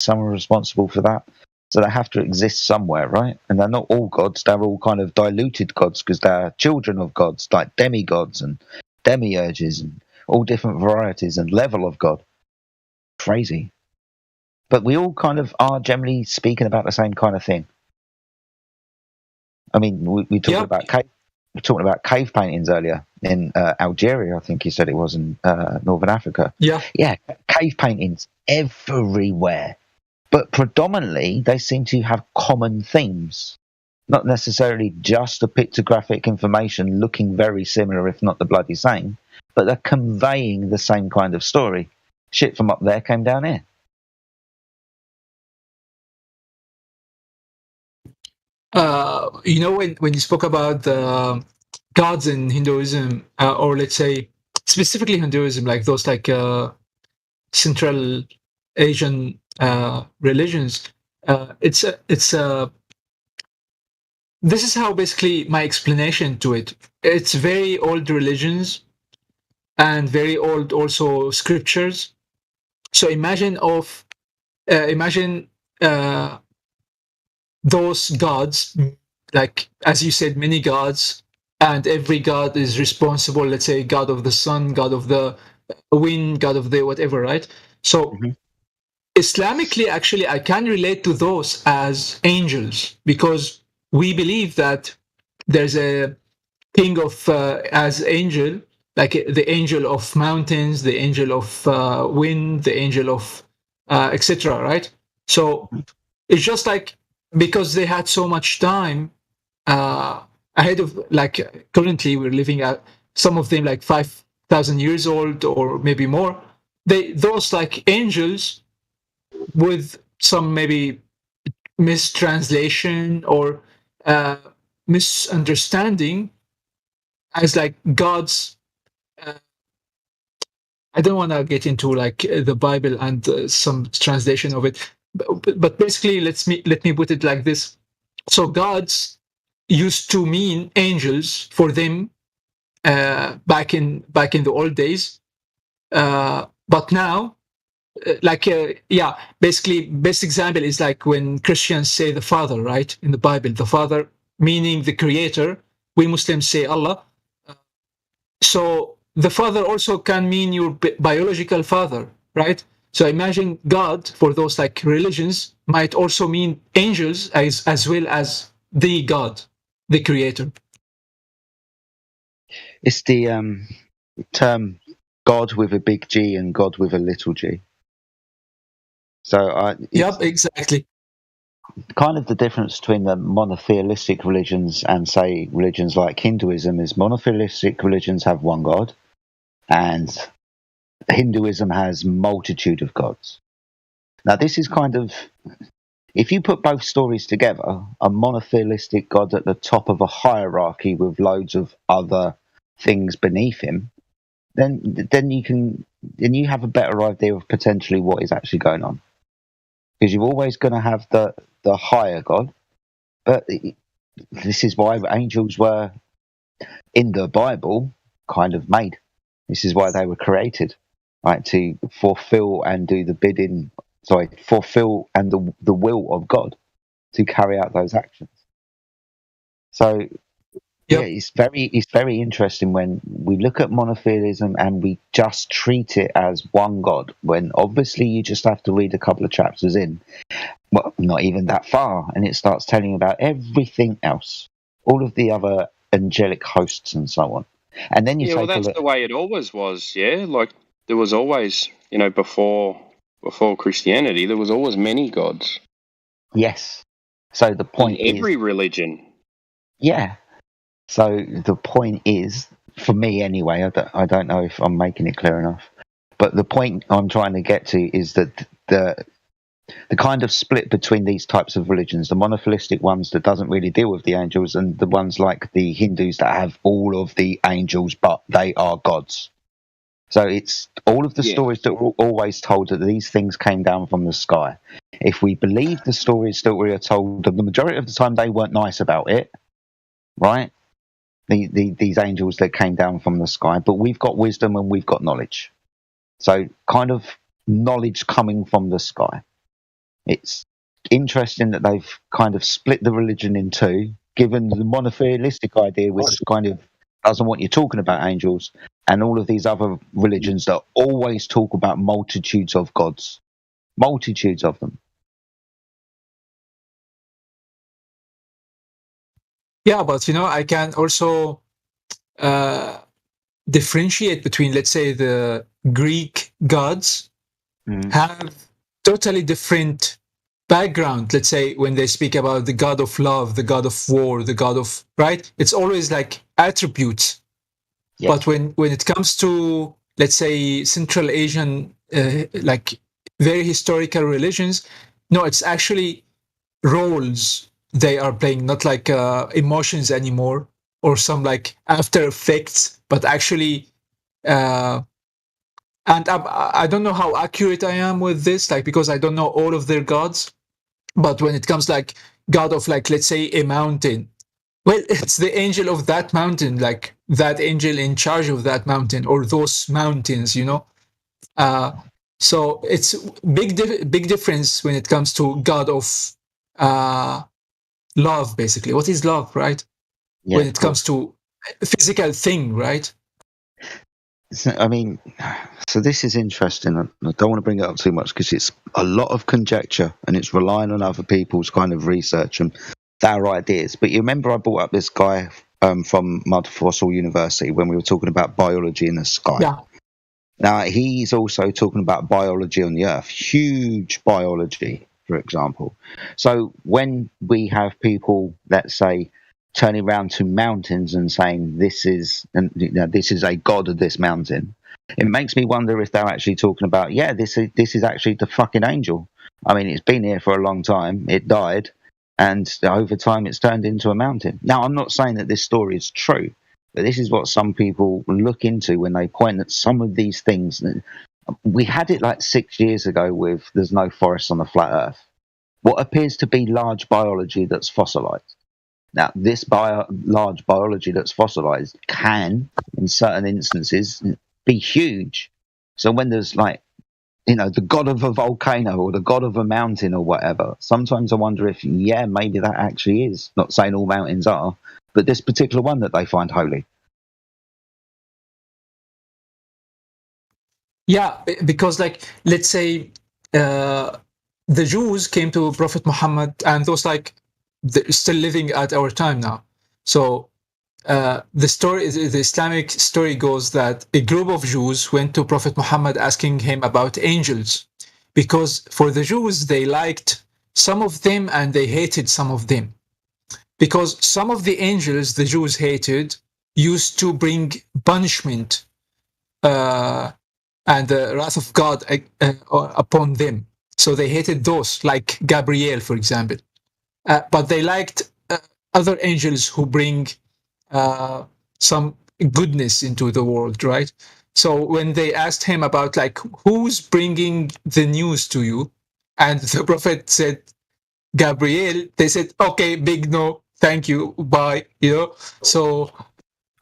someone responsible for that. So they have to exist somewhere, right? And they're not all gods. They're all kind of diluted gods because they're children of gods, like demigods and demiurges and all different varieties and level of god. Crazy. But we all kind of are generally speaking about the same kind of thing. I mean, we talked about cave paintings earlier in Algeria. I think you said it was in Northern Africa. Yeah, cave paintings everywhere, but predominantly they seem to have common themes, not necessarily just the pictographic information looking very similar, if not the bloody same, but they're conveying the same kind of story. Shit from up there came down here. when you spoke about the gods in Hinduism, or let's say specifically Hinduism, like those Central Asian religions, it's this is how basically my explanation to it. It's very old religions and very old also scriptures. So imagine those gods, like as you said, many gods, and every god is responsible. Let's say god of the sun, god of the wind, god of the whatever, right? So Islamically, actually, I can relate to those as angels because we believe that there's a king of as angel, like the angel of mountains, the angel of wind, the angel of etc. Right? So it's just like because they had so much time ahead of, like currently we're living at some of them like 5,000 years old or maybe more. Those like angels with some maybe mistranslation or misunderstanding as like gods. I don't want to get into like the Bible and some translation of it, but basically, let me put it like this. So gods used to mean angels for them back in the old days, but now basically best example is like when Christians say the Father, right, in the Bible, the Father meaning the creator. We Muslims say Allah. So the Father also can mean your biological father, right? So imagine God for those like religions might also mean angels as well as the God, the creator. It's the term God with a big G and God with a little g. So Yep, exactly. Kind of the difference between the monotheistic religions and, say, religions like Hinduism is monotheistic religions have one God, and Hinduism has multitude of gods. Now, this is kind of, if you put both stories together, a monotheistic God at the top of a hierarchy with loads of other things beneath him, then you have a better idea of potentially what is actually going on. Because you're always going to have the higher God, but this is why angels were in the Bible kind of made. This is why they were created, right? To fulfill and do the bidding, fulfill and the will of God to carry out those actions. So yeah, it's very interesting when we look at monotheism and we just treat it as one God, when obviously you just have to read a couple of chapters in, well, not even that far, and it starts telling you about everything else, all of the other angelic hosts and so on. And then you take a look. The way it always was. Yeah, like there was always, before Christianity, there was always many gods. Yes. So the point in every religion. Yeah. So the point is, for me anyway, I don't know if I'm making it clear enough, but the point I'm trying to get to is that the kind of split between these types of religions, the monotheistic ones that doesn't really deal with the angels, and the ones like the Hindus that have all of the angels, but they are gods. So it's all of the stories that were always told that these things came down from the sky. If we believe the stories that we are told, the majority of the time they weren't nice about it, right? These angels that came down from the sky, but we've got wisdom and we've got knowledge. So kind of knowledge coming from the sky. It's interesting that they've kind of split the religion in two, given the monotheistic idea, which kind of doesn't want you talking about angels, and all of these other religions that always talk about multitudes of gods, multitudes of them. Yeah, but I can also differentiate between, let's say, the Greek gods have totally different background. Let's say when they speak about the god of love, the god of war, the god of, right, it's always like attributes. Yes. But when it comes to, let's say, Central Asian like very historical religions, no, it's actually roles they are playing, not like emotions anymore, or some like after effects, but actually and I don't know how accurate I am with this, like, because I don't know all of their gods. But when it comes like god of, like, let's say, a mountain, well, it's the angel of that mountain, like that angel in charge of that mountain or those mountains, so it's big difference when it comes to god of love, basically. What is love, right? Yeah, when it comes to physical thing, right? I mean, so this is interesting. I don't want to bring it up too much because it's a lot of conjecture and it's relying on other people's kind of research and their ideas. But you remember I brought up this guy from Mud Fossil University when we were talking about biology in the sky. Yeah. Now, he's also talking about biology on the Earth, huge biology, for example. So when we have people, let's say, turning around to mountains and saying this is a god of this mountain, it makes me wonder if they're actually talking about, this is actually the fucking angel. I mean, it's been here for a long time. It died, and over time it's turned into a mountain. Now, I'm not saying that this story is true, but this is what some people look into when they point at some of these things. We had it like 6 years ago with there's no forests on the flat Earth. What appears to be large biology that's fossilized. Now, this large biology that's fossilized can, in certain instances, be huge. So when there's like, the god of a volcano or the god of a mountain or whatever, sometimes I wonder if, maybe that actually is. Not saying all mountains are, but this particular one that they find holy. Yeah, because, like, let's say the Jews came to Prophet Muhammad, and those, like, they're still living at our time now. So the Islamic story goes that a group of Jews went to Prophet Muhammad asking him about angels, because for the Jews, they liked some of them and they hated some of them. Because some of the angels the Jews hated used to bring punishment and the wrath of God upon them. So they hated those, like Gabriel, for example. But they liked other angels who bring some goodness into the world, right? So when they asked him about, like, who's bringing the news to you, and the prophet said Gabriel, they said, okay, big no, thank you, bye. So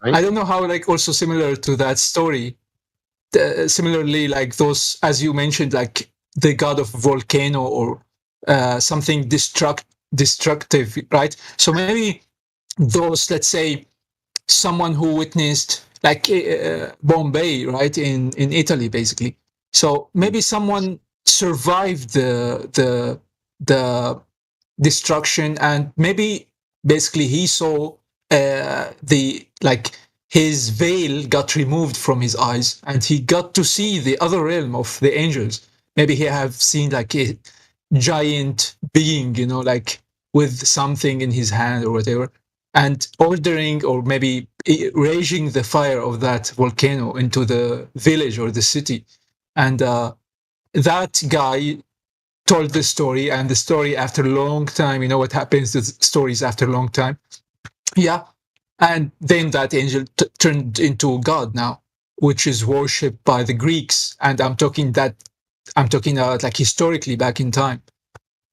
right. I don't know how, like, also similar to that story. Similarly, like those, as you mentioned, like the god of volcano or something destructive, right? So maybe those, let's say, someone who witnessed, like Bombay, right, in Italy, basically. So maybe someone survived the destruction, and maybe basically he saw his veil got removed from his eyes, and he got to see the other realm of the angels. Maybe he have seen like a giant being, like with something in his hand or whatever, and ordering or maybe raging the fire of that volcano into the village or the city. And that guy told the story, and the story after a long time, what happens to stories after a long time. Yeah. And then that angel turned into God now, which is worshipped by the Greeks. And I'm talking about like historically back in time.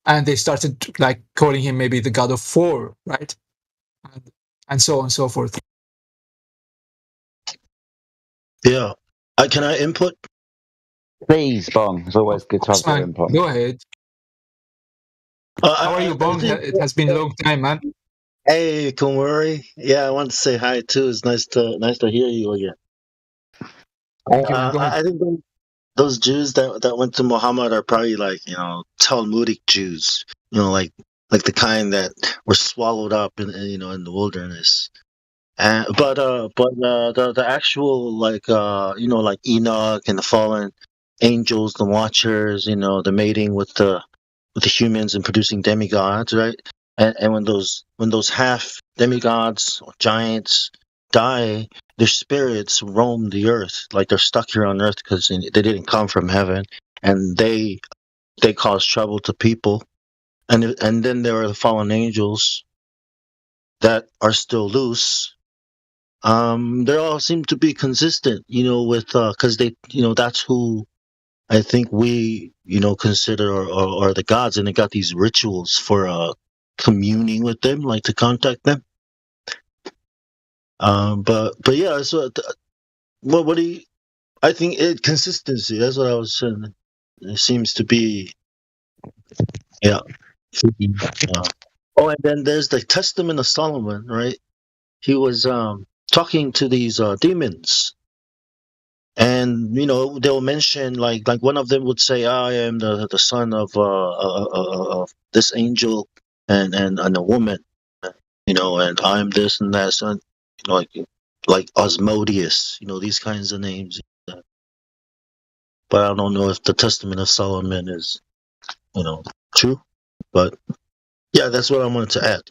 And they started like calling him maybe the god of war, right? And so on and so forth. Yeah. Can I input? Please, Bong. It's always good to have your input. Go ahead. How are you, I Bong? think. It has been a long time, man. Hey, Kumari. Yeah, I want to say hi too. It's nice to hear you again. Thank you, man. Go ahead. I think those Jews that went to Muhammad are probably like Talmudic Jews. Like the kind that were swallowed up in the wilderness. But the actual like Enoch and the fallen angels, the Watchers, the mating with the humans and producing demigods, right? And when those half demigods or giants die, their spirits roam the earth, like they're stuck here on earth because they didn't come from heaven, and they cause trouble to people. And then there are the fallen angels that are still loose. They all seem to be consistent, with because that's who I think we consider are the gods, and they got these rituals for communing with them, like to contact them. But yeah, so what do you? I think consistency. That's what I was saying. It seems to be, yeah. Uh, oh, and then there's the Testament of Solomon, right? He was talking to these demons. And they'll mention like one of them would say, "I am the son of this angel and a woman, and I'm this and that son, like Osmodeus, these kinds of names." But I don't know if the Testament of Solomon is true. But yeah, that's what I wanted to add.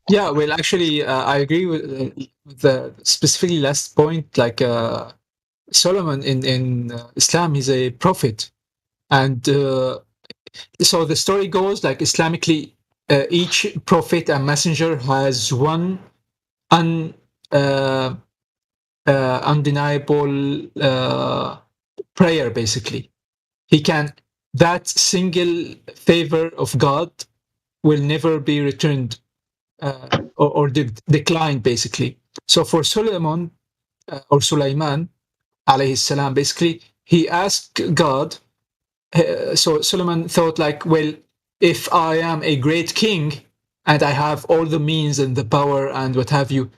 Yeah, well, actually, I agree with the specifically last point. Like Solomon in Islam, he's a prophet, and so the story goes like Islamically, each prophet and messenger has one un uh, undeniable prayer. Basically, he can that single favor of God will never be returned or declined, basically. So for Solomon or Sulaiman, alayhi salam, basically, he asked God. So Solomon thought, like, well, if I am a great king and I have all the means and the power and what have you,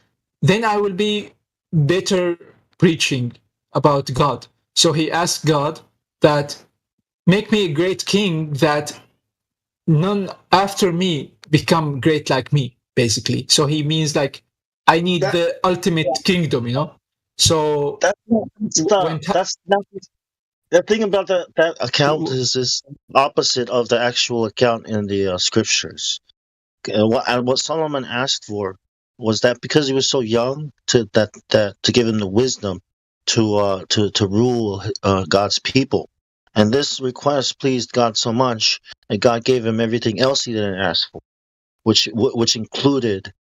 then I will be better preaching about God. So he asked God that make me a great king that none after me become great like me, basically. So he means like I need That the ultimate kingdom. So that's not, when that's not the thing about that account is opposite of the actual account in the scriptures. What Solomon asked for was that because he was so young to give him the wisdom to rule God's people, and this request pleased God so much that God gave him everything else he didn't ask for, which included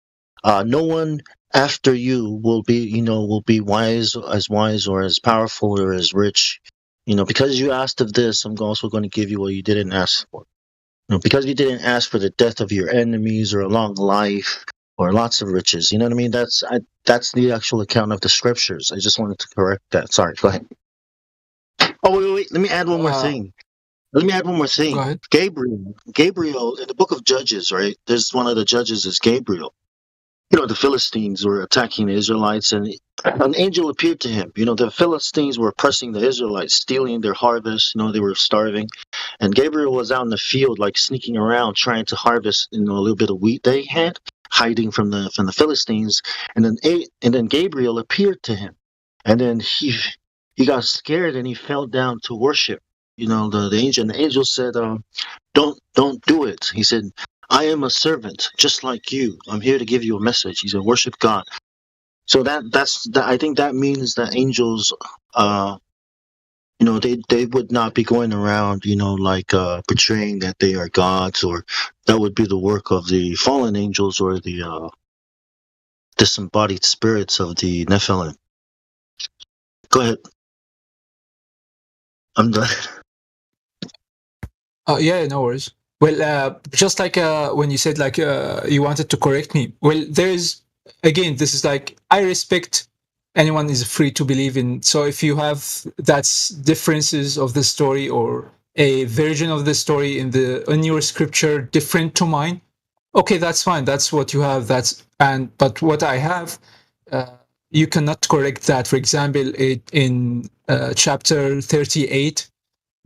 no one after you will be wise or as powerful or as rich. Because you asked of this, I'm also going to give you what you didn't ask for. Because you didn't ask for the death of your enemies or a long life or lots of riches. You know what I mean? That's the actual account of the scriptures. I just wanted to correct that. Sorry, go ahead. Oh, wait. Let me add one more thing. Go ahead. Gabriel in the book of Judges, right? There's one of the judges is Gabriel. The Philistines were attacking the Israelites, and an angel appeared to him. The Philistines were oppressing the Israelites, stealing their harvest. They were starving. And Gabriel was out in the field, like sneaking around, trying to harvest, a little bit of wheat they had, hiding from the Philistines. And then Gabriel appeared to him, and then he got scared and he fell down to worship. The angel. And the angel said, "Don't do it." He said, "I am a servant, just like you. I'm here to give you a message." He said, "Worship God." So I think that means that angels, they would not be going around, like portraying that they are gods, or that would be the work of the fallen angels or the disembodied spirits of the Nephilim. Go ahead. I'm done. Yeah, no worries. Well, just like when you said like you wanted to correct me. Well, there is again. This is like I respect anyone is free to believe in. So if you have that's differences of the story or a version of the story in your scripture different to mine, okay, that's fine. That's what you have. But what I have, you cannot correct that. For example, in chapter 38,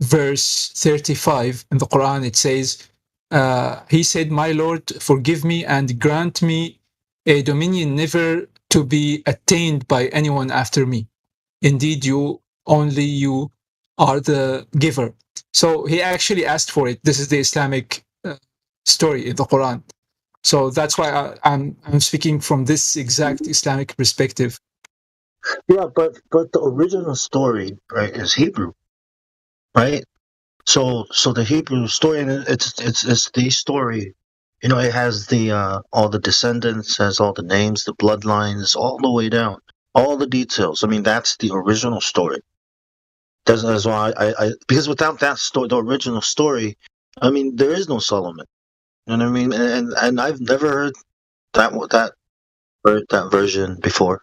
verse 35 in the Quran, it says, he said, "My Lord, forgive me and grant me a dominion never to be attained by anyone after me. Indeed, only you are the giver." So he actually asked for it. This is the Islamic story in the Quran. So that's why I'm speaking from this exact Islamic perspective. Yeah, but the original story, right, is Hebrew, right? So the Hebrew story, and it's the story. You know, it has the all the descendants, has all the names, the bloodlines, all the way down, all the details. I mean, that's the original story. That's why I because without that story, the original story, I mean, there is no Solomon. You know what I mean? And I've never heard that version before.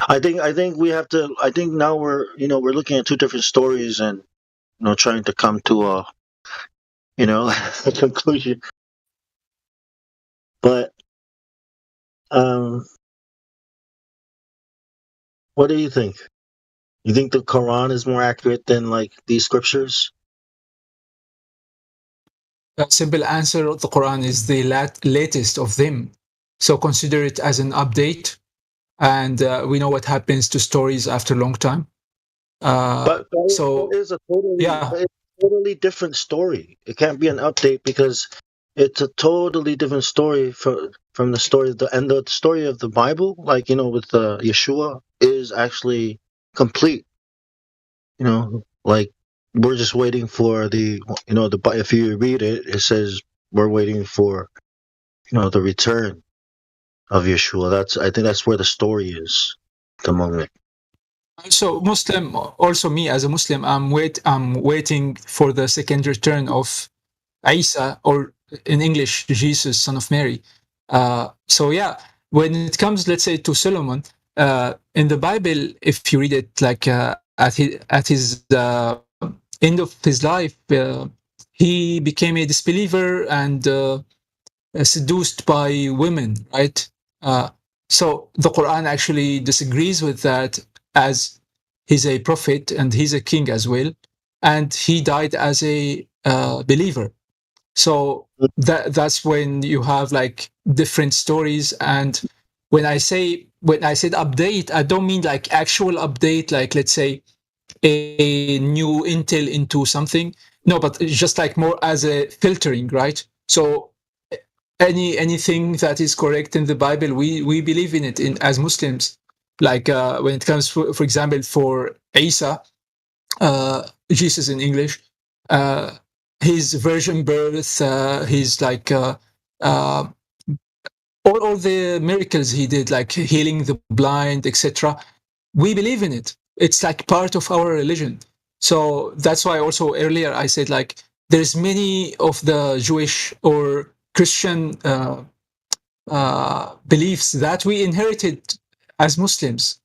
I think we have to. I think now we're looking at two different stories and trying to come to a a conclusion. But um, what do you think? You think the Quran is more accurate than like these scriptures? A simple answer: the Quran is the latest of them. So consider it as an update, and we know what happens to stories after a long time. So It is yeah, it's a totally different story. It can't be an update because it's a totally different story from the story and the story of the Bible, like with Yeshua, is actually complete. Like we're just waiting for if you read it, it says we're waiting for the return of Yeshua. I think that's where the story is at the moment. so Muslim, also me as a Muslim, I'm waiting for the second return of Isa, or in English, Jesus, son of Mary. So yeah, when it comes, let's say, to Solomon, in the Bible, if you read it like at his end of his life, he became a disbeliever and seduced by women, right? So the Quran actually disagrees with that, as he's a prophet and he's a king as well, and he died as a believer. So that's when you have like different stories. And when I said update, I don't mean like actual update, like let's say a new intel into something. No, but it's just like more as a filtering, right? So anything that is correct in the Bible, we believe in it as Muslims. Like when it comes, for example, for Isa, Jesus in English, uh, his virgin birth, his like all the miracles he did, like healing the blind, etc. We believe in it. It's like part of our religion. So that's why also earlier I said like there's many of the Jewish or Christian beliefs that we inherited as Muslims.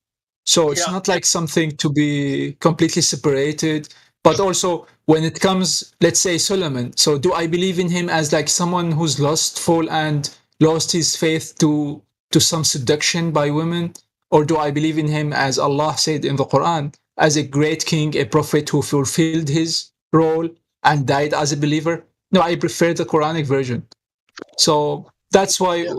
So it's Yeah. not like something to be completely separated. But also when it comes, let's say Solomon. So do I believe in him as like someone who's lustful and lost his faith to some seduction by women? Or do I believe in him, as Allah said in the Quran, as a great king, a prophet who fulfilled his role and died as a believer? No, I prefer the Quranic version. So that's why Yeah.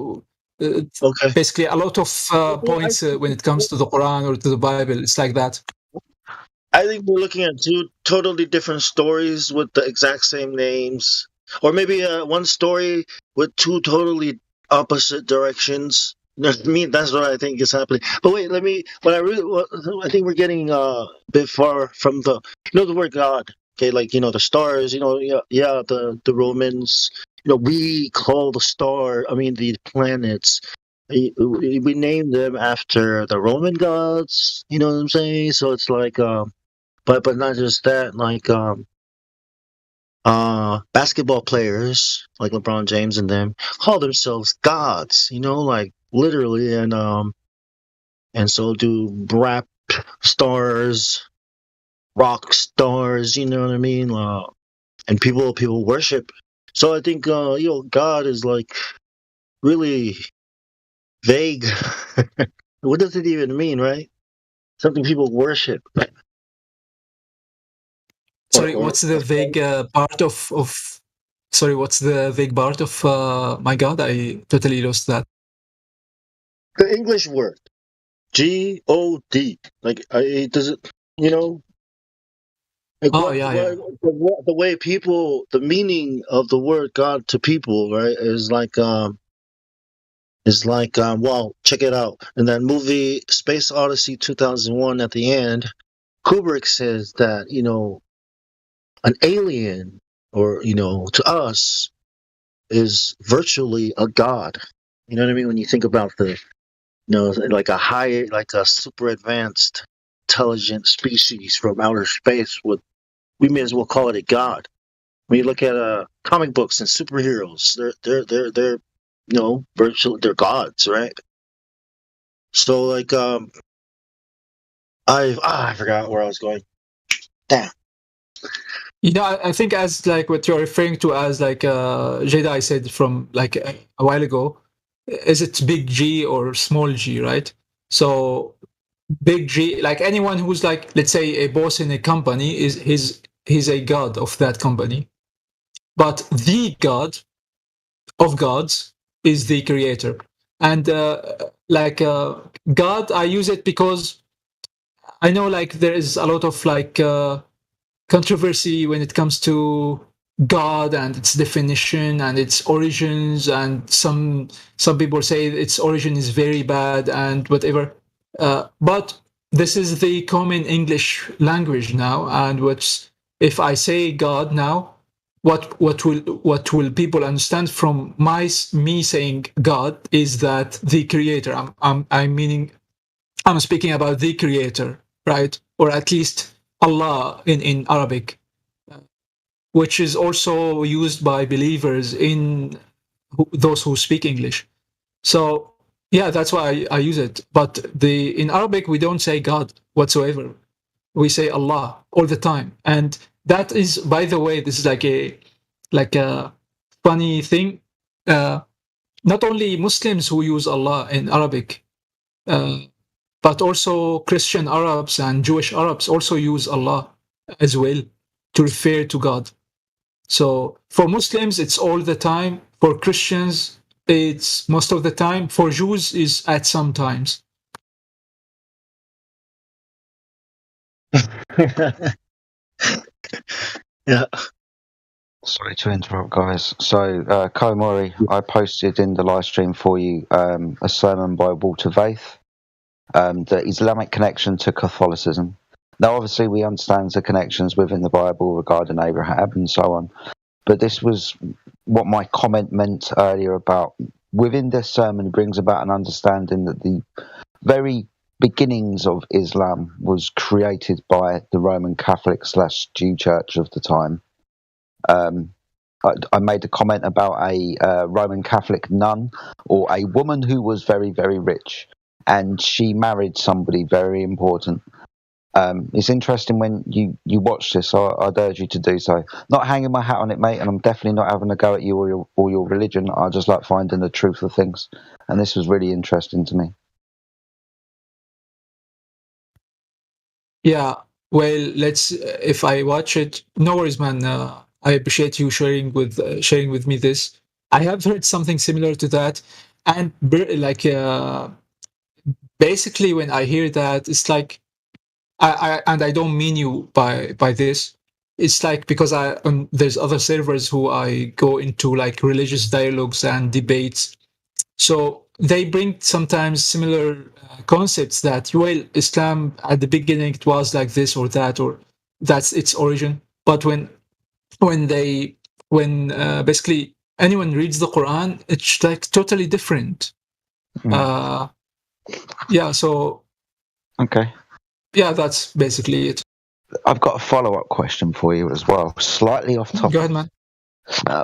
Okay. basically a lot of I points when it comes to the Quran or to the Bible, it's like that. I think we're looking at two totally different stories with the exact same names, or maybe one story with two totally opposite directions. You know what I mean, that's what I think is happening. But wait, let me. I think we're getting a bit far from the word God. Okay, like the stars. Yeah, the Romans. We call the star. I mean, the planets. We name them after the Roman gods. You know what I'm saying? So it's like but not just that, like basketball players like LeBron James and them call themselves gods, like literally, and and so do rap stars, rock stars. You know what I mean? And people worship. So I think God is like really vague. What does it even mean, right? Something people worship. Sorry, what's the vague part of? Sorry, what's the vague part of my God? I totally lost that. The English word God. Like it does it. Like Oh yeah, yeah. the way people, the meaning of the word God to people, right, is like well, check it out. In that movie Space Odyssey 2001, at the end, Kubrick says that an alien, or to us, is virtually a god. You know what I mean? When you think about like a super advanced intelligent species from outer space, we may as well call it a god. When you look at comic books and superheroes, they're virtually, they're gods, right? So like I forgot where I was going. Damn. I think as like what you're referring to as like Jedi said from like a while ago, is it big G or small G, right? So big G, like anyone who's like, let's say, a boss in a company he's a god of that company. But the God of gods is the creator. And God, I use it because I know like there is a lot of like controversy when it comes to God and its definition and its origins, and some people say its origin is very bad and whatever. But this is the common English language now, and if I say God now, what will people understand from me saying God is that the creator. I'm speaking about the creator, right? Or at least Allah in Arabic, which is also used by believers in those who speak English. So yeah, that's why I use it. But in Arabic we don't say God whatsoever. We say Allah all the time, and that is, by the way, this is like a funny thing. Not only Muslims who use Allah in Arabic, but also Christian Arabs and Jewish Arabs also use Allah as well to refer to God. So for Muslims, it's all the time. For Christians, it's most of the time. For Jews, is at some times. Yeah. Sorry to interrupt, guys. So, Komori, I posted in the live stream for you a sermon by Walter Vaith, the Islamic connection to Catholicism. Now, obviously, we understand the connections within the Bible regarding Abraham and so on, but this was what my comment meant earlier about within this sermon brings about an understanding that the very beginnings of Islam was created by the Roman Catholic / Jew Church of the time. I made a comment about a Roman Catholic nun, or a woman who was very, very rich, and she married somebody very important. It's interesting when you watch this. I'd urge you to do so. Not hanging my hat on it, mate, and I'm definitely not having a go at you or your religion. I just like finding the truth of things, and this was really interesting to me. Yeah, well, if I watch it, no worries, man. I appreciate you sharing with me this. I have heard something similar to that, and basically when I hear that, it's like I don't mean you by this. It's like because there's other servers who I go into like religious dialogues and debates, so they bring sometimes similar concepts that, well, Islam at the beginning it was like this or that, or that's its origin. But when basically anyone reads the Quran, it's like totally different. Yeah. So. Okay. Yeah, that's basically it. I've got a follow-up question for you as well, slightly off topic. Go ahead, man. I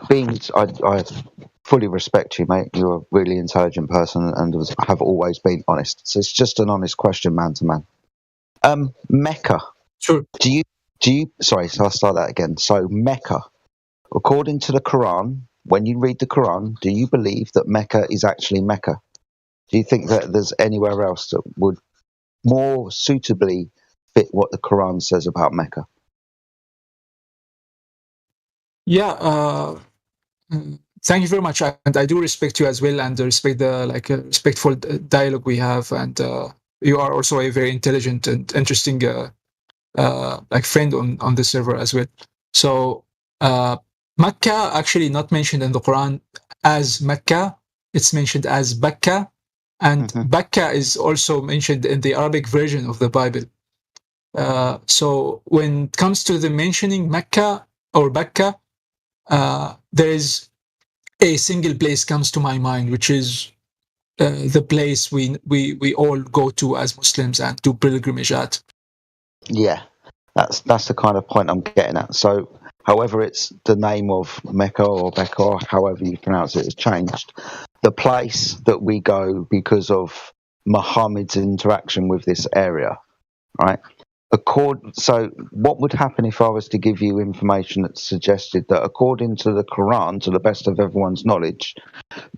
fully respect you, mate. You're a really intelligent person and have always been honest. So it's just an honest question, man to man. Mecca. Sure. Do you? Sorry, so I'll start that again. So Mecca, according to the Quran, when you read the Quran, do you believe that Mecca is actually Mecca? Do you think that there's anywhere else that would more suitably fit what the Quran says about Mecca? Yeah. Thank you very much, and I do respect you as well, and respect the respectful dialogue we have, and you are also a very intelligent and interesting friend on the server as well. So Mecca actually not mentioned in the Quran as Mecca; it's mentioned as Bakka, and Bakka is also mentioned in the Arabic version of the Bible. So when it comes to the mentioning Mecca or Bakka, there is a single place comes to my mind, which is the place we all go to as Muslims and do pilgrimage at. Yeah, that's the kind of point I'm getting at. So, however, it's the name of Mecca or Becca, or however you pronounce it, has changed. The place that we go because of Muhammad's interaction with this area, right? So, what would happen if I was to give you information that suggested that, according to the Quran, to the best of everyone's knowledge,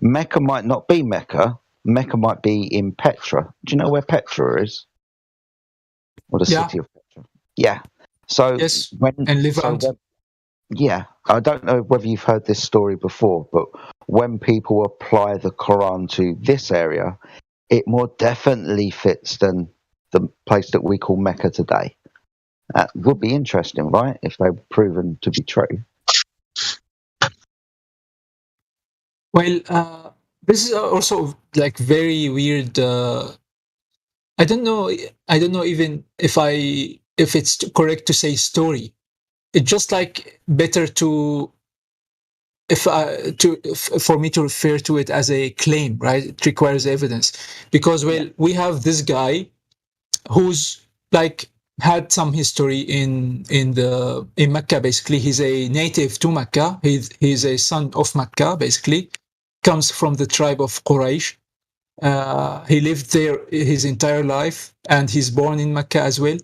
Mecca might not be Mecca. Mecca might be in Petra. Do you know where Petra is? Or the city of Petra? Yeah. So yes, and Levant. Yeah, I don't know whether you've heard this story before, but when people apply the Quran to this area, it more definitely fits than the place that we call Mecca today. That would be interesting, right? If they were proven to be true. Well, this is also like very weird. I don't know. I don't know even if it's correct to say story. It's just like better to for me to refer to it as a claim, right? It requires evidence because we have this guy who's like had some history in Mecca. Basically, he's a native to Mecca. He's a son of Mecca. Basically, comes from the tribe of Quraysh. He lived there his entire life, and he's born in Mecca as well,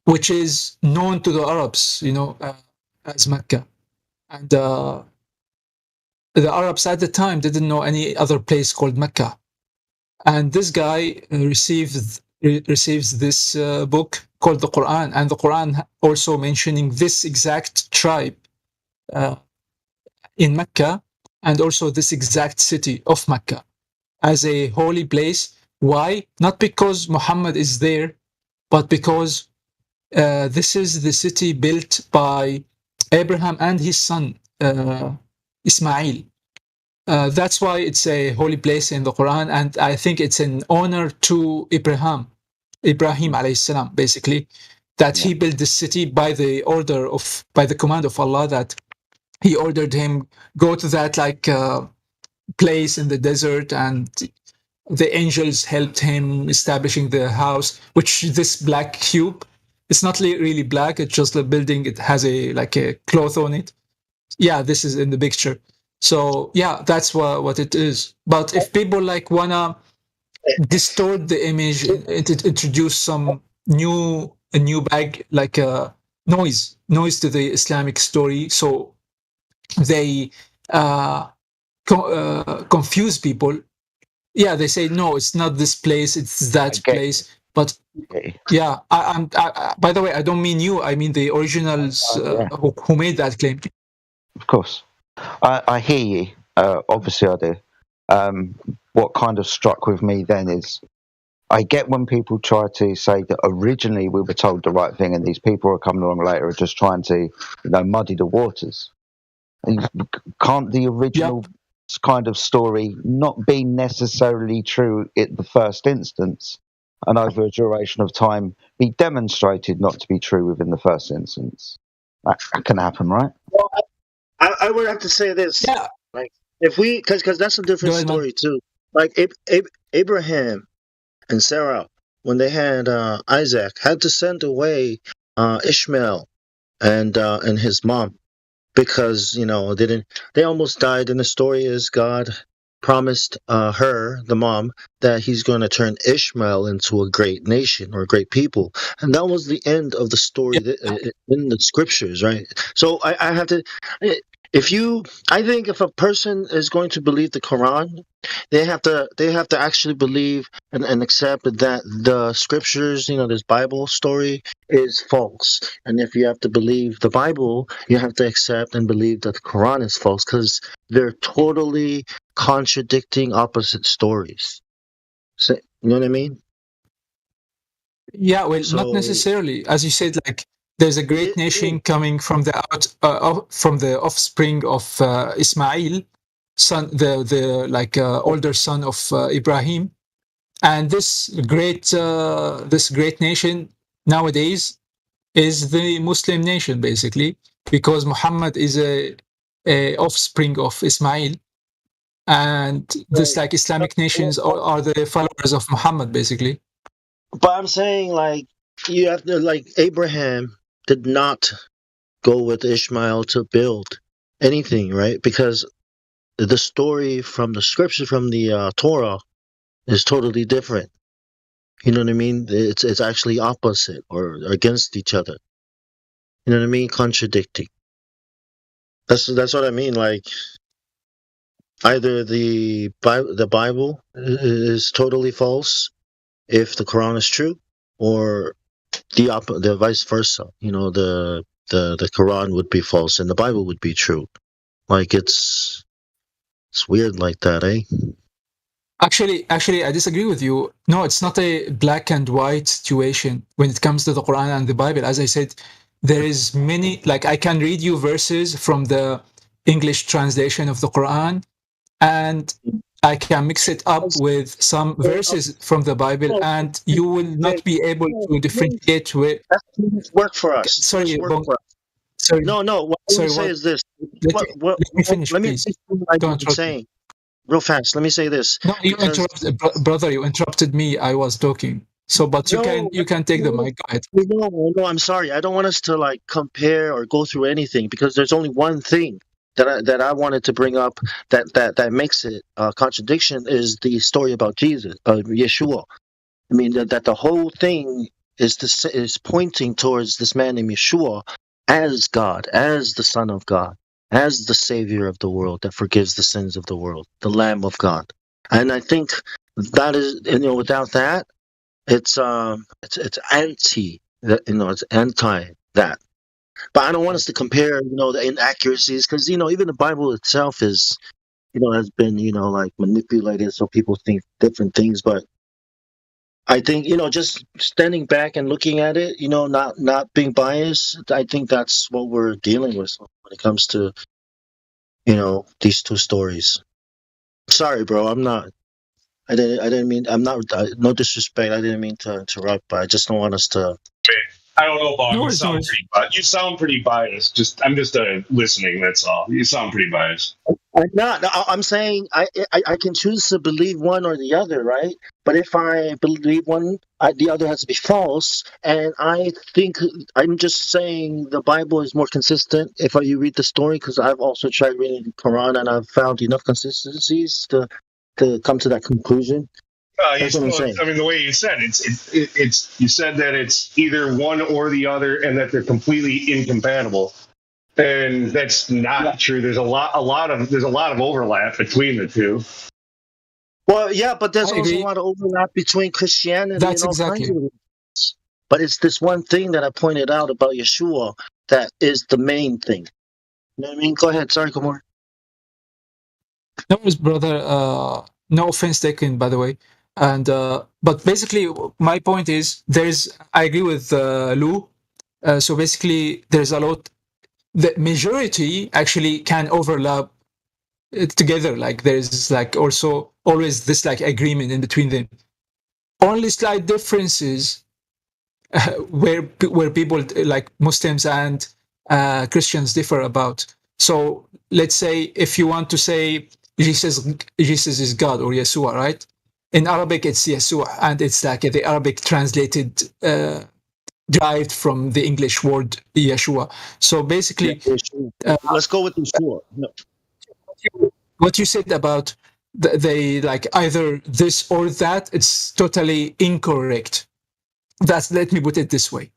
which is known to the Arabs, as Mecca. And the Arabs at the time didn't know any other place called Mecca. And this guy receives this book called the Quran, and the Quran also mentioning this exact tribe in Mecca, and also this exact city of Mecca as a holy place. Why? Not because Muhammad is there, but because this is the city built by Abraham and his son Ismail. That's why it's a holy place in the Quran, and I think it's an honor to Ibrahim alayhi salam, basically, that he built this city by the command of Allah, that he ordered him go to that place in the desert, and the angels helped him establishing the house, which this black cube, it's not really black, it's just a building, it has a cloth on it. Yeah, this is in the picture. So yeah, that's what it is. But if people wanna distort the image, introduce some new bag, noise to the Islamic story, so they confuse people. Yeah, they say no, it's not this place, it's that place. But yeah, by the way, I don't mean you, I mean the originals who made that claim. Of course, I hear you. Obviously, I do. What kind of struck with me then is, I get when people try to say that originally we were told the right thing, and these people who are coming along later are just trying to, muddy the waters. And can't the original kind of story not be necessarily true in the first instance, and over a duration of time be demonstrated not to be true within the first instance? That can happen, right? Well, I would have to say this. Yeah. Like, if we, because that's a different story too. Like Abraham and Sarah, when they had Isaac, had to send away Ishmael and his mom. because they almost died, and the story is God promised her, the mom, that he's going to turn Ishmael into a great nation or a great people, and that was the end of the story in the scriptures, right? So I have to, if you, I think if a person is going to believe the Quran, they have to actually believe and accept that the scriptures, this Bible story is false. And if you have to believe the Bible, you have to accept and believe that the Quran is false, because they're totally contradicting opposite stories. So, you know what I mean? Yeah, well, not So necessarily. As you said, like there's a great nation coming from from the offspring of Ismail, the older son of Ibrahim, and this great nation nowadays is the Muslim nation, basically, because Muhammad is a offspring of Ismail, and this like Islamic nations are the followers of Muhammad, basically. But I'm saying, like, you have to, like, Abraham did not go with Ishmael to build anything, right? Because the story from the scripture, from the Torah, is totally different. You know what I mean? It's actually opposite or against each other. You know what I mean? Contradicting. That's what I mean. Like, either the Bible is totally false if the Quran is true, or the vice versa. The Quran would be false and the Bible would be true. Like, it's weird like that, eh? Actually, I disagree with you. No, it's not a black and white situation when it comes to the Quran and the Bible. As I said, there is many, like I can read you verses from the English translation of the Quran, and I can mix it up with some verses from the Bible, and you will not be able to differentiate with. That's too much work for us. Sorry, Work for us. sorry, No, what I sorry. want to say is this. Let me finish, Let me please. finish what Don't I'm interrupt me. saying real fast. Let me say this. No, you because interrupted, brother. You interrupted me. I was talking. So, but you can take the mic. Go ahead. No, I'm sorry. I don't want us to, like, compare or go through anything, because there's only one thing that I wanted to bring up that makes it a contradiction, is the story about Jesus, Yeshua. I mean, that the whole thing is pointing towards this man named Yeshua as God, as the Son of God, as the Savior of the world that forgives the sins of the world, the Lamb of God. And I think that is, without that, it's anti that, it's anti that. But I don't want us to compare, the inaccuracies, because even the Bible itself is, has been, like, manipulated so people think different things. But I think, just standing back and looking at it, not being biased, I think that's what we're dealing with when it comes to, these two stories. Sorry, bro, I didn't mean, I'm not, no disrespect, I didn't mean to interrupt, but I just don't want us to. I don't know, Bob. No You worries, no sound worries. pretty biased. You sound pretty biased. I'm just listening. That's all. You sound pretty biased. I'm not. I'm saying I can choose to believe one or the other, right? But if I believe one, the other has to be false. And I think I'm just saying the Bible is more consistent if you read the story, because I've also tried reading the Quran and I've found enough consistencies to come to that conclusion. That's what I'm saying. I mean, the way you said it's you said that it's either one or the other, and that they're completely incompatible. And that's not true. There's a lot of overlap between the two. Well, yeah, but there's I also a agree. lot of overlap between Christianity That's and all exactly. kinds of religions. But it's this one thing that I pointed out about Yeshua that is the main thing. You know what I mean? Go ahead. Sorry, Kumar. No worries, brother. No offense taken, by the way. And but basically, my point is, I agree with Lou. So basically, there's a lot. The majority actually can overlap together. Like there's like also always this like agreement in between them. Only slight differences where people like Muslims and Christians differ about. So let's say if you want to say Jesus is God or Yeshua, right? In Arabic it's Yeshua, and it's like the Arabic translated derived from the English word Yeshua. So basically, Let's go with Yeshua. No. what you said about they like either this or that, it's totally incorrect. Let me put it this way.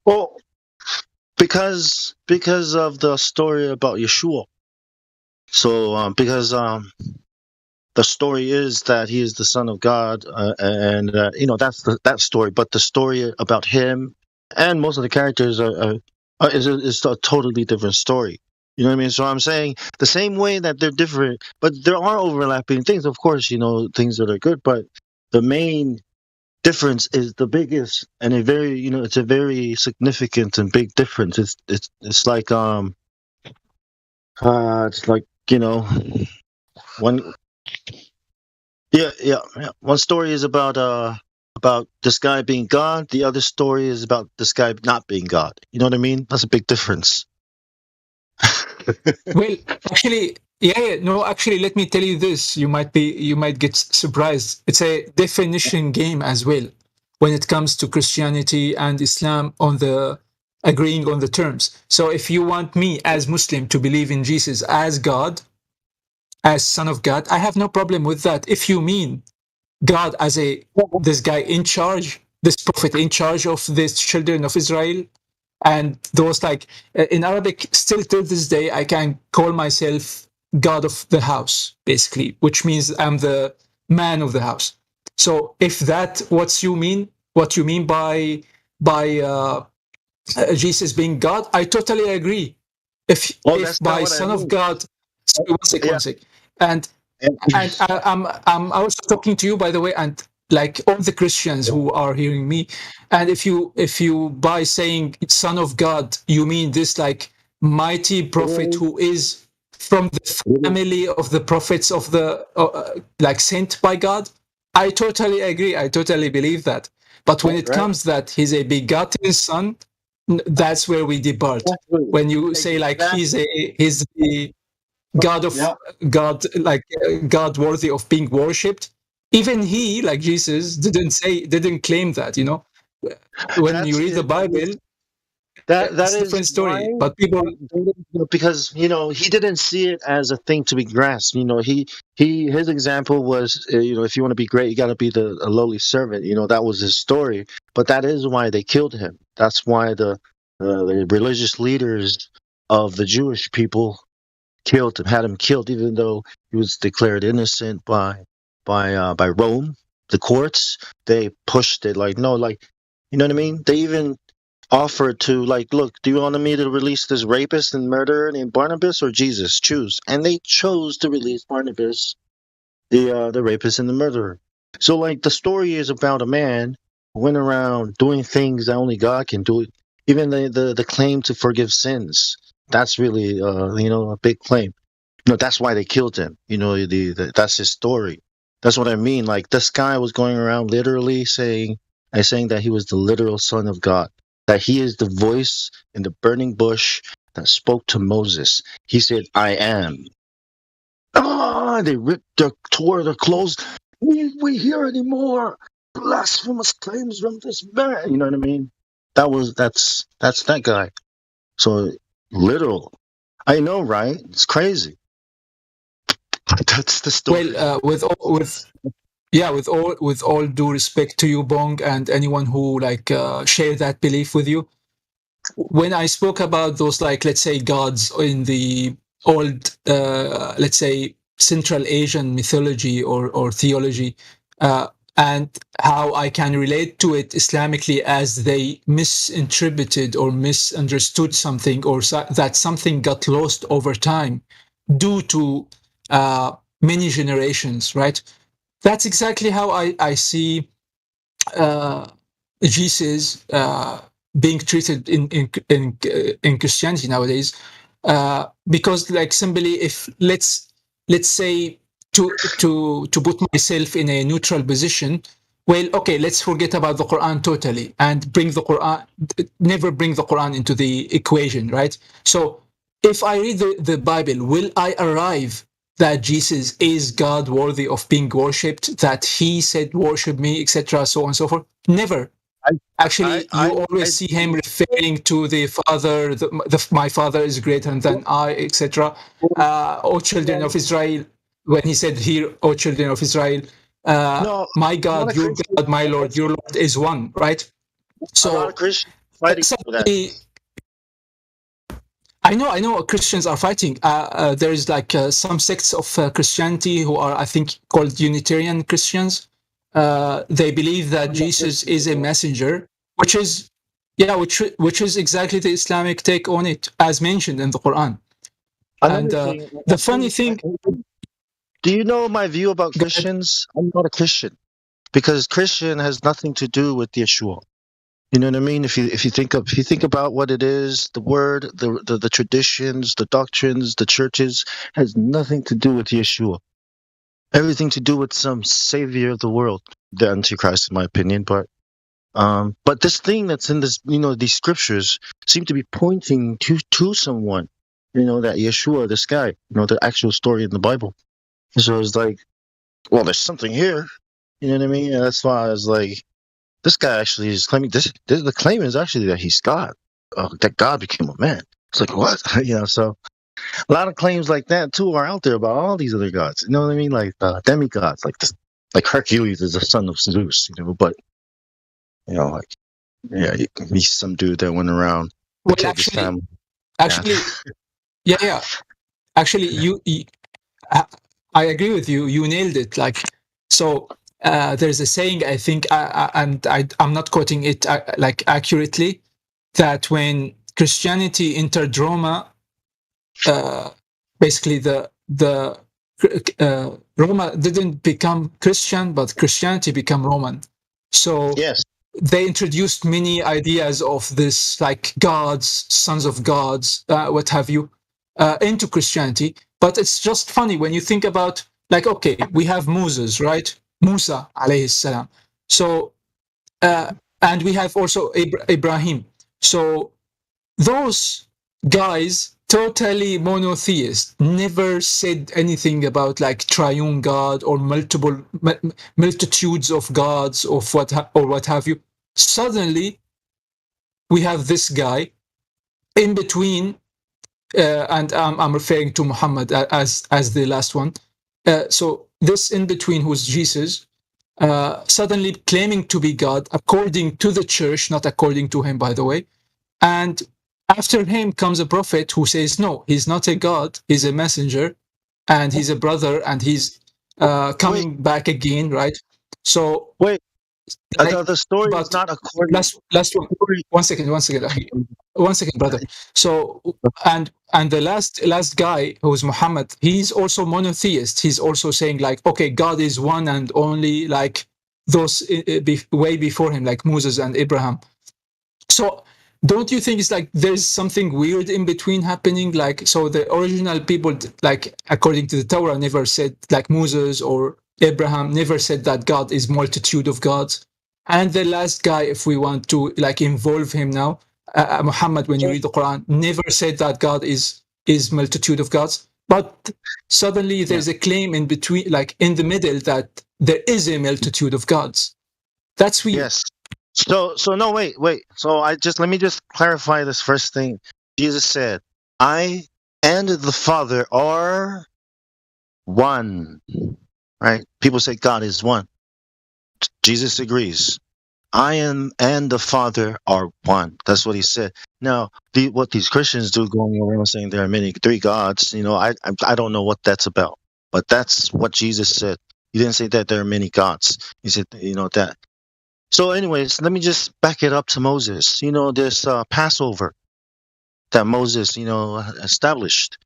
Well, because of the story about Yeshua. So because the story is that he is the Son of God, and that's that story. But the story about him and most of the characters is a totally different story. You know what I mean? So I'm saying the same way that they're different, but there are overlapping things. Of course, things that are good, but the main difference is the biggest, and it's a very significant and big difference. It's like one. Yeah. One story is about this guy being God. The other story is about this guy not being God. You know what I mean? That's a big difference. Well, actually, no, actually, let me tell you this. You might get surprised. It's a definition game as well when it comes to Christianity and Islam on the agreeing on the terms. So if you want me as Muslim to believe in Jesus as God, as Son of God, I have no problem with that. If you mean God as this guy in charge, this prophet in charge of the children of Israel, and those in Arabic, still till this day, I can call myself God of the house, basically, which means I'm the man of the house. So if what you mean by Jesus being God, I totally agree. If by Son of God, sorry, one sec. And I'm also talking to you, by the way, and like all the Christians who are hearing me. And if you by saying Son of God, you mean this like mighty prophet who is from the family of the prophets of the like sent by God, I totally agree. I totally believe that. But when it comes that he's a begotten son, that's where we depart. When you say like he's the God of God, like God worthy of being worshipped. Even he, like Jesus, didn't claim that. When you read the Bible, that's a different story. But people, because he didn't see it as a thing to be grasped. His example was if you want to be great, you got to be a lowly servant. That was his story. But that is why they killed him. That's why the religious leaders of the Jewish people had him killed, even though he was declared innocent by Rome, the courts. They pushed it like, no, like, you know what I mean? They even offered to like, look, do you want me to release this rapist and murderer named Barnabas or Jesus? Choose. And they chose to release Barnabas, the rapist and the murderer. So like the story is about a man who went around doing things that only God can do. Even the claim to forgive sins. That's really a big claim. That's why they killed him. That's his story. That's what I mean. Like this guy was going around literally saying that he was the literal Son of God, that he is the voice in the burning bush that spoke to Moses. He said, "I am." They tore their clothes. We hear any more blasphemous claims from this man. You know what I mean? That's that guy. So literal. I know, right? It's crazy. That's the story. Well, with all due respect to you, Bong, and anyone who share that belief with you, when I spoke about those let's say gods in the old let's say Central Asian mythology or theology, and how I can relate to it Islamically as they misinterpreted or misunderstood something, or that something got lost over time due to many generations, right? That's exactly how I see Jesus being treated in Christianity nowadays. Because simply, if let's say to put myself in a neutral position, well, okay, let's forget about the Quran totally and never bring the Quran into the equation, right? So if I read the Bible, will I arrive that Jesus is God worthy of being worshipped, that he said, worship me, etc., so on and so forth? Never. Actually, you always see him referring to the Father. My Father is greater than I, etc. O children of Israel. When he said here, O children of Israel, No, my a lot God, of your Christians, God, my Lord, your Lord is one, right? a lot So of Christians fighting for that. suddenly, I know Christians are fighting. There is like some sects of Christianity who are, I think, called Unitarian Christians. They believe that Jesus is a messenger, which is, yeah, which is exactly the Islamic take on it, as mentioned in the Quran. And Another thing, the funny thing, do you know my view about go ahead. Christians? I'm not a Christian because Christian has nothing to do with Yeshua. You know what I mean? If you think about what it is, the word, the traditions, the doctrines, the churches has nothing to do with Yeshua. Everything to do with some savior of the world, the Antichrist, in my opinion. But this thing that's in this, these scriptures seem to be pointing to someone. That Yeshua, this guy. The actual story in the Bible. So it's like, well, there's something here. You know what I mean? And that's why I was like, this guy actually is claiming this. The claim is actually that he's God, that God became a man. It's like what? So a lot of claims like that too are out there about all these other gods. You know what I mean? Like demigods, like this, like Hercules is the son of Zeus. But like he's some dude that went around Well, killed his family. actually, yeah. Actually, I agree with you. You nailed it. Like, so there's a saying, I think, and I'm not quoting it like accurately, that when Christianity entered Roma, basically the Roma didn't become Christian, but Christianity became Roman. So Yes. they introduced many ideas of this, like gods, sons of gods, what have you, into Christianity. But it's just funny when you think about, like, okay, we have Moses, right? Musa alayhi salam. So, and we have also Ibrahim. So those guys, totally monotheist, never said anything about like triune God or multitudes of gods or what have you. Suddenly, we have this guy in between, and I'm referring to Muhammad as the last one. So this in between, who's Jesus, suddenly claiming to be God according to the church, not according to him, by the way. And after him comes a prophet who says, no, he's not a God, he's a messenger, and he's a brother, and he's coming back again, right? So wait, like, the story is but not according. last one. One second, brother. So and the last guy, who's Muhammad, he's also monotheist. He's also saying like, okay, God is one and only, like those way before him, like Moses and Abraham. So don't you think it's like there's something weird in between happening? Like, so the original people, like according to the Torah, never said, like Moses or Abraham never said that God is multitude of gods. And the last guy, if we want to like involve him now, Muhammad, when you read the Quran, never said that God is multitude of gods. But suddenly there's a claim in between, like in the middle, that there is a multitude of gods. That's weird. Yes. So no, wait. So let me just clarify this first thing. Jesus said, I and the Father are one. Right? People say God is one. Jesus agrees. I am and the Father are one. That's what he said. Now, what these Christians do, going around saying there are three gods, I don't know what that's about. But that's what Jesus said. He didn't say that there are many gods. He said, that. So, anyways, let me just back it up to Moses. This Passover that Moses, established,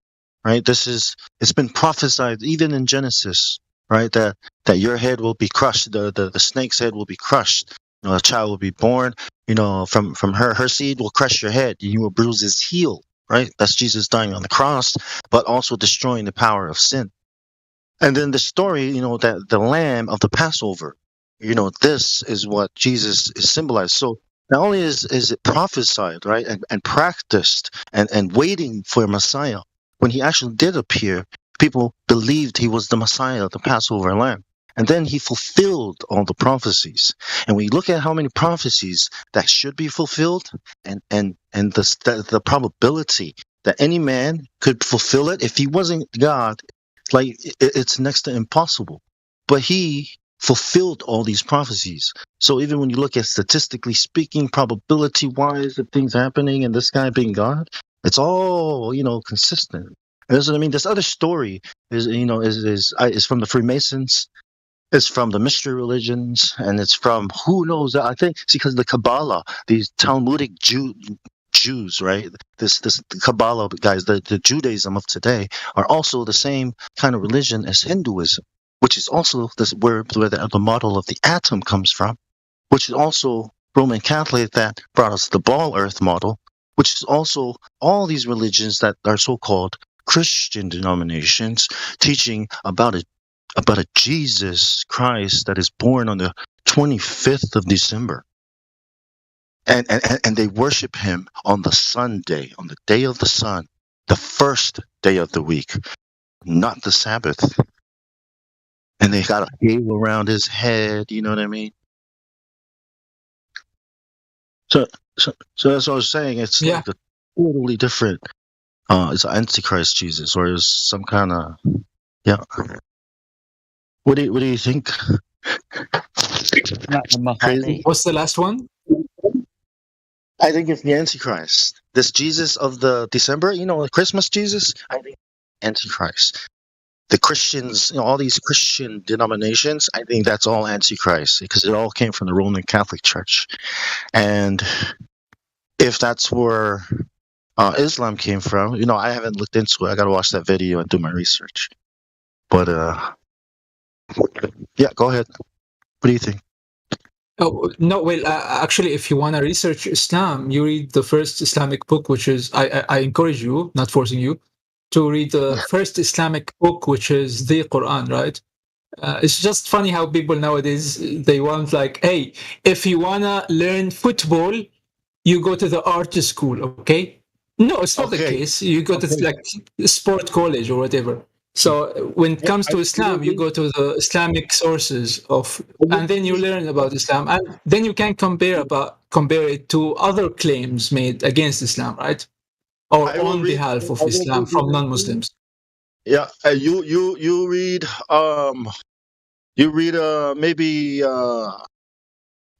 right? It's been prophesied even in Genesis, right? That your head will be crushed, the snake's head will be crushed. A child will be born, from her seed will crush your head. You will bruise his heel, right? That's Jesus dying on the cross, but also destroying the power of sin. And then the story, that the lamb of the Passover, this is what Jesus is symbolized. So not only is it prophesied, right, and practiced and waiting for Messiah, when he actually did appear, people believed he was the Messiah, the Passover lamb. And then he fulfilled all the prophecies. And we look at how many prophecies that should be fulfilled, and the probability that any man could fulfill it if he wasn't God, like it's next to impossible. But he fulfilled all these prophecies. So even when you look at statistically speaking, probability wise of things happening and this guy being God, it's all, consistent. And that's what I mean. This other story is from the Freemasons. It's from the mystery religions, and it's from who knows. I think it's because the Kabbalah, these Talmudic Jews, right? The Kabbalah guys, the Judaism of today, are also the same kind of religion as Hinduism, which is also this where the model of the atom comes from, which is also Roman Catholic that brought us the ball earth model, which is also all these religions that are so-called Christian denominations teaching about a Jesus Christ that is born on the 25th of December. And they worship him on the Sunday, on the day of the sun, the first day of the week, not the Sabbath. And they got a halo around his head, you know what I mean? So that's what I was saying. It's like a totally different. It's an Antichrist Jesus, or it's some kind of What do you think? What's the last one? I think it's the Antichrist. This Jesus of the December, the Christmas Jesus. I think Antichrist. The Christians, all these Christian denominations, I think that's all Antichrist because it all came from the Roman Catholic Church. And if that's where Islam came from, I haven't looked into it. I got to watch that video and do my research. But yeah, go ahead. What do you think? Oh, no, well, actually, if you want to research Islam, you read the first Islamic book, which is, I encourage you, not forcing you, to read the first Islamic book, which is the Quran, right? It's just funny how people nowadays, they want like, hey, if you want to learn football, you go to the art school, okay? No, it's not the case. You go to like sport college or whatever. So when it comes to Islam, you go to the Islamic sources and then you learn about Islam, and then you can compare it to other claims made against Islam, right? Or on behalf of Islam from non-Muslims. Yeah, you read maybe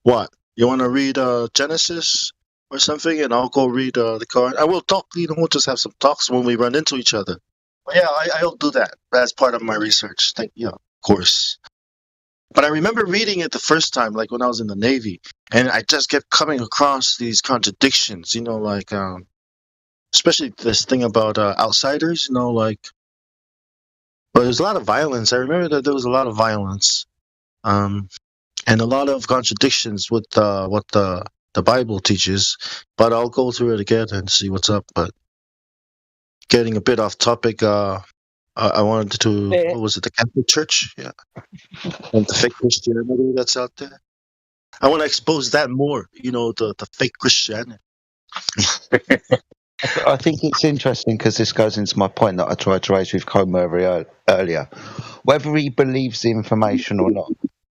what you want to read Genesis or something, and I'll go read the Quran. I will talk. We'll just have some talks when we run into each other. Yeah, I'll do that. That's part of my research. Of course. But I remember reading it the first time, like when I was in the Navy, and I just kept coming across these contradictions, like, especially this thing about outsiders, but there's a lot of violence. I remember that there was a lot of violence, and a lot of contradictions with what the Bible teaches. But I'll go through it again and see what's up. But getting a bit off topic, I wanted to, what was it, the Catholic Church? Yeah. And the fake Christianity that's out there. I want to expose that more, the fake Christianity. I think it's interesting because this goes into my point that I tried to raise with Comer earlier. Whether he believes the information or not,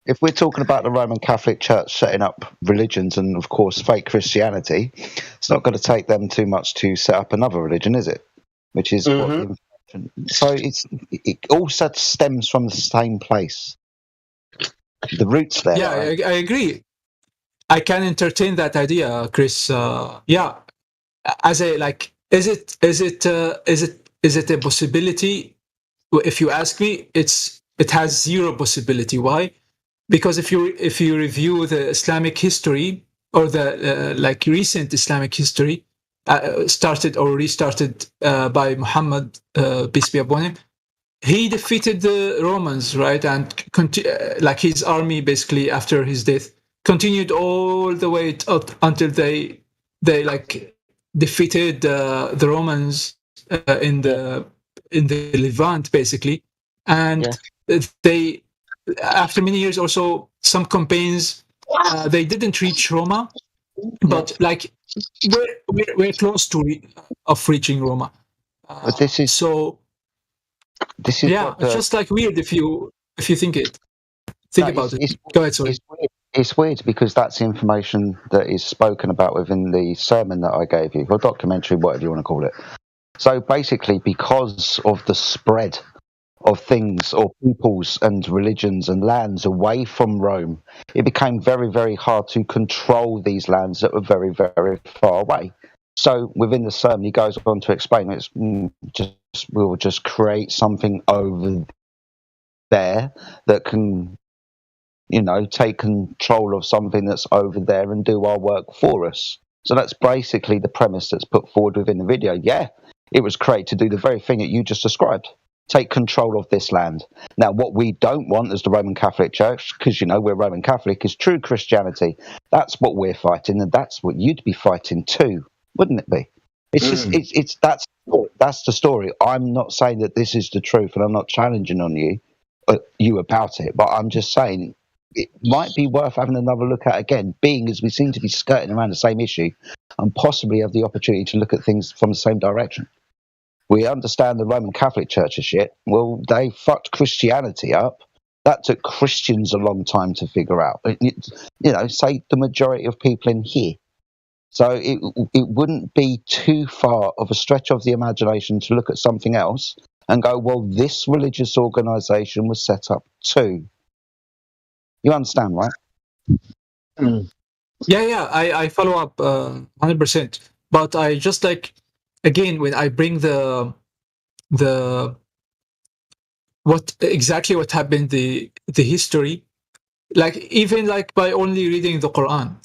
if we're talking about the Roman Catholic Church setting up religions and, of course, fake Christianity, it's not going to take them too much to set up another religion, is it? Which is so it also stems from the same place. The roots there. Yeah, right? I agree. I can entertain that idea, Chris. As a is it a possibility? If you ask me, it has zero possibility. Why? Because if you review the Islamic history or the recent Islamic history, started or restarted by Muhammad, peace be upon him, he defeated the Romans, right? And his army, basically after his death, continued all the way until they defeated the Romans in the Levant, basically. And they, after many years or so, some campaigns, they didn't reach Roma, but we're close to reaching Roma. But this is it's just weird if you think it. Think No, about it. Go ahead, sorry. It's weird because that's information that is spoken about within the sermon that I gave you, or documentary, whatever you want to call it. So basically, because of the spread of things or peoples and religions and lands away from Rome, it became very, very hard to control these lands that were very, very far away. So within the sermon, he goes on to explain we'll just create something over there that can, take control of something that's over there and do our work for us. So that's basically the premise that's put forward within the video. Yeah, it was created to do the very thing that you just described. Take control of this land. Now, what we don't want as the Roman Catholic Church, because, we're Roman Catholic, is true Christianity. That's what we're fighting, and that's what you'd be fighting too, wouldn't it be? It's just, that's the story. I'm not saying that this is the truth, and I'm not challenging on you about it, but I'm just saying it might be worth having another look at again, being as we seem to be skirting around the same issue and possibly have the opportunity to look at things from the same direction. We understand the Roman Catholic Church is shit. Well, they fucked Christianity up. That took Christians a long time to figure out. Say the majority of people in here. So it wouldn't be too far of a stretch of the imagination to look at something else and go, well, this religious organisation was set up too. You understand, right? Yeah, I follow up 100%. But I just again, when I bring the what happened, the history, even by only reading the Quran,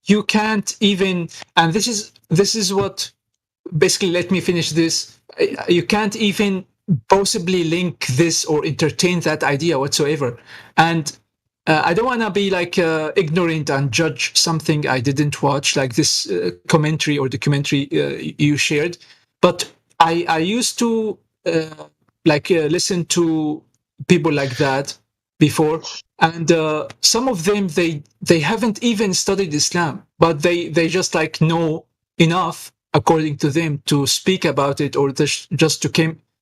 you can't even, and this is what basically, let me finish this. You can't even possibly link this or entertain that idea whatsoever. And I don't want to be ignorant and judge something I didn't watch, like this commentary or documentary you shared. But I used to listen to people like that before, and some of them they haven't even studied Islam, but they just know enough according to them to speak about it, or just to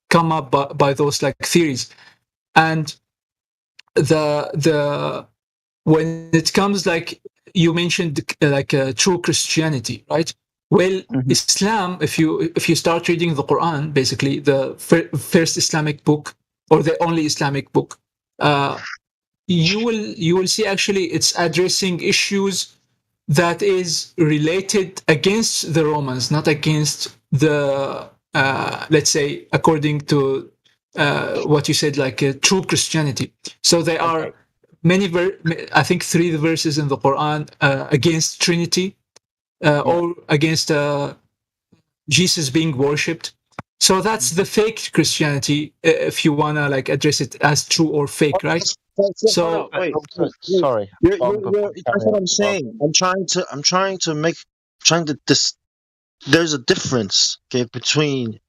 come up by those theories. And the when it comes, you mentioned, true Christianity, right? Well, Islam, if you start reading the Quran, basically the first Islamic book, or the only Islamic book, you will see actually it's addressing issues that is related against the Romans, not against the let's say, according to what you said, true Christianity. So there are I think 3 verses in the Quran against Trinity, or against Jesus being worshipped. So that's the fake Christianity, if you wanna address it as true or fake, right? So wait. Sorry, That's what I'm saying. I'm trying to there's a difference, okay, between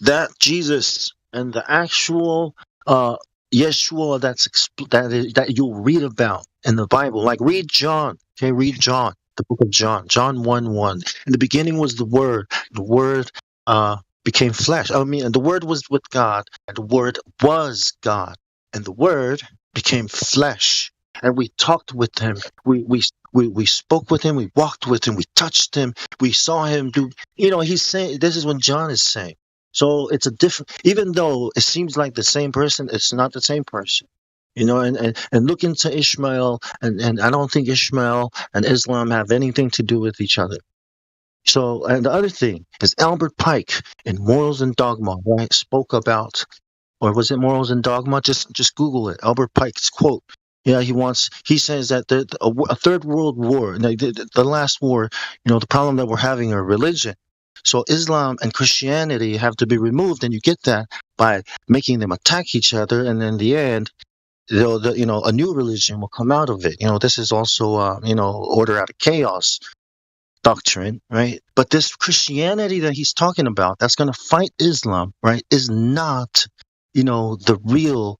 that Jesus and the actual Yeshua that you'll read about in the Bible. Read John, okay, read John, the book of John, John 1:1. In the beginning was the Word. The Word became flesh. And the Word was with God, and the Word was God, and the Word became flesh. And we talked with him. We spoke with him. We walked with him. We touched him. We saw him do. He's saying, this is what John is saying. So it's a different, even though it seems like the same person, it's not the same person. And look into Ishmael, and I don't think Ishmael and Islam have anything to do with each other. So, and the other thing is Albert Pike in Morals and Dogma, right, spoke about, or was it Morals and Dogma? Just Google it. Albert Pike's quote. Yeah, he says that a third world war, the last war, the problem that we're having are religion. So Islam and Christianity have to be removed, and you get that by making them attack each other, and in the end, a new religion will come out of it. This is also order out of chaos doctrine, right? But this Christianity that he's talking about, that's going to fight Islam, right, is not, the real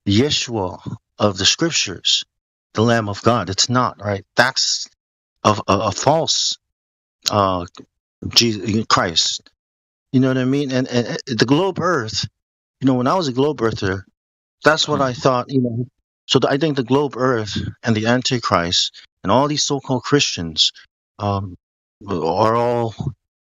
Yeshua of the scriptures, the Lamb of God. It's not, right? That's a false Jesus Christ. You know what I mean? And the globe Earth. When I was a globe Earther, that's what I thought. So I think the globe Earth and the Antichrist and all these so-called Christians are all,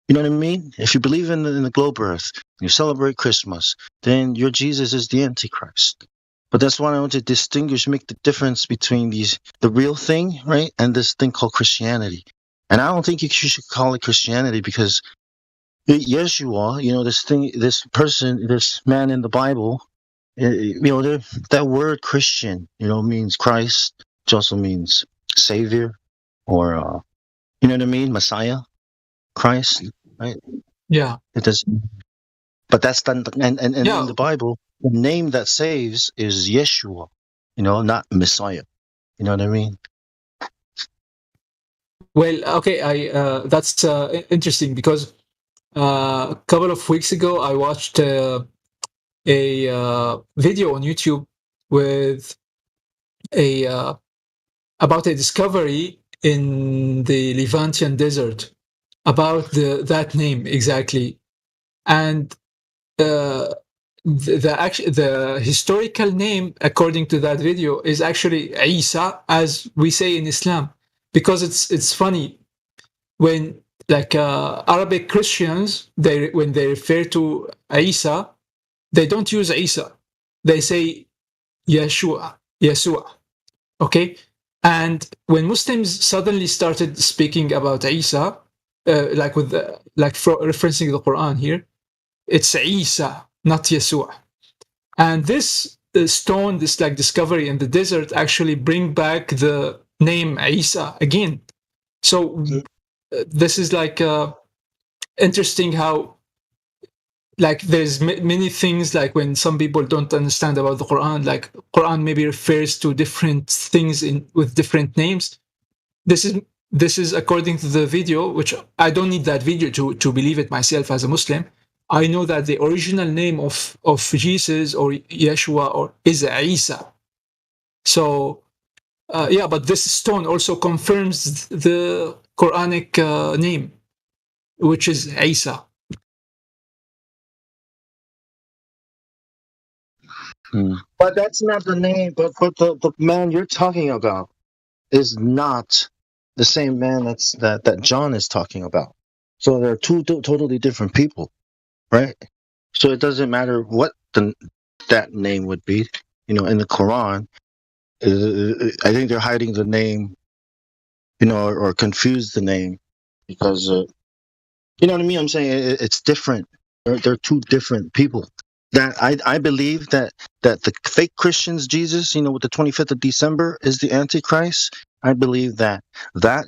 you know what I mean? If you believe in the globe Earth, you celebrate Christmas, then your Jesus is the Antichrist. But that's why I want to distinguish, make the difference between the real thing, right, and this thing called Christianity. And I don't think you should call it Christianity because Yeshua, this person, this man in the Bible, that word Christian, means Christ, which also means Savior, or you know what I mean, Messiah, Christ, right? Yeah. It does, but that's done, and Yeah. in the Bible, the name that saves is Yeshua, not Messiah. You know what I mean? Well, okay, that's interesting because a couple of weeks ago I watched a video on YouTube with a about a discovery in the Levantian desert about that name exactly, and the historical name according to that video is actually Isa, as we say in Islam, because it's funny when like Arabic Christians when they refer to Isa, they don't use Isa, they say Yeshua, okay. And when Muslims suddenly started speaking about Isa, like with referencing the Quran here, it's Isa, not Yeshua. And this stone, this like discovery in the desert, actually bring back the name Isa again. So this is like interesting how like there's many things, like when some people don't understand about the Quran, like Quran maybe refers to different things with different names. This is according to the video, which I don't need that video to believe it myself as a Muslim. I know that the original name of Jesus or Yeshua is Isa. So yeah, but this stone also confirms the Quranic name, which is Isa. But that's not the name. But the man you're talking about is not the same man that John is talking about. So they're two totally different people, right? So it doesn't matter what that name would be. In the Quran, I think they're hiding the name, or confuse the name because you know what I mean. I'm saying it's different. They're two different people. That I believe that the fake Christians, Jesus, with the 25th of December is the Antichrist. I believe that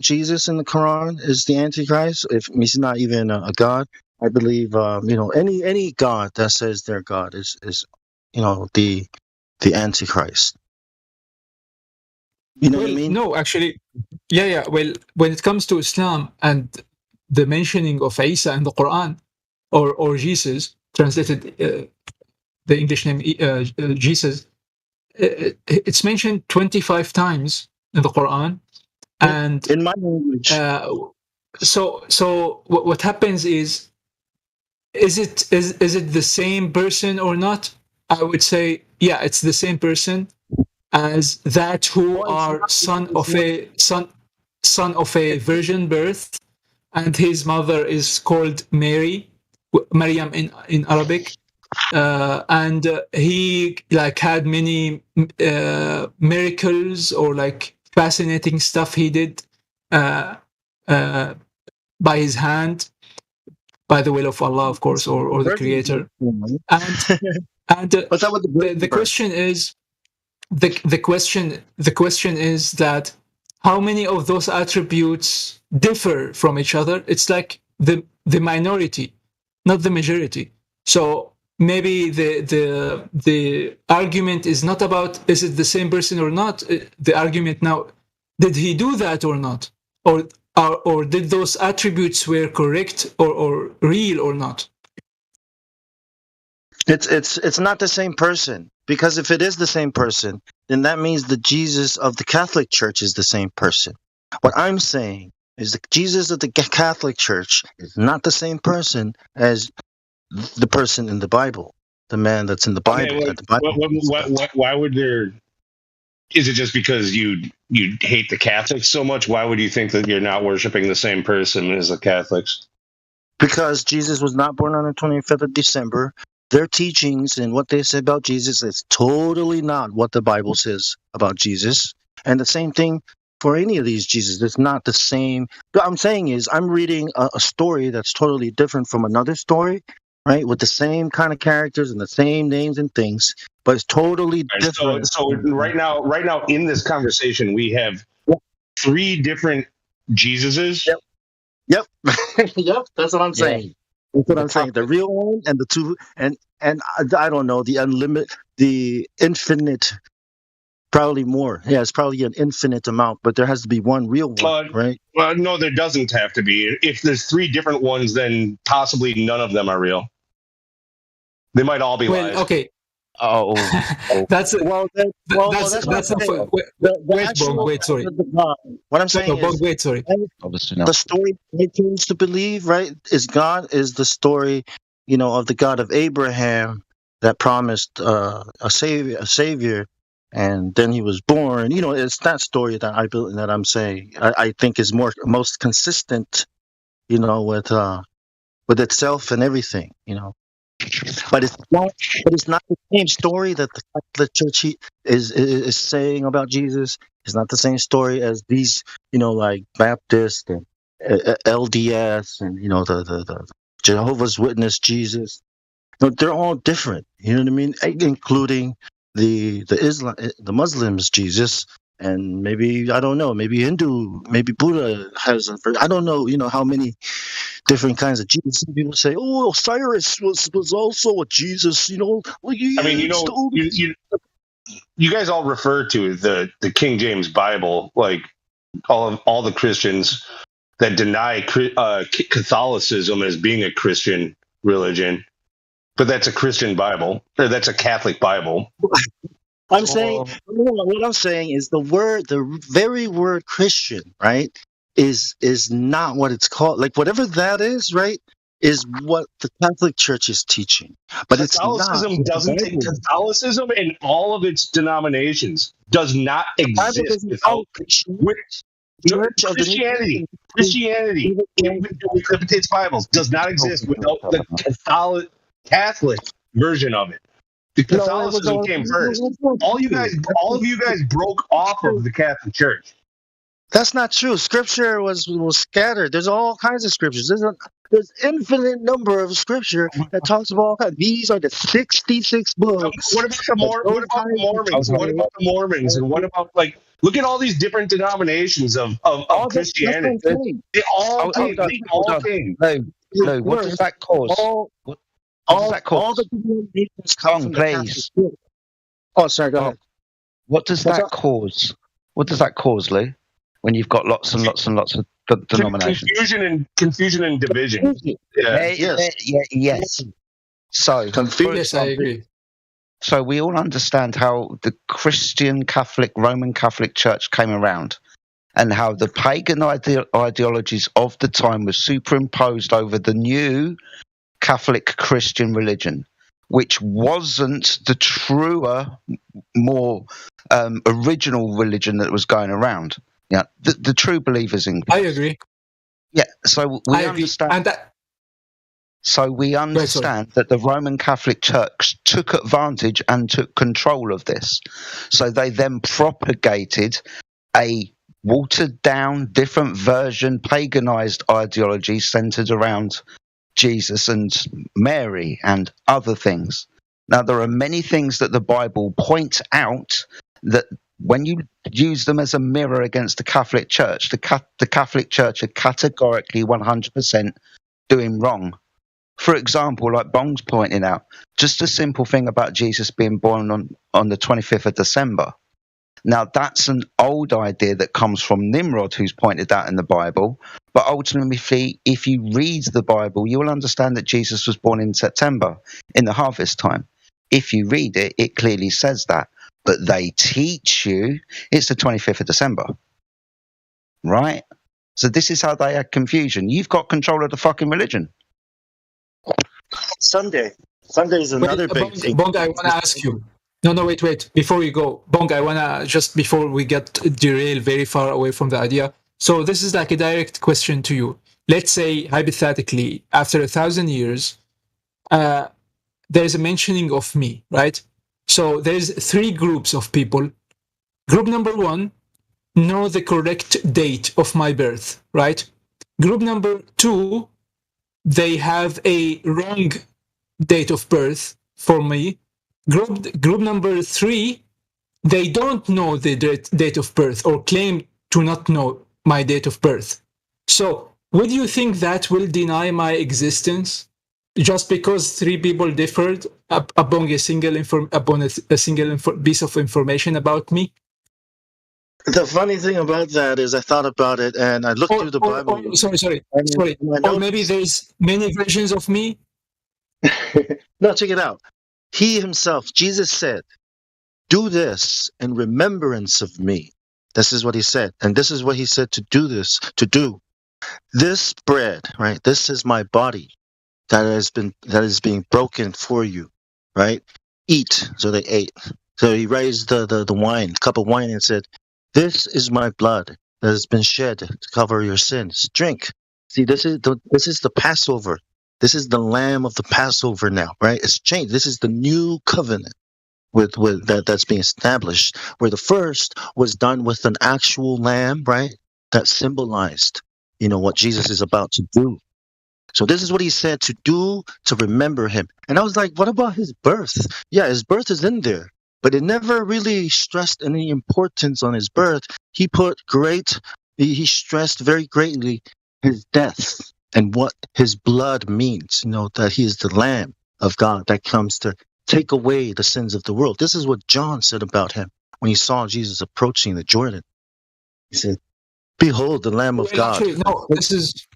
Jesus in the Quran is the Antichrist. If he's not even a god, I believe any god that says they're God is the Antichrist. You know what I mean? No, actually, yeah. Well, when it comes to Islam and the mentioning of Isa in the Quran or Jesus, translated the English name Jesus, it's mentioned 25 times in the Quran, and in my language. So what happens is it the same person or not? I would say yeah, it's the same person as that who are son of a virgin birth, and his mother is called Maryam in Arabic, and he like had many miracles or like fascinating stuff he did by his hand, by the will of Allah, of course, or the Creator. And the question is the question is that how many of those attributes differ from each other? It's like the minority, not the majority. So maybe the argument is not about is it the same person or not. The argument now, did he do that or not, or did those attributes were correct or real or not? It's not the same person, because if it is the same person, then that means the Jesus of the Catholic Church is the same person. What I'm saying is the Jesus of the Catholic Church is not the same person as the person in the Bible, the man that's in the Bible. Okay, why would there Is it just because you hate the Catholics so much? Why would you think that you're not worshiping the same person as the Catholics? Because Jesus was not born on the 25th of December. Their teachings and what they say about Jesus is totally not what the Bible says about Jesus. And the same thing for any of these Jesus. It's not the same. What I'm saying is, I'm reading a story that's totally different from another story, right? With the same kind of characters and the same names and things, but it's totally different. So right now in this conversation, we have 3 different Jesuses. Yep. Yep. That's what I'm saying. That's what I'm saying. The real one and the two, and I don't know, the infinite, probably more. Yeah, it's probably an infinite amount, but there has to be one real one, right? Well, no, there doesn't have to be. If there's 3 different ones, then possibly none of them are real. They might all be lies. Okay. Oh, that's it. Wait, sorry. What I'm saying is, wait, sorry. Obviously not. The story I choose to believe, right, is the story, of the God of Abraham that promised a savior, and then he was born. It's that story that I'm saying I think is most consistent, with itself and everything, But it's not the same story that the Catholic Church is saying about Jesus. It's not the same story as these, like Baptist and LDS and the Jehovah's Witness Jesus. They're all different. You know what I mean? Including the Muslims Jesus, and maybe, I don't know, maybe Hindu, maybe Buddha has. I don't know. How many different kinds of Jesus. Some people say, "Oh, Osiris was also a Jesus." I mean, you guys all refer to the King James Bible, like all the Christians that deny Catholicism as being a Christian religion, but that's a Christian Bible, or that's a Catholic Bible. I'm saying, what I'm saying is the very word Christian, right, is not what it's called. Like, whatever that is, right, is what the Catholic Church is teaching. But Catholicism Catholicism in all of its denominations does not exist without Christianity. Christianity in its Bibles does not exist without the Catholic version of it. The Catholicism came first. All of you guys broke off of the Catholic Church. That's not true. Scripture was scattered. There's all kinds of scriptures. There's infinite number of scripture that talks about all kinds. These are the 66 books. What about the Mormons? What about the Mormons? And what about, look at all these different denominations of Christianity. They all came. No, what does that cause? All the denominations come from the Catholic Church. Oh, sorry, go ahead. What does that cause? What does that cause, Lou? When you've got lots and lots and lots of denominations, confusion and division. Yes. So, yes, I agree. So we all understand how the Christian Roman Catholic Church came around, and how the pagan ideologies of the time were superimposed over the new Catholic Christian religion, which wasn't the truer, more original religion that was going around. Yeah, the true believers in Christ. I agree. Yeah, so we understand. So we understand that the Roman Catholic Church took advantage and took control of this. So they then propagated a watered-down, different version, paganized ideology centered around Jesus and Mary and other things. Now, there are many things that the Bible points out that when you use them as a mirror against the Catholic Church, the Catholic Church are categorically 100% doing wrong. For example, like Bong's pointing out, just a simple thing about Jesus being born on the 25th of December. Now, that's an old idea that comes from Nimrod, who's pointed out in the Bible. But ultimately, if you read the Bible, you will understand that Jesus was born in September, in the harvest time. If you read it, it clearly says that. But they teach you it's the 25th of December. Right? So this is how they had confusion. You've got control of the fucking religion. Sunday is another big thing. Bong, I want to ask you. No, wait. Before we go, Bong, I wanna just before we get derailed very far away from the idea. So this is like a direct question to you. Let's say hypothetically, after 1,000 years, there's a mentioning of me, right? So there's 3 groups of people. Group number 1 know the correct date of my birth, right? Group number 2, they have a wrong date of birth for me. Group number 3, they don't know the date of birth or claim to not know my date of birth. So would you think that will deny my existence just because 3 people differed upon a single piece of information about me? The funny thing about that is I thought about it and I looked through the Bible. Sorry. Or maybe there's many versions of me. No, check it out. He himself, Jesus said, "Do this in remembrance of me." This is what he said. And this is what he said to do. This bread, right? This is my body that is being broken for you, right? Eat. So they ate. So he raised the wine, cup of wine, and said, "This is my blood that has been shed to cover your sins. Drink." See, this is the Passover. This is the Lamb of the Passover now, right? It's changed. This is the new covenant with that's being established, where the first was done with an actual lamb, right? That symbolized, what Jesus is about to do. So this is what he said to do to remember him. And I was like, what about his birth? Yeah, his birth is in there, but it never really stressed any importance on his birth. He stressed very greatly his death and what his blood means, that he is the Lamb of God that comes to take away the sins of the world. This is what John said about him when he saw Jesus approaching the Jordan. He said, "Behold, the Lamb of God." Actually, no, this is...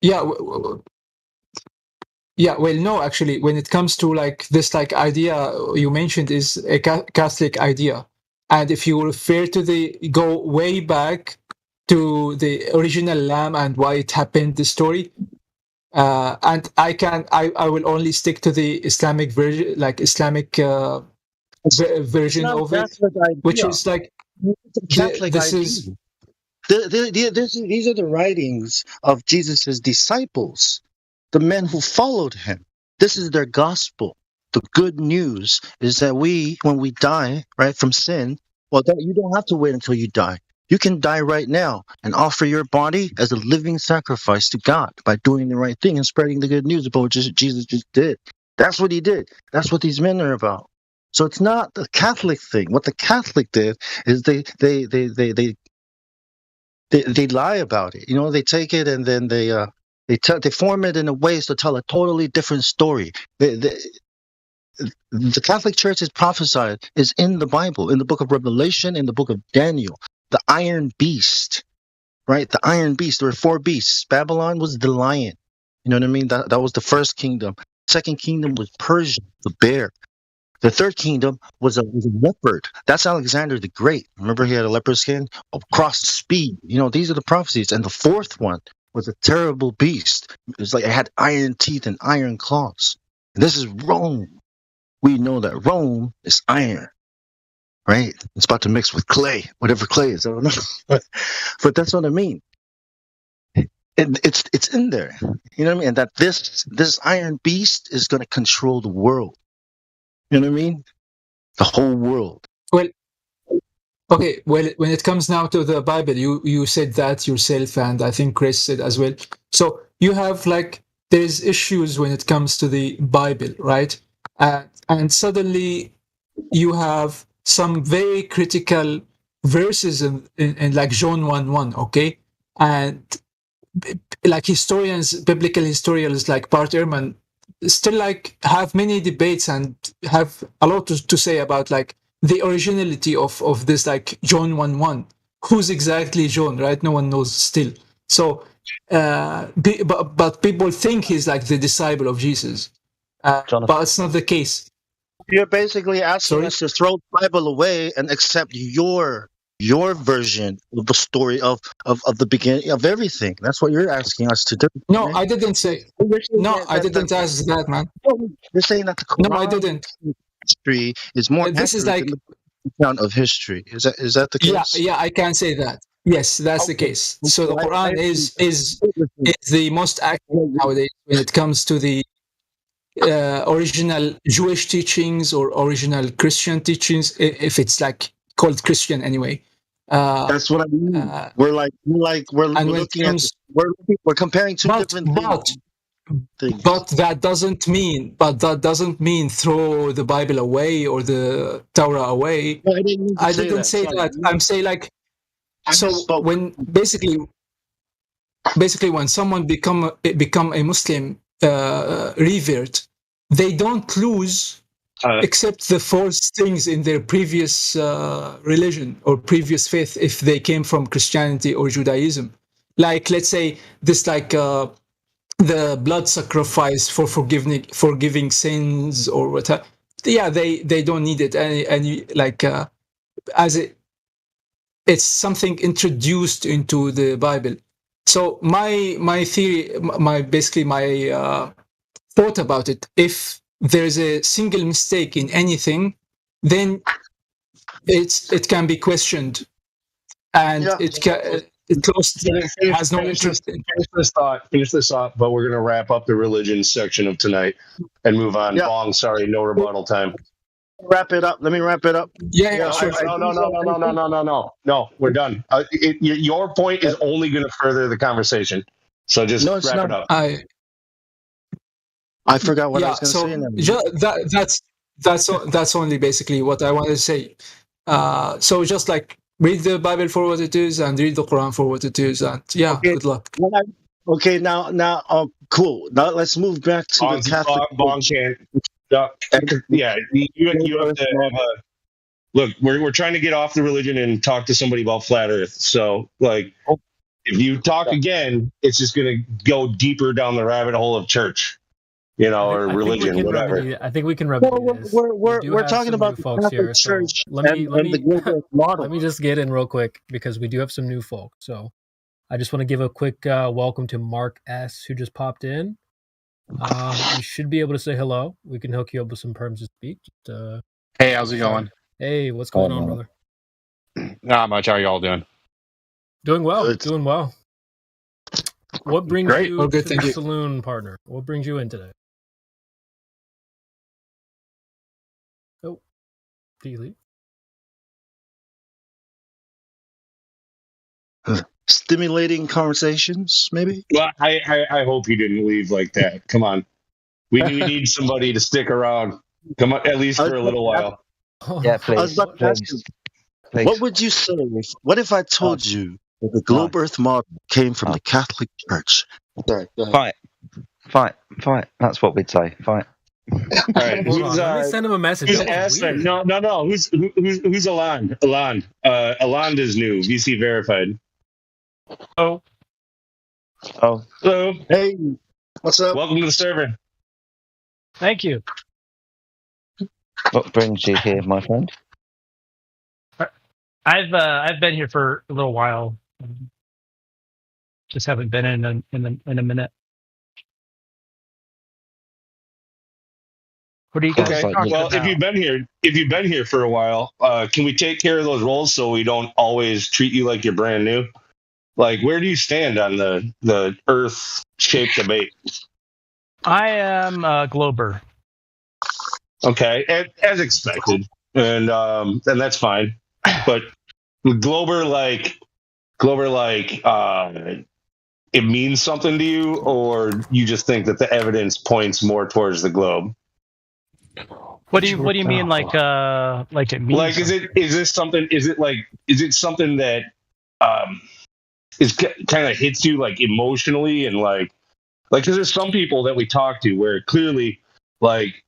Yeah. Yeah, well, no, actually, when it comes to like this idea you mentioned is a Catholic idea. And if you refer to go way back to the original Lamb and why it happened, the story, and I will only stick to the Islamic version, version of it, which is like this is. These are the writings of Jesus's disciples, the men who followed him. This is their gospel. The good news is that when we die, right, from sin, you don't have to wait until you die. You can die right now and offer your body as a living sacrifice to God by doing the right thing and spreading the good news about what Jesus just did. That's what he did. That's what these men are about. So it's not the Catholic thing. What the Catholic did is they lie about it. They take it and then they form it in a way to tell a totally different story. The Catholic Church is prophesied is in the Bible, in the book of Revelation, in the book of Daniel. The iron beast, right? The iron beast. There were 4 beasts. Babylon was the lion. You know what I mean? That was the first kingdom. Second kingdom was Persia, the bear. The third kingdom was a leopard. That's Alexander the Great. Remember he had a leopard skin? Crossed speed. These are the prophecies. And the fourth one was a terrible beast. It was like it had iron teeth and iron claws. And this is Rome. We know that Rome is iron. Right? It's about to mix with clay, whatever clay is. I don't know. But that's what I mean. It's in there. You know what I mean? And that this iron beast is going to control the world. You know what I mean? The whole world. Well, okay. Well, when it comes now to the Bible, you said that yourself, and I think Chris said as well. So you have there's issues when it comes to the Bible, right? And suddenly you have some very critical verses in John 1:1, okay? And biblical historians like Bart Ehrman still have many debates and have a lot to say about the originality of this John 1:1. Who's exactly John, right? No one knows still. So, but people think he's the disciple of Jesus, but it's not the case. You're basically asking us to throw the Bible away and accept your version of the story of the beginning of everything. That's what you're asking us to do. No, right? I didn't say. No, I didn't ask that, man. You're saying that the Quran, no, I didn't. history is more This is accurate like, than the account of history. Is that the case? yeah, I can say that. Yes, that's the Okay. case. So the I Quran agree is with that. the most accurate nowadays when it comes to the original Jewish teachings or original Christian teachings, if it's like called Christian anyway. That's what I mean. Uh, We're and when it looking at comes, we're comparing two but different things. but that doesn't mean throw the Bible away or the Torah away. No, I didn't mean to I say didn't that. say Sorry. that. I'm saying like, I so misspoke. when basically when someone become a Muslim revert, they don't lose except the false things in their previous religion or previous faith if they came from Christianity or Judaism. Like, let's say this, like the blood sacrifice for forgiving sins or whatever. Yeah, they don't need it any like as it's something introduced into the Bible. So my theory, my basically my thought about it, if there's a single mistake in anything, then it can be questioned, and Yeah. it has no interest. Finish this thought, but we're going to wrap up the religion section of tonight and move on. Yeah. Bong, sorry, no rebuttal time. Wrap it up. Let me wrap it up. Yeah, sure. No, we're done. Your point is only going to further the conversation. So just No, it's wrap not. it up. I forgot what I was going to say. That's only basically what I wanted to say. So just like read the Bible for what it is and read the Quran for what it is, and good luck. Okay, now, cool. Now let's move back to the Catholic. Bong can't. Yeah, you have to have a look. We're trying to get off the religion and talk to somebody about flat Earth. So, like, if you talk again, it's just going to go deeper down the rabbit hole of church, or religion, whatever. I think we can remedy this. We're talking about the folks Catholic here. So Church let me and the global model. let me just get in real quick because we do have some new folk. So I just want to give a quick welcome to Mark S, who just popped in. You should be able to say hello. We can hook you up with some perms to speak. Hey, how's it going? Hey, what's going on, brother? Not much. How are y'all doing? Doing well. Doing well. What brings you to thank the you. saloon, partner? What brings you in today? Oh, did you leave? Stimulating conversations, maybe. Well, I hope you didn't leave like that. Come on, we need somebody to stick around. Come on, at least for a little while. Yeah, I was please. about to ask you, what would you say what if I told you that the globe Earth model came from the Catholic Church? Sorry, go ahead. Fight. That's what we'd say. Fight. All right, Hold on, let me send him a message. Who's asking? No. Who's Alon? Alon is new. VC verified. Oh. Hello. Hey, what's up? Welcome to the server. Thank you. What brings you here, my friend? I've been here for a little while. Just haven't been in a minute. What are you guys talking about? If you've been here for a while, can we take care of those roles so we don't always treat you like you're brand new? Like, where do you stand on the Earth shape debate? I am a Glober. Okay, as expected, and that's fine. But Glober, it means something to you, or you just think that the evidence points more towards the globe? What do you mean, like it means? Like, is it something that is kind of hits you like emotionally and like because there's some people that we talk to where clearly like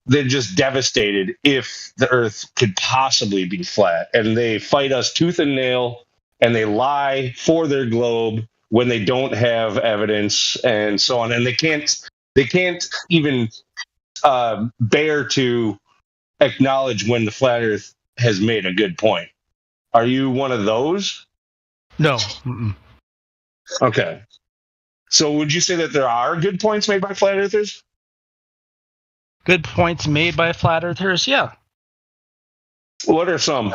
they're just devastated if the Earth could possibly be flat, and they fight us tooth and nail, and they lie for their globe when they don't have evidence and so on, and they can't even bear to acknowledge when the flat Earth has made a good point. Are you one of those? No. Mm-mm. Okay. So would you say that there are good points made by flat earthers? good points made by flat earthers. Yeah. What are some?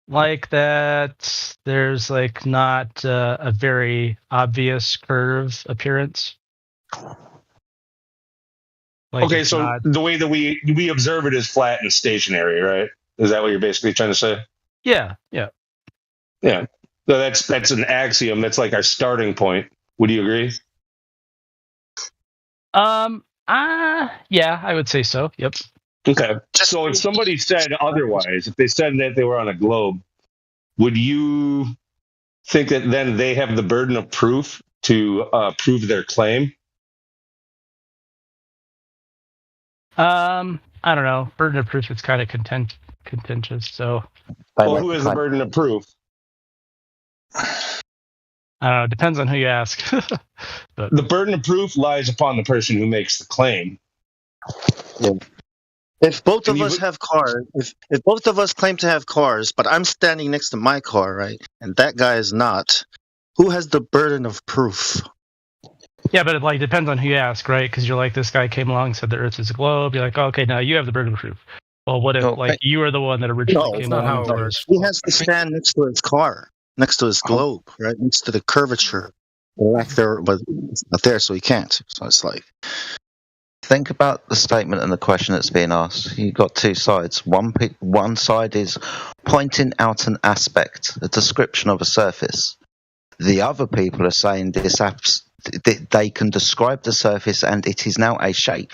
Like that there's like not a very obvious curve appearance. Like Okay, it's so not- the way that we observe it is flat and stationary, right? Is that what you're basically trying to say? yeah. Yeah. So that's an axiom. That's like our starting point. Would you agree? Yeah, I would say so. Yep. Okay. So if somebody said otherwise, if they said that they were on a globe, would you think that then they have the burden of proof to prove their claim? I don't know. Burden of proof is kind of contentious. So Well, who has the burden of proof? I don't know. It depends on who you ask. But The burden of proof lies upon the person who makes the claim. Yeah. If both And of you us would- have cars, if both of us claim to have cars, but I'm standing next to my car, right, and that guy is not, who has the burden of proof? yeah, but it like depends on who you ask, right? Because you're like, this guy came along and said the Earth is a globe. You're like, oh, okay, now you have the burden of proof. Well, what if No, like you were the one that originally No, came it's not along? how and it said works. He has to stand next to his car, next to his globe, right, next to the curvature. Back there, but it's not there, so he can't. So it's like, Think about the statement and the question that's being asked. You've got two sides. One side is pointing out an aspect, a description of a surface. The other people are saying they can describe the surface and it is now a shape.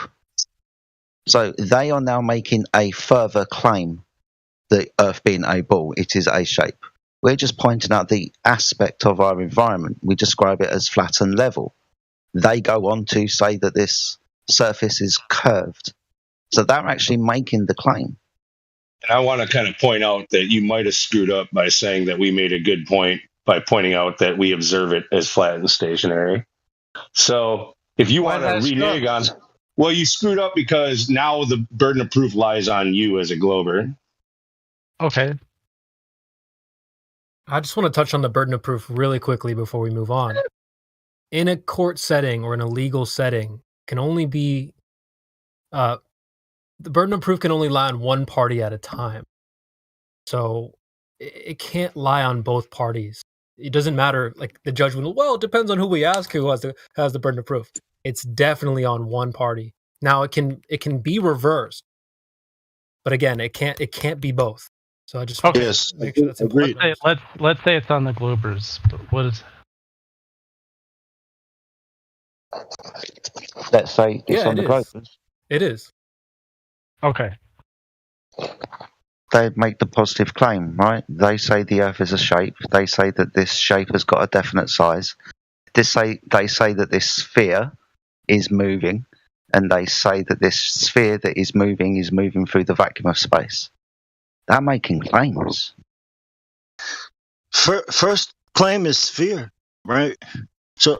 So they are now making a further claim, the Earth being a ball, it is a shape. We're just pointing out the aspect of our environment. We describe it as flat and level. They go on to say that this surface is curved. So they're actually making the claim. And I want to kind of point out that you might have screwed up by saying that we made a good point by pointing out that we observe it as flat and stationary. So if you Why want to did I screw renege on, well, you screwed up because now the burden of proof lies on you as a glober. Okay. I just want to touch on the burden of proof really quickly before we move on. In a court setting or in a legal setting, can only be the burden of proof can only lie on one party at a time. So it can't lie on both parties. It doesn't matter. Like the judge will. Well, it depends on who we ask. Who has the burden of proof? It's definitely on one party. Now it can be reversed, but again, it can't be both. So I just want yes, to make sure that's agreed. important. Let's say it's on the Globers. But what is? Let's say it's Yeah, on it the is. Globers. It is. Okay. They make the positive claim, right? They say the Earth is a shape. They say that this shape has got a definite size. They say that this sphere is moving, and they say that this sphere that is moving through the vacuum of space. They're making claims. First claim is sphere, right? So,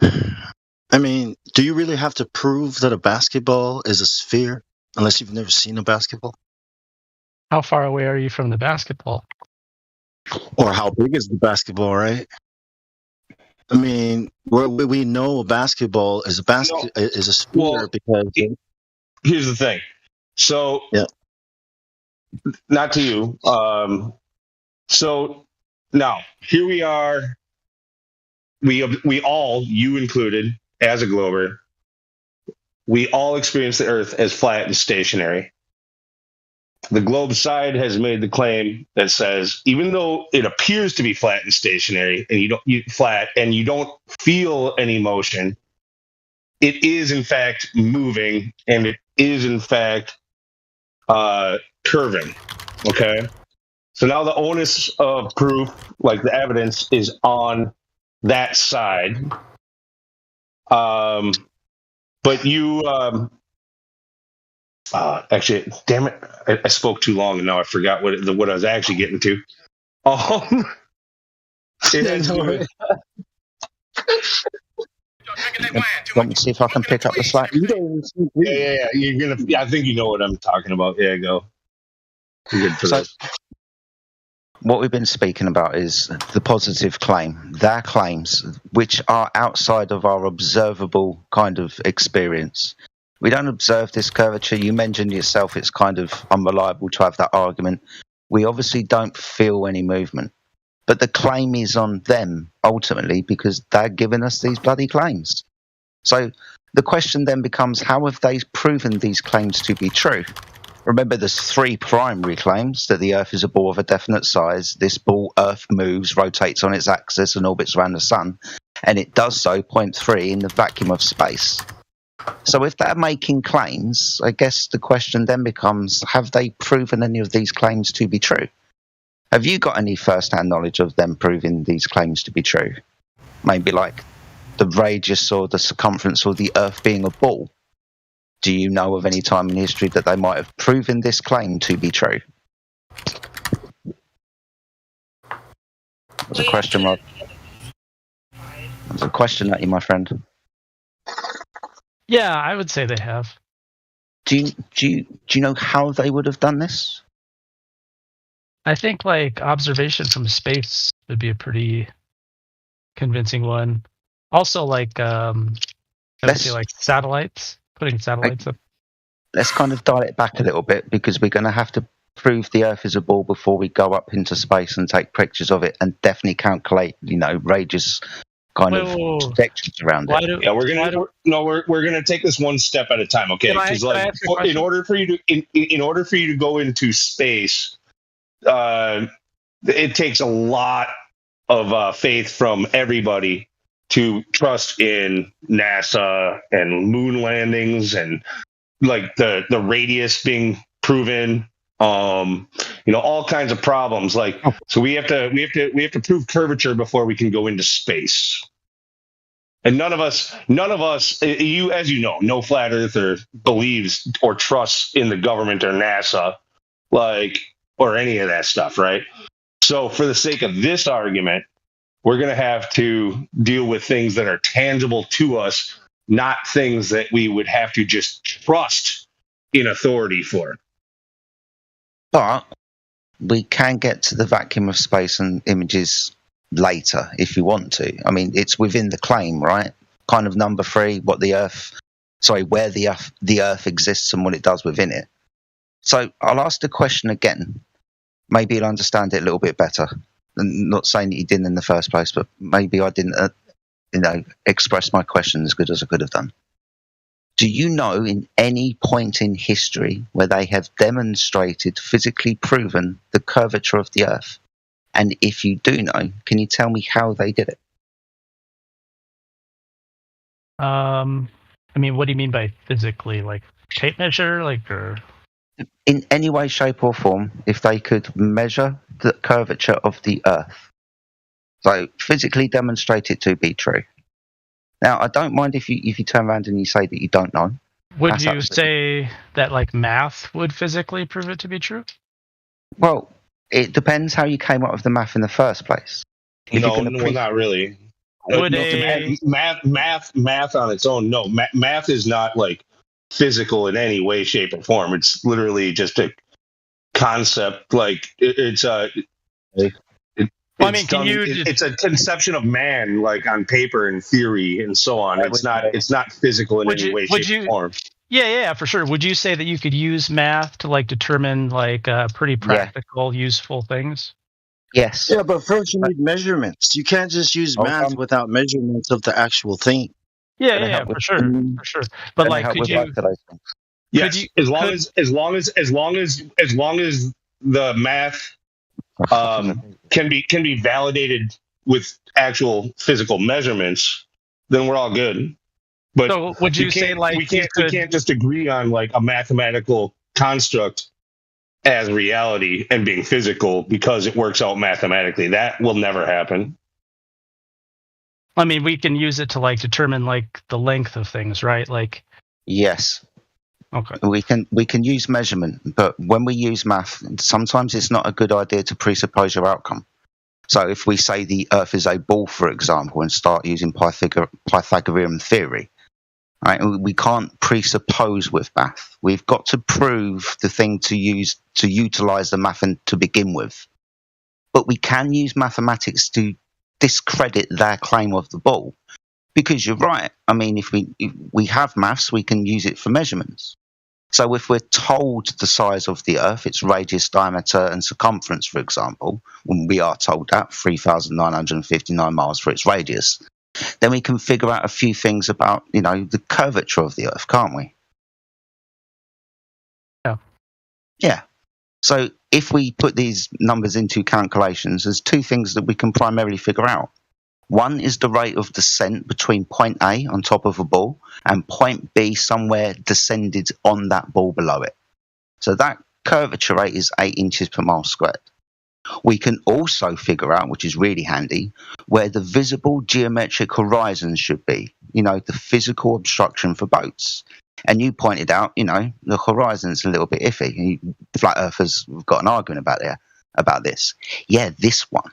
I mean, do you really have to prove that a basketball is a sphere unless you've never seen a basketball? How far away are you from the basketball? Or how big is the basketball, right? I mean, we know a basketball is a sphere Well, because Here's the thing. So, Yeah. not to you. So now here we are. We all, you included, as a glober, we all experience the Earth as flat and stationary. The globe side has made the claim that says, even though it appears to be flat and stationary, and you don't feel any motion, it is in fact moving, and it is in fact curving. Okay, so now the onus of proof, like the evidence, is on that side. But you. Actually, damn it! I spoke too long, and now I forgot what I was actually getting to. It has to do with, Want me to see if I can pick up the slack? yeah. You're gonna. Yeah, I think you know what I'm talking about. Yeah, go. You're good for So, this. what we've been speaking about is the positive claim, their claims, which are outside of our observable kind of experience. We don't observe this curvature. You mentioned yourself it's kind of unreliable to have that argument. We obviously don't feel any movement. But the claim is on them, ultimately, because they're giving us these bloody claims. So the question then becomes, how have they proven these claims to be true? Remember, there's 3 primary claims: that the Earth is a ball of a definite size. This ball, Earth, moves, rotates on its axis and orbits around the Sun. And it does so, point 3, in the vacuum of space. So if they're making claims, I guess the question then becomes, have they proven any of these claims to be true? Have you got any first-hand knowledge of them proving these claims to be true? Maybe like the radius or the circumference or the Earth being a ball. Do you know of any time in history that they might have proven this claim to be true? There's a question mark. There's a question at you, my friend. Yeah, I would say they have. Do you know how they would have done this? I think like observation from space would be a pretty convincing one. Also, like I would say like satellites, putting satellites up. Let's kind of dial it back a little bit, because we're going to have to prove the Earth is a ball before we go up into space and take pictures of it and definitely calculate, radius kind of projections around it. Yeah, we're gonna take this one step at a time, okay? Because in order for you to go into space, it takes a lot of faith from everybody to trust in NASA and moon landings and like the radius being proven. All kinds of problems. So we have to prove curvature before we can go into space. And none of us, you, as you know, no flat earther believes or trusts in the government or NASA, or any of that stuff, right? So for the sake of this argument, we're going to have to deal with things that are tangible to us, not things that we would have to just trust in authority for. But we can get to the vacuum of space and images later if you want to. I mean, it's within the claim, right? Kind of number 3, where the Earth exists and what it does within it. So I'll ask the question again. Maybe you'll understand it a little bit better. I'm not saying that you didn't in the first place, but maybe I didn't, express my question as good as I could have done. Do you know in any point in history where they have demonstrated, physically proven the curvature of the Earth? And if you do know, can you tell me how they did it? I mean, what do you mean by physically? Like tape measure, or in any way, shape, or form? If they could measure the curvature of the Earth, so physically demonstrate it to be true. Now, I don't mind if you turn around and you say that you don't know. Would you say that like math would physically prove it to be true? Well, it depends how you came up with the math in the first place. No, not really. Math on its own. No, math is not like physical in any way, shape, or form. It's literally just a concept. Like it's a conception of man, like on paper and theory and so on. It's not physical in any way, shape, or form. Yeah, for sure. Would you say that you could use math to like determine like pretty practical, useful things? Yes. Yeah, but first you need measurements. You can't just use math without measurements of the actual thing. Yeah, for sure. But like, could you? Yes, as long as the math can be validated with actual physical measurements, then we're all good. But so would you say like we can't just agree on like a mathematical construct as reality and being physical because it works out mathematically? That will never happen. I mean, we can use it to like determine like the length of things, right? Like, yes. Okay. We can use measurement, but when we use math, sometimes it's not a good idea to presuppose your outcome. So if we say the Earth is a ball, for example, and start using Pythagorean theory, right? We can't presuppose with math. We've got to prove the thing to use to utilize the math to begin with. but we can use mathematics to discredit their claim of the ball. Because you're right. I mean, if we have maths, we can use it for measurements. So if we're told the size of the Earth, its radius, diameter, and circumference, for example, when we are told that 3,959 miles for its radius, then we can figure out a few things about, the curvature of the Earth, can't we? Yeah. Yeah. So if we put these numbers into calculations, there's two things that we can primarily figure out. One is the rate of descent between point A on top of a ball and point B somewhere descended on that ball below it. So that curvature rate is 8 inches per mile squared. We can also figure out, which is really handy, where the visible geometric horizon should be, the physical obstruction for boats. And you pointed out, the horizon's a little bit iffy. Flat earthers have got an argument about this. Yeah, this one.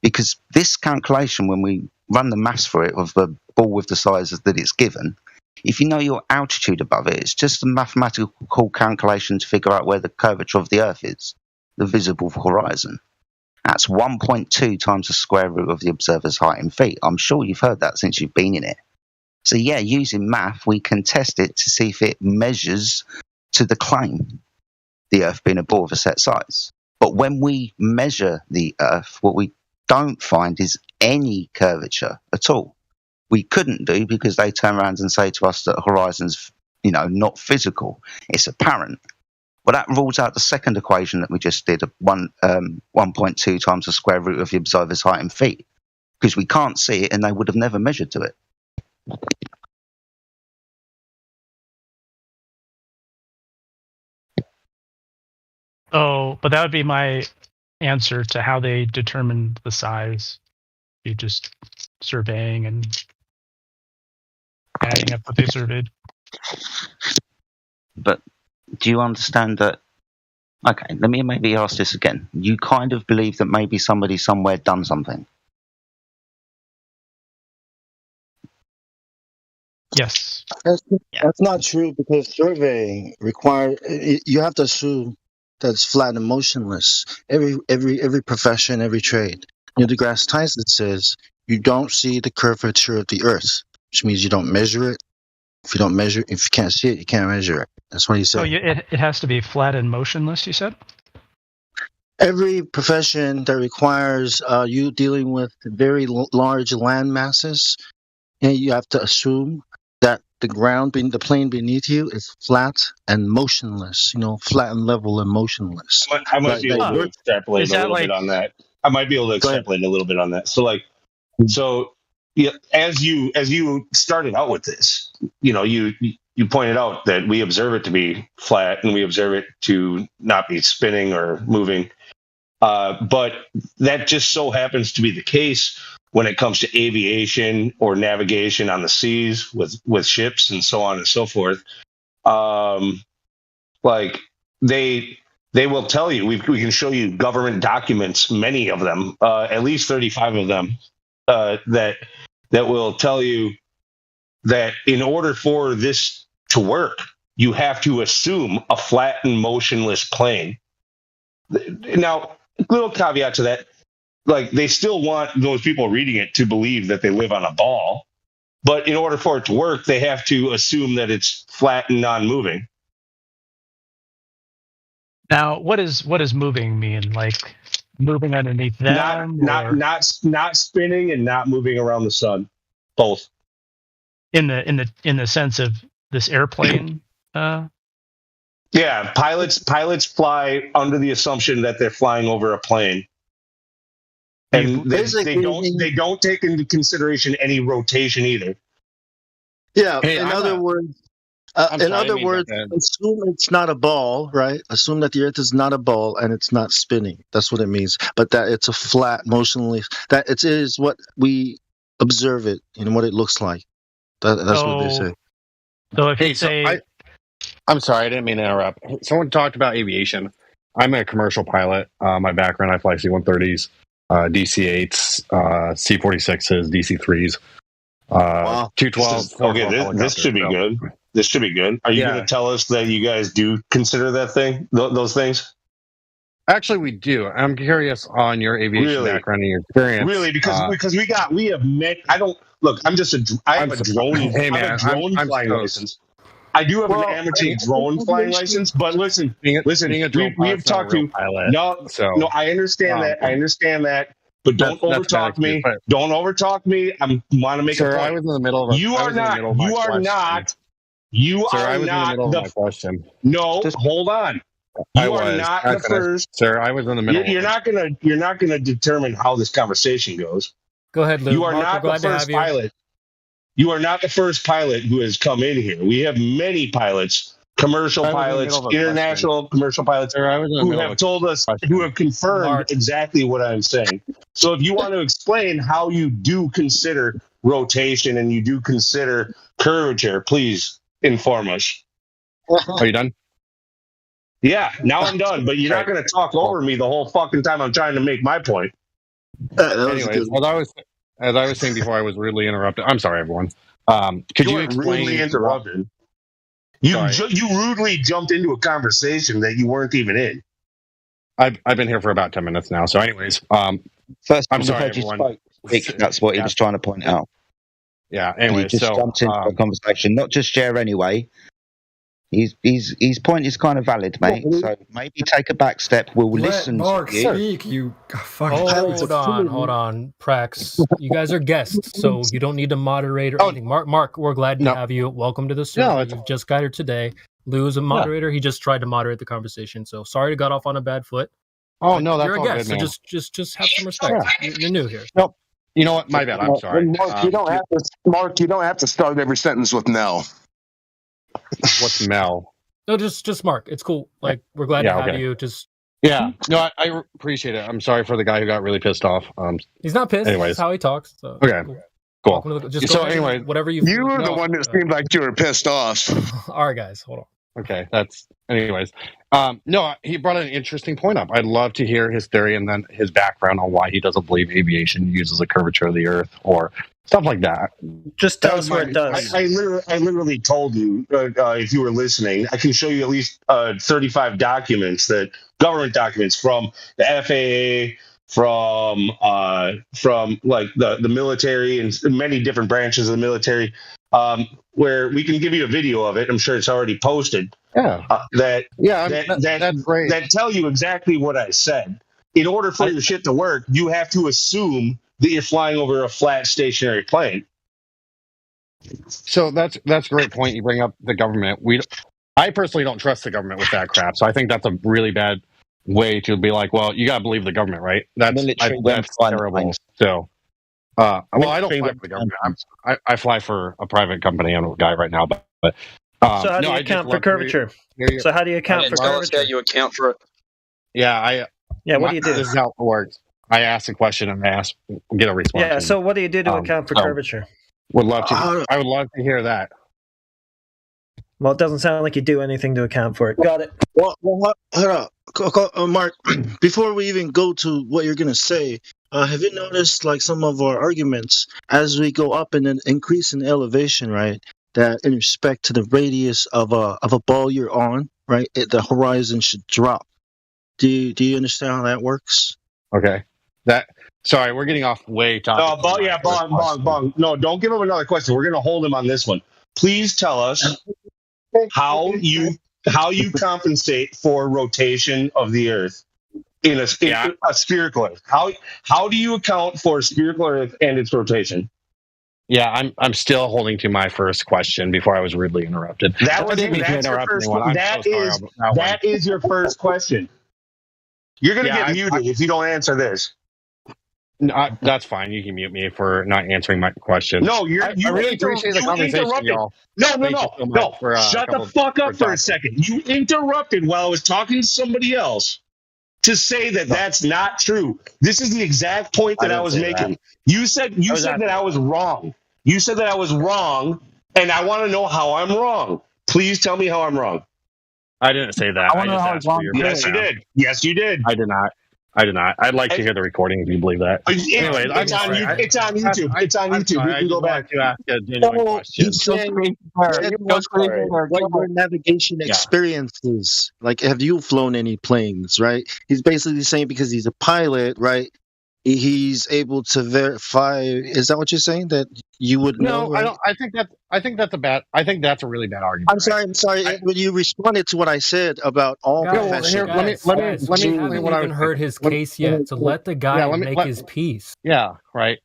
Because this calculation, when we run the maths for it of the ball with the size that it's given, if you know your altitude above it, it's just a mathematical calculation to figure out where the curvature of the Earth is, the visible horizon. That's 1.2 times the square root of the observer's height in feet. I'm sure you've heard that since you've been in it. So yeah, using math, we can test it to see if it measures to the claim, the Earth being a ball of a set size. But when we measure the Earth, what we don't find is any curvature at all. We couldn't do because they turn around and say to us that horizon's, not physical. It's apparent. Well, that rules out the second equation that we just did, 1.2 times the square root of the observer's height in feet, because we can't see it and they would have never measured to it. Oh, but that would be my answer to how they determined the size. You just surveying and adding up what they surveyed. But do you understand that? Okay, let me maybe ask this again. You kind of believe that maybe somebody somewhere done something? Yes. That's not true, because surveying requires, you have to assume that it's flat and motionless. Every profession, every trade. Neil deGrasse Tyson says you don't see the curvature of the Earth, which means you don't measure it. If you can't see it, you can't measure it. That's what he said. Oh, it has to be flat and motionless, you said? Every profession that requires you dealing with very large land masses, and you have to assume that the ground, the plane beneath you, is flat and motionless. Flat and level and motionless. I might be able to extrapolate a little bit on that. I might be able to extrapolate a little bit on that. So yeah, as you started out with this, you pointed out that we observe it to be flat and we observe it to not be spinning or moving. But that just so happens to be the case when it comes to aviation or navigation on the seas with ships and so on and so forth. Like they will tell you, we can show you government documents, many of them, at least 35 of them, that will tell you that in order for this to work, you have to assume a flat and motionless plane. Now, little caveat to that, like, they still want those people reading it to believe that they live on a ball, but in order for it to work, they have to assume that it's flat and non-moving. Now, what does moving mean? Like moving underneath them? Not spinning and not moving around the sun. Both. In the sense of this airplane. Yeah, pilots fly under the assumption that they're flying over a plane, and they don't take into consideration any rotation either. Yeah. In other words, assume it's not a ball, right? Assume that the Earth is not a ball and it's not spinning. That's what it means. But that it's a flat, motionless. That it is what we observe it and what it looks like. That's what they say. So if you say, I'm sorry, I didn't mean to interrupt. Someone talked about aviation. I'm a commercial pilot. My background, I fly C-130s, DC-8s, C-46s, DC-3s, Wow. 212s. Okay, this should be good. This should be good. Are you going to tell us that you guys do consider those things? Actually, we do. I'm curious on your aviation Really? background and your experience. Really, because we have met. I don't look. I have a drone. Hey, man, I have a drone I'm flying stoked. license. I do have an amateur drone flying license, but listen, being a drone we have pilot's not a talked real to pilot. no. I understand that. I understand that. But don't overtalk me. But, don't overtalk me. I want to make a point. I was in the middle of. You are not. You are not. You are I was not in the middle of my question. No, hold on. You are not the first. Sir, I was in the middle. You're not gonna determine how this conversation goes. Go ahead, Lou. You are Mark, not the first pilot. You are not the first pilot who has come in here. We have many pilots, commercial pilots, international commercial pilots, who have told us, who have confirmed exactly what I'm saying. So if you want to explain how you do consider rotation and you do consider curvature, please inform us. Are you done? Yeah, now I'm done, but you're not going to talk over me the whole fucking time I'm trying to make my point. Anyways, as I was saying before, I was rudely interrupted. I'm sorry, everyone. Could you explain? Rudely interrupted. You rudely jumped into a conversation that you weren't even in. I've been here for about 10 minutes now. So, anyways, first I'm sorry, everyone. That's what he was trying to point out. Yeah. Anyway, he just jumped into a conversation, not just share anyway. His point is kind of valid, mate. So maybe take a back step. We'll listen Mark to you. Speak, you fucking hold on, Prax. You guys are guests, so you don't need to moderate or anything. Mark, we're glad to have you. Welcome to the server. You've just got here today. Lou is a moderator. He just tried to moderate the conversation. So sorry to got off on a bad foot. Oh no, that's you're a all guest. Good, man. So just have some respect. You're new here. Nope. You know what? My bad. I'm sorry. Mark, you don't have to start every sentence with Mel. What's Mel? No, just Mark. It's cool. Like, we're glad to have you. Just no, I appreciate it. I'm sorry for the guy who got really pissed off. He's not pissed. Anyways, that's how he talks. So. Okay, cool. Anyway, whatever you were the one that seemed like you were pissed off. All right, guys, hold on. Okay, anyways. No, he brought an interesting point up. I'd love to hear his theory and then his background on why he doesn't believe aviation uses the curvature of the Earth or stuff like that. Just tell us what it does. I literally told you, if you were listening, I can show you at least 35 government documents from the FAA, from like the military and many different branches of the military, where we can give you a video of it. I'm sure it's already posted. Yeah. That's great. That tell you exactly what I said. In order for your shit to work, you have to assume that you're flying over a flat stationary plane. So that's a great point. You bring up the government. I personally don't trust the government with that crap. So I think that's a really bad way to be like, well, you got to believe the government, right? That's terrible. So, I don't fly for the government. I fly for a private company. I'm a guy right now, but so how do you account for curvature? So how do you account for curvature? How you account for it? Yeah, what do you do? This is how it works. I ask a question and get a response. Yeah. So what do you do to account for curvature? Would love to. I would love to hear that. Well, it doesn't sound like you do anything to account for it. Got it. Well hold on, Mark. Before we even go to what you're gonna say, have you noticed like some of our arguments as we go up and then increase in elevation, right? That in respect to the radius of a ball you're on, right? The horizon should drop. Do you understand how that works? Okay. Sorry, we're getting off way topic. Bong. No, don't give him another question. We're going to hold him on this one. Please tell us how you compensate for rotation of the Earth in a spherical Earth. How do you account for spherical Earth and its rotation? Yeah, I'm still holding to my first question before I was rudely interrupted. That is your first question. You're going to get muted if you don't answer this. No, that's fine. You can mute me for not answering my question. No, I really appreciate the conversation, y'all. No. Shut the fuck up for a second. You interrupted while I was talking to somebody else to say that that's not true. This is the exact point that I was making. You said that I was wrong. You said that I was wrong, and I want to know how I'm wrong. Please tell me how I'm wrong. I didn't say that. I want to know how it's wrong. Yes, you did. Yes, you did. I did not. I did not. I'd like to hear the recording if you believe that. Anyways, It's on YouTube. It's on YouTube. You can go back to ask a genuine question. He's saying what your navigation experiences. Like, have you flown any planes, right? He's basically saying because he's a pilot, right? He's able to verify. Is that what you're saying? That you would know? No, right? I don't. I think that's a really bad argument. I'm sorry. When you responded to what I said about all professions. Here, let me haven't even heard his case yet. So let the guy make his peace. Yeah, right.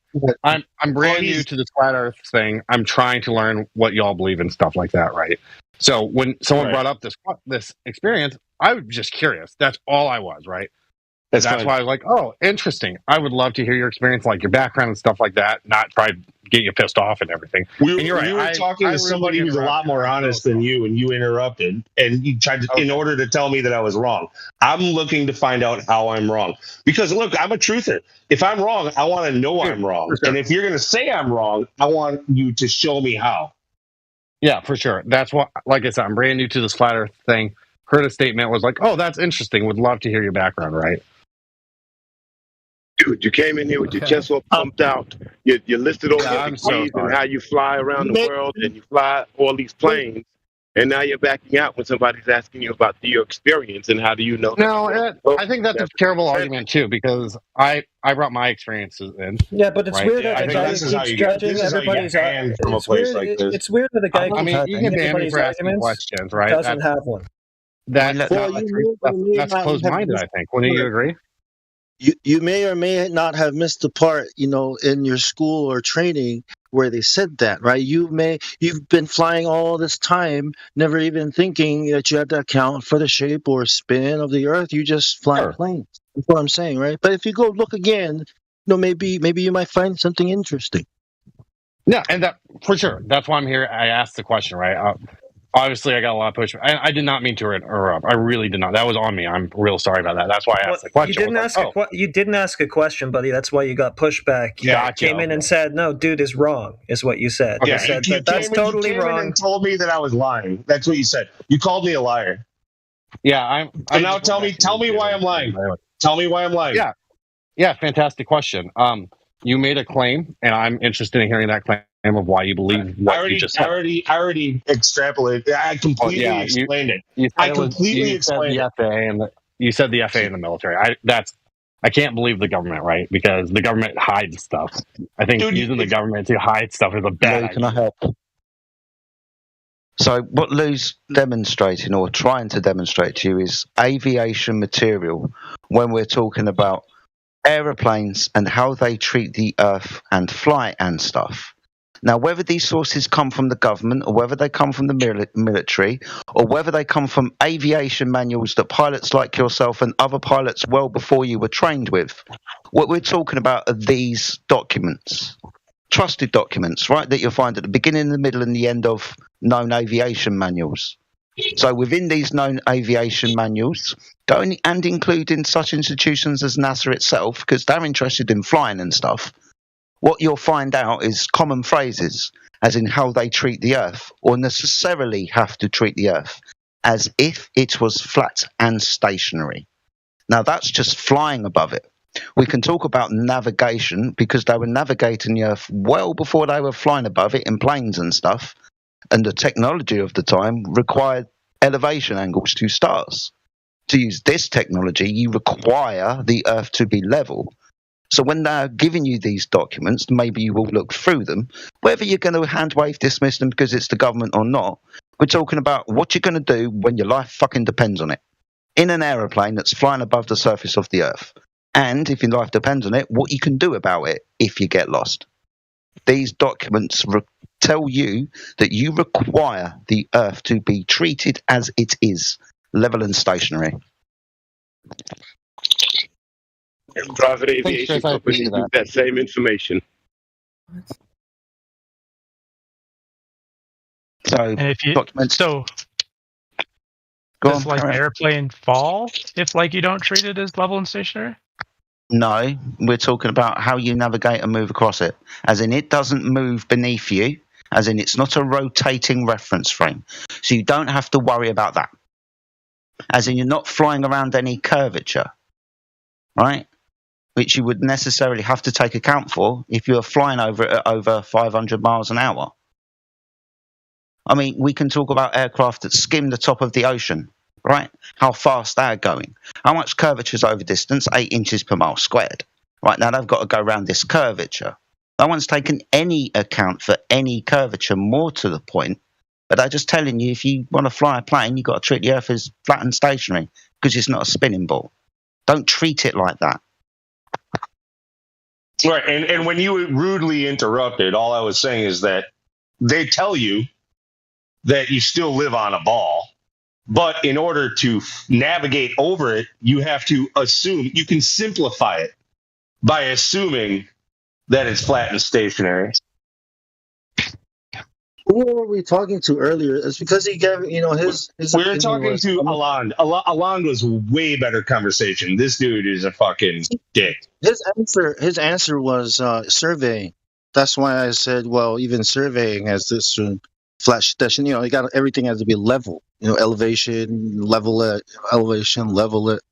I'm brand new to this flat Earth thing. I'm trying to learn what y'all believe and stuff like that, right? So when someone brought up this experience, I was just curious. That's all I was, right? That's why I was like, oh, interesting. I would love to hear your experience, like your background and stuff like that, not try to get you pissed off and everything. We were talking to somebody who's a lot more honest than you, and you interrupted, and you tried to, in order to tell me that I was wrong. I'm looking to find out how I'm wrong. Because, look, I'm a truther. If I'm wrong, I want to know I'm wrong. And if you're going to say I'm wrong, I want you to show me how. Yeah, for sure. That's what, like I said, I'm brand new to this flat Earth thing. Heard a statement, was like, oh, that's interesting. Would love to hear your background, right? Dude, you came in here with your chest all pumped out. You listed all your degrees and how you fly around the world and you fly all these planes. And now you're backing out when somebody's asking you about your experience and how do you know? No, I think that's a terrible argument too, because I brought my experiences in. Yeah, but it's weird that the guy keeps judging everybody's from a place like this. It's weird that the guy I mean, you can ban me for asking questions, right? Doesn't have one. That's closed-minded, I think. Wouldn't you agree? You may or may not have missed the part, in your school or training where they said that, right? You've been flying all this time, never even thinking that you had to account for the shape or spin of the Earth. You just fly planes. That's what I'm saying, right? But if you go look again, maybe you might find something interesting. Yeah, and that for sure. That's why I'm here. I asked the question, right? Obviously, I got a lot of pushback. I did not mean to interrupt. I really did not. That was on me. I'm real sorry about that. That's why I asked the question. You didn't ask a question, buddy. That's why you got pushback. You came in and said, "No, dude is wrong," is what you said. Okay. You said that's totally wrong. And told me that I was lying. That's what you said. You called me a liar. Yeah, So now tell me why I'm lying. Tell me why I'm lying. Yeah. Fantastic question. You made a claim, and I'm interested in hearing that claim of why you believe what you just said. I already extrapolated. I completely explained it. I completely explained it. You said the FAA in the military. I can't believe the government, right? Because the government hides stuff. I think using the government to hide stuff is a bad idea. Can I help? So what Lou's demonstrating or trying to demonstrate to you is aviation material when we're talking about aeroplanes and how they treat the Earth and flight and stuff. Now, whether these sources come from the government or whether they come from the military or whether they come from aviation manuals that pilots like yourself and other pilots well before you were trained with, what we're talking about are these documents, trusted documents, right, that you'll find at the beginning, the middle and the end of known aviation manuals. So within these known aviation manuals, and including such institutions as NASA itself, because they're interested in flying and stuff, what you'll find out is common phrases, as in how they treat the Earth, or necessarily have to treat the Earth, as if it was flat and stationary. Now, that's just flying above it. We can talk about navigation, because they were navigating the Earth well before they were flying above it in planes and stuff, and the technology of the time required elevation angles to stars. To use this technology, you require the Earth to be level. So when they're giving you these documents, maybe you will look through them. Whether you're going to hand wave dismiss them because it's the government or not, we're talking about what you're going to do when your life fucking depends on it. In an aeroplane that's flying above the surface of the Earth. And if your life depends on it, what you can do about it if you get lost. These documents tell you that you require the Earth to be treated as it is, level and stationary. Private aviation companies do that same information. So, and if you documents. So does an airplane fall if you don't treat it as level and stationary? No, we're talking about how you navigate and move across it. As in, it doesn't move beneath you. As in, it's not a rotating reference frame. So you don't have to worry about that. As in, you're not flying around any curvature. right? Which you would necessarily have to take account for if you're flying over it at over 500 miles an hour. I mean, we can talk about aircraft that skim the top of the ocean, right? How fast they're going. How much curvature is over distance? 8 inches per mile squared. Right, now they've got to go around this curvature. No one's taken any account for any curvature, more to the point. But they're just telling you, if you want to fly a plane, you've got to treat the Earth as flat and stationary because it's not a spinning ball. Don't treat it like that. Right, and when you rudely interrupted, all I was saying is that they tell you that you still live on a ball, but in order to navigate over it, you have to assume, you can simplify it by assuming that it's flat and stationary. Who were we talking to earlier? It's because he gave, his we were talking to Alon. Alon was way better conversation. This dude is a fucking dick. His answer was surveying. That's why I said, well, even surveying has this flat station. You got everything has to be level. Elevation, level it, elevation, level it.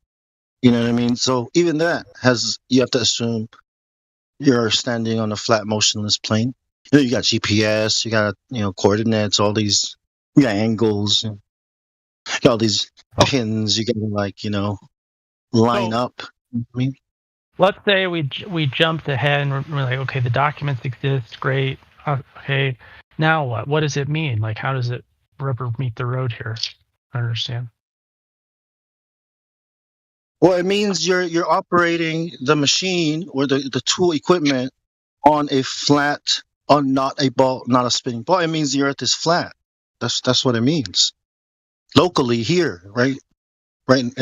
You know what I mean? So even that you have to assume you're standing on a flat, motionless plane. You got GPS, you got coordinates, all these, you got angles, you got all these pins. You got to line up. I mean, let's say we jumped ahead and we're like, okay, the documents exist, great. Okay, now what? What does it mean? Like, how does it rubber meet the road here? I understand. Well, it means you're operating the machine or the tool equipment on a flat, on not a ball, not a spinning ball. It means the Earth is flat. That's what it means. Locally here, right? But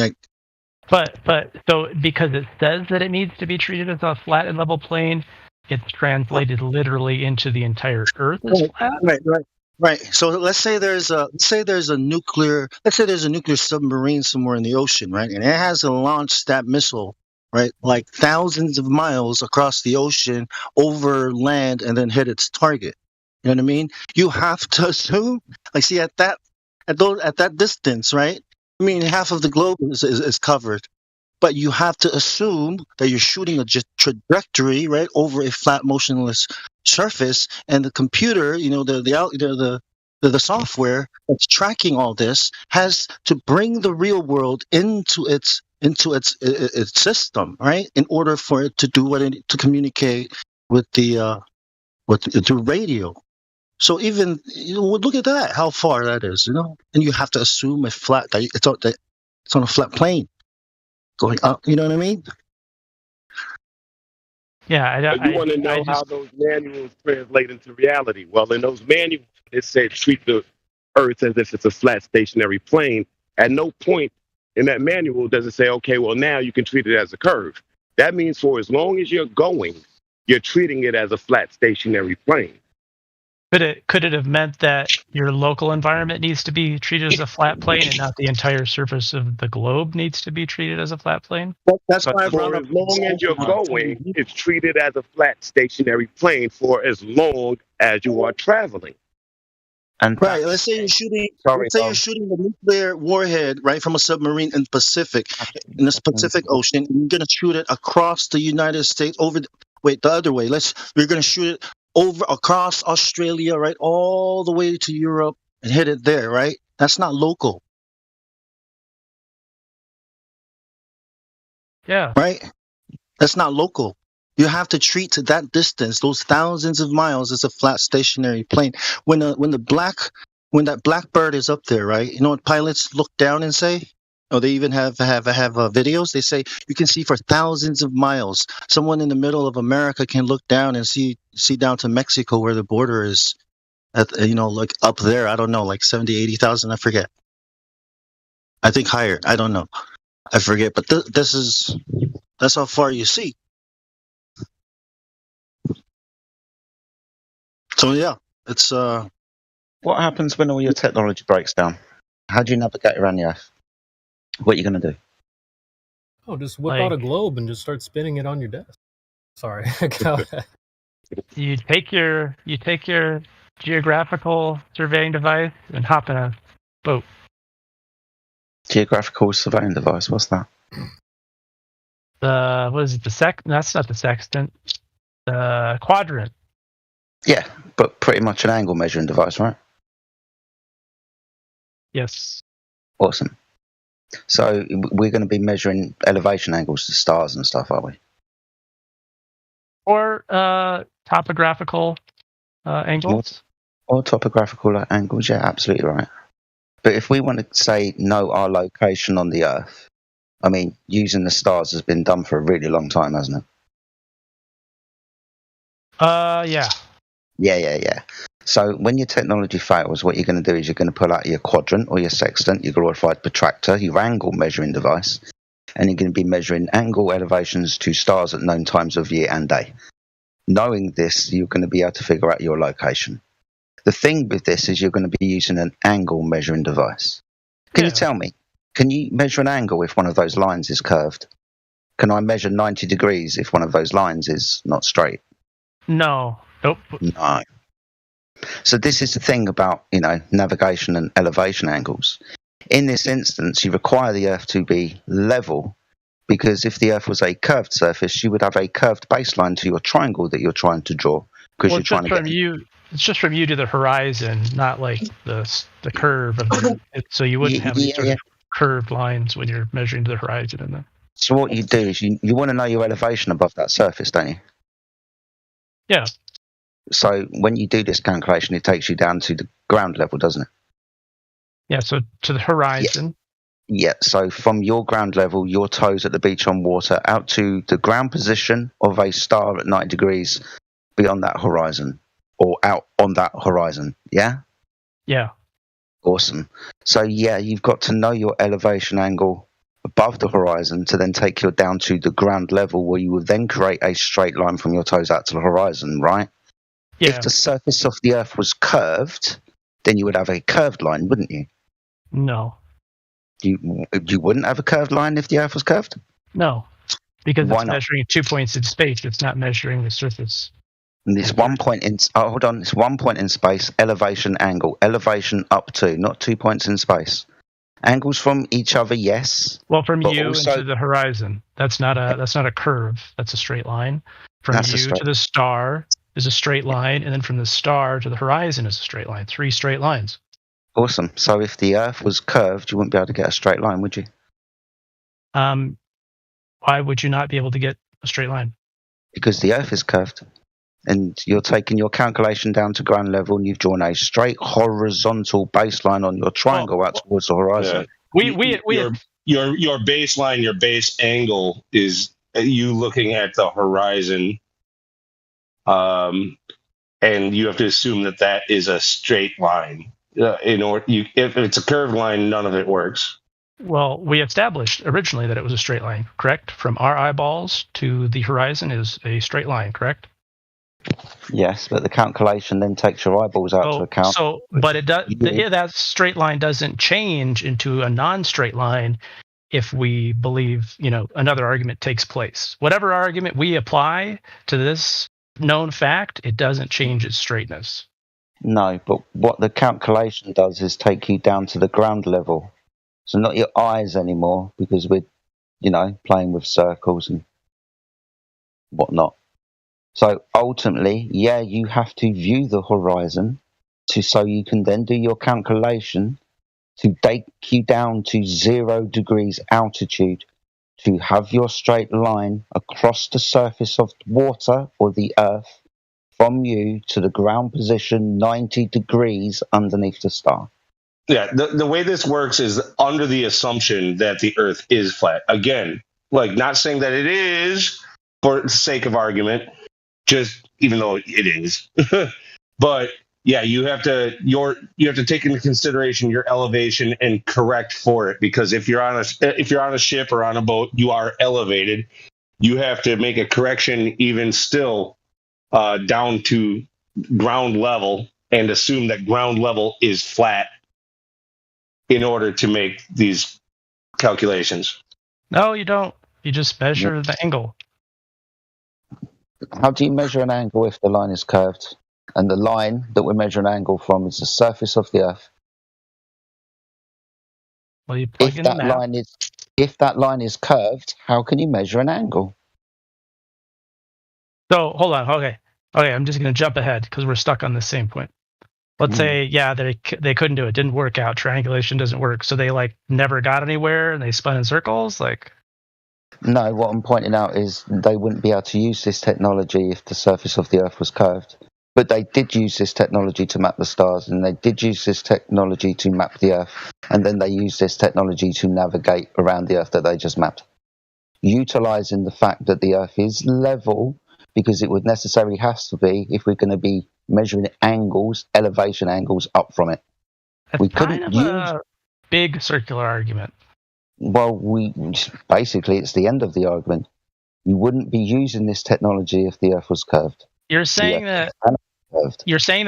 so because it says that it needs to be treated as a flat and level plane, it's translated literally into the entire Earth as flat. Right. So let's say there's a nuclear submarine somewhere in the ocean, right? And it has to launch that missile, right? Like thousands of miles across the ocean, over land, and then hit its target. You know what I mean? You have to assume, at that distance, right? I mean, half of the globe is covered, but you have to assume that you're shooting a trajectory, right, over a flat, motionless surface, and the computer, the software that's tracking all this has to bring the real world into its system, right, in order for it to do to communicate with through radio. So even look at that, how far that is, and you have to assume it's on a flat plane going up. You know what I mean? Yeah, you want to know how those manuals translate into reality. Well, in those manuals, it said treat the Earth as if it's a flat, stationary plane. At no point in that manual does it say, okay, well, now you can treat it as a curve. That means for as long as you're going, you're treating it as a flat, stationary plane. Could it have meant that your local environment needs to be treated as a flat plane and not the entire surface of the globe needs to be treated as a flat plane? That's why for as long as you're going, it's treated as a flat stationary plane for as long as you are traveling. And right, let's say you're shooting a nuclear warhead right from a submarine in the Pacific Ocean, and you're gonna shoot it across the United States the other way. We're gonna shoot it across Australia, right, all the way to Europe and hit it there, right? That's not local. Yeah. Right? That's not local. You have to treat to that distance, those thousands of miles, as a flat stationary plane. When that blackbird is up there, right? You know what pilots look down and say? Oh, they even have videos. They say you can see for thousands of miles. Someone in the middle of America can look down and see down to Mexico where the border is, like up there. I don't know, like 70, 80,000. I forget. I think higher. I don't know. I forget. But that's how far you see. So yeah, it's What happens when all your technology breaks down? How do you navigate around the Earth? What are you going to do? Oh, just whip out a globe and just start spinning it on your desk. Sorry. You take your geographical surveying device and hop in a boat. Geographical surveying device? What's that? what is it? That's not the sextant. The quadrant. Yeah, but pretty much an angle measuring device, right? Yes. Awesome. So we're going to be measuring elevation angles to stars and stuff, are we? Or topographical angles. Or topographical angles, yeah, absolutely right. But if we want to say know our location on the Earth, I mean, using the stars has been done for a really long time, hasn't it? Yeah. Yeah. So when your technology fails, what you're going to do is you're going to pull out your quadrant or your sextant, your glorified protractor, your angle measuring device, and you're going to be measuring angle elevations to stars at known times of year and day. Knowing this, you're going to be able to figure out your location. The thing with this is you're going to be using an angle measuring device. Can you tell me, can you measure an angle if one of those lines is curved? Can I measure 90 degrees if one of those lines is not straight? No. Nope. No. So this is the thing about, navigation and elevation angles. In this instance, you require the Earth to be level, because if the Earth was a curved surface, you would have a curved baseline to your triangle that you're trying to draw. Because you're trying to get... It's just from you to the horizon, not like the curve of it. So you wouldn't have any sort of curved lines when you're measuring to the horizon. And then. So what you do is you want to know your elevation above that surface, don't you? Yeah. So when you do this calculation, it takes you down to the ground level, doesn't it? Yeah, so to the horizon. Yeah, so from your ground level, your toes at the beach on water, out to the ground position of a star at 90 degrees beyond that horizon, or out on that horizon, yeah? Yeah. Awesome. So, yeah, you've got to know your elevation angle above the horizon to then take you down to the ground level, where you will then create a straight line from your toes out to the horizon, right? Yeah. If the surface of the Earth was curved, then you would have a curved line, wouldn't you? No. You wouldn't have a curved line if the Earth was curved? No, because it's measuring 2 points in space. It's not measuring the surface. And it's 1 point in... Oh, hold on. It's 1 point in space, elevation angle. Elevation up to, not 2 points in space. Angles from each other, yes. Well, from you into the horizon. That's not a curve. That's a straight line. From you to the star is a straight line, and then from the star to the horizon is a straight line. 3 straight lines. Awesome. So if the Earth was curved, you wouldn't be able to get a straight line, would you? Why would you not be able to get a straight line? Because the Earth is curved, and you're taking your calculation down to ground level, and you've drawn a straight horizontal baseline on your triangle out towards the horizon. Yeah. Your baseline, your base angle is you looking at the horizon, and you have to assume that is a straight line. If it's a curved line, none of it works. Well, we established originally that it was a straight line, correct? From our eyeballs to the horizon is a straight line, correct? Yes, but the calculation then takes your eyeballs out to account. But it does. That straight line doesn't change into a non-straight line if we believe, another argument takes place. Whatever argument we apply to this known fact, it doesn't change its straightness. No, but what the calculation does is take you down to the ground level. So not your eyes anymore, because we're, playing with circles and whatnot. So ultimately, you have to view the horizon so you can then do your calculation to take you down to 0 degrees altitude to have your straight line across the surface of water or the Earth from you to the ground position 90 degrees underneath the star. Yeah, the way this works is under the assumption that the Earth is flat. Again, not saying that it is for the sake of argument, just even though it is. But yeah, you have to take into consideration your elevation and correct for it, because if you're on a ship or on a boat, you are elevated. You have to make a correction even still down to ground level and assume that ground level is flat in order to make these calculations. No, you don't. You just measure the angle. How do you measure an angle if the line is curved? And the line that we're measuring an angle from is the surface of the Earth. Well, you plug in the map. if that line is curved, how can you measure an angle? So hold on. Okay, I'm just going to jump ahead because we're stuck on the same point. Let's say, they couldn't do it. Didn't work out. Triangulation doesn't work. So they never got anywhere and they spun in circles. No, what I'm pointing out is they wouldn't be able to use this technology if the surface of the Earth was curved. But they did use this technology to map the stars, and they did use this technology to map the Earth, and then they used this technology to navigate around the Earth that they just mapped, utilizing the fact that the Earth is level, because it would necessarily have to be if we're going to be measuring angles, elevation angles up from it. We couldn't use a big circular argument. Well, basically it's the end of the argument. You wouldn't be using this technology if the Earth was curved. You're saying that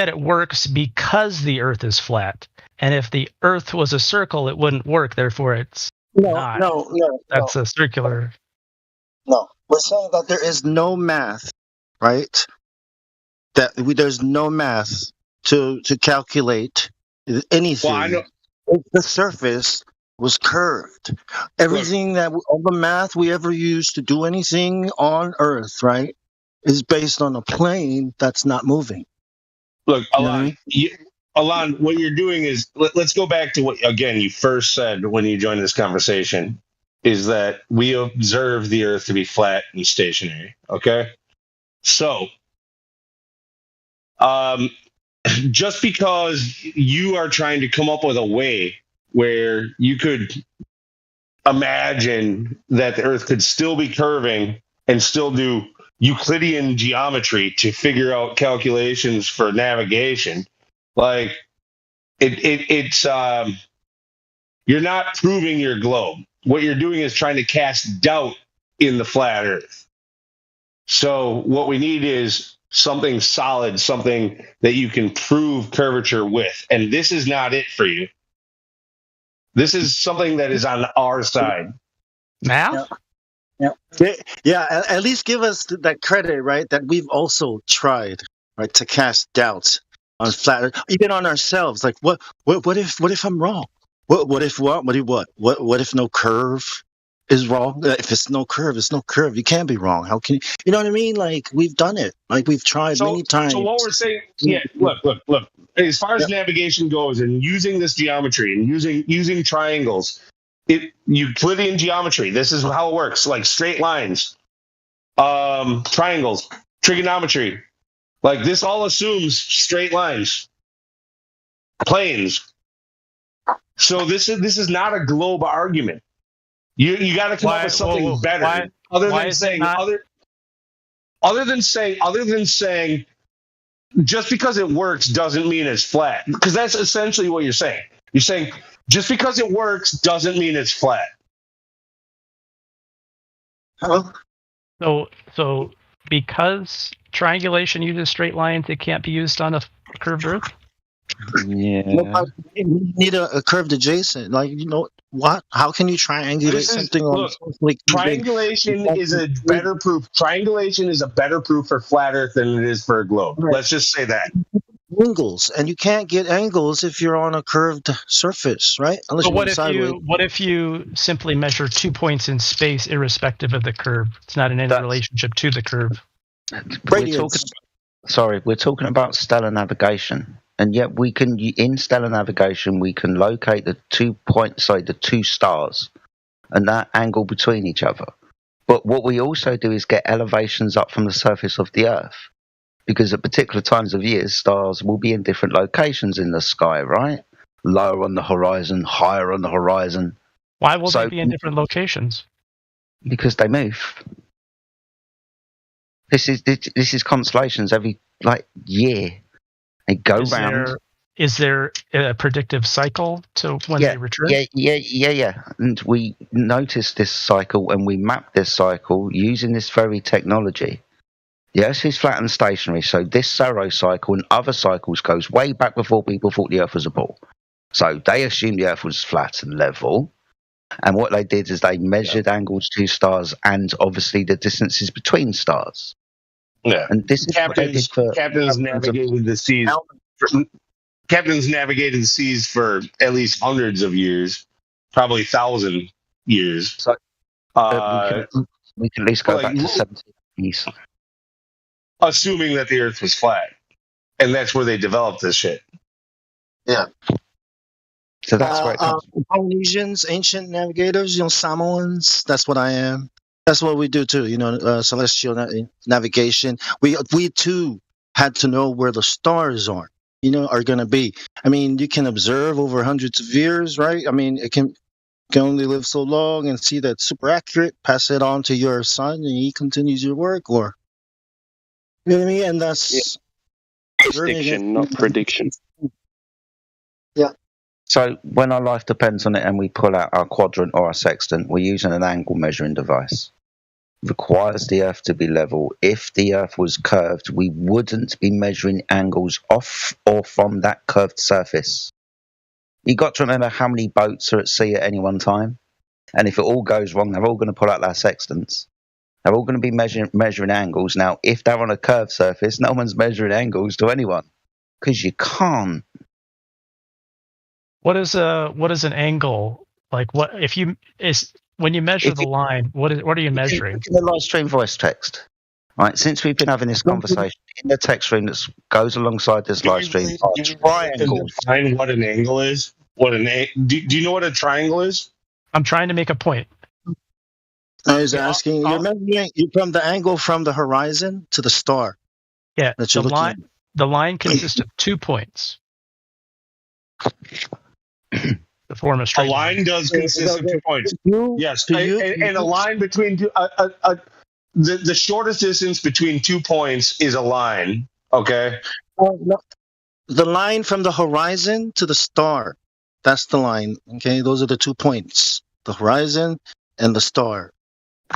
it works because the Earth is flat, and if the Earth was a circle, it wouldn't work. Therefore, it's not. No. That's a circular. No, we're saying that there is no math, right? There's no math to calculate anything. Well, I know if the surface was curved. Everything all the math we ever used to do anything on Earth, right, is based on a plane that's not moving. Look, Alon, what you're doing is, let's go back to what, again, you first said when you joined this conversation, is that we observe the Earth to be flat and stationary, okay? So, just because you are trying to come up with a way where you could imagine that the Earth could still be curving and still do Euclidean geometry to figure out calculations for navigation, it's you're not proving your globe. What you're doing is trying to cast doubt in the flat Earth. So what we need is something solid, something that you can prove curvature with, and this is not it for you. This is something that is on our side. Math? Yeah. At least give us that credit, right? That we've also tried, right, to cast doubts on flat Earth, even on ourselves. Like, what if I'm wrong? What if no curve is wrong? If it's no curve, it's no curve. You can't be wrong. How can you know what I mean? Like, we've done it. Like, we've tried many times. So what we're saying, look. As far as navigation goes, and using this geometry and using triangles, Euclidean geometry. This is how it works. Like straight lines, triangles, trigonometry. Like this all assumes straight lines, planes. So this is not a globe argument. You got to come up with something better. Other than saying, just because it works doesn't mean it's flat. Because that's essentially what you're saying. You're saying just because it works doesn't mean it's flat. Hello? So because triangulation uses straight lines, it can't be used on a curved Earth? Yeah. You need a curved adjacent. Like, what? How can you triangulate something on? Triangulation is a better proof. Triangulation is a better proof for flat Earth than it is for a globe. Right. Let's just say that. Angles, and you can't get angles if you're on a curved surface, right? Unless but what if you simply measure 2 points in space irrespective of the curve? It's not in any relationship to the curve. We're talking about stellar navigation. And yet in stellar navigation, we can locate the 2 points, the two stars, and that angle between each other. But what we also do is get elevations up from the surface of the Earth. Because at particular times of year, stars will be in different locations in the sky, right? Lower on the horizon, higher on the horizon. Why will they be in different locations? Because they move. This is constellations every year. They go round. Is there a predictive cycle to when they return? Yeah. And we notice this cycle and we map this cycle using this very technology. The Earth is flat and stationary, so this Saros cycle and other cycles goes way back before people thought the Earth was a ball. So they assumed the Earth was flat and level. And what they did is they measured angles to stars and obviously the distances between stars. Yeah. And this is captains navigated the seas. Captains navigated the seas for at least hundreds of years, probably 1,000 years. So we can at least go back to 1780s. Assuming that the Earth was flat, and that's where they developed this shit. Yeah. So that's where it comes. Polynesians, ancient navigators, Samoans. That's what I am. That's what we do too. Celestial navigation. We too had to know where the stars are going to be. I mean, you can observe over hundreds of years, right? I mean, it can only live so long and see that super accurate. Pass it on to your son, and he continues your work, or you know what I mean. And that's prediction, not prediction. Yeah. So when our life depends on it, and we pull out our quadrant or our sextant, we're using an angle measuring device. Requires the Earth to be level. If the Earth was curved, we wouldn't be measuring angles off or from that curved surface. You got to remember how many boats are at sea at any one time, and if it all goes wrong, they're all going to pull out their sextants. They're all going to be measuring angles. Now, if they're on a curved surface, no one's measuring angles to anyone because you can't. What is an angle? Like what when you measure the line, what are you measuring? In the live stream voice text. Right, since we've been having this conversation in the text stream that goes alongside this live stream, triangles. Define what an angle is. Do you know what a triangle is? I'm trying to make a point. I was asking. You're measuring from the angle from the horizon to the star. Yeah, the line consists of 2 points. The form of straight. A line does consist of 2 points. Yes, and a line between two. The shortest distance between 2 points is a line. Okay. No. The line from the horizon to the star. That's the line. Okay, those are the 2 points: the horizon and the star.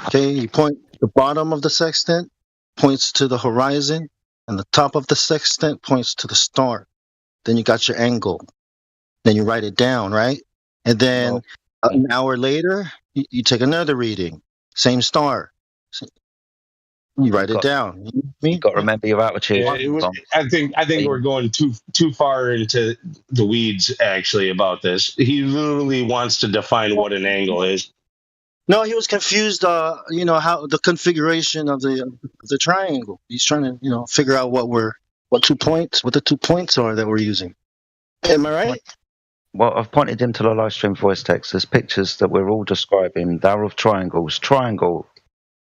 Okay, you point the bottom of the sextant points to the horizon, and the top of the sextant points to the star. Then you got your angle. Then you write it down, right? And then an hour later, you take another reading. Same star. You write it down. You got to remember your altitude. Yeah, I think we're going too far into the weeds actually about this. He literally wants to define what an angle is. No, he was confused. How the configuration of the triangle. He's trying to figure out what the 2 points are that we're using. Am I right? Well, I've pointed him to the live stream voice text. There's pictures that we're all describing. They're of triangles.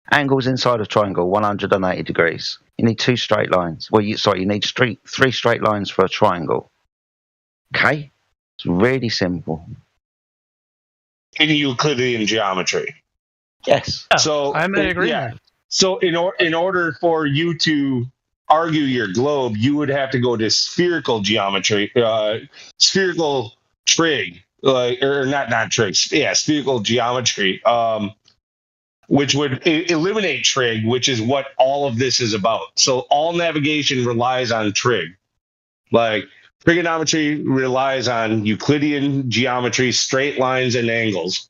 Angles inside of triangle, 180 degrees. You need 2 straight lines. You need 3 straight lines for a triangle. Okay? It's really simple. In Euclidean geometry. Yes. So I may agree. Yeah. So in order for you to argue your globe, you would have to go to spherical geometry, spherical trig, or not trig, spherical geometry, which would eliminate trig, which is what all of this is about. So all navigation relies on trig. Like trigonometry relies on Euclidean geometry, straight lines and angles.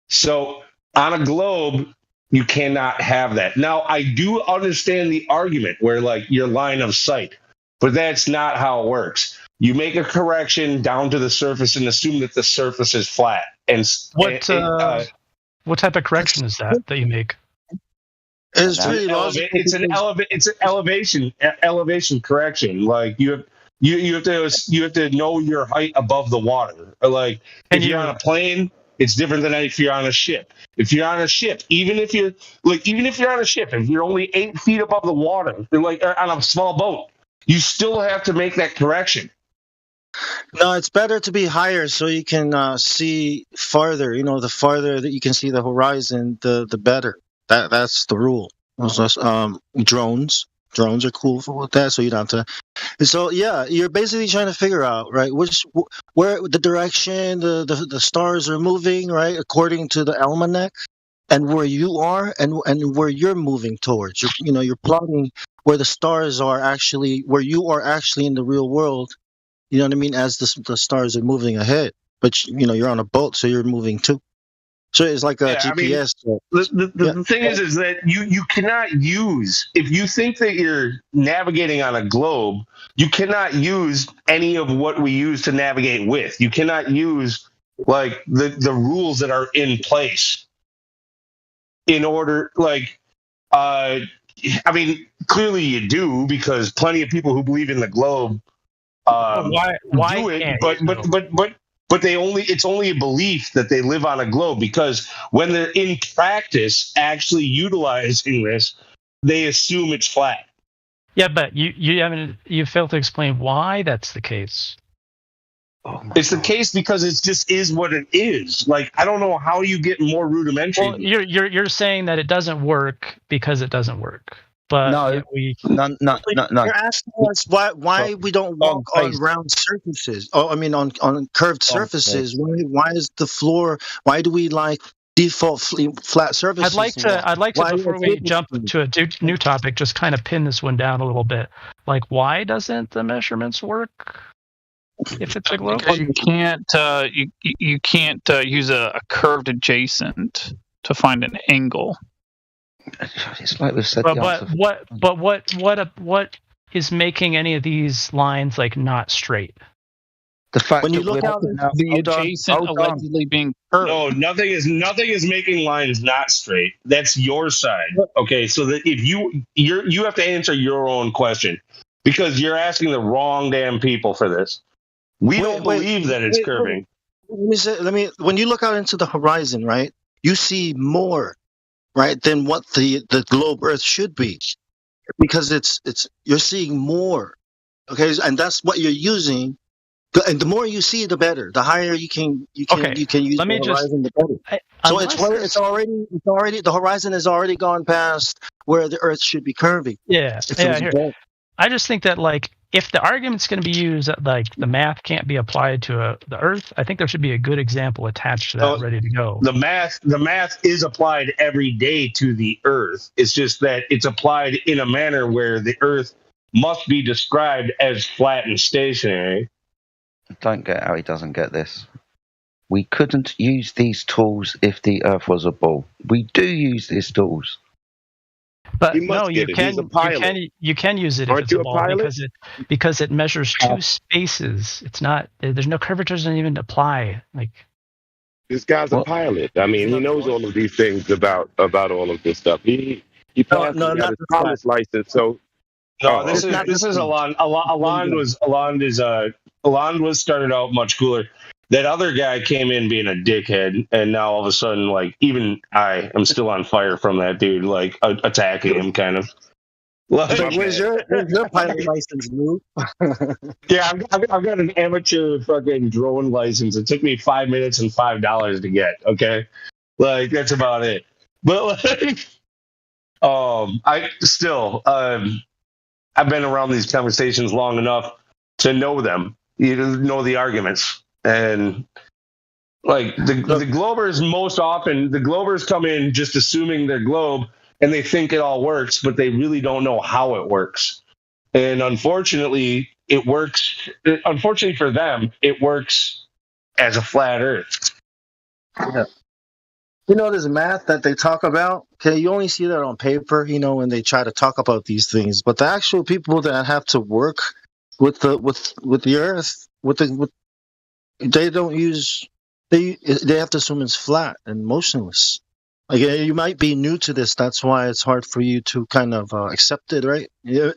So on a globe, you cannot have that. Now, I do understand the argument where your line of sight, but that's not how it works. You make a correction down to the surface and assume that the surface is flat. And what type of correction is that you make? It's really logical. It's an elevation correction. Like you have to know your height above the water. Like if you're on a plane, it's different than if you're on a ship. If you're on a ship, even if you're on a ship, if you're only 8 feet above the water, on a small boat, you still have to make that correction. No, it's better to be higher so you can see farther. The farther that you can see the horizon, the better. That's the rule. Drones are cool with that, so you don't have to. So yeah, you're basically trying to figure out where the direction the stars are moving, right, according to the almanac, and where you are and where you're moving towards. You're plotting where the stars are actually, where you are actually in the real world. You know what I mean? As the stars are moving ahead, but you're on a boat, so you're moving too. So it's like a GPS. The thing is that you cannot use, if you think that you're navigating on a globe, you cannot use any of what we use to navigate with. You cannot use like the rules that are in place in order, like, I mean, clearly you do, because plenty of people who believe in the globe why do it, can't but you, but it's only a belief that they live on a globe, because when they're in practice actually utilizing this, they assume it's flat. Yeah, but I mean, you failed to explain why that's the case. It's the case because it just is what it is. Like, I don't know how you get more rudimentary. Well, you're saying that it doesn't work because it doesn't work. But No. You're asking us why we don't walk on round surfaces. Oh, I mean, on curved surfaces. Why is the floor? Why do we like default flat surfaces? I'd like to before we jump to a new topic, just kind of pin this one down a little bit. Like, why doesn't the measurements work if it's a globe? Because you can't use a curved adjacent to find an angle. It's like we've said. What is making any of these lines like not straight? The fact when you look out the adjacent allegedly being curved. No, nothing is making lines not straight. That's your side. Okay, so that if you have to answer your own question, because you're asking the wrong damn people for this. We don't believe that it's curving. Let me. When you look out into the horizon, right, you see more, right, than what the globe Earth should be, because it's you're seeing more. Okay, and that's what you're using. And the more you see, the better. The higher you can use the horizon, the better. So it's already the horizon has already gone past where the Earth should be curving. Yeah. I just think that, like, if the argument's going to be used that, like, the math can't be applied to the Earth, I think there should be a good example attached to that, ready to go. The math is applied every day to the Earth. It's just that it's applied in a manner where the Earth must be described as flat and stationary. I don't get how he doesn't get this. We couldn't use these tools if the Earth was a ball. We do use these tools. But no, you can use it if it's a ball because it measures two spaces. It's not. There's no curvature doesn't even apply. Like, this guy's a pilot. I mean, he knows all of these things about all of this stuff. He passed his pilot's license. So this is Alon. Alon was started out much cooler. That other guy came in being a dickhead, and now all of a sudden, like, even I am still on fire from that dude, like, attacking him, kind of. Like, where's your pilot license, Lou? Yeah, I've got an amateur fucking drone license. It took me 5 minutes and $5 to get. Okay, like, that's about it. But like, I've been around these conversations long enough to know them. You know the arguments. And like the Globers, most often the Globers come in just assuming they're globe and they think it all works, but they really don't know how it works. And unfortunately, it works. Unfortunately for them, it works as a flat Earth. Yeah. You know, this math that they talk about, okay, you only see that on paper, you know, when they try to talk about these things. But the actual people that have to work with the Earth, they don't use. They have to assume it's flat and motionless. Like, you might be new to this. That's why it's hard for you to kind of accept it, right? It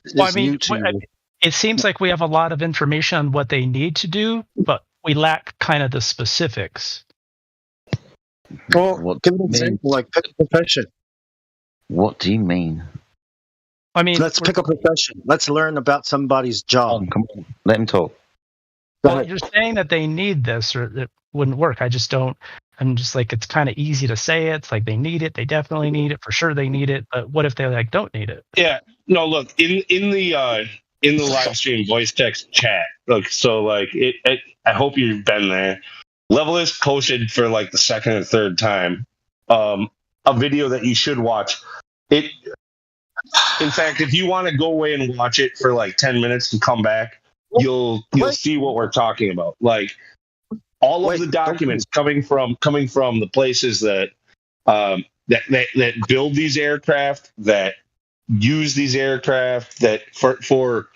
seems like we have a lot of information on what they need to do, but we lack kind of the specifics. Well, give an example, like pick a profession. What do you mean? I mean, let's pick a profession. Let's learn about somebody's job. Come on, let him talk. Well, you're saying that they need this or it wouldn't work. I just don't. I'm just like, it's kind of easy to say it. It's like they need it. They definitely need it. For sure they need it. But what if they like don't need it? Yeah. No, look, in the live stream voice text chat. Look, so like I hope you've been there. Levelist posted for like the second or third time a video that you should watch. In fact, if you want to go away and watch it for like 10 minutes and come back, you'll see what we're talking about. Like all of the documents coming from the places that build these aircraft, that use these aircraft, that for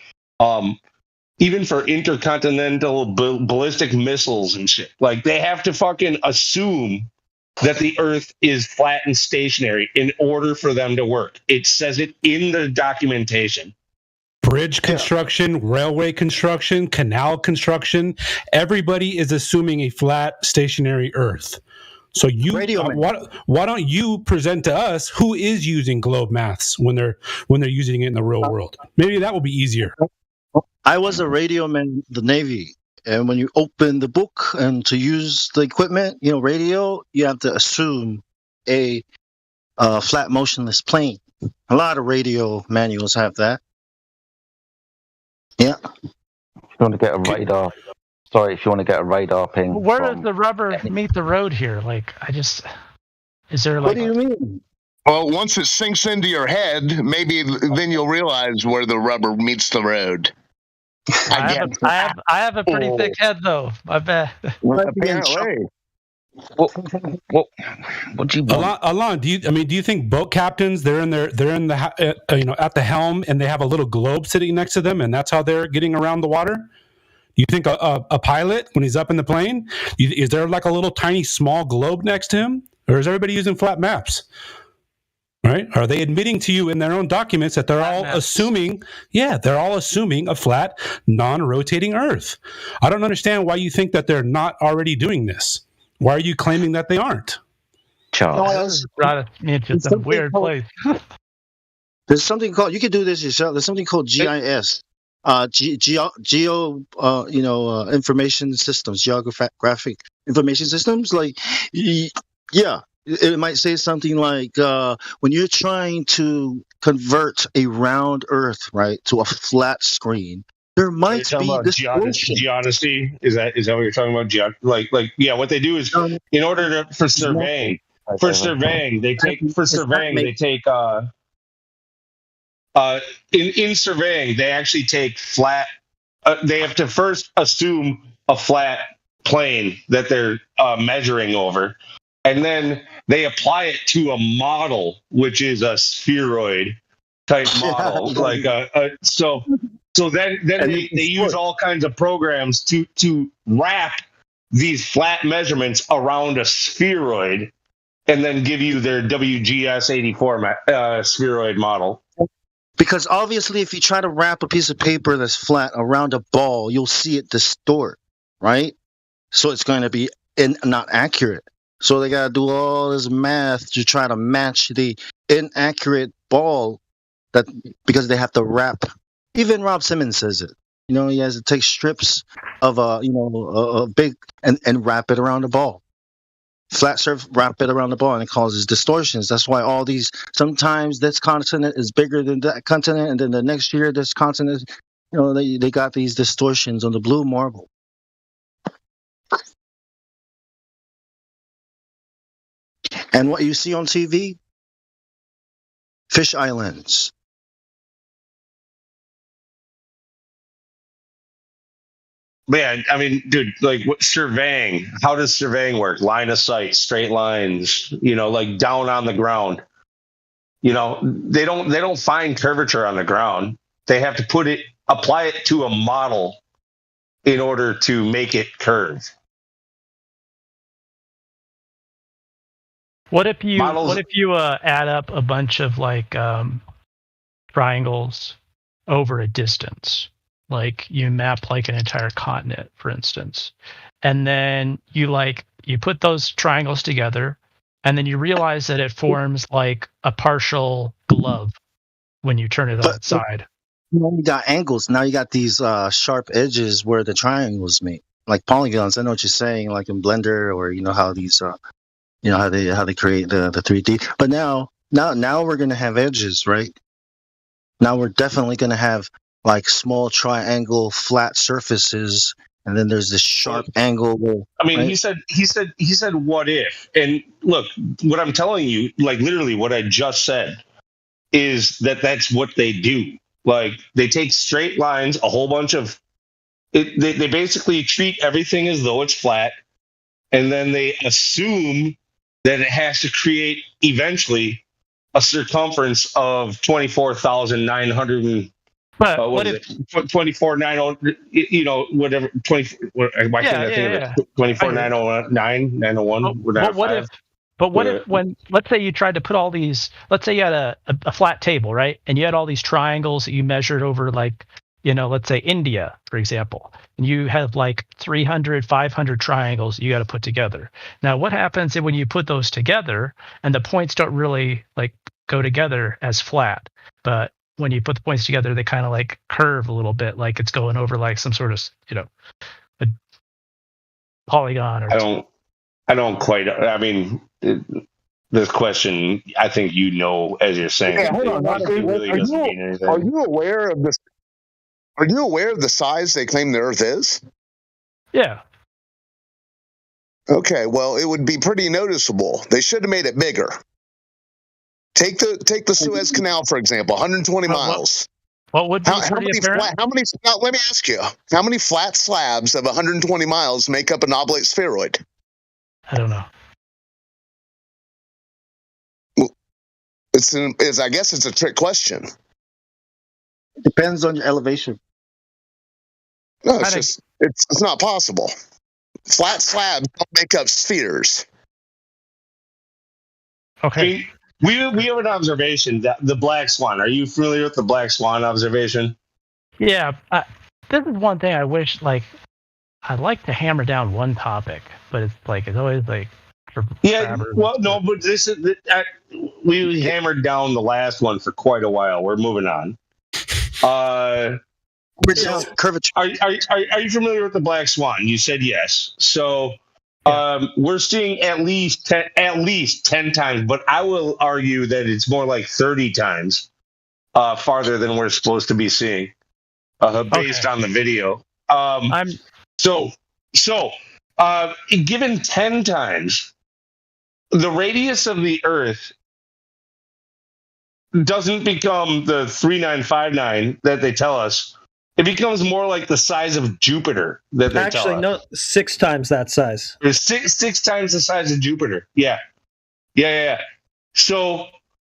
even for intercontinental ballistic missiles and shit. Like, they have to fucking assume that the Earth is flat and stationary in order for them to work. It says it in the documentation. Bridge construction, railway construction, canal construction, everybody is assuming a flat, stationary Earth. So you, why don't you present to us who is using globe maths when they're using it in the real world? Maybe that will be easier. I was a radio man in the Navy, and when you open the book and to use the equipment, radio, you have to assume a flat motionless plane. A lot of radio manuals have that. Yeah. If you want to get a radar, if you want to get a radar ping. Where does the rubber meet the road here? Like, is there like? What do you mean? Well, once it sinks into your head, maybe then you'll realize where the rubber meets the road. I have a pretty thick head, though. I bet. Apparently. What do you want? Alon, do you think boat captains they're in the at the helm and they have a little globe sitting next to them and that's how they're getting around the water? Do you think a pilot when he's up in the plane is there like a little tiny small globe next to him, or is everybody using flat maps? Right? Are they admitting to you in their own documents that they're all assuming? Yeah, they're all assuming a flat, non-rotating Earth. I don't understand why you think that they're not already doing this. Why are you claiming that they aren't? Charles, brought me into some weird place. There's something called, you can do this yourself. There's something called GIS, information systems, geographic information systems. Like, yeah, it might say something like when you're trying to convert a round Earth, right, to a flat screen. There might be this geodesy. Is that what you're talking about? What they do is in order for surveying, they take in surveying they actually take flat. They have to first assume a flat plane that they're measuring over, and then they apply it to a model, which is a spheroid type model, So then they use all kinds of programs to wrap these flat measurements around a spheroid and then give you their WGS84 spheroid model. Because obviously if you try to wrap a piece of paper that's flat around a ball, you'll see it distort, right? So it's going to be not accurate. So they got to do all this math to try to match the inaccurate ball because they have to wrap. Even Rob Simmons says it. He has to take strips of a big and wrap it around the ball. Flat surf, wrap it around the ball, and it causes distortions. That's why all these, sometimes this continent is bigger than that continent, and then the next year this continent, they got these distortions on the blue marble. And what you see on TV? Fish islands. Man, I mean, dude, like surveying. How does surveying work? Line of sight, straight lines. Like down on the ground. They don't find curvature on the ground. They have to apply it to a model in order to make it curve. What if you add up a bunch of like triangles over a distance? Like you map like an entire continent, for instance, and then you put those triangles together, and then you realize that it forms like a partial glove when you turn it on its side. You got angles. Now you got these sharp edges where the triangles meet, like polygons. I know what you're saying, like in Blender, or how these, how they create the 3D. But now we're gonna have edges, right? Now we're definitely gonna have like small triangle flat surfaces, and then there's this sharp angle. I mean, right? he said, what if? And look, what I'm telling you, like literally what I just said, is that's what they do. Like they take straight lines, a whole bunch of it. They basically treat everything as though it's flat, and then they assume that it has to create eventually a circumference of 24,900 But what is it? 2490, you know, whatever. 20. Why can't I think of it? 24909, 901. But what if when, let's say you tried to put all these, let's say you had a flat table, right? And you had all these triangles that you measured over, like, you know, let's say India, for example, and you have like 300, 500 triangles you got to put together. Now, what happens when you put those together and the points don't really like go together as flat, but when you put the points together, they kind of like curve a little bit, like it's going over like some sort of, you know, a polygon or I don't quite, I mean, this question, I think you know, as you're saying, hold on. really doesn't mean anything. Are you aware of this? Are you aware of the size they claim the Earth is? Yeah. Okay, well, it would be pretty noticeable. They should have made it bigger. Take the Suez Canal, for example, 120 miles. What would be how many now, let me ask you, how many flat slabs of 120 miles make up an oblate spheroid? I don't know. I guess it's a trick question. It depends on your elevation. No, it's not possible. Flat slabs don't make up spheres. Okay. We have an observation, the black swan. Are you familiar with the black swan observation? Yeah. This is one thing I wish, like, I'd like to hammer down one topic, but it's always like. Well, no, but this is we hammered down the last one for quite a while. We're moving on. Curvature. Are you familiar with the black swan? You said yes. So we're seeing at least 10 times, but I will argue that it's more like 30 times farther than we're supposed to be seeing, based on the video. Given 10 times, the radius of the Earth doesn't become the 3959 that they tell us. It becomes more like the size of Jupiter that they tell us. Actually, no, 6 times that size. It's six times the size of Jupiter. Yeah. So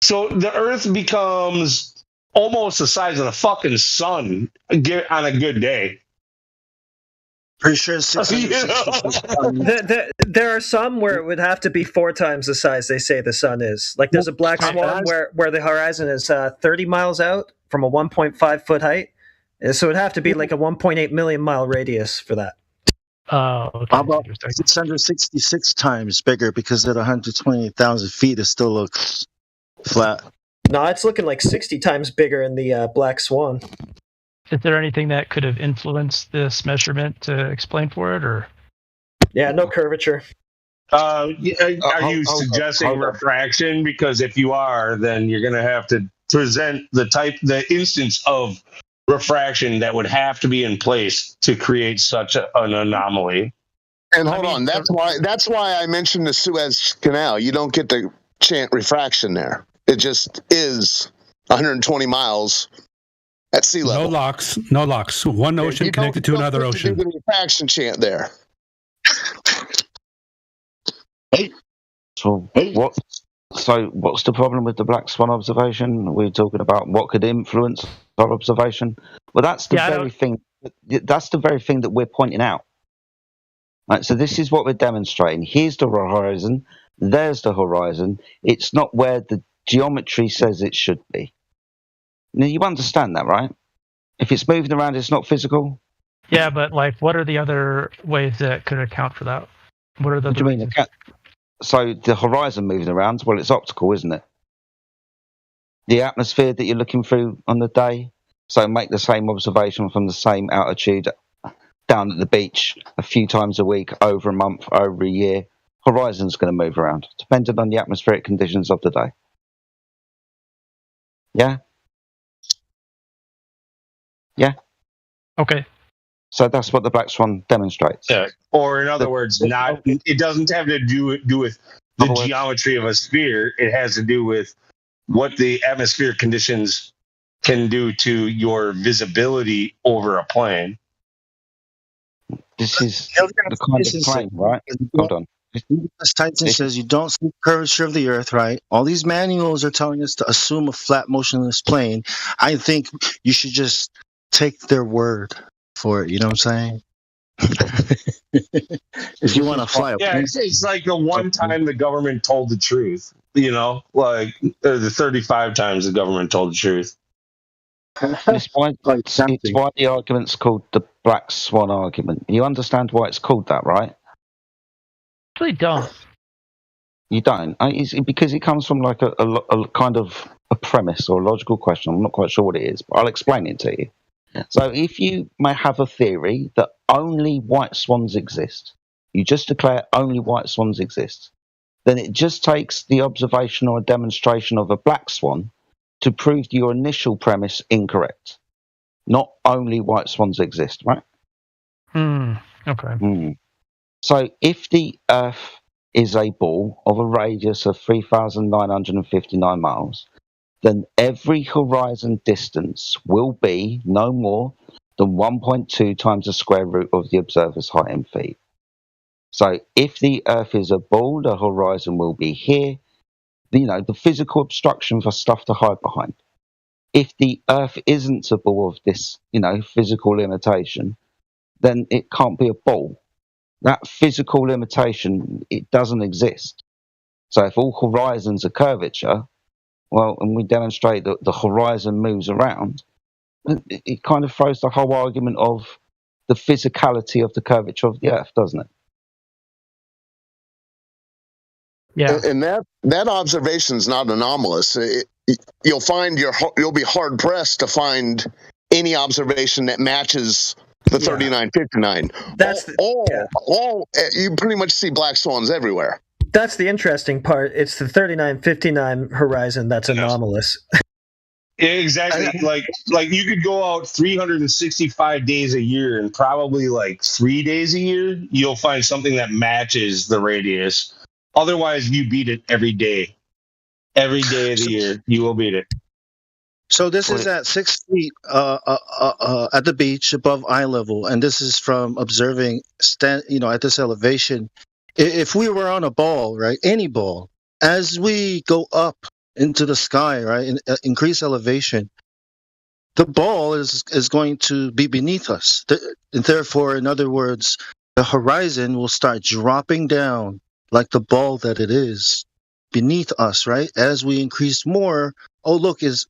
the Earth becomes almost the size of the fucking sun on a good day. Pretty sure it's 600. There are some where it would have to be 4 times the size they say the sun is. Like there's a black swan where the horizon is 30 miles out from a 1.5 foot height. So it'd have to be like a 1.8 million mile radius for that. Okay. How about 666 times bigger because at 120,000 feet it still looks flat? No, it's looking like 60 times bigger in the black swan. Is there anything that could have influenced this measurement to explain for it, or? Yeah, no curvature. Are you suggesting refraction? Because if you are, then you're going to have to present the instance of refraction that would have to be in place to create such an anomaly. And hold on, that's why I mentioned the Suez Canal. You don't get to chant refraction there. It just is 120 miles. At sea level. No locks. One ocean connected to another ocean. Do the refraction chant there. So what's the problem with the black swan observation? We're talking about what could influence our observation. Well, that's the very thing. That's the very thing that we're pointing out. Right, so this is what we're demonstrating. Here's the horizon. There's the horizon. It's not where the geometry says it should be. Now, you understand that, right? If it's moving around, it's not physical. Yeah, but like, what are the other ways that could account for that? What are the? What do you mean? So the horizon moving around, well, it's optical, isn't it? The atmosphere that you're looking through on the day. So make the same observation from the same altitude down at the beach a few times a week, over a month, over a year. Horizon's going to move around, depending on the atmospheric conditions of the day. Yeah. Yeah. Okay. So that's what the black swan demonstrates. Yeah. Or in other words, it doesn't have to do with the geometry of a sphere. It has to do with what the atmospheric conditions can do to your visibility over a plane. This is the kind of plane, right? Hold on. As Tyson says, you don't see the curvature of the Earth, right? All these manuals are telling us to assume a flat, motionless plane. I think you should just take their word for it. You know what I'm saying? If you want to fly a plane. It's like the one time the government told the truth. Like the 35 times the government told the truth. It's why the argument's called the Black Swan argument. You understand why it's called that, right? Really don't. You don't? It's because it comes from like a kind of a premise or a logical question. I'm not quite sure what it is, but I'll explain it to you. So if you may have a theory that only white swans exist, you just declare only white swans exist, then it just takes the observation or a demonstration of a black swan to prove your initial premise incorrect. Not only white swans exist, right? Okay. So if the Earth is a ball of a radius of 3,959 miles, then every horizon distance will be no more than 1.2 times the square root of the observer's height in feet. So if the Earth is a ball, the horizon will be here. The physical obstruction for stuff to hide behind. If the Earth isn't a ball of this, physical limitation, then it can't be a ball. That physical limitation, it doesn't exist. So if all horizons are curvature, well, and we demonstrate that the horizon moves around, it kind of throws the whole argument of the physicality of the curvature of the Earth, doesn't it? Yeah. And that observation is not anomalous. You'll find you'll be hard pressed to find any observation that matches the 3959. You pretty much see black swans everywhere. That's the interesting part. It's the 3959 horizon that's anomalous. Exactly. Like you could go out 365 days a year, and probably like 3 days a year, you'll find something that matches the radius. Otherwise, you beat it every day. Every day of the year, you will beat it. So this is at 6 feet at the beach above eye level, and this is from observing, at this elevation. If we were on a ball, right, any ball, as we go up into the sky, right, increase elevation, the ball is going to be beneath us. And therefore, in other words, the horizon will start dropping down like the ball that it is beneath us, right? As we increase more, look, it's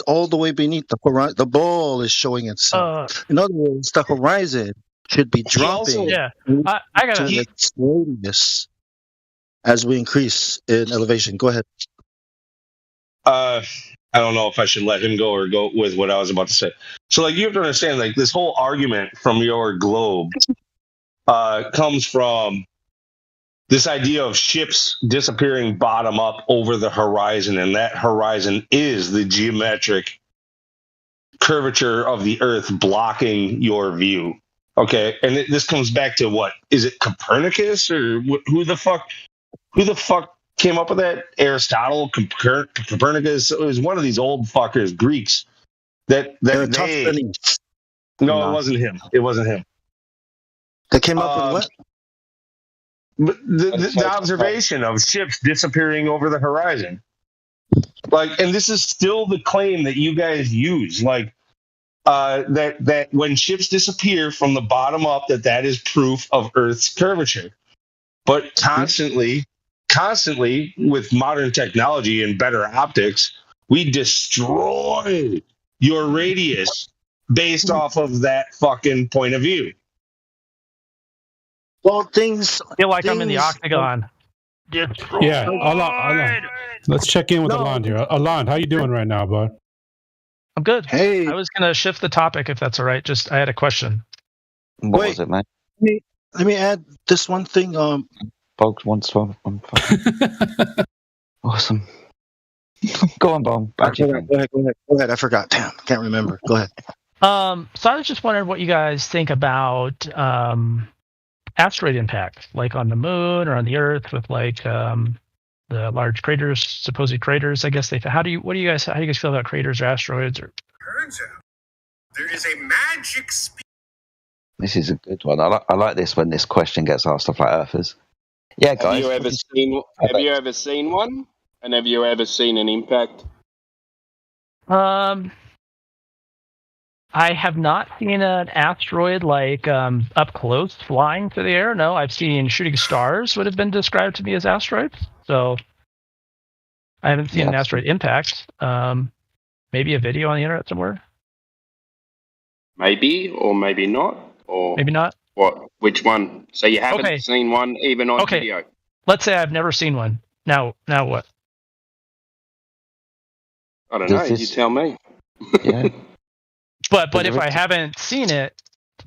all the way beneath the horizon. The ball is showing itself. In other words, the horizon should be dropping. I got its radius as we increase in elevation. Go ahead. I don't know if I should let him go or go with what I was about to say. So, you have to understand, this whole argument from your globe comes from this idea of ships disappearing bottom up over the horizon, and that horizon is the geometric curvature of the Earth blocking your view. Okay, and this comes back to what is it, Copernicus, or who the fuck came up with that? Aristotle, Copernicus. It was one of these old fuckers, Greeks. No, it wasn't him. It wasn't him. They came up with what? The observation of ships disappearing over the horizon. And this is still the claim that you guys use. That when ships disappear from the bottom up, that is proof of Earth's curvature. But constantly with modern technology and better optics, we destroy your radius based off of that fucking point of view. Well, things feel like I'm in the octagon. Yeah, Alon. Let's check in with Alon here. Alon, how you doing right now, bud? I'm good. Hey, I was gonna shift the topic if that's all right. I had a question. What was it, man? Let me add this one thing. Bogs wants one. Awesome. Go on, Bong. Go ahead. I forgot. Damn, can't remember. Go ahead. So I was just wondering what you guys think about asteroid impact, like on the moon or on the Earth, with the large craters, supposed craters. I guess how do you guys feel about craters or asteroids? Turns out there is a magic speed. This is a good one. I like this when this question gets asked of flat earthers. Yeah, guys. Have you ever seen one? And have you ever seen an impact? I have not seen an asteroid like up close flying through the air. No, I've seen shooting stars would have been described to me as asteroids. So I haven't seen an asteroid impact. Maybe a video on the internet somewhere. Maybe or maybe not, or maybe not. What? Which one? So you haven't seen one even on video? Let's say I've never seen one. Now what? I don't know. You tell me. Yeah. But if I haven't seen it,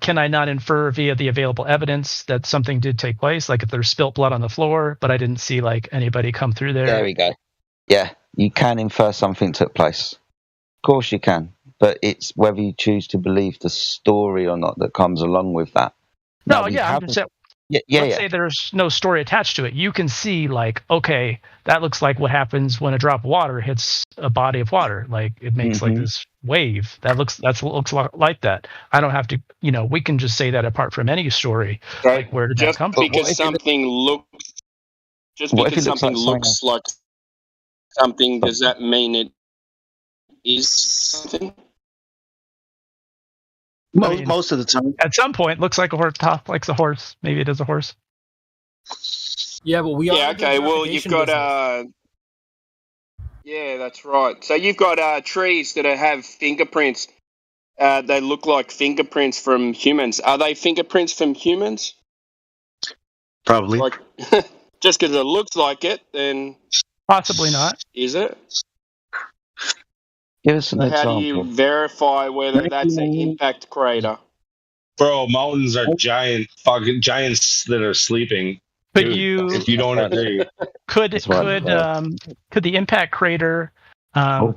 can I not infer via the available evidence that something did take place? Like if there's spilt blood on the floor, but I didn't see like anybody come through there. There we go. Yeah, you can infer something took place. Of course you can, but it's whether you choose to believe the story or not that comes along with that. No, yeah, I'm just saying. Let's say there's no story attached to it. You can see, like, okay, that looks like what happens when a drop of water hits a body of water. Like, it makes like this wave. That looks like that. I don't have to, we can just say that apart from any story. Right. Like, where did that come from? Because something looks like something, does that mean it is something? Most of the time. At some point, looks like a horse. Top likes a horse. Maybe it is a horse. Yeah, but we are. Yeah, okay. Well, you've got yeah, that's right. So you've got trees that have fingerprints. They look like fingerprints from humans. Are they fingerprints from humans? Probably. Like, just because it looks like it, then possibly not. Is it? Give us an example. How do you verify whether that's an impact crater? Bro, mountains are giants that are sleeping. But dude, if you don't agree, could the impact crater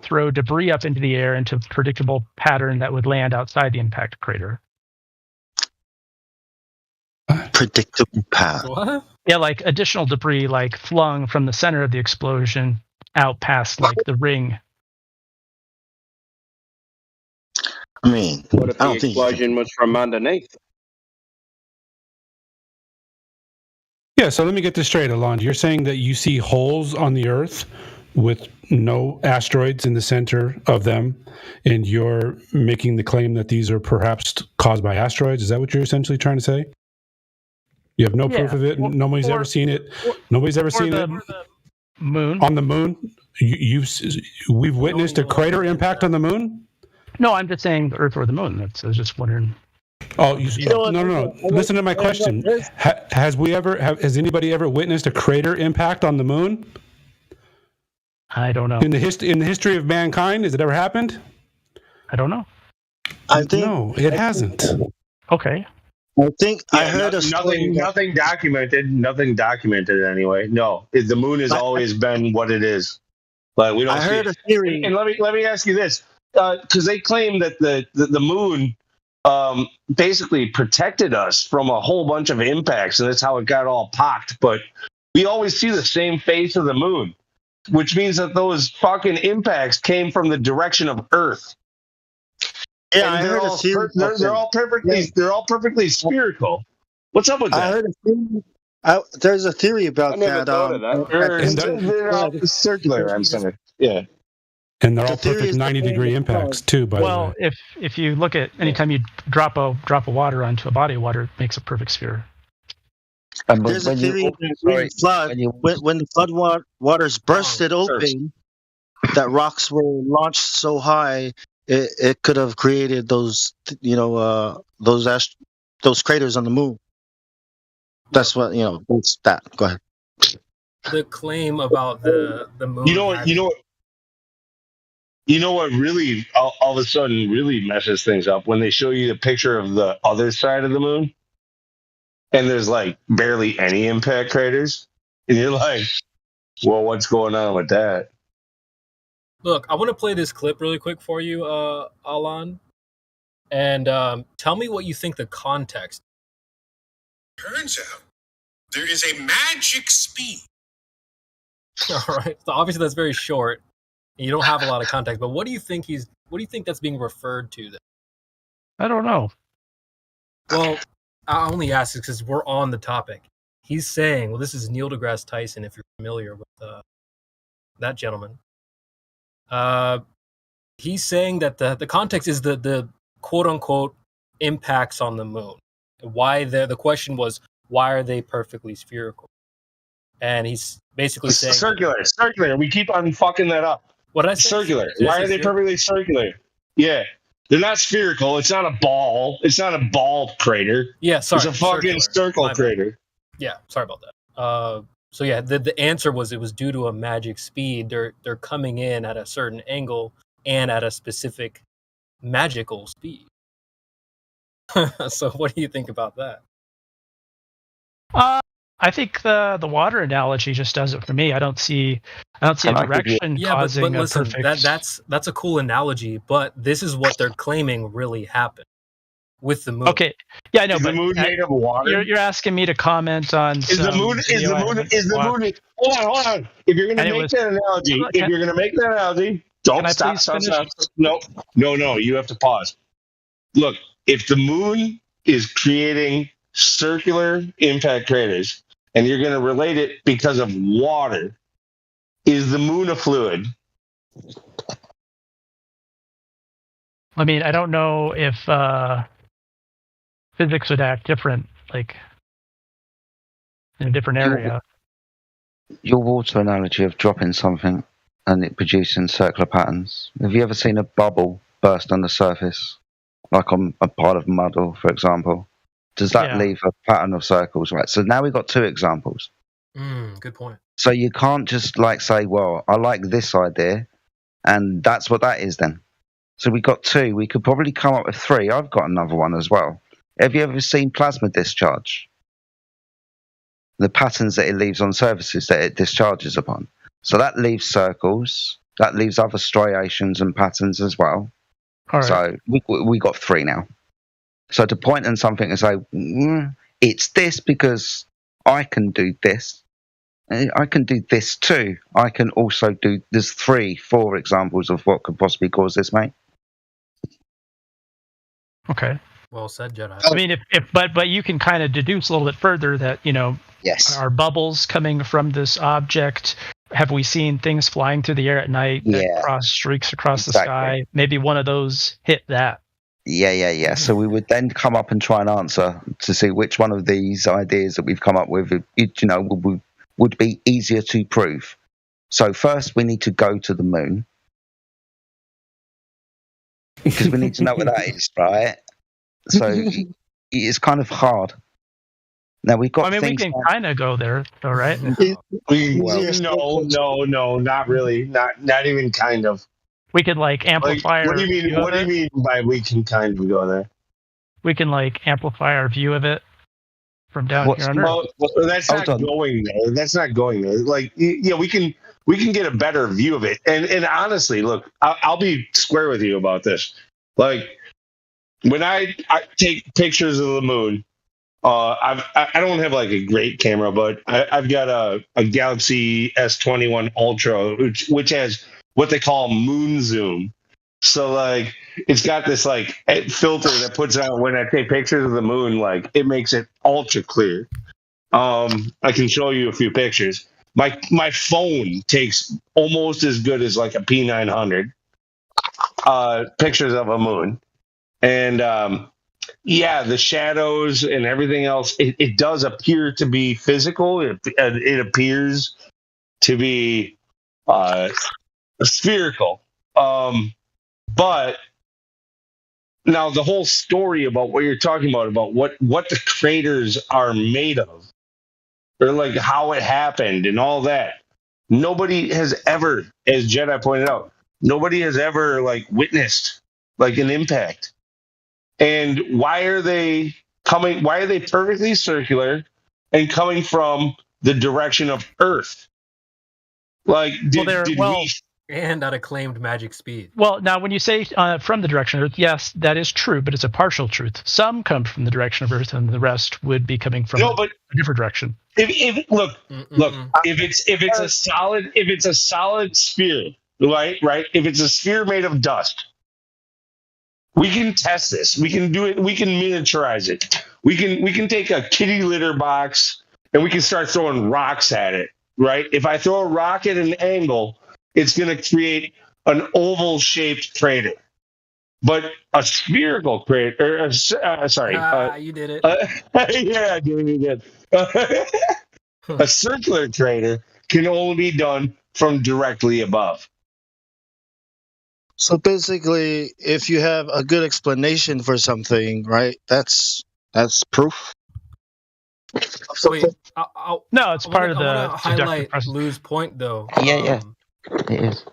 throw debris up into the air into a predictable pattern that would land outside the impact crater? Predictable pattern. What? Yeah, like additional debris, like flung from the center of the explosion out past like the ring. I mean, what if the explosion was from underneath? Yeah, so let me get this straight, Alon. You're saying that you see holes on the Earth with no asteroids in the center of them, and you're making the claim that these are perhaps caused by asteroids? Is that what you're essentially trying to say? You have no proof of it. Nobody's ever seen it. Nobody's ever seen it. Moon. On the moon? We've witnessed a crater impact on the moon? No, I'm just saying the Earth or the moon. I was just wondering. Oh, no. Listen to my question. Has anybody ever witnessed a crater impact on the moon? I don't know. In the history of mankind, has it ever happened? I don't know. No, it hasn't. Okay. I think I heard nothing documented. Nothing documented anyway. No, the moon has always been what it is, but we don't. I heard a theory. And let me ask you this, because they claim that the moon basically protected us from a whole bunch of impacts, and that's how it got all pocked. But we always see the same face of the moon, which means that those fucking impacts came from the direction of Earth. Yeah, I heard a theory. They're all perfectly spherical. What's up with that? I heard a theory. There's a theory about I never thought of that. They're all circular. I'm saying, yeah. And they're all perfect 90-degree impacts too. By the way. Well, if you look at anytime you drop a water onto a body of water, it makes a perfect sphere. There's a theory that when the flood waters bursted open, that rocks were launched so high. It could have created those craters on the moon. That's what That's that. Go ahead. The claim about the moon. You know what really all of a sudden really messes things up when they show you the picture of the other side of the moon, and there's like barely any impact craters, and you're like, "Well, what's going on with that?" Look, I want to play this clip really quick for you, Alon, and tell me what you think the context. Turns out there is a magic speed. All right, so obviously that's very short. And you don't have a lot of context, but what do you think that's being referred to then? I don't know. Well, I only ask because we're on the topic. he's saying, well, this is Neil deGrasse Tyson, if you're familiar with that gentleman. He's saying that the context is the quote unquote impacts on the moon. Why the question was, why are they perfectly spherical? And he's basically saying circular. We keep on fucking that up. What did I say? Circular. Why are they perfectly circular? Yeah. They're not spherical. It's not a ball. It's not a ball crater. Yeah, sorry. It's a fucking circle crater. Yeah, sorry about that. So yeah, the answer was it was due to a magic speed. They're coming in at a certain angle and at a specific magical speed. So what do you think about that? I think the water analogy just does it for me. I don't see a direction causing but listen, a perfect. That's a cool analogy, but this is what they're claiming really happened with the moon. Okay, yeah, I know. Is the moon made of water? You're asking me to comment on. Is the moon? Hold on. If you're going to make that analogy, don't stop. No. You have to pause. Look, if the moon is creating circular impact craters, and you're going to relate it because of water, is the moon a fluid? I mean, I don't know if physics would act different, like in a different area. Your water analogy of dropping something and it producing circular patterns. Have you ever seen a bubble burst on the surface, like on a pile of mud, or for example? Does that leave a pattern of circles, right? So now we've got two examples. Good point. So you can't just like say, well, I like this idea, and that's what that is then. So we got two. We could probably come up with three. I've got another one as well. Have you ever seen plasma discharge? The patterns that it leaves on surfaces that it discharges upon. So that leaves circles. That leaves other striations and patterns as well. All right. So we got three now. So to point in something and say, it's this because I can do this. I can do this too. I can also do, there's 4 examples of what could possibly cause this, mate. Okay. Well said, Jedi. I mean, but you can kind of deduce a little bit further that, yes, are bubbles coming from this object? Have we seen things flying through the air at night that cross streaks across the sky? Maybe one of those hit that. Yeah. So we would then come up and try and answer to see which one of these ideas that we've come up with, would be easier to prove. So first we need to go to the moon, because we need to know what that is, right? So it's kind of hard. Now we've got. we can kind of go there, though, right? No, not really. Not even kind of. We could amplify. What do you mean? What do you mean by we can kind of go there? We can amplify our view of it from down here on Earth. Well, that's not going there. That's not going there. We can get a better view of it. And honestly, look, I'll be square with you about this. Like when I take pictures of the moon, I don't have a great camera, but I've got a Galaxy S21 Ultra, which has what they call moon zoom. So it's got this filter that puts out when I take pictures of the moon, it makes it ultra clear. I can show you a few pictures. My phone takes almost as good as a P900 pictures of a moon. And the shadows and everything else, it does appear to be physical. It appears to be spherical. But now the whole story about what you're talking about what the craters are made of, or how it happened and all that, nobody has ever, as Jedi pointed out, nobody has ever witnessed an impact. And why are they perfectly circular and coming from the direction of Earth? And at acclaimed magic speed. Well, now when you say from the direction of Earth, yes, that is true, but it's a partial truth. Some come from the direction of Earth, and the rest would be coming from a different direction. If it's a solid sphere, right? If it's a sphere made of dust, we can test this. We can do it. We can miniaturize it. We can take a kitty litter box and we can start throwing rocks at it, right? If I throw a rock at an angle, it's going to create an oval-shaped crater. But a spherical crater, you did it. Yeah, you did. A circular crater can only be done from directly above. So basically, if you have a good explanation for something, right? That's proof. Wait, no, it's part of I the want to highlight Lou's point, though. Yeah, it is.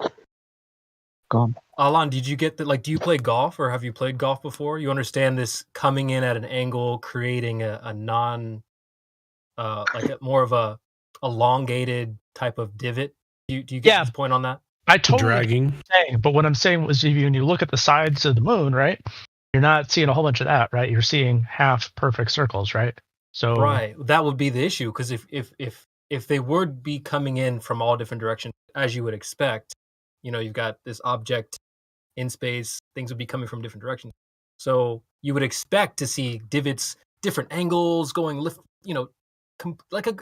Go on. Alan, did you get that? Like, do you play golf, or have you played golf before? You understand this coming in at an angle, creating a non, more of a elongated type of divot. Do you get this point on that? I totally dragging. Saying, but what I'm saying was, when you look at the sides of the moon, right, you're not seeing a whole bunch of that, right? You're seeing half perfect circles, right? So right, that would be the issue, because if they would be coming in from all different directions, as you would expect, you've got this object in space, things would be coming from different directions. So you would expect to see divots, different angles going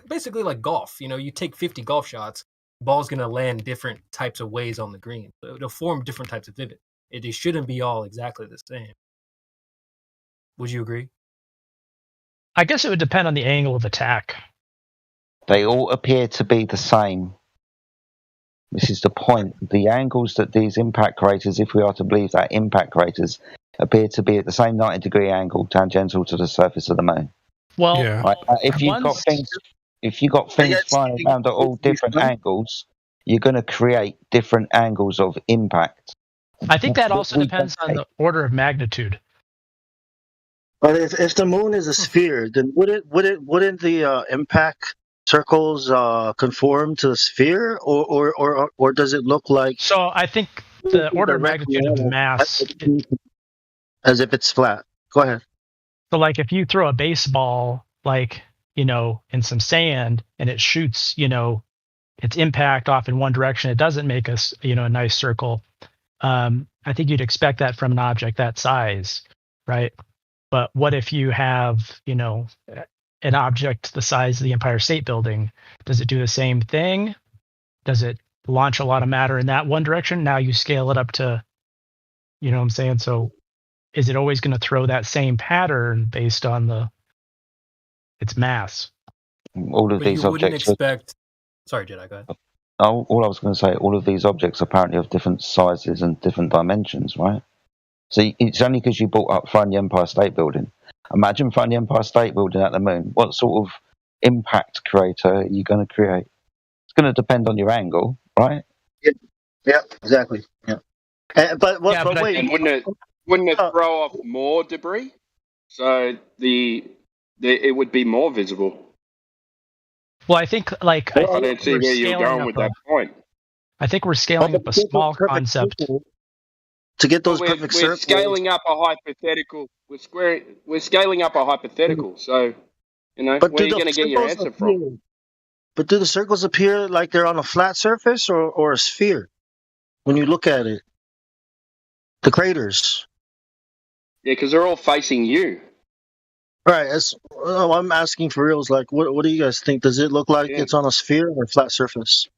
basically like golf. You take 50 golf shots, the ball's going to land different types of ways on the green. So it'll form different types of divot. They shouldn't be all exactly the same. Would you agree? I guess it would depend on the angle of attack. They all appear to be the same. This is the point. The angles that these impact craters, if we are to believe that impact craters, appear to be at the same 90-degree angle tangential to the surface of the moon. Well, right? If you've got things flying around at all different angles, you're going to create different angles of impact. I think that also depends on the order of magnitude. But if the moon is a sphere, then wouldn't the impact circles conform to the sphere, or does it look like? So I think the order of magnitude of mass, as if it's flat. Go ahead. So, like, if you throw a baseball, in some sand, and it shoots, its impact off in one direction, it doesn't make a nice circle. I think you'd expect that from an object that size, right? But what if you have, an object the size of the Empire State Building? Does it do the same thing? Does it launch a lot of matter in that one direction? Now you scale it up to, you know what I'm saying? So is it always going to throw that same pattern based on its mass? All of these objects. Sorry, Jedi, go ahead. All I was going to say, all of these objects apparently have different sizes and different dimensions, right? So it's only because you brought up throwing the Empire State Building. Imagine throwing the Empire State Building at the moon. What sort of impact crater are you going to create? It's going to depend on your angle, right? Yeah, exactly. Yeah. But wait, and wouldn't it throw off more debris? So it would be more visible. Well, I think I don't see where you're going with that point. I think we're scaling up a small concept to get those perfect circles. We're scaling up a hypothetical. We're scaling up a hypothetical. So, where are you going to get your answer from? But do the circles appear like they're on a flat surface or a sphere when you look at it? The craters. Yeah, because they're all facing you. Right. I'm asking for reals. Like, what do you guys think? Does it look like it's on a sphere or a flat surface?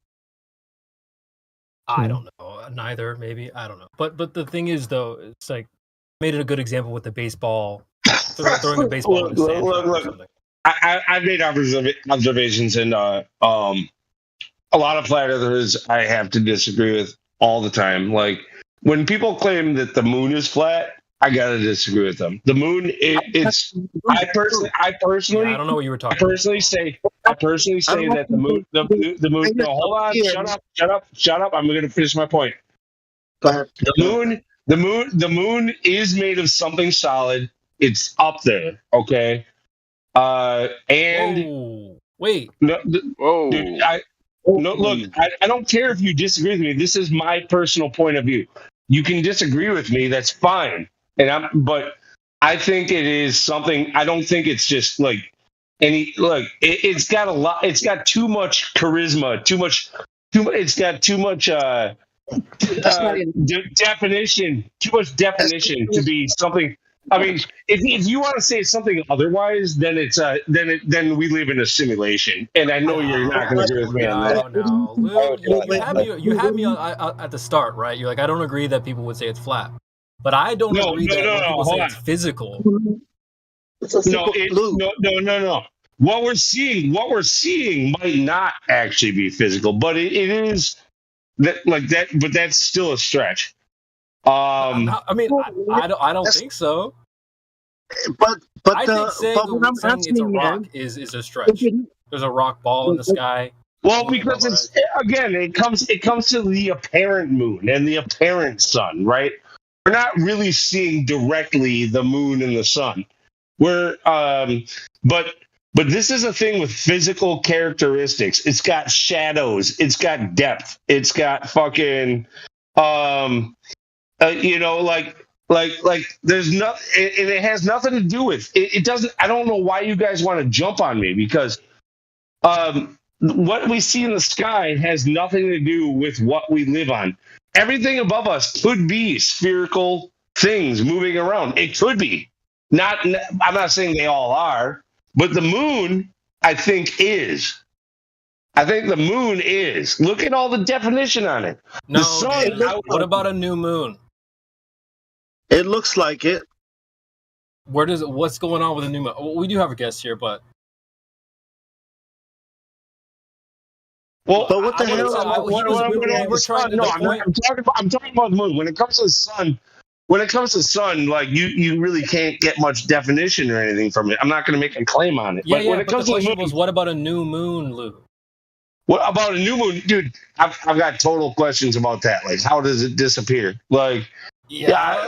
I don't know. Neither, maybe. I don't know. But the thing is, though, it's like made it a good example with the baseball, throwing a baseball in the sand. Look. I've made observations, and a lot of flat earthers I have to disagree with all the time. Like, when people claim that the moon is flat, I gotta disagree with them. The moon, it's. I personally. I don't know what you were talking. I personally say that the moon. The moon. No, hold on. Shut up. I'm gonna finish my point. Go ahead. The moon is made of something solid. It's up there. Okay. And wait. No, dude, look. I don't care if you disagree with me. This is my personal point of view. You can disagree with me. That's fine. But I think it is something. I don't think it's just like any. Look, it's got a lot. It's got too much charisma. It's got too much definition. Too much definition to be something I mean, if you want to say something otherwise, then it's then we live in a simulation, and I know you're not going to agree with me on that. No, Lou, you had me at the start, right? You're like, I don't agree that people would say it's flat, but I don't agree that when people say it's physical. No. What we're seeing might not actually be physical, but it is that like that. But that's still a stretch. I mean, I don't think so. But I think saying it's a rock is a stretch. There's a rock ball in the sky. Well, because it's again, it comes to the apparent moon and the apparent sun, right? We're not really seeing directly the moon and the sun. We're but this is a thing with physical characteristics. It's got shadows. It's got depth. It's got fucking like there's no, it has nothing to do with it. It doesn't. I don't know why you guys want to jump on me because what we see in the sky has nothing to do with what we live on. Everything above us could be spherical things moving around. It could be. I'm not saying they all are, but the moon, I think, is. I think the moon is. Look at all the definition on it. No, the sun, what about a new moon? It looks like it. What's going on with the new moon? We do have a guest here, but well, but what the hell? I'm talking about the moon. When it comes to the sun, like you really can't get much definition or anything from it. I'm not going to make a claim on it. Yeah, but when it comes to the question was, what about a new moon, Lou? What about a new moon, dude? I've got total questions about that. Like, how does it disappear? Like, I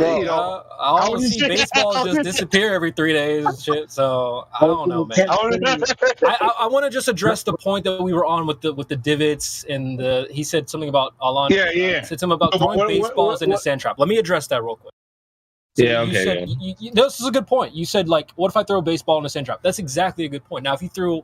want to see baseball just disappear every 3 days and shit. So I don't know, man. I want to just address the point that we were on with the divots and he said something about Alon. Yeah. Said something about throwing baseballs in a sand trap. Let me address that real quick. So this is a good point. You said, like, what if I throw a baseball in a sand trap? That's exactly a good point. Now, if you threw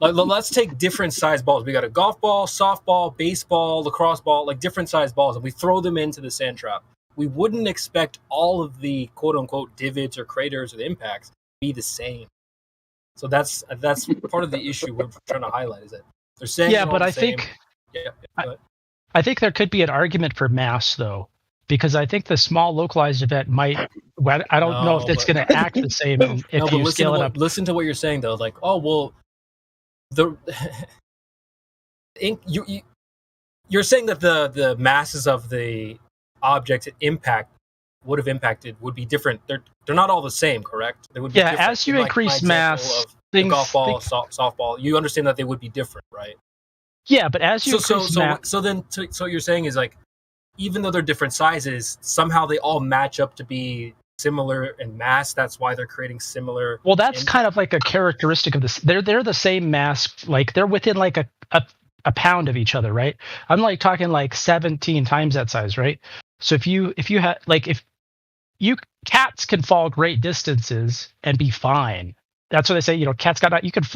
let's take different size balls. We got a golf ball, softball, baseball, lacrosse ball, like different size balls, and we throw them into the sand trap. We wouldn't expect all of the quote unquote divots or craters or the impacts to be the same. So that's part of the issue we're trying to highlight is that they're saying but I think I think there could be an argument for mass though, because I think the small localized event might. I don't know if it's going to act the same if you scale it up. Listen to what you're saying though, like, oh well. You're saying that the masses of the objects would have impacted would be different. They're not all the same, correct? They would be different. As you increase mass, things, golf ball, softball, you understand that they would be different, right? Yeah, but as you increase mass, so what you're saying is like, even though they're different sizes, somehow they all match up to be similar in mass. That's why they're creating similar. Well, that's kind of like a characteristic of this. They're the same mass. Like they're within like a pound of each other, right? I'm like talking like 17 times that size, right? So if you had like cats can fall great distances and be fine. That's what they say. Cats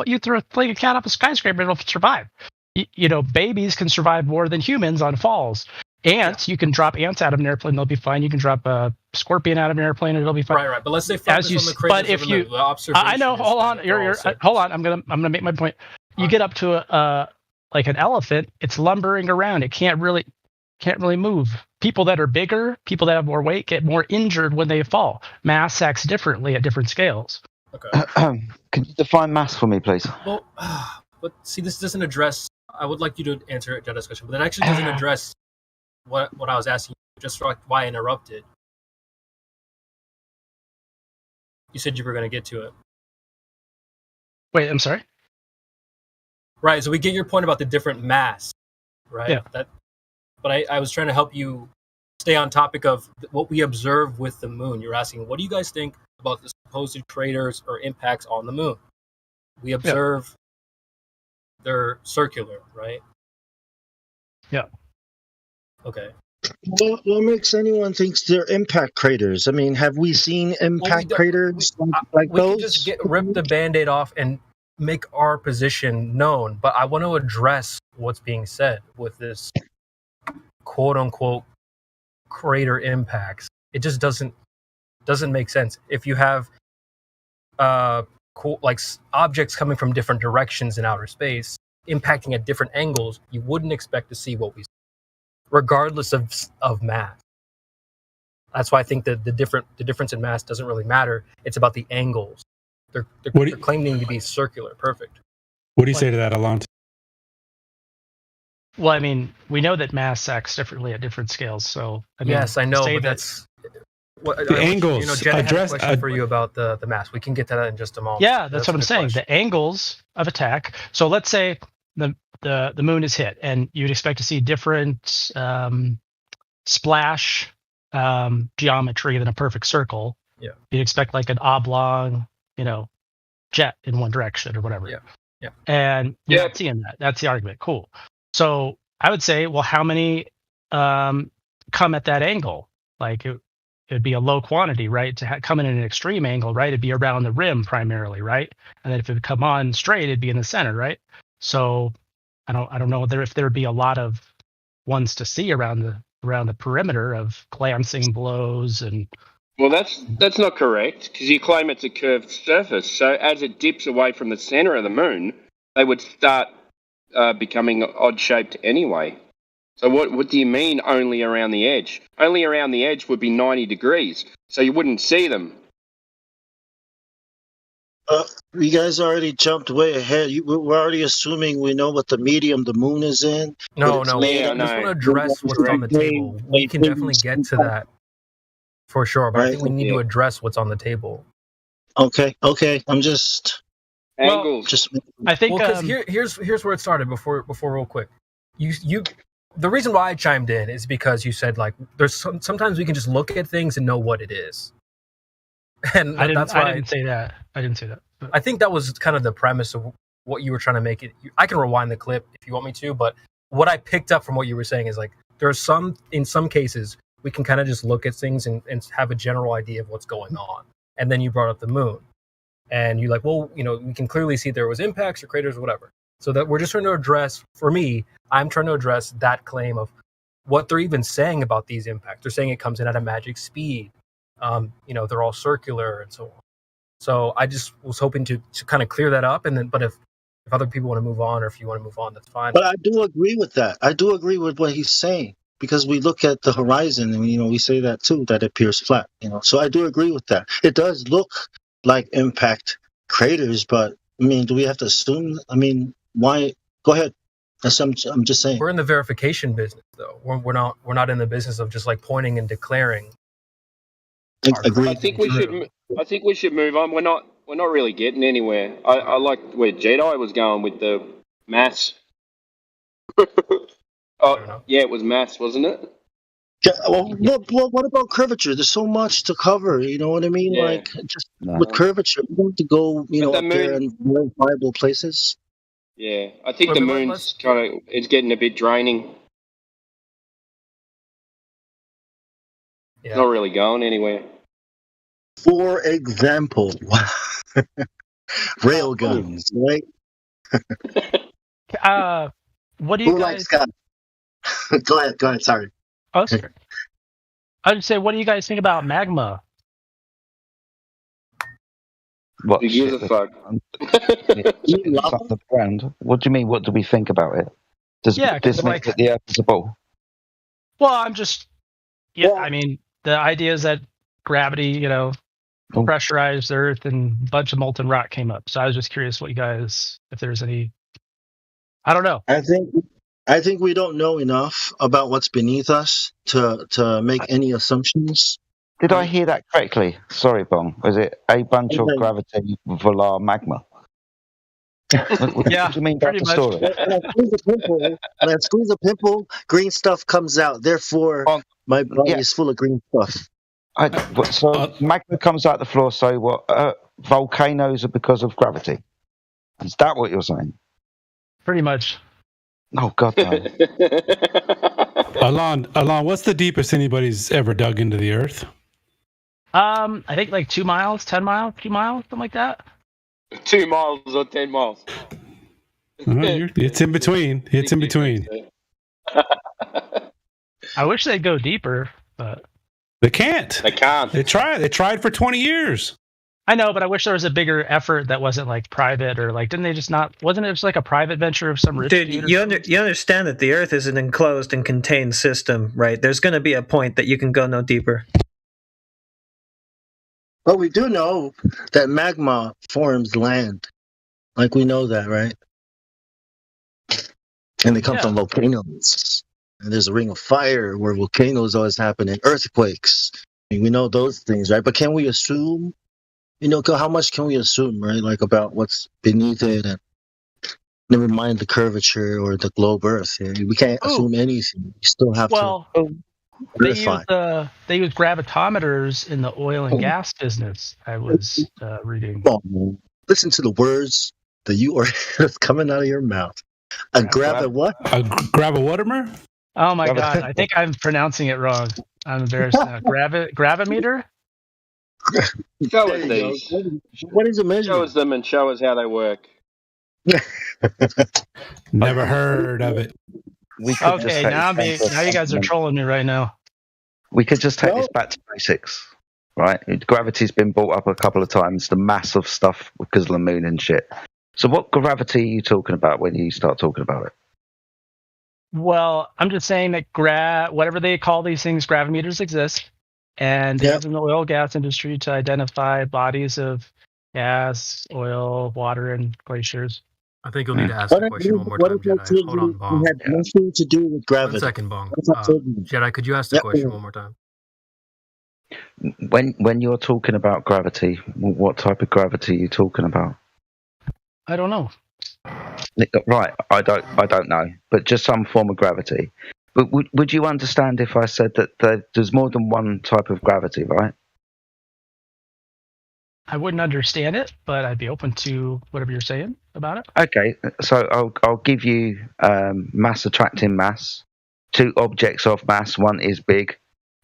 you throw a cat up a skyscraper, it'll survive. Babies can survive more than humans on falls. Ants, you can drop ants out of an airplane, they'll be fine. You can drop a scorpion out of an airplane, and it'll be fine. Right. But let's say focus on the craters. But if you, I know. Hold on. Hold on. I'm gonna make my point. You get up to like an elephant, it's lumbering around. It can't really move. People that are bigger, people that have more weight, get more injured when they fall. Mass acts differently at different scales. Okay. Can you define mass for me, please? Well, but see, this doesn't address. I would like you to answer Jedda's question, but it actually doesn't address what I was asking you, just for why I interrupted. You said you were going to get to it. Wait, I'm sorry? Right, so we get your point about the different mass, right? Yeah. But I was trying to help you stay on topic of what we observe with the moon. You're asking, what do you guys think about the supposed craters or impacts on the moon? We observe they're circular, right? Yeah. Okay. What makes anyone thinks they're impact craters? I mean, have we seen impact craters like we those? We can just rip the Band-Aid off and make our position known, but I want to address what's being said with this quote-unquote crater impacts. It just doesn't Doesn't make sense. If you have objects coming from different directions in outer space, impacting at different angles, you wouldn't expect to see what we see, regardless of mass. That's why I think that the difference in mass doesn't really matter. It's about the angles. They're claiming to be circular. Perfect. What do you say to that, Alon? Well, I mean, we know that mass acts differently at different scales. So, I mean, yes, I know, but that's the angles. Jen had a question for you about the mass. We can get to that in just a moment. Yeah, that's what I'm saying. The angles of attack. So let's say the moon is hit, and you'd expect to see different splash geometry than a perfect circle. Yeah, you'd expect like an oblong, jet in one direction or whatever. Yeah. And you're not seeing that. That's the argument. Cool. So I would say, well, how many come at that angle? Like it'd be a low quantity, right? To come in at an extreme angle, right? It'd be around the rim primarily, right? And then if it would come on straight, it'd be in the center, right? So I don't know if there would be a lot of ones to see around the perimeter of glancing blows and. Well, that's not correct, because you claim it's a curved surface. So as it dips away from the center of the moon, they would start becoming odd-shaped anyway. So what do you mean only around the edge? Only around the edge would be 90 degrees, so you wouldn't see them. You guys already jumped way ahead. We're already assuming we know what the medium the moon is in. No. I just want to address what's on the table. We can definitely get to that for sure, but I think we need to address what's on the table. Okay. I'm just angles. I think because here's where it started. Before real quick, you. The reason why I chimed in is because you said like there's sometimes we can just look at things and know what it is. And that's why I didn't say that. I think that was kind of the premise of what you were trying to make it. I can rewind the clip if you want me to, but what I picked up from what you were saying is like in some cases we can kind of just look at things and have a general idea of what's going on. And then you brought up the moon, and you're like, well, we can clearly see there was impacts or craters or whatever. So that we're just trying to address. For me, I'm trying to address that claim of what they're even saying about these impacts. They're saying it comes in at a magic speed. They're all circular and so on. So I just was hoping to kind of clear that up. And then, but if other people want to move on, or if you want to move on, that's fine. But I do agree with that. I do agree with what he's saying, because we look at the horizon and we say that too, that it appears flat. So I do agree with that. It does look like impact craters, but I mean, do we have to assume? I mean, why? Go ahead. I'm just saying. We're in the verification business, though. We're not in the business of just like pointing and declaring. Agreed. I think we should move on. We're not really getting anywhere. I like where Jedi was going with the mass. It was mass, wasn't it? Yeah, well, what about curvature? There's so much to cover. You know what I mean? Yeah. Like with curvature, we want to go, up there in verifiable places. Yeah, I think the moon's it's getting a bit draining. Yeah. Not really going anywhere. For example, railguns, right? What do you guys? Go ahead. Sorry. Oh, sorry. I would say, what do you guys think about magma? What? Who gives a fuck? It's on the ground. What do you mean? What do we think about it? Does this mean that the Earth is a ball? Well, I mean, the idea is that gravity, pressurized the Earth and a bunch of molten rock came up. So I was just curious what you guys, if there's any, I don't know. I think we don't know enough about what's beneath us to make any assumptions. Did I hear that correctly? Sorry, Bong. Was it a bunch of gravity volar magma? What do you mean by the story? When I squeeze a pimple, green stuff comes out. Therefore, my body is full of green stuff. So magma comes out the floor. So what? Volcanoes are because of gravity. Is that what you're saying? Pretty much. Oh God, no. Alon, what's the deepest anybody's ever dug into the Earth? I think like 2 miles, 10 miles, 2 miles, something like that. 2 miles or 10 miles. It's in between. It's in between. I wish they'd go deeper, but They can't. They can't. They tried. They tried for 20 years. I know, but I wish there was a bigger effort that wasn't like private or like didn't they just not? Wasn't it just like a private venture of some rich Dude, dude? you understand that the Earth is an enclosed and contained system, right? There's going to be a point that you can go no deeper. But we do know that magma forms land. Like, we know that, right? And they come from volcanoes. And there's a ring of fire where volcanoes always happen and earthquakes. And we know those things, right? But can we assume, how much can we assume, right? Like, about what's beneath it, and never mind the curvature or the globe Earth. We can't assume anything. We still have to verify. They use gravitometers in the oil and gas business. I was reading. Listen to the words that you are that's coming out of your mouth. A gravimeter? Oh my god! I think I'm pronouncing it wrong. I'm embarrassed now. Gravimeter? Show us these. What is a measure? Show us them and show us how they work. Never heard of it. Okay, now you guys are trolling me right now. We could just take this back to basics, right? Gravity's been brought up a couple of times, the mass of stuff because of the moon and shit. So what gravity are you talking about when you start talking about it? Well, I'm just saying that whatever they call these things, gravimeters exist, and they use in the oil and gas industry to identify bodies of gas, oil, water, and glaciers. I think you'll need to ask the question one more time, Jedi. Hold on, Bong. It had nothing to do with gravity. 1 second, Bong. Jedi, could you ask the question one more time? When you're talking about gravity, what type of gravity are you talking about? I don't know. Right, I don't know, but just some form of gravity. But would you understand if I said that there's more than one type of gravity, right? I wouldn't understand it, but I'd be open to whatever you're saying about it. Okay, so I'll give you mass attracting mass. Two objects of mass. One is big,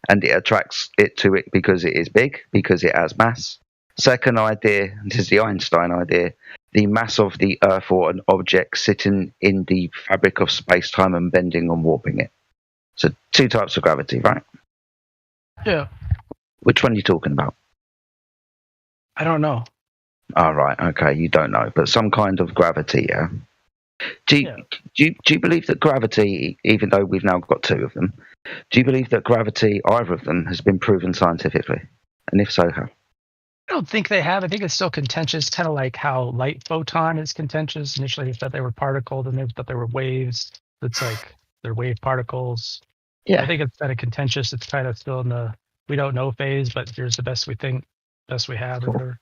and it attracts it to it because it is big, because it has mass. Second idea, this is the Einstein idea, the mass of the Earth or an object sitting in the fabric of space-time and bending and warping it. So two types of gravity, right? Yeah. Which one are you talking about? I don't know. Oh, right, okay, you don't know, but some kind of gravity, yeah? Do you believe that gravity, even though we've now got two of them, do you believe that gravity, either of them, has been proven scientifically? And if so, how? I don't think they have. I think it's still contentious, kind of like how light photon is contentious. Initially, they thought they were particles, and they thought they were waves. It's like they're wave particles. Yeah. I think it's kind of contentious. It's kind of still in the we don't know phase, but here's the best we think, best we have. Cool.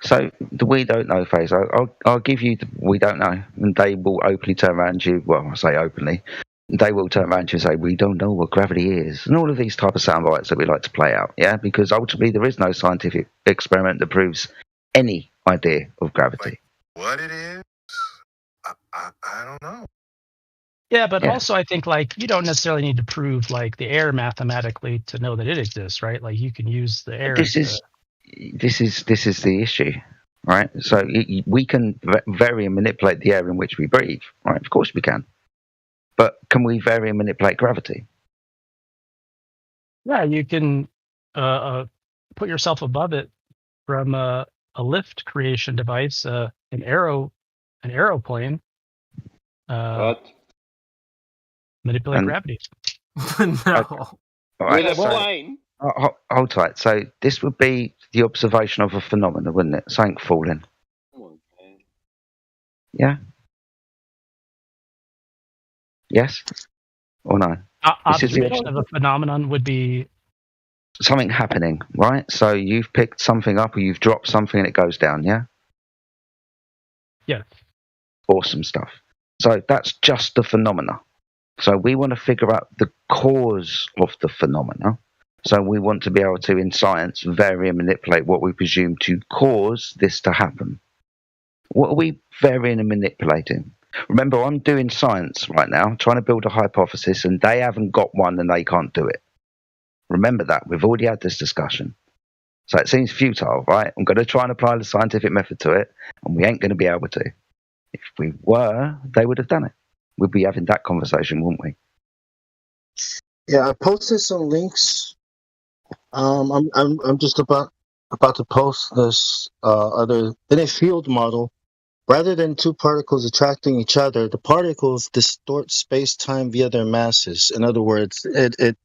So the we don't know phase, I'll give you the we don't know, and they will openly turn around to you. Well, I say openly. They will turn around to you and say, we don't know what gravity is. And all of these type of sound bites that we like to play out, yeah? Because ultimately there is no scientific experiment that proves any idea of gravity. What it is? I don't know. Yeah, but also I think like you don't necessarily need to prove like the air mathematically to know that it exists, right? Like you can use the air. This is the issue, right? So we can vary and manipulate the air in which we breathe, right? Of course we can. But can we vary and manipulate gravity? Yeah, you can put yourself above it from a lift creation device, an aeroplane. Manipulate gravity. No. With a plane? Hold tight. So this would be the observation of a phenomenon, wouldn't it? Something falling. Yeah? Yes or no? Observation of a phenomenon would be something happening, right? So you've picked something up or you've dropped something and it goes down, yeah? Yeah. Awesome stuff. So that's just the phenomena. So we want to figure out the cause of the phenomena. So we want to be able to, in science, vary and manipulate what we presume to cause this to happen. What are we varying and manipulating? Remember, I'm doing science right now, trying to build a hypothesis, and they haven't got one and they can't do it. Remember that. We've already had this discussion. So it seems futile, right? I'm going to try and apply the scientific method to it, and we ain't going to be able to. If we were, they would have done it. We'd be having that conversation, wouldn't we? Yeah, I posted some links I'm just about to post this other in a field model. Rather than two particles attracting each other, the particles distort space-time via their masses. In other words,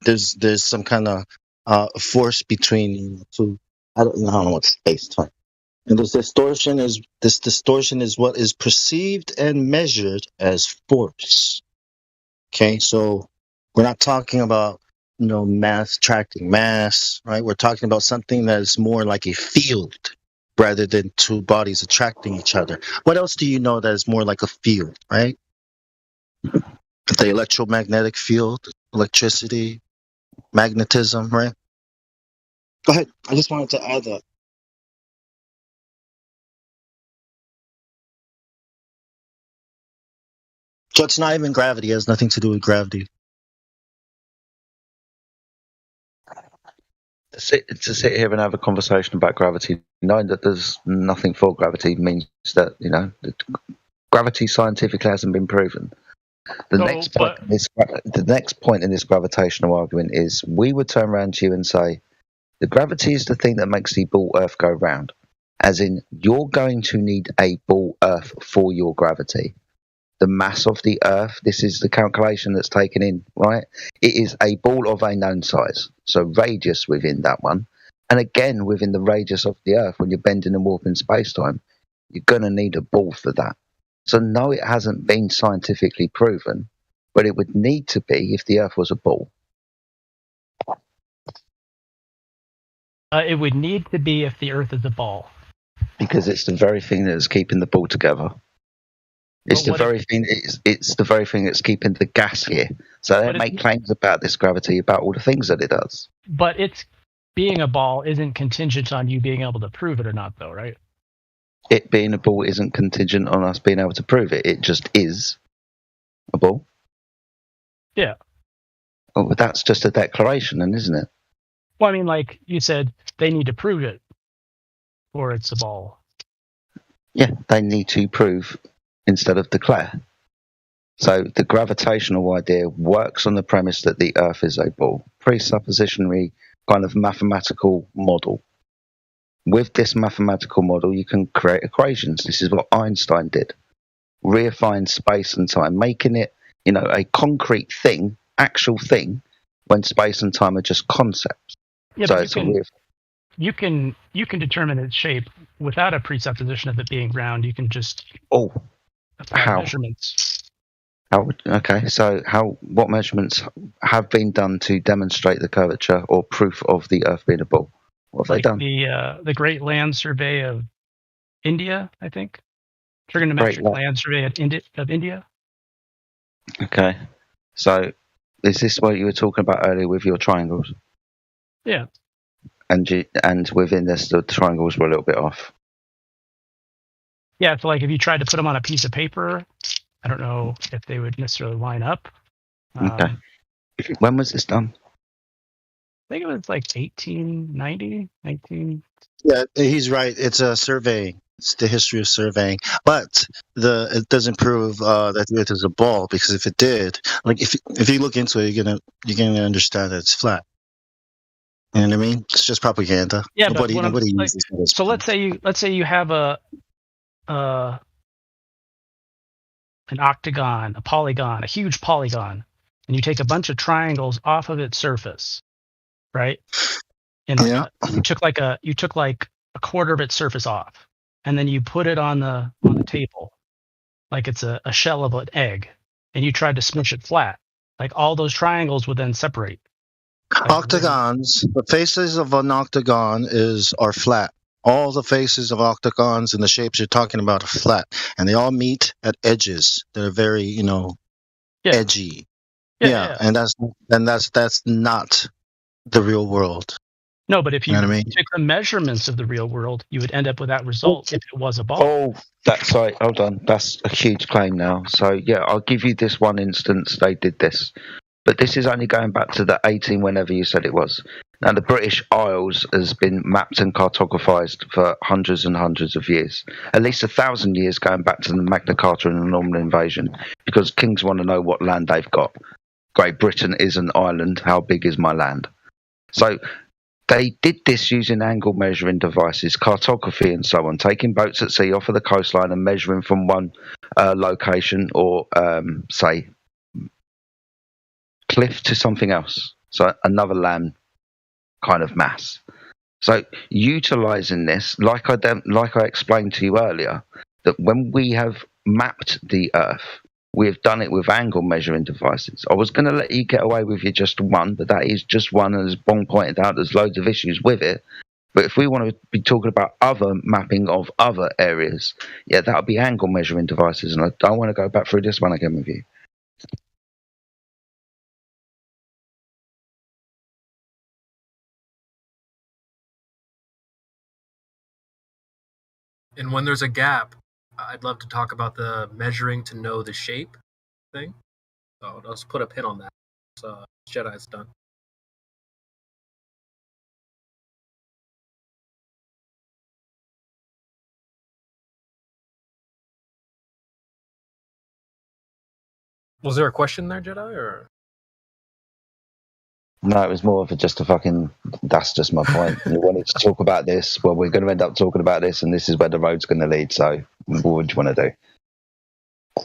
there's some kind of force between two. I don't know what space-time. And this distortion is what is perceived and measured as force. Okay, so we're not talking about mass attracting mass, right? We're talking about something that is more like a field rather than two bodies attracting each other. What else do you know that is more like a field, right? The electromagnetic field, electricity, magnetism, right? Go ahead. I just wanted to add that. So it's not even gravity. It has nothing to do with gravity. To sit here and have a conversation about gravity, knowing that there's nothing for gravity, means that gravity scientifically hasn't been proven. The next point in this gravitational argument is we would turn around to you and say the gravity is the thing that makes the ball Earth go round, as in you're going to need a ball Earth for your gravity. The mass of the Earth, this is the calculation that's taken in, right? It is a ball of a known size, so radius within that one. And again, within the radius of the Earth, when you're bending and warping space-time, you're going to need a ball for that. So no, it hasn't been scientifically proven, but it would need to be if the Earth was a ball. It would need to be if the Earth is a ball. Because it's the very thing that is keeping the ball together. It's the very thing. It's the very thing that's keeping the gas here. So they make claims about this gravity, about all the things that it does. But it's being a ball isn't contingent on you being able to prove it or not, though, right? It being a ball isn't contingent on us being able to prove it. It just is a ball. Yeah. Oh, but that's just a declaration, then, isn't it? Well, I mean, like you said, they need to prove it, or it's a ball. Yeah, they need to prove instead of declare. So the gravitational idea works on the premise that the Earth is a ball, presuppositionary kind of mathematical model. With this mathematical model, you can create equations. This is what Einstein did. Reifine space and time, making it, a concrete thing, actual thing, when space and time are just concepts. Yeah, so but you can determine its shape without a presupposition of it being round. You can just how measurements. Okay, so what measurements have been done to demonstrate the curvature or proof of the Earth being a ball? What have they done? The Great Land Survey of India, I think. Trigonometric Land Survey of India. Okay, so is this what you were talking about earlier with your triangles? Yeah. And within this, the triangles were a little bit off. Yeah, so like if you tried to put them on a piece of paper, I don't know if they would necessarily line up. Okay. When was this done? I think it was like 1890, 19. Yeah, he's right. It's a surveying. It's the history of surveying, but it doesn't prove that the Earth is a ball, because if it did, like if you look into it, you're gonna understand that it's flat. You know what I mean? It's just propaganda. Yeah, nobody but uses that as so let's say you have an octagon, a polygon, a huge polygon, and you take a bunch of triangles off of its surface, right? And you took like a quarter of its surface off, and then you put it on the table, like it's a shell of an egg, and you tried to smush it flat. Like all those triangles would then separate. Octagons, the faces of an octagon are flat. All the faces of octagons and the shapes you're talking about are flat, and they all meet at edges. They're very, edgy. Yeah, and that's not the real world. No, but if you took the measurements of the real world, you would end up with that result if it was a ball. Oh, that's right. Hold on. That's a huge claim now. So, yeah, I'll give you this one instance. They did this. But this is only going back to the 18 whenever you said it was. Now, the British Isles has been mapped and cartographised for hundreds and hundreds of years. At least 1,000 years going back to the Magna Carta and the Norman invasion. Because kings want to know what land they've got. Great Britain is an island. How big is my land? So They did this using angle measuring devices, cartography and so on, taking boats at sea off of the coastline and measuring from one location or, say, cliff to something else. So another land kind of mass. So utilizing this, like I explained to you earlier, that when we have mapped the Earth, we have done it with angle measuring devices. I was going to let you get away with your just one, but that is just one, and as Bong pointed out, there's loads of issues with it. But if we want to be talking about other mapping of other areas, yeah, that would be angle measuring devices, and I don't want to go back through this one again with you. And when there's a gap, I'd love to talk about the measuring to know the shape thing. So let's put a pin on that. So Jedi's done. Was there a question there, Jedi, or? No, it was more of just a fucking. That's just my point. You wanted to talk about this. Well, we're going to end up talking about this, and this is where the road's going to lead. So, what would you want to do?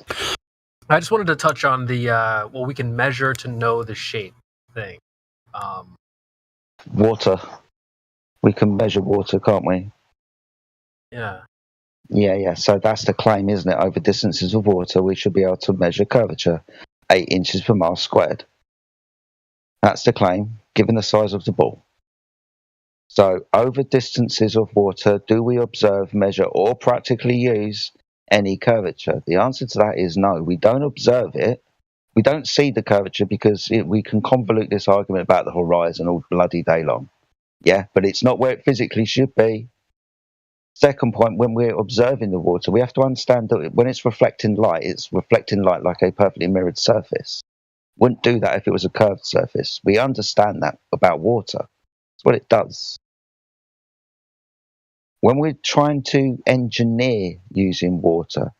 I just wanted to touch on the well, we can measure to know the shape thing. Water. We can measure water, can't we? Yeah. Yeah. So that's the claim, isn't it? Over distances of water, we should be able to measure curvature, 8 inches per mile squared. That's the claim, given the size of the ball. So, over distances of water, do we observe, measure, or practically use any curvature? The answer to that is no. We don't observe it. We don't see the curvature because we can convolute this argument about the horizon all bloody day long. Yeah, but it's not where it physically should be. Second point, when we're observing the water, we have to understand that when it's reflecting light like a perfectly mirrored surface. Wouldn't do that if it was a curved surface. We understand that about water. It's what it does. When we're trying to engineer using water,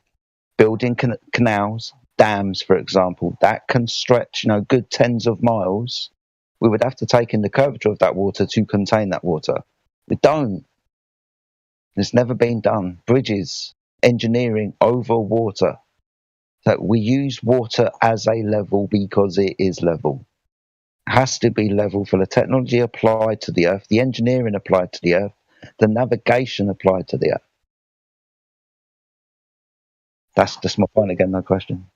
building canals, dams, for example, that can stretch, good tens of miles. We would have to take in the curvature of that water to contain that water. We don't. It's never been done. Bridges, engineering over water. So we use water as a level because it is level. It has to be level for the technology applied to the Earth, the engineering applied to the Earth, the navigation applied to the Earth. That's just my point again, no question.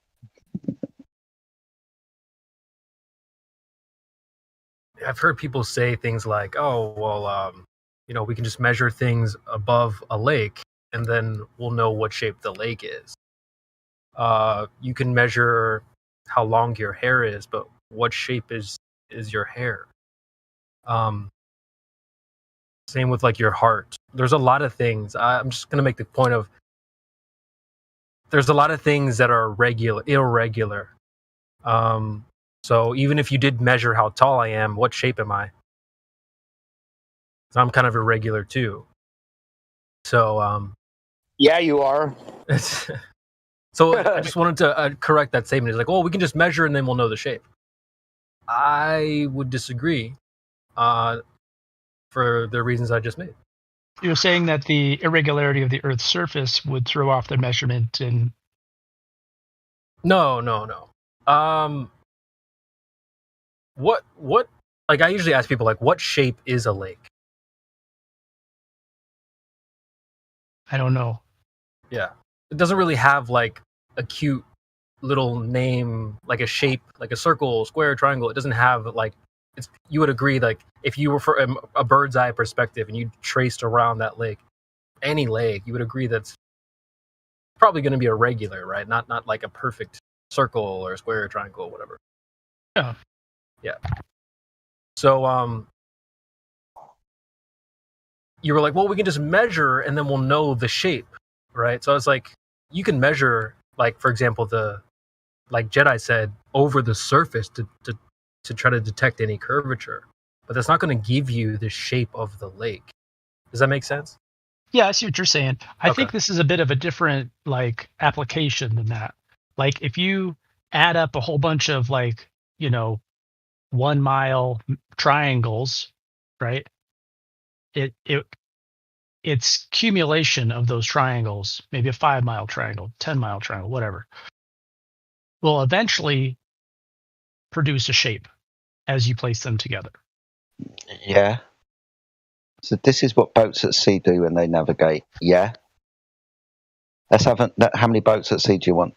I've heard people say things like, oh, well, we can just measure things above a lake and then we'll know what shape the lake is. You can measure how long your hair is, but what shape is your hair? Same with like your heart. There's a lot of things. I'm just going to make the point of there's a lot of things that are irregular. So even if you did measure how tall I am, what shape am I? So I'm kind of irregular too. So yeah, you are. So I just wanted to correct that statement. It's like, oh, we can just measure and then we'll know the shape. I would disagree for the reasons I just made. You're saying that the irregularity of the Earth's surface would throw off the measurement and... No. What, like I usually ask people, like, what shape is a lake? I don't know. Yeah. It doesn't really have like a cute little name, like a shape, like a circle, square, triangle. It doesn't have like, you would agree, like if you were for a bird's eye perspective and you traced around that lake, any lake, you would agree that's probably going to be irregular, right? Not like a perfect circle or square or triangle or whatever. Yeah. So you were like, well, we can just measure and then we'll know the shape, right? So it's like you can measure, like for example, like Jedi said, over the surface to try to detect any curvature, but that's not going to give you the shape of the lake. Does that make sense? Yeah, I see what you're saying. I think this is a bit of a different like application than that. Like if you add up a whole bunch of 1 mile triangles, right? its accumulation of those triangles, maybe a 5-mile triangle, 10-mile triangle, whatever, will eventually produce a shape as you place them together. Yeah. So this is what boats at sea do when they navigate. Yeah. Let's have how many boats at sea do you want?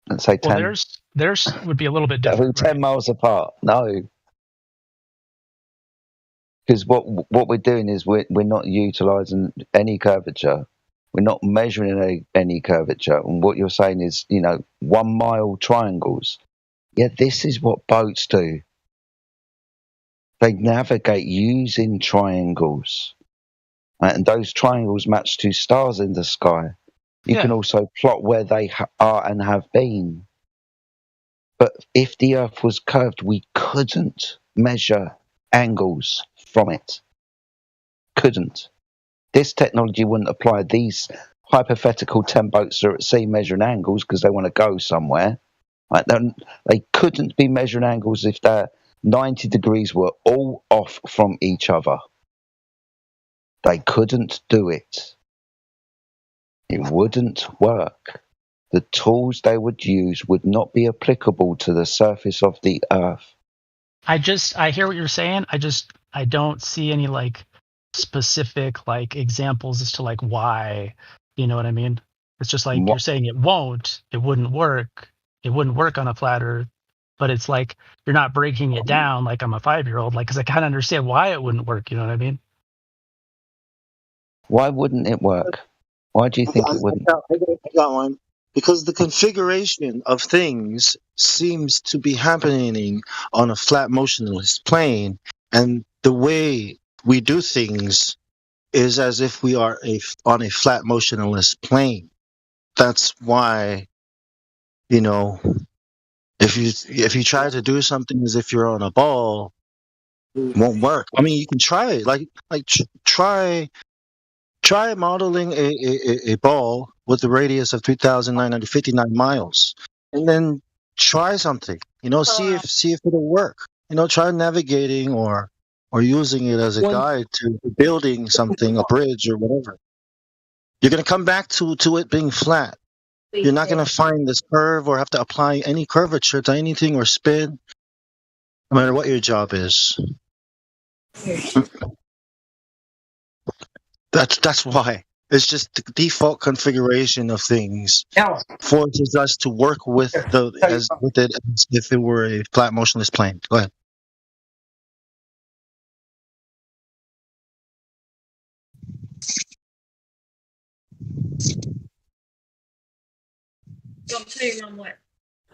Let's say 10. Well, theirs would be a little bit different. 10 miles apart. No. Because what we're doing is we're not utilising any curvature. We're not measuring any curvature. And what you're saying is, 1 mile triangles. Yeah, this is what boats do. They navigate using triangles. Right? And those triangles match to stars in the sky. You can also plot where they are and have been. But if the Earth was curved, we couldn't measure angles from it. Couldn't. This technology wouldn't apply. These hypothetical 10 boats are at sea measuring angles because they want to go somewhere. Right? They couldn't be measuring angles if their 90 degrees were all off from each other. They couldn't do it. It wouldn't work. The tools they would use would not be applicable to the surface of the Earth. I hear what you're saying. I don't see any specific examples as to why, you know what I mean? It's just you're saying it wouldn't work on a flat Earth, but it's you're not breaking it down like I'm a 5-year-old, because I kind of understand why it wouldn't work, you know what I mean? Why wouldn't it work? Why do you think it wouldn't? I got one. Because the configuration of things seems to be happening on a flat motionless plane, and the way we do things is as if we are on a flat motionless plane. That's why, if you try to do something as if you're on a ball, it won't work. I mean, you can try it. Try modeling a ball with a radius of 3,959 miles, and then try something. See if it'll work. Try navigating or using it as a guide to building something, a bridge or whatever. You're gonna come back to it being flat. You're not gonna find this curve or have to apply any curvature to anything or spin, no matter what your job is. That's why. It's just the default configuration of things forces us to work with it as if it were a flat motionless plane. Go ahead.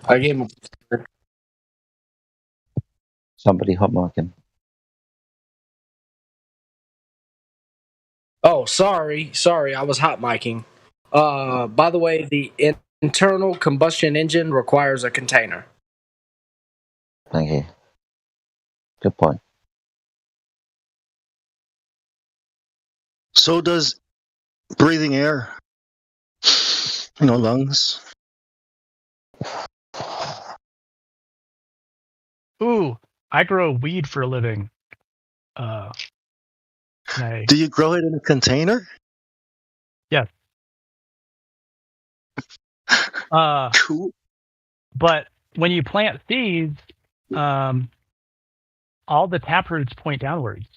I gave him. Somebody hot micing. Oh, sorry, I was hot micing. By the way, the internal combustion engine requires a container. Thank you. Good point. So does breathing air. Lungs. Ooh, I grow weed for a living. Do you grow it in a container? Yes. Cool. But when you plant seeds, all the taproots point downwards.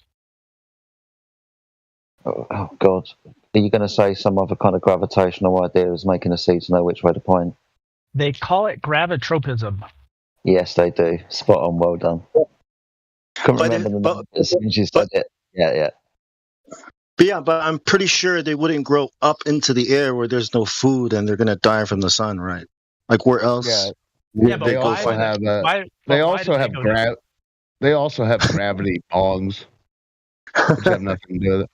Oh God. Are you going to say some other kind of gravitational idea is making the seeds know which way to point? They call it gravitropism. Yes, they do. Spot on. Well done. Couldn't remember the name as soon as you said it. Yeah. But I'm pretty sure they wouldn't grow up into the air where there's no food and they're going to die from the sun, right? Where else? Yeah, but they also have they also have gravity bongs, which have nothing to do with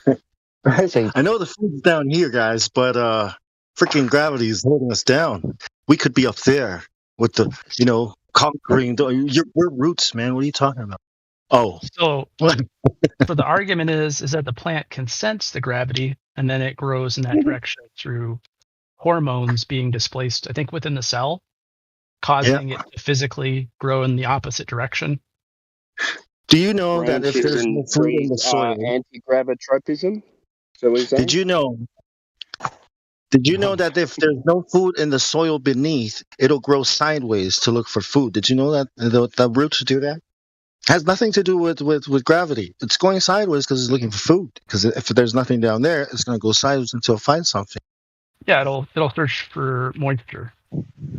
it. I know the food's down here, guys, but freaking gravity is holding us down. We could be up there with the, conquering. We're roots, man. What are you talking about? Oh, so the argument is that the plant can sense the gravity and then it grows in that direction through hormones being displaced, I think, within the cell, causing it to physically grow in the opposite direction. Do you know that if branches there's no and food in trees the are soil, anti-gravitropism? So what you're saying? did you know? Did you know that if there's no food in the soil beneath, it'll grow sideways to look for food? Did you know that the roots do that? Has nothing to do with gravity. It's going sideways because it's looking for food. Because if there's nothing down there, it's going to go sideways until it finds something. Yeah, it'll search for moisture.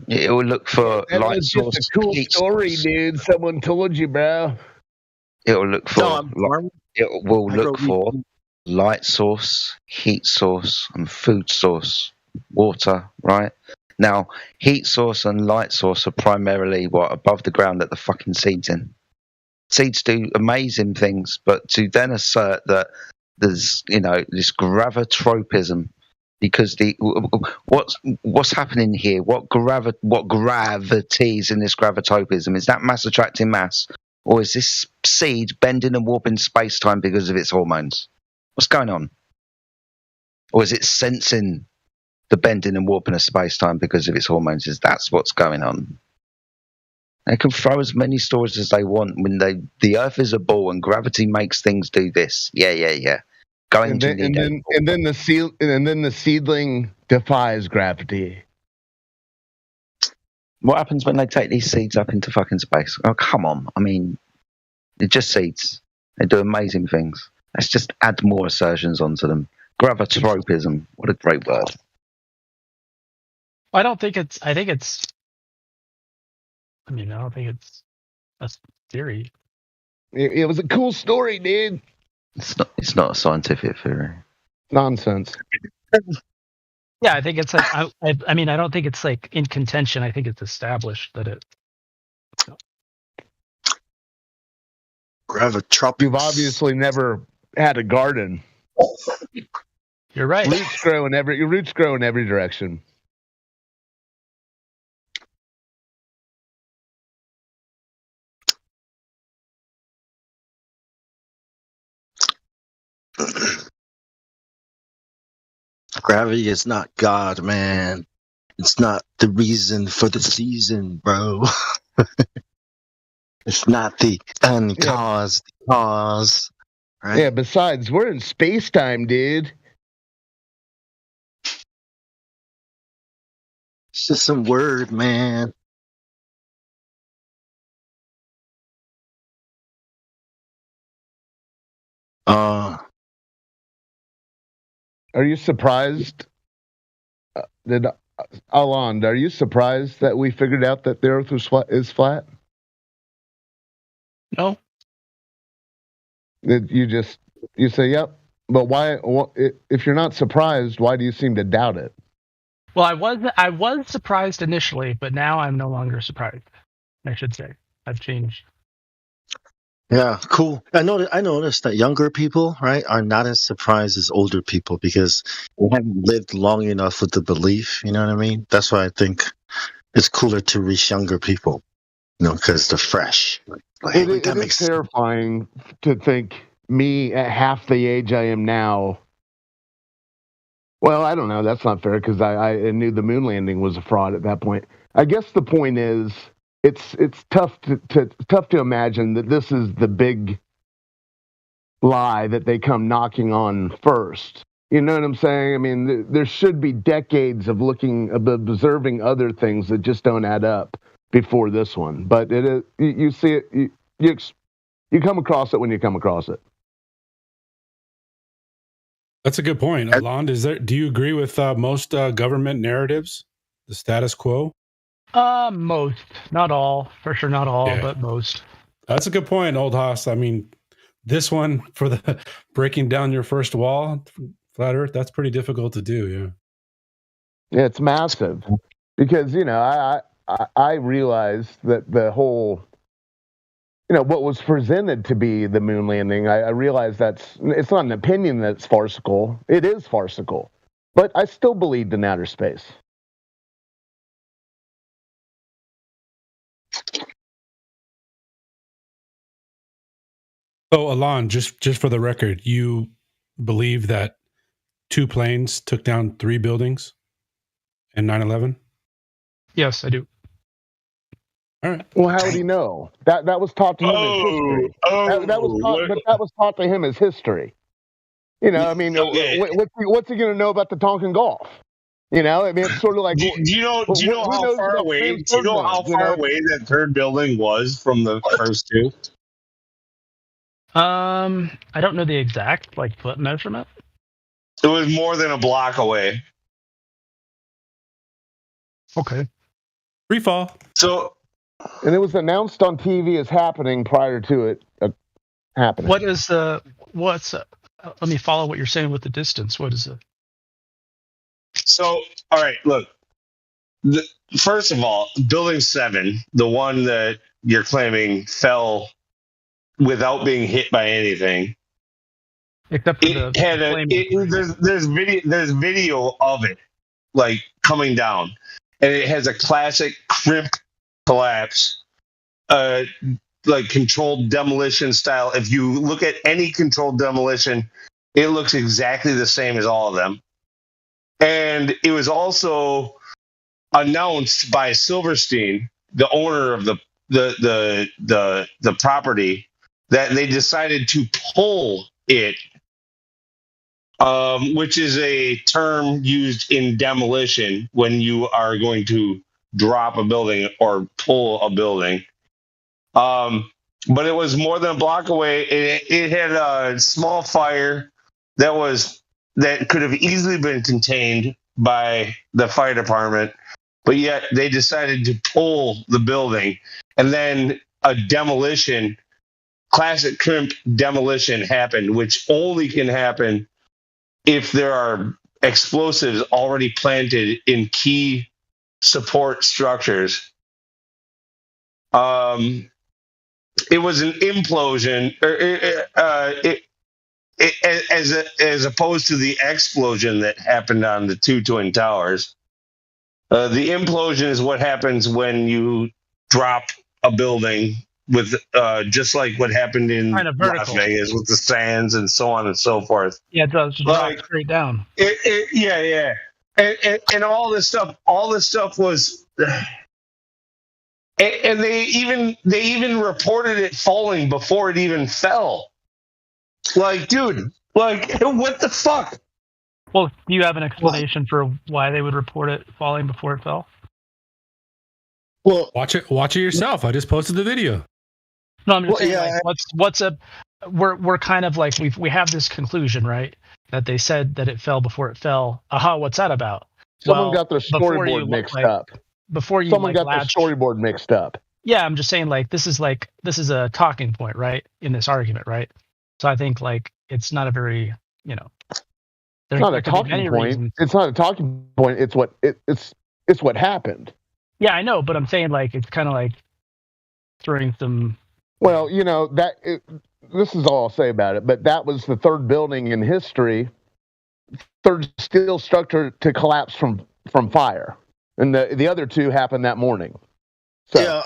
It will look for That light was just source. a cool heat story, source. dude. Someone told you, bro. It will look for. No, I'm farming. It will I look grow for wheat. light source, heat source, and food source. Water, right? Now, heat source and light source are primarily what above the ground that the fucking seeds in. Seeds do amazing things, but to then assert that there's this gravitropism, because what's happening here? What gravities in this gravitropism? Is that mass attracting mass, or is this seed bending and warping space time because of its hormones? What's going on? Or is it sensing the bending and warping of space time because of its hormones? Is that's what's going on? They can throw as many stories as they want when the Earth is a ball and gravity makes things do this. Yeah. And then the seedling defies gravity. What happens when they take these seeds up into fucking space? Oh, come on. I mean, they're just seeds. They do amazing things. Let's just add more assertions onto them. Gravitropism. What a great word. I don't think it's I don't think it's a theory. It was a cool story, dude. It's not a scientific theory. Nonsense. Yeah, I think it's like I mean I don't think it's like in contention. I think it's established that it. Gravitropism. You've obviously never had a garden. You're right. Your roots grow in every direction. Gravity is not God, man. It's not the reason for the season, bro. It's not the uncaused cause. Right? Yeah, besides, we're in space-time, dude. It's just some word, man. Are you surprised? Alon, are you surprised that we figured out that the Earth is flat? No. You say, yep. But why? If you're not surprised, why do you seem to doubt it? Well, I was surprised initially, but now I'm no longer surprised. I should say I've changed. Yeah, cool. I noticed that younger people, right, are not as surprised as older people because they haven't lived long enough with the belief. You know what I mean? That's why I think it's cooler to reach younger people, because they're fresh. Like, it is terrifying to think me at half the age I am now. Well, I don't know. That's not fair because I knew the moon landing was a fraud at that point. I guess the point is, it's tough to imagine that this is the big lie that they come knocking on first. You know what I'm saying? I mean, there should be decades of observing other things that just don't add up before this one. But it is, you see it, you come across it when you come across it. That's a good point. Alon, do you agree with most government narratives? The status quo? Most, not all, for sure, not all, Yeah. but most. That's a good point, Old Haas. I mean, this one for the breaking down your first wall, flat Earth, that's pretty difficult to do. Yeah, it's massive because I realized that the whole, what was presented to be the moon landing. I realized it's not an opinion that's farcical. It is farcical, but I still believed in outer space. So, Alon, just for the record, you believe that 2 planes took down 3 buildings in 9/11? Yes, I do. All right. Well, how would he know? That was taught to him as history. That was taught, but that was taught to him as history. You know, I mean, what's he going to know about the Tonkin Gulf? You know, I mean, it's sort of like. Do you know how far away? Do you know how far away that third building was from the first two? I don't know the exact foot measurement. It was more than a block away. Okay. Free fall. So, and it was announced on TV as happening prior to it happening. What is what's? Let me follow what you're saying with the distance. What is it? So, all right, look. First of all, Building 7, the one that you're claiming fell without being hit by anything. Except for there's video of it coming down, and it has a classic crimp collapse, controlled demolition style. If you look at any controlled demolition, it looks exactly the same as all of them. And it was also announced by Silverstein, the owner of the property, that they decided to pull it, which is a term used in demolition when you are going to drop a building or pull a building. But it was more than a block away. It had a small fire that could have easily been contained by the fire department, but yet they decided to pull the building, and then a demolition, classic crimp demolition, happened, which only can happen if there are explosives already planted in key support structures. It was an implosion, as opposed to the explosion that happened on the two Twin Towers. The implosion is what happens when you drop a building with, just like what happened in Las Vegas with the sands and so on and so forth. Yeah, it does drop straight down. Yeah. And all this stuff was, and they even reported it falling before it even fell. Dude, what the fuck? Well, do you have an explanation for why they would report it falling before it fell? Well, watch it yourself. I just posted the video. No, I'm just saying, we're kind of we have this conclusion, right? That they said that it fell before it fell. Aha, what's that about? Someone got their storyboard mixed up. Someone got their storyboard mixed up. Yeah, I'm just saying this is a talking point, right? In this argument, right? So I think it's not a very, it's not a talking point. Reasons. It's not a talking point. It's what happened. Yeah, I know, but I'm saying it's kind of throwing some. Well, this is all I'll say about it. But that was the third building in history, third steel structure to collapse from fire, and the other two happened that morning. So. Yeah,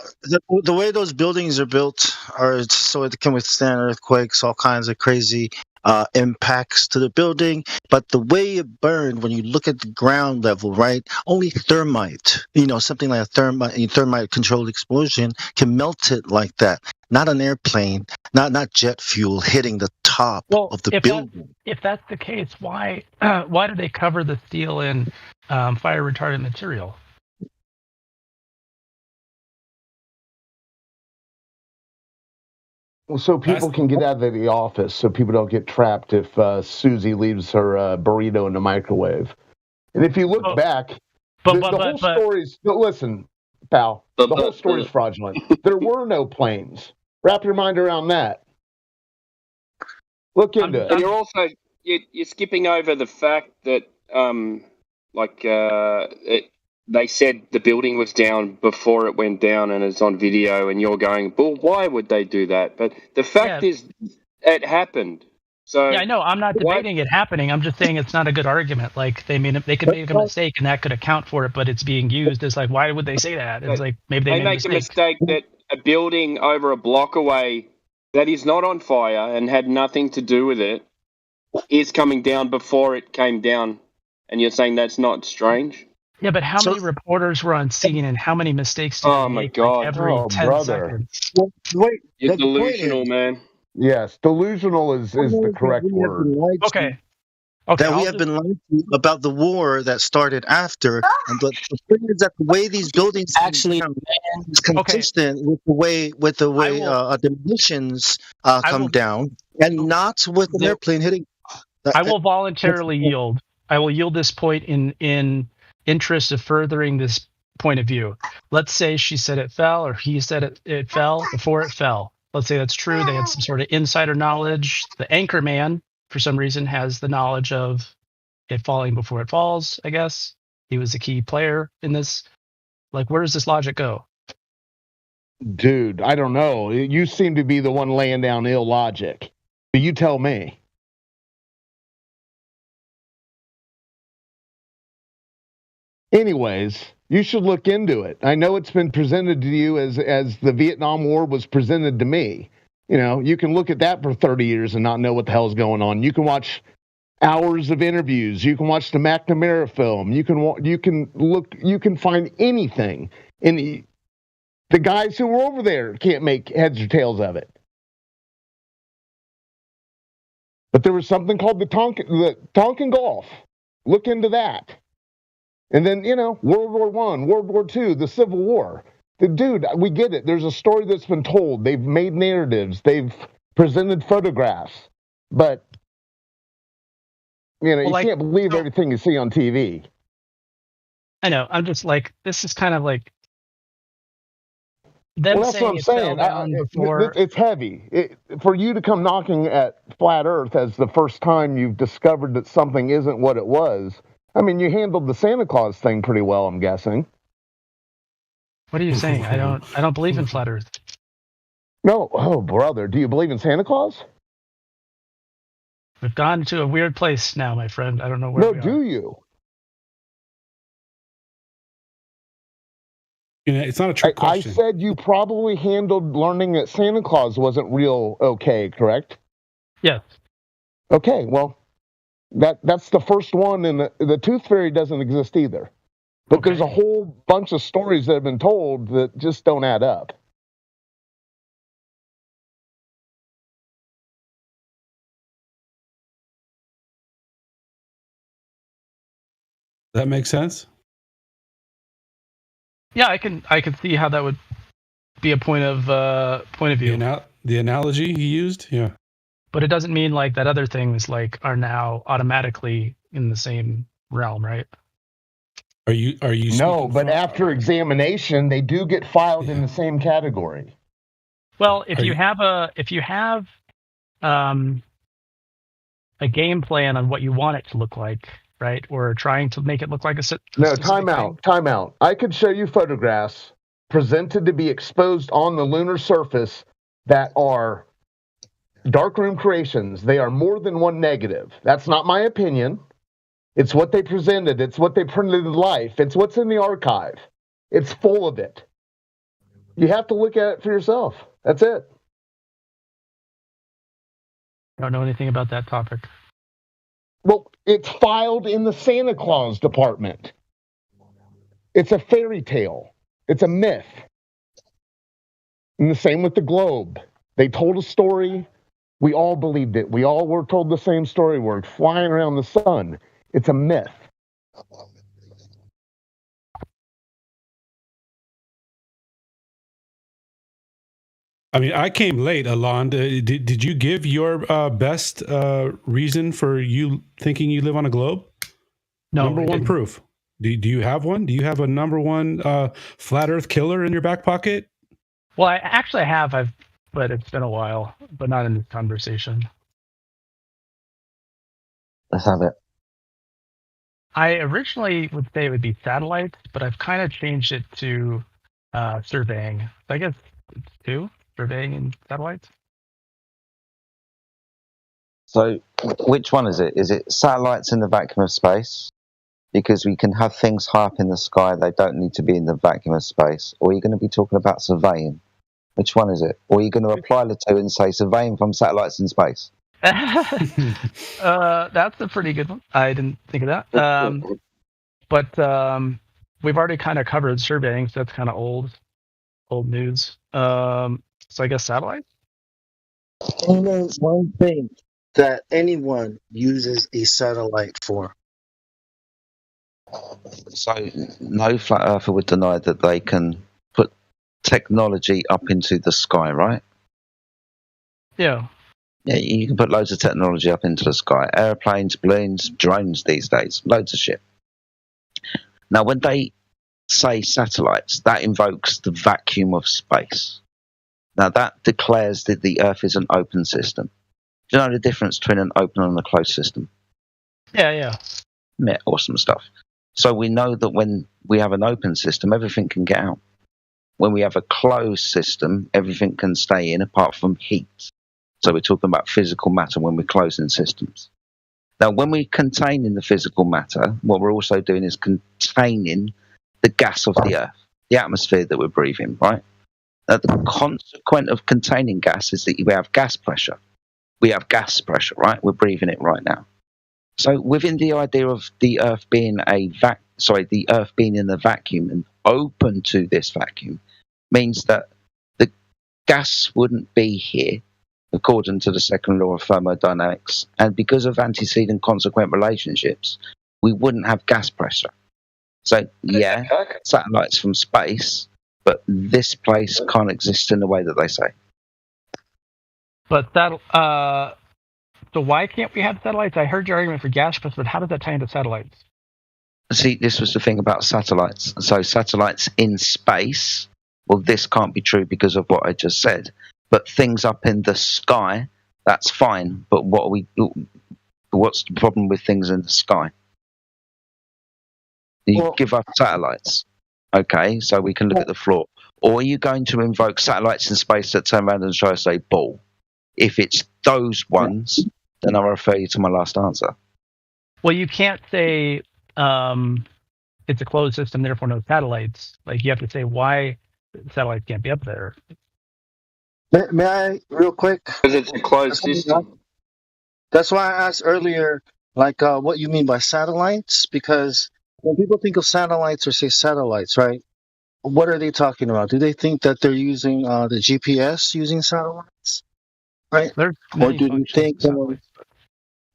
the way those buildings are built are so it can withstand earthquakes, all kinds of crazy impacts to the building. But the way it burned, when you look at the ground level, right, only thermite, something like a thermite-controlled explosion can melt it like that. Not an airplane, not jet fuel hitting the top of the building. If that's the case, why do they cover the steel in fire-retardant material? So people can get out of the office, so people don't get trapped if Susie leaves her burrito in the microwave. And if you look back, the whole story's... Listen, pal, the whole story's fraudulent. There were no planes. Wrap your mind around that. Look into it. And you're also... You're skipping over the fact that, they said the building was down before it went down and it's on video, and you're going, well, why would they do that? But the fact is, it happened. So yeah, I know. I'm not debating it happening. I'm just saying it's not a good argument. They could make a mistake and that could account for it, but it's being used as why would they say that? It's maybe they make a mistake that a building over a block away that is not on fire and had nothing to do with it is coming down before it came down, and you're saying that's not strange? Yeah, but how many reporters were on scene, and how many mistakes do they make like, every 10 seconds? Well, wait, You're the point delusional, is, man. Yes, delusional is the correct word. Okay. That we have been lied to about the war that started after, and but the thing is that the way these buildings actually is consistent with the way demolitions come down, and not with an airplane hitting. I will voluntarily yield. I will yield this point in interest of furthering this point of view. Let's say she said it fell, or he said it fell before it fell. Let's say that's true. They had some sort of insider knowledge. The anchor man, for some reason, has the knowledge of it falling before it falls, I guess. He was a key player in this. Like, where does this logic go? Dude, I don't know. You seem to be the one laying down illogic. You tell me. Anyways, you should look into it. I know it's been presented to you as the Vietnam War was presented to me. You know, you can look at that for 30 years and not know what the hell's going on. You can watch hours of interviews. You can watch the McNamara film. You can find anything. And the guys who were over there can't make heads or tails of it. But there was something called the Tonkin Gulf. Look into that. And then, World War I, World War II, the Civil War. Dude, we get it. There's a story that's been told. They've made narratives. They've presented photographs. But, you can't believe everything you see on TV. I know. I'm just like, this is kind of like them that's what I'm saying. It's heavy. For you to come knocking at flat Earth as the first time you've discovered that something isn't what it was, I mean, you handled the Santa Claus thing pretty well, I'm guessing. What are you saying? I don't believe in flat Earth. No, oh brother, do you believe in Santa Claus? We've gone to a weird place now, my friend. I don't know where. No, do you? It's not a trick question. I said you probably handled learning that Santa Claus wasn't real okay, correct? Yes. Okay, well, that's the first one, and the Tooth Fairy doesn't exist either. But there's a whole bunch of stories that have been told that just don't add up. That makes sense? Yeah, I can see how that would be a point of view. The analogy he used, yeah. But it doesn't mean like that other things like are now automatically in the same realm, right? Are you No, but after examination they do get filed in the same category. Well, if you have a game plan on what you want it to look like, right? Or trying to make it look like No, time out. I could show you photographs presented to be exposed on the lunar surface that are darkroom creations. They are more than one negative. That's not my opinion. It's what they presented. It's what they printed in life. It's what's in the archive. It's full of it. You have to look at it for yourself. That's it. I don't know anything about that topic. Well, it's filed in the Santa Claus department. It's a fairy tale. It's a myth. And the same with the globe. They told a story. We all believed it. We all were told the same story. We're flying around the sun. It's a myth. I mean, I came late, Alon. Did you give your best reason for you thinking you live on a globe? No. Number one proof. Do you have one? Do you have a number one flat Earth killer in your back pocket? Well, I actually have. But it's been a while. But not in this conversation. Let's have it. I originally would say it would be satellites, but I've kind of changed it to surveying. I guess it's two. Surveying and satellites. So, which one is it? Is it satellites in the vacuum of space? Because we can have things high up in the sky, they don't need to be in the vacuum of space. Or are you going to be talking about surveying? Which one is it? Or are you going to apply the two and say surveying from satellites in space? That's a pretty good one. I didn't think of that. But we've already kind of covered surveying, so that's kind of old news. So I guess satellites. Only one thing that anyone uses a satellite for. So no flat earther would deny that they can put technology up into the sky, right? Yeah. Yeah, you can put loads of technology up into the sky. Airplanes, balloons, drones these days. Loads of shit. Now, when they say satellites, that invokes the vacuum of space. Now, that declares that the Earth is an open system. Do you know the difference between an open and a closed system? Yeah. Yeah, awesome stuff. So we know that when we have an open system, everything can get out. When we have a closed system, everything can stay in apart from heat. So we're talking about physical matter when we're closing systems. Now, when we contain in the physical matter, what we're also doing is containing the gas of the Earth, the atmosphere that we're breathing, right? Now, the consequence of containing gas is that we have gas pressure. We have gas pressure, right? We're breathing it right now. So within the idea of the Earth being the Earth being in a vacuum and open to this vacuum means that the gas wouldn't be here according to the second law of thermodynamics, and because of antecedent consequent relationships, we wouldn't have gas pressure. So yeah, satellites from space, but this place can't exist in the way that they say. But that so why can't we have satellites? I heard your argument for gas pressure, but how does that tie into satellites? See, this was the thing about satellites. So satellites in space, well, this can't be true because of what I just said. But things up in the sky, that's fine. But what's the problem with things in the sky? You give us satellites, okay, so we can look at the floor. Or are you going to invoke satellites in space that turn around and try to say ball? If it's those ones, then I'll refer you to my last answer. Well, you can't say it's a closed system, therefore no satellites. Like, you have to say why satellites can't be up there. May I, real quick? Because it's a closed system. That's why I asked earlier, what you mean by satellites? Because when people think of satellites or say satellites, right? What are they talking about? Do they think that they're using the GPS using satellites, right? Or do they think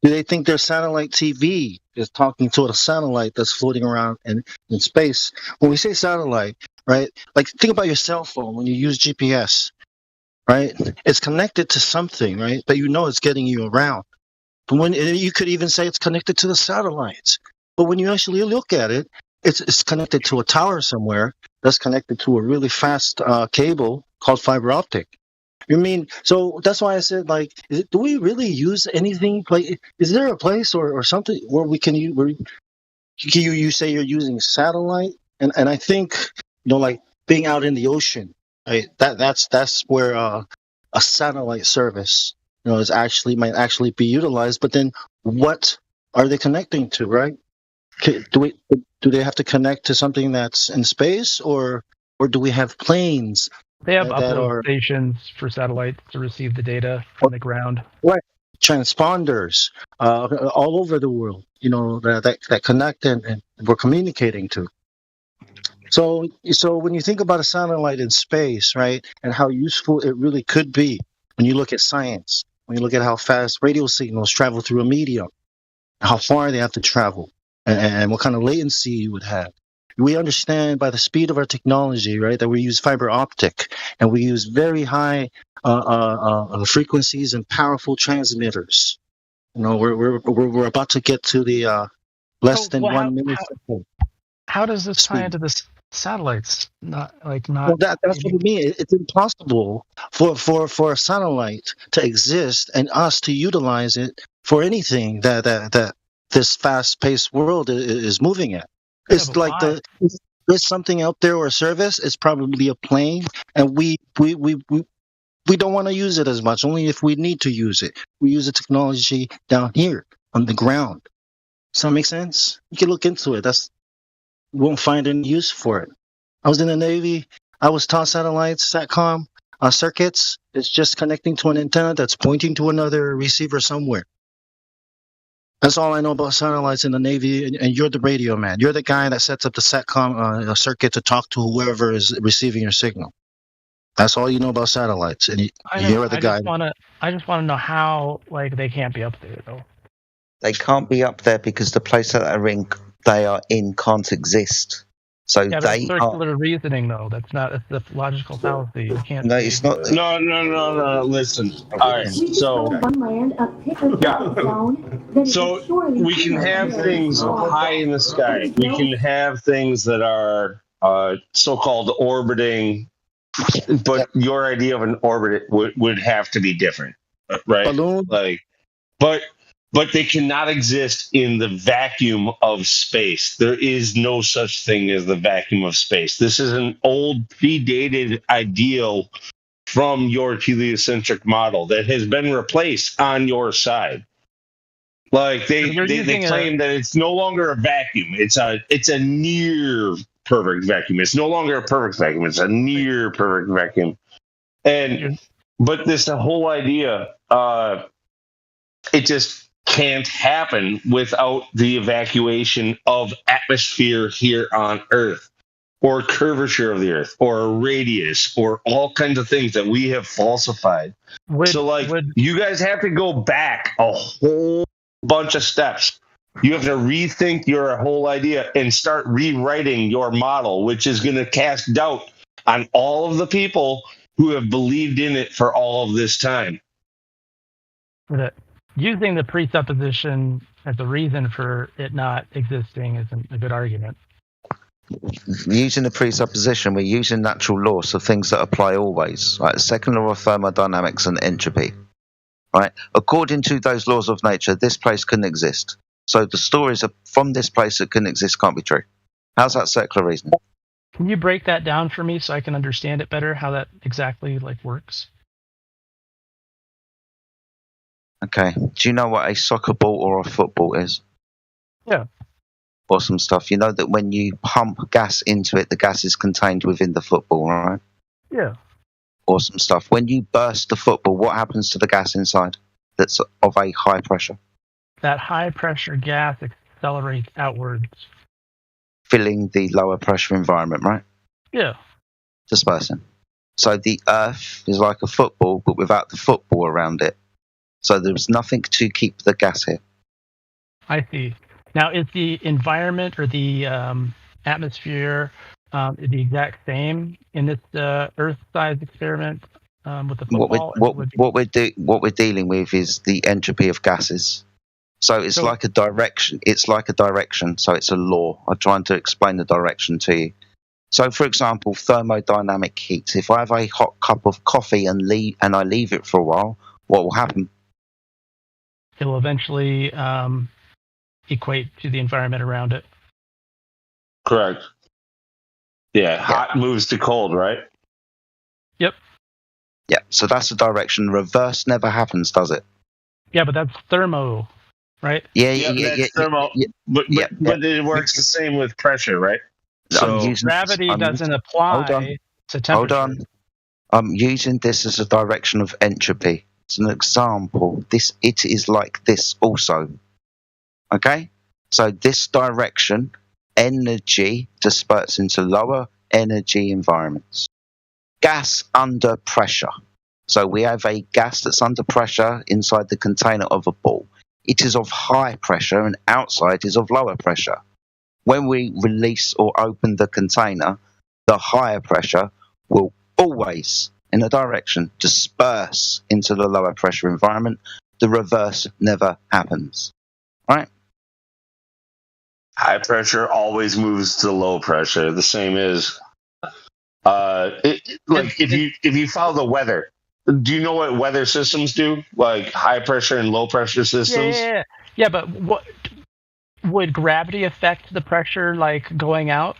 do they think their satellite TV is talking to a satellite that's floating around in space? When we say satellite, right? Like, think about your cell phone when you use GPS, right? It's connected to something, right? But you know it's getting you around. But when you could even say it's connected to the satellites. But when you actually look at it, it's connected to a tower somewhere that's connected to a really fast cable called fiber optic. You mean, so that's why I said, do we really use anything? Like, is there a place or something where we can use, where you say you're using satellite? And I think, like being out in the ocean, right? That's where a satellite service, might actually be utilized. But then what are they connecting to, right? Do they have to connect to something that's in space, or do we have planes? They have upload stations for satellites to receive the data from the ground. Right, transponders all over the world, that connect and we're communicating to. So when you think about a satellite in space, right, and how useful it really could be, when you look at science, when you look at how fast radio signals travel through a medium, how far they have to travel, and what kind of latency you would have. We understand by the speed of our technology, right, that we use fiber optic and we use very high frequencies and powerful transmitters. We're about to get to the less than 1 millisecond. How does this tie into the satellites? Not. Well, that's what I mean. It's impossible for a satellite to exist and us to utilize it for anything that this fast-paced world is moving at. It's like there's something out there or a service. It's probably a plane, and we don't want to use it as much. Only if we need to use it. We use the technology down here on the ground. Does that make sense? You can look into it. You won't find any use for it. I was in the Navy. I was taught satellites, SATCOM circuits. It's just connecting to an antenna that's pointing to another receiver somewhere. That's all I know about satellites in the Navy, and you're the radio man. You're the guy that sets up the SATCOM circuit to talk to whoever is receiving your signal. That's all you know about satellites, and you're the guy. I just want to know how they can't be up there though. They can't be up there because the place that they are in can't exist. So yeah, they that's circular reasoning though. That's the logical fallacy. You can't. No, it's not. No. Listen. All right. So So we can have things high in the sky. We can have things that are so-called orbiting, but your idea of an orbit would have to be different, right? Balloon. But they cannot exist in the vacuum of space. There is no such thing as the vacuum of space. This is an old, predated ideal from your heliocentric model that has been replaced on your side. Like they claim that it's no longer a vacuum. It's a near perfect vacuum. It's no longer a perfect vacuum. It's a near perfect vacuum. But the whole idea, it just can't happen without the evacuation of atmosphere here on Earth, or curvature of the Earth, or a radius, or all kinds of things that we have falsified. You guys have to go back a whole bunch of steps. You have to rethink your whole idea and start rewriting your model, which is going to cast doubt on all of the people who have believed in it for all of this time. Using the presupposition as a reason for it not existing isn't a good argument. Using the presupposition, we're using natural laws, so things that apply always. Right? The second law of thermodynamics and entropy. Right? According to those laws of nature, this place couldn't exist. So the stories from this place that couldn't exist can't be true. How's that circular reasoning? Can you break that down for me so I can understand it better, how that exactly works? Okay. Do you know what a soccer ball or a football is? Yeah. Awesome stuff. You know that when you pump gas into it, the gas is contained within the football, right? Yeah. Awesome stuff. When you burst the football, what happens to the gas inside that's of a high pressure? That high pressure gas accelerates outwards, filling the lower pressure environment, right? Yeah. Dispersing. So the Earth is like a football, but without the football around it. So there's nothing to keep the gas here. I see. Now, is the environment or the atmosphere the exact same in this Earth-sized experiment with the football? What we're dealing with is the entropy of gases. So it's like a direction. It's like a direction. So it's a law. I'm trying to explain the direction to you. So, for example, thermodynamic heat. If I have a hot cup of coffee and I leave it for a while, what will happen? It will eventually equate to the environment around it. Correct. Yeah, hot moves to cold, right? Yep. Yeah, so that's the direction. Reverse never happens, does it? Yeah, but that's thermo, right? Yeah, that's thermo. But it works the same with pressure, right? So gravity doesn't apply to temperature. Hold on. I'm using this as a direction of entropy. It's an example. It is like this also. Okay? So this direction, energy disperses into lower energy environments. Gas under pressure. So we have a gas that's under pressure inside the container of a ball. It is of high pressure and outside is of lower pressure. When we release or open the container, the higher pressure will always, in a direction, disperse into the lower pressure environment. The reverse never happens. Right? High pressure always moves to low pressure. The same as if you follow the weather. Do you know what weather systems do? Like high pressure and low pressure systems? Yeah, but what would gravity affect the pressure going out?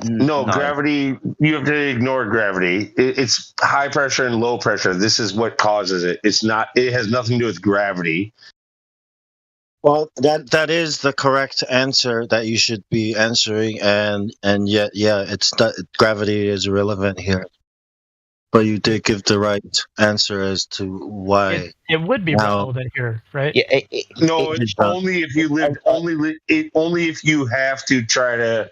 No, gravity, you have to ignore gravity. It's high pressure and low pressure. This is what causes it. It has nothing to do with gravity. Well, that is the correct answer that you should be answering, and yet, gravity is irrelevant here. But you did give the right answer as to why. It would be Now- relevant here, right? Yeah, No, it's only if you live only if you have to try to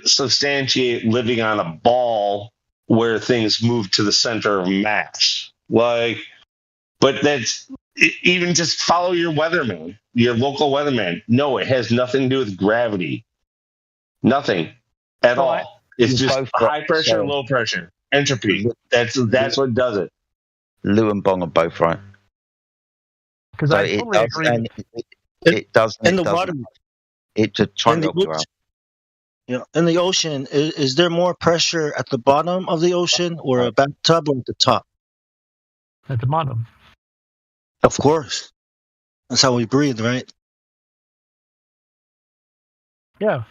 substantiate living on a ball where things move to the center of mass. Like, but that's even just follow your weatherman, your local weatherman. No, it has nothing to do with gravity. Nothing at all. It's just high pressure, low pressure, entropy. That's what does it. Lou and Bong are both right. Because So I it totally does, agree. and it does. In It the doesn't. water, It to try in and the help you ocean, out. in the ocean, is there more pressure at the bottom of the ocean or a bathtub or at the top? At the bottom. Of course, that's how we breathe, right? Yeah.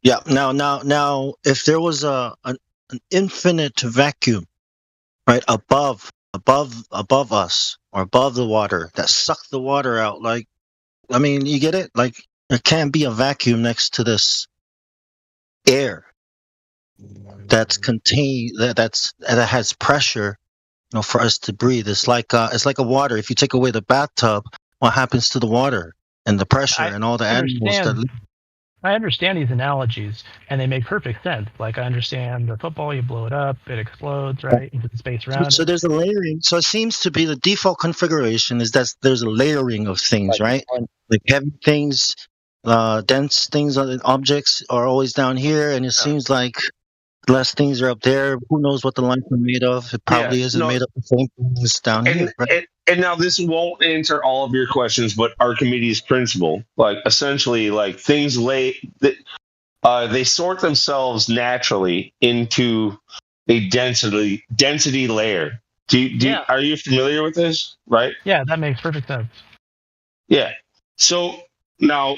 Yeah. Now, if there was an infinite vacuum, right, above us or above the water that sucked the water out, like, I mean, you get it? Like, there can't be a vacuum next to this air that's contained, that has pressure, for us to breathe. It's like a water. If you take away the bathtub, what happens to the water and the pressure and all the animals that live? I understand these analogies, and they make perfect sense. Like, I understand the football, you blow it up, it explodes, right, into the space around So it. there's a layering. So it seems to be the default configuration is that there's a layering of things, right? Like heavy things, dense things, objects are always down here, and it seems like less things are up there. Who knows what the lines are made of? It probably isn't made of the same things down here. Right? And now this won't answer all of your questions, but Archimedes' principle, like essentially, like things they sort themselves naturally into a density layer. Are you familiar with this? Right? Yeah, that makes perfect sense. Yeah. So now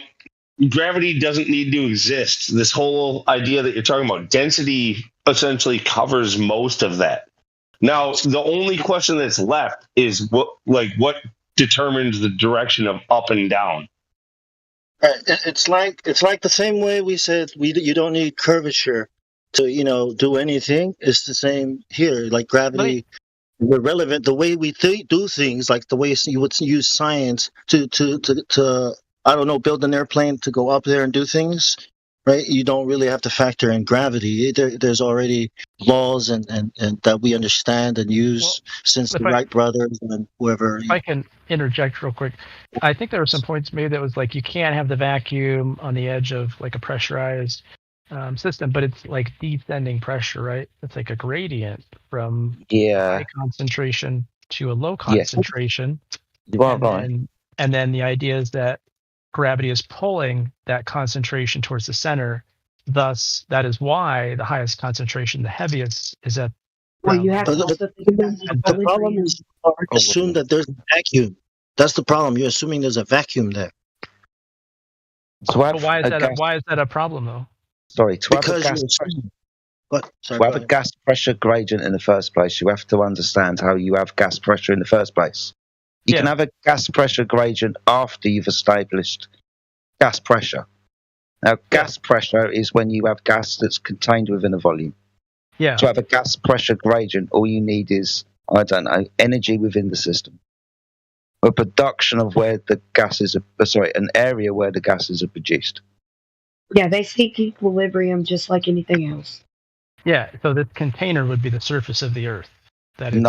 gravity doesn't need to exist. This whole idea that you're talking about, density essentially covers most of that. Now, the only question that's left is what determines the direction of up and down. Right. It's like the same way we said you don't need curvature to do anything. It's the same here. Like gravity, we're relevant. The way we do things, like the way you would use science to I don't know, build an airplane to go up there and do things. Right, you don't really have to factor in gravity. There's already laws and that we understand and use since the Wright brothers and whoever. If I can interject real quick, I think there were some points made that was like you can't have the vacuum on the edge of like a pressurized system, but it's like descending pressure, right? It's like a gradient from high concentration to a low concentration. And then the idea is that gravity is pulling that concentration towards the center. Thus, that is why the highest concentration, the heaviest, is at. Well, you have the problem is assume that there's a vacuum. That's the problem. You're assuming there's a vacuum there. So why is that a problem though? Sorry, to have a gas pressure gradient in the first place, you have to understand how you have gas pressure in the first place. You can have a gas pressure gradient after you've established gas pressure. Now, gas pressure is when you have gas that's contained within a volume. Yeah. To have a gas pressure gradient, all you need is, I don't know, energy within the system. A production of where the gases are, an area where the gases are produced. Yeah, they seek equilibrium just like anything else. Yeah, so this container would be the surface of the Earth. That it's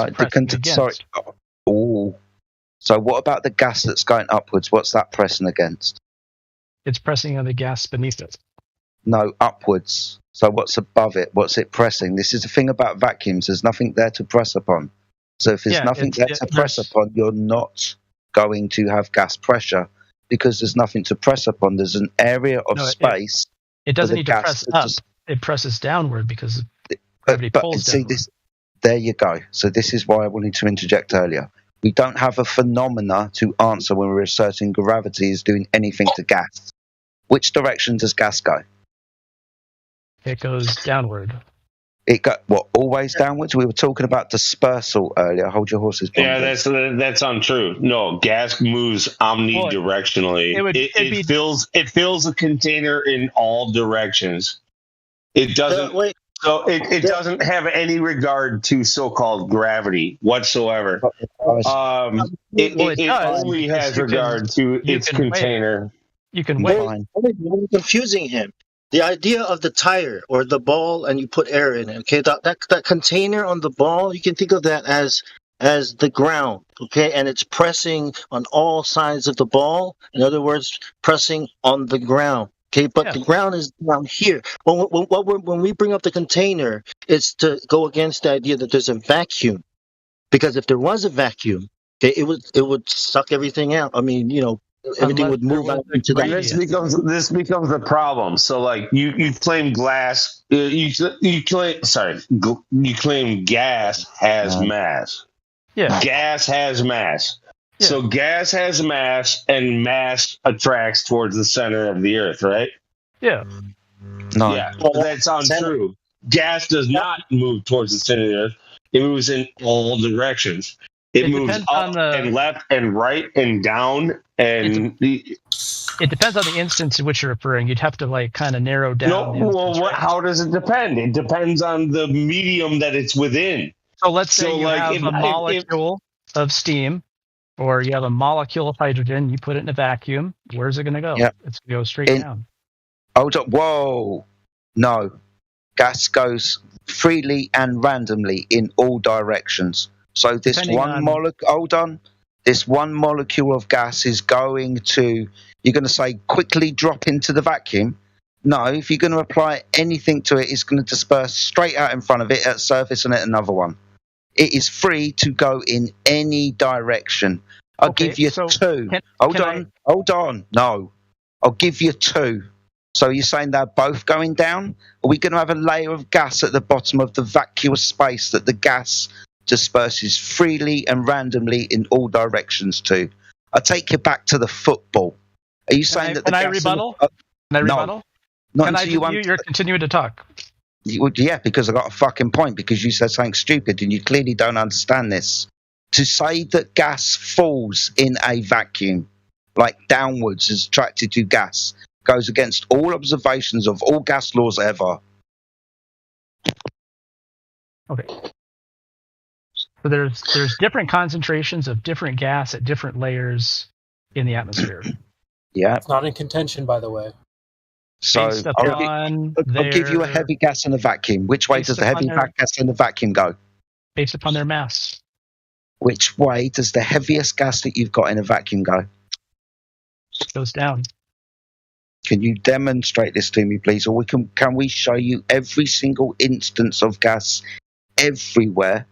So what about the gas that's going upwards? What's that pressing against? It's pressing on the gas beneath it. No, upwards. So what's above it? What's it pressing? This is the thing about vacuums. There's nothing there to press upon. So if there's nothing there to press upon, you're not going to have gas pressure because there's nothing to press upon. There's an area of space. It doesn't need to press up. It presses downward because gravity pulls downward. There you go. So this is why I wanted to interject earlier. We don't have a phenomena to answer when we're asserting gravity is doing anything to gas. Which direction does gas go? It goes downward. It got always downwards? We were talking about dispersal earlier. Hold your horses. Yeah, that's untrue. No, gas moves omnidirectionally. It fills a container in all directions. It doesn't. So it doesn't have any regard to so-called gravity whatsoever. It only has regard to its container. You can wait. You're confusing him. The idea of the tire or the ball, and you put air in it. Okay, that container on the ball, you can think of that as the ground. Okay, and it's pressing on all sides of the ball. In other words, pressing on the ground. Okay, but the ground is down here. When we bring up the container, it's to go against the idea that there's a vacuum. Because if there was a vacuum, okay, it would suck everything out. I mean, everything would move out into that. This becomes the problem. So, like, you claim glass. You claim gas has mass. Yeah. Gas has mass. Yeah. So gas has mass, and mass attracts towards the center of the Earth, right? Yeah. No. Yeah, that's untrue. Gas does not move towards the center of the Earth. It moves in all directions. It moves up and left and right and down. And it depends on the instance in which you're referring. You'd have to kind of narrow down. How does it depend? It depends on the medium that it's within. So let's say you have a molecule of steam, or you have a molecule of hydrogen. You put it in a vacuum. Where's it going to go? Yep. It's going to go straight down. Hold on. Whoa. No. Gas goes freely and randomly in all directions. So this this one molecule of gas is going to, you're going to say, quickly drop into the vacuum. No, if you're going to apply anything to it, it's going to disperse straight out in front of it at surface and at another one. It is free to go in any direction. I'll give you two. Hold on. No, I'll give you two. So you're saying they're both going down? Are we going to have a layer of gas at the bottom of the vacuous space that the gas disperses freely and randomly in all directions to? I take you back to the football. Are you saying that the gas... Can I rebuttal? Not can until you're continuing to talk. Yeah, because I got a fucking point, because you said something stupid and you clearly don't understand this. To say that gas falls in a vacuum, like downwards, is attracted to gas, goes against all observations of all gas laws ever. Okay. So there's different concentrations of different gas at different layers in the atmosphere. Yeah. It's not in contention, by the way. So I'll give you a heavy gas in a vacuum. Which way does the heavy gas in the vacuum go? Based upon their mass. Which way does the heaviest gas that you've got in a vacuum go? It goes down. Can you demonstrate this to me, please? Or can we show you every single instance of gas everywhere,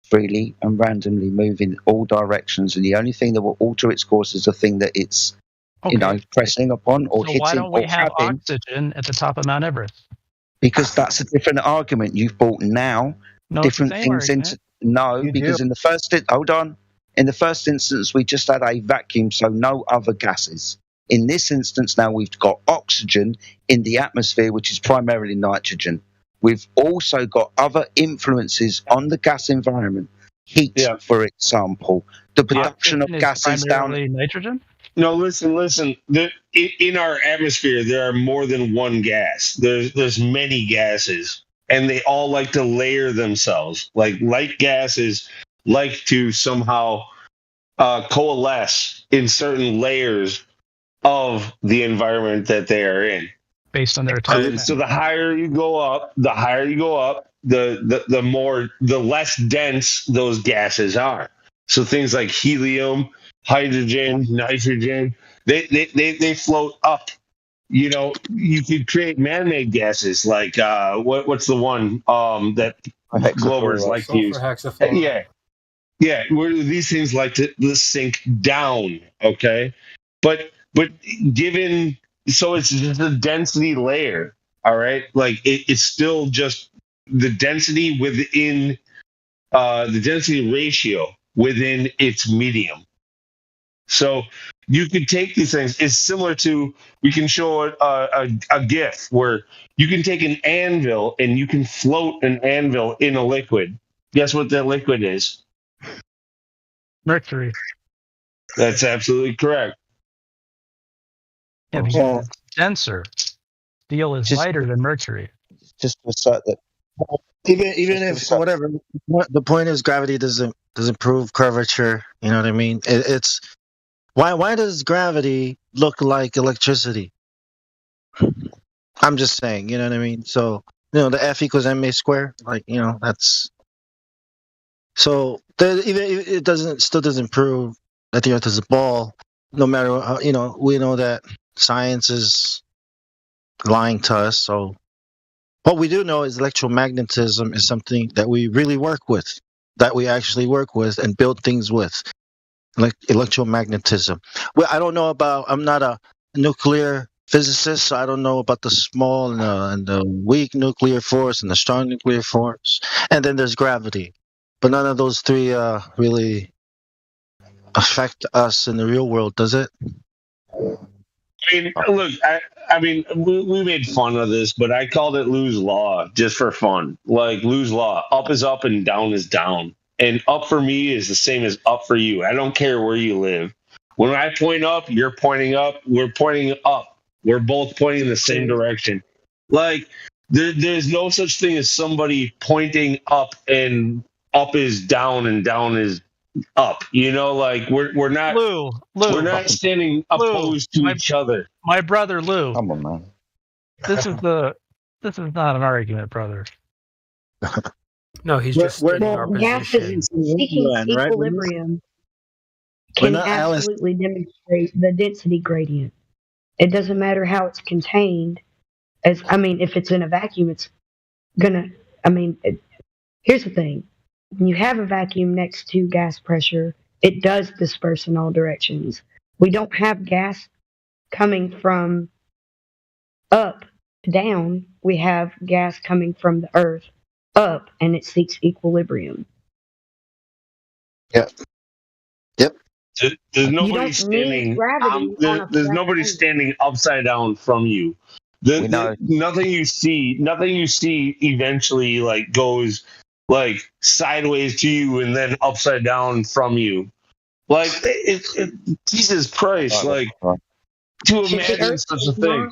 freely and randomly move in all directions, and the only thing that will alter its course is the thing that it's pressing upon or hitting. Why don't we have having. Oxygen at the top of Mount Everest? Because that's a different argument you've brought now. No, different things into because in the first in the first instance we just had a vacuum, so no other gases. In this instance now we've got oxygen in the atmosphere, which is primarily nitrogen. We've also got other influences on the gas environment. Heat, for example. The production of gases down... nitrogen? No, listen. In our atmosphere, there are more than one gas. There's many gases, and they all like to layer themselves. Like light gases like to somehow coalesce in certain layers of the environment that they are in. Based on their atomic So the higher you go up, the less dense those gases are. So things like helium, hydrogen, nitrogen, they float up. You know, you could create man-made gases like what's the one that Glovers like to use? Yeah, where these things like to sink down. Okay, but given. So it's just a density layer, all right? Like it's still just the density within the density ratio within its medium. So you could take these things. It's similar to, we can show a GIF where you can take an anvil and you can float an anvil in a liquid. Guess what that liquid is? Mercury. That's absolutely correct. Yeah, because it's denser. Steel is lighter than mercury. just to assert that. Even if whatever the point is, gravity doesn't prove curvature. You know what I mean? It's why does gravity look like electricity? I'm just saying. You know what I mean? So the F equals ma squared. Like that's so. Even it still doesn't prove that the Earth is a ball. No matter how, we know that science is lying to us. So what we do know is electromagnetism is something that we really work with, that we actually work with and build things with, like electromagnetism. Well, I don't know about. I'm not a nuclear physicist, so I don't know about the small and the weak nuclear force and the strong nuclear force. And then there's gravity, but none of those three really affect us in the real world, does it? I mean, look, I mean, we made fun of this, but I called it Lew's Law just for fun. Like Lew's Law, up is up and down is down. And up for me is the same as up for you. I don't care where you live. When I point up, you're pointing up. We're pointing up. We're both pointing in the same direction. Like, there's no such thing as somebody pointing up and up is down and down is up. Like we're not Lou. We're not standing opposed to each other. My brother Lou. Come on, man. This is not an argument, brother. No, he's just stating our position. Seeking equilibrium can absolutely demonstrate the density gradient. It doesn't matter how it's contained. If it's in a vacuum, it's gonna. Here's the thing. When you have a vacuum next to gas pressure, it does disperse in all directions. We don't have gas coming from up to down. We have gas coming from the earth up, and it seeks equilibrium. Yep. There's nobody standing. There's nobody standing upside down from you. Nothing you see eventually goes sideways to you and then upside down from you. Jesus Christ! To imagine such a thing.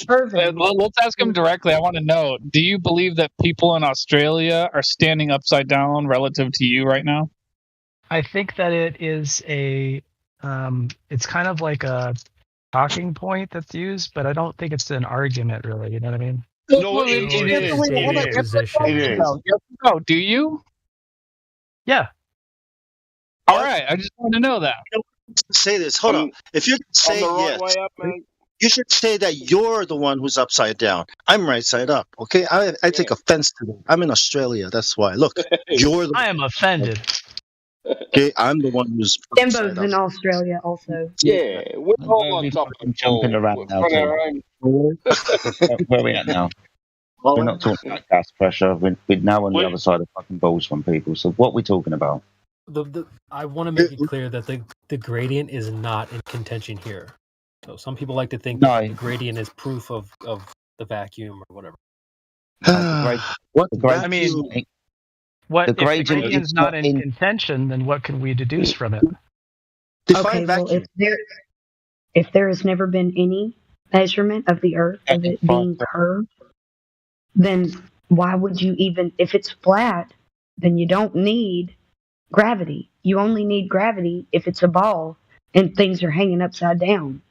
Let's ask him directly. I want to know: do you believe that people in Australia are standing upside down relative to you right now? I think that it is it's kind of like a talking point that's used, but I don't think it's an argument, really. You know what I mean? No, it is. No, do you? Yeah. All right. I just want to know that. Say this. Hold on. If you say yes, you should say that you're the one who's upside down. I'm right side up. Okay. I take offense to that. I'm in Australia. That's why. Look, I am offended. Okay, I'm the one who's Timbo's in Australia also. Yeah, we're all on top of I'm jumping around now. Where are we at now? We're not talking about gas pressure. We're now on the other side of fucking balls from people. So what are we talking about? I want to make it clear that the gradient is not in contention here. So some people like to think that the gradient is proof of the vacuum or whatever. If the gradient is not in contention, then what can we deduce from it? Okay, well, if there has never been any measurement of the Earth of it being curved, then why would you even, if it's flat, then you don't need gravity. You only need gravity if it's a ball and things are hanging upside down.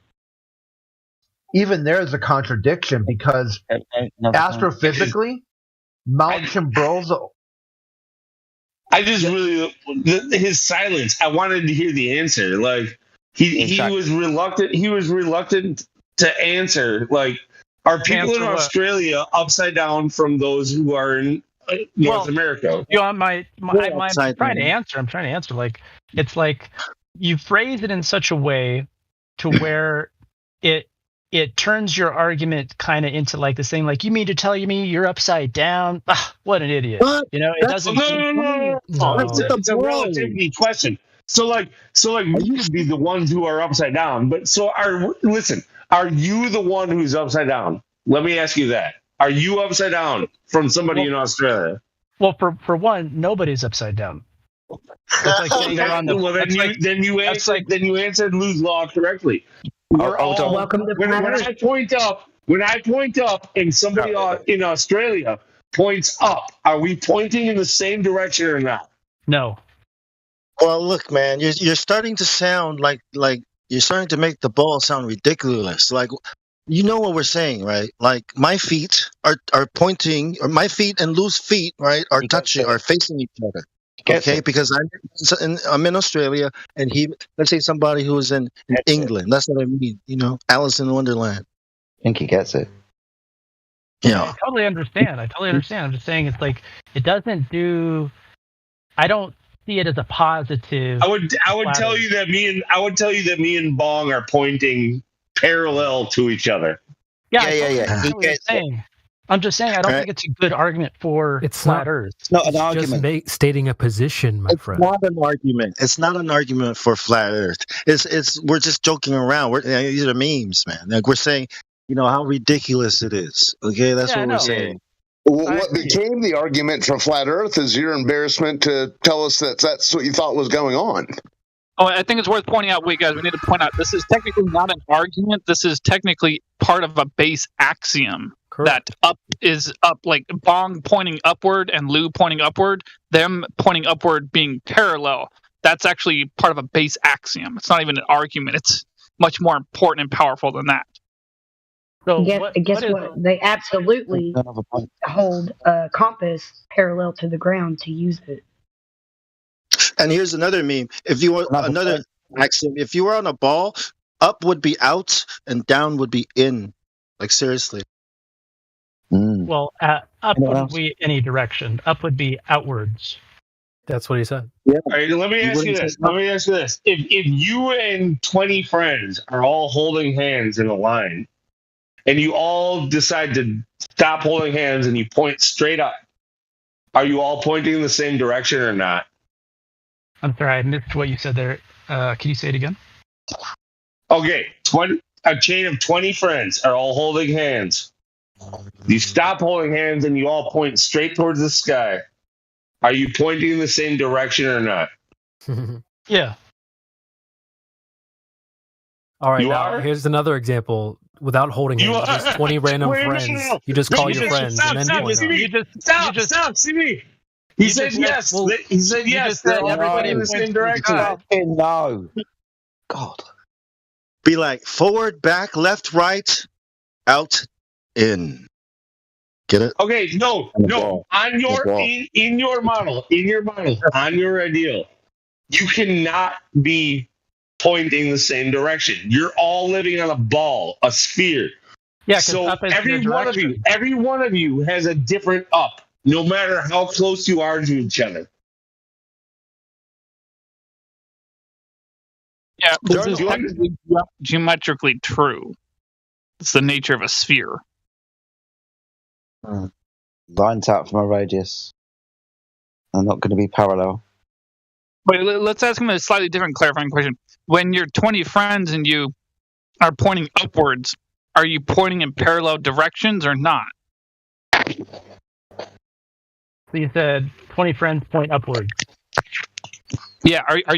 Even there's a contradiction because astrophysically, Mount Chimborazo. I just really his silence. I wanted to hear the answer. He was reluctant. He was reluctant to answer. Are people in Australia upside down from those who are in North America? I'm trying to answer. It's like you phrase it in such a way to where it turns your argument kind of into the same, you mean to tell me you're upside down? What an idiot. What? It doesn't. No. It's a relativity question. So you could be the ones who are upside down, but are you the one who's upside down? Let me ask you that. Are you upside down from somebody in Australia? Well, for one, nobody's upside down. Then you answered Lew's Law correctly. Welcome to Planet Earth. When I point up and somebody in Australia points up, are we pointing in the same direction or not? No. Well, look, man, you're starting to sound like you're starting to make the ball sound ridiculous. Like, you know what we're saying, right? Like, my feet are pointing, or my feet and Lou's feet, right, are touching, are facing each other. Okay, because I'm in Australia, and let's say somebody who is in England. That's what I mean. You know, Alice in Wonderland. I think he gets it. Yeah, I totally understand. I'm just saying it's like it doesn't do. I don't see it as a positive. I would tell you that me and Bong are pointing parallel to each other. Yeah. I'm just saying I don't think it's a good argument for flat Earth. It's not an argument. Just stating a position, my friend. It's not an argument. It's not an argument for flat Earth. We're just joking around. These are memes, man. Like, we're saying, you know, how ridiculous it is. Okay, that's what we're saying. What became the argument for flat Earth is your embarrassment to tell us that that's what you thought was going on. Oh, I think it's worth pointing out. Wait, guys, we need to point out this is technically not an argument. This is technically part of a base axiom. Correct. That up is up, like Bong pointing upward and Lou pointing upward, them pointing upward being parallel. That's actually part of a base axiom. It's not even an argument. It's much more important and powerful than that. So guess what? They absolutely hold a compass parallel to the ground to use it. And here's another meme. If you were another axiom, if you were on a ball, up would be out and down would be in. Like, seriously. Well, up wouldn't be any direction. Up would be outwards. That's what he said. Yeah. All right, let me ask you this. If you and 20 friends are all holding hands in a line, and you all decide to stop holding hands and you point straight up, are you all pointing in the same direction or not? I'm sorry, I missed what you said there. Can you say it again? Okay, a chain of 20 friends are all holding hands. You stop holding hands and you all point straight towards the sky. Are you pointing in the same direction or not? Yeah. All right, now here's another example. Without holding hands, just 20 random friends. You just call your friends and then point out. Stop, CB. He said yes. He said yes. Everybody in the same direction. No. God. Be like forward, back, left, right, out, in. Get it? Okay, no. On in your model, on your ideal, you cannot be pointing the same direction. You're all living on a ball, a sphere. Yeah. So every one of you has a different up, no matter how close you are to each other. Yeah, this is technically geometrically true. It's the nature of a sphere. Lines out from a radius. They're not going to be parallel. Wait, let's ask him a slightly different clarifying question. When you're 20 friends and you are pointing upwards, are you pointing in parallel directions or not? So you said 20 friends point upwards. Yeah, are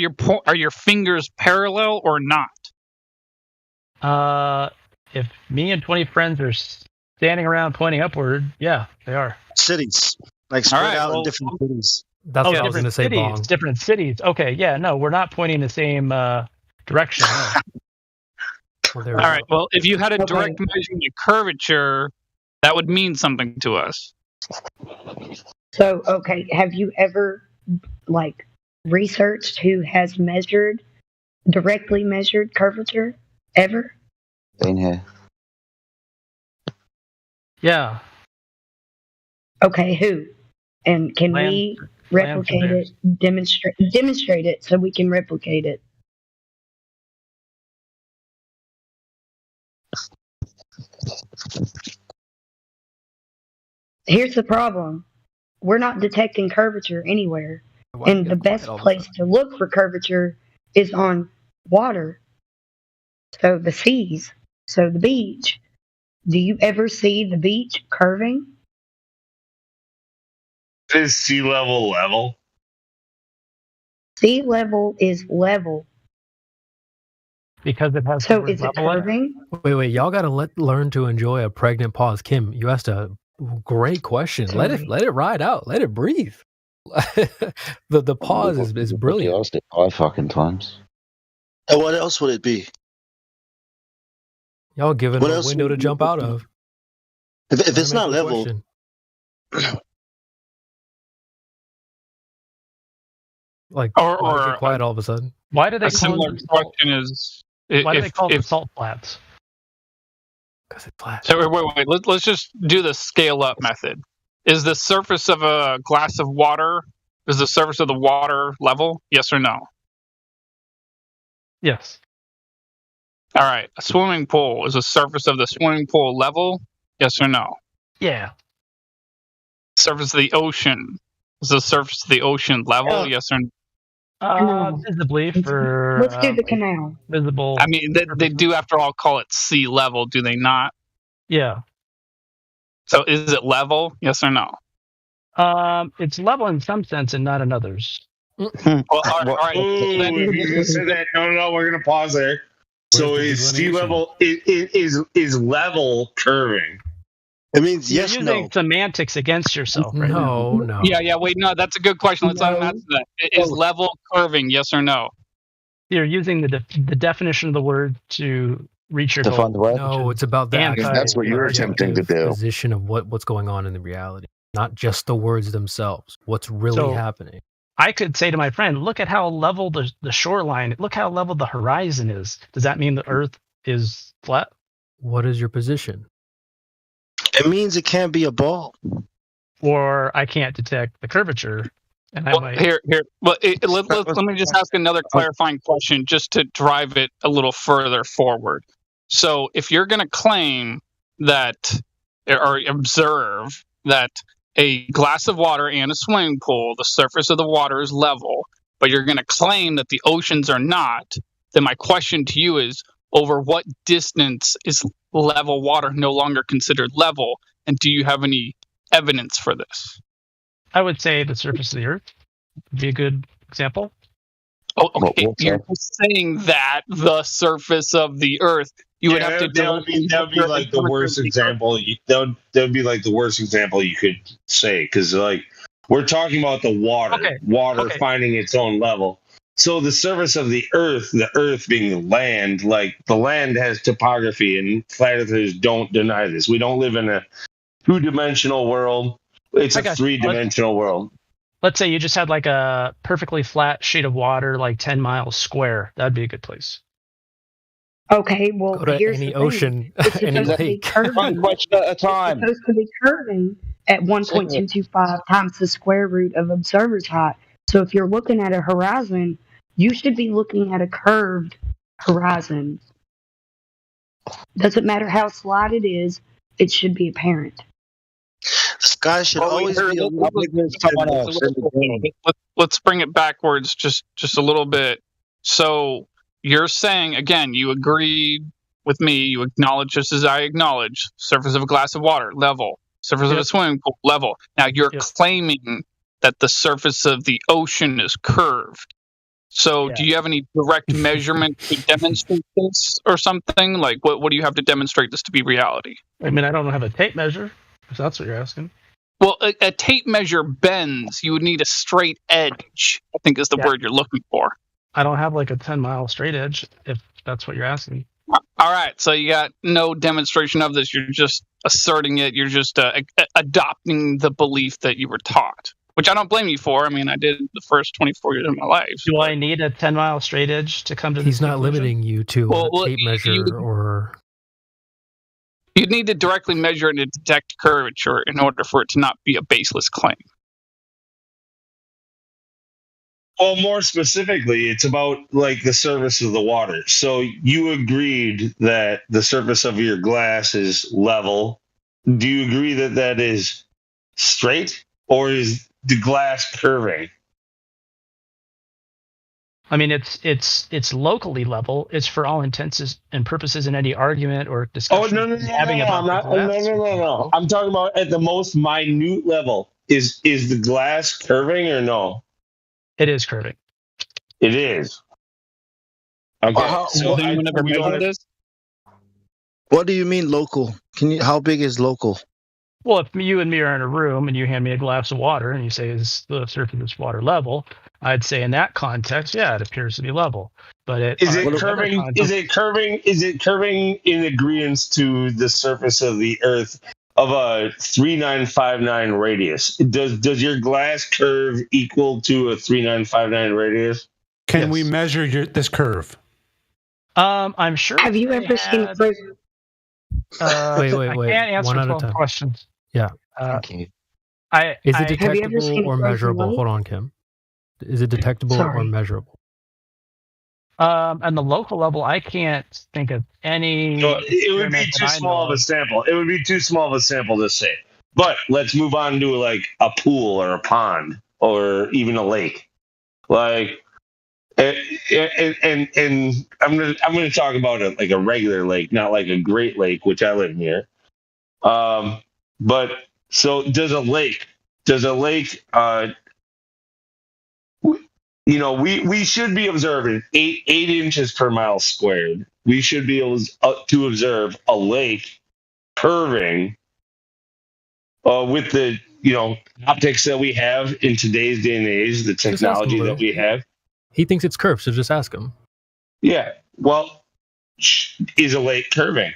your fingers parallel or not? If me and 20 friends are standing around pointing upward, yeah, they are. Cities, like spread out in different cities. That's what I was going to say, Bong. Different cities. Okay, yeah, no, we're not pointing the same direction. No. All right, well, if you had a direct measurement of curvature, that would mean something to us. So, okay, have you ever, researched who has directly measured curvature? Ever? In here. Yeah. Okay, who? And can we replicate it, demonstrate it so we can replicate it? Here's the problem. We're not detecting curvature anywhere. And the best place to look for curvature is on water. So the seas. So the beach. Do you ever see the beach curving? Is sea level level? Sea level is level. Because it has. So is it curving? Wait, y'all gotta learn to enjoy a pregnant pause. Kim, you asked a great question. Let it ride out. Let it breathe. the pause is brilliant. I asked it 5 fucking times. And what else would it be? Y'all giving a window to jump out of. If it's not level, like, or get quiet all of a sudden. Why do they a call similar it question is why do they call it salt flats? Because it's flat. So wait. Let's just do the scale up method. Is the surface of a glass of water, is the surface of the water level? Yes or no? Yes. All right. A swimming pool, is the surface of the swimming pool level? Yes or no? Yeah. Surface of the ocean, is the surface of the ocean level? Yes or no? Visibly for. Let's do the canal. Visible. I mean, they do, after all, call it sea level, do they not? Yeah. So is it level? Yes or no? It's level in some sense and not in others. Well, all right. Ooh, he's gonna say that. No, we're gonna pause there. So is sea level is level curving? It means You're using semantics against yourself right now. No. Yeah. Wait, no, that's a good question. Let's answer that. Is level curving? Yes or no? You're using the definition of the word to reach your goal. No, it's about the That's what you're attempting to do. Position of what's going on in the reality, not just the words themselves. What's really happening? I could say to my friend, look at how level the shoreline, look how level the horizon is. Does that mean the Earth is flat? What is your position? It means it can't be a ball. Or I can't detect the curvature. And I might... Here. Well, let me just ask another clarifying question just to drive it a little further forward. So if you're going to claim that, or observe that a glass of water and a swimming pool, the surface of the water is level, but you're going to claim that the oceans are not, then my question to you is, over what distance is level water no longer considered level? And do you have any evidence for this? I would say the surface of the Earth would be a good example. Oh, okay. You're saying that the surface of the Earth, you would have to. That would be like the worst example. That would be like the worst example you could say, because like we're talking about the water finding its own level. So the surface of the Earth being the land, like the land has topography, and flat earthers don't deny this. We don't live in a 2-dimensional world. It's a 3-dimensional world. Let's say you just had like a perfectly flat sheet of water, like 10 miles square. That'd be a good place. Okay, well, go to here's any the ocean, thing. any lake. One question at a time. It's supposed to be curving at 1.225 times the square root of observer's height. So if you're looking at a horizon, you should be looking at a curved horizon. Doesn't matter how slight it is, it should be apparent. Sky should always be a little bigger than someone else. Let's bring it backwards just a little bit. So you're saying, again, you agreed with me, you acknowledge just as I acknowledge, surface of a glass of water, level. Surface of a swimming pool, level. Now you're claiming that the surface of the ocean is curved. So do you have any direct measurement to demonstrate this or something? Like what do you have to demonstrate this to be reality? I mean, I don't have a tape measure, if that's what you're asking. Well, a tape measure bends. You would need a straight edge, I think is the word you're looking for. I don't have like a 10-mile straight edge, if that's what you're asking. All right, so you got no demonstration of this. You're just asserting it. You're just adopting the belief that you were taught, which I don't blame you for. I mean, I did the first 24 years of my life. Do I need a 10-mile straight edge to come to this He's not conclusion? limiting you to a tape measure or... You'd need to directly measure it and detect curvature in order for it to not be a baseless claim. Well, more specifically, it's about like the surface of the water. So you agreed that the surface of your glass is level. Do you agree that that is straight, or is the glass curving? I mean, it's locally level. It's for all intents and purposes in any argument or discussion. No. I'm talking about at the most minute level. Is the glass curving or no? It is curving. It is. Okay. So Does anyone ever measure this? What do you mean local? How big is local? Well, if you and me are in a room and you hand me a glass of water and you say, is the surface of this water level? I'd say in that context, yeah, it appears to be level. But is it curving? Is it curving? Is it curving in agreement to the surface of the Earth of a 3959 radius? Does your glass curve equal to a 3959 radius? Can we measure this curve? I'm sure. Have you ever seen a prison? Wait. I can't answer One at a 12 time. questions. Yeah. Okay. Is it detectable or measurable? Hold on, Kim. Is it detectable or measurable? On the local level, I can't think of any. No, it would be too small of a sample. It would be too small of a sample to say. But let's move on to like a pool or a pond or even a lake. Like, and I'm gonna talk about it like a regular lake, not like a Great Lake, which I live near. But so does a lake? We should be observing 8 inches per mile squared. We should be able to observe a lake curving with the optics that we have in today's day and age, the technology that we have. He thinks it's curved, so just ask him. Yeah. Well, is a lake curving?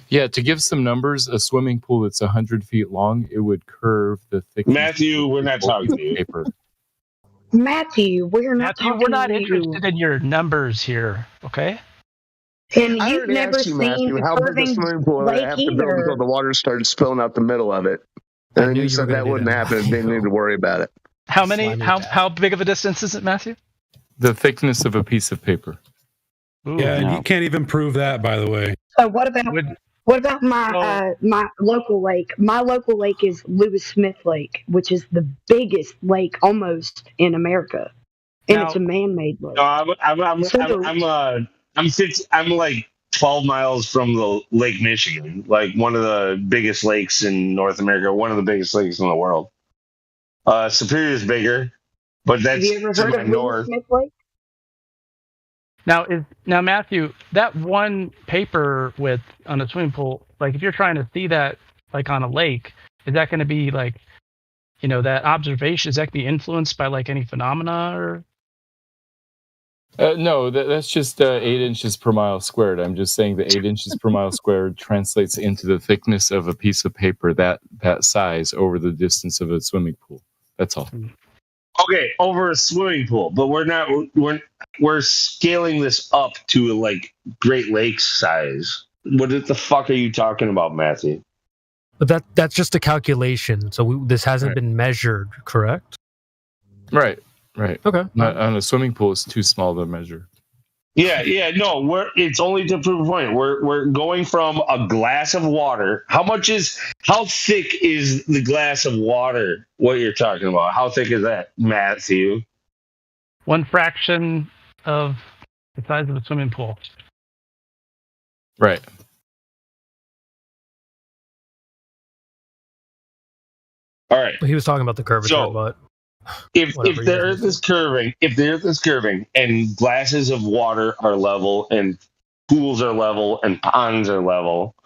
Yeah, to give some numbers, a swimming pool that's 100 feet long, it would curve the thickness. Matthew, we're not talking to you. Paper. Matthew, we're not talking we're not to interested in your numbers here, okay? And I you've already never asked you, seen Matthew, a how big a curving swimming pool would I lake have to build either. until the water started spilling out the middle of it? And then you said that wouldn't happen and didn't need to worry about it. How big of a distance is it, Matthew? The thickness of a piece of paper. Yeah, and you can't even prove that, by the way. So what about my my local lake? My local lake is Lewis Smith Lake, which is the biggest lake almost in America, and it's a man-made lake. No, I'm like 12 miles from the Lake Michigan, like one of the biggest lakes in North America, one of the biggest lakes in the world. Superior is bigger, but that's Have you ever to heard my of north. Lewis Smith Lake? Now, Matthew, that one paper width on a swimming pool, like if you're trying to see that like on a lake, is that going to be like, that observation, is that going to be influenced by like any phenomena or? No, that's just 8 inches per mile squared. I'm just saying the 8 inches per mile squared translates into the thickness of a piece of paper that size over the distance of a swimming pool. That's all. Okay, over a swimming pool, but we're scaling this up to like Great Lakes size. What the fuck are you talking about, Matthew? But that's just a calculation. So this hasn't been measured, correct? Right. Okay. On a swimming pool, it's too small to measure. Yeah. No, it's only to prove a point. We're going from a glass of water. How thick is the glass of water? What you're talking about? How thick is that, Matthew? 1 fraction of the size of a swimming pool. Right. All right. He was talking about the curvature, but if the Earth is curving, and glasses of water are level, and pools are level, and ponds are level,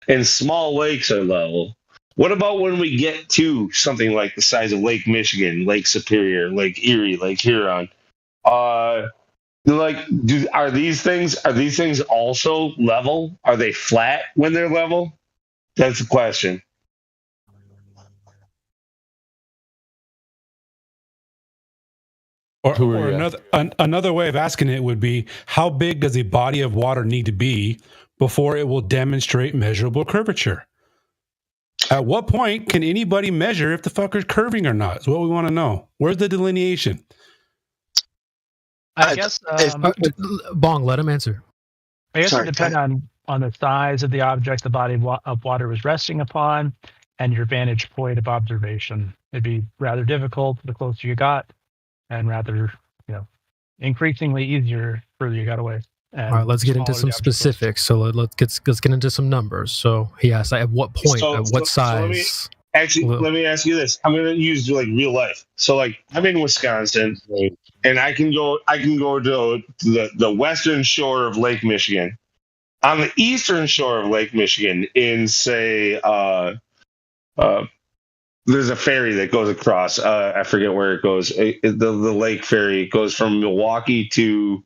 and small lakes are level, what about when we get to something like the size of Lake Michigan, Lake Superior, Lake Erie, Lake Huron? Are these things also level? Are they flat when they're level? That's the question. Or another way of asking it would be, how big does a body of water need to be before it will demonstrate measurable curvature? At what point can anybody measure if the fucker's curving or not? Is what we want to know. Where's the delineation? I guess Bong, let him answer. I guess it depends on the size of the object the body of water was resting upon and your vantage point of observation. It'd be rather difficult the closer you got, and rather, increasingly easier further you got away. All right, let's get into some specifics. So let's get into some numbers. So he asked, at what point, at what size? Let me ask you this. I'm going to use like real life. So like I'm in Wisconsin, and I can go to the western shore of Lake Michigan. On the eastern shore of Lake Michigan, in say, there's a ferry that goes across. I forget where it goes. The lake ferry goes from Milwaukee to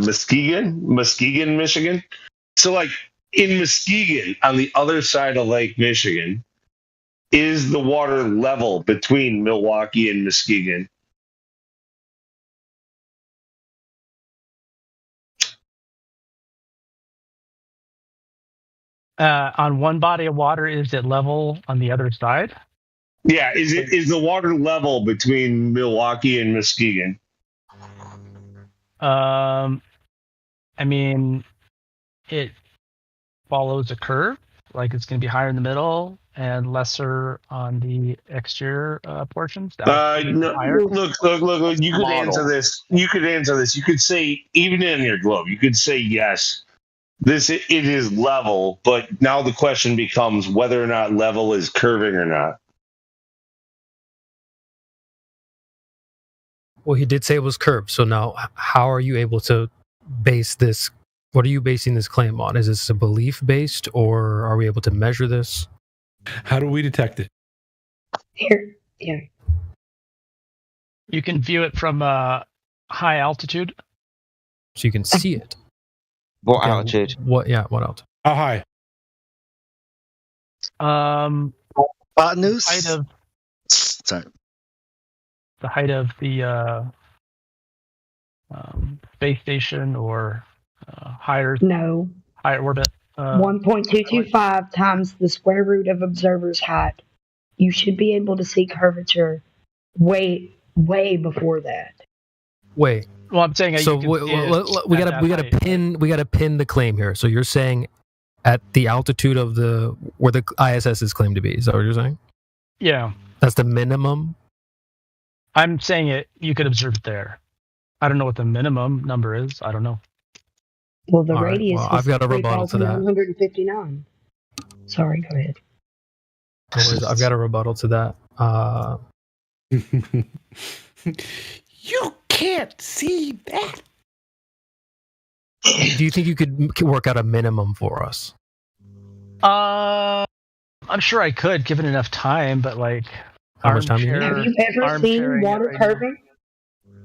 Muskegon, Michigan. So, like in Muskegon, on the other side of Lake Michigan, is the water level between Milwaukee and Muskegon? On one body of water, is it level on the other side? Yeah, is the water level between Milwaukee and Muskegon? I mean, it follows a curve. Like it's going to be higher in the middle and lesser on the exterior portions. No, look. You could answer this. You could say, even in your globe, you could say yes. It is level, but now the question becomes whether or not level is curving or not. Well, he did say it was curved. So now, how are you able to base this? What are you basing this claim on? Is this a belief based, or are we able to measure this? How do we detect it? Here, yeah. You can view it from high altitude, so you can see it. What altitude? What altitude? How high? News. Height of. Sorry. The height of the space station or higher orbit. 1.225 times the square root of observer's height. You should be able to see curvature way before that. Wait. Well, I'm saying so. We gotta pin the claim here. So you're saying at the altitude of where the ISS is claimed to be. Is that what you're saying? Yeah. That's the minimum. I'm saying it. You could observe it there. I don't know what the minimum number is. I don't know. Well, the radius is I've got a rebuttal to that. 3,159. Sorry, go ahead. I've got a rebuttal to that. You can't see that. Do you think you could work out a minimum for us? I'm sure I could, given enough time. But like, how much time? Have you ever seen water curving?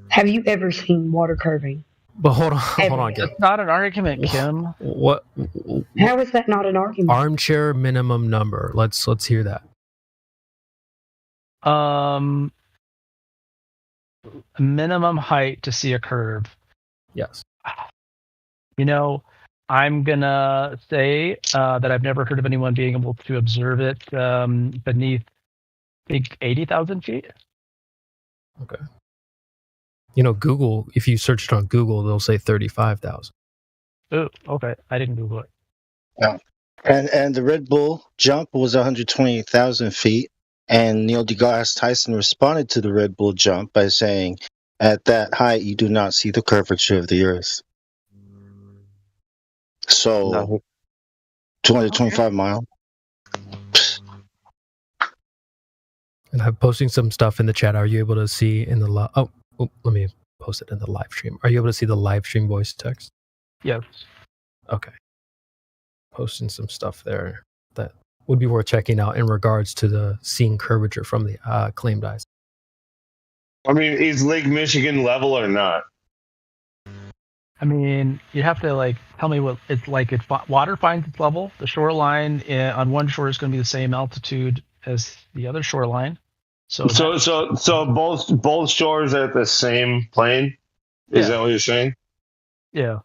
Have you ever seen water curving? But hold on, Kim. It's not an argument, Kim. What? How is that not an argument? Armchair minimum number. Let's hear that. Minimum height to see a curve. Yes. You know, I'm gonna say that I've never heard of anyone being able to observe it beneath 80,000 feet. Okay. You know, Google, if you search it on Google, they'll say 35,000. Oh, okay. I didn't Google it. Yeah. And the Red Bull jump was 120,000 feet. And Neil deGrasse Tyson responded to the Red Bull jump by saying, at that height, you do not see the curvature of the Earth. So, 225 miles. And I'm posting some stuff in the chat. Are you able to see in the let me post it in the live stream. Are you able to see the live stream voice text? Yes. Okay. Posting some stuff there that would be worth checking out in regards to the seeing curvature from the claimed eyes. I mean, is Lake Michigan level or not? I mean, you have to tell me what it's like. If water finds its level, the shoreline on one shore is going to be the same altitude as the other shoreline. So both shores are at the same plane. Is that what you're saying? Yeah.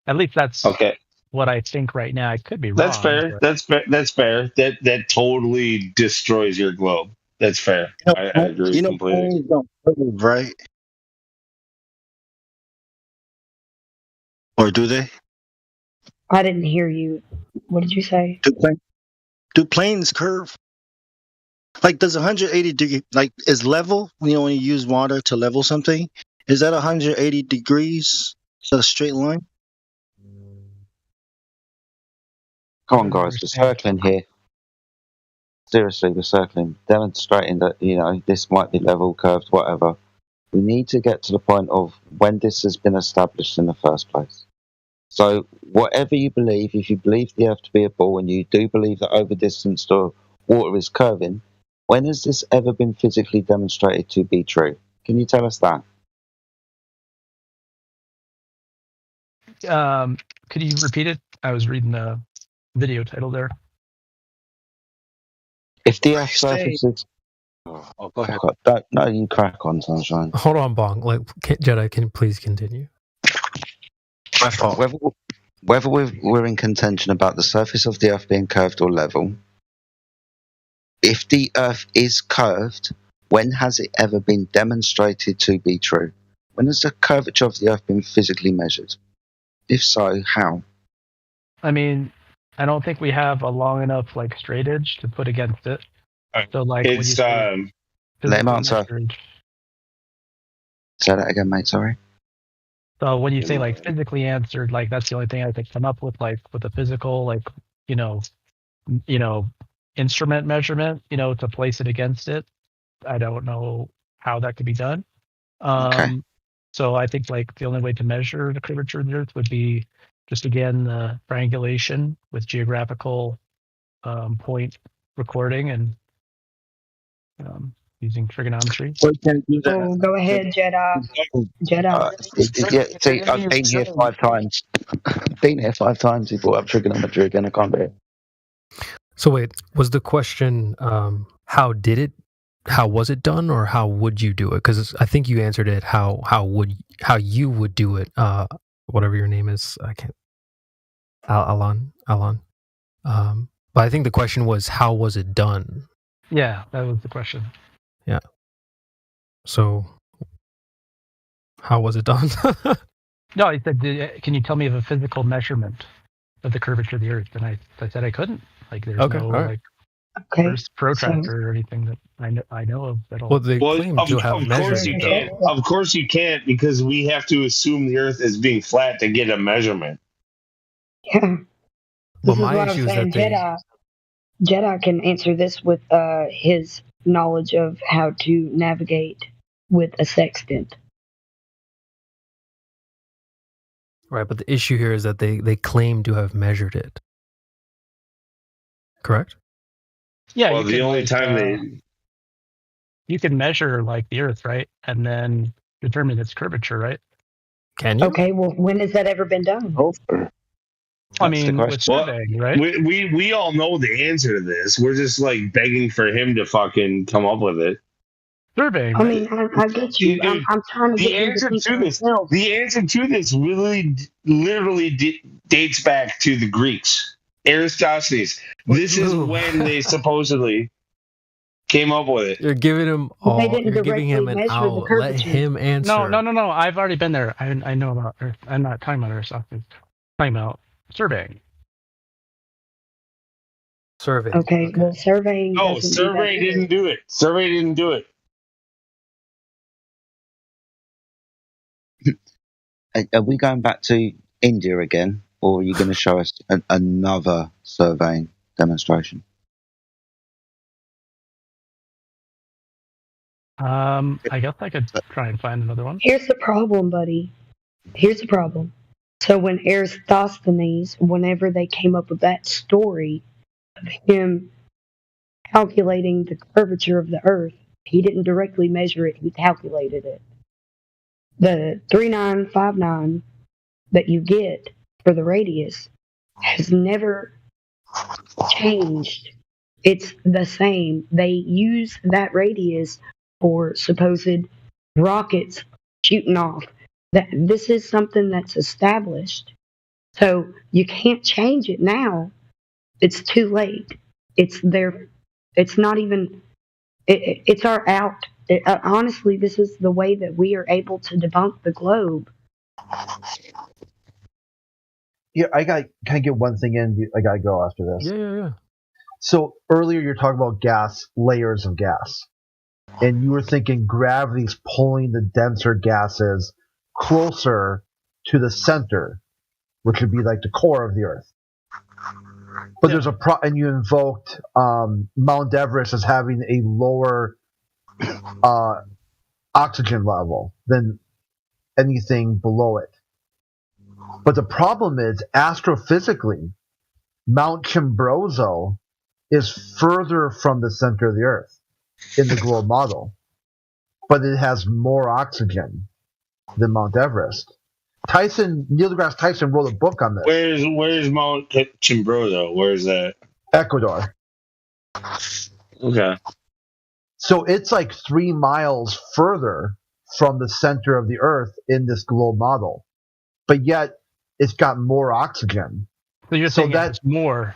At least that's okay. What I think right now. I could be wrong. That's fair. But... That's fair. That totally destroys your globe. That's fair. I agree completely. Don't move, right? Or do they? I didn't hear you. What did you say? Do planes curve? Like, does 180 degree is level when you only use water to level something? Is that 180 degrees? Is that a straight line? Come on, guys, we're circling here. seriously, we're circling, demonstrating that, this might be level, curved, whatever. We need to get to the point of when this has been established in the first place. So whatever you believe, if you believe the Earth to be a ball and you do believe that over distance the water is curving, when has this ever been physically demonstrated to be true? Can you tell us that? Could you repeat it? I was reading the video title there. If the Earth's surface is... Oh, go ahead. No, you crack on, Sunshine. Hold on, Bong. Jedi, can you please continue? My fault. Whether we're in contention about the surface of the Earth being curved or level, if the Earth is curved, when has it ever been demonstrated to be true? When has the curvature of the Earth been physically measured? If so, how? I mean, I don't think we have a long enough straight edge to put against it. So It's let him answer. Say that again, mate. Sorry. So when you say physically answered, that's the only thing I could come up with, with a physical, instrument measurement, to place it against it. I don't know how that could be done. Okay. So I think the only way to measure the curvature of the Earth would be just again the triangulation with geographical point recording and using trigonometry. Oh, go ahead, Jedi. See, I've been here 5 times. Been here 5 times. He brought up trigonometry again. I can't do it. So wait, was the question how was it done, or how would you do it? Because I think you answered it. How you would do it? Whatever your name is, I can't. Alan. But I think the question was, how was it done? Yeah, that was the question. Yeah. So, how was it done? No, he said, can you tell me of a physical measurement of the curvature of the Earth? And I said I couldn't. There's no right. protractor or anything that I know of at all. Well, they claim to have of measured course you it. can't. Of course you can't, because we have to assume the Earth is being flat to get a measurement. Yeah. Well, This is my what I'm issue is saying. that Jedi can answer this with his knowledge of how to navigate with a sextant. Right, but the issue here is that they claim to have measured it. Correct? Yeah. Well, the only time you can measure the Earth, right, and then determine its curvature, right? Can you? Okay. Well, when has that ever been done? I mean, with surveying, right? We all know the answer to this. We're just begging for him to fucking come up with it. Surveying. I mean, I get you. Dude, I'm trying to the get him answer to think to for this. himself. The answer to this literally dates back to the Greeks. Aristophanes. This is when they supposedly came up with it. You're giving him They all. didn't You're giving him directly an measure the out. Let curvature. him answer. No. I've already been there. I know about Earth. I'm not talking about Aristophanes. I'm talking about surveying. Survey. Okay. Well, surveying. No, doesn't survey do that didn't do it. Survey didn't do it. Are we going back to India again, or are you going to show us another surveying demonstration? I guess I could try and find another one. Here's the problem, buddy. Here's the problem. So when Aristophanes, whenever they came up with that story of him calculating the curvature of the Earth, he didn't directly measure it, he calculated it. The 3959 that you get for the radius has never changed. It's the same. They use that radius for supposed rockets shooting off. This is something that's established. So you can't change it now. It's too late. It's there. It's not even. It's our out. Honestly, this is the way that we are able to debunk the globe. Yeah, can I get one thing in? I gotta go after this. Yeah. So earlier you're talking about gas, layers of gas, and you were thinking gravity's pulling the denser gases closer to the center, which would be like the core of the Earth. But there's and you invoked Mount Everest as having a lower oxygen level than anything below it. But the problem is, astrophysically, Mount Chimborazo is further from the center of the Earth in the globe model, but it has more oxygen than Mount Everest. Neil deGrasse Tyson wrote a book on this. Where's Mount Chimborazo? Where's that? Ecuador. Okay. So it's like 3 miles further from the center of the Earth in this globe model, but yet it's got more oxygen. So you're saying that's more?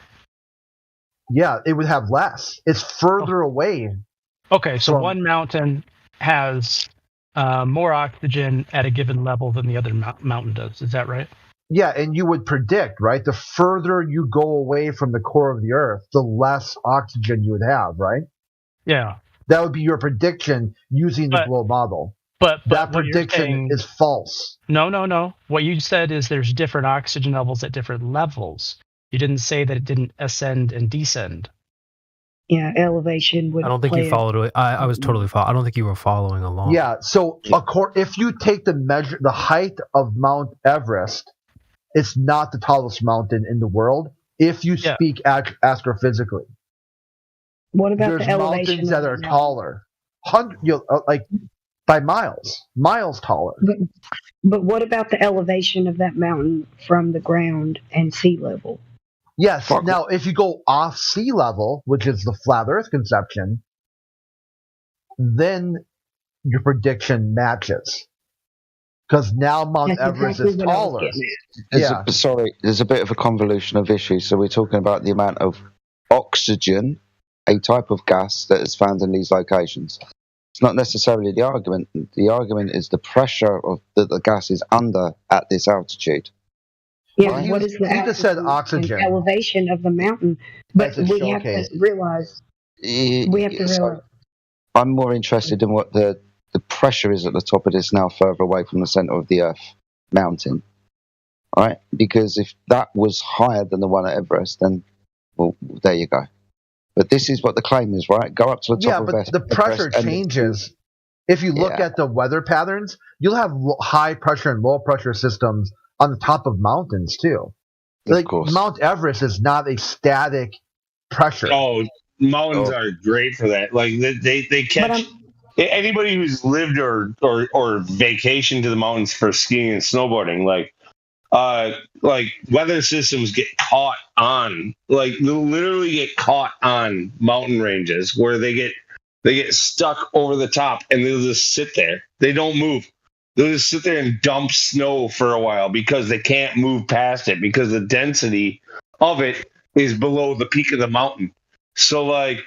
Yeah, it would have less. It's further away. Okay, so one mountain has more oxygen at a given level than the other mountain does. Is that right? Yeah, and you would predict, right? The further you go away from the core of the Earth, the less oxygen you would have, right? Yeah. That would be your prediction using the globe model. But that prediction is false. No. What you said is there's different oxygen levels at different levels. You didn't say that it didn't ascend and descend. Yeah, elevation would. I don't think you followed it. I was totally following. I don't think you were following along. Yeah. So if you take the height of Mount Everest, it's not the tallest mountain in the world. If you speak astrophysically. What about There's the elevation mountains that are taller, like by miles taller. But what about the elevation of that mountain from the ground and sea level? Yes. Now, if you go off sea level, which is the flat Earth conception, then your prediction matches. Because now Mount Everest is taller. There's a bit of a convolution of issues. So we're talking about the amount of oxygen, a type of gas that is found in these locations. It's not necessarily the argument. The argument is the pressure that the gas is under at this altitude. Yeah, well, what is the just said oxygen elevation of the mountain? But we have to realize. I'm more interested in what the pressure is at the top of this now, further away from the center of the Earth mountain. All right, because if that was higher than the one at Everest, then well, there you go. But this is what the claim is, right? Go up to the top of Everest. Yeah, but the pressure changes. If you look at the weather patterns, you'll have high pressure and low pressure systems on the top of mountains too. Like Mount Everest is not a static pressure. Oh, mountains are great for that. Like they catch anybody who's lived or vacationed to the mountains for skiing and snowboarding. Like weather systems get caught on, like literally get caught on mountain ranges where they get stuck over the top and they'll just sit there. They don't move. They'll just sit there and dump snow for a while because they can't move past it because the density of it is below the peak of the mountain. So it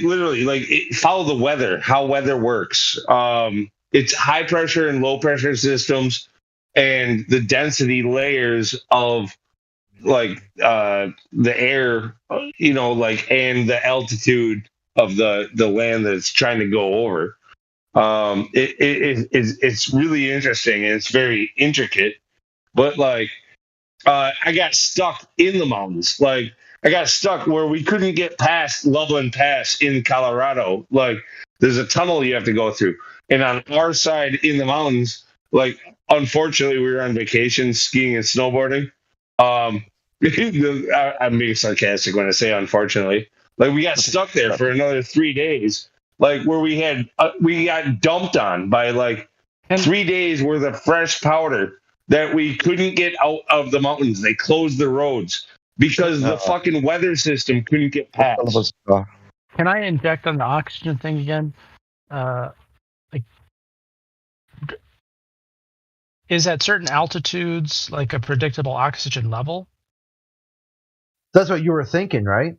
literally follow the weather, how weather works. It's high pressure and low pressure systems and the density layers of the air, and the altitude of the land that it's trying to go over. It's really interesting and it's very intricate, but I got stuck in the mountains. I got stuck where we couldn't get past Loveland Pass in Colorado. There's a tunnel you have to go through, and on our side in the mountains, unfortunately we were on vacation skiing and snowboarding. I'm being sarcastic when I say unfortunately. We got stuck there for another 3 days. Where we got dumped on by 3 days worth of fresh powder that we couldn't get out of the mountains. They closed the roads because the fucking weather system couldn't get past. Can I inject on the oxygen thing again? Is at certain altitudes a predictable oxygen level? That's what you were thinking, right?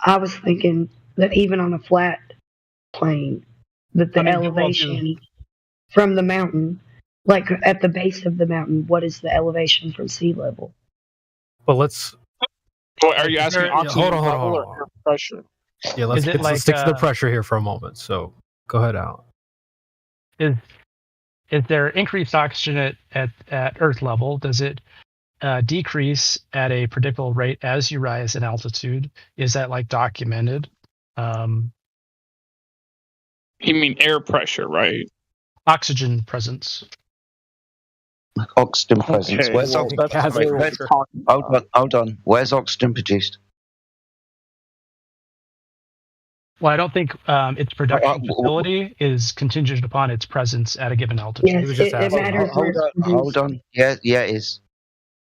I was thinking that even on a flat plane, that the elevation from the mountain, at the base of the mountain, what is the elevation from sea level? Well, let's. Are you asking oxygen level or air pressure? Yeah, let's stick to the pressure here for a moment. So go ahead, Alan. Is there increased oxygen at Earth level? Does it decrease at a predictable rate as you rise in altitude? Is that like documented? You mean air pressure, right? Oxygen presence. Oxygen presence. Okay, Where's well, oxygen? that's what we're talking Hold on. Where's oxygen produced? Well, I don't think its production facility is contingent upon its presence at a given altitude. Yes, it matters where it's produced. Hold on. Yeah, it is.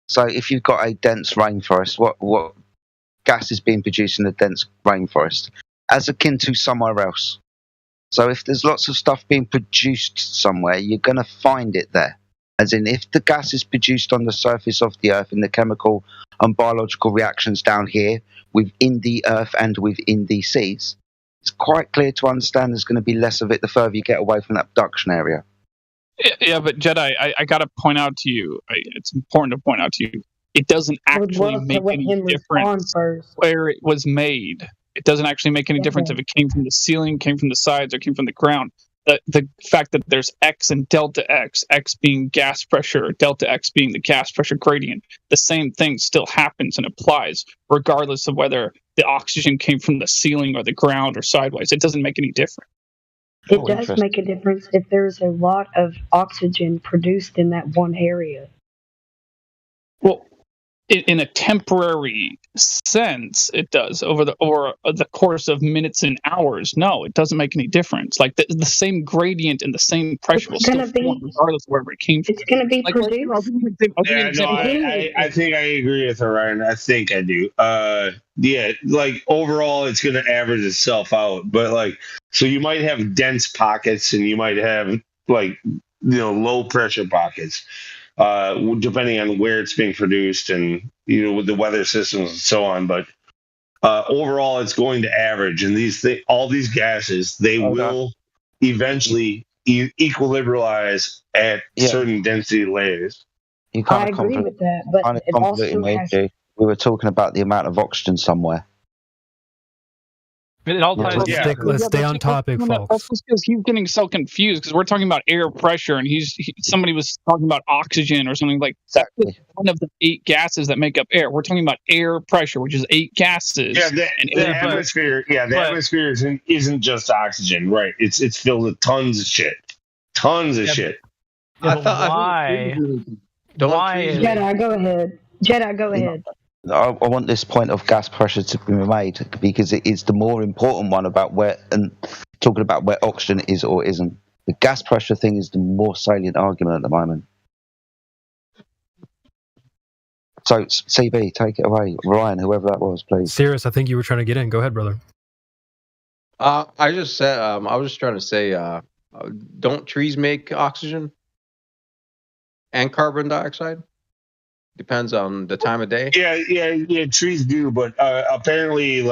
So if you've got a dense rainforest, what gas is being produced in a dense rainforest, as akin to somewhere else? So if there's lots of stuff being produced somewhere, you're going to find it there. As in, if the gas is produced on the surface of the Earth in the chemical and biological reactions down here within the Earth and within the seas, it's quite clear to understand there's going to be less of it the further you get away from that production area. Yeah, but Jedi, I got to point out to you, it's important to point out to you, it doesn't actually make any difference where it was made. It doesn't actually make any difference if it came from the ceiling, came from the sides, or came from the ground. The fact that there's X and delta X, X being gas pressure, delta X being the gas pressure gradient, the same thing still happens and applies regardless of whether the oxygen came from the ceiling or the ground or sideways. It doesn't make any difference. It does make a difference if there's a lot of oxygen produced in that one area. Well, in a temporary sense, it does over the course of minutes and hours. No, it doesn't make any difference. Like the same gradient and the same pressure will still form regardless of wherever it came from. It's going to be produced. I think I agree with her, Ryan. I think I do. Yeah, like overall, it's going to average itself out. But like, so you might have dense pockets, and you might have like low pressure pockets. Depending on where it's being produced and with the weather systems and so on, but overall it's going to average. And all these gases, they will eventually equilibralize at certain density layers. I agree with that, but it also has. We were talking about the amount of oxygen somewhere. It all ties. Let's stay on topic, folks. That's just because he's getting so confused because we're talking about air pressure and somebody was talking about oxygen or something like that. That's one of the 8 gases that make up air. We're talking about air pressure, which is 8 gases. Yeah, the atmosphere. Yeah, the atmosphere isn't just oxygen, right? It's filled with tons of shit. Tons of shit. Why? Jedi, go ahead. Jedi, go ahead. I want this point of gas pressure to be made because it is the more important one about where and talking about where oxygen is or isn't. The gas pressure thing is the more salient argument at the moment. So, CB, take it away. Ryan, whoever that was, please. Sirius, I think you were trying to get in. Go ahead, brother. I just said I was just trying to say, don't trees make oxygen and carbon dioxide? Depends on the time of day. Yeah, trees do, but apparently,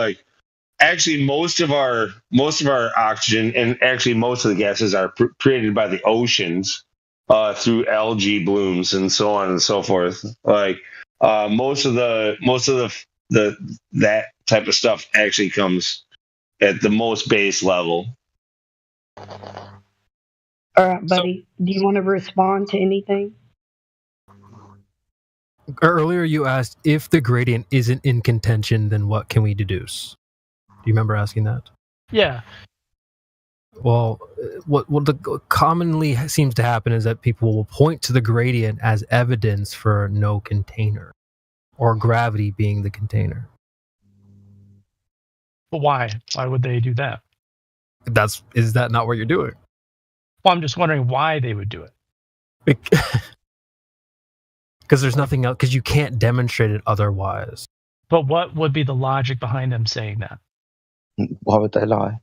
actually, most of our oxygen and actually most of the gases are created by the oceans through algae blooms and so on and so forth. Most of that type of stuff actually comes at the most base level. All right, buddy. Do you want to respond to anything? Earlier you asked if the gradient isn't in contention, then what can we deduce? Do you remember asking that? Yeah. Well, what commonly seems to happen is that people will point to the gradient as evidence for no container, or gravity being the container. But why? Why would they do that? Is that not what you're doing? Well, I'm just wondering why they would do it. Because there's nothing else, because you can't demonstrate it otherwise. But what would be the logic behind them saying that? Why would they lie?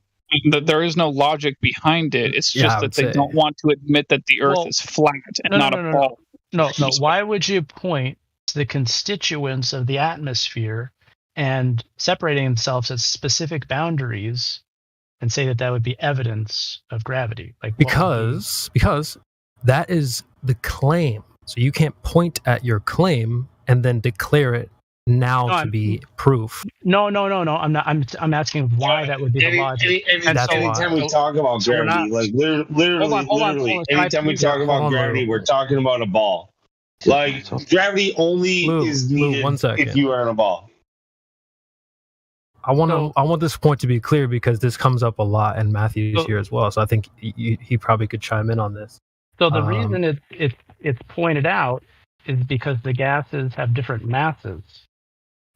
There is no logic behind it. It's just that they don't want to admit that the Earth is flat and not a ball. No. Why would you point to the constituents of the atmosphere and separating themselves at specific boundaries and say that would be evidence of gravity? Because that is the claim. So you can't point at your claim and then declare it to be proof. No. I'm not. I'm asking why that would be the logic. Anytime we talk about gravity, literally, anytime we talk about gravity, we're talking about a ball. Like gravity only is needed 1 second. if you are on a ball. I want this point to be clear because this comes up a lot, and Matthew's here as well. So I think he probably could chime in on this. So the reason it's pointed out is because the gases have different masses.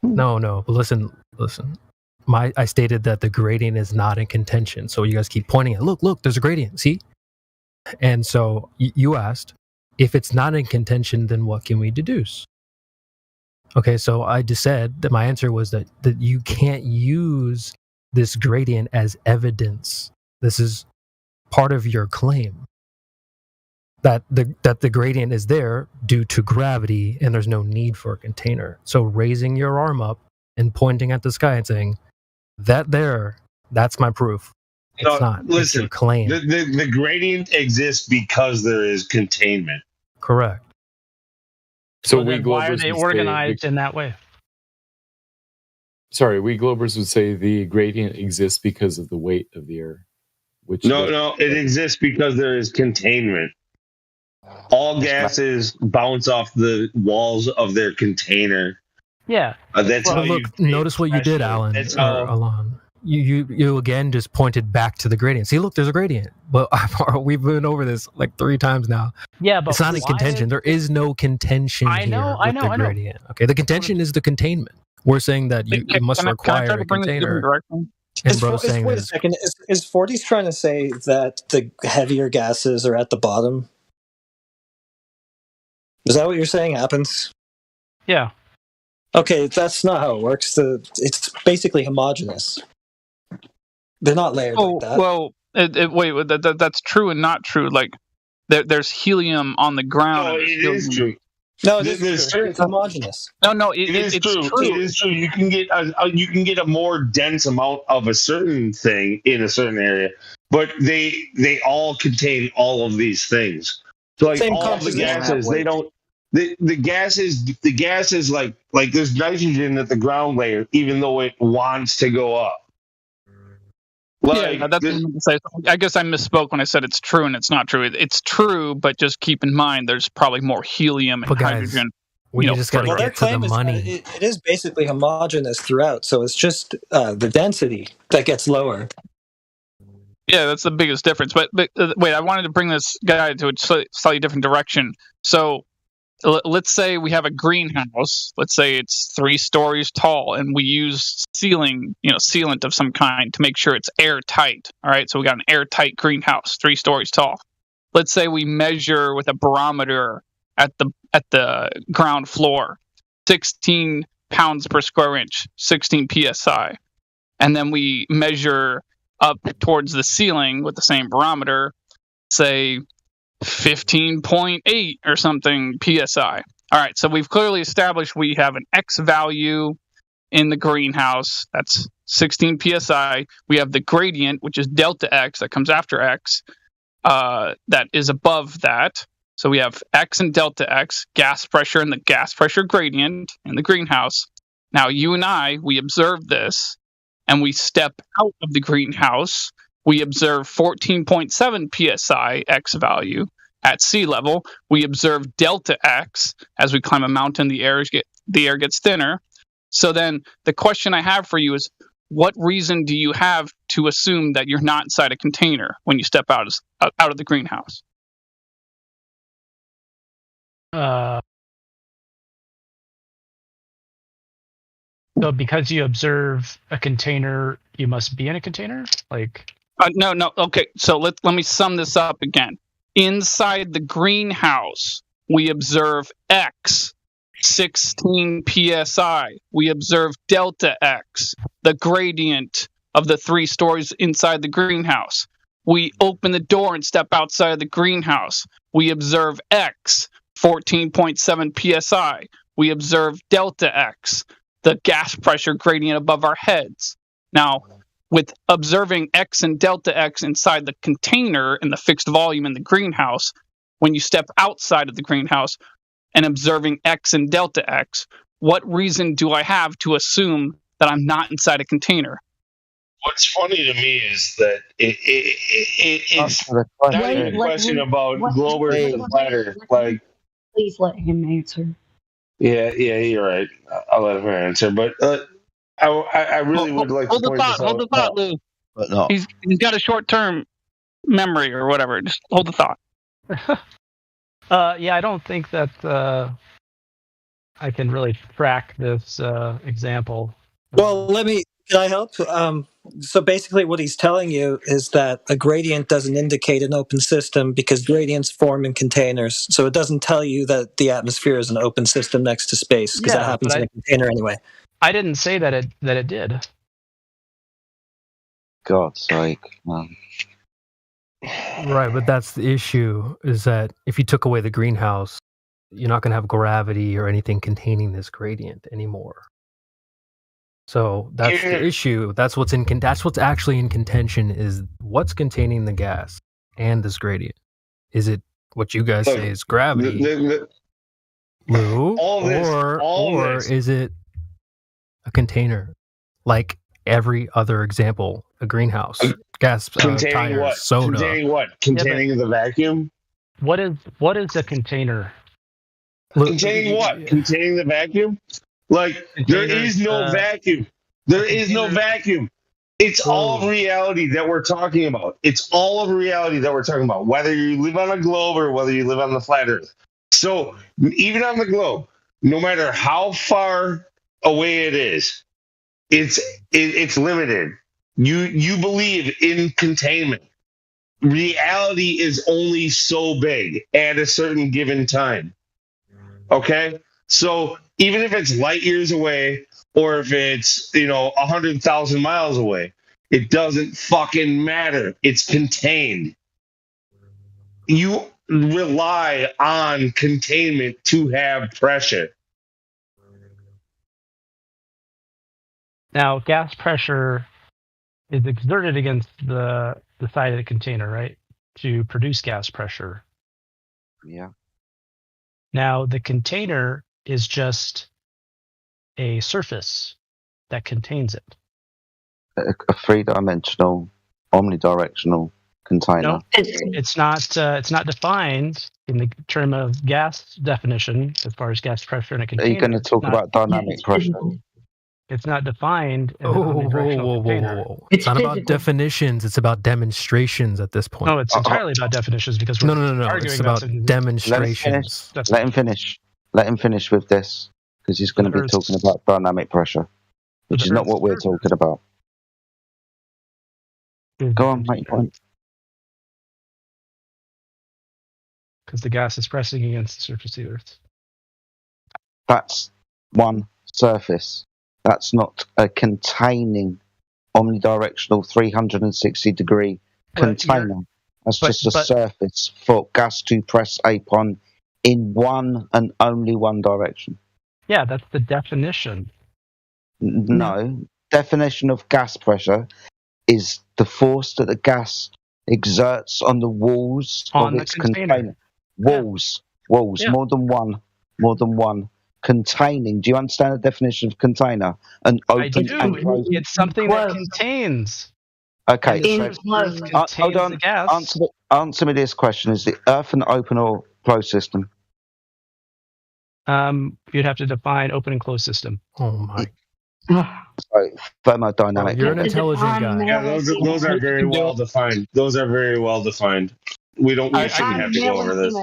No, but listen. I stated that the gradient is not in contention. So you guys keep pointing at, look, there's a gradient. See? And so you asked, if it's not in contention, then what can we deduce? Okay, so I just said that my answer was that you can't use this gradient as evidence. This is part of your claim. That the gradient is there due to gravity and there's no need for a container. So raising your arm up and pointing at the sky and saying, that's my proof. It's not. Listen, it's your claim. The gradient exists because there is containment. Correct. So then why are they organized in that way? Sorry, we Globers would say the gradient exists because of the weight of the air. No, it exists because there is containment. All gases bounce off the walls of their container. Yeah. That's how notice what you did, Alan. Alan. You again just pointed back to the gradient. See, look, there's a gradient. But we've been over this like 3 times now. Yeah, but it's not in contention. There is no contention I know. gradient. Okay, the contention is the containment. We're saying that you must require a container. And bro's saying wait a second. Is Forty's trying to say that the heavier gases are at the bottom? Is that what you're saying happens? Yeah. Okay, that's not how it works. It's basically homogeneous. They're not layered like that. Well, wait, that's true and not true. Like, there's helium on the ground. No, it is true. No, it's homogeneous. No, it is it's true. true. It is true. You can get a more dense amount of a certain thing in a certain area, but they all contain all of these things. So like all of the gases, they don't. The gases like there's nitrogen at the ground layer, even though it wants to go up. That's what I'm saying. I guess I misspoke when I said it's true and it's not true. It's true, but just keep in mind there's probably more helium and hydrogen. We just got to get to the money. It is basically homogeneous throughout, so it's just the density that gets lower. Yeah, that's the biggest difference. But wait, I wanted to bring this guy to a slightly different direction. So let's say we have a greenhouse. Let's say it's 3 stories tall, and we use sealant of some kind to make sure it's airtight. All right, so we got an airtight greenhouse, 3 stories tall. Let's say we measure with a barometer at the ground floor, 16 pounds per square inch, 16 psi, and then we measure up towards the ceiling with the same barometer, say 15.8 or something psi. All right, so we've clearly established we have an X value in the greenhouse. That's 16 psi. We have the gradient, which is delta X, that comes after X, that is above that. So we have X and delta X, gas pressure and the gas pressure gradient in the greenhouse. Now, you and I, we observe this, and we step out of the greenhouse. We observe 14.7 psi X value at sea level. We observe delta X as we climb a mountain. The air gets thinner. So then the question I have for you is, what reason do you have to assume that you're not inside a container when you step out of the greenhouse? So because you observe a container, you must be in a container? No. Okay, so let me sum this up again. Inside the greenhouse, we observe X, 16 psi. We observe delta X, the gradient of the 3 stories inside the greenhouse. We open the door and step outside of the greenhouse. We observe X, 14.7 psi. We observe delta X, the gas pressure gradient above our heads. Now, with observing X and delta X inside the container and the fixed volume in the greenhouse, when you step outside of the greenhouse and observing X and delta X, what reason do I have to assume that I'm not inside a container? What's funny to me is that it's not a question about Globers and Flatter. Like, Please let him answer. Yeah, you're right. I'll let her answer. But I really would like to point this out. Hold the thought, Lou. But not. He's got a short-term memory or whatever. Just hold the thought. Yeah, I don't think that I can really track this example. Well, can I help? So basically what he's telling you is that a gradient doesn't indicate an open system because gradients form in containers. So it doesn't tell you that the atmosphere is an open system next to space because that happens in a container anyway. I didn't say that it did. God's sake, man. Right, but that's the issue, is that if you took away the greenhouse, you're not going to have gravity or anything containing this gradient anymore. So that's the issue. That's what's actually in contention, is what's containing the gas and this gradient. Is it what you guys say is gravity, Lou, or is it a container like every other example? A greenhouse, gas, containing tires, what? soda. Containing what? Containing the vacuum? What is a container? Containing what? Containing the vacuum? Like, there is no vacuum. There is no vacuum. It's all of reality that we're talking about. It's all of reality that we're talking about, whether you live on a globe or whether you live on the flat earth. So even on the globe, no matter how far away it is, it's limited. You believe in containment. Reality is only so big at a certain given time. Okay? So even if it's light years away, or if it's 100,000 miles away, it doesn't fucking matter. It's contained. You rely on containment to have pressure. Now, gas pressure is exerted against the side of the container, right, to produce gas pressure. Yeah. Now, the container is just a surface that contains it. A three-dimensional, omnidirectional container. No, it's not defined in the term of gas definition as far as gas pressure in a container. Are you going to talk about dynamic pressure? It's not defined in an Whoa. omnidirectional container. It's not about definitions. It's about demonstrations at this point. No, it's entirely about definitions because we're no. arguing It's about demonstrations. Let him finish. Let him finish with this, because he's going to be talking about dynamic pressure, which is not what we're talking about. Go on, make your point. Because the gas is pressing against the surface of the Earth. That's one surface. That's not a containing omnidirectional 360-degree container. That's just a surface for gas to press upon in one and only one direction. Yeah, that's the definition. No. Definition of gas pressure is the force that the gas exerts on the walls of its container. Walls. Yeah. More than one. Containing. Do you understand the definition of container? An open I do. and closed. It's something that contains. Okay. Hold on. Answer me this question: is the Earth an open or closed system? You'd have to define open and closed system. Oh my. So, thermodynamic. You're an intelligent guy. Yeah, those are very well defined. Those are very well defined. We shouldn't have to go over this.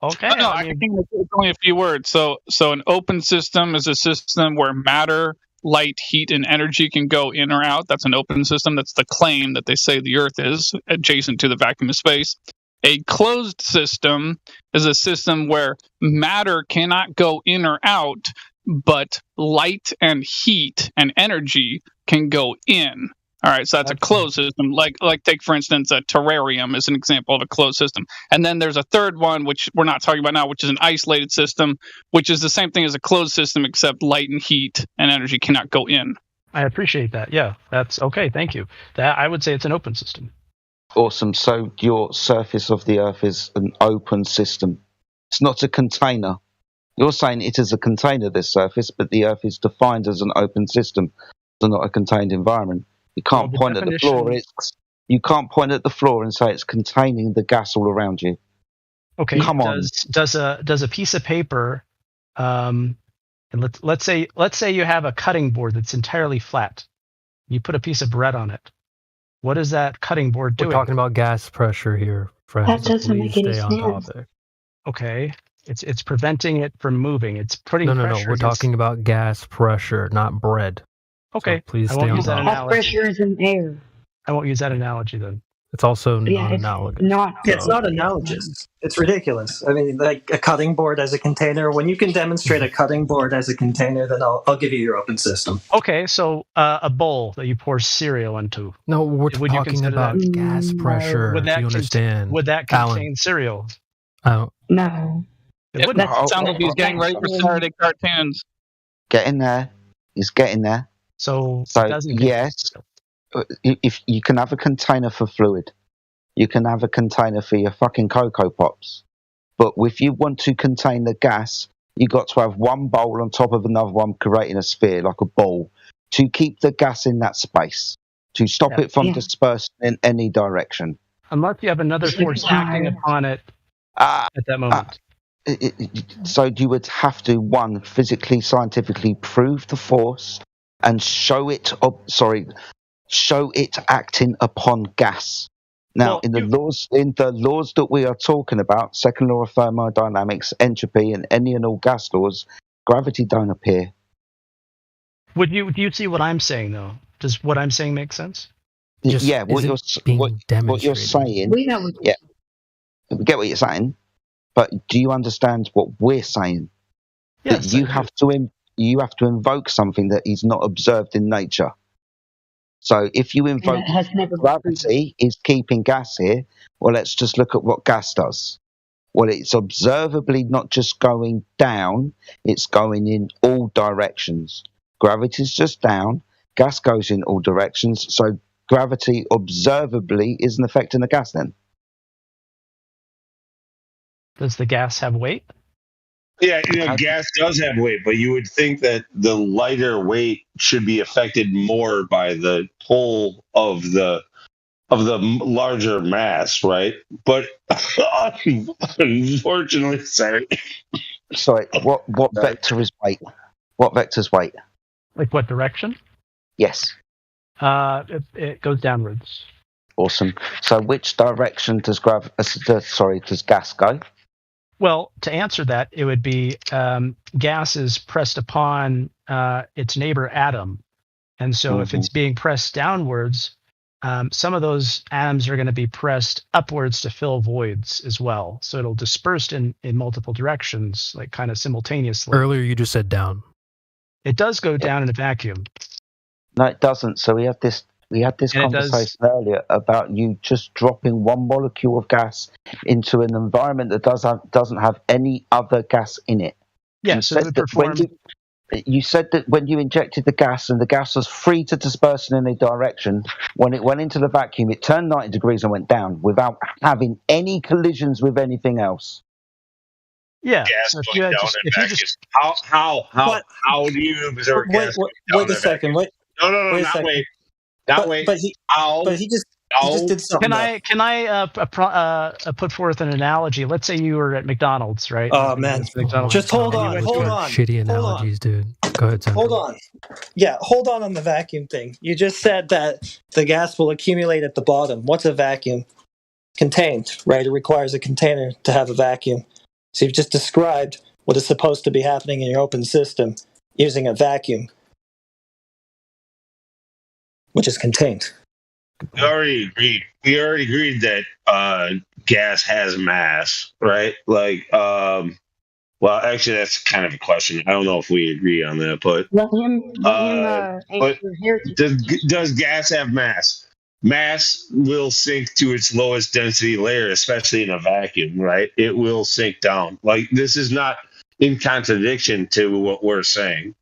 Okay. No, I think it's only a few words. So an open system is a system where matter, light, heat, and energy can go in or out. That's an open system. That's the claim that they say the Earth is, adjacent to the vacuum of space. A closed system is a system where matter cannot go in or out, but light and heat and energy can go in. All right, so that's a closed system. Like take, for instance, a terrarium is an example of a closed system. And then there's a third one, which we're not talking about now, which is an isolated system, which is the same thing as a closed system, except light and heat and energy cannot go in. I appreciate that. Yeah, that's okay. Thank you. That I would say it's an open system. Awesome. So your surface of the Earth is an open system. It's not a container. You're saying it is a container, this surface, but the Earth is defined as an open system, so not a contained environment. You can't point at the floor. You can't point at the floor and say it's containing the gas all around you. Okay. Come on. Does a piece of paper, and let's say you have a cutting board that's entirely flat. You put a piece of bread on it. What is that cutting board doing? We're talking about gas pressure here, friends. That doesn't Please make any stay on sense. topic. Okay. It's preventing it from moving. It's putting No. pressure We're against- talking about gas pressure, not bread. Okay. So please I stay won't on use that topic. Gas analogy. pressure is in air. I won't use that analogy then. It's also Yeah, not it's analogous. not. Yeah, it's not analogous. It's ridiculous. I mean, like a cutting board as a container. When you can demonstrate a cutting board as a container, then I'll give you your open system. Okay, so a bowl that you pour cereal into. No, we're Would you talking consider about that- gas pressure. Would that Do you understand? Would that contain Alan? cereal? No. It wouldn't. It sounds like he's getting ready for Saturday cartoons. Get in there. He's getting there. So yes, if you can have a container for fluid, you can have a container for your fucking Cocoa Pops. But if you want to contain the gas, you got to have one bowl on top of another one, creating a sphere like a ball, to keep the gas in that space, to stop it from dispersing in any direction. Unless you have another force acting upon it at that moment. So you would have to, one, physically, scientifically prove the force and show it acting upon gas. Now, in the laws that we are talking about, second law of thermodynamics, entropy, and any and all gas laws, gravity don't appear. Do you see what I'm saying though? Does what I'm saying make sense? What you're saying. We know. Yeah, we get what you're saying, but do you understand what we're saying? Yes, that you have to invoke something that is not observed in nature. So if you invoke gravity is keeping gas here, well, let's just look at what gas does. Well, it's observably not just going down, it's going in all directions. Gravity's just down, gas goes in all directions, so gravity observably isn't affecting the gas then. Does the gas have weight? Yeah, gas does have weight, but you would think that the lighter weight should be affected more by the pull of the larger mass, right? But unfortunately, sorry, what vector is weight? What vector's weight? Like what direction? Yes. It goes downwards. Awesome. So which direction does gas go? Well, to answer that, it would be gas is pressed upon its neighbor atom. And so if it's being pressed downwards, some of those atoms are going to be pressed upwards to fill voids as well. So it'll disperse in multiple directions, like kind of simultaneously. Earlier you just said down. It does go down in a vacuum. No, it doesn't. So we had this conversation earlier about you just dropping one molecule of gas into an environment that doesn't have any other gas in it. Yeah, so it would perform. You said that when you injected the gas and the gas was free to disperse in any direction, when it went into the vacuum, it turned 90 degrees and went down without having any collisions with anything else. Yeah. Gas So going down in vacuums. How do you observe gas? Wait a second. Wait. No, Wait a not second. wait. Not wait. But he just did something. Can I put forth an analogy? Let's say you were at McDonald's, right? Oh man, just hold on. Shitty analogies, dude. Go ahead, Sam. Hold on. Yeah, hold on the vacuum thing. You just said that the gas will accumulate at the bottom. What's a vacuum? Contained, right? It requires a container to have a vacuum. So you've just described what is supposed to be happening in your open system using a vacuum, which is contained. We already agreed that gas has mass, right? Well, actually, that's kind of a question. I don't know if we agree on that, but Let him answer here. Does gas have mass? Mass will sink to its lowest density layer, especially in a vacuum, right? It will sink down. Like, this is not in contradiction to what we're saying.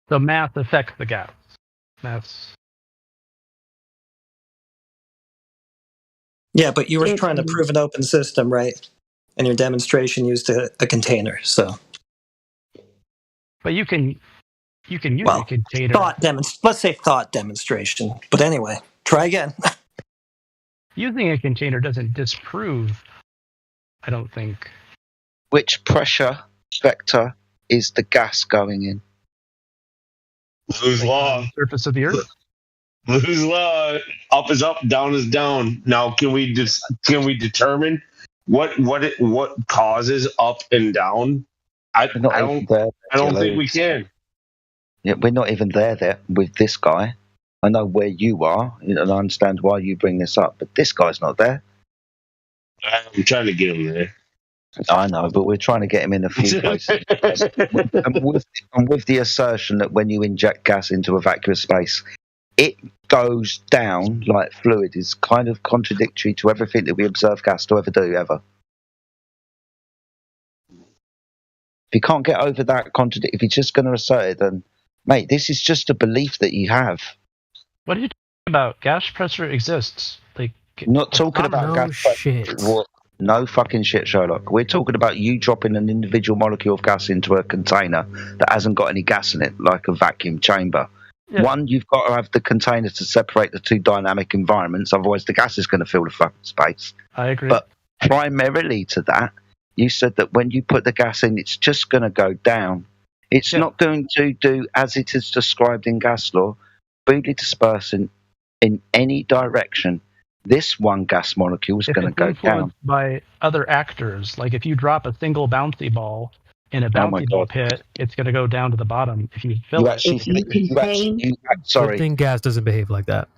So mass affects the gas. Mass. Yeah, but you were trying to prove an open system, right? And your demonstration used a container, so. But you can use a container. Let's say thought demonstration. But anyway, try again. using a container doesn't disprove, I don't think. Which pressure vector is the gas going in? Lose law. Surface of the Earth. Lose law. Up is up, down is down. Now, can we determine what causes up and down? I don't think we can. Yeah, we're not even there with this guy. I know where you are, and I understand why you bring this up, but this guy's not there. I'm trying to get him there. I know, but we're trying to get him in a few places. and with the assertion that when you inject gas into a vacuous space, it goes down like fluid is kind of contradictory to everything that we observe gas to ever do, ever. If you can't get over that contradiction, if you're just going to assert it, then, mate, this is just a belief that you have. What are you talking about? Gas pressure exists. Like, I'm not talking about gas shit. pressure. No fucking shit, Sherlock. We're talking about you dropping an individual molecule of gas into a container that hasn't got any gas in it, like a vacuum chamber. Yeah. One, you've got to have the container to separate the two dynamic environments, otherwise the gas is going to fill the fucking space. I agree. But primarily to that, you said that when you put the gas in, it's just going to go down. It's not going to do, as it is described in gas law, freely dispersing in any direction. This one gas molecule is going to go down. By other actors, like if you drop a single bouncy ball in a bouncy ball pit, it's going to go down to the bottom. If you fill it, Good thing gas doesn't behave like that.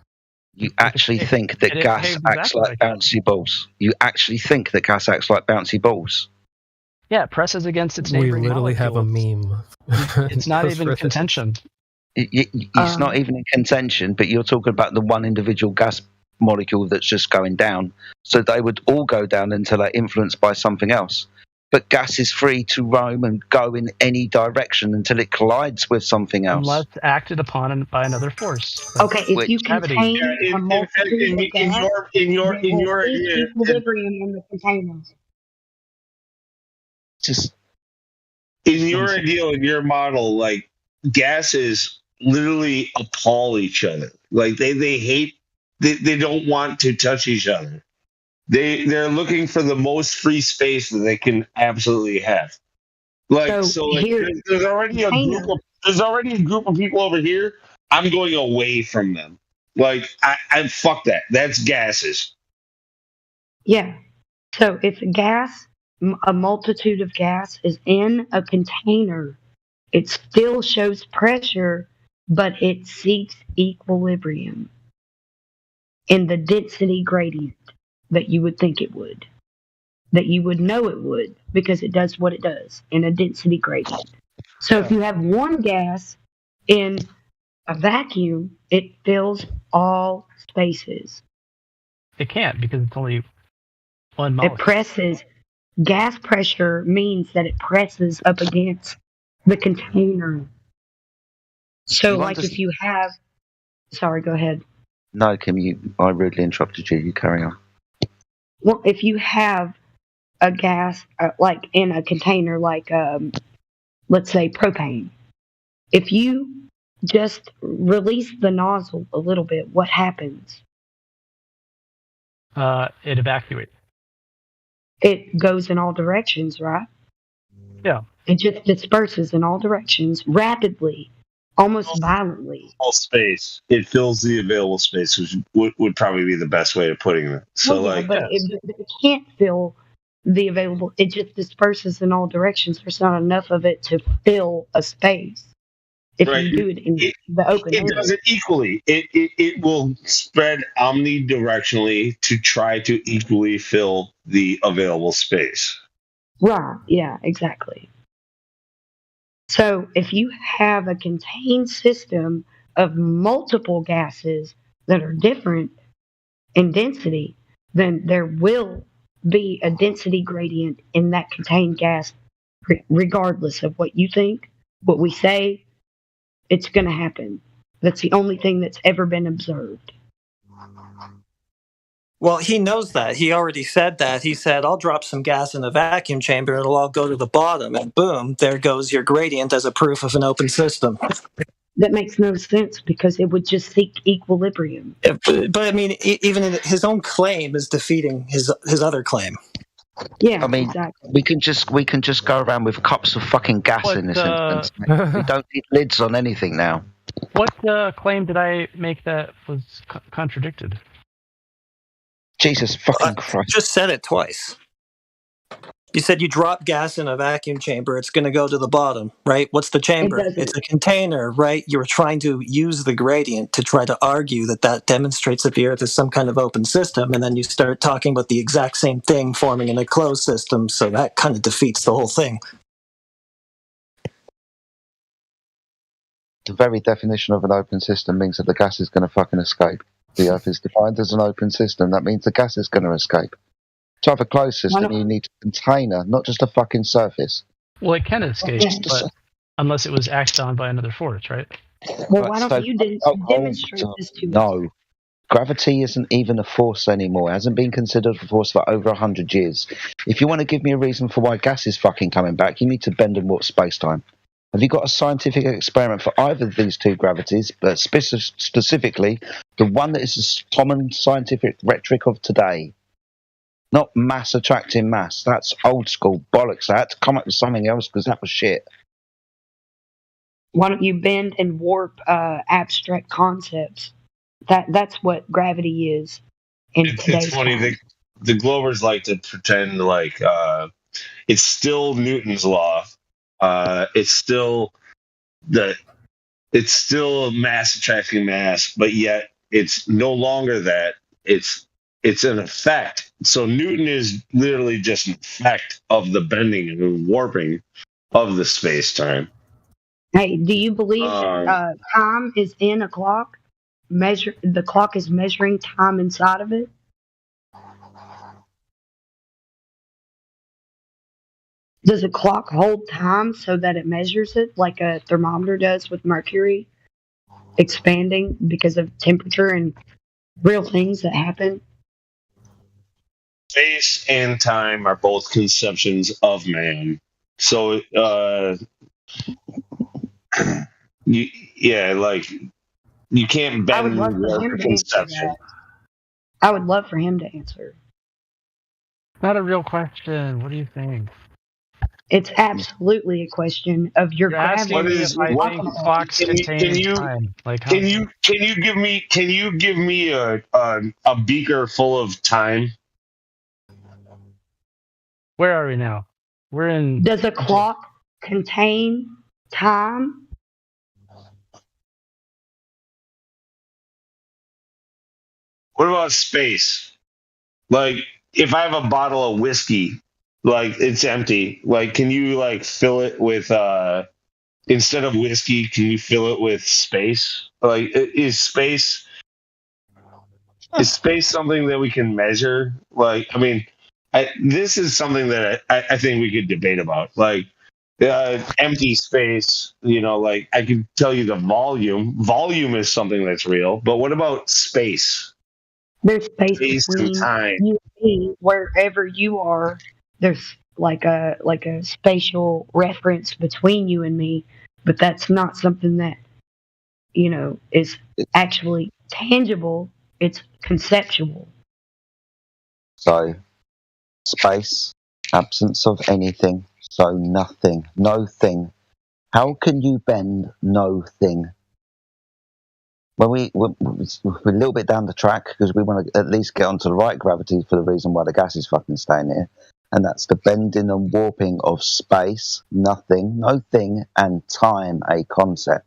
You actually think that gas acts like bouncy balls? You actually think that gas acts like bouncy balls? Yeah, it presses against its We neighboring literally have a molecules. meme. It's not even in contention. It's not even in contention, but you're talking about the one individual gas molecule that's just going down. So they would all go down until they're influenced by something else. But gas is free to roam and go in any direction until it collides with something else. Unless acted upon by another force. Okay, if you contain a multitude of gas, in your equilibrium in the containers. Just in your ideal, in your model, like gases literally appall each other. Like they hate. They don't want to touch each other. They're looking for the most free space that they can absolutely have. Like so there's already a group of people over here. I'm going away from them. Like I fuck that. That's gases. Yeah. So if a multitude of gas is in a container, it still shows pressure, but it seeks equilibrium in the density gradient that you would think it would, that you would know it would, because it does what it does in a density gradient. So if you have one gas in a vacuum, it fills all spaces. It can't because it's only one molecule. It presses. Gas pressure means that it presses up against the container. So like if you have, sorry, go ahead. No, Kim, I rudely interrupted you. You carry on. Well, if you have a gas, like in a container, like, let's say propane, if you just release the nozzle a little bit, what happens? It evacuates. It goes in all directions, right? Yeah. It just disperses in all directions rapidly. Almost violently. All space. It fills the available space, which would probably be the best way of putting it. So, but it can't fill the available. It just disperses in all directions. There's not enough of it to fill a space. If you do it in the open it does it equally. It will spread omnidirectionally to try to equally fill the available space. Right. Yeah. Exactly. So if you have a contained system of multiple gases that are different in density, then there will be a density gradient in that contained gas, regardless of what you think, what we say, it's going to happen. That's the only thing that's ever been observed. Well, he knows that. He already said that. He said, I'll drop some gas in a vacuum chamber, it'll all go to the bottom, and boom, there goes your gradient as a proof of an open system. That makes no sense because it would just seek equilibrium. But I mean, even his own claim is defeating his other claim. Yeah, I mean, exactly. we can just go around with cups of fucking gas in this instance. We don't need lids on anything now. What claim did I make that was contradicted? Jesus fucking Christ! Just said it twice. You said you drop gas in a vacuum chamber, it's going to go to the bottom, right? What's the chamber? It's a container, right? You were trying to use the gradient to try to argue that demonstrates that the Earth is some kind of open system, and then you start talking about the exact same thing forming in a closed system, so that kind of defeats the whole thing. The very definition of an open system means that the gas is going to fucking escape. The Earth is defined as an open system. That means the gas is going to escape. To have a closed system, you need a container, not just a fucking surface. Well, it can escape, but unless it was acted on by another force, right? Well, why don't you demonstrate this to us? No. Gravity isn't even a force anymore. It hasn't been considered a force for over 100 years. If you want to give me a reason for why gas is fucking coming back, you need to bend and warp space-time. Have you got a scientific experiment for either of these two gravities, but specifically the one that is the common scientific rhetoric of today? Not mass attracting mass. That's old school bollocks. I had to come up with something else because that was shit. Why don't you bend and warp abstract concepts? That's what gravity is in today's It's funny. time. The Globers like to pretend like it's still Newton's law. It's still mass attracting mass, but yet it's no longer that. It's an effect. So Newton is literally just an effect of the bending and warping of the space-time. Hey, do you believe that time is in a clock? The clock is measuring time inside of it? Does a clock hold time so that it measures it like a thermometer does with mercury expanding because of temperature and real things that happen? Space and time are both conceptions of man. So, you can't I would bend love for him to answer that. I would love for him to answer. Not a real question. What do you think? It's absolutely a question of your gravity. What is clocks contain time? Like, can you give me a beaker full of time? Where are we now? We're in. Does a clock contain time? What about space? Like, if I have a bottle of whiskey, like it's empty, like can you like fill it with instead of whiskey, can you fill it with space? Like, is space something that we can measure? Like, I mean, this is something that I think we could debate about. Like, empty space, like I can tell you the volume. Volume is something that's real, but what about space? There's space between and time. you and me, wherever you are. There's like a spatial reference between you and me, but that's not something that is actually tangible. It's conceptual. So, space, absence of anything, so nothing, no thing. How can you bend no thing? We're a little bit down the track because we want to at least get onto the right gravity for the reason why the gas is fucking staying here. And that's the bending and warping of space, nothing, no thing, and time, a concept.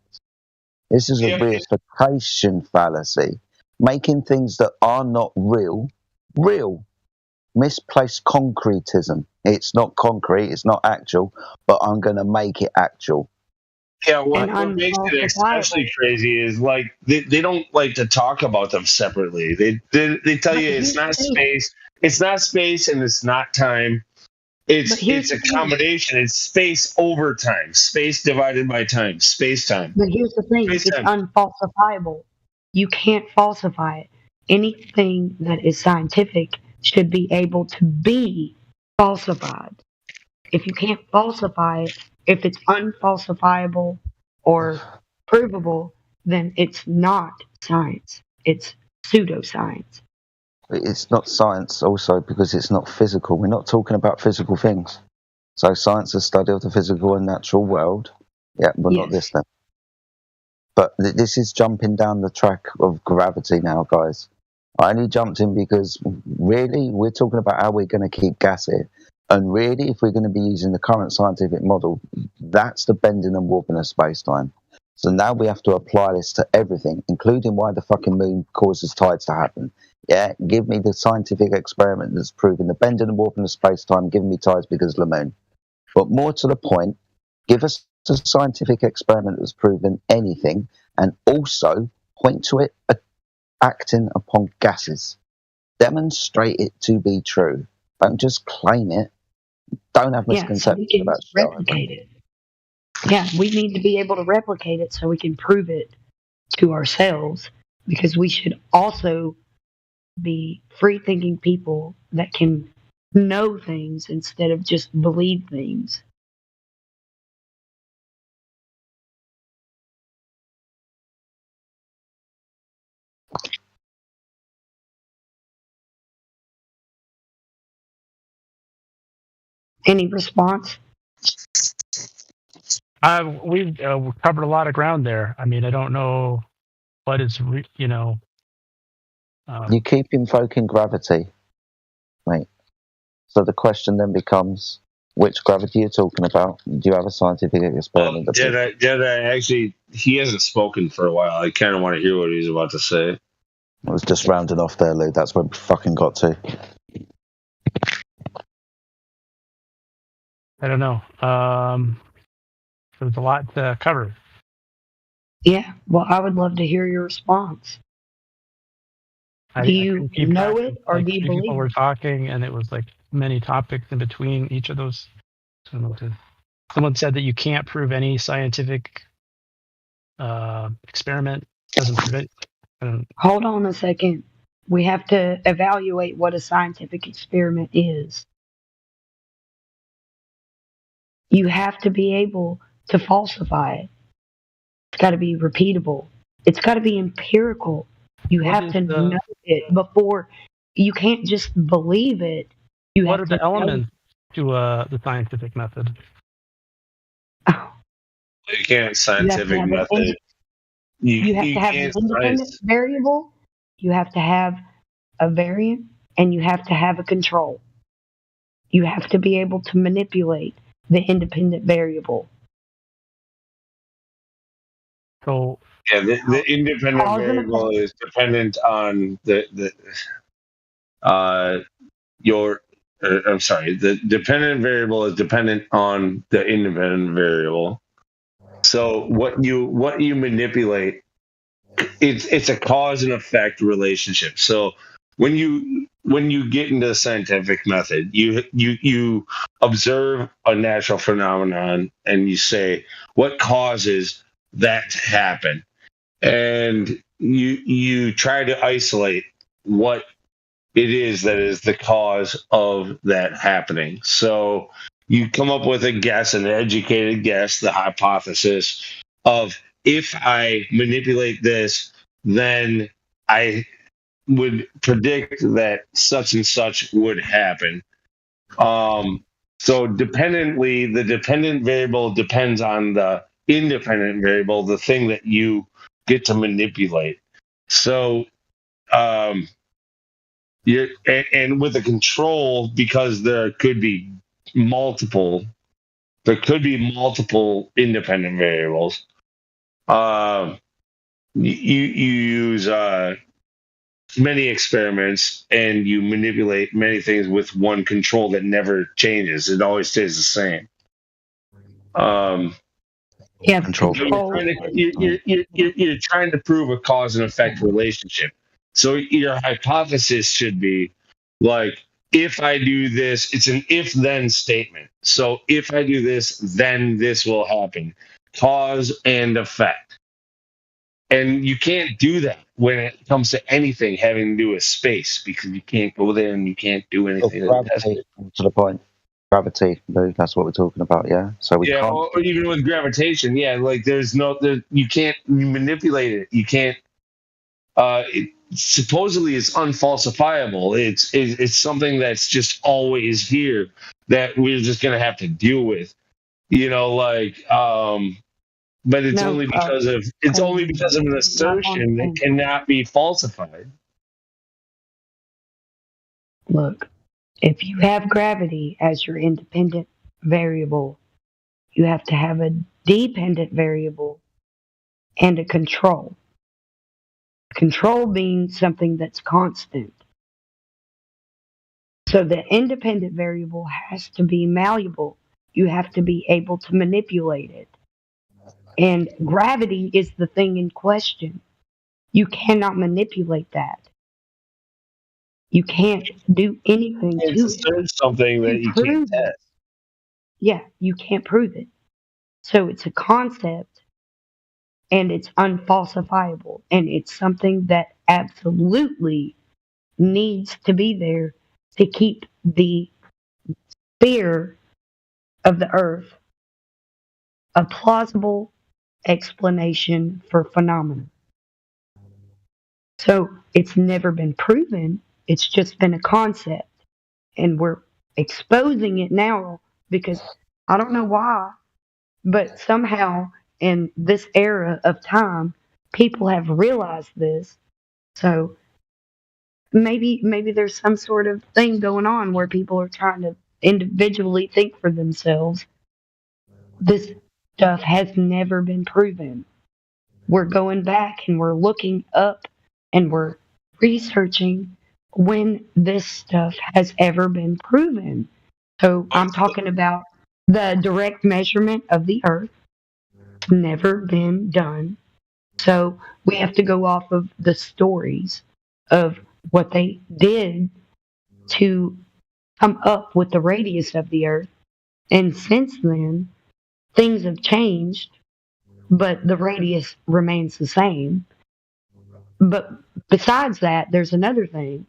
This is a reification fallacy, making things that are not real, real. Misplaced concretism. It's not concrete, it's not actual, but I'm going to make it actual. Yeah, what makes it especially crazy is like they don't like to talk about them separately. They tell you it's not space, and it's not time. It's a combination. It's space over time, space divided by time, space time. But here's the thing: it's unfalsifiable. You can't falsify it. Anything that is scientific should be able to be falsified. If you can't falsify it, if it's unfalsifiable or provable, then it's not science. It's pseudoscience. It's not science also because it's not physical. We're not talking about physical things. So science is a study of the physical and natural world. Yeah, but not this then. But this is jumping down the track of gravity now, guys. I only jumped in because really we're talking about how we're going to keep gas here. And really, if we're going to be using the current scientific model, that's the bending and warping of space-time. So now we have to apply this to everything, including why the fucking moon causes tides to happen. Yeah, give me the scientific experiment that's proving the bending and warping of space-time, giving me tides because of the moon. But more to the point, give us a scientific experiment that's proven anything, and also point to it acting upon gases. Demonstrate it to be true. Don't just claim it. Don't have misconceptions so we can about replicate it. Yeah, we need to be able to replicate it so we can prove it to ourselves, because we should also be free-thinking people that can know things instead of just believe things. Any response? We've covered a lot of ground there. I mean, I don't know what is, you keep invoking gravity, right? So the question then becomes, which gravity you're talking about? Do you have a scientific experiment? Jedi, actually, he hasn't spoken for a while. I kind of want to hear what he's about to say. I was just rounding off there, Lou. That's where we fucking got to. I don't know. There's a lot to cover. Yeah, well, I would love to hear your response. Do you know it, or do you believe people were talking, and it was like many topics in between each of those. Someone said that you can't prove any scientific experiment doesn't prove it. Hold on a second. We have to evaluate what a scientific experiment is. You have to be able to falsify it. It's got to be repeatable. It's got to be empirical. You have to know it before. You can't just believe it. What are the elements to the scientific method? You can't scientific method. You have to have an independent variable. You have to have a variant, and you have to have a control. You have to be able to manipulate the independent variable. So yeah, the independent variable is dependent on the dependent variable is dependent on the independent variable. So what you manipulate, it's a cause and effect relationship. So when you get into the scientific method, you observe a natural phenomenon and you say what causes that to happen, and you try to isolate what it is that is the cause of that happening. So you come up with a guess, an educated guess, the hypothesis of, if I manipulate this, then I would predict that such and such would happen. So dependently, the dependent variable depends on the independent variable, the thing that you get to manipulate. So and with a control, because there could be multiple independent variables. You use many experiments, and you manipulate many things with one control that never changes. It always stays the same. Control. You're trying to prove a cause and effect relationship. So your hypothesis should be like, if I do this, it's an if-then statement. So if I do this, then this will happen. Cause and effect. And you can't do that when it comes to anything having to do with space, because you can't go there and you can't do anything. To the point. Gravity, Lou, that's what we're talking about, yeah? So we Yeah, can't. or even with gravitation, yeah, like you can't manipulate it. You can't. Supposedly it's unfalsifiable. It's something that's just always here that we're just gonna have to deal with. But it's No, only because of an assertion that cannot be falsified. Look, if you have gravity as your independent variable, you have to have a dependent variable and a control. Control being something that's constant. So the independent variable has to be malleable. You have to be able to manipulate it. And gravity is the thing in question. You cannot manipulate that. You can't do anything to It's it. something that you can't test. Yeah, you can't prove it. So it's a concept and it's unfalsifiable. And it's something that absolutely needs to be there to keep the sphere of the earth a plausible explanation for phenomena. So it's never been proven, it's just been a concept. And we're exposing it now because I don't know why, but somehow in this era of time, people have realized this. So maybe there's some sort of thing going on where people are trying to individually think for themselves. This stuff has never been proven. We're going back and we're looking up and we're researching when this stuff has ever been proven. So I'm talking about the direct measurement of the earth. Never been done. So we have to go off of the stories of what they did to come up with the radius of the earth. And since then, things have changed, but the radius remains the same. But besides that, there's another thing.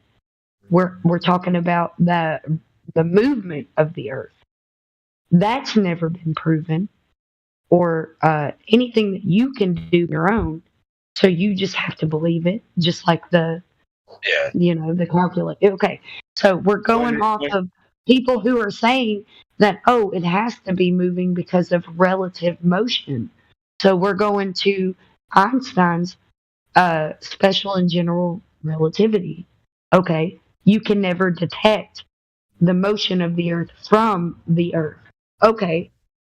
We're talking about the movement of the earth. That's never been proven, or anything that you can do on your own. So you just have to believe it, just like the calculate. Okay, so we're going off of people who are saying that, oh, it has to be moving because of relative motion. So we're going to Einstein's special and general relativity. Okay, you can never detect the motion of the earth from the earth. Okay,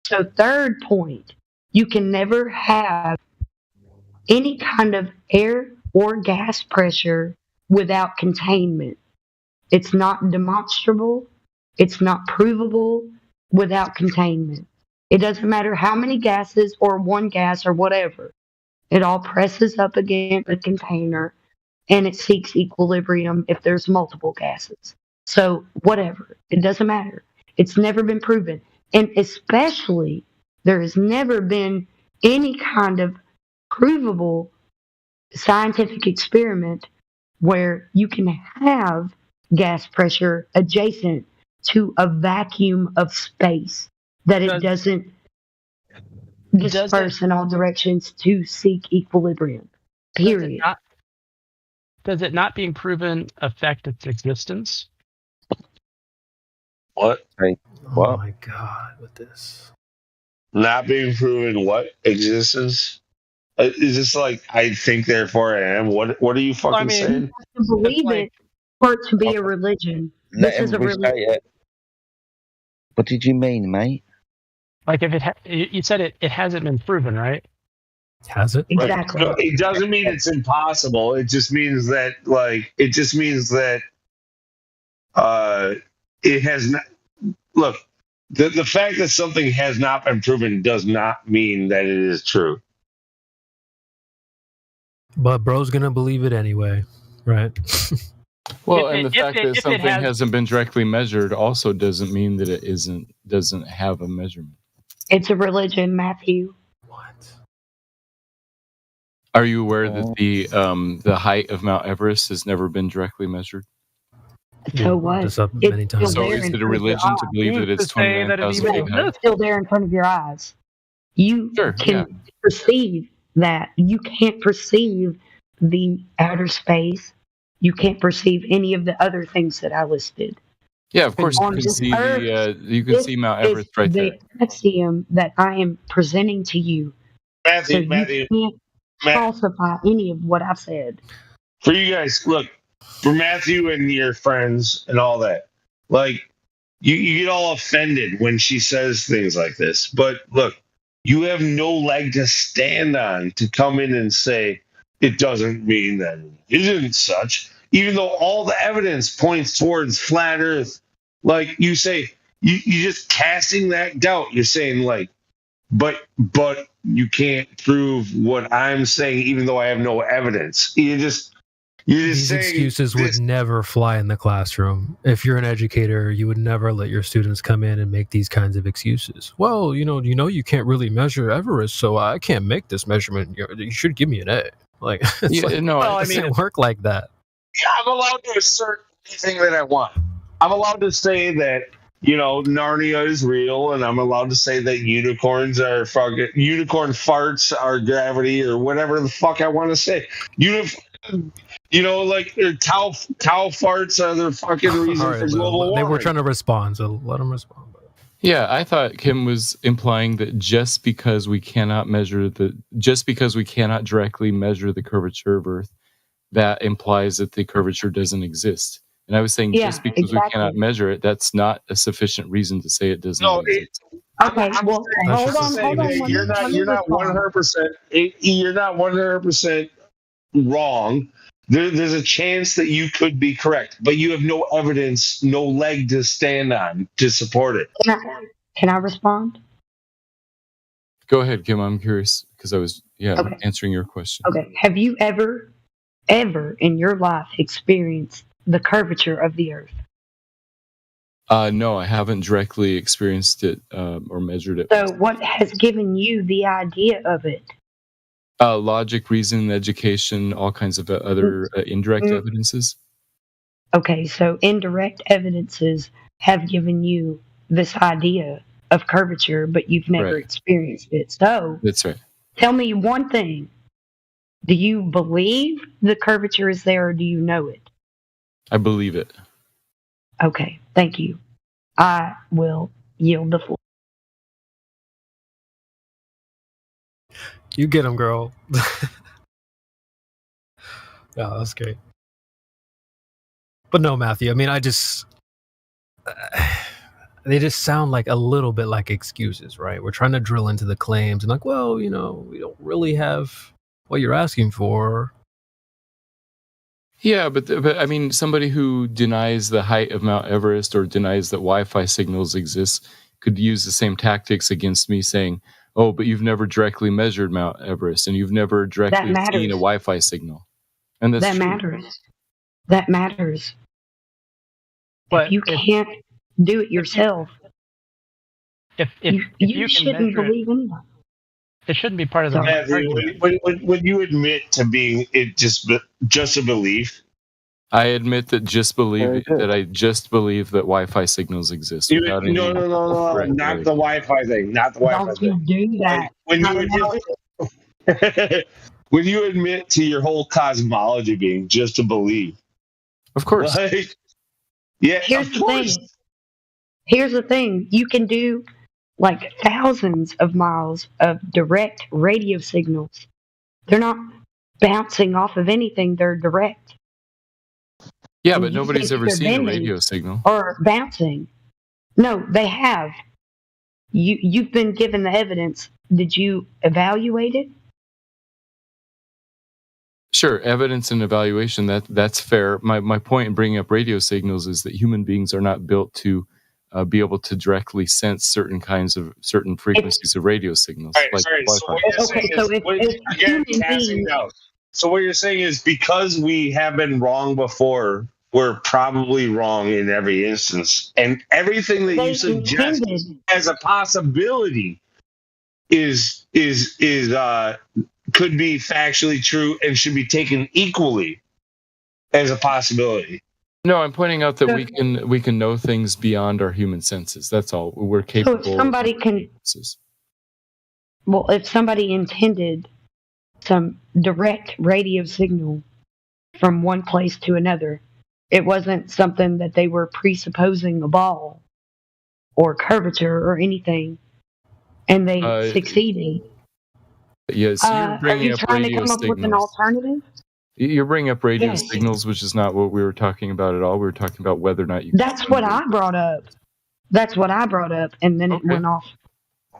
so third point, you can never have any kind of air or gas pressure without containment. It's not demonstrable, it's not provable without containment. It doesn't matter how many gases or one gas or whatever. It all presses up against the container and it seeks equilibrium if there's multiple gases. So, whatever, it doesn't matter. It's never been proven. And especially, there has never been any kind of provable scientific experiment where you can have gas pressure adjacent to a vacuum of space, that it doesn't disperse in all directions to seek equilibrium. Period. Does it not being proven affect its existence? What? Oh my god, with this. Not being proven what existence? Is this like I think therefore I am? What are you fucking saying? You have to believe it for it to be a religion. Let This is a everybody religion. say it. What did you mean, mate? Like if you said it hasn't been proven, right? Has it? Exactly. No, it doesn't mean it's impossible. It just means that it has not. Look, the fact that something has not been proven does not mean that it is true. But bro's gonna believe it anyway, right? Well, and the fact that something hasn't been directly measured also doesn't mean that it doesn't have a measurement. It's a religion, Matthew. Are you aware that the height of Mount Everest has never been directly measured? So what? This up It's many still times. So there is in it a front of your religion to eyes. believe that it's To say that it 29,000 even feet high? It's still there in front of your eyes. You Sure, can perceive that. You can't perceive the outer space. You can't perceive any of the other things that I listed. Yeah, of course you On can this see earth, you can this see Mount is Everest right there. the axiom that I am presenting to you. So you can't falsify any of what I've said. For you guys, look, for Matthew and your friends and all that, like, you get all offended when she says things like this. But look, you have no leg to stand on to come in and say it doesn't mean that it isn't such, even though all the evidence points towards flat Earth. Like you say, you just casting that doubt. You're saying like, but you can't prove what I'm saying, even though I have no evidence. You're just These saying excuses would never fly in the classroom. If you're an educator, you would never let your students come in and make these kinds of excuses. Well, you can't really measure Everest, so I can't make this measurement. You should give me an A. Like, it's Yeah, like, no, well, I it mean, doesn't work like that. I'm allowed to assert anything that I want. I'm allowed to say that, Narnia is real, and I'm allowed to say that unicorn farts are gravity, or whatever the fuck I want to say. Cow farts are the fucking reason All right, for Lou, global warming. they were trying to respond, so let them respond. Yeah, I thought Kim was implying that just because we cannot directly measure the curvature of Earth, that implies that the curvature doesn't exist. And I was saying just because we cannot measure it, that's not a sufficient reason to say it doesn't exist. Okay, well, hold on. You're not 100%. You're not 100% wrong. There's a chance that you could be correct, but you have no evidence, no leg to stand on to support it. Can I respond? Go ahead, Kim. I'm curious because I was answering your question. Okay. Have you ever in your life experienced the curvature of the Earth? No, I haven't directly experienced it or measured it. So what has given you the idea of it? Logic, reason, education, all kinds of other indirect evidences. Okay, so indirect evidences have given you this idea of curvature, but you've never experienced it. So that's right. Tell me one thing. Do you believe the curvature is there, or do you know it? I believe it. Okay, thank you. I will yield the floor. You get them, girl. Yeah, that's great. But no, Matthew, I mean, they just sound like a little bit like excuses, right? We're trying to drill into the claims and like, well, we don't really have what you're asking for. Yeah, but I mean, somebody who denies the height of Mount Everest or denies that Wi-Fi signals exist could use the same tactics against me saying, oh, but you've never directly measured Mount Everest and you've never directly seen a Wi-Fi signal. And that's true. That matters. But if you can't do it yourself, if you shouldn't believe anybody. It shouldn't be part of the argument. Would you admit to being it just a belief? I admit that I just believe that Wi-Fi signals exist. No, not the Wi-Fi thing. Not the Wi-Fi thing. Don't you do that. When you admit to your whole cosmology being just a belief. Of course. Here's the thing. You can do like thousands of miles of direct radio signals. They're not bouncing off of anything. They're direct. Yeah, but nobody's ever seen a radio signal. Or bouncing. No, they have. You've been given the evidence. Did you evaluate it? Sure, evidence and evaluation, that's fair. My point in bringing up radio signals is that human beings are not built to be able to directly sense certain frequencies of radio signals. So what you're saying is because we have been wrong before, we're probably wrong in every instance, and everything that you suggest as a possibility is could be factually true and should be taken equally as a possibility. No, I'm pointing out that we can know things beyond our human senses. That's all. We're capable. So if somebody if somebody intended some direct radio signal from one place to another, it wasn't something that they were presupposing a ball or curvature or anything, and they succeeded. Yes, you're bringing up trying to radio come up with an signals. alternative? You're bringing up radio Yes. signals, which is not what we were talking about at all. We were talking about whether or not you. That's what I brought up. And then it went off.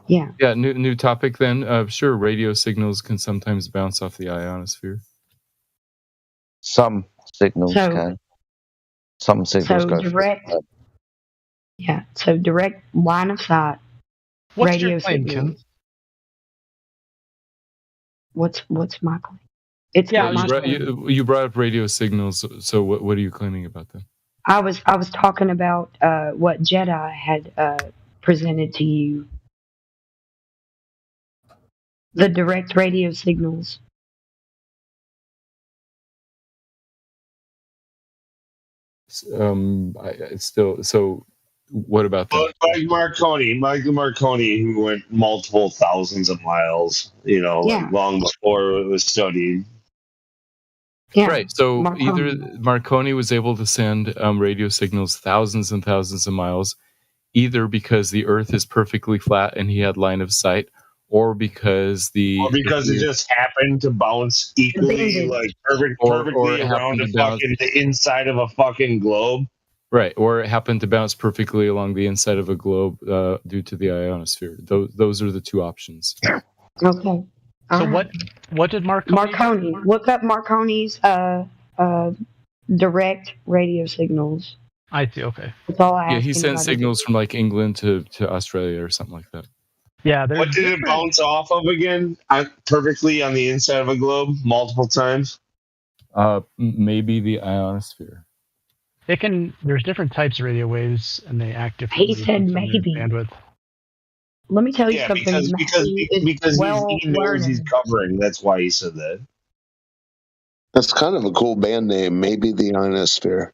Yeah. Yeah, new topic then. Sure, radio signals can sometimes bounce off the ionosphere. Some signals can. Some signals go direct. Yeah, so direct line of sight. What's radio your claim, signals. Kim? What's my claim? It's not my claim. You brought up radio signals. So what are you claiming about them? I was talking about what Jedi had presented to you. The direct radio signals. So what about that? Michael Marconi, who went multiple thousands of miles, like long before it was studied. Yeah. Right. So Marconi. either Marconi was able to send radio signals thousands and thousands of miles, either because the Earth is perfectly flat and he had line of sight, or because it just happened to bounce equally, like perfectly around the inside of a fucking globe. Right, or it happened to bounce perfectly along the inside of a globe due to the ionosphere. Those are the two options. Okay. So what did Marconi? Look up Marconi's direct radio signals. I see. Okay. That's all I Yeah, he sent signals from like England to Australia or something like that. Yeah. What did it bounce off of again? Perfectly on the inside of a globe, multiple times. Maybe the ionosphere. There's different types of radio waves, and they act differently. He said maybe. Bandwidth. Let me tell you something. Because he knows he's covering. That's why he said that. That's kind of a cool band name. Maybe the Ionosphere,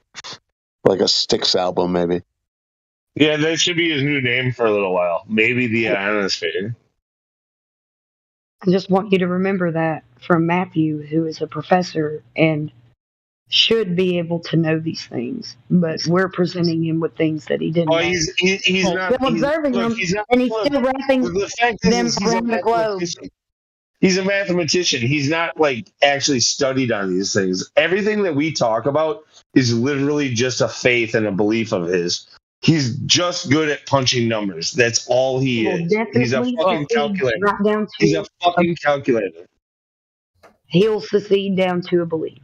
like a Styx album, maybe. Yeah, that should be his new name for a little while. Maybe the Ionosphere. I just want you to remember that from Matthew, who is a professor and should be able to know these things, but we're presenting him with things that he didn't know. He's not still observing them, and he's still wrapping them around the globe. He's a mathematician. He's not like actually studied on these things. Everything that we talk about is literally just a faith and a belief of his. He's just good at punching numbers. That's all he is. He's a fucking calculator. He's a fucking calculator. He'll succeed down to a belief.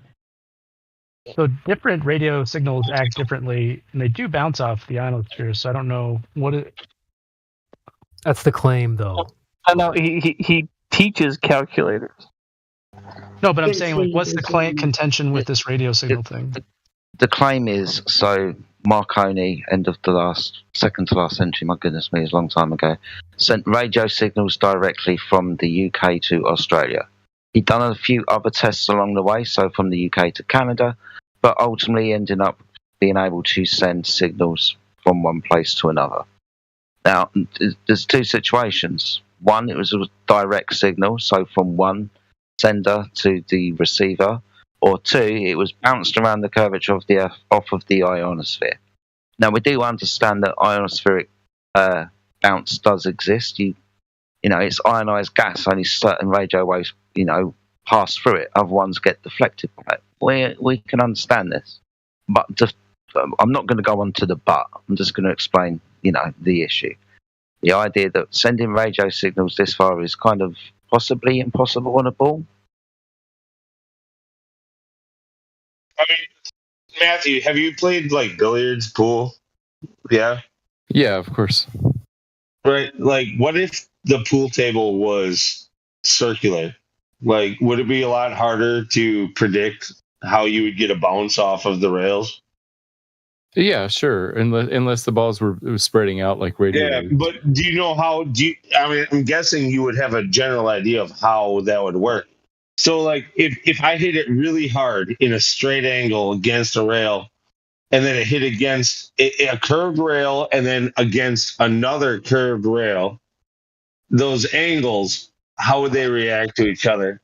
So different radio signals act differently, and they do bounce off the ionosphere. So I don't know what it. That's the claim, though. I know he teaches calculators. No, but I'm saying, like, what's the contention with this radio signal thing? The claim is, so Marconi, end of the second to last century, my goodness me, it's a long time ago, sent radio signals directly from the UK to Australia. He'd done a few other tests along the way, so from the UK to Canada, but ultimately ended up being able to send signals from one place to another. Now, there's two situations. One, it was a direct signal, so from one sender to the receiver, or two, it was bounced around the curvature of the Earth off of the ionosphere. Now, we do understand that ionospheric bounce does exist. It's ionized gas, only certain radio waves, pass through it. Other ones get deflected by it. We can understand this. But I'm not going to go on to the but. I'm just going to explain, the issue. The idea that sending radio signals this far is kind of possibly impossible on a ball. I mean, Matthew, have you played, like, billiards, pool? Yeah? Yeah, of course. Right. Like, what if the pool table was circular? Like, would it be a lot harder to predict how you would get a bounce off of the rails? Yeah, sure. Unless the balls were spreading out like radio. Yeah, but do you know how? I'm guessing you would have a general idea of how that would work. So, like, if I hit it really hard in a straight angle against a rail, and then it hit against a curved rail and then against another curved rail, those angles, how would they react to each other?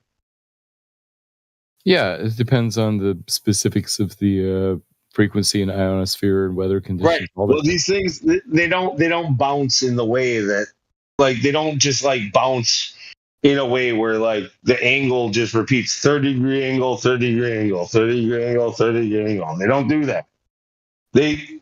Yeah, it depends on the specifics of the frequency and ionosphere and weather conditions. Right. All that. Well, these things they don't bounce in the way that, like, they don't just like bounce in a way where like the angle just repeats 30-degree angle, 30-degree angle, 30-degree angle, 30-degree angle. They don't do that. The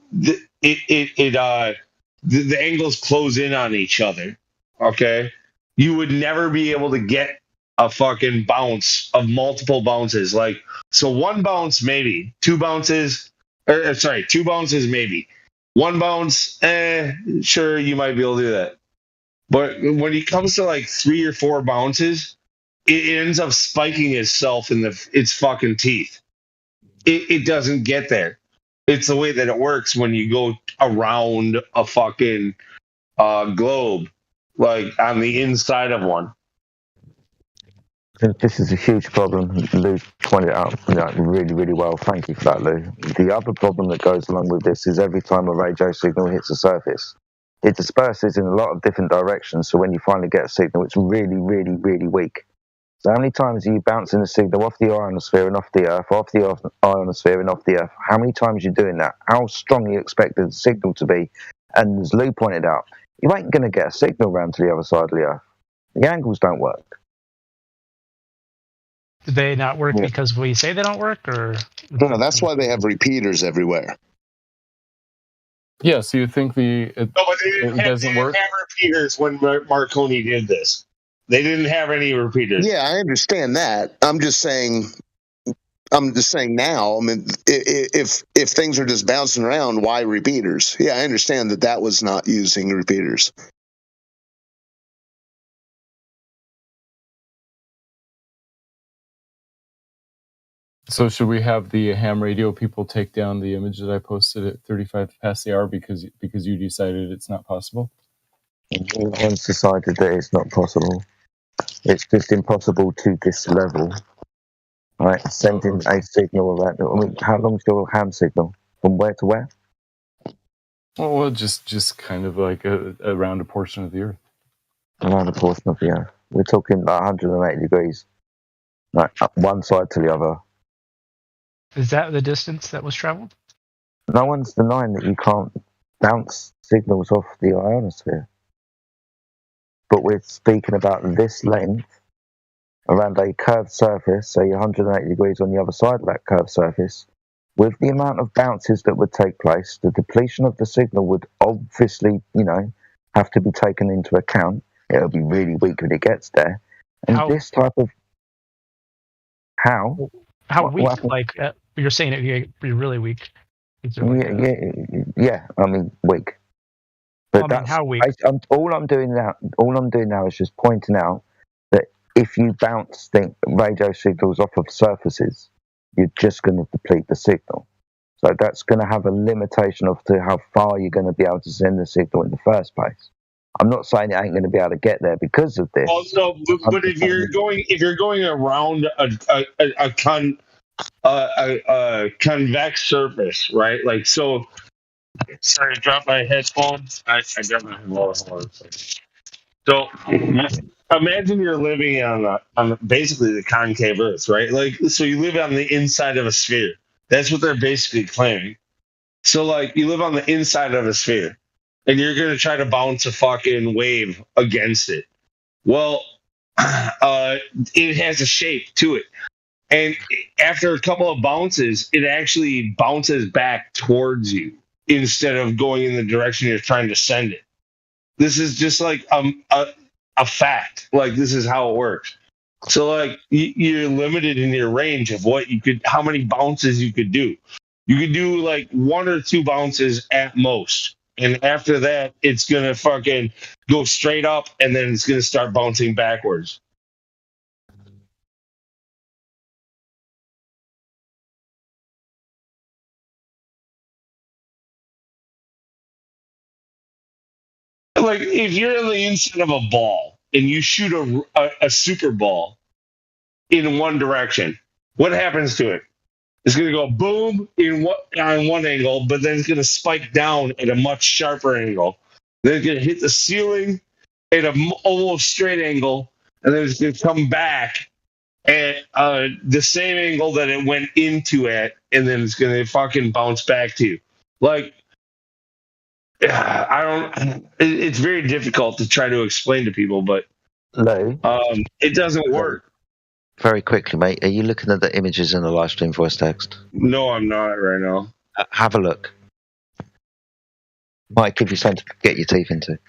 angles close in on each other. Okay, you would never be able to get a fucking bounce of multiple bounces. Like, so one bounce maybe, two bounces, or sorry, two bounces maybe, one bounce, sure, you might be able to do that. But when it comes to like 3 or 4 bounces, it ends up spiking itself in its fucking teeth. It doesn't get there. It's the way that it works when you go around a fucking globe, like on the inside of one. This is a huge problem. Lou pointed it out really, really well. Thank you for that, Lou. The other problem that goes along with this is every time a radio signal hits the surface, it disperses in a lot of different directions. So when you finally get a signal, it's really, really, really weak. So how many times are you bouncing a signal off the ionosphere and off the Earth, off the ionosphere and off the Earth? How many times are you doing that? How strong are you expecting the signal to be? And as Lou pointed out, you ain't going to get a signal round to the other side of the Earth. The angles don't work. Do they not work because we say they don't work, or? No, that's why they have repeaters everywhere. Yeah, so you think it doesn't work? They didn't have repeaters when Marconi did this. They didn't have any repeaters. Yeah, I understand that. I'm just saying now. I mean, if things are just bouncing around, why repeaters? Yeah, I understand that was not using repeaters. So should we have the ham radio people take down the image that I posted at 35 past the hour because you decided it's not possible? Everyone's decided that it's not possible. It's just impossible to this level. Right, sending a signal around. I mean, how long's your ham signal? From where to where? Well, just kind of like around a portion of the Earth. Around a portion of the Earth. We're talking like 180 degrees. Like one side to the other. Is that the distance that was traveled? No one's denying that you can't bounce signals off the ionosphere. But we're speaking about this length around a curved surface, so you're 180 degrees on the other side of that curved surface. With the amount of bounces that would take place, the depletion of the signal would obviously, have to be taken into account. It'll be really weak when it gets there. And this type of... How weak? Like, you're saying it'd be really weak. Yeah, I mean, weak. But that's how weak? All I'm doing now is just pointing out that if you bounce radio signals off of surfaces, you're just going to deplete the signal. So that's going to have a limitation of to how far you're going to be able to send the signal in the first place. I'm not saying it ain't going to be able to get there because of this. Also, but if you're going around a convex surface, right? Like, so. Sorry, I dropped my headphones. I dropped my headphones. So imagine you're living on basically the concave Earth, right? Like, so you live on the inside of a sphere. That's what they're basically claiming. So, like, you live on the inside of a sphere, and you're going to try to bounce a fucking wave against it. Well, it has a shape to it. And after a couple of bounces, it actually bounces back towards you instead of going in the direction you're trying to send it. This is just like a fact. Like, this is how it works. So, like, you're limited in your range of how many bounces you could do. You could do like 1 or 2 bounces at most. And after that, it's going to fucking go straight up, and then it's going to start bouncing backwards. Like, if you're on the inside of a ball and you shoot a super ball in one direction, what happens to it? It's going to go boom on one angle, but then it's going to spike down at a much sharper angle. Then it's going to hit the ceiling at a almost straight angle, and then it's going to come back at the same angle that it went into at, and then it's going to fucking bounce back to you. Like, it's very difficult to try to explain to people, but it doesn't work. Very quickly, mate. Are you looking at the images in the live stream voice text? No, I'm not right now. Have a look. Might give you something to get your teeth into.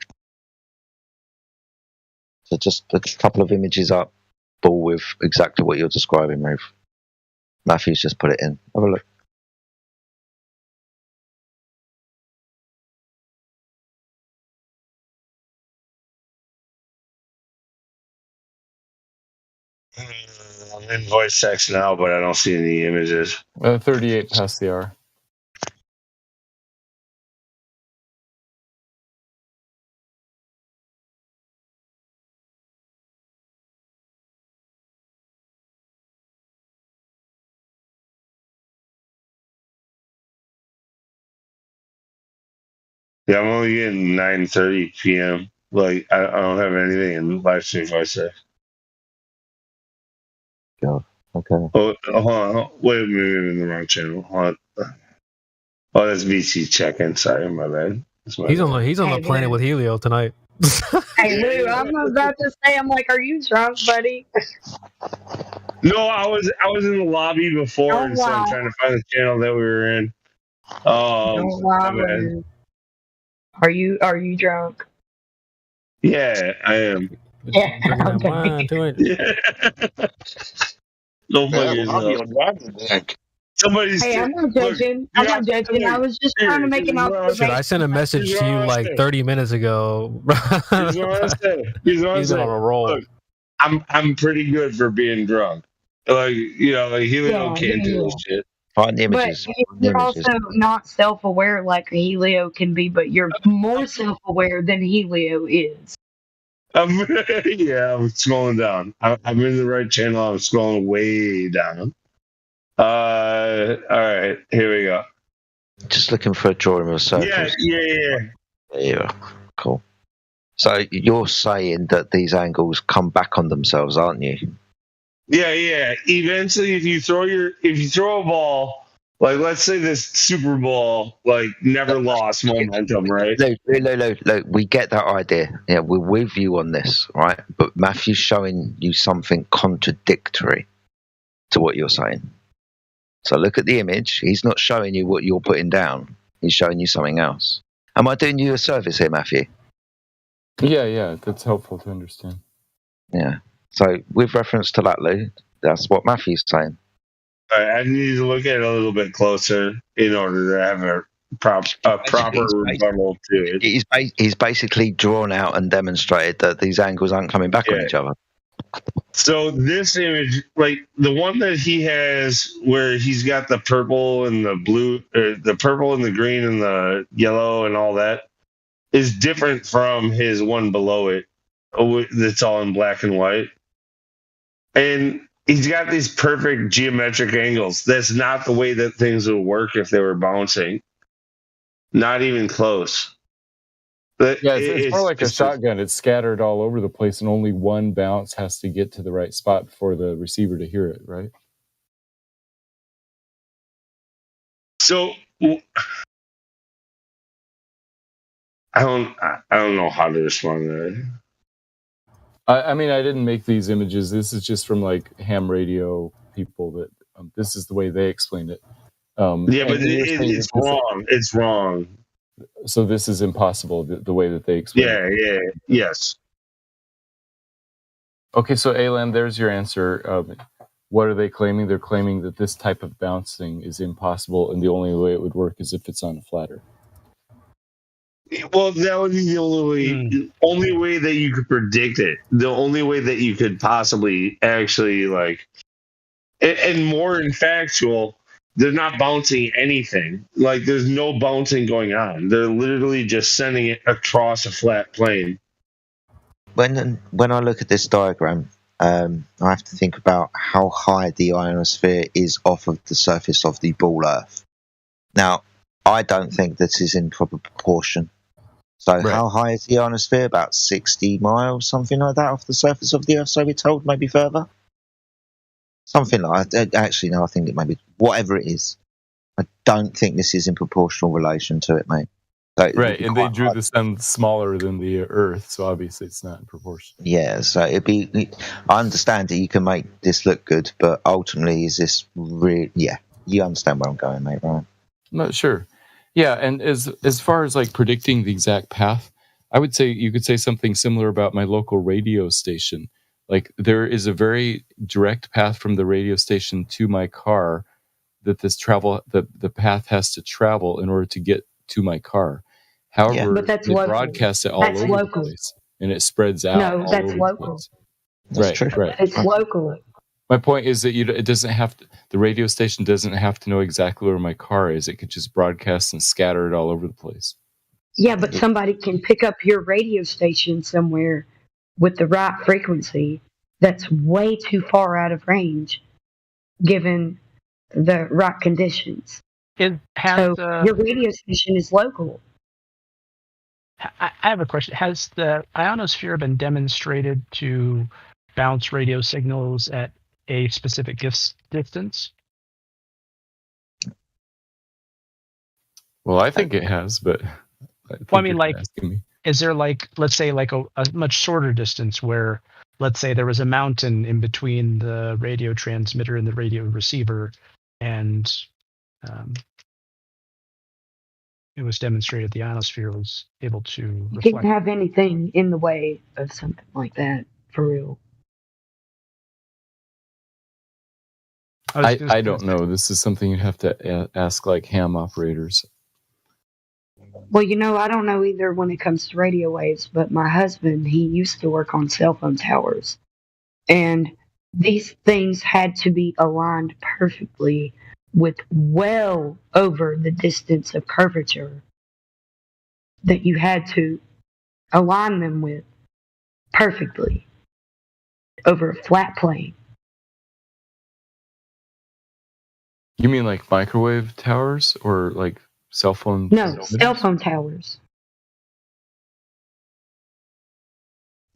So just a couple of images up, all with exactly what you're describing, Ruth. Matthew's just put it in. Have a look. I'm in voice text now, but I don't see any images. 38 past the hour. Yeah, I'm only getting 9:30 p.m. Like, I don't have anything in live stream voice text. God. Okay. Oh, hold on. Wait, maybe I'm in the wrong channel. Hold on. Oh, that's VC check-in. Sorry, my bad. He's on the planet with Helio tonight. Hey Lou, I'm about to say, I'm like, are you drunk, buddy? No, I was in the lobby before, Oh, and so I'm wow. trying to find the channel that we were in. Oh, wow, my bad. Lou. Are you drunk? Yeah, I am. Yeah. Don't fuck yourself. Somebody's Hey, I'm not judging. I'm not judging. I was just trying to make an observation. Shit, I sent a message to you like 30 minutes ago. Here's what I say. He's on a roll. Look, I'm pretty good for being drunk. Like, you know, like Helio can't do this shit. Find the But images. you're also not self-aware like Helio can be, but you're more self-aware than Helio is. I'm scrolling down. I'm in the right channel. I'm scrolling way down. All right, here we go. Just looking for a drawing of a circle. Yeah. There you are. Cool. So you're saying that these angles come back on themselves, aren't you? Yeah. Eventually, if you throw a ball, like let's say this Super Bowl, like never lost momentum, right? Look, we get that idea. Yeah, we're with you on this, right? But Matthew's showing you something contradictory to what you're saying. So look at the image. He's not showing you what you're putting down. He's showing you something else. Am I doing you a service here, Matthew? Yeah, that's helpful to understand. Yeah. So with reference to that, Lou, that's what Matthew's saying. I need to look at it a little bit closer in order to have a proper rebuttal to it. He's basically drawn out and demonstrated that these angles aren't coming back on each other. So this image, like the one that he has where he's got the purple and the blue, or the purple and the green and the yellow and all that, is different from his one below it that's all in black and white. And he's got these perfect geometric angles. That's not the way that things would work if they were bouncing. Not even close. But Yeah, it's more like a shotgun. It's scattered all over the place, and only one bounce has to get to the right spot for the receiver to hear it, right? So I don't know how to respond to that. I mean, I didn't make these images. This is just from like ham radio people that this is the way they explained it. Yeah, but it's wrong. It's wrong. So this is impossible, the way that they explain it. Yes. Okay, so Alan, there's your answer. What are they claiming? They're claiming that this type of bouncing is impossible, and the only way it would work is if it's on a flatter. Well, that would be the only way that you could predict it. The only way that you could possibly actually and more in factual, they're not bouncing anything. Like there's no bouncing going on. They're literally just sending it across a flat plane. When I look at this diagram, I have to think about how high the ionosphere is off of the surface of the ball Earth. Now, I don't think this is in proper proportion. So how high is the ionosphere? About 60 miles, something like that, off the surface of the Earth, so we're told, maybe further? Something like that. Actually, no, I think it may be. Whatever it is, I don't think this is in proportional relation to it, mate. So it would Right, be and they quite drew hard. the sun smaller than the Earth, so obviously it's not in proportion. Yeah, so it'd be. I understand that you can make this look good, but ultimately, is this really? Yeah, you understand where I'm going, mate, right? Not sure. Yeah, and as far as like predicting the exact path, I would say you could say something similar about my local radio station. Like there is a very direct path from the radio station to my car that the path has to travel in order to get to my car. However, But that's they local. broadcast it all That's over local. the place, and it spreads out No, all that's over local. the place. That's right, true. right. It's local. My point is that it doesn't have to, the radio station doesn't have to know exactly where my car is. It could just broadcast and scatter it all over the place. Yeah, but somebody can pick up your radio station somewhere with the right frequency that's way too far out of range, given the right conditions. So your radio station is local. I have a question. Has the ionosphere been demonstrated to bounce radio signals at a specific distance? Well, I think it has, but Well, I mean, like, is there like, let's say, like a much shorter distance where, let's say, there was a mountain in between the radio transmitter and the radio receiver, and it was demonstrated the ionosphere was able to You reflect. can't have anything in the way of something like that, for real. I don't know. This is something you'd have to ask like ham operators. Well, I don't know either when it comes to radio waves, but my husband, he used to work on cell phone towers. And these things had to be aligned perfectly with well over the distance of curvature that you had to align them with perfectly over a flat plane. You mean like microwave towers or like cell phone? No, cell phone towers.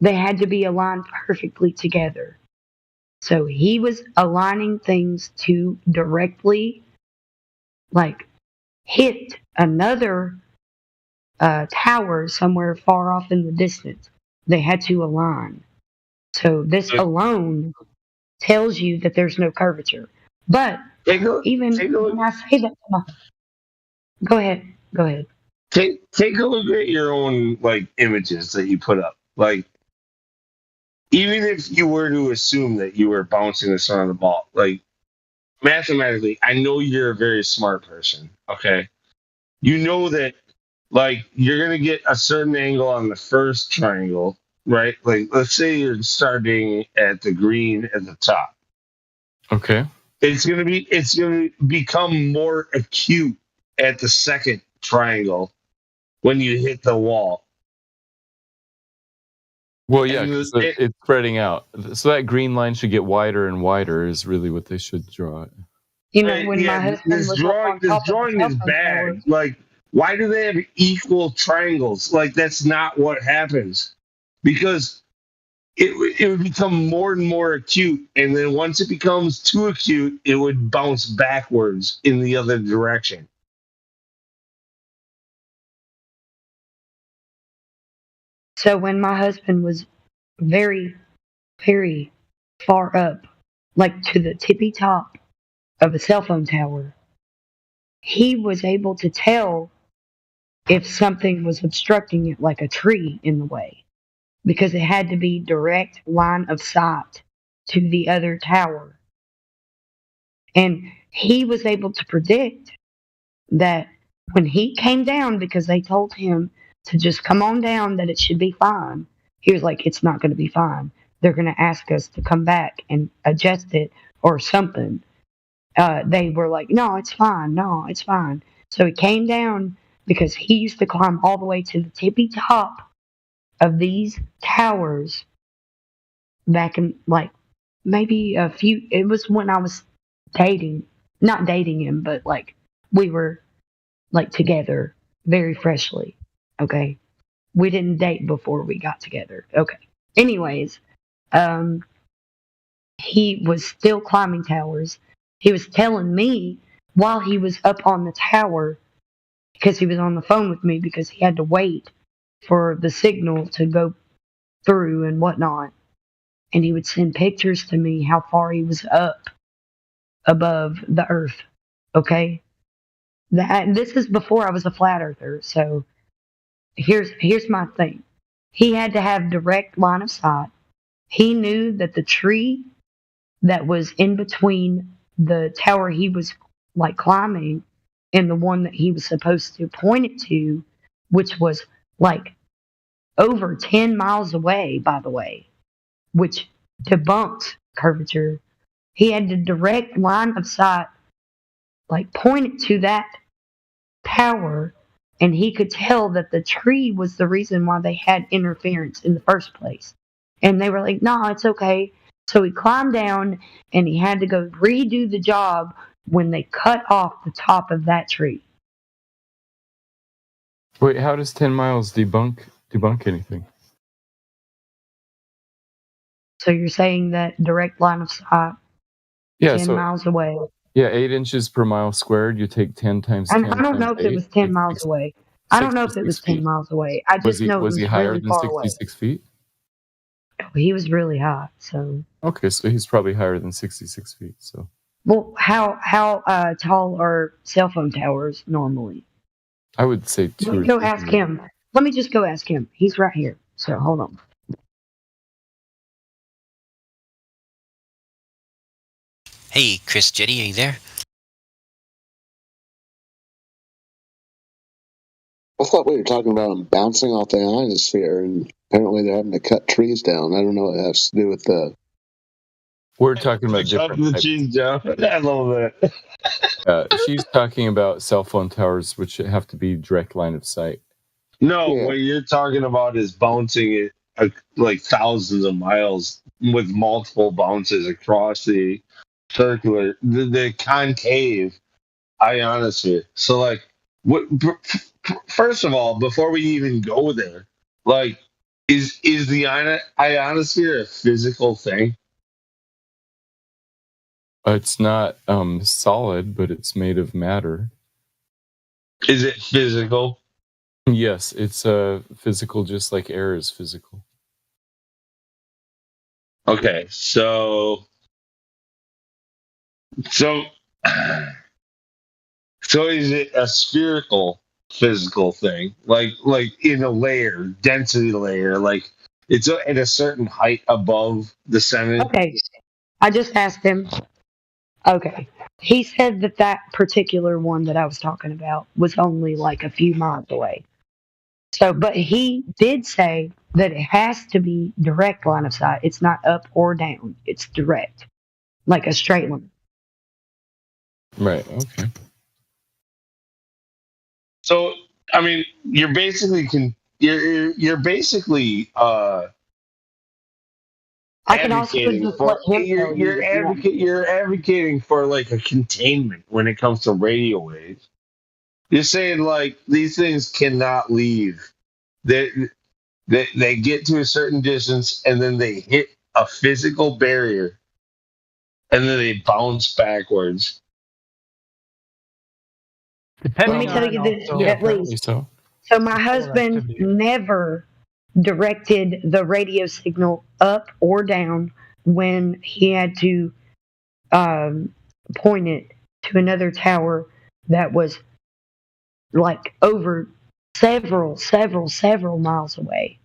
They had to be aligned perfectly together. So he was aligning things to directly, like, hit another tower somewhere far off in the distance. They had to align. So this alone tells you that there's no curvature. But even when I say that, go ahead. Take a look at your own like images that you put up. Like, even if you were to assume that you were bouncing this on the ball, like mathematically, I know you're a very smart person. Okay, you know that like you're gonna get a certain angle on the first triangle, right? Like, let's say you're starting at the green at the top. Okay. It's gonna become more acute at the second triangle when you hit the wall. Well, yeah, 'cause it's spreading out. So that green line should get wider and wider is really what they should draw. When my husband this was drawing, on top drawing of is the bad. Like, why do they have equal triangles? Like, that's not what happens. Because it would become more and more acute, and then once it becomes too acute, it would bounce backwards in the other direction. So when my husband was very, very far up, like to the tippy top of a cell phone tower, he was able to tell if something was obstructing it, like a tree in the way, because it had to be direct line of sight to the other tower. And he was able to predict that when he came down, because they told him to just come on down, that it should be fine. He was like, it's not going to be fine. They're going to ask us to come back and adjust it or something. They were like, no, it's fine. No, it's fine. So he came down because he used to climb all the way to the tippy top of these towers back in like maybe it was when I was not dating him, but like we were like together very freshly. Okay. We didn't date before we got together. Okay. Anyways, he was still climbing towers. He was telling me while he was up on the tower, because he was on the phone with me because he had to wait for the signal to go through and whatnot. And he would send pictures to me how far he was up above the earth. Okay? This is before I was a flat earther, so here's my thing. He had to have direct line of sight. He knew that the tree that was in between the tower he was like climbing and the one that he was supposed to point it to, which was like over 10 miles away, by the way, which debunked curvature. He had the direct line of sight, like point it to that tower, and he could tell that the tree was the reason why they had interference in the first place. And they were like, no, it's okay. So he climbed down and he had to go redo the job when they cut off the top of that tree. Wait, how does 10 miles debunk anything? So you're saying that direct line of sight, Yeah, 10 miles away. Yeah, 8 inches per mile squared. You take 10 times 10. I don't know if it was 10 miles away. I don't know if it was 10 miles away. I just know it was he higher really than far away. 66 feet? He was really high, so. Okay, so he's probably higher than 66 feet. So. Well, how tall are cell phone towers normally? I would say 2. Let me go ask him. Let me just go ask him. He's right here. So hold on. Hey, Chris Jetty, are you there? I thought we were talking about them bouncing off the ionosphere, and apparently they're having to cut trees down. I don't know what it has to do with the. We're talking about different I love that. She's talking about cell phone towers, which have to be direct line of sight. No, what you're talking about is bouncing it like thousands of miles with multiple bounces across the circular, the concave ionosphere. So, like, first of all, before we even go there, like, is the ionosphere a physical thing? It's not solid, but it's made of matter. Is it physical? Yes, it's physical, just like air is physical. Okay, so is it a spherical physical thing, like in a layer, density layer, like it's at a certain height above the center? Okay, I just asked him. Okay, he said that particular one that I was talking about was only like a few miles away. So, but he did say that it has to be direct line of sight. It's not up or down. It's direct, like a straight line. Right. Okay. So, I mean, you're basically I can also advocating just for let him know you're advocating for like a containment when it comes to radio waves. You're saying like these things cannot leave. They get to a certain distance and then they hit a physical barrier and then they bounce backwards. Let me tell you this, at least. So my husband never directed the radio signal up or down when he had to point it to another tower that was like over several miles away.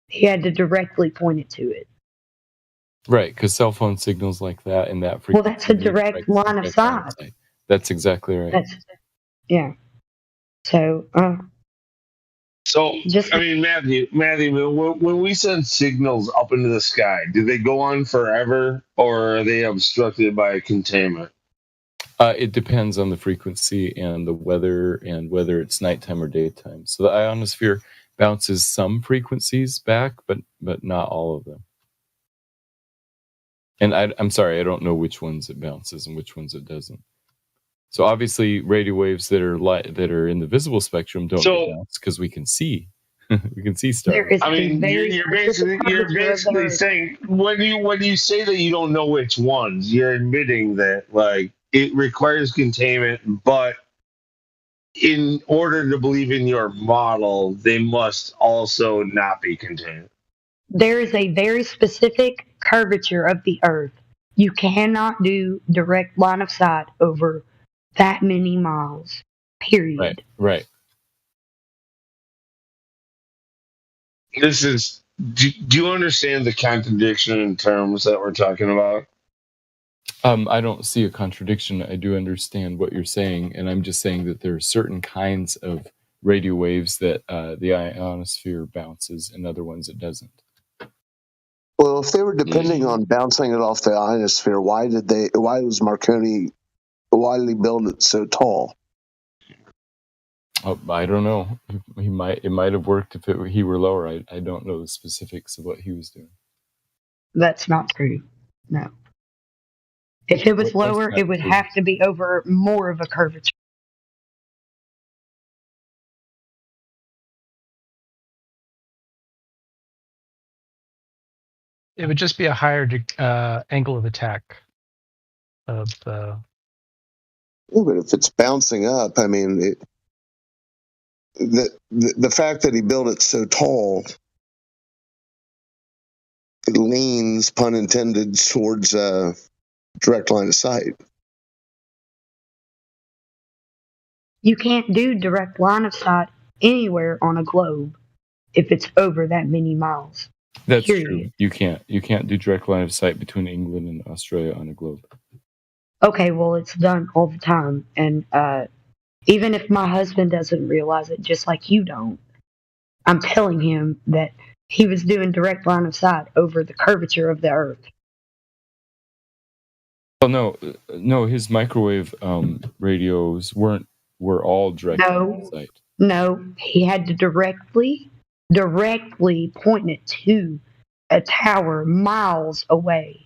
He had to directly point it to it. Right, because cell phone signals like that and that frequency. Well, that's a direct line of sight. That's exactly right. Yeah. So, I mean, Matthew, when we send signals up into the sky, do they go on forever or are they obstructed by a containment? It depends on the frequency and the weather and whether it's nighttime or daytime. So the ionosphere bounces some frequencies back, but not all of them. And I'm sorry, I don't know which ones it bounces and which ones it doesn't. So obviously, radio waves that are in the visible spectrum don't get bounced because we can see. We can see stars. I mean, you're basically saying when you say that you don't know which ones, you're admitting that like it requires containment, but in order to believe in your model, they must also not be contained. There is a very specific curvature of the Earth. You cannot do direct line of sight over that many miles. Period. Right. This is. Do you understand the contradiction in terms that we're talking about? I don't see a contradiction. I do understand what you're saying, and I'm just saying that there are certain kinds of radio waves that the ionosphere bounces, and other ones it doesn't. Well, if they were depending on bouncing it off the ionosphere, why did he build it so tall? Oh, I don't know. It might have worked if he were lower. I don't know the specifics of what he was doing. That's not true. No. If it was lower, it would have to be over more of a curvature. It would just be a higher angle of attack of the. Yeah, but if it's bouncing up, I mean, the fact that he built it so tall, it leans, pun intended, towards direct line of sight. You can't do direct line of sight anywhere on a globe if it's over that many miles. That's true. You can't do direct line of sight between England and Australia on a globe. Okay, well, it's done all the time. And even if my husband doesn't realize it, just like you don't, I'm telling him that he was doing direct line of sight over the curvature of the Earth. Well, no, his microwave radios were all direct line of sight. No, he had to directly point it to a tower miles away.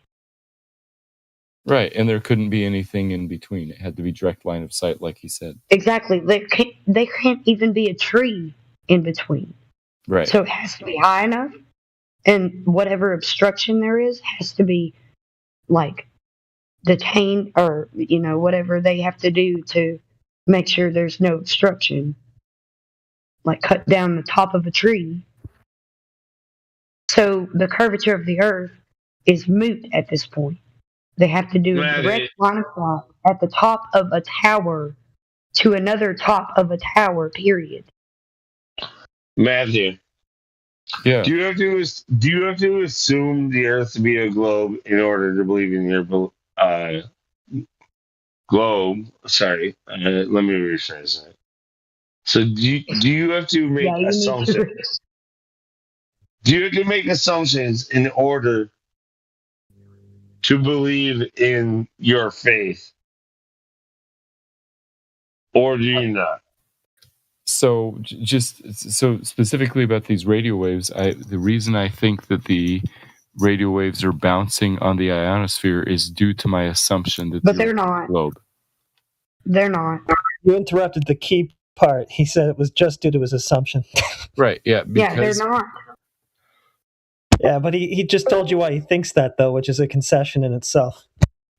Right, and there couldn't be anything in between. It had to be direct line of sight, like he said. Exactly. There can't even be a tree in between. Right. So it has to be high enough, and whatever obstruction there is has to be like detained, or whatever they have to do to make sure there's no obstruction. Like cut down the top of a tree. So the curvature of the Earth is moot at this point. They have to do a direct line of sight at the top of a tower to another top of a tower, period. Matthew. Yeah. Do you have to assume the Earth to be a globe in order to believe in your globe? Sorry, let me rephrase that. So do you have to make assumptions? Do you have to make assumptions in order to believe in your faith, or do you not? So specifically about these radio waves, the reason I think that the radio waves are bouncing on the ionosphere is due to my assumption that they're not. Globe. They're not. You interrupted the key part. He said it was just due to his assumption. Right. Yeah. Yeah, they're not. Yeah, but he just told you why he thinks that, though, which is a concession in itself.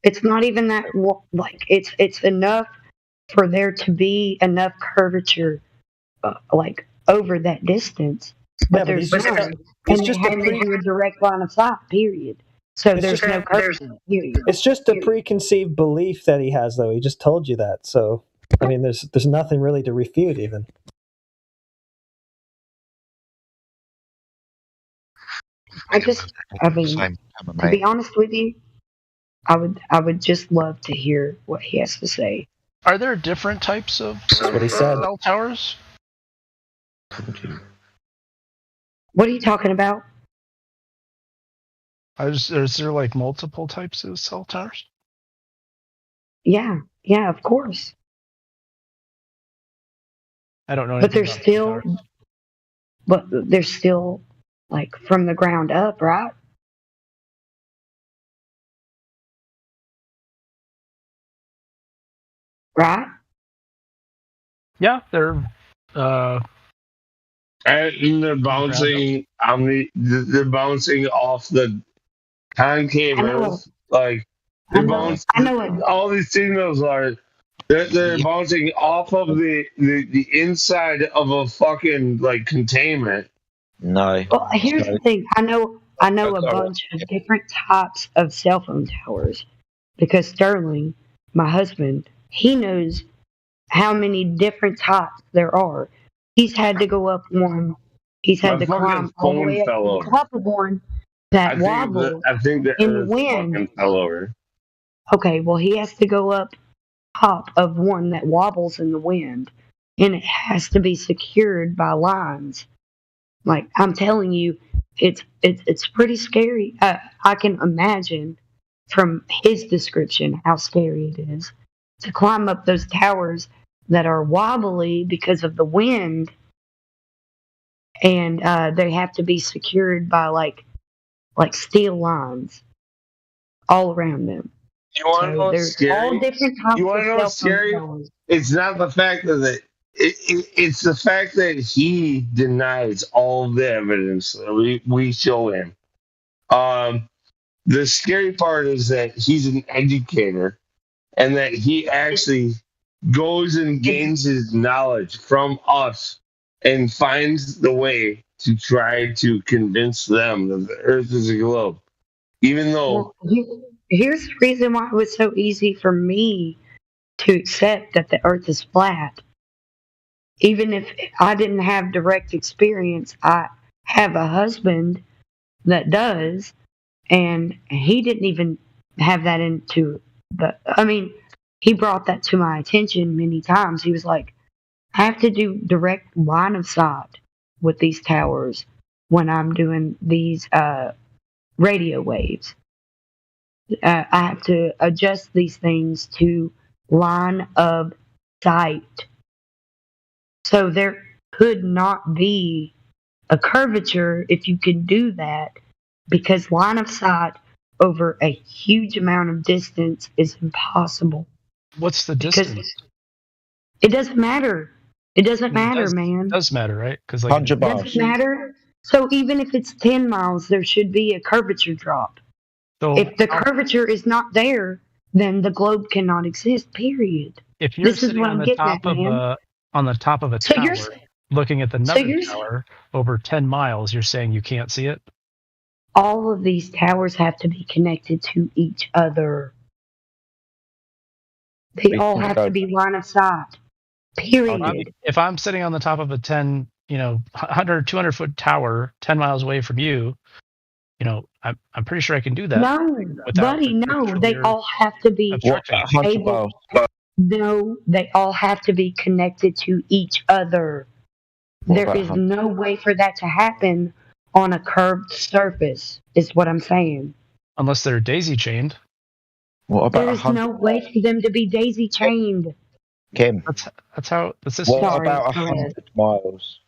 It's not even that. Like it's enough for there to be enough curvature, like over that distance. But there's none. It's just a direct line of sight. Period. So there's no curvature. Period. It's just a preconceived belief that he has, though. He just told you that. So I mean, there's nothing really to refute, even. To be honest with you, I would just love to hear what he has to say. Are there different types of what he said. Cell towers? What are you talking about? Is there like multiple types of cell towers? Yeah, of course. I don't know. But there's still like from the ground up, right? right? Yeah, they're and they're bouncing they're bouncing off the concave I know. Earth. Like I they know. bounce. I know it. All these signals are they're bouncing off of the inside of a fucking like containment. No. Well, here's the thing. I know a bunch of different types of cell phone towers because Sterling, my husband, he knows how many different types there are. He's had to go up one. He's had My to climb fucking all the phone way up fell to the over. top of one that wobble I think the in the Earth wind. fucking fell over. Okay, well, he has to go up top of one that wobbles in the wind, and it has to be secured by lines. Like I'm telling you, it's pretty scary. I can imagine from his description how scary it is to climb up those towers that are wobbly because of the wind, and they have to be secured by like steel lines all around them. You want to know what's there's scary? all different types You want of to know cell what's phone scary? towers. It's not the fact that it's the fact that he denies all of the evidence that we show him. The scary part is that he's an educator and that he actually goes and gains his knowledge from us and finds the way to try to convince them that the Earth is a globe, even though. Well, here's the reason why it was so easy for me to accept that the Earth is flat. Even if I didn't have direct experience, I have a husband that does, and he didn't even have that into the. I mean, he brought that to my attention many times. He was like, I have to do direct line of sight with these towers when I'm doing these radio waves. I have to adjust these things to line of sight. So there could not be a curvature if you can do that, because line of sight over a huge amount of distance is impossible. What's the Because distance? it doesn't matter. It doesn't matter, does, man. It does matter, right? Because like 100 It doesn't matter. So even if it's 10 miles, there should be a curvature drop. So If the curvature is not there, then the globe cannot exist, period. if you're This is sitting what on I'm the getting top at, of man. a So tower, you're- looking at so another you're- tower over 10 miles, you're saying you can't see it? All of these towers have to be connected to each other. They all have to be line of sight. Period. If I'm sitting on the top of a 10, 100, 200 foot tower 10 miles away from you, I'm pretty sure I can do that. No, buddy, no. They all have to be able. No, they all have to be connected to each other. There is no way for that to happen on a curved surface, is what I'm saying. Unless they're daisy chained. What about There is no way for them to be daisy chained. Kim? That's how the system. What about 100 miles?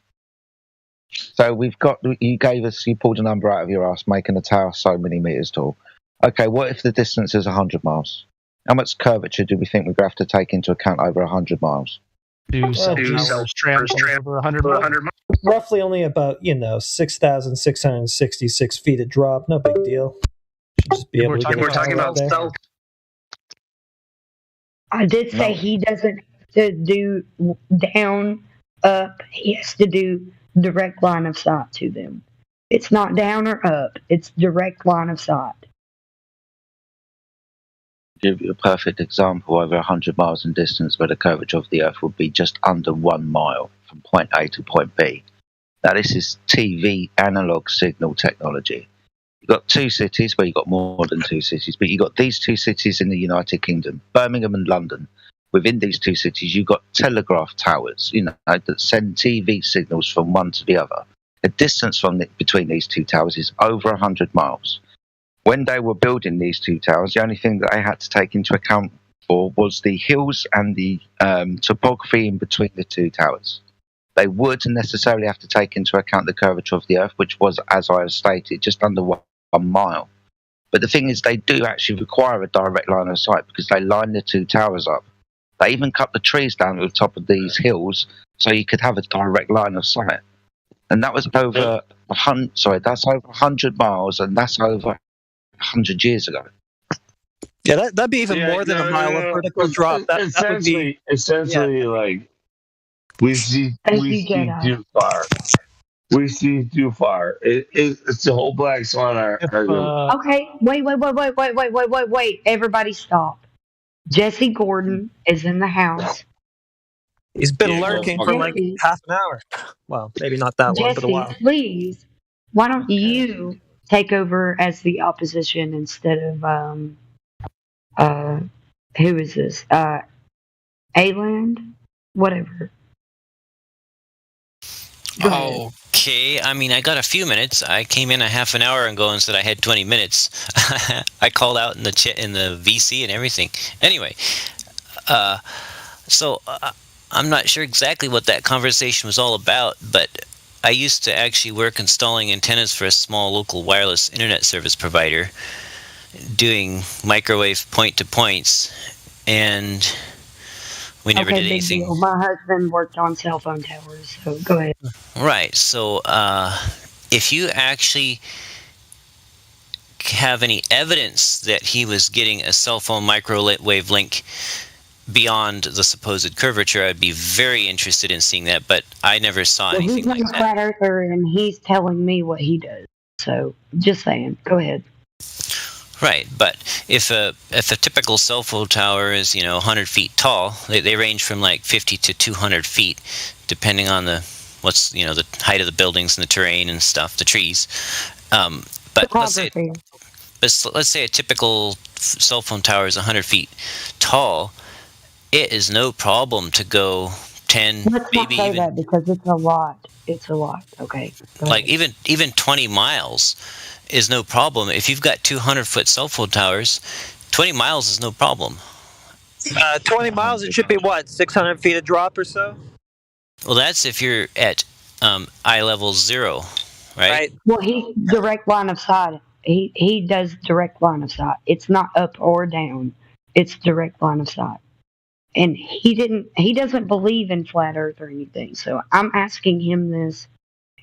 So you pulled a number out of your ass, making a tower so many meters tall. Okay, what if the distance is 100 miles? How much curvature do we think we're going to have to take into account over 100 miles? Do cell towers transport over 100 miles? Roughly only about 6,666 feet of drop. No big deal. Should just be able to get a tower up there. I did say he doesn't have to do down, up. He has to do direct line of sight to them. It's not down or up. It's direct line of sight. Give you a perfect example over 100 miles in distance where the curvature of the Earth would be just under 1 mile from point A to point B. Now this is TV analog signal technology. You've got two cities, well you've got more than two cities, but you've got these two cities in the United Kingdom, Birmingham and London. Within these two cities you've got telegraph towers, that send TV signals from one to the other. The distance between these two towers is over 100 miles. When they were building these two towers, the only thing that they had to take into account for was the hills and the topography in between the two towers. They wouldn't necessarily have to take into account the curvature of the Earth, which was, as I have stated, just under 1 mile. But the thing is, they do actually require a direct line of sight because they line the two towers up. They even cut the trees down at the top of these hills so you could have a direct line of sight. And that was over that's over 100 miles, and that's over 100 years ago. Yeah, that'd be even more than a mile of vertical drop. That would be essentially like we see too far. We see too far. It's the whole Black Swan argument. Okay, wait. Everybody stop. Jesse Gordon is in the house. He's been lurking for like half an hour. Well, maybe not that long, but a while. Jesse, please, why don't you take over as the opposition instead of who is this? Aland? Whatever. Okay, I mean, I got a few minutes. I came in a half an hour ago and said I had 20 minutes. I called out in the in the VC and everything. Anyway, so I'm not sure exactly what that conversation was all about, but I used to actually work installing antennas for a small local wireless internet service provider, doing microwave point-to-points, and we never did anything. Deal. My husband worked on cell phone towers, so go ahead. Right. So if you actually have any evidence that he was getting a cell phone microwave link beyond the supposed curvature, I'd be very interested in seeing that, but I never saw anything he's not a flat earther, and he's telling me what he does. So, just saying. Go ahead. Right, but if a typical cell phone tower is 100 feet tall, they range from like 50 to 200 feet, depending on the height of the buildings and the terrain and stuff, the trees. But let's say a typical cell phone tower is 100 feet tall. It is no problem to go 10, Let's maybe not say even that because it's a lot. It's a lot. Okay. like even 20 miles is no problem. If you've got 200-foot cell phone towers, 20 miles is no problem. 20 miles, it should be what, 600 feet of drop or so? Well, that's if you're at eye level 0, right? Well, he's direct line of sight. He does direct line of sight. It's not up or down. It's direct line of sight. And he doesn't believe in flat earth or anything. So I'm asking him this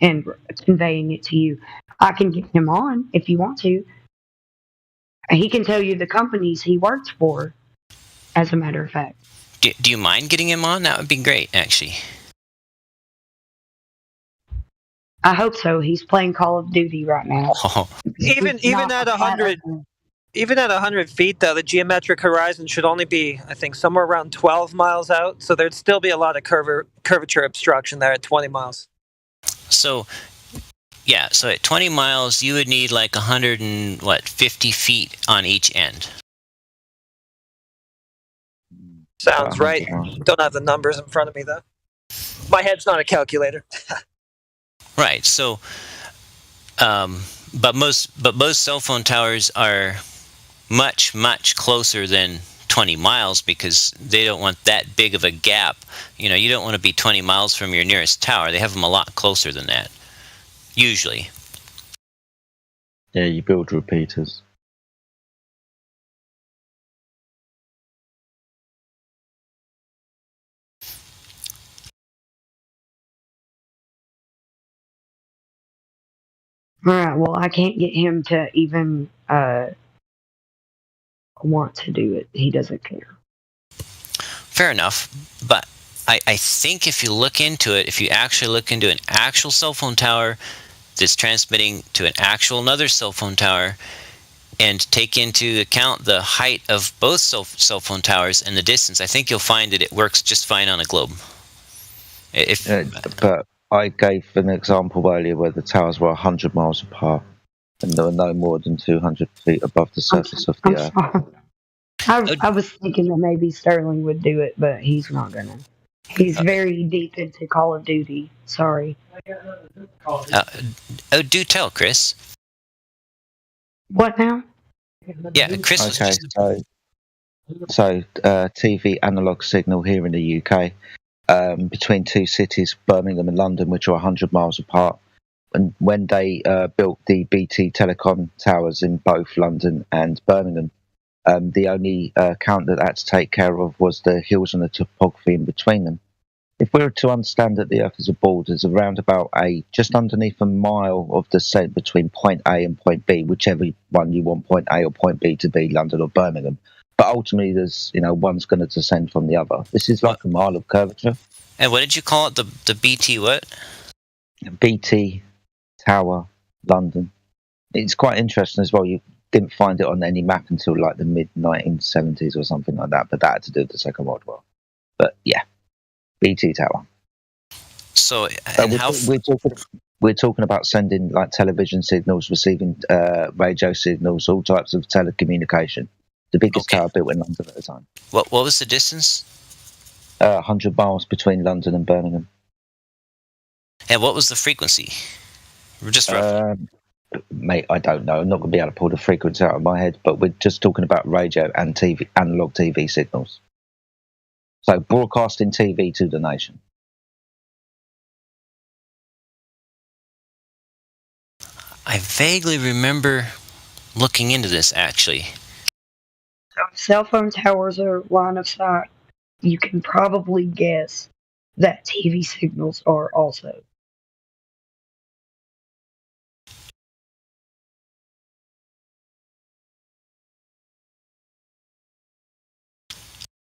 and conveying it to you. I can get him on if you want to. He can tell you the companies he works for, as a matter of fact. Do you mind getting him on? That would be great, actually. I hope so. He's playing Call of Duty right now. Even at 100, even at 100 feet, though, the geometric horizon should only be, I think, somewhere around 12 miles out. So there'd still be a lot of curvature obstruction there at 20 miles. So, yeah. So at 20 miles, you would need like 50 feet on each end. Sounds right. Don't have the numbers in front of me, though. My head's not a calculator. Right. So, but most cell phone towers are much, much closer than 20 miles because they don't want that big of a gap. You don't want to be 20 miles from your nearest tower. They have them a lot closer than that, usually. Yeah, you build repeaters. All right. Well, I can't get him to even want to do it. He doesn't care. Fair enough, but I think if you look into it, if you actually look into an actual cell phone tower that's transmitting to another cell phone tower, and take into account the height of both cell phone towers and the distance, I think you'll find that it works just fine on a globe. But I gave an example earlier where the towers were 100 miles apart and they were no more than 200 feet above the surface of the Earth. I was thinking that maybe Sterling would do it, but he's not gonna. He's very deep into Call of Duty. Sorry. Do tell, Chris. What now? Yeah, Chris was Okay, just... so TV analog signal here in the UK between two cities, Birmingham and London, which are 100 miles apart. And when they built the BT Telecom towers in both London and Birmingham, the only count that had to take care of was the hills and the topography in between them. If we were to understand that the Earth is a ball, there's around about just underneath a mile of descent between point A and point B, whichever one you want point A or point B to be, London or Birmingham. But ultimately, there's one's going to descend from the other. This is like a mile of curvature. And what did you call it? The BT what? BT Tower, London. It's quite interesting as well. You didn't find it on any map until like the mid 1970s or something like that. But that had to do with the Second World War. But yeah. BT Tower. So, we're talking about sending like television signals, receiving radio signals, all types of telecommunication. The biggest tower built in London at the time. What was the distance? 100 miles between London and Birmingham. And what was the frequency? Just roughly. Mate, I don't know. I'm not going to be able to pull the frequency out of my head, but we're just talking about radio and TV, analog TV signals. So broadcasting TV to the nation. I vaguely remember looking into this, actually. So if cell phone towers are line of sight, you can probably guess that TV signals are also.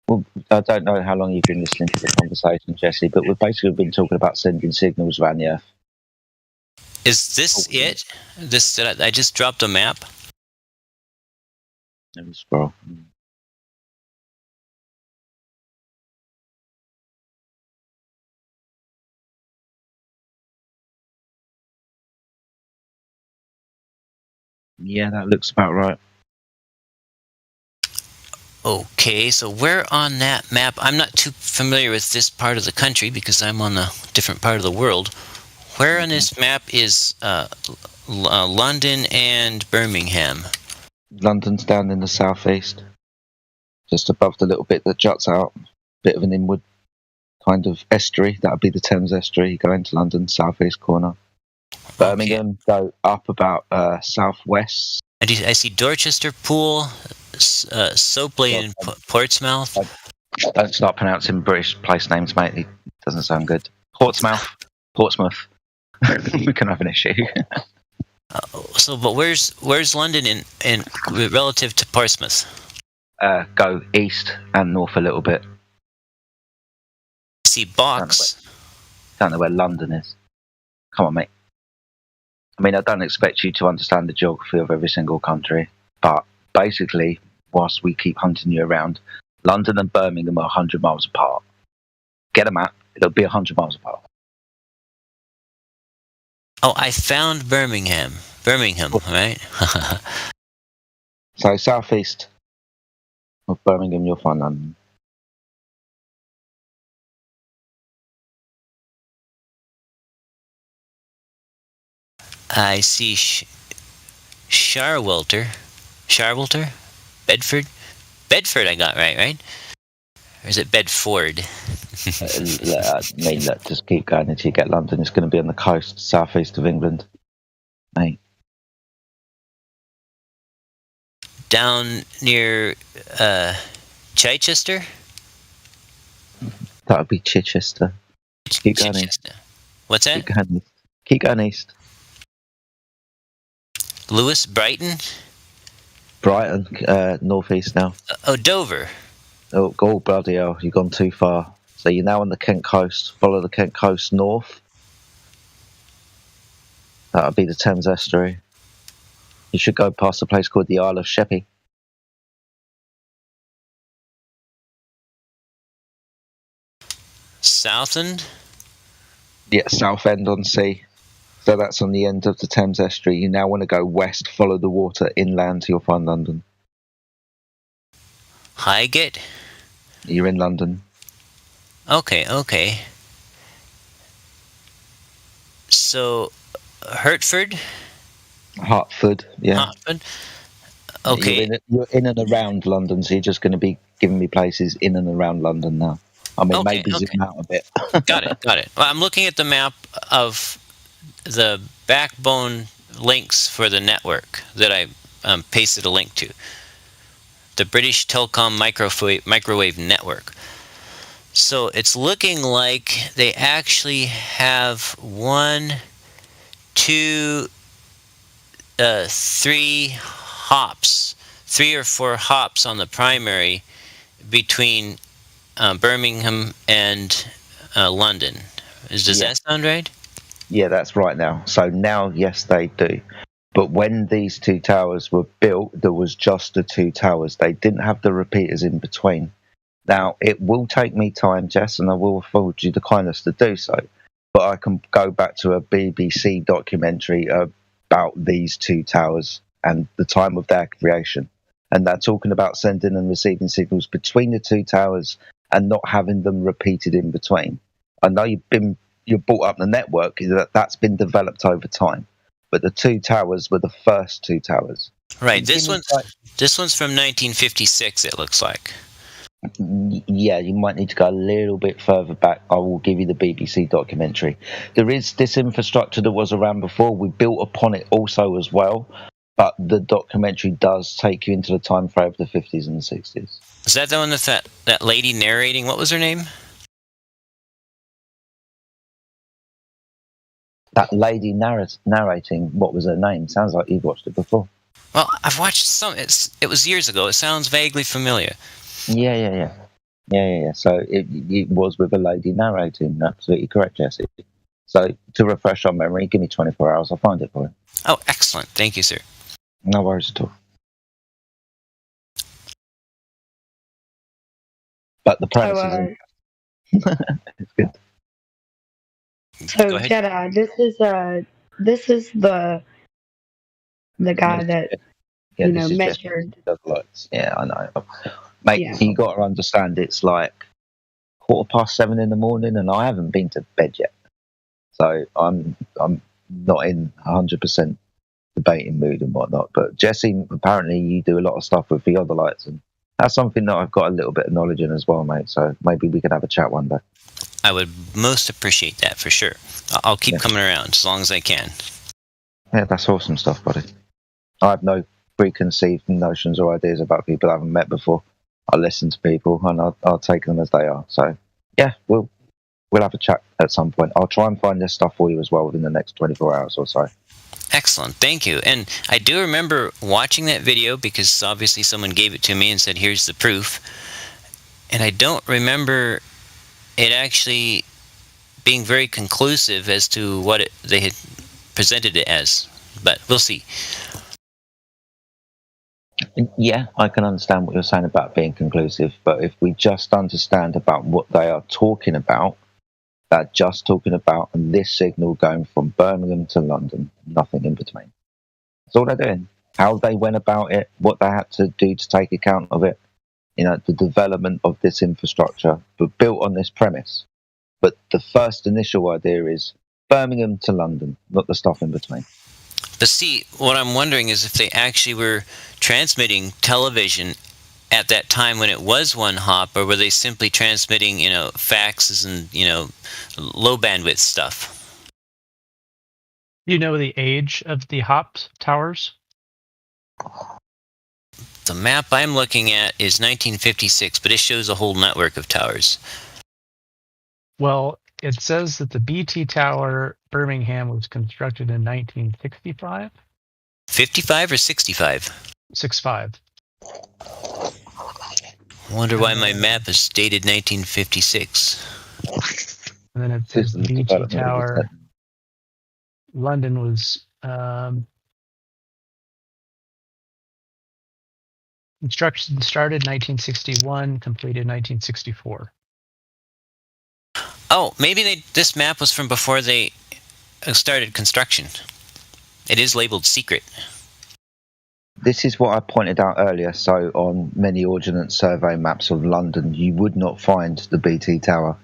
Well, I don't know how long you've been listening to the conversation, Jesse, but we've basically been talking about sending signals around the Earth. Is this it? I just dropped a map. Let me scroll. Yeah, that looks about right. Okay, so where on that map? I'm not too familiar with this part of the country because I'm on a different part of the world. Where on this map is London and Birmingham? London's down in the southeast, just above the little bit that juts out, bit of an inward kind of estuary. That would be the Thames estuary. You go into London, southeast corner. Birmingham, go up about southwest. I see Dorchester, Poole, Sopley, and Portsmouth. Don't start pronouncing British place names, mate. It doesn't sound good. Portsmouth. We can have an issue. But where's London in relative to Portsmouth? Go east and north a little bit. See Box. Don't know where London is. Come on, mate. I mean, I don't expect you to understand the geography of every single country, but basically, whilst we keep hunting you around, London and Birmingham are 100 miles apart. Get a map, it'll be 100 miles apart. Oh, I found Birmingham, right? So, southeast of Birmingham, you'll find London. I see Sharwelter, Bedford I got right? Or is it Bedford? I mean, look, just keep going until you get London. It's going to be on the coast, southeast of England, mate. Down near Chichester? That would be Chichester. Keep going east. What's that? Keep going east. Lewis, Brighton, northeast now. Dover. Oh, bloody hell! You've gone too far. So you're now on the Kent coast. Follow the Kent coast north. That would be the Thames estuary. You should go past a place called the Isle of Sheppey. Southend? Yeah, Southend-on-Sea. So that's on the end of the Thames estuary. You now want to go west, follow the water inland, you'll find London. Highgate? You're in London. Okay. So, Hertford, yeah. Hertford. Okay. You're in and around London, so you're just going to be giving me places in and around London now. I mean, maybe zoom out a bit. Got it. Well, I'm looking at the map of the backbone links for the network that I pasted a link to. the British Telecom microwave network. So it's looking like they actually have 1, 2, 3 hops, 3 or 4 hops on the primary between Birmingham and London. Does that sound right? Yeah, that's right now. So now, yes, they do. But when these 2 towers were built, there was just the 2 towers. They didn't have the repeaters in between. Now, it will take me time, Jess, and I will afford you the kindness to do so. But I can go back to a BBC documentary about these 2 towers and the time of their creation. And they're talking about sending and receiving signals between the 2 towers and not having them repeated in between. I know you've brought up the network, that's been developed over time. But the 2 towers were the first 2 towers. Right. This one's from 1956, it looks like. Yeah, you might need to go a little bit further back. I will give you the BBC documentary. There is this infrastructure that was around before. We built upon it also as well. But the documentary does take you into the time frame of the 50s and the 60s. Is that the one with that lady narrating? What was her name? That lady narrating, what was her name? Sounds like you've watched it before. Well, I've watched some. It was years ago. It sounds vaguely familiar. Yeah. So it was with a lady narrating. Absolutely correct, Jesse. So to refresh our memory, give me 24 hours. I'll find it for you. Oh, excellent. Thank you, sir. No worries at all. But the premise is it's good. So Jedi, this is the guy that measured. Yeah, I know. Mate, you got to understand, it's like 7:15 in the morning, and I haven't been to bed yet. So I'm not in 100% debating mood and whatnot. But Jesse, apparently you do a lot of stuff with the other lights, and that's something that I've got a little bit of knowledge in as well, mate. So maybe we could have a chat one day. I would most appreciate that for sure. I'll keep coming around as long as I can. Yeah, that's awesome stuff, buddy. I have no preconceived notions or ideas about people I haven't met before. I listen to people and I'll take them as they are. So yeah, we'll have a chat at some point. I'll try and find this stuff for you as well within the next 24 hours or so. Excellent, thank you. And I do remember watching that video because obviously someone gave it to me and said, here's the proof. And I don't remember it actually being very conclusive as to what they had presented it as. But we'll see. Yeah, I can understand what you're saying about being conclusive, but if we just understand about what they are talking about, they're just talking about this signal going from Birmingham to London, nothing in between. That's all they're doing. How they went about it, what they had to do to take account of it, the development of this infrastructure, but built on this premise. But the first initial idea is Birmingham to London, not the stuff in between. But see, what I'm wondering is if they actually were transmitting television at that time when it was one hop, or were they simply transmitting, faxes and, low bandwidth stuff? You know the age of the hop towers? The map I'm looking at is 1956, but it shows a whole network of towers. Well, it says that the BT Tower Birmingham was constructed in 1965. 55 or 65? 65. Wonder why my map is dated 1956. And then it says the BT Tower London was construction started 1961, completed 1964. Oh, maybe this map was from before they started construction. It is labeled secret. This is what I pointed out earlier. So on many ordnance survey maps of London, you would not find the BT Tower.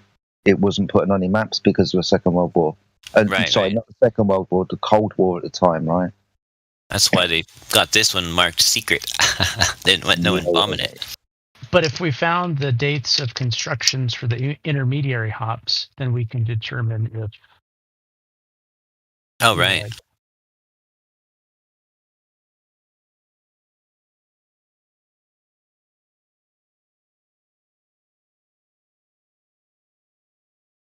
It wasn't put on any maps because of the Second World War. Not the Second World War, the Cold War at the time, right? That's why they got this one marked secret. They didn't want no one bombing it. But if we found the dates of constructions for the intermediary hops, then we can determine if... Oh, right.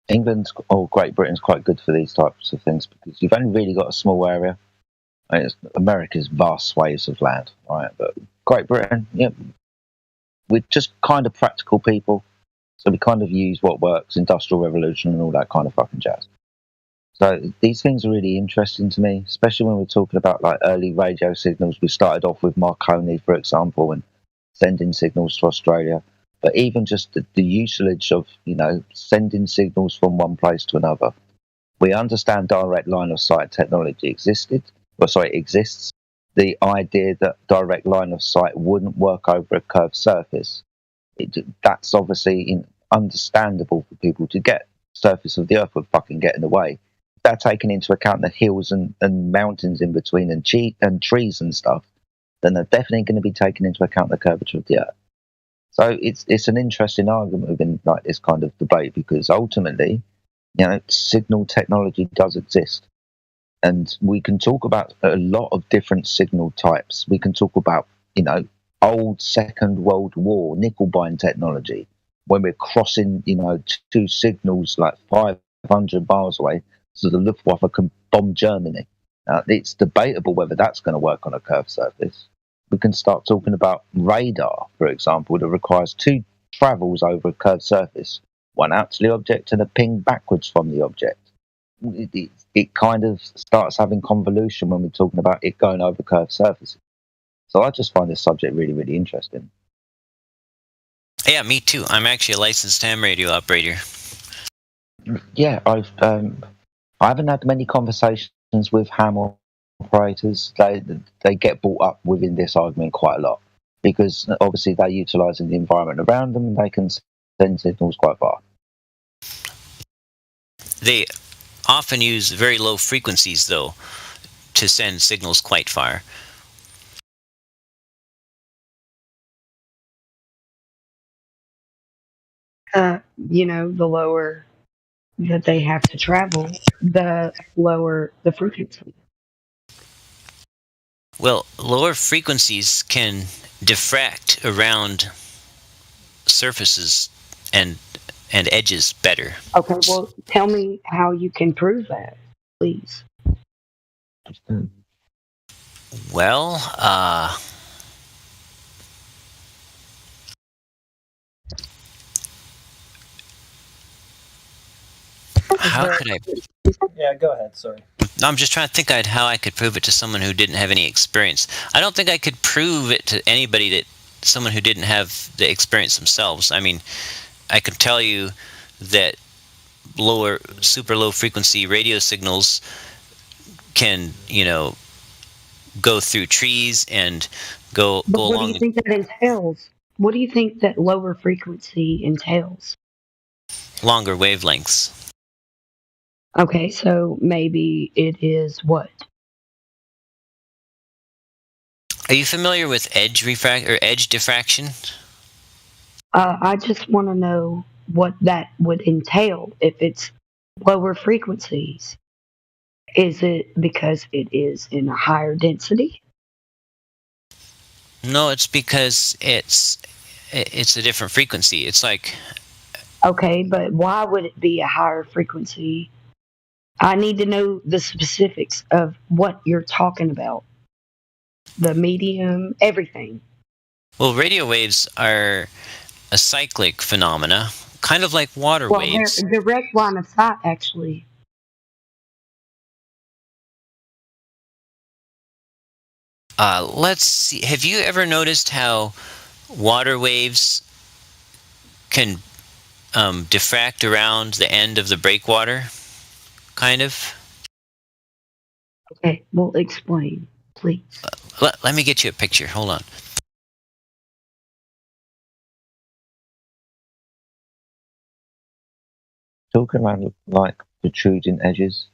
England or Great Britain's quite good for these types of things because you've only really got a small area. I mean, America's vast swathes of land, right? But Great Britain, yeah, we're just kind of practical people, so we kind of use what works, Industrial Revolution and all that kind of fucking jazz. So these things are really interesting to me, especially when we're talking about like early radio signals. We started off with Marconi, for example, and sending signals to Australia. But even just the usage of, sending signals from one place to another. We understand direct line of sight technology exists. The idea that direct line of sight wouldn't work over a curved surface, that's obviously understandable for people to get. Surface of the earth would fucking get in the way. They're taking into account the hills and mountains in between and trees and stuff, then they're definitely going to be taking into account the curvature of the earth. So it's an interesting argument within like this kind of debate because ultimately, signal technology does exist. And we can talk about a lot of different signal types. We can talk about, old Second World War nickel bind technology when we're crossing, two signals like 500 miles away so the Luftwaffe can bomb Germany. It's debatable whether that's going to work on a curved surface. We can start talking about radar, for example, that requires two travels over a curved surface, one out to the object and a ping backwards from the object. It kind of starts having convolution when we're talking about it going over curved surfaces. So I just find this subject really, really interesting. Yeah, me too. I'm actually a licensed ham radio operator. Yeah, I haven't had many conversations with ham operators. They get brought up within this argument quite a lot because obviously they're utilising the environment around them and they can send signals quite far. They often use very low frequencies, though, to send signals quite far. The lower that they have to travel, the lower the frequency. Well, lower frequencies can diffract around surfaces and edges better. Okay, well, tell me how you can prove that, please. Well, how could I? Yeah, go ahead. Sorry. No, I'm just trying to think how I could prove it to someone who didn't have any experience. I don't think I could prove it to anybody someone who didn't have the experience themselves. I mean, I can tell you that super low frequency radio signals can, go through trees and go along. What do you think that entails? What do you think that lower frequency entails? Longer wavelengths. Okay, so maybe it is what? Are you familiar with edge diffraction? I just want to know what that would entail if it's lower frequencies. Is it because it is in a higher density? No, it's because it's a different frequency. It's like... Okay, but why would it be a higher frequency? I need to know the specifics of what you're talking about. The medium, everything. Well, radio waves are a cyclic phenomena, kind of like water waves. They're direct line of sight, actually. Let's see. Have you ever noticed how water waves can diffract around the end of the breakwater? Kind of. Okay, well, explain, please. Let me get you a picture. Hold on. Talking around like protruding edges.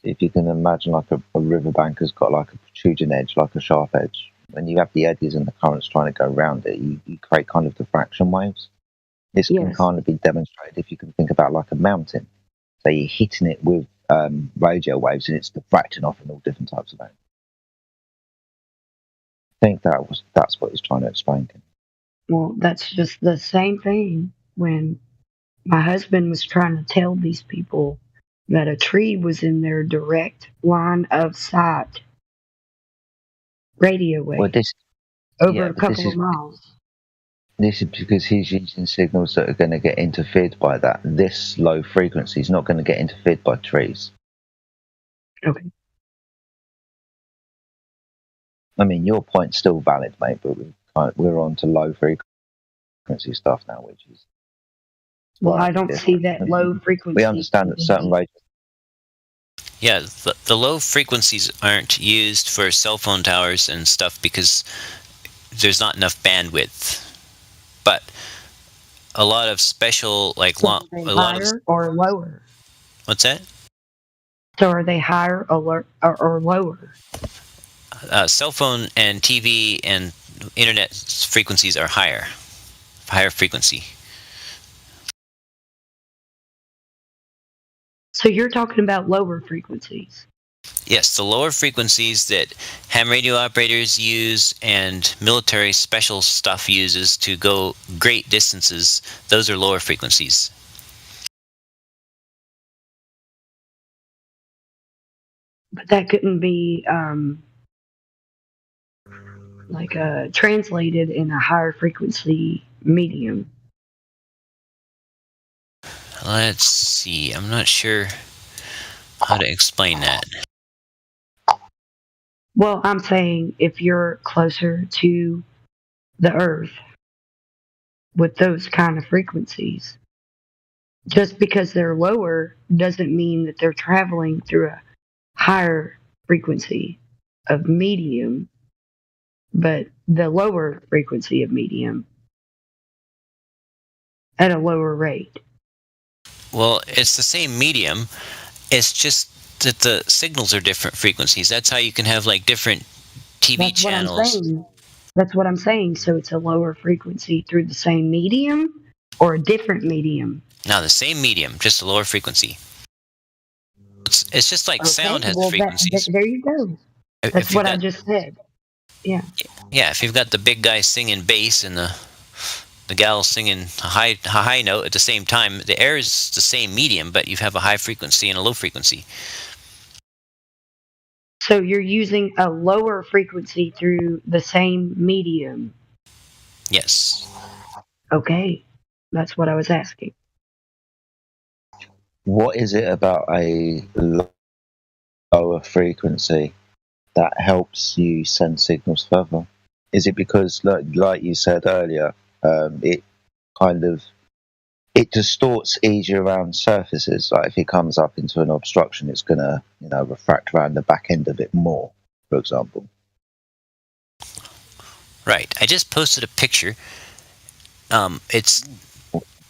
If you can imagine like a riverbank has got like a protruding edge, like a sharp edge. When you have the eddies and the currents trying to go around it, you create kind of diffraction waves. This can kind of be demonstrated if you can think about like a mountain. So you're hitting it with radio waves and it's diffracting off in all different types of angles. I think that's what he's trying to explain. Well, that's just the same thing when My husband was trying to tell these people that a tree was in their direct line of sight, radio Well, wave, this over yeah, a but couple of miles. this is because he's using signals that are going to get interfered by that. This low frequency is not going to get interfered by trees. Okay. I mean, your point's still valid, mate, but we're on to low frequency stuff now, which is Well, I don't see that low frequency. We understand that certain radio. Yeah, the low frequencies aren't used for cell phone towers and stuff because there's not enough bandwidth. But a lot of special, like Are they higher or lower? What's that? So are they higher or lower? Cell phone and TV and internet frequencies are higher frequency. So you're talking about lower frequencies. Yes, the lower frequencies that ham radio operators use and military special stuff uses to go great distances, those are lower frequencies. But that couldn't be translated in a higher frequency medium. Let's see. I'm not sure how to explain that. Well, I'm saying if you're closer to the Earth with those kind of frequencies, just because they're lower doesn't mean that they're traveling through a higher frequency of medium, but the lower frequency of medium at a lower rate. Well, it's the same medium. It's just that the signals are different frequencies. That's how you can have like different TV channels. That's what I'm saying. So it's a lower frequency through the same medium or a different medium? No, the same medium, just a lower frequency. It's just like sound has frequencies. There you go. That's what I just said. Yeah. Yeah, if you've got the big guy singing bass and the gal singing a high note at the same time, the air is the same medium, but you have a high frequency and a low frequency. So you're using a lower frequency through the same medium? Yes. Okay. That's what I was asking. What is it about a lower frequency that helps you send signals further? Is it because, like you said earlier, it distorts easier around surfaces? Like if it comes up into an obstruction, it's going to refract around the back end of it more, for example. Right. I just posted a picture. It's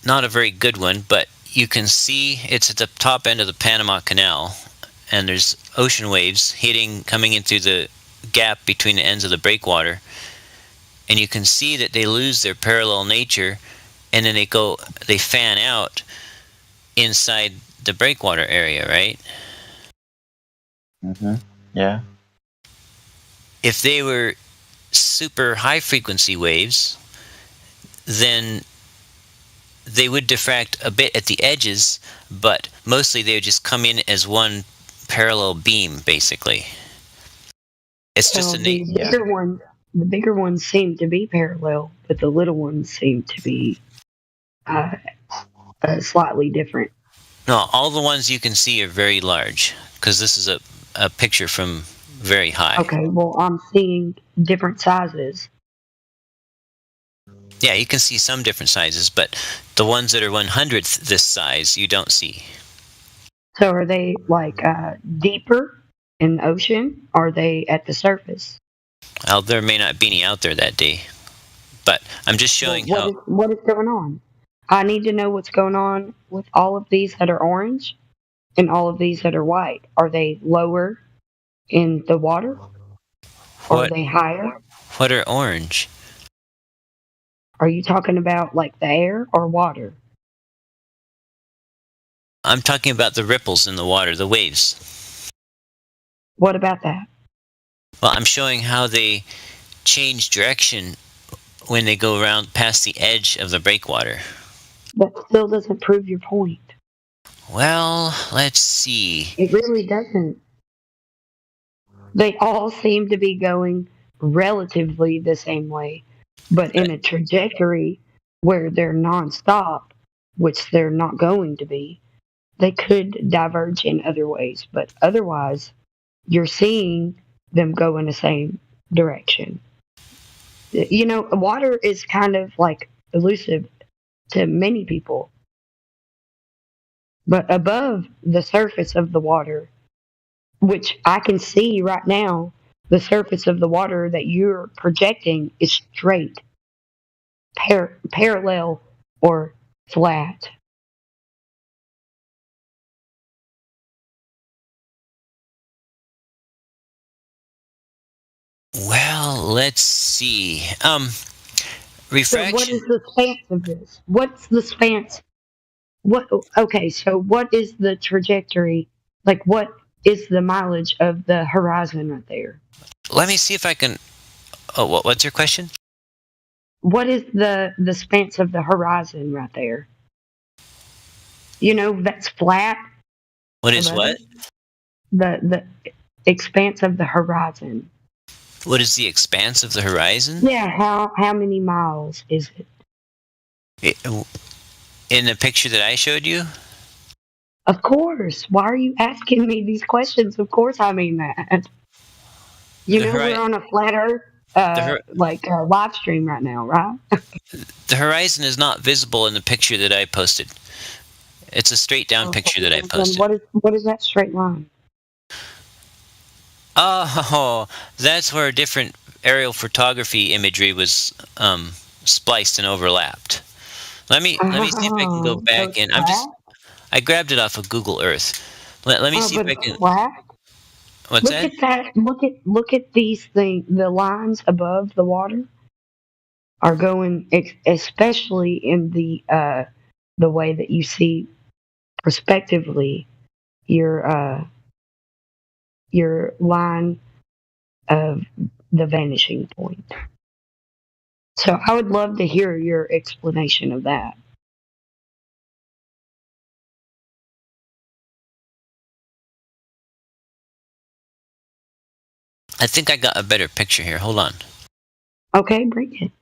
not a very good one, but you can see it's at the top end of the Panama Canal, and there's ocean waves coming in through the gap between the ends of the breakwater, and you can see that they lose their parallel nature, and then they fan out inside the breakwater area, right? Mm-hmm. Yeah. If they were super high frequency waves, then they would diffract a bit at the edges, but mostly they would just come in as one parallel beam, basically. It's just the bigger ones seem to be parallel, but the little ones seem to be slightly different. No, all the ones you can see are very large, because this is a picture from very high. Okay, well, I'm seeing different sizes. Yeah, you can see some different sizes, but the ones that are 1/100th this size, you don't see. So are they deeper in the ocean? Or are they at the surface? Well, there may not be any out there that day, but I'm just showing what is going on. I need to know what's going on with all of these that are orange and all of these that are white. Are they lower in the water? Or are they higher? What are orange? Are you talking about like the air or water? I'm talking about the ripples in the water, the waves. What about that? Well, I'm showing how they change direction when they go around past the edge of the breakwater. That still doesn't prove your point. Well, let's see. It really doesn't. They all seem to be going relatively the same way, but in a trajectory where they're nonstop, which they're not going to be, they could diverge in other ways, but otherwise, you're seeing them go in the same direction. You know, water is kind of like elusive to many people, but above the surface of the water, which I can see right now, the surface of the water that you're projecting is straight, parallel, or flat. Well, let's see. Refraction. So what is the stance of this? What's the stance? What? Okay, so what is the trajectory? Like, what is the mileage of the horizon right there? Let me see if I can. Oh, what's your question? What is the stance of the horizon right there? You know, that's flat. What is what? The expanse of the horizon. What is the expanse of the horizon? Yeah, how many miles is it? In the picture that I showed you? Of course. Why are you asking me these questions? Of course I mean that. You know, we're on a flat Earth live stream right now, right? The horizon is not visible in the picture that I posted. It's a straight down picture that I posted. What is that straight line? Oh, that's where different aerial photography imagery was spliced and overlapped. Let me see if I can go back in. I grabbed it off of Google Earth. Let me see if I can. Flat? What's that? Look at that. Look at these things. The lines above the water are going, especially in the way that you see prospectively your line of the vanishing point. So I would love to hear your explanation of that. I think I got a better picture here. Hold on. Okay, bring it.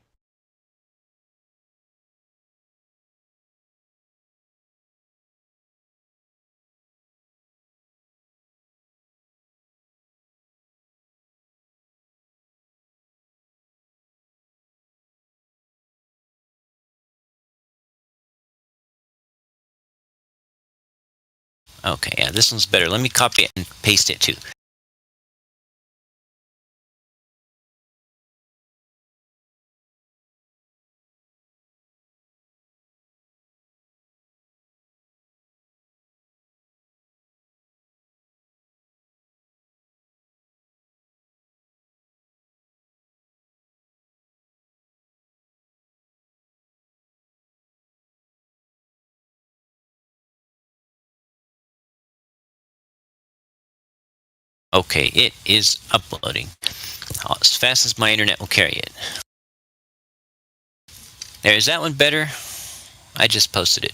Okay, yeah, this one's better. Let me copy it and paste it too. Okay, it is uploading as fast as my internet will carry it. There, is that one better? I just posted it.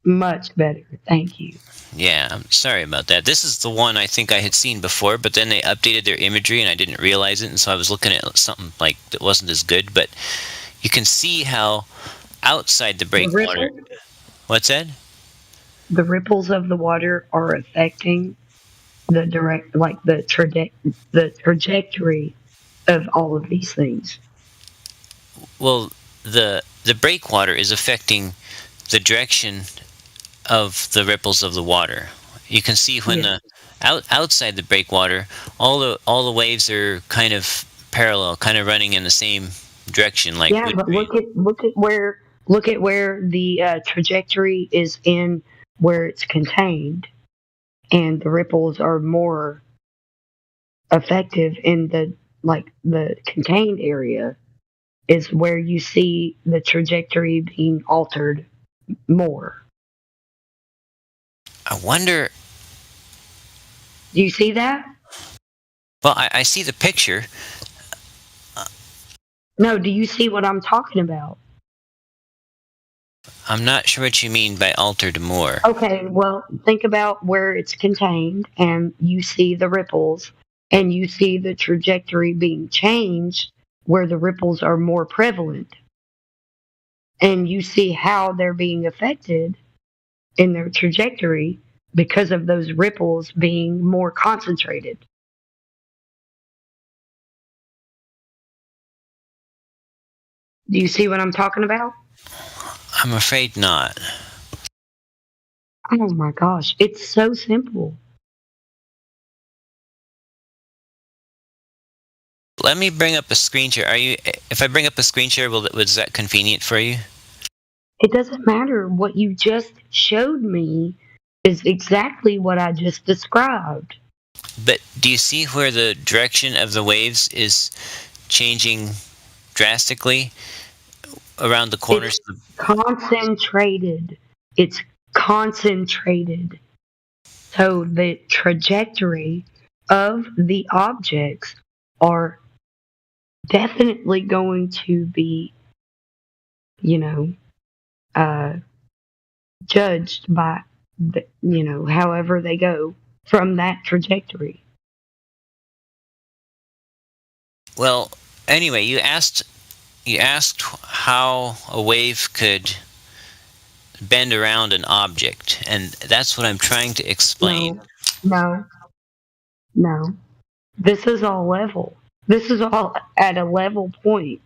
Much better, thank you. Yeah, I'm sorry about that. This is the one I think I had seen before, but then they updated their imagery and I didn't realize it, and so I was looking at something like that wasn't as good, but you can see how outside the breakwater. What's that? The ripples of the water are affecting the the trajectory of all of these things. Well, the breakwater is affecting the direction of the ripples of the water. You can see when the outside the breakwater, all the waves are kind of parallel, kind of running in the same direction. Like yeah, but look at where the trajectory is in where it's contained, and the ripples are more effective in the contained area is where you see the trajectory being altered more. I wonder. Do you see that? Well, I see the picture. No, do you see what I'm talking about? I'm not sure what you mean by altered more. Okay, well, think about where it's contained, and you see the ripples, and you see the trajectory being changed where the ripples are more prevalent. And you see how they're being affected in their trajectory because of those ripples being more concentrated. Do you see what I'm talking about? I'm afraid not. Oh my gosh, it's so simple. Let me bring up a screen share. If I bring up a screen share, was that convenient for you? It doesn't matter. What you just showed me is exactly what I just described. But do you see where the direction of the waves is changing drastically around the corners? It's concentrated. It's concentrated. So the trajectory of the objects are definitely going to be, judged by, however they go from that trajectory. Well, anyway, you asked how a wave could bend around an object, and that's what I'm trying to explain. No. This is all level. This is all at a level point.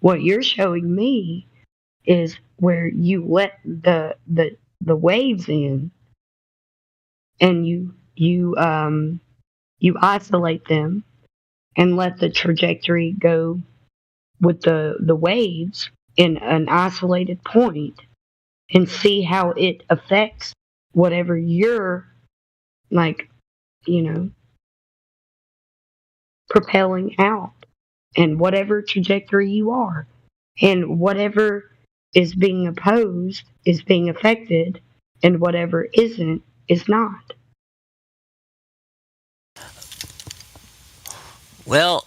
What you're showing me is where you let the waves in, and you isolate them and let the trajectory go with the waves in an isolated point, and see how it affects whatever you're propelling out, and whatever trajectory you are, and whatever is being opposed is being affected, and whatever isn't is not. Well,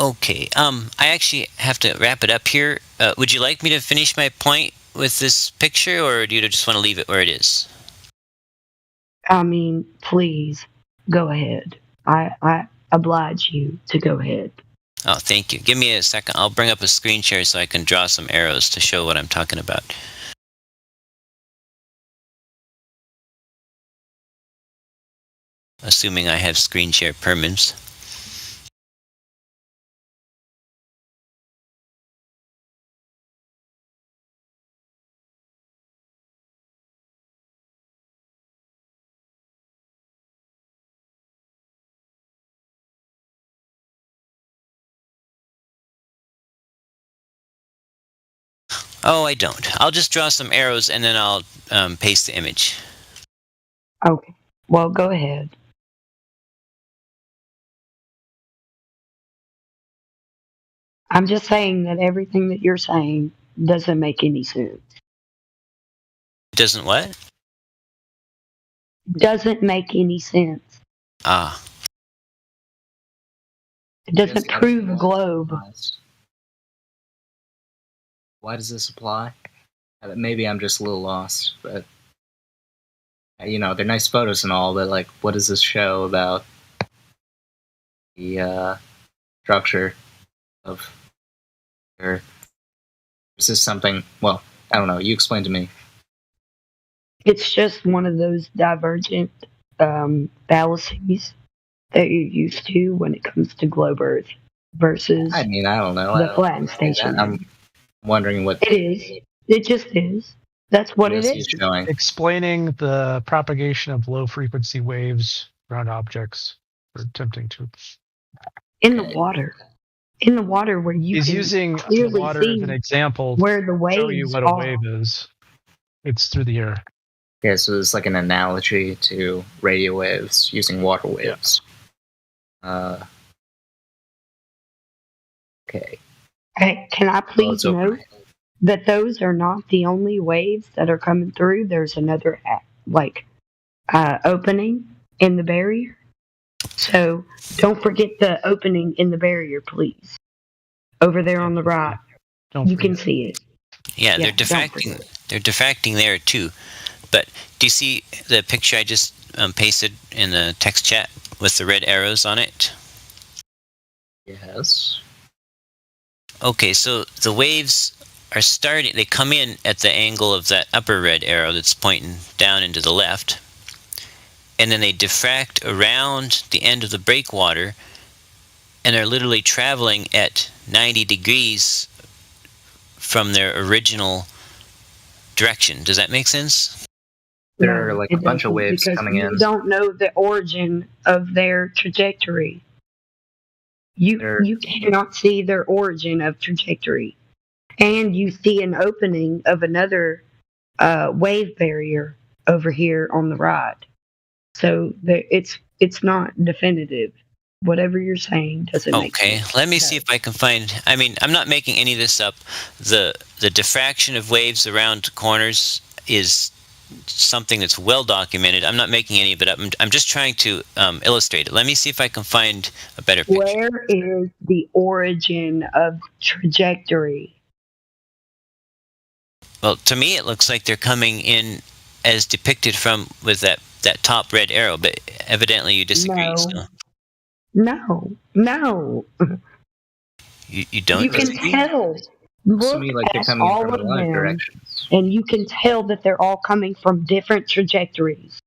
okay. I actually have to wrap it up here. Would you like me to finish my point with this picture, or do you just want to leave it where it is? I mean, please go ahead. I oblige you to go ahead. Oh, thank you. Give me a second. I'll bring up a screen share so I can draw some arrows to show what I'm talking about. Assuming I have screen share permits. Oh, I don't. I'll just draw some arrows and then I'll paste the image. Okay. Well, go ahead. I'm just saying that everything that you're saying doesn't make any sense. Doesn't what? Doesn't make any sense. Ah. It doesn't prove a globe. Why does this apply? Maybe I'm just a little lost, but they're nice photos and all, but what does this show about the structure of? Or is this something? Well, I don't know. You explain to me. It's just one of those divergent fallacies that you're used to when it comes to globe Earth versus. I don't know. The flattened station. I'm wondering what it is. It just is. That's what it is. Explaining the propagation of low frequency waves around objects, or attempting to. In the water. In the water, where you He's can using clearly the water see as an example where the to waves show you what a wave is. It's through the air. Yeah, so it's like an analogy to radio waves using water waves. Okay. Hey, can I please note that those are not the only waves that are coming through? There's another opening in the barrier. So don't forget the opening in the barrier, please. over there on the right. You can see it. Yeah, they're don't forget. diffracting. They're diffracting there too. But do you see the picture I just pasted in the text chat with the red arrows on it? Yes. Okay, so the waves are starting. They come in at the angle of that upper red arrow that's pointing down into the left, and then they diffract around the end of the breakwater, and they're literally traveling at 90 degrees from their original direction. Does that make sense? There are like a It bunch of doesn't, waves because coming you in. don't know the origin of their trajectory. You cannot see their origin of trajectory, and you see an opening of another wave barrier over here on the right. So it's not definitive. Whatever you're saying doesn't make sense. Okay, let me see if I can find. I mean, I'm not making any of this up. The diffraction of waves around corners is something that's well documented. I'm not making any of it up. I'm just trying to illustrate it. Let me see if I can find a better picture. Where is the origin of trajectory? Well, to me, it looks like they're coming in as depicted with that top red arrow, but evidently you disagree. No. So No. you don't You can disagree? tell. Looks to Look me like they're at coming in all from of a lot of them, directions. and you can tell that they're all coming from different trajectories.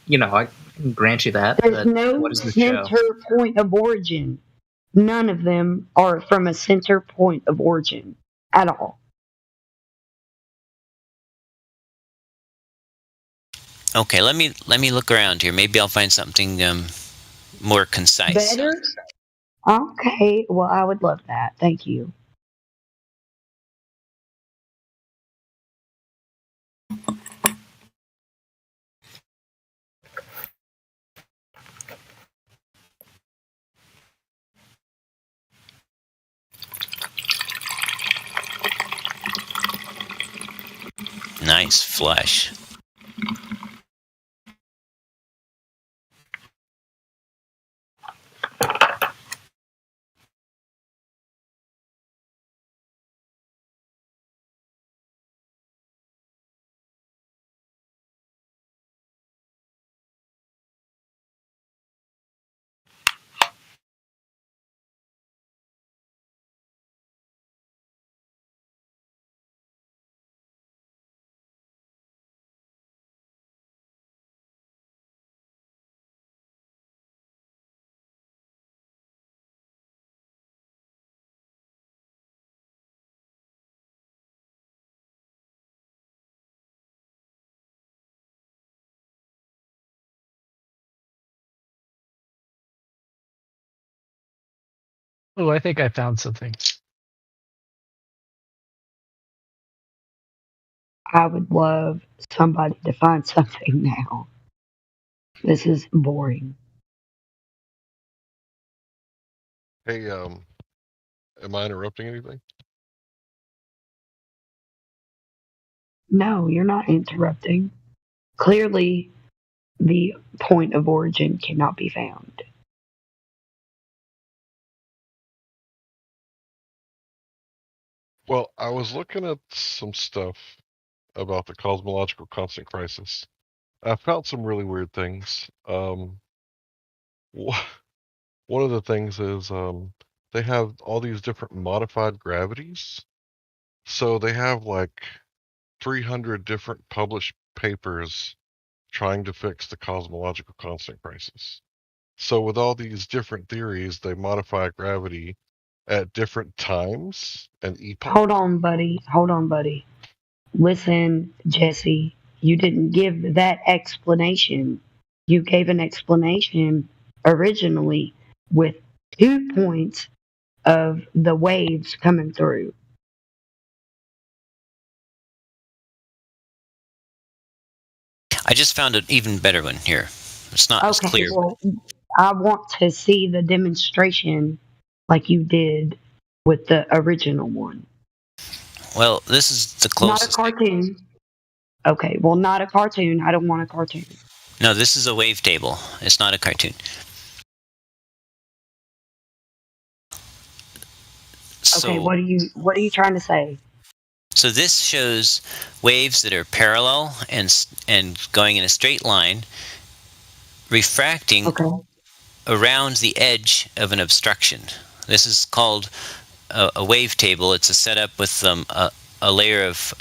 You know, I can grant you that. There's But no what does this show? center point of origin. None of them are from a center point of origin at all. Okay, let me look around here. Maybe I'll find something more concise. Better? Okay, well, I would love that. Thank you. Nice flush. Oh, I think I found something. I would love somebody to find something now. This is boring. Hey, am I interrupting anything? No, you're not interrupting. Clearly, the point of origin cannot be found. Well, I was looking at some stuff about the cosmological constant crisis. I found some really weird things. One of the things is they have all these different modified gravities. So they have like 300 different published papers trying to fix the cosmological constant crisis. So with all these different theories, they modify gravity at different times and epochs. Hold on, buddy. Listen, Jesse, you didn't give that explanation. You gave an explanation originally with 2 points of the waves coming through. I just found an even better one here. It's not as clear. Well, I want to see the demonstration like you did with the original one. Well, this is the closest. Not a cartoon. Okay, well, not a cartoon. I don't want a cartoon. No, this is a wave table. It's not a cartoon. Okay, what are you trying to say? So this shows waves that are parallel and going in a straight line, refracting around the edge of an obstruction. This is called a wave table. It's a setup with a layer of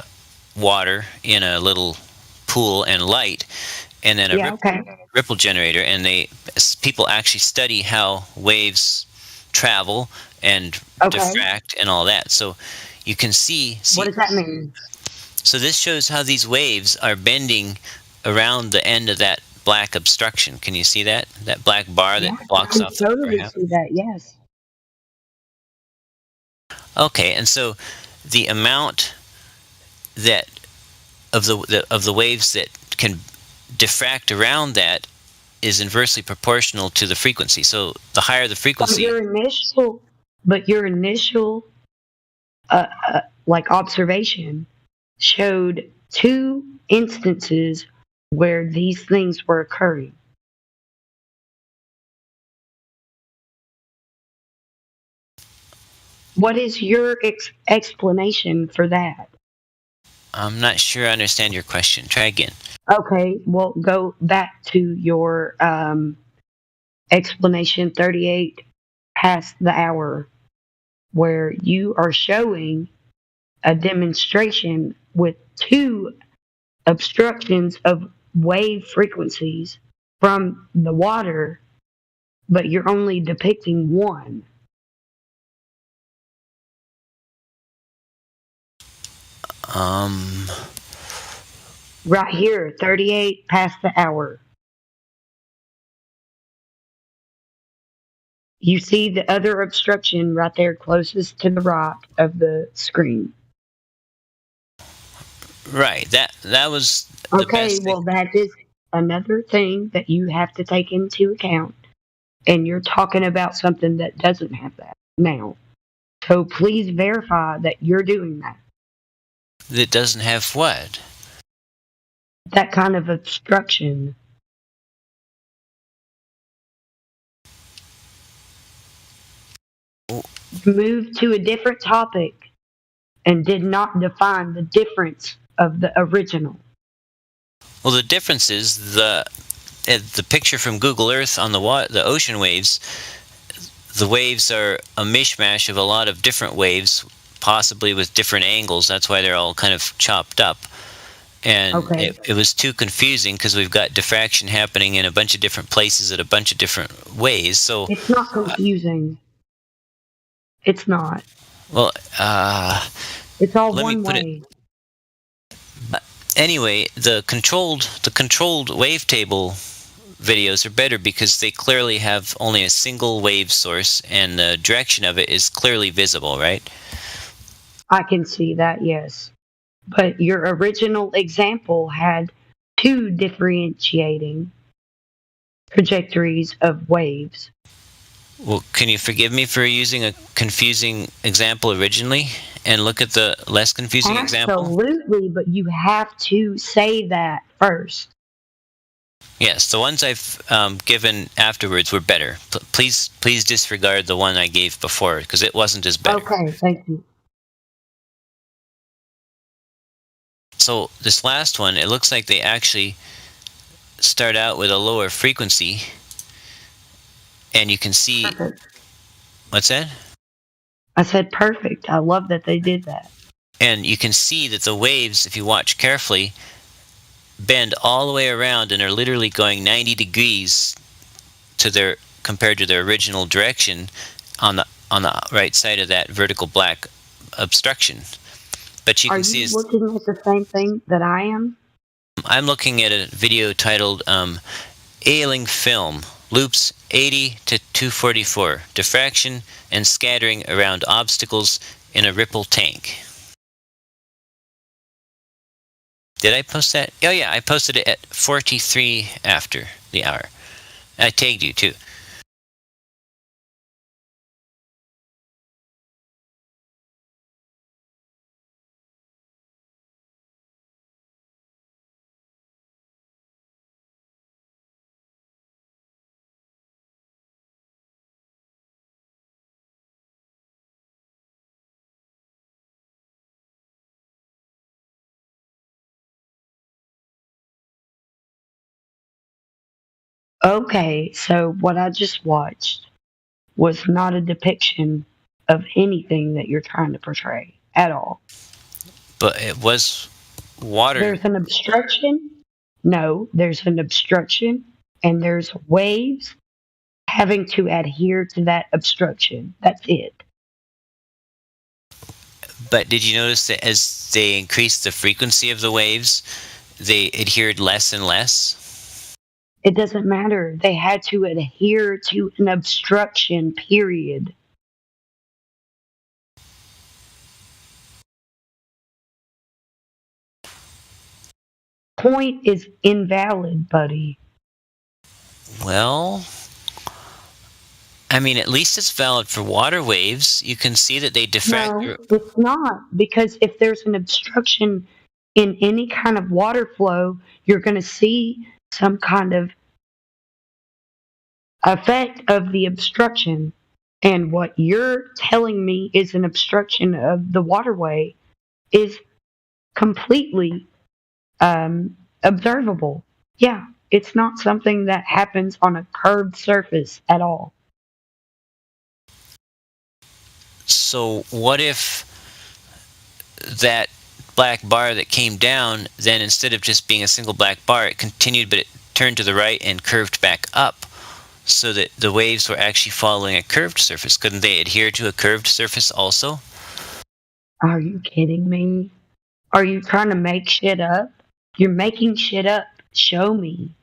water in a little pool and light, and then a ripple generator. And people actually study how waves travel and diffract and all that. So you can see. What does that mean? So this shows how these waves are bending around the end of that black obstruction. Can you see that? That black bar that blocks off the totally see that, yes. Okay, and so the amount that of the waves that can diffract around that is inversely proportional to the frequency. So the higher the frequency, but your initial like observation showed 2 instances where these things were occurring. What is your explanation for that? I'm not sure I understand your question. Try again. Okay, well, go back to your explanation 38 past the hour, where you are showing a demonstration with 2 obstructions of wave frequencies from the water, but you're only depicting one. Right here, 38 past the hour. You see the other obstruction right there closest to the right of the screen. Right. That was the best well, that is another thing that you have to take into account. And you're talking about something that doesn't have that now. So please verify that you're doing that. That doesn't have what? That kind of obstruction. Moved to a different topic and did not define the difference of the original. Well, the difference is the picture from Google Earth on the ocean waves. The waves are a mishmash of a lot of different waves, possibly with different angles. That's why they're all kind of chopped up. And it was too confusing because we've got diffraction happening in a bunch of different places at a bunch of different ways. So it's not confusing. It's not. Well, it's all one way. Anyway, the controlled wavetable videos are better because they clearly have only a single wave source and the direction of it is clearly visible, right? I can see that, yes. But your original example had 2 differentiating trajectories of waves. Well, can you forgive me for using a confusing example originally and look at the less confusing example? Absolutely, but you have to say that first. Yes, the ones I've given afterwards were better. Please disregard the one I gave before because it wasn't as better. Okay, thank you. So this last one, it looks like they actually start out with a lower frequency. And you can see... Perfect. What's that? I said perfect. I love that they did that. And you can see that the waves, if you watch carefully, bend all the way around and are literally going 90 degrees compared to their original direction on the right side of that vertical black obstruction. But you can see... Are you looking at the same thing that I am? I'm looking at a video titled Ailing Film. Loops 80 to 244, diffraction and scattering around obstacles in a ripple tank. Did I post that? Oh yeah, I posted it at 43 after the hour. I tagged you too. Okay, so what I just watched was not a depiction of anything that you're trying to portray at all. But it was water. There's an obstruction. No, there's an obstruction, and there's waves having to adhere to that obstruction. That's it. But did you notice that as they increased the frequency of the waves, they adhered less and less? It doesn't matter. They had to adhere to an obstruction, period. Point is invalid, buddy. Well, I mean, at least it's valid for water waves. You can see that they diffract. No, it's not. Because if there's an obstruction in any kind of water flow, you're going to see some kind of effect of the obstruction. And what you're telling me is an obstruction of the waterway is completely observable. Yeah, it's not something that happens on a curved surface at all. So what if that black bar that came down, then instead of just being a single black bar, it continued, but it turned to the right and curved back up, so that the waves were actually following a curved surface? Couldn't they adhere to a curved surface also? Are you kidding me? Are you trying to make shit up? You're making shit up. Show me.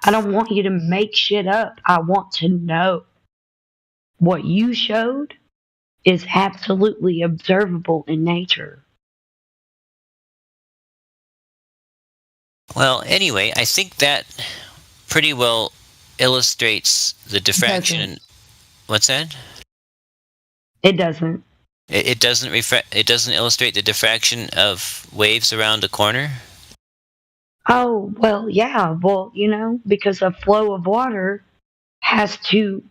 I don't want you to make shit up. I want to know. What you showed is absolutely observable in nature. Well, anyway, I think that pretty well illustrates the diffraction. What's that? It doesn't. It doesn't It doesn't illustrate the diffraction of waves around a corner. Oh, well, yeah. Well, because a flow of water has to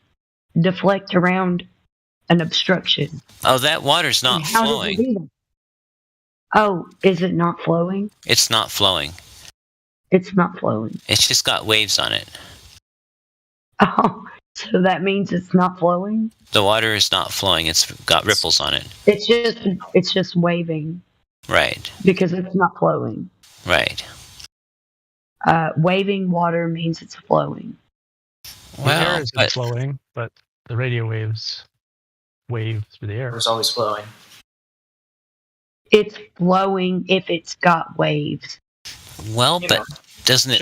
deflect around an obstruction. Oh, that water's not And how does it flowing. do that? Oh, is it not flowing? It's not flowing. It's not flowing. It's just got waves on it. Oh, so that means it's not flowing? The water is not flowing. It's got ripples on it. It's just waving Right. because it's not flowing. Right. Waving water means it's flowing. The air isn't flowing, but the radio waves wave through the air. It's always flowing. It's flowing if it's got waves. Well, but doesn't it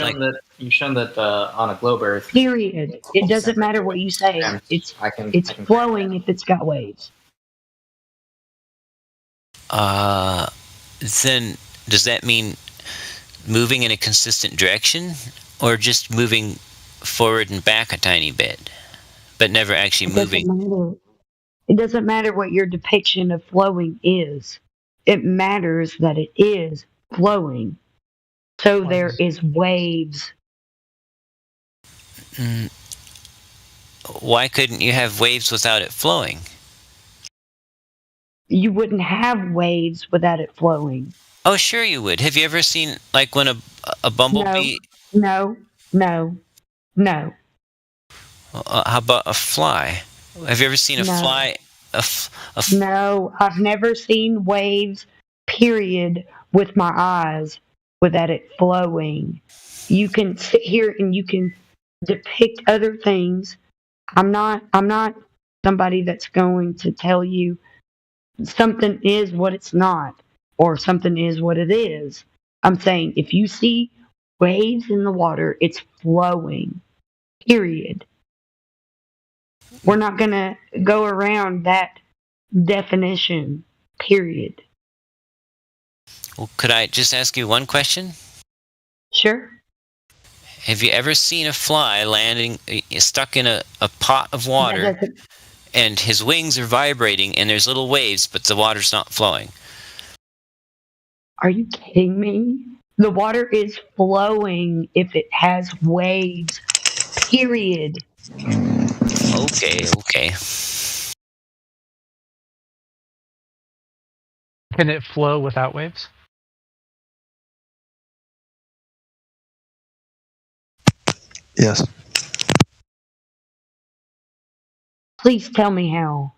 You've shown that on a globe Earth. Period. It doesn't matter what you say. It's flowing if it's got waves. Then does that mean moving in a consistent direction, or just moving forward and back a tiny bit, but never actually moving? It doesn't matter what your depiction of flowing is. It matters that it is flowing. So there is waves. Why couldn't you have waves without it flowing? You wouldn't have waves without it flowing. Oh, sure you would. Have you ever seen, like, when a bumblebee... No. How about a fly? Have you ever seen a fly... No, I've never seen waves, period, with my eyes without it flowing. You can sit here and you can depict other things. I'm not somebody that's going to tell you something is what it's not, or something is what it is. I'm saying if you see waves in the water, it's flowing, period. We're not going to go around that definition, period. Well, could I just ask you one question? Sure. Have you ever seen a fly stuck in a pot of water, and his wings are vibrating, and there's little waves, but the water's not flowing? Are you kidding me? The water is flowing if it has waves, period. Okay. Can it flow without waves? Yes. Please tell me how.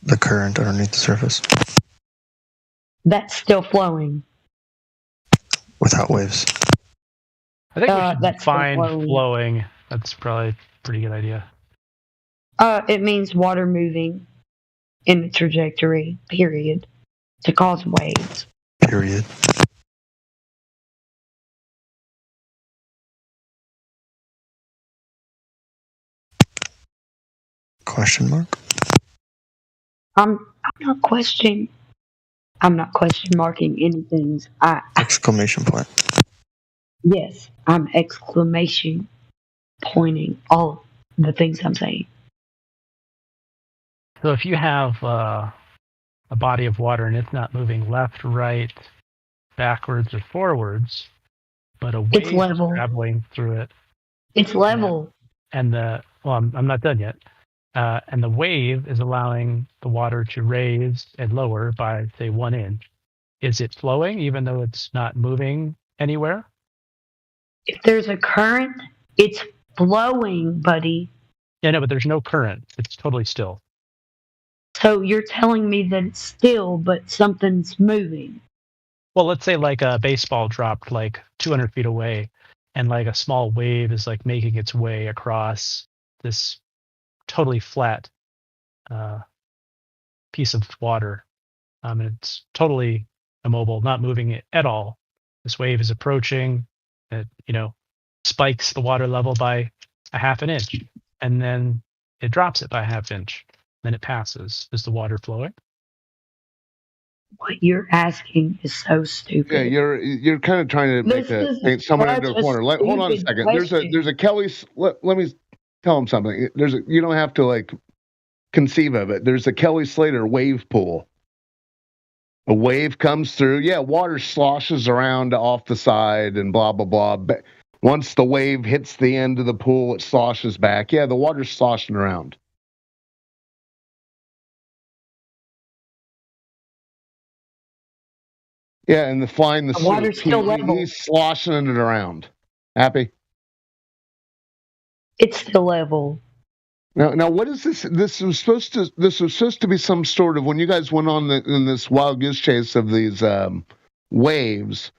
The current underneath the surface That's still flowing. without waves. I think we should That's still define flowing. flowing. That's probably a pretty good idea. It means water moving in the trajectory, period, to cause waves. Period. Question mark? I'm not question marking anything. Exclamation point. Yes, I'm exclamation pointing all the things I'm saying. So if you have a body of water and it's not moving left, right, backwards, or forwards, but a wave It's is level. traveling through it, It's level. and I'm not done yet. And the wave is allowing the water to raise and lower by, say, 1 inch. Is it flowing even though it's not moving anywhere? If there's a current, it's flowing, buddy. Yeah, no, but there's no current. It's totally still. So you're telling me that it's still, but something's moving. Well, let's say like a baseball dropped like 200 feet away, and like a small wave is like making its way across this totally flat piece of water. And it's totally immobile, not moving it at all. This wave is approaching. It, spikes the water level by a half an inch, and then it drops it by a half inch. Then it passes. Is the water flowing? What you're asking is so stupid. Yeah, you're kind of trying to paint someone into a corner. Hold on a second. There's a Kelly's. Let me tell him something. You don't have to like conceive of it. There's a Kelly Slater wave pool. A wave comes through. Yeah, water sloshes around off the side and blah blah blah. But once the wave hits the end of the pool, it sloshes back. Yeah, the water's sloshing around. Yeah, and flying the water's soup. still level. He's sloshing it around. Happy? It's still level. Now, what is this? This was supposed to be some sort of, when you guys went on in this wild goose chase of these waves,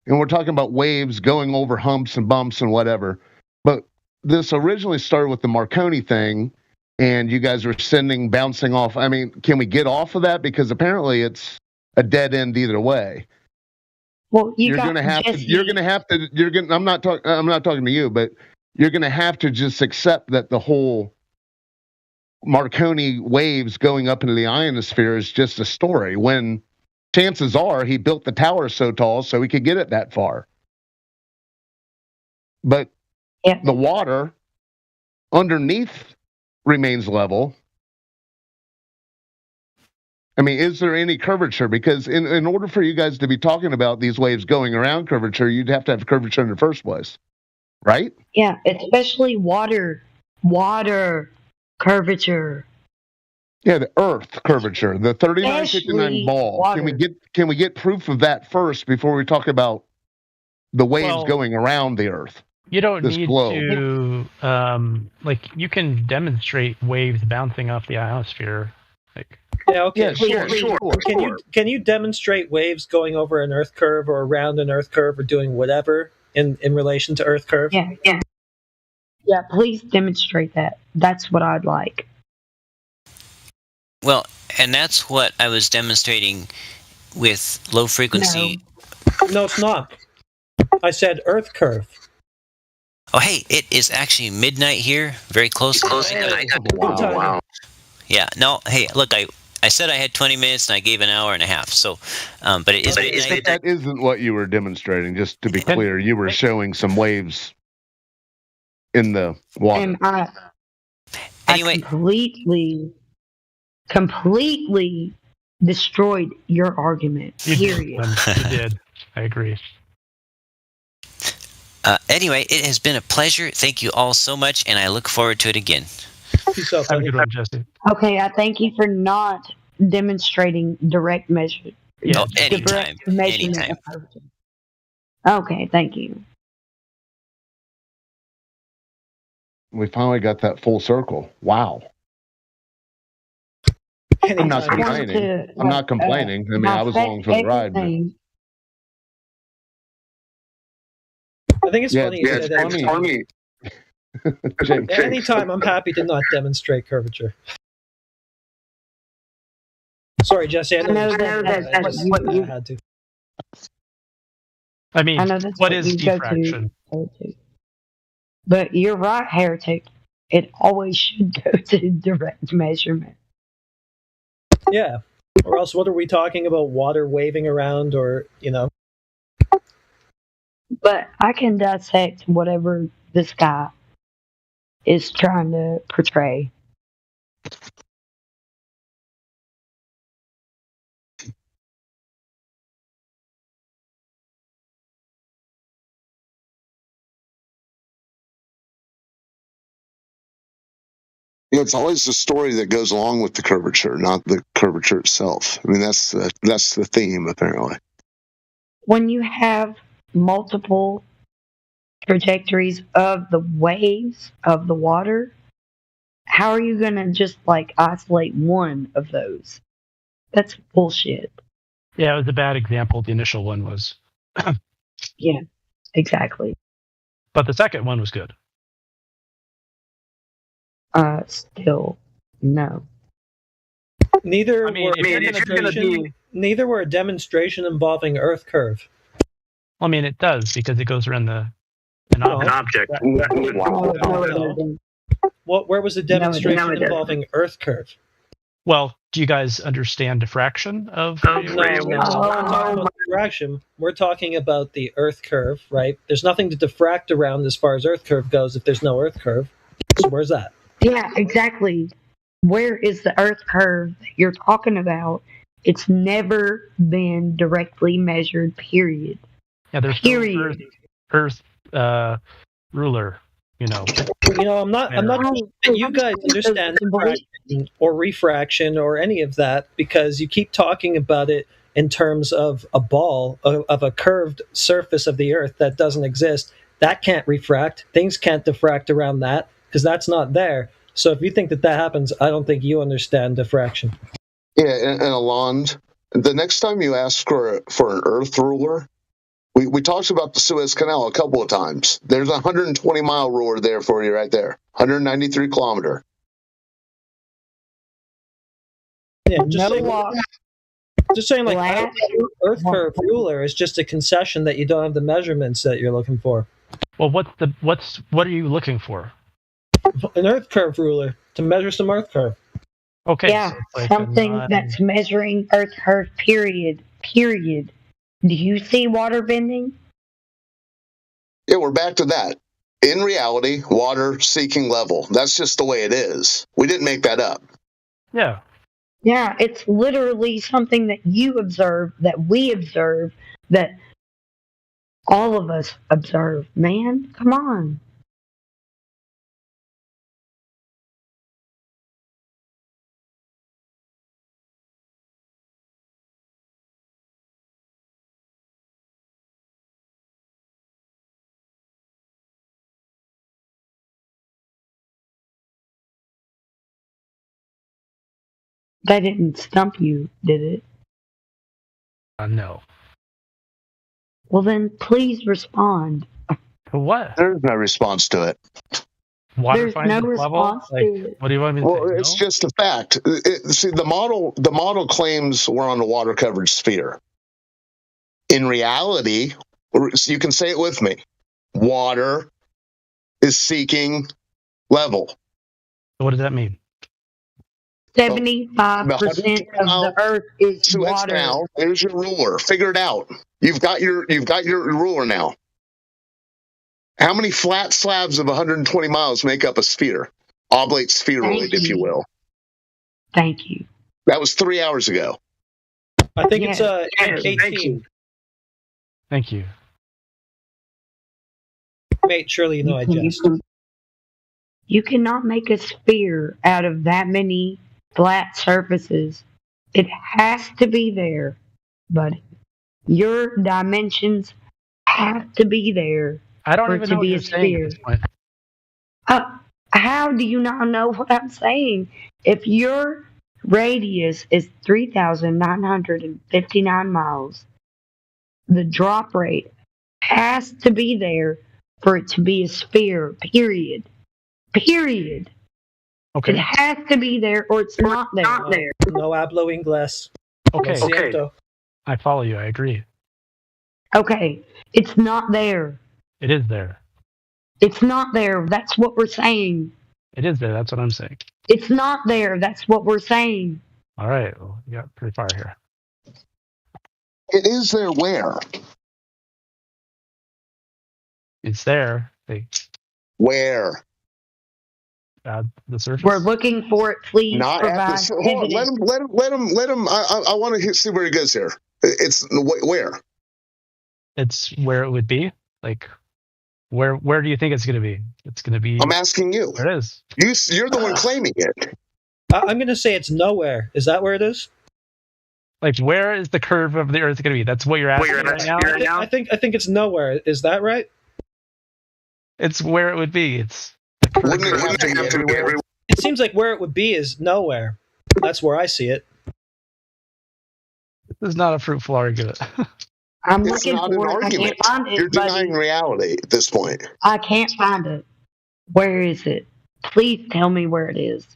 and we're talking about waves going over humps and bumps and whatever. But this originally started with the Marconi thing, and you guys were bouncing off. I mean, can we get off of that? Because apparently it's a dead end either way. Well, I'm not talking to you, but you're going to have to just accept that the whole Marconi waves going up into the ionosphere is just a story, when chances are he built the tower so tall so he could get it that far. But the water underneath remains level. I mean, is there any curvature? Because in order for you guys to be talking about these waves going around curvature, you'd have to have curvature in the first place, right? Yeah, especially water curvature. Yeah, the Earth curvature, the 3959 ball. Water. Can we get proof of that first before we talk about the waves going around the Earth? You don't this need globe? to you can demonstrate waves bouncing off the ionosphere. Yeah, okay. Yeah, sure. Can you demonstrate waves going over an Earth curve or around an Earth curve or doing whatever in relation to Earth curve? Yeah, please demonstrate that. That's what I'd like. Well, and that's what I was demonstrating with low frequency. No, it's not. I said Earth curve. Oh, hey, it is actually midnight here, very close. Wow. Yeah, no, hey, look, I said I had 20 minutes and I gave an hour and a half. So, but it is midnight. That isn't what you were demonstrating. Just to be clear, you were showing some waves in the water. And I completely destroyed your argument. Period. You did. I agree. Anyway, it has been a pleasure. Thank you all so much, and I look forward to it again. Have a good one, Jesse. Okay, I thank you for not demonstrating direct measure. Yeah, anytime. Okay, thank you. finally got that full circle. Wow. I'm not complaining. I'm not complaining. I mean, I was along for the ride. But... I think it's funny. It's funny. Anytime, I'm happy to not demonstrate curvature. Sorry, Jesse. I know that's what you had to. I mean, what is you diffraction? But you're right, Heretic. It always should go to direct measurement. Yeah. Or else what are we talking about? Water waving around or, But I can dissect whatever this guy is trying to portray. It's always the story that goes along with the curvature, not the curvature itself. I mean, that's the theme, apparently. When you have multiple trajectories of the waves of the water, how are you going to just isolate one of those? That's bullshit. Yeah, it was a bad example. The initial one was. Yeah, exactly. But the second one was good. Still, no. Neither were a demonstration involving Earth curve. I mean, it does because it goes around an object. Where was the demonstration involving Earth curve? Well, do you guys understand diffraction of? No, we're not talking about diffraction. We're talking about the Earth curve, right? There's nothing to diffract around as far as Earth curve goes if there's no Earth curve. So where's that? Yeah, exactly. Where is the Earth curve that you're talking about? It's never been directly measured, period. Yeah, there's period. No Earth ruler, I'm not sure that you guys understand diffraction or refraction or any of that because you keep talking about it in terms of a ball, of a curved surface of the Earth that doesn't exist. That can't refract. Things can't diffract around that because that's not there. So if you think that happens, I don't think you understand diffraction. Yeah, and Alond, the next time you ask for an Earth ruler, we talked about the Suez Canal a couple of times. There's a 120-mile ruler there for you right there, 193 kilometer. Yeah, just saying Earth curve ruler is just a concession that you don't have the measurements that you're looking for. Well, what are you looking for? An Earth curve ruler to measure some Earth curve. Okay. Yeah, so something that's measuring Earth curve, period. Period. Do you see water bending? Yeah, we're back to that. In reality, water seeking level. That's just the way it is. We didn't make that up. Yeah. Yeah, it's literally something that you observe, that we observe, that all of us observe. Man, come on. That didn't stump you, did it? No. Well, then please respond. For what? There's no response to it. There's no response to it. What do you want me to say? Well, it's just a fact. See, the model claims we're on a water-covered sphere. In reality, you can say it with me, water is seeking level. What does that mean? 75% of the Earth is water. Now, there's your ruler. Figure it out. You've got your ruler now. How many flat slabs of 120 miles make up a sphere? Oblate spheroid, if you will. Thank you. That was 3 hours ago. I think it's 18. Thank you. Mate, surely you know I jest. You cannot make a sphere out of that many flat surfaces. It has to be there, buddy. Your dimensions have to be there. I don't even know what you're saying at this point. I How do you not know what I'm saying? If your radius is 3,959 miles, the drop rate has to be there for it to be a sphere, period. Period. Okay. It has to be there or it's not there. No hablo inglés. Okay. Lo siento. I follow you. I agree. Okay, it's not there. It is there. It's not there. That's what we're saying. It is there. That's what I'm saying. It's not there. That's what we're saying. All right. Well, you got pretty far here. It is there where? It's there. Where? The surface. We're looking for it. Please Not at provide the. Hold on, let him. I want to see where he goes here. It's where? It's where it would be. Like, where do you think it's going to be? It's going to be. I'm asking you. Where it is. You're the one claiming it. I'm going to say it's nowhere. Is that where it is? Like, where is the curve of the Earth going to be? That's what you're asking right now. I think it's nowhere. Is that right? It's where it would be. It's. Wouldn't it have to be everywhere? It seems like where it would be is nowhere. That's where I see it. This is not a fruitful argument. I'm It's looking not for an it. I argument. can't find it. You're buddy. denying reality at this point. I can't find it. Where is it? Please tell me where it is.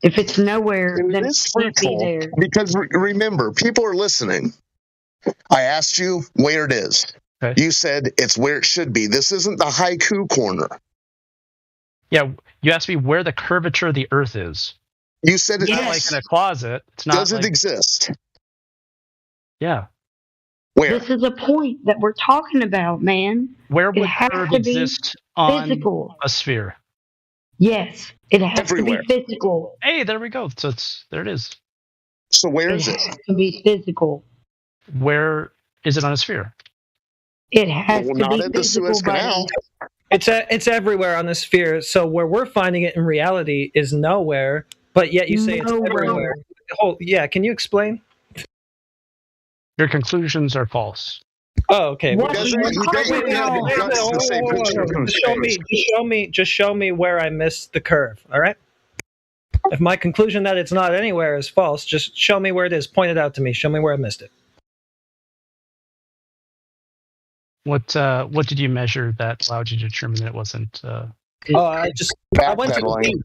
If it's nowhere, then it can't be there. Because remember, people are listening. I asked you where it is. Okay. You said it's where it should be. This isn't the haiku corner. Yeah, you asked me where the curvature of the Earth is. You said It's it's not like in a closet. It's not. Does it like, exist? Yeah. Where? This is a point that we're talking about, man. Where It would has curve to be exist on physical. a sphere? Yes, it has Everywhere. to be physical. Hey, there we go. So there it is. So where It is it? has to be physical. Where is it on a sphere? It has Well, to not be at the physical, Suez Canal. buddy. It's everywhere on the sphere. So where we're finding it in reality is nowhere, but yet you say it's Nowhere. everywhere. Yeah, can you explain? Your conclusions are false. Oh, okay. What He are you doesn't talking have the about? guts to say picture from space. Just show me where I missed the curve. All right. If my conclusion that it's not anywhere is false, just show me where it is. Point it out to me. Show me where I missed it. What did you measure that allowed you to determine that it wasn't? I went to the beach.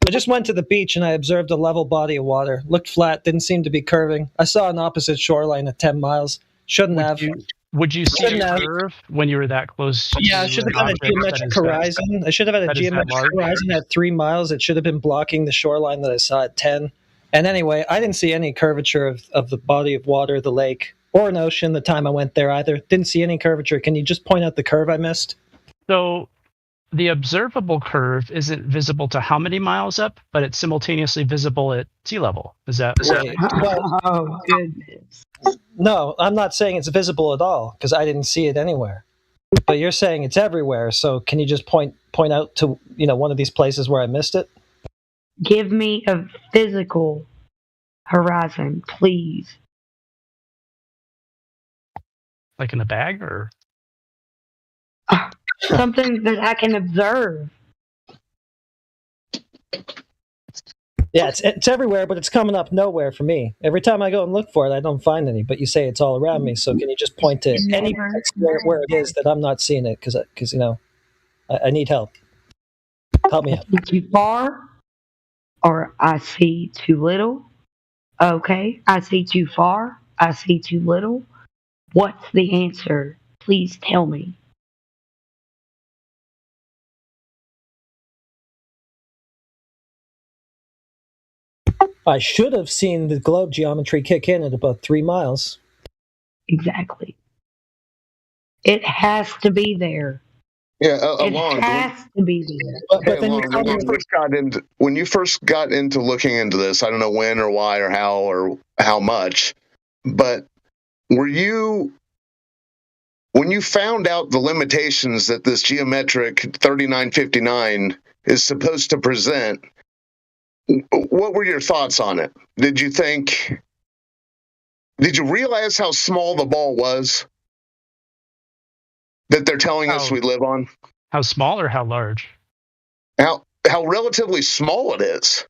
I just went to the beach and I observed a level body of water. Looked flat, didn't seem to be curving. I saw an opposite shoreline at 10 miles. Shouldn't have. Would you see Shouldn't a have. curve when you were that close? Yeah, I should have had a geometric horizon. I should have had a that is that geometric large? horizon at 3 miles. It should have been blocking the shoreline that I saw at 10. And anyway, I didn't see any curvature of the body of water, the lake, or an ocean the time I went there either. Didn't see any curvature. Can you just point out the curve I missed? So the observable curve isn't visible to how many miles up, but it's simultaneously visible at sea level. Is that? Oh, goodness. No, I'm not saying it's visible at all because I didn't see it anywhere. But you're saying it's everywhere. So can you just point out to one of these places where I missed it? Give me a physical horizon, please. Like in a bag or? Something that I can observe. Yeah, it's everywhere, but it's coming up nowhere for me. Every time I go and look for it, I don't find any. But you say it's all around me, so can you just point to any place where it is that I'm not seeing it? Because I need help. Help me out. I see too far, or I see too little. Okay, I see too far. I see too little. What's the answer? Please tell me. I should have seen the globe geometry kick in at about 3 miles. Exactly. It has to be there. Yeah, It Alon, has to be there. But then when you first got into looking into this, I don't know when or why or how much, but when you found out the limitations that this geometric 3959 is supposed to present, what were your thoughts on it? Did you realize how small the ball was that they're telling us we live on? How small or how large? How how relatively small it is.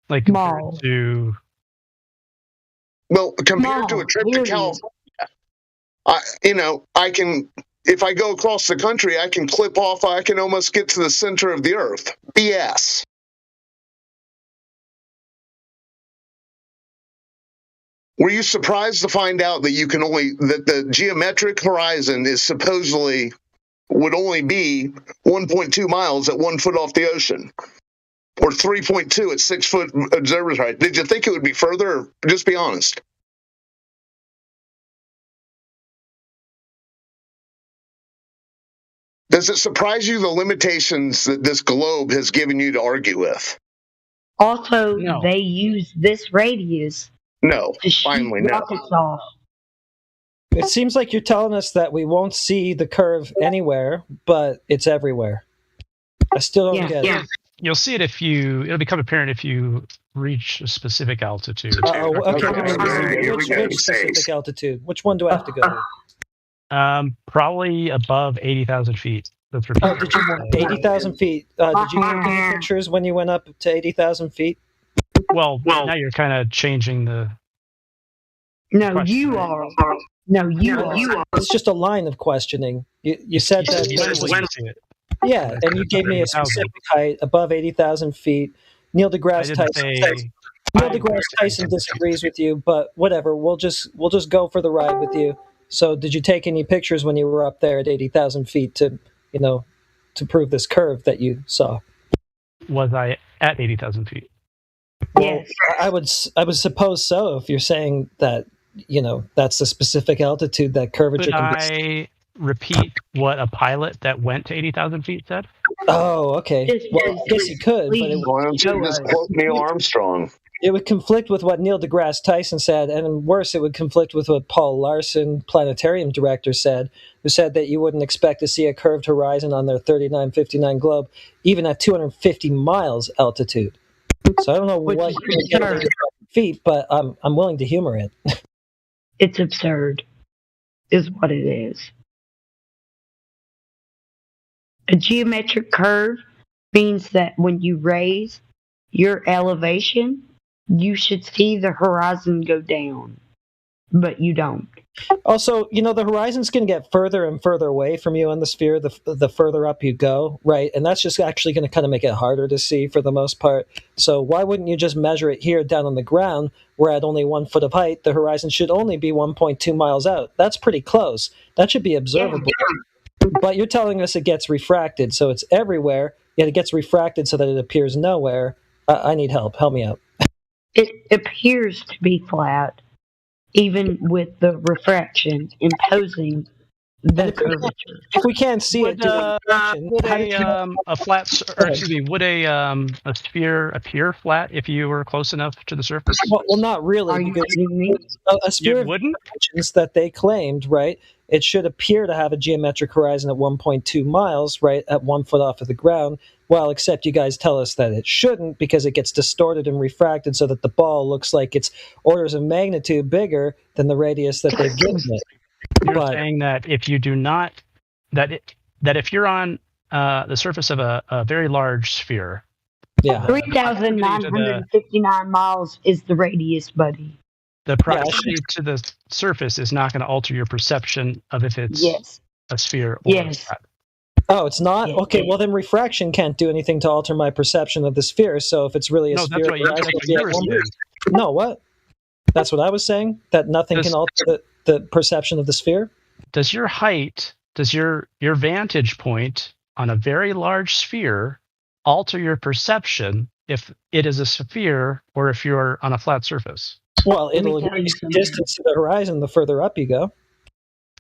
Like compared to. Well, compared to a trip to California, I can. If I go across the country, I can clip off. I can almost get to the center of the Earth. BS. Were you surprised to find out that that the geometric horizon is would only be 1.2 miles at 1 foot off the ocean, or 3.2 at 6 foot observer's height? Did you think it would be further? Or just be honest. Does it surprise you the limitations that this globe has given you to argue with? Also, they use this radius. No, to shoot rockets off. It seems like you're telling us that we won't see the curve anywhere, but it's everywhere. I still don't get it. You'll see it it'll become apparent if you reach a specific altitude. Okay. Which specific altitude? Which one do I have to go to? Probably above 80,000 feet. That's did you 80,000 feet? Did you take any pictures when you went up to 80,000 feet? Well, now you're kind of changing the. No, you are. No, you are. It's just a line of questioning. You said that. Yeah, and you gave me a specific height above 80,000 feet. Neil deGrasse Tyson disagrees with you, but whatever. We'll just go for the ride with you. So, did you take any pictures when you were up there at 80,000 feet to prove this curve that you saw? Was I at 80,000 feet? Well, I would suppose so. If you're saying that, that's the specific altitude that curvature. Could I repeat what a pilot that went to 80,000 feet said? Oh, okay. Well, I guess you could, but it would just quote Neil Armstrong. It would conflict with what Neil deGrasse Tyson said, and worse, it would conflict with what Paul Larson, planetarium director, said, who said that you wouldn't expect to see a curved horizon on their 3959 globe, even at 250 miles altitude. So I don't know what you get at 80,000 feet, but I'm willing to humor it. It's absurd, is what it is. A geometric curve means that when you raise your elevation, you should see the horizon go down, but you don't. Also, the horizon's going to get further and further away from you on the sphere the further up you go, right? And that's just actually going to kind of make it harder to see for the most part. So why wouldn't you just measure it here down on the ground, where at only 1 foot of height, the horizon should only be 1.2 miles out? That's pretty close. That should be observable. Yeah. But you're telling us it gets refracted, so it's everywhere, yet it gets refracted so that it appears nowhere. I need help. Help me out. It appears to be flat, even with the refraction imposing the curvature. If we can't see would a sphere appear flat if you were close enough to the surface? Well, not really, because a sphere of dimensions that they claimed, right? It should appear to have a geometric horizon at 1.2 miles, right, at 1 foot off of the ground. Well, except you guys tell us that it shouldn't, because it gets distorted and refracted so that the ball looks like it's orders of magnitude bigger than the radius that they've given it. You're saying that if you do not, that if you're on the surface of a very large sphere, 3,959 miles is the radius, buddy. The proximity to the surface is not going to alter your perception of if it's a sphere or a flat. Oh, it's not? Okay, well then refraction can't do anything to alter my perception of the sphere, so if it's really a sphere... No, what? That's what I was saying? That nothing can alter the perception of the sphere? Does your height, does your vantage point on a very large sphere alter your perception if it is a sphere or if you're on a flat surface? Well, it'll increase the distance to the horizon the further up you go.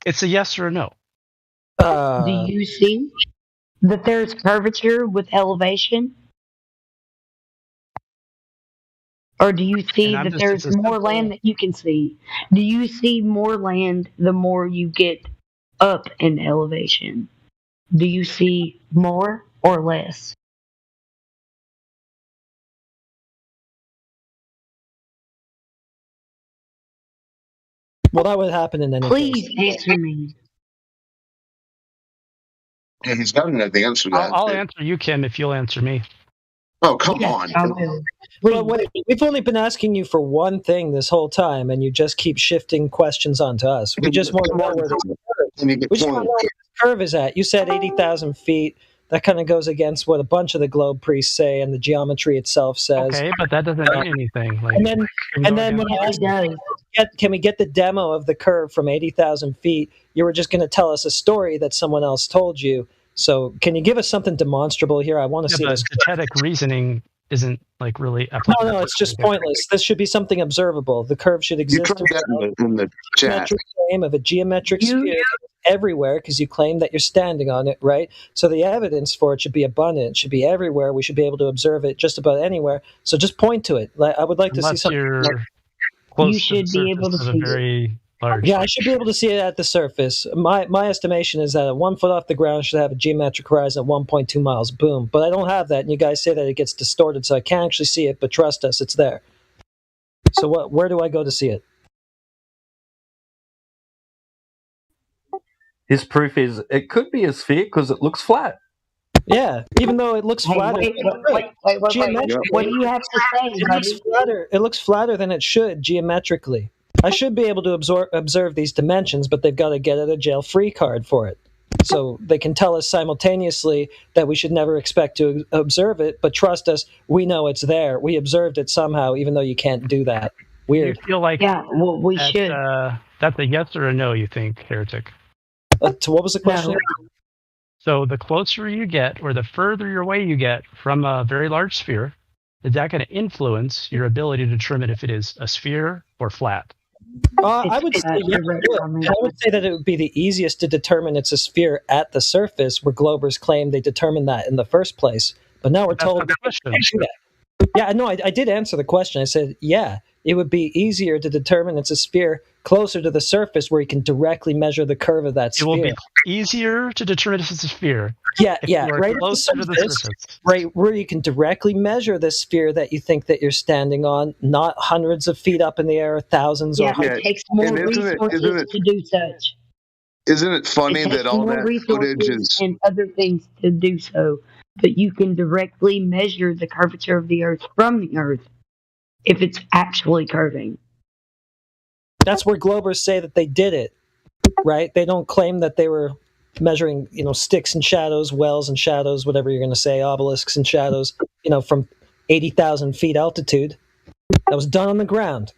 It's a yes or a no. Do you see that there's curvature with elevation? Or do you see that there's more land that you can see? Do you see more land the more you get up in elevation? Do you see more or less? Well, that would happen in any Please answer me. Yeah, he's got to know the answer to that. I'll answer you, Kim, if you'll answer me. Oh, come on. I will. But wait, we've only been asking you for one thing this whole time, and you just keep shifting questions onto us. We just want to know where the curve is at. You said 80,000 feet. That kind of goes against what a bunch of the globe priests say, and the geometry itself says. Okay, but that doesn't mean anything. Like, And then when I asked, can we get the demo of the curve from 80,000 feet? You were just going to tell us a story that someone else told you. So can you give us something demonstrable here? I want to see this. Dietetic reasoning isn't like really applicable. No, it's just pointless. This should be something observable. The curve should exist in the chat. Frame of a geometric sphere everywhere, because you claim that you're standing on it, right? So the evidence for it should be abundant. It should be everywhere. We should be able to observe it just about anywhere. So just point to it. I would like to see something. You should be able to see it. Yeah, I should be able to see it at the surface. My estimation is that 1 foot off the ground should have a geometric horizon at 1.2 miles. Boom. But I don't have that, and you guys say that it gets distorted, so I can't actually see it, but trust us, it's there. So where do I go to see it? His proof is it could be a sphere because it looks flat. Yeah, even though it looks flatter. Wait. What do you have to say? It looks flatter than it should geometrically. I should be able to observe these dimensions, but they've got to get a jail-free card for it. So they can tell us simultaneously that we should never expect to observe it, but trust us, we know it's there. We observed it somehow, even though you can't do that. Weird. You feel like we should. That's a yes or a no, you think, Heretic? So what was the question? No. So the closer you get, or the further away you get from a very large sphere, is that going to influence your ability to determine if it is a sphere or flat? I would say that it would be the easiest to determine it's a sphere at the surface, where Globers claim they determined that in the first place. But now we're told that. Yeah, no, I did answer the question. I said, yeah, it would be easier to determine it's a sphere closer to the surface, where you can directly measure the curve of that sphere. It will be easier to determine if it's a sphere. Yeah, right at the surface, right where you can directly measure the sphere that you think that you're standing on, not hundreds of feet up in the air, thousands or hundreds. It takes more resources to do such. Isn't it funny that all that footage is and other things to do so, but you can directly measure the curvature of the Earth from the Earth if it's actually curving. That's where Globers say that they did it, right? They don't claim that they were measuring, sticks and shadows, wells and shadows, whatever you're going to say, obelisks and shadows, from 80,000 feet altitude. That was done on the ground.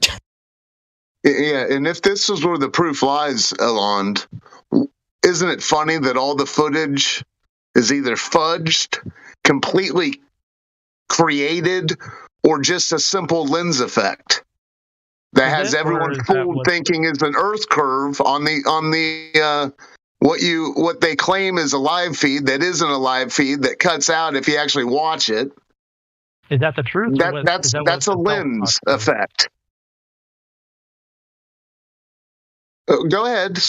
Yeah, and if this is where the proof lies, Eland, isn't it funny that all the footage is either fudged, completely created, or just a simple lens effect that has everyone fooled thinking is an Earth curve on the what they claim is a live feed that isn't a live feed that cuts out if you actually watch it. Is that the truth? That's a lens effect. Go ahead,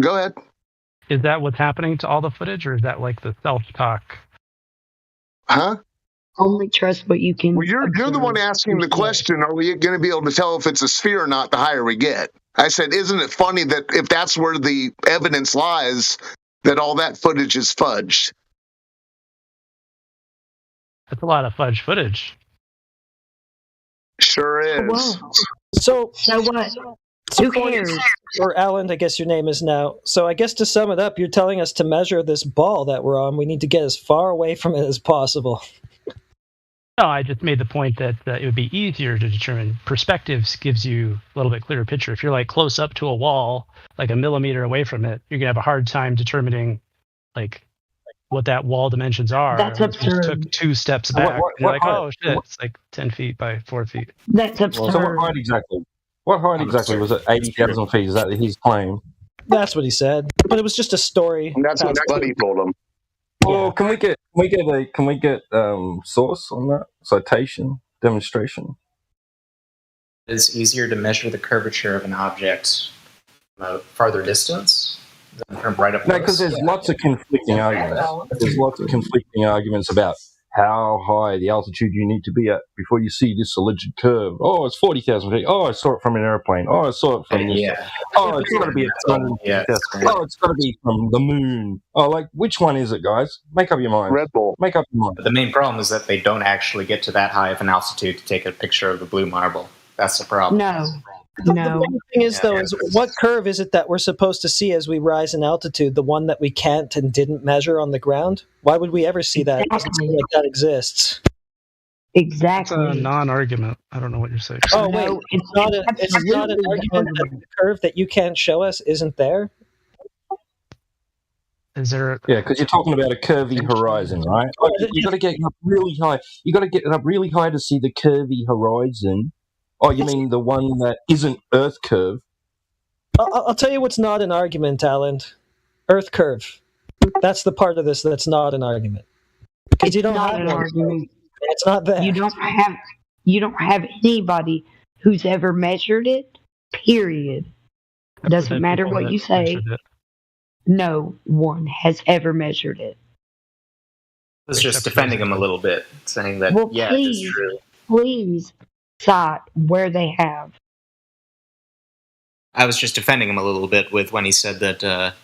go ahead. Is that what's happening to all the footage, or is that like the self-talk? Huh? Only trust what you can. Well, you're the one asking the question, are we going to be able to tell if it's a sphere or not the higher we get? I said, isn't it funny that if that's where the evidence lies, that all that footage is fudged? That's a lot of fudge footage. Sure is. So what? Who cares? Or Alan, I guess your name is now. So I guess to sum it up, you're telling us to measure this ball that we're on. We need to get as far away from it as possible. No, I just made the point that it would be easier to determine. Perspectives gives you a little bit clearer picture. If you're like close up to a wall, like a millimeter away from it, you're gonna have a hard time determining like what that wall dimensions are. That's absurd. You took 2 steps back. You're like, oh shit, it's like 10 feet by 4 feet. That's absurd. So what height exactly? What height exactly was it? 80,000 feet. Is that his claim? That's what he said. But it was just a story. And that's what Buddy told him. Well, can we get source on that? Citation, demonstration. It's easier to measure the curvature of an object from a farther distance than from right up close. No, because there's lots of conflicting arguments. There's lots of conflicting arguments about how high the altitude you need to be at before you see this alleged curve. Oh, it's 40,000 feet. Oh, I saw it from an airplane. Oh, I saw it from this. Yeah. Oh, it's got to be at 250,000. Oh, it's got to be from the moon. Oh, like, which one is it, guys? Make up your mind. Red Bull. Make up your mind. But the main problem is that they don't actually get to that high of an altitude to take a picture of the blue marble. That's the problem. No. The main thing is, though, is what curve is it that we're supposed to see as we rise in altitude? The one that we can't and didn't measure on the ground? Why would we ever see that? It doesn't seem like that exists. Exactly. It's a non-argument. I don't know what you're saying. Oh, wait. It's not an argument that the curve that you can't show us isn't there? Is there? Yeah, because you're talking about a curvy horizon, right? Like, you got to get up really high. You got to get up really high to see the curvy horizon. Oh, you mean the one that isn't Earth curve? I'll tell you what's not an argument, Alan. Earth curve. That's the part of this that's not an argument. Because you don't have an argument. It's not there. You don't have anybody who's ever measured it. Period. Doesn't matter what you say. No one has ever measured it. I was just defending him a little bit, saying that, Well, yeah, please, it's true. please cite where they have. I was just defending him a little bit with when he said that it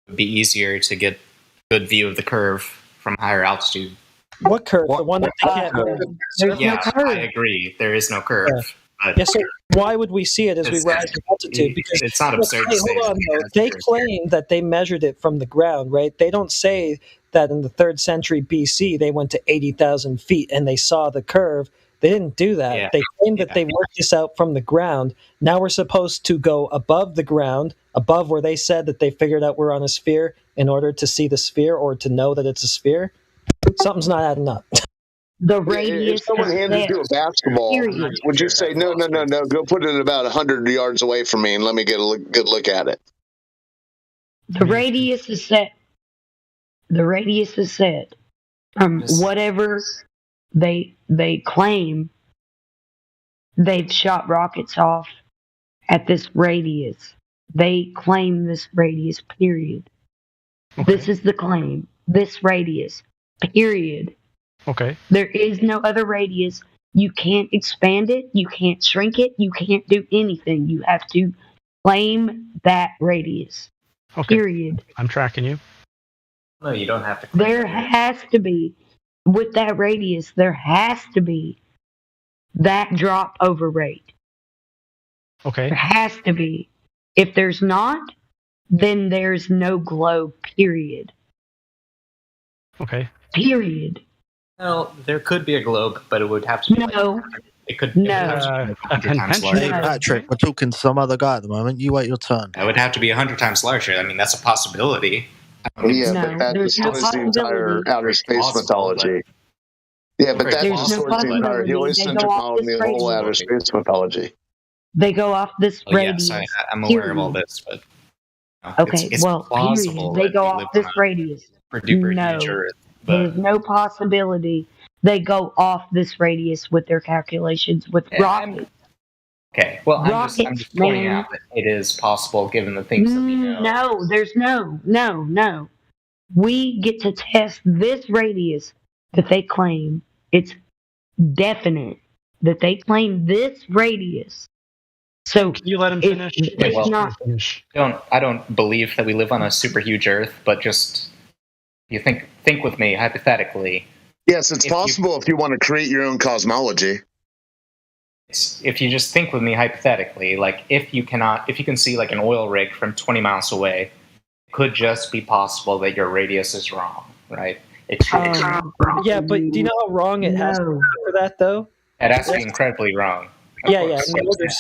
would be easier to get a good view of the curve from higher altitude. What curve? The one that they can't measure? Yeah, I agree. There is no curve. Yeah. But Yes, so why would we see it as we rise in altitude? Because it's not absurd to say hold on, though. They claim that they measured it from the ground, right? They don't say that in the 3rd century BC they went to 80,000 feet and they saw the curve. They didn't do that. Yeah. They claim that they worked this out from the ground. Now we're supposed to go above the ground, above where they said that they figured out we're on a sphere in order to see the sphere or to know that it's a sphere. Something's not adding up. The If radius. someone handed you a basketball, Period. would you say, no, go put it about 100 yards away from me and let me get a good look at it? The radius is set. The radius is set from whatever they claim they've shot rockets off at this radius. They claim this radius, period. Okay. This is the claim. This radius, period. Okay. There is no other radius. You can't expand it. You can't shrink it. You can't do anything. You have to claim that radius. Okay. Period. I'm tracking you. No, you don't have to. There has to be, with that radius, there has to be that drop over rate. Okay. There has to be. If there's not, then there's no globe, period. Okay. Period. Well, there could be a globe, but it would have to be. No. It could. No. It would have to be 100 times larger. Hey, Patrick, we're talking to some other guy at the moment. You wait your turn. It would have to be 100 times larger. I mean, that's a possibility. Yeah, but that destroys the entire outer space mythology. Yeah, but that There's no destroys the entire possibility. They heliocentric go off model and this the whole outer radius. space mythology. They go off this Oh, radius. yes, I'm aware of all period. this, but Okay, it's well, plausible period. They that go we off live this on a radius. super duper No, huge Earth. But there's no possibility. They go off this radius with their calculations with rockets. okay, well, I'm just Rockets, pointing man. out that it is possible given the things that we know. No, there's no. We get to test this radius that they claim. It's definite that they claim this radius. So Can you let him finish? Okay, well, not. I don't believe that we live on a super huge Earth, but just you think with me hypothetically. Yes, it's possible if you want to create your own cosmology. If you just think with me hypothetically, like if you can see like an oil rig from 20 miles away, it could just be possible that your radius is wrong, right? It's Yeah, but do you know how wrong it has to be for that, though? it has to be incredibly wrong. Of Yeah, course.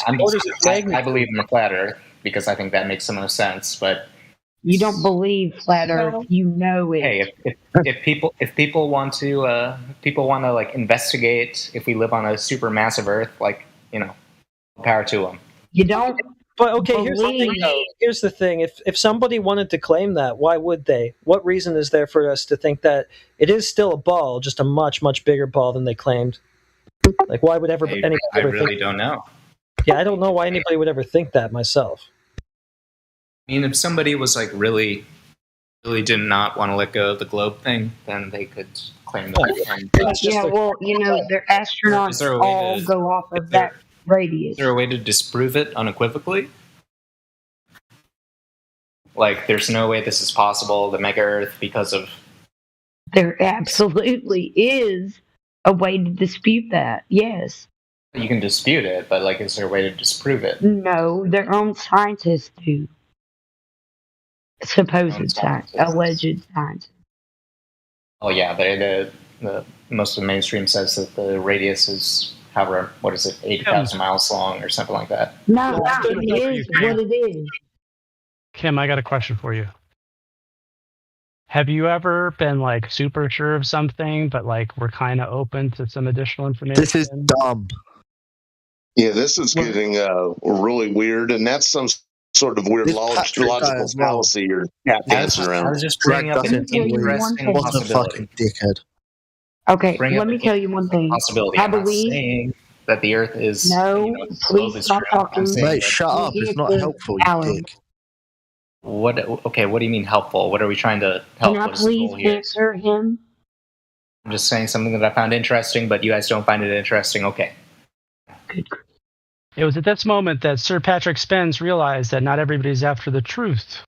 I believe in the flat Earth because I think that makes the most sense. But You don't believe flat Earth. You know it. hey, if people want to like investigate if we live on a super massive Earth, like power to them. You don't. But okay, here's the thing. Though. Here's the thing. If somebody wanted to claim that, why would they? What reason is there for us to think that it is still a ball, just a much, much bigger ball than they claimed? Like, why would anybody I ever really think? don't know. Yeah, I don't know why anybody would ever think that myself. I mean, if somebody was like really did not want to let go of the globe thing, then they could claim that. Yeah, well, their astronauts Is there a way all to- go off of that radius. Is there a way to disprove it unequivocally? Like, there's no way this is possible, the mega Earth, because of... There absolutely is a way to dispute that, yes. You can dispute it, but, like, is there a way to disprove it? No, their own scientists do. Supposed science, alleged science. Oh, yeah, the most of the mainstream says that the radius is, however, 80,000 miles long or something like that. No, it is what it is. Kim, I got a question for you. Have you ever been like super sure of something, but like we're kind of open to some additional information? This is dumb. Yeah, this is getting really weird, and that's some sort of weird logical fallacy you're dancing around. I was just bringing up an interesting possibility. Dickhead. Okay, let me tell you one thing. Possibility. I I'm not believe saying that the Earth is please stop talking. Mate, shut up. It's not helpful, you dick. What? Okay, what do you mean helpful? What are we trying to help? Can I please answer him? I'm just saying something that I found interesting, but you guys don't find it interesting. Okay. It was at this moment that Sir Patrick Spence realized that not everybody's after the truth.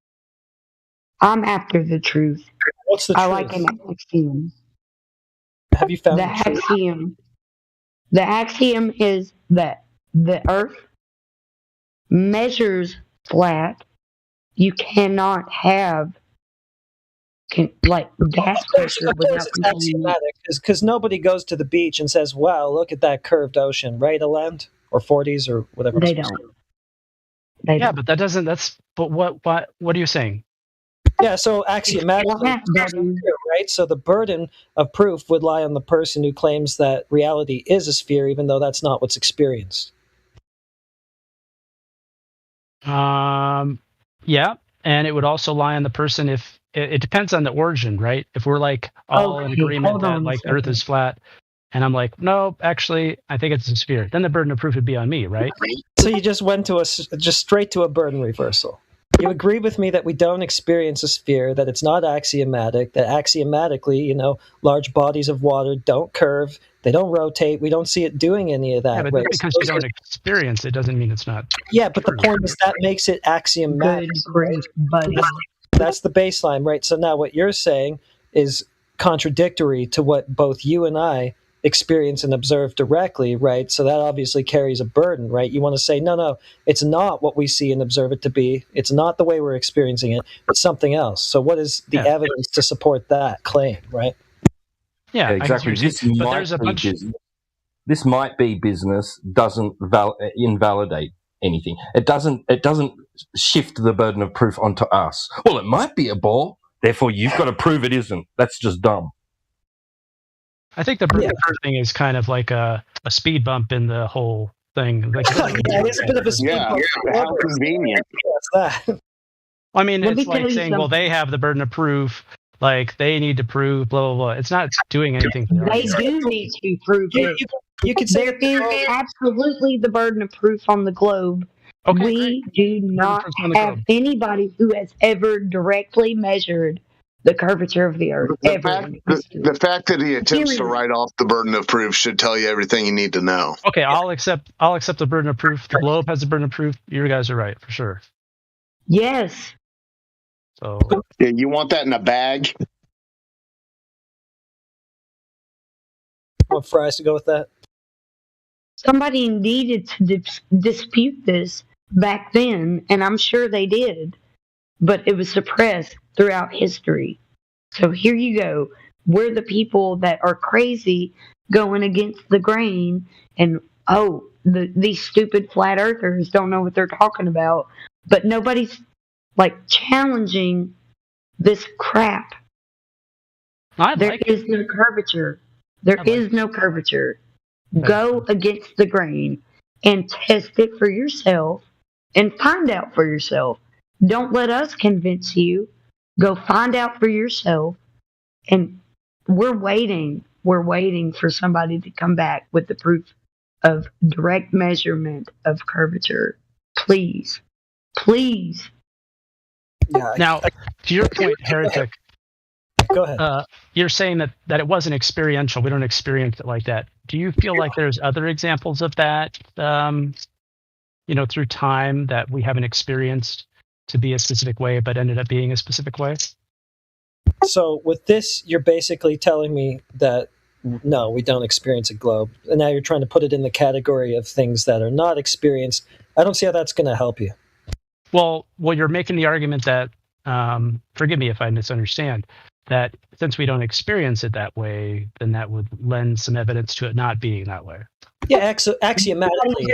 I'm after the truth. What's the truth? I like an axiom. Have you found the axiom? The axiom is that the Earth measures flat. You cannot have gas pressure without it's axiomatic, because nobody goes to the beach and says, "Wow, look at that curved ocean," right, Aland? Or 40s or whatever. They don't. But that doesn't. But what are you saying? Yeah, so axiomatically, right? So the burden of proof would lie on the person who claims that reality is a sphere, even though that's not what's experienced. Yeah, and it would also lie on the person if it depends on the origin, right? If we're like all in agreement that like the Earth is flat, and I'm like, no, actually, I think it's a sphere, then the burden of proof would be on me, right? So you just went to straight to a burden reversal. You agree with me that we don't experience a sphere, that it's not axiomatic, that axiomatically, large bodies of water don't curve, they don't rotate, we don't see it doing any of that. Yeah, but because you don't experience it doesn't mean it's not. Yeah, but the point is that makes it axiomatic. Great, buddy. That's the baseline, right? So now what you're saying is contradictory to what both you and I experience and observe directly, right? So that obviously carries a burden, right? You want to say, no, it's not what we see and observe it to be. It's not the way we're experiencing it. It's something else. So what is the evidence to support that claim, right? Yeah, exactly. This might be business, doesn't invalidate anything. It doesn't shift the burden of proof onto us. Well, it might be a ball, therefore you've got to prove it isn't. That's just dumb. I think the burden of proof thing is kind of like a speed bump in the whole thing. Like, it's a bit of a speed bump. How convenient. That's that. I mean, it's like saying, well, they have the burden of proof. Like, they need to prove blah, blah, blah. It's not doing anything. They do need to prove it. You could say there is absolutely the burden of proof on the globe. Okay, we do not have anybody who has ever directly measured the curvature of the Earth. The fact that he attempts to write off the burden of proof should tell you everything you need to know. Okay, I'll accept the burden of proof. The globe has the burden of proof. You guys are right, for sure. Yes. So yeah, you want that in a bag? Want Fries to go with that? Somebody needed to dispute this back then, and I'm sure they did, but it was suppressed throughout history. So here you go. We're the people that are crazy going against the grain, and these stupid flat earthers don't know what they're talking about, but nobody's challenging this crap. There is no curvature. There is no curvature. Go against the grain and test it for yourself and find out for yourself. Don't let us convince you. Go find out for yourself. And we're waiting. We're waiting for somebody to come back with the proof of direct measurement of curvature. Please. Please. Yeah, now, to your point, Heretic, go ahead. You're saying that it wasn't experiential. We don't experience it like that. Do you feel like there's other examples of that, through time that we haven't experienced to be a specific way, but ended up being a specific way? So with this, you're basically telling me that no, we don't experience a globe. And now you're trying to put it in the category of things that are not experienced. I don't see how that's going to help you. Well, you're making the argument that, forgive me if I misunderstand, that since we don't experience it that way, then that would lend some evidence to it not being that way. Yeah, axiomatically.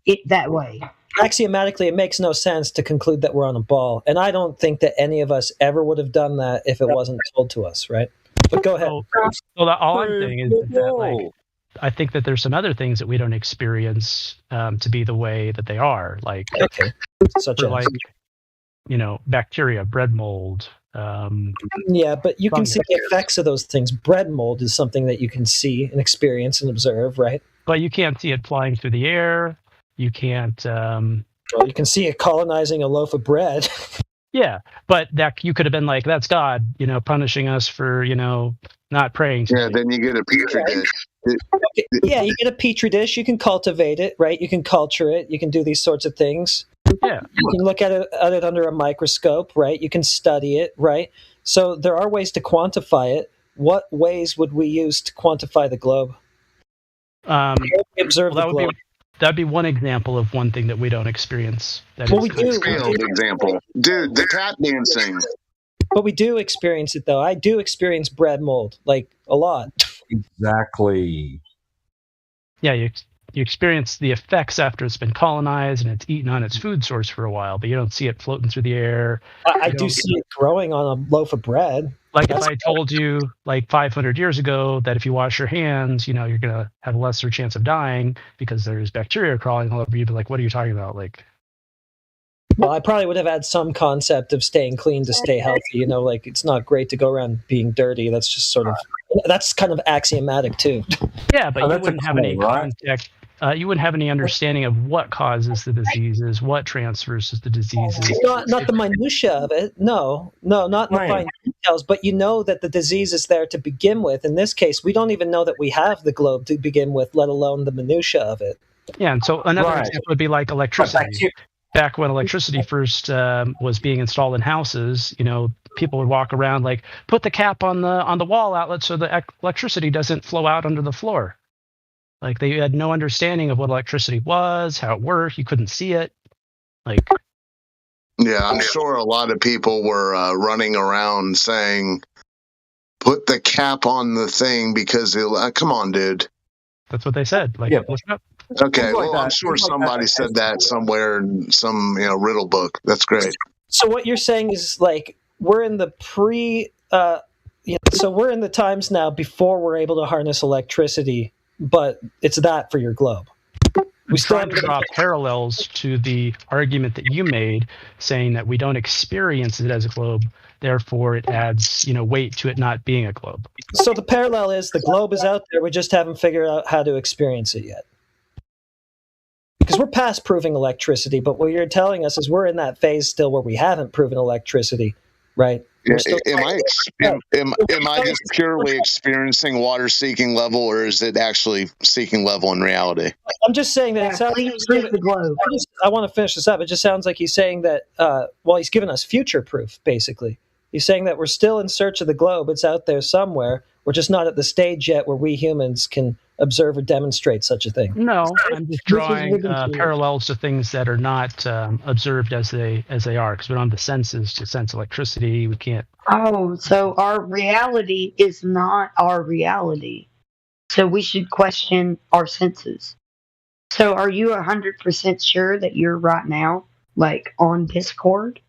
It that way. Axiomatically, it makes no sense to conclude that we're on a ball. And I don't think that any of us ever would have done that if it wasn't told to us, right? But go ahead. All I'm saying is that I think that there's some other things that we don't experience to be the way that they are, like such as bacteria, bread mold. Yeah, but you can see the effects of those things. Bread mold is something that you can see and experience and observe, right? But you can't see it flying through the air. You can't. Well, you can see it colonizing a loaf of bread. Yeah, but that you could have been like, that's God, punishing us for, not praying. Yeah, then you get a petri dish. Yeah, you get a petri dish. You can cultivate it, right? You can culture it. You can do these sorts of things. Yeah. You can look at it under a microscope, right? You can study it, right? So there are ways to quantify it. What ways would we use to quantify the globe? Observe the globe. That'd be one example of one thing that we don't experience. We do. Example. Dude, the tap dancing. But we do experience it, though. I do experience bread mold, like a lot. Exactly. Yeah, you experience the effects after it's been colonized and it's eaten on its food source for a while, but you don't see it floating through the air. I do see it growing on a loaf of bread. Like if I told you like 500 years ago that if you wash your hands, you're going to have a lesser chance of dying because there's bacteria crawling all over you, but like, what are you talking about? Like, well, I probably would have had some concept of staying clean to stay healthy. Like it's not great to go around being dirty. That's just that's kind of axiomatic too. Yeah, but you wouldn't have any context. You wouldn't have any understanding of what causes the diseases, what transfers the diseases. Not the minutia of it. No, not the fine details. But you know that the disease is there to begin with. In this case, we don't even know that we have the globe to begin with, let alone the minutia of it. Yeah, and so another example would be like electricity. Back when electricity first was being installed in houses, people would walk around like, put the cap on the wall outlet so the electricity doesn't flow out under the floor. Like they had no understanding of what electricity was, how it worked. You couldn't see it. Yeah, I'm sure a lot of people were running around saying, "Put the cap on the thing because come on, dude." That's what they said. Like, look it up. Okay, well, I'm sure somebody said that somewhere in some riddle book. That's great. So what you're saying is like we're in the so we're in the times now before we're able to harness electricity. But it's that for your globe. We still have to draw parallels to the argument that you made, saying that we don't experience it as a globe, therefore it adds, weight to it not being a globe. So the parallel is the globe is out there, we just haven't figured out how to experience it yet. Because we're past proving electricity, but what you're telling us is we're in that phase still where we haven't proven electricity, right? Am I just purely experiencing water seeking level, or is it actually seeking level in reality? I'm just saying that it sounds like the globe. I want to finish this up. It just sounds like he's saying that, he's giving us future proof, basically. He's saying that we're still in search of the globe. It's out there somewhere. We're just not at the stage yet where we humans can observe or demonstrate such a thing. No, I'm just drawing parallels to things that are not observed as they are, because we don't have the senses to sense electricity. We can't. Oh, so our reality is not our reality. So we should question our senses. So are you 100% sure that you're right now, like on Discord?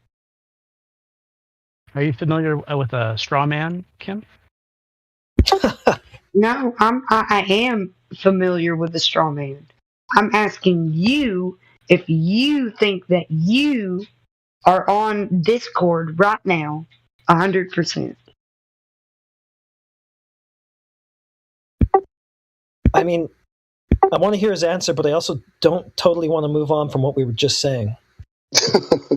Are you familiar with a straw man, Kim? No, I am familiar with the straw man. I'm asking you if you think that you are on Discord right now, 100%. I mean, I want to hear his answer, but I also don't totally want to move on from what we were just saying.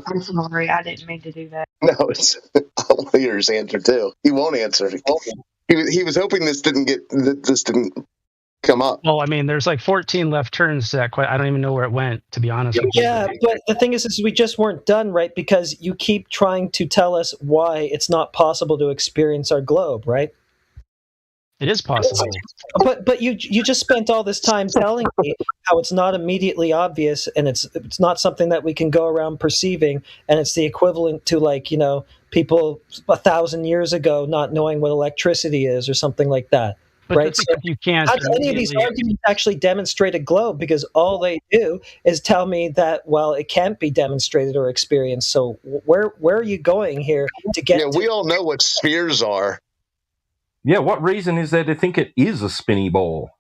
I'm sorry, I didn't mean to do that. No, I to hear his answer too. He won't answer. He was hoping this didn't come up. Well, I mean, there's like 14 left turns to that. I don't even know where it went, to be honest with you. Yeah, but the thing is we just weren't done, right? Because you keep trying to tell us why it's not possible to experience our globe, right? It is possible. But you just spent all this time telling me how it's not immediately obvious, and it's not something that we can go around perceiving, and it's the equivalent to, like, you know, people 1,000 years ago not knowing what electricity is or something like that. But right? So you can't. How do any of these arguments actually demonstrate a globe? Because all they do is tell me that, well, it can't be demonstrated or experienced. So where are you going here to get? Yeah, we all know what spheres are. Yeah, what reason is there to think it is a spinny ball?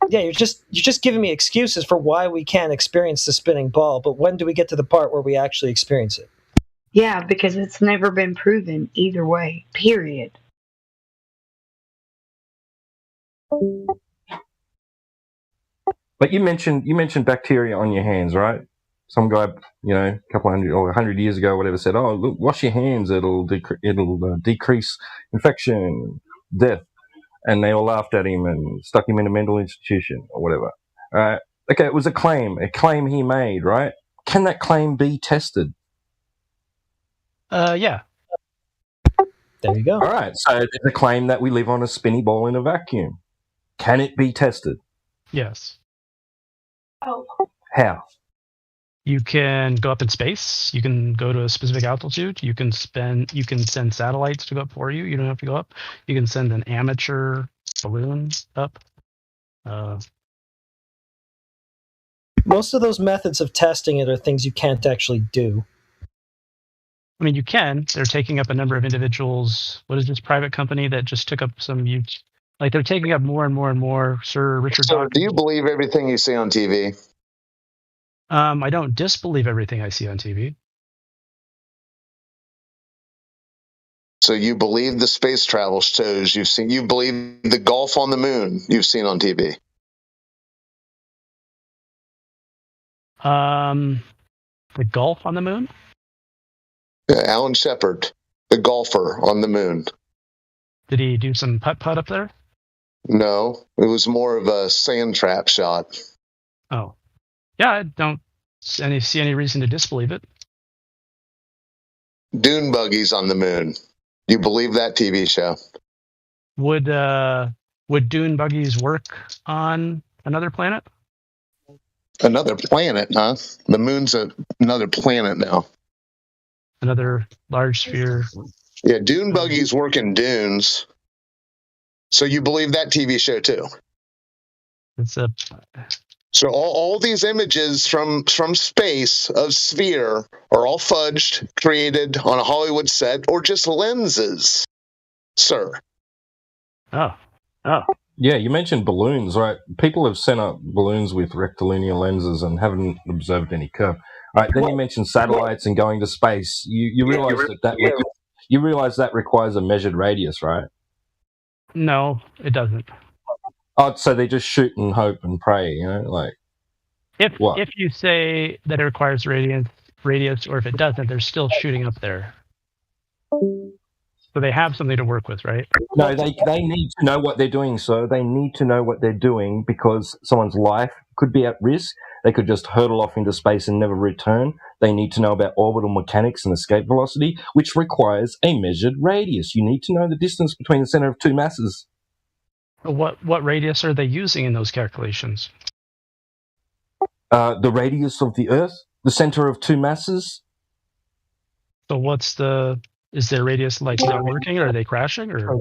Yeah, you're just giving me excuses for why we can't experience the spinning ball. But when do we get to the part where we actually experience it? Yeah, because it's never been proven either way. Period. But you mentioned bacteria on your hands, right? Some guy, you know, a couple hundred or 100 years ago, whatever, said, "Oh, look, wash your hands; it'll decrease infection, death." And they all laughed at him and stuck him in a mental institution or whatever. Okay, it was a claim he made, right? Can that claim be tested? Yeah. There you go. All right, so there's a claim that we live on a spinny ball in a vacuum. Can it be tested? Yes. Oh. How? You can go up in space. You can go to a specific altitude. You can send satellites to go up for you. You don't have to go up. You can send an amateur balloon up. Most of those methods of testing it are things you can't actually do. I mean, you can. They're taking up a number of individuals. What is this private company that just took up some huge? Like, they're taking up more and more and more. Sir Richard So, Dawkins. do you believe everything you see on TV? I don't disbelieve everything I see on TV. So you believe the space travel shows you've seen? You believe the golf on the moon you've seen on TV? The golf on the moon? Yeah, Alan Shepard, the golfer on the moon. Did he do some putt-putt up there? No, it was more of a sand trap shot. Oh. Yeah, I don't see any reason to disbelieve it. Dune buggies on the moon. You believe that TV show? Would dune buggies work on another planet? Another planet, huh? The moon's another planet now. Another large sphere. Yeah, dune buggies work in dunes. So you believe that TV show too? So all these images from space of sphere are all fudged, created on a Hollywood set, or just lenses, sir. Oh. Yeah, you mentioned balloons, right? People have sent up balloons with rectilinear lenses and haven't observed any curve. All right, then you mentioned satellites and going to space. You realize you realize that requires a measured radius, right? No, it doesn't. Oh, so they just shoot and hope and pray, you know, like. If you say that it requires radius, or if it doesn't, they're still shooting up there. So they have something to work with, right? No, they need to know what they're doing, so they need to know what they're doing because someone's life could be at risk. They could just hurtle off into space and never return. They need to know about orbital mechanics and escape velocity, which requires a measured radius. You need to know the distance between the center of two masses. What radius are they using in those calculations? The radius of the Earth, the center of two masses. So is their radius like not working, or are they crashing, or?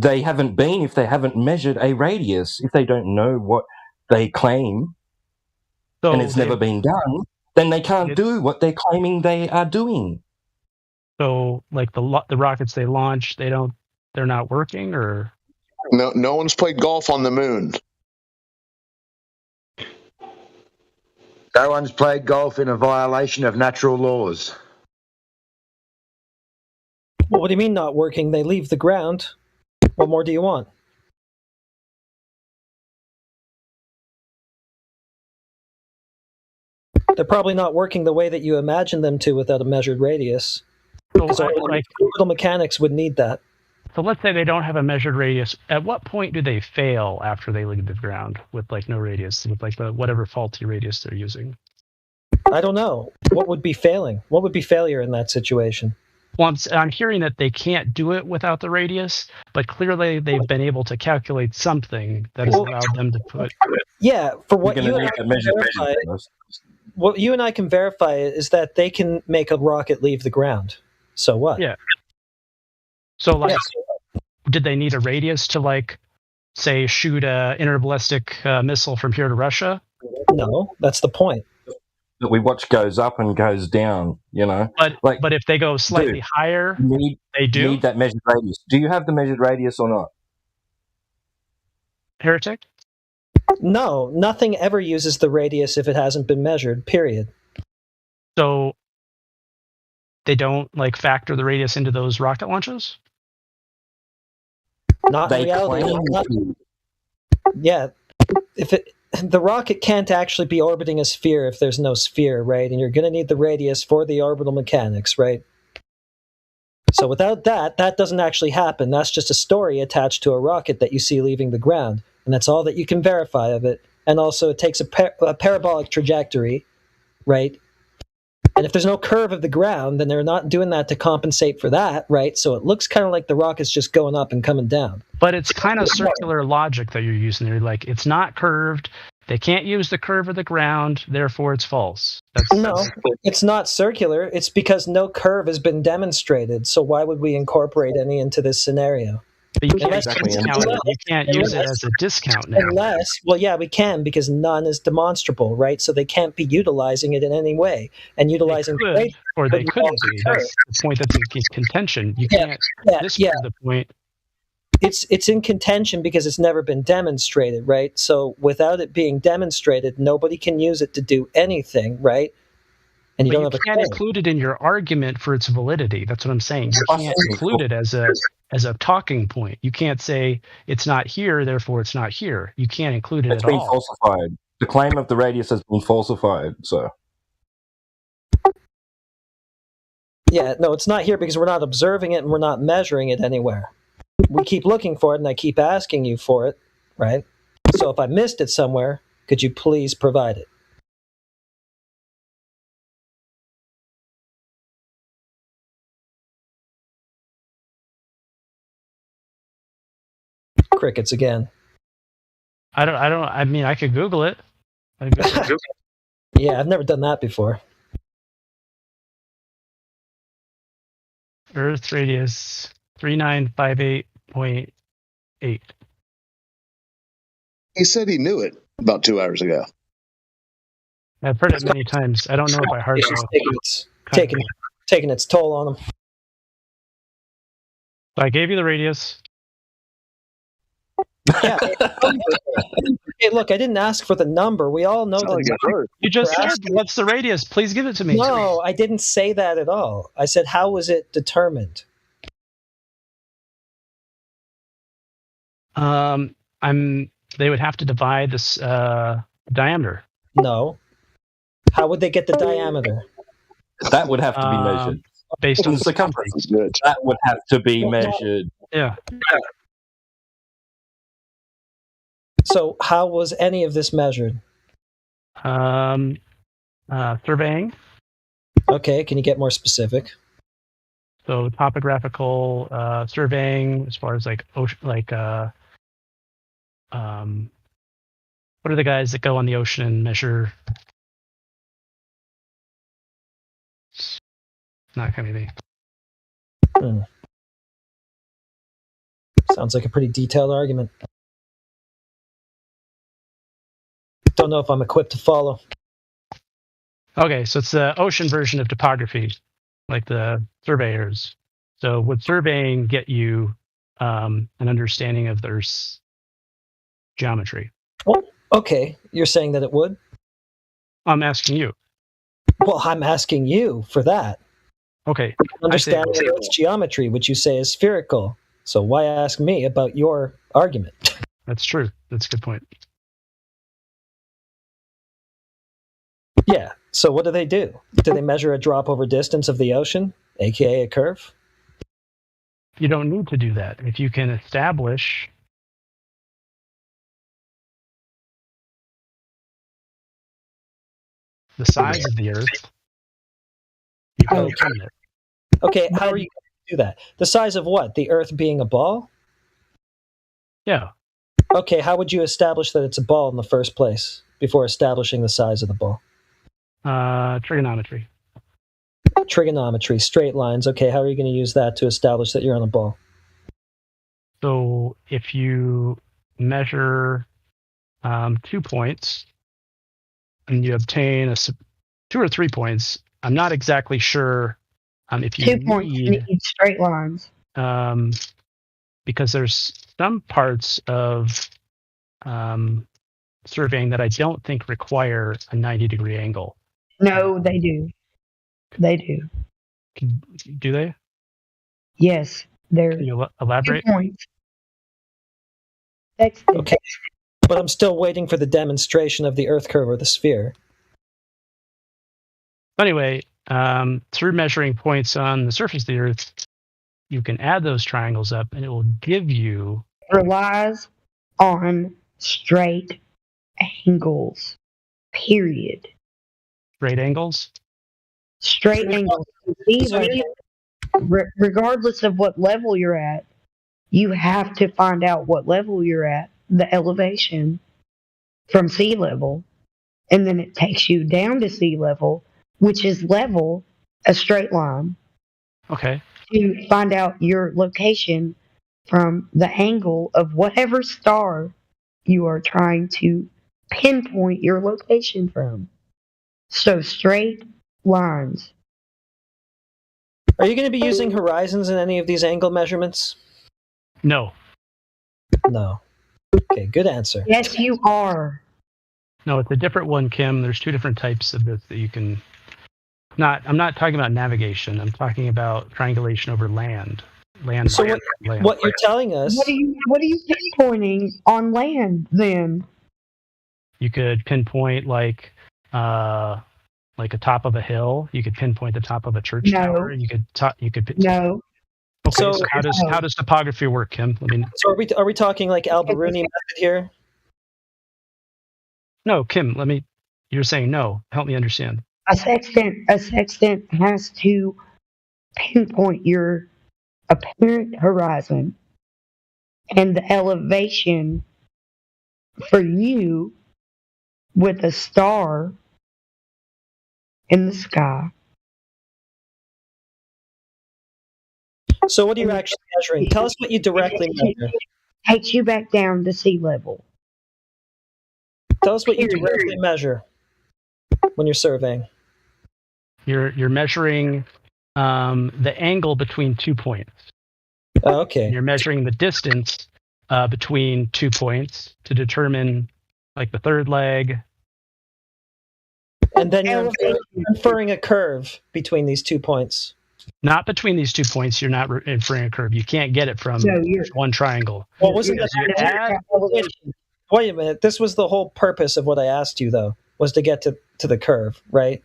They haven't been if they haven't measured a radius. If they don't know what they claim, and it's never been done, then they can't do what they're claiming they are doing. So, like the rockets they launch, they're not working, or? No one's played golf on the moon. No one's played golf in a violation of natural laws. Well, what do you mean not working? They leave the ground. What more do you want? They're probably not working the way that you imagine them to without a measured radius. Because orbital mechanics would need that. So let's say they don't have a measured radius. At what point do they fail after they leave the ground with like no radius, with like the whatever faulty radius they're using? I don't know. What would be failing? What would be failure in that situation? Well, I'm hearing that they can't do it without the radius, but clearly they've been able to calculate something that has allowed them to put. Yeah, for what you and I can verify, what you and I can verify is that they can make a rocket leave the ground. So what? Yeah. So like, did they need a radius to like, say, shoot a interballistic missile from here to Russia? No, that's the point. That we watch goes up and goes down, you know. But if they go slightly higher, they do need that measured radius. Do you have the measured radius or not? Heretic? No, nothing ever uses the radius if it hasn't been measured, period. So they don't like factor the radius into those rocket launches? Not in reality. Yeah. The rocket can't actually be orbiting a sphere if there's no sphere, right? And you're going to need the radius for the orbital mechanics, right? So without that, that doesn't actually happen. That's just a story attached to a rocket that you see leaving the ground. And that's all that you can verify of it. And also it takes a parabolic trajectory, right? And if there's no curve of the ground, then they're not doing that to compensate for that, right? So it looks kind of like the rocket's just going up and coming down. But it's kind of circular logic that you're using there. Like, it's not curved. They can't use the curve of the ground, therefore it's false. No, it's not circular. It's because no curve has been demonstrated. So why would we incorporate any into this scenario? But you can't discount it. You can't use it as a discount now. Well, yeah, we can because none is demonstrable, right? So they can't be utilizing it in any way. And utilizing they could, or they couldn't be. That's the point that's in contention. You can't disprove the point. It's in contention because it's never been demonstrated, right? So without it being demonstrated, nobody can use it to do anything, right? And you can't include it in your argument for its validity. That's what I'm saying. You can't include it as a talking point. You can't say it's not here, therefore it's not here. You can't include it at all. It's been falsified. The claim of the radius has been falsified. So. Yeah, no, it's not here because we're not observing it and we're not measuring it anywhere. We keep looking for it and I keep asking you for it, right? So if I missed it somewhere, could you please provide it? Crickets again. I mean, I could Google it. Yeah, I've never done that before. Earth radius 3958.8. He said he knew it about 2 hours ago. I've heard it many times. I don't know it by heart. It's taking its toll on him. So I gave you the radius. Yeah. Hey, look, I didn't ask for the number. We all know the number. You just said, what's the radius? Please give it to me. No, I didn't say that at all. I said, how was it determined? They would have to divide this diameter. No. How would they get the diameter? That would have to be measured. Based on the circumference. That would have to be measured. Yeah. So how was any of this measured? Surveying. Okay, can you get more specific? So topographical surveying, as far as like ocean, like what are the guys that go on the ocean and measure? It's not gonna be me. Sounds like a pretty detailed argument. Don't know if I'm equipped to follow. Okay, so it's the ocean version of topography, like the surveyors. So would surveying get you an understanding of their geometry? Well, okay, you're saying that it would? I'm asking you. Well, I'm asking you for that. Okay. Understanding of its geometry, which you say is spherical. So why ask me about your argument? That's true. That's a good point. Yeah, So what do? Do they measure a drop over distance of the ocean, aka a curve? You don't need to do that. If you can establish the size of the Earth, you can determine it. Okay, how are you going to do that? The size of what? The Earth being a ball? Yeah. Okay, how would you establish that it's a ball in the first place before establishing the size of the ball? Trigonometry. Trigonometry, straight lines. Okay, how are you going to use that to establish that you're on a ball? So if you measure 2 points and you obtain 2 or 3 points, I'm not exactly sure if you 2 points need straight lines. Because there's some parts of surveying that I don't think require a 90-degree angle. No, they do. They do. Do they? Yes, they're. Can you elaborate? 2 points. Okay, but I'm still waiting for the demonstration of the Earth curve or the sphere. Anyway, through measuring points on the surface of the Earth, you can add those triangles up, and it will give you. Relies on straight angles. Period. Straight angles? Straight angles. Regardless of what level you're at, you have to find out what level you're at, the elevation from sea level, and then it takes you down to sea level, which is level, a straight line. Okay. To find out your location from the angle of whatever star you are trying to pinpoint your location from. So straight lines. Are you going to be using horizons in any of these angle measurements? No. No. Okay, good answer. Yes, you are. No, it's a different one, Kim. There's 2 different types of this that you can. I'm not talking about navigation. I'm talking about triangulation over land. So what you're telling us? What are you pinpointing on land then? You could pinpoint like a top of a hill. You could pinpoint the top of a church tower. You could. No. Okay. So how does topography work, Kim? So are we talking like Al-Biruni method here? No, Kim. You're saying no. Help me understand. A sextant has to pinpoint your apparent horizon and the elevation for you with a star in the sky. So what are you actually measuring? Tell us what you directly measure. Takes you back down to sea level. Tell us what you directly measure when you're surveying. You're measuring the angle between 2 points. Oh, okay. And you're measuring the distance between 2 points to determine like the third leg. And then you're inferring a curve between these 2 points. Not between these 2 points. You're not inferring a curve. You can't get it from one triangle. Well, wasn't that wait a minute. This was the whole purpose of what I asked you, though, was to get to the curve, right?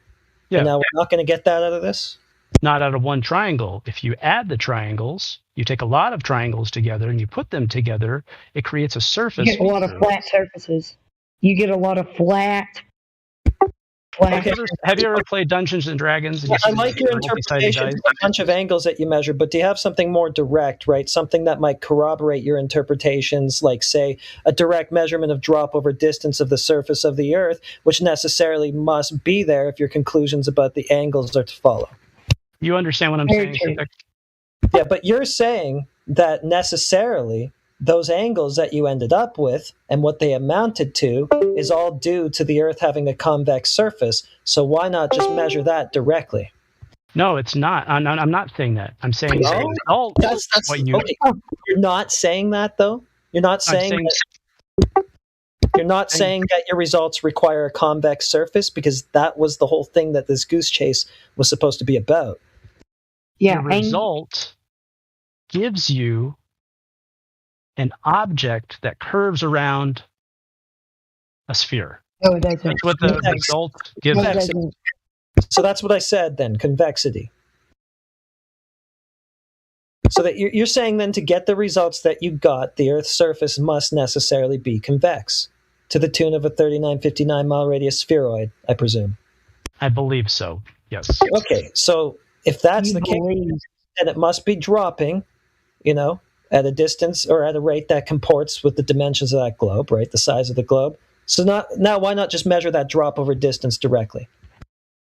Yeah. And now we're not going to get that out of this? Not out of one triangle. If you add the triangles, you take a lot of triangles together and you put them together, it creates a surface. You get a lot of flat surfaces. You get a lot of flat. Have you ever played Dungeons and Dragons? I like your interpretation of a bunch of angles that you measure, but do you have something more direct, right? Something that might corroborate your interpretations, like, say, a direct measurement of drop over distance of the surface of the Earth, which necessarily must be there if your conclusions about the angles are to follow. You understand what I'm saying? Yeah, but you're saying that necessarily those angles that you ended up with and what they amounted to is all due to the Earth having a convex surface. So why not just measure that directly? No, it's not. I'm not saying that. I'm saying that's what you. Okay. You're not saying that, though. You're not saying that. You're not saying that your results require a convex surface, because that was the whole thing that this goose chase was supposed to be about. Yeah, the result gives you an object that curves around a sphere. No, it doesn't. That's what the result gives us. So that's what I said then, convexity. So that you're saying then to get the results that you got, the Earth's surface must necessarily be convex, to the tune of a 3959 mile radius spheroid, I presume. I believe so. Yes. Okay, so if that's the case, then it must be dropping, at a distance or at a rate that comports with the dimensions of that globe, right? The size of the globe. So now why not just measure that drop over distance directly?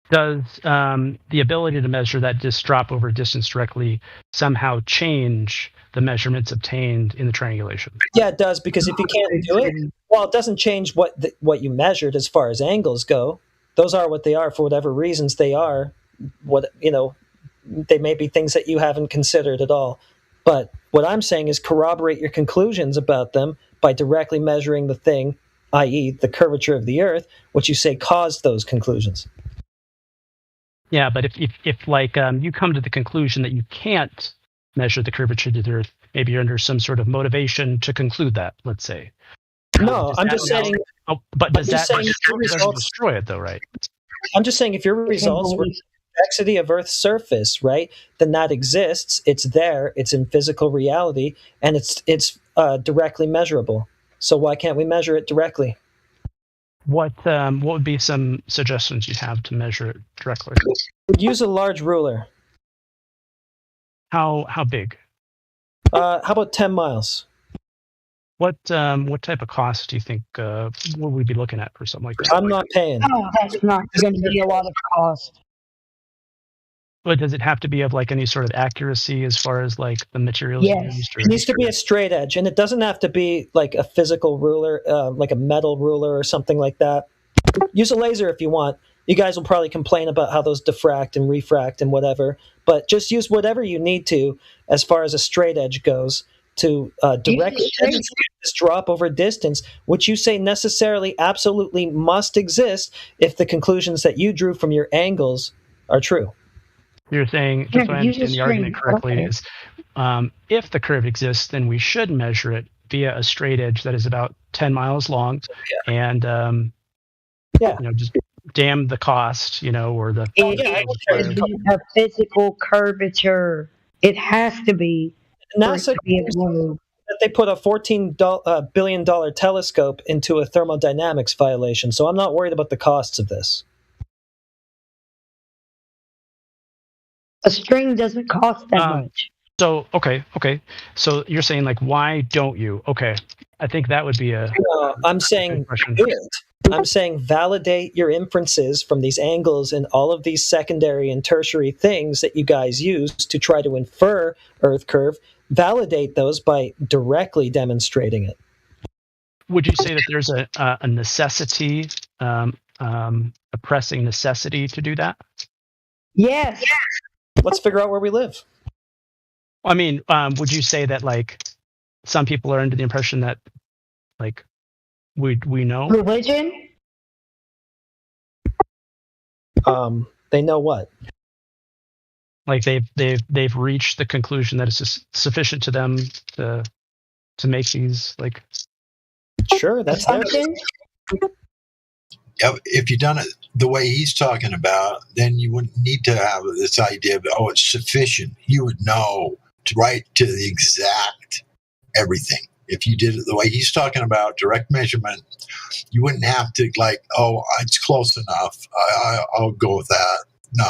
Does the ability to measure that drop over distance directly somehow change the measurements obtained in the triangulation? Yeah, it does, because if you can't do it, well, it doesn't change what you measured as far as angles go. Those are what they are for whatever reasons they are. They may be things that you haven't considered at all. But what I'm saying is corroborate your conclusions about them by directly measuring the thing, i.e. the curvature of the Earth, which you say caused those conclusions. Yeah, but if you come to the conclusion that you can't measure the curvature of the Earth, maybe you're under some sort of motivation to conclude that, let's say. No, I'm just saying. But does that doesn't destroy it, though, right? I'm just saying if your results were the convexity of Earth's surface, right, then that exists. It's there. It's in physical reality, and it's directly measurable. So why can't we measure it directly? What would be some suggestions you'd have to measure it directly? Use a large ruler. How big? How about 10 miles? What type of cost do you think would we be looking at for something like that? I'm not paying. Oh, that's not going to be a lot of cost. But does it have to be of any sort of accuracy as far as the materials used? It needs to be a straight edge, and it doesn't have to be like a physical ruler, like a metal ruler or something like that. Use a laser if you want. You guys will probably complain about how those diffract and refract and whatever, but just use whatever you need to as far as a straight edge goes to directly demonstrate this drop over distance, which you say necessarily, absolutely must exist if the conclusions that you drew from your angles are true. You're saying, just so I understand the argument correctly, is if the curve exists, then we should measure it via a straight edge that is about 10 miles long, and just damn the cost, or the. It has to be a physical curvature. It has to be. NASA that they put a $14 billion telescope into a thermodynamics violation, so I'm not worried about the costs of this. A string doesn't cost that much. So okay. So you're saying why don't you? Okay, I think that would be a. I'm saying do it. I'm saying validate your inferences from these angles and all of these secondary and tertiary things that you guys use to try to infer Earth curve. Validate those by directly demonstrating it. Would you say that there's a necessity, a pressing necessity to do that? Yes. Let's figure out where we live. I mean, would you say that some people are under the impression that we know religion? They know what? They've reached the conclusion that it's sufficient to them to make these Sure, that's their. If you've done it the way he's talking about, then you wouldn't need to have this idea of, it's sufficient. You would know right to the exact everything. If you did it the way he's talking about, direct measurement, you wouldn't have to it's close enough. I'll go with that. No,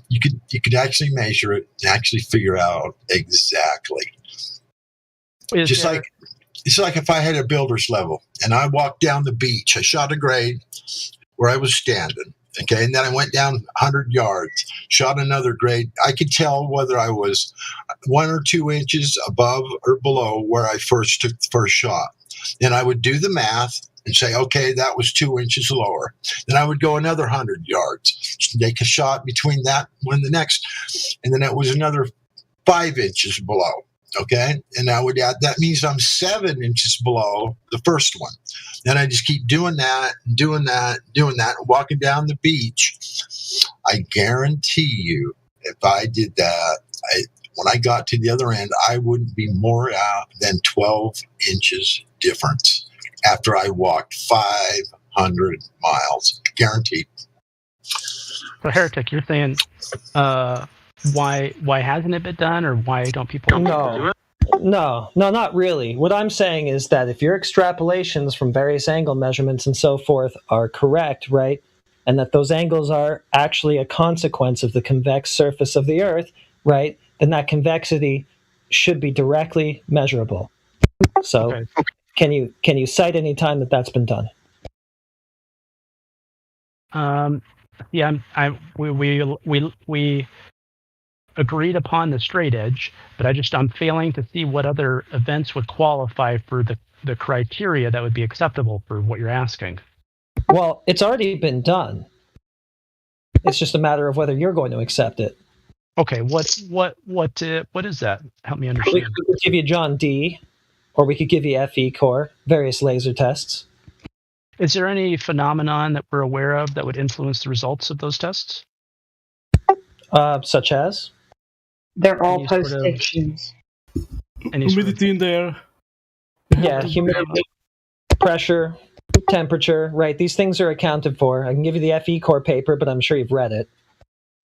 you could actually measure it and actually figure out exactly. It's like if I had a builder's level and I walked down the beach, I shot a grade where I was standing, okay, and then I went down 100 yards, shot another grade. I could tell whether I was 1 or 2 inches above or below where I first took the first shot. Then I would do the math and say, okay, that was 2 inches lower. Then I would go another 100 yards, take a shot between that one and the next, and then it was another 5 inches below. Okay, and I would add, that means I'm 7 inches below the first one. Then I just keep doing that, walking down the beach. I guarantee you, if I did that, when I got to the other end, I wouldn't be more out than 12 inches difference after I walked 500 miles. Guaranteed. So Heretic, you're saying why hasn't it been done, or why don't people do it? No, not really. What I'm saying is that if your extrapolations from various angle measurements and so forth are correct, right, and that those angles are actually a consequence of the convex surface of the Earth, right, then that convexity should be directly measurable. So, can you cite any time that that's been done? Yeah, we agreed upon the straight edge, but I'm failing to see what other events would qualify for the criteria that would be acceptable for what you're asking. Well, it's already been done. It's just a matter of whether you're going to accept it. Okay, what is that? Help me understand. We could give you John D, or we could give you FE core, various laser tests. Is there any phenomenon that we're aware of that would influence the results of those tests? Such as? They're all post-dictions. Humidity in the air. Yeah, humidity, pressure, temperature, right? These things are accounted for. I can give you the FE core paper, but I'm sure you've read it.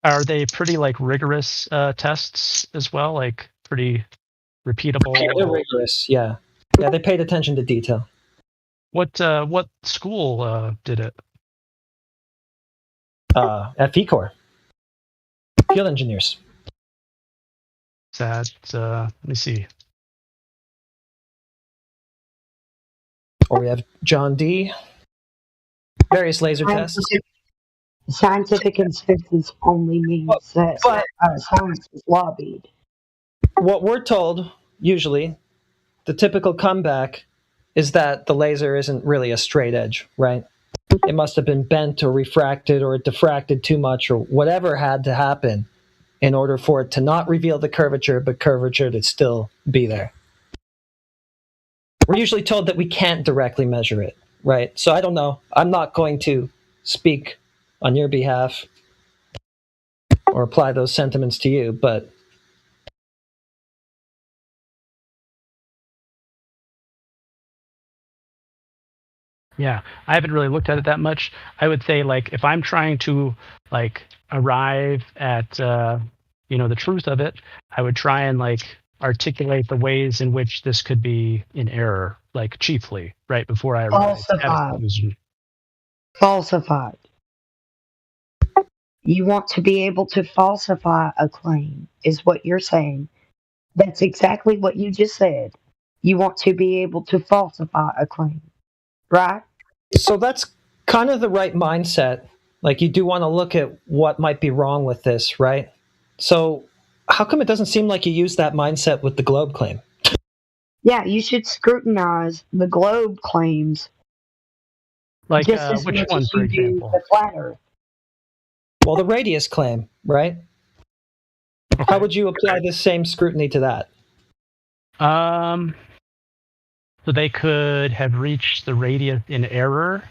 Are they pretty rigorous tests as well? Like pretty repeatable? They're rigorous, yeah. Yeah, they paid attention to detail. What school did it? FE core. Field engineers. That let me see. Or we have John D. Various laser tests. Scientific consensus only means that science is lobbied. What we're told, usually, the typical comeback is that the laser isn't really a straight edge, right? It must have been bent or refracted or diffracted too much or whatever had to happen in order for it to not reveal the curvature, but curvature to still be there. We're usually told that we can't directly measure it, right? So I don't know. I'm not going to speak on your behalf or apply those sentiments to you, but yeah, I haven't really looked at it that much. I would say if I'm trying to arrive at the truth of it, I would try and articulate the ways in which this could be in error, chiefly, right before I arrive. Falsified. You want to be able to falsify a claim, is what you're saying. That's exactly what you just said. You want to be able to falsify a claim, right? So that's kind of the right mindset. You do want to look at what might be wrong with this, right? So how come it doesn't seem like you use that mindset with the globe claim? Yeah, you should scrutinize the globe claims. Which one, for example? The flat Earth. Well, the radius claim, right? Okay. How would you apply this same scrutiny to that? So they could have reached the radius in error.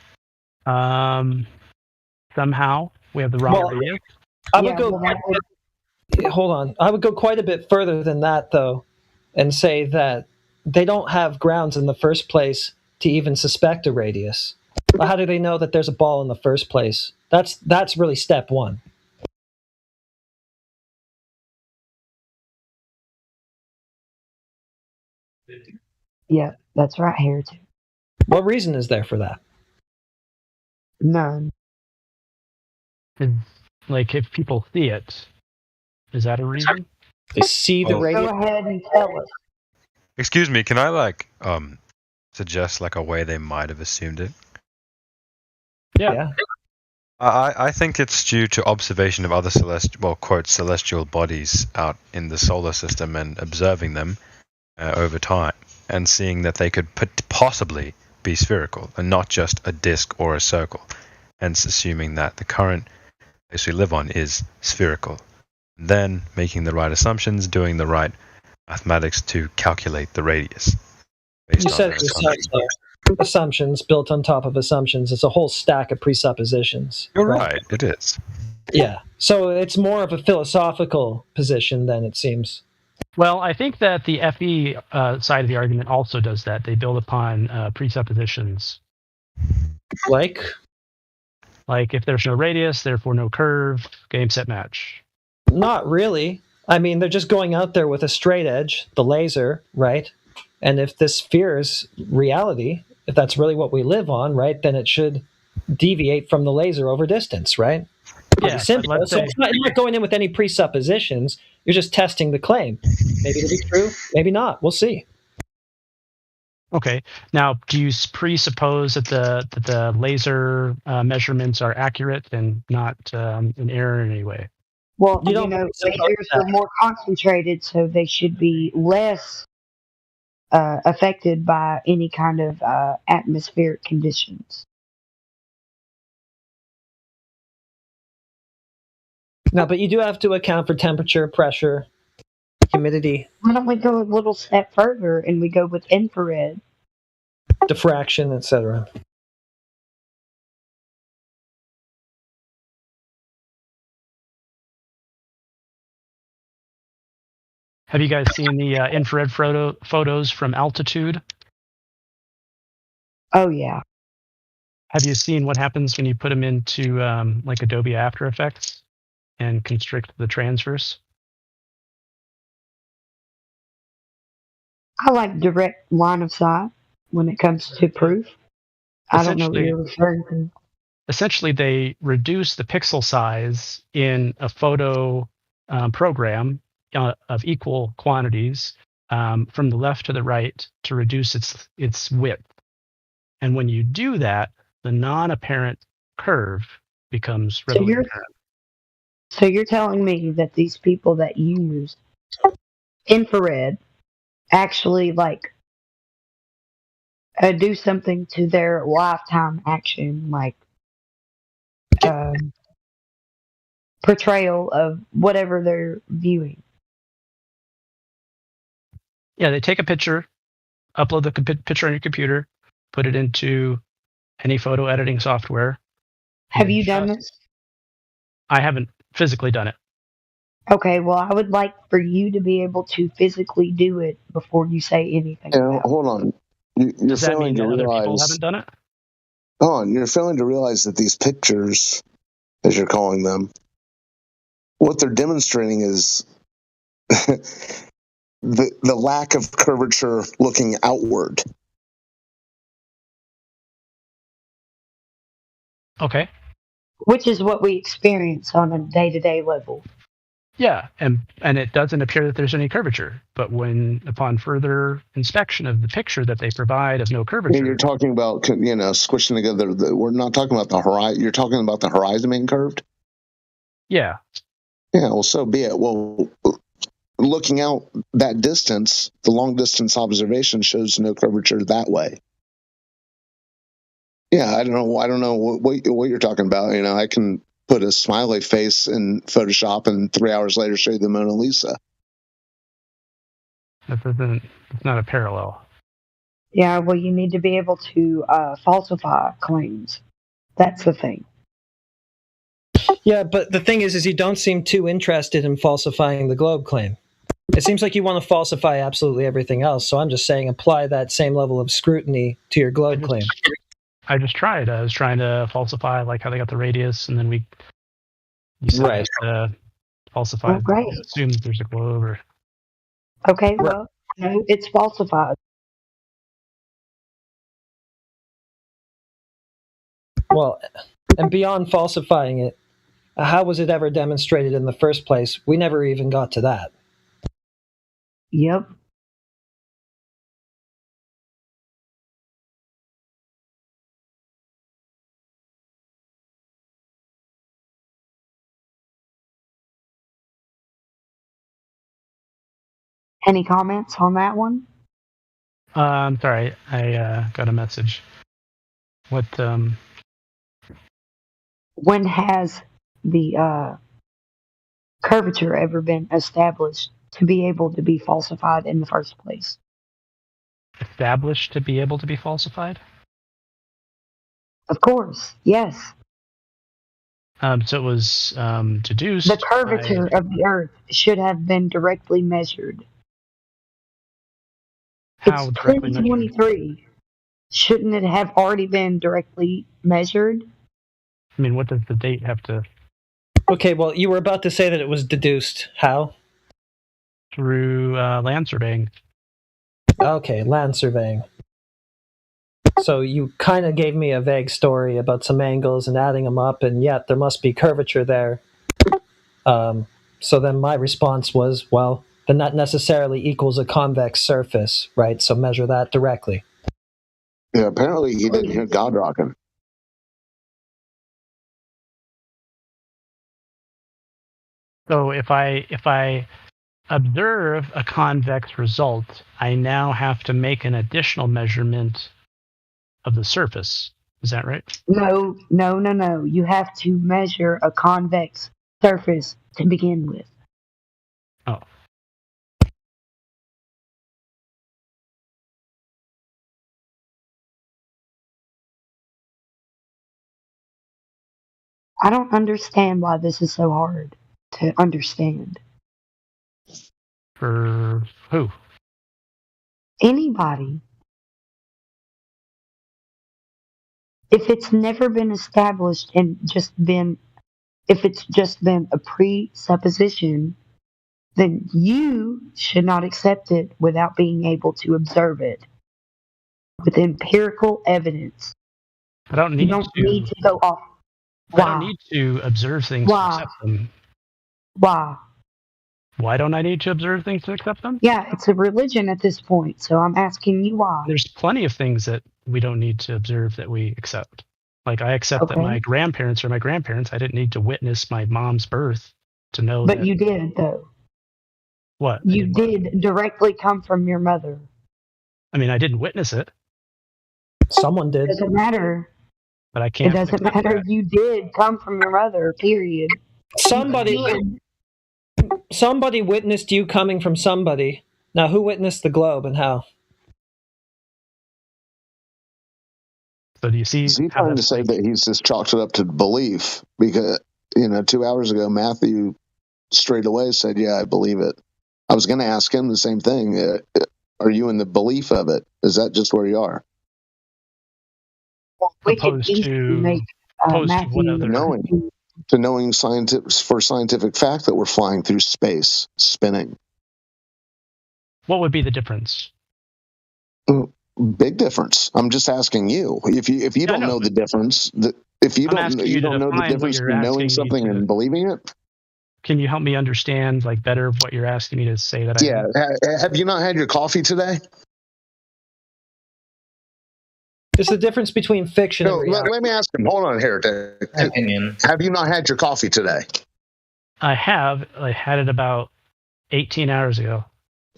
Somehow we have the wrong radius. Hold on. I would go quite a bit further than that, though, and say that they don't have grounds in the first place to even suspect a radius. How do they know that there's a ball in the first place? That's really step one. Yeah, that's right, Heretic. What reason is there for that? None. If people see it, is that a reason? They see the radius. Go ahead and tell us. Excuse me, can I suggest a way they might have assumed it? Yeah. I think it's due to observation of other celestial bodies out in the solar system and observing them over time and seeing that they could possibly be spherical and not just a disk or a circle, hence assuming that the current place we live on is spherical. Then making the right assumptions, doing the right mathematics to calculate the radius. You said assumptions built on top of assumptions. It's a whole stack of presuppositions. You're right, it is. Yeah. So it's more of a philosophical position than it seems. Well, I think that the FE side of the argument also does that. They build upon presuppositions. Like Like if there's no radius, therefore no curve, game, set, match. Not really. I mean, they're just going out there with a straight edge, the laser, right? And if this sphere is reality, if that's really what we live on, right, then it should deviate from the laser over distance, right? Pretty simple. So it's not, you're not going in with any presuppositions. You're just testing the claim. Maybe it'll be true, maybe not. We'll see. Okay. Now, do you presuppose that the laser measurements are accurate and not in error in any way? Well, lasers are more concentrated, so they should be less affected by any kind of atmospheric conditions. No, but you do have to account for temperature, pressure, humidity. Why don't we go a little step further and we go with infrared? Diffraction, etc. Have you guys seen the infrared photos from altitude? Oh, yeah. Have you seen what happens when you put them into like Adobe After Effects and constrict the transverse? I like direct line of sight when it comes to proof. I don't know what you're referring to. Essentially, they reduce the pixel size in a photo program of equal quantities from the left to the right to reduce its width. And when you do that, the non-apparent curve becomes readily apparent. So you're telling me that these people that use infrared actually do something to their lifetime action, like portrayal of whatever they're viewing? Yeah, they take a picture, upload the picture on your computer, put it into any photo editing software. Have you done this? I haven't physically done it. Okay, well, I would like for you to be able to physically do it before you say anything. Hold on. You're Does that failing mean to that other people realize. haven't done it? Hold on. You're failing to realize that these pictures, as you're calling them, what they're demonstrating is the lack of curvature looking outward. Okay. Which is what we experience on a day-to-day level. Yeah, and it doesn't appear that there's any curvature. But upon further inspection of the picture that they provide of no curvature, Yeah, you're talking about squishing together. We're not talking about the horizon. You're talking about the horizon being curved. Yeah. Yeah. Well, so be it. Well, looking out that distance, the long distance observation shows no curvature that way. Yeah, I don't know what you're talking about. I can put a smiley face in Photoshop and 3 hours later show you the Mona Lisa. It's not a parallel. Yeah, well, you need to be able to falsify claims. That's the thing. Yeah, but the thing is you don't seem too interested in falsifying the globe claim. It seems like you want to falsify absolutely everything else, so I'm just saying apply that same level of scrutiny to your globe claim. I just tried. I was trying to falsify like how they got the radius, and then you said falsify. Oh, great. Assume that there's a globe. Or... Okay, well, no, it's falsified. Well, and beyond falsifying it, how was it ever demonstrated in the first place? We never even got to that. Yep. Any comments on that one? I'm sorry, I got a message. What? When has the curvature ever been established to be able to be falsified in the first place? Established to be able to be falsified? Of course, yes. So it was deduced. The curvature of the Earth should have been directly measured. How it's directly 2023. Shouldn't it have already been directly measured? I mean, what does the date have to... Okay, well, you were about to say that it was deduced. How? Through land surveying. Okay, land surveying. So you kind of gave me a vague story about some angles and adding them up, and yet there must be curvature there. So then my response was, well, then that necessarily equals a convex surface, right? So measure that directly. Yeah, apparently he didn't hear God rocking. So if I observe a convex result, I now have to make an additional measurement of the surface. Is that right? No. You have to measure a convex surface to begin with. Oh. I don't understand why this is so hard to understand. For who? Anybody. If it's never been established and if it's just been a presupposition, then you should not accept it without being able to observe it with empirical evidence. I don't need need to go off. I don't need to observe things to accept them. Why? Why don't I need to observe things to accept them? Yeah, it's a religion at this point, so I'm asking you why. There's plenty of things that we don't need to observe that we accept. Like I accept that my grandparents are my grandparents. I didn't need to witness my mom's birth to know that. But you did, though. What? You did directly come from your mother. I mean, I didn't witness it. Someone did. It doesn't matter. But I can't. It doesn't matter. That. You did come from your mother, period. Somebody witnessed you coming from somebody. Now, who witnessed the globe and how? So do you see? Is he trying to say that he's just chalked it up to belief? Because, 2 hours ago, Matthew straight away said, yeah, I believe it. I was going to ask him the same thing. Are you in the belief of it? Is that just where you are? Opposed to what other? Knowing scientific fact that we're flying through space, spinning. What would be the difference? Big difference. I'm just asking you. If you don't know the difference, if you don't know the difference between knowing something and believing it. Can you help me understand better what you're asking me to say that? Yeah. Have you not had your coffee today? There's the difference between fiction and reality. Let me ask him. Hold on, Heretic. Opinion. Have you not had your coffee today? I have. I had it about 18 hours ago.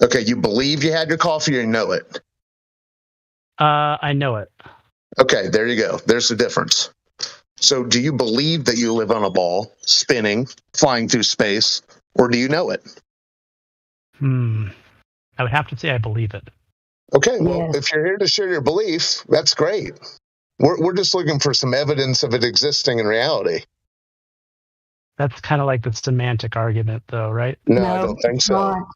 Okay, you believe you had your coffee or you know it? I know it. Okay, there you go. There's the difference. So do you believe that you live on a ball, spinning, flying through space, or do you know it? I would have to say I believe it. Okay, well, if you're here to share your belief, that's great. We're just looking for some evidence of it existing in reality. That's kind of like the semantic argument, though, right? No, I don't think so.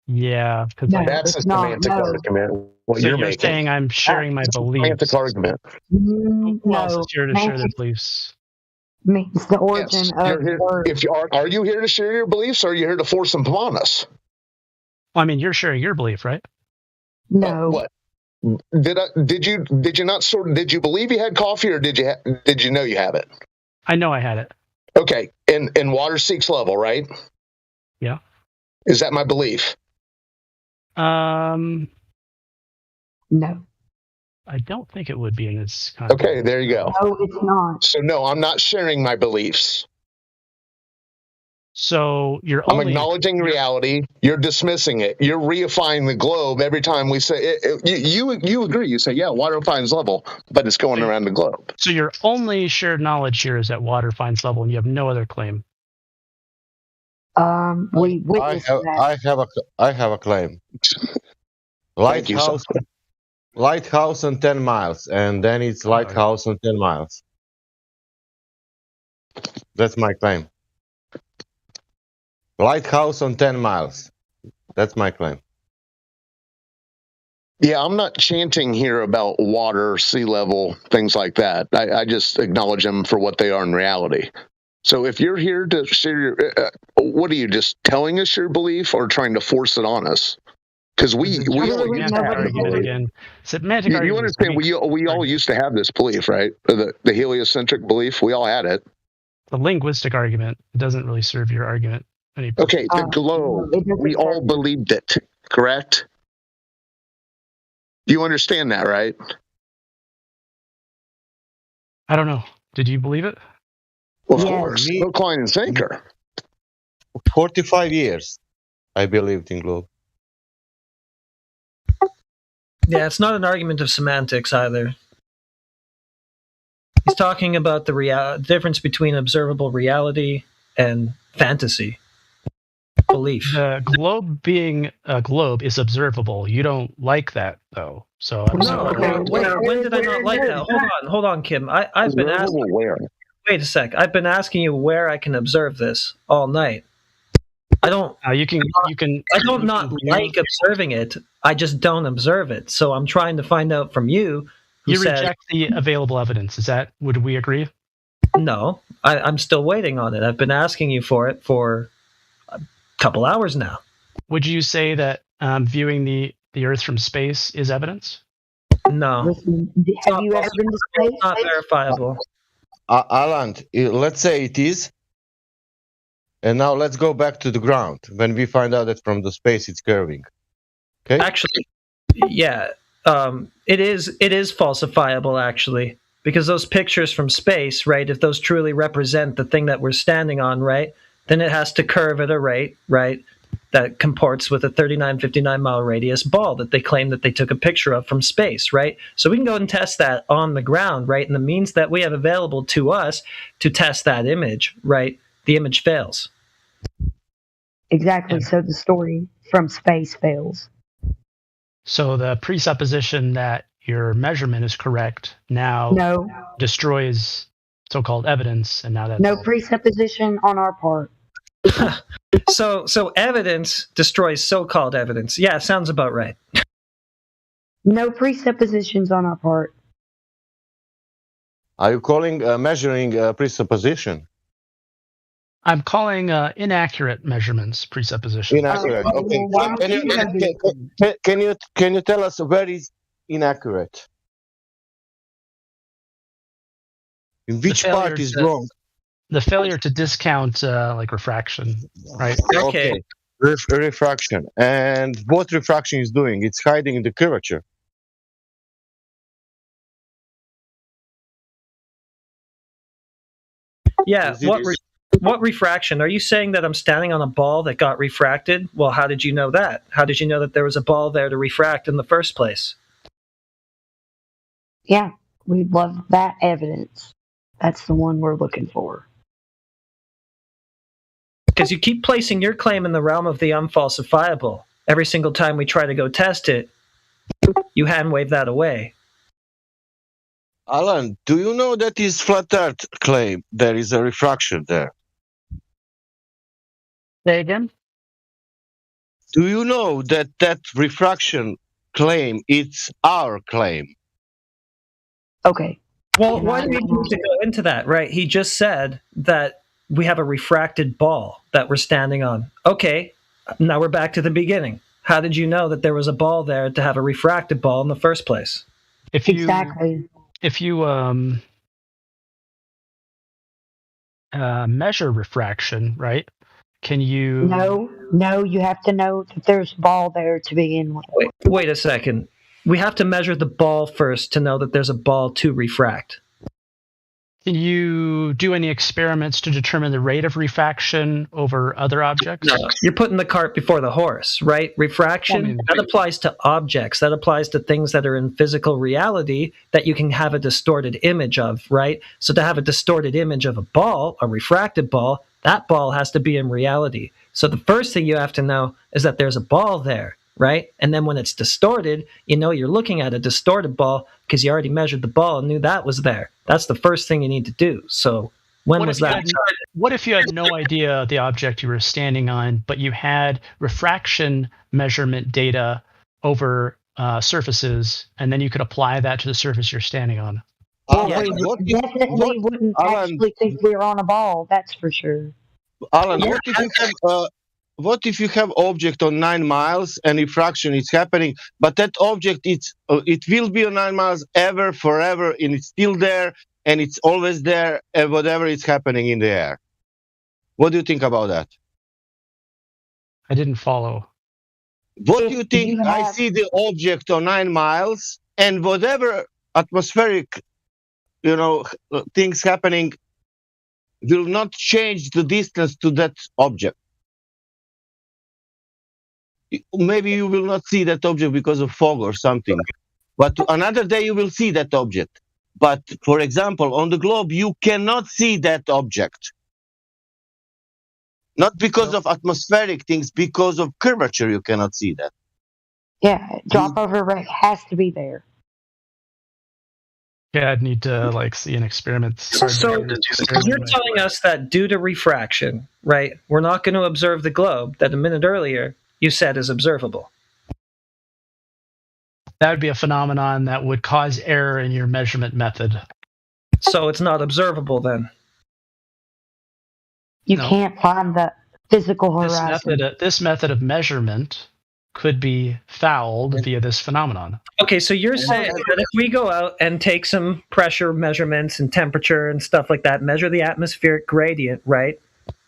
Yeah, because that's a semantic argument. What so you're making. Saying I'm sharing my beliefs. Semantic argument. Who else is here to share their beliefs? Means the origin of. Are you here to share your beliefs, or are you here to force them upon us? Well, I mean, you're sharing your belief, right? No. What? Did you believe you had coffee, or did you know you have it? I know I had it. Okay, in water seeks level, right? Yeah. Is that my belief? No. I don't think it would be in this context. Okay, there you go. No, it's not. So no, I'm not sharing my beliefs. So I'm acknowledging reality. You're dismissing it. You're reifying the globe every time we say it. You agree. You say, yeah, water finds level, but it's going around the globe. So your only shared knowledge here is that water finds level, and you have no other claim. I have a claim. Lighthouse on 10 miles, and then it's lighthouse on 10 miles. That's my claim. Lighthouse on 10 miles. That's my claim. Yeah, I'm not chanting here about water, sea level, things like that. I just acknowledge them for what they are in reality. So if you're here to share your, what are you, just telling us your belief or trying to force it on us? Because we all used to have this belief. Semantic You understand, we all used to have this belief, right? The heliocentric belief, we all had it. The linguistic argument doesn't really serve your argument. Okay, the globe, we all believed it, correct? You understand that, right? I don't know. Did you believe it? Well, of course. Hook, line, and sinker. 45 years, I believed in globe. Yeah, it's not an argument of semantics either. He's talking about the difference between observable reality and fantasy. Belief. The globe being a globe is observable. You don't like that, though. So I'm sorry. When did I not like that? Hold on, Kim. I've been asking. Where? Wait a sec. I've been asking you where I can observe this all night. I don't. You can. I don't not like observing it. I just don't observe it. So I'm trying to find out from you. You reject the available evidence. Would we agree? No, I'm still waiting on it. I've been asking you for it for a couple hours now. Would you say that viewing the Earth from space is evidence? No. Have you ever been to space? It's not verifiable. Alan, let's say it is. And now let's go back to the ground when we find out that from the space it's curving. Okay? Actually, yeah. It is falsifiable, actually, because those pictures from space, right, if those truly represent the thing that we're standing on, right, then it has to curve at a rate, right, that comports with a 39-59-mile radius ball that they claim that they took a picture of from space, right? So we can go and test that on the ground, right, and the means that we have available to us to test that image, right, the image fails. Exactly, so the story from space fails. So the presupposition that your measurement is correct now destroys so-called evidence, and now that's no presupposition on our part. So evidence destroys so-called evidence. Yeah, sounds about right. No presuppositions on our part. Are you calling measuring presupposition? I'm calling inaccurate measurements presupposition. Inaccurate. Okay. Can you tell us where is inaccurate? In which part is wrong? The failure to discount like refraction, right? Okay. Refraction. And what refraction is doing? It's hiding the curvature. Yeah. What refraction? Are you saying that I'm standing on a ball that got refracted? Well, how did you know that? How did you know that there was a ball there to refract in the first place? Yeah, we love that evidence. That's the one we're looking for. Because you keep placing your claim in the realm of the unfalsifiable. Every single time we try to go test it, you hand wave that away. Alan, do you know that is flat Earth claim? There is a refraction there. Say again? Do you know that refraction claim, it's our claim? Okay. Well, why do we need to go into that, right? He just said that we have a refracted ball that we're standing on. Okay, now we're back to the beginning. How did you know that there was a ball there to have a refracted ball in the first place? Exactly. If you measure refraction, right? Can you? No, you have to know that there's a ball there to begin with. Wait a second. We have to measure the ball first to know that there's a ball to refract. Can you do any experiments to determine the rate of refraction over other objects? No, you're putting the cart before the horse, right? Refraction, that applies to objects. That applies to things that are in physical reality that you can have a distorted image of, right? So to have a distorted image of a ball, a refracted ball, that ball has to be in reality. So the first thing you have to know is that there's a ball there, right? And then when it's distorted, you know you're looking at a distorted ball because you already measured the ball and knew that was there. That's the first thing you need to do. So when was that? What if you had no idea the object you were standing on, but you had refraction measurement data over surfaces, and then you could apply that to the surface you're standing on. Definitely wouldn't actually think we're on a ball. That's for sure. Alan, what if you have object on 9 miles and refraction is happening, but that object it will be on 9 miles ever, forever, and it's still there, and it's always there, and whatever is happening in the air. What do you think about that? I didn't follow. What do you think? I see the object on 9 miles, and whatever atmospheric, things happening will not change the distance to that object. Maybe you will not see that object because of fog or something, but another day you will see that object. But for example, on the globe, you cannot see that object. Not because of atmospheric things, because of curvature, you cannot see that. Yeah, drop over rate has to be there. Yeah, I'd need to see an experiment. So you're telling us that due to refraction, right, we're not going to observe the globe that a minute earlier you said is observable. That would be a phenomenon that would cause error in your measurement method. So it's not observable then? You can't find the physical horizon. This method of measurement could be fouled via this phenomenon. Okay, so you're saying that if we go out and take some pressure measurements and temperature and stuff like that, measure the atmospheric gradient, right?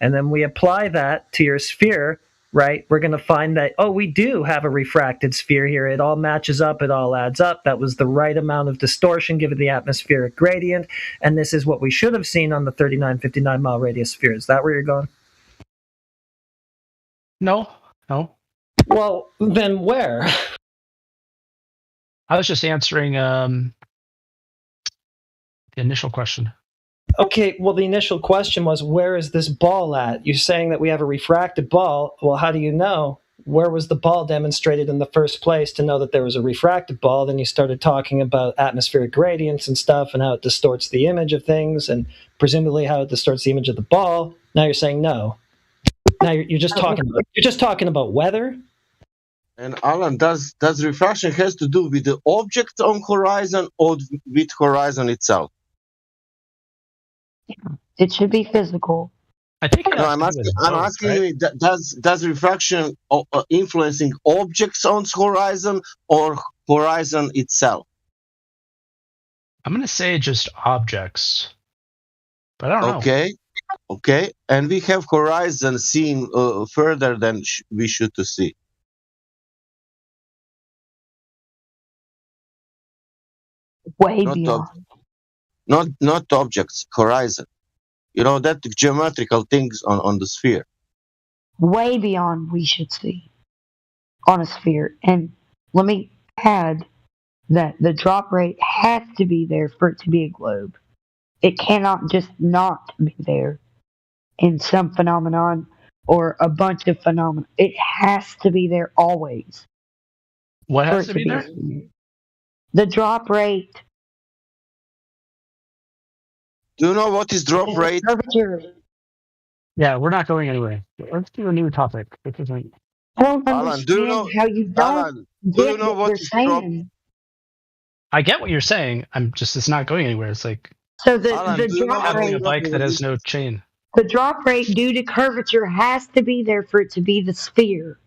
And then we apply that to your sphere, right? We're going to find that, we do have a refracted sphere here. It all matches up. It all adds up. That was the right amount of distortion given the atmospheric gradient. And this is what we should have seen on the 39, 59-mile radius sphere. Is that where you're going? No. Well, then where? I was just answering the initial question. Okay, well, the initial question was, where is this ball at? You're saying that we have a refracted ball. Well, how do you know? Where was the ball demonstrated in the first place to know that there was a refracted ball? Then you started talking about atmospheric gradients and stuff and how it distorts the image of things and presumably how it distorts the image of the ball. Now you're saying no. Now you're just talking about weather? And Alan, does refraction has to do with the object on horizon or with horizon itself? It should be physical. I think. No, I'm asking you. Does refraction influencing objects on horizon or horizon itself? I'm going to say just objects, but I don't know. Okay, and we have horizon seen further than we should to see. Way beyond. Not objects, horizon. That geometrical things on the sphere. Way beyond we should see on a sphere. And let me add that the drop rate has to be there for it to be a globe. It cannot just not be there in some phenomenon or a bunch of phenomena. It has to be there always. What has to be there? The drop rate. Do you know what is drop rate? Yeah, we're not going anywhere. Let's do a new topic. I don't understand how you don't get what you're saying. I get what you're saying. It's not going anywhere. It's like so the drop rate, a bike that has no chain. The drop rate due to curvature has to be there for it to be the sphere.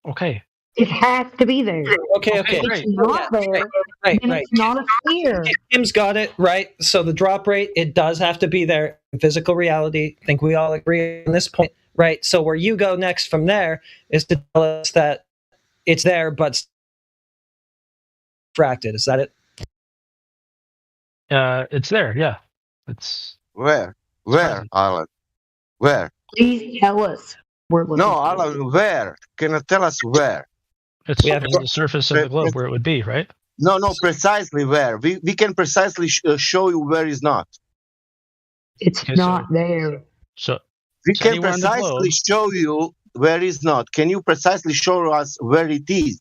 Okay. It has to be there. Okay. It's not there. Right. It's not a sphere. Tim's got it right. So the drop rate, it does have to be there in physical reality. I think we all agree on this point, right? So where you go next from there is to tell us that it's there, but refracted. Is that it? It's there. Yeah. It's where, Alan? Where? Please tell us. Alan, where? Can you tell us where? It's on the surface of the globe where it would be, right? No, precisely where. We can precisely show you where it's not. It's not there. So we can precisely show you where it's not. Can you precisely show us where it is?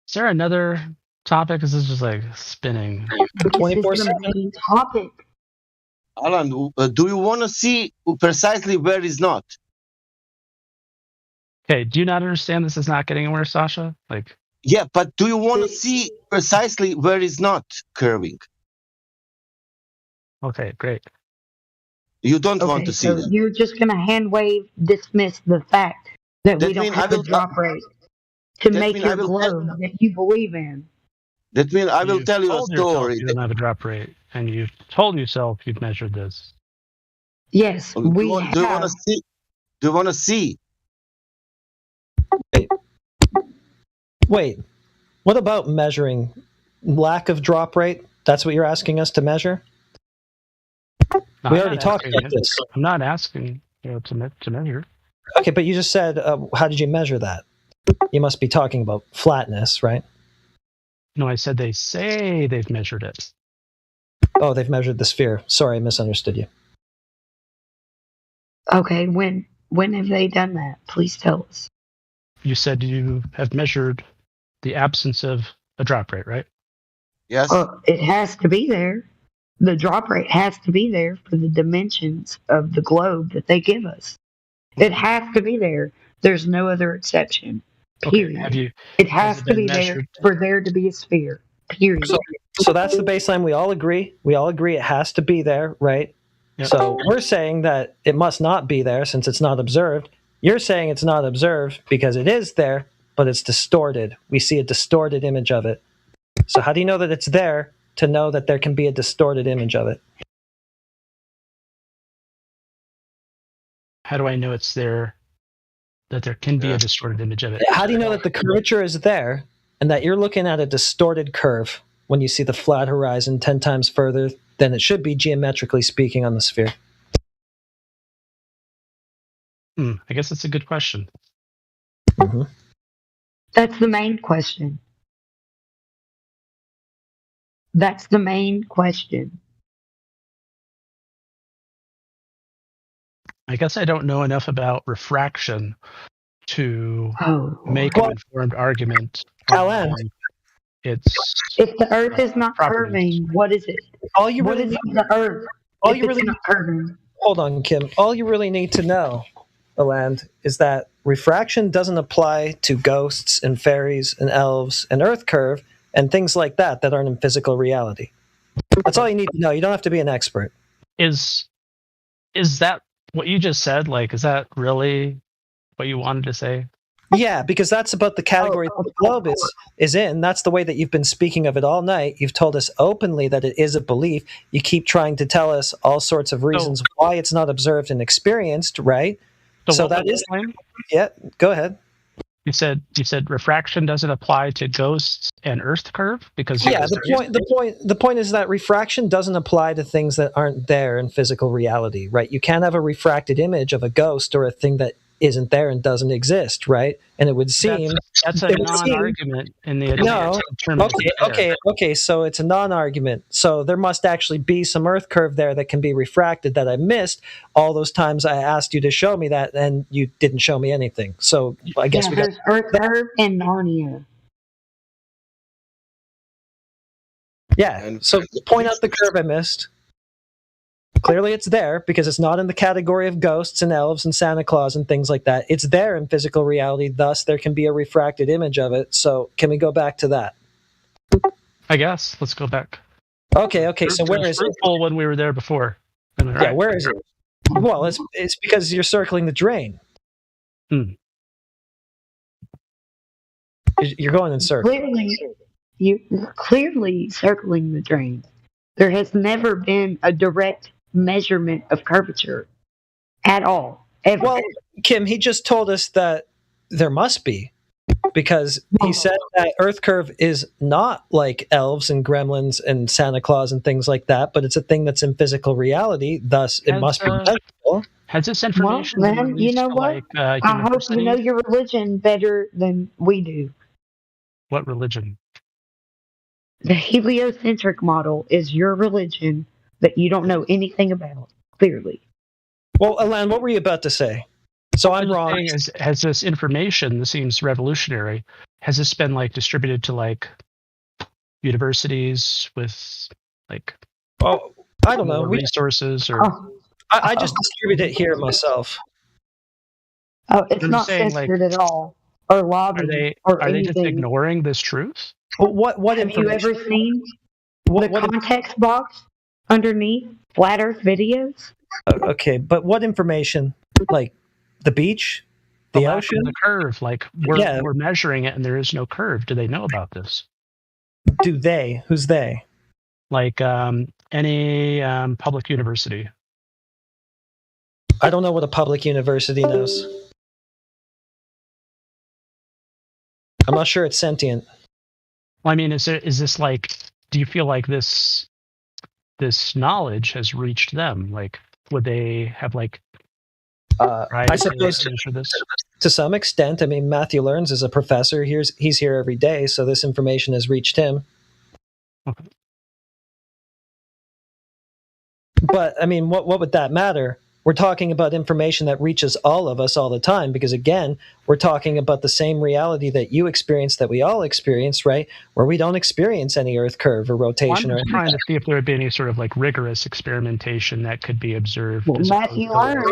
Is there another topic? Is this just spinning? 24/7 topic. Alan, do you want to see precisely where it's not? Okay, do you not understand this is not getting anywhere, Sasha? Yeah, but do you want to see precisely where it's not curving? Okay, great. You don't want to see so that. you're just going to hand wave dismiss the fact that we don't have a drop rate to make your globe that you believe in. That means I will tell you a story. You don't have a drop rate, and you told yourself you've measured this. Yes, we have. Do you want to see? Do you want to see? Wait, what about measuring lack of drop rate? That's what you're asking us to measure? No, we already talked about this. I'm not asking to measure. Okay, but you just said, how did you measure that? You must be talking about flatness, right? No, I said they say they've measured it. Oh, they've measured the sphere. Sorry, I misunderstood you. Okay, when have they done that? Please tell us. You said you have measured the absence of a drop rate, right? Yes. It has to be there. The drop rate has to be there for the dimensions of the globe that they give us. It has to be there. There's no other exception. Period. Okay, it has to be there for there to be a sphere. Period. So that's the baseline. We all agree. We all agree it has to be there, right? Yep. So we're saying that it must not be there since it's not observed. You're saying it's not observed because it is there, but it's distorted. We see a distorted image of it. So how do you know that it's there to know that there can be a distorted image of it? How do I know it's there, that there can be a distorted image of it? How do you know that the curvature is there and that you're looking at a distorted curve when you see the flat horizon 10 times further than it should be geometrically speaking on the sphere? I guess that's a good question. Mm-hmm. That's the main question. That's the main question. I guess I don't know enough about refraction to make an informed argument. Alan, if the Earth is not curving, what is it? All you what really is the Earth? All if you it's really not curving. Hold on, Kim. All you really need to know, Alan, is that refraction doesn't apply to ghosts and fairies and elves and Earth curve and things like that that aren't in physical reality. That's all you need to know. You don't have to be an expert. Is that what you just said? Like, is that really what you wanted to say? Yeah, because that's about the category that the globe is in. That's the way that you've been speaking of it all night. You've told us openly that it is a belief. You keep trying to tell us all sorts of reasons why it's not observed and experienced, right? So that is... Yeah, go ahead. You said refraction doesn't apply to ghosts and Earth curve because the point is that refraction doesn't apply to things that aren't there in physical reality, right? You can't have a refracted image of a ghost or a thing that isn't there and doesn't exist, right? And it would seem that's a non-argument in the Okay. So it's a non-argument. So there must actually be some Earth curve there that can be refracted that I missed all those times I asked you to show me that, and you didn't show me anything. So I guess there's Earth curve and Narnia. Yeah. So point out the curve I missed. Clearly it's there because it's not in the category of ghosts and elves and Santa Claus and things like that. It's there in physical reality, thus there can be a refracted image of it. So can we go back to that? I guess. Let's go back. Okay, so where is it? When we were there before. Yeah, where is it? Well, it's because you're circling the drain. You're going in circles. You're clearly circling the drain. There has never been a direct measurement of curvature at all. Ever. Well, Kim, he just told us that there must be, because he said that Earth curve is not like elves and gremlins and Santa Claus and things like that, but it's a thing that's in physical reality. Thus, it must be measurable. Has this information? Well, then, you know what? I hope you know your religion better than we do. What religion? The heliocentric model is your religion that you don't know anything about, clearly. Well, Alan, what were you about to say? So I'm wrong. Has this information, this seems revolutionary, has this been distributed to universities with I don't know, resources or I just distribute it here myself. Oh, it's not censored at all. or lobby or are they just anything. ignoring this truth? What Have you information? ever seen the context box underneath flat Earth videos? Okay, but what information? Like the beach, the lack of ocean, the curve. Like we're measuring it, and there is no curve. Do they know about this? Do they? Who's they? Like any public university. I don't know what a public university knows. I'm not sure it's sentient. Well, I mean, is this like? Do you feel like this knowledge has reached them? Like, would they have like? I suppose to some extent. I mean, Matthew Learns is a professor. He's here every day, so this information has reached him. Okay. But I mean, what would that matter? We're talking about information that reaches all of us all the time, because again, we're talking about the same reality that you experience, that we all experience, right? Where we don't experience any Earth curve or rotation. I'm just trying to see if there would be any sort of like rigorous experimentation that could be observed. Well, Matthew Learns.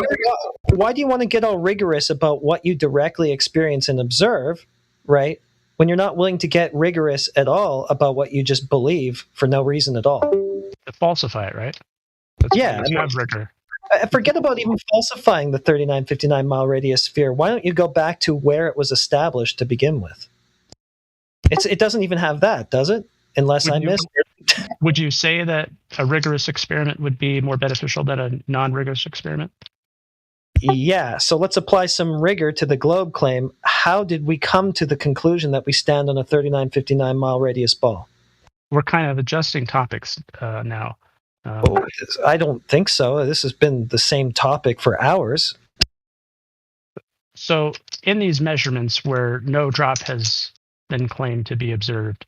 Why do you want to get all rigorous about what you directly experience and observe, right? When you're not willing to get rigorous at all about what you just believe for no reason at all. To falsify it, right? Yeah, I mean, rigor. Forget about even falsifying the 3959 mile radius sphere. Why don't you go back to where it was established to begin with? It doesn't even have that, does it? Unless I missed it. Would you say that a rigorous experiment would be more beneficial than a non-rigorous experiment? Yeah, so let's apply some rigor to the globe claim. How did we come to the conclusion that we stand on a 3959 mile radius ball? We're kind of adjusting topics now. I don't think so. This has been the same topic for hours. So in these measurements where no drop has been claimed to be observed,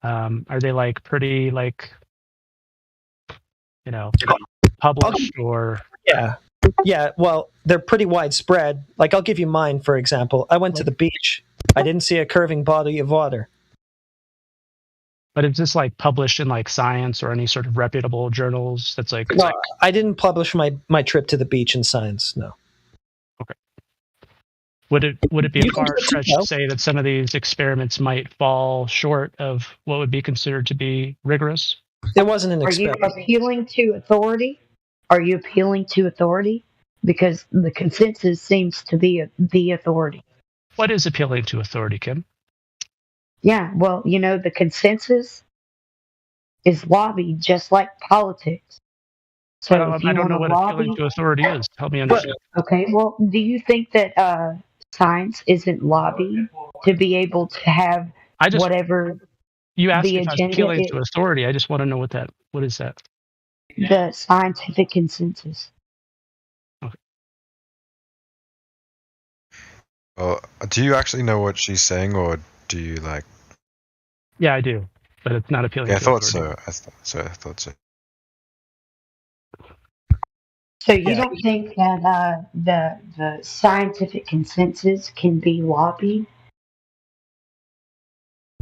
are they like pretty like, published or? Yeah, well, they're pretty widespread. Like, I'll give you mine, for example. I went to the beach. I didn't see a curving body of water. But is this like published in like Science or any sort of reputable journals? That's like. Well, I didn't publish my trip to the beach in Science. No. Okay. Would it be a far stretch to say that some of these experiments might fall short of what would be considered to be rigorous? It wasn't an experiment. Are you appealing to authority? Are you appealing to authority? Because the consensus seems to be the authority. What is appealing to authority, Kim? Yeah, well, the consensus is lobbied just like politics. So I don't know what appealing to authority is. Help me understand. Okay, well, do you think that science isn't lobbied to be able to have whatever you asked the me if I was appealing to authority? I just want to know what is that? The scientific consensus. Okay. Well, do you actually know what she's saying, or do you like? Yeah, I do, but it's not appealing. Yeah, I to thought authority. so. I thought so. So you don't think that the scientific consensus can be lobbied?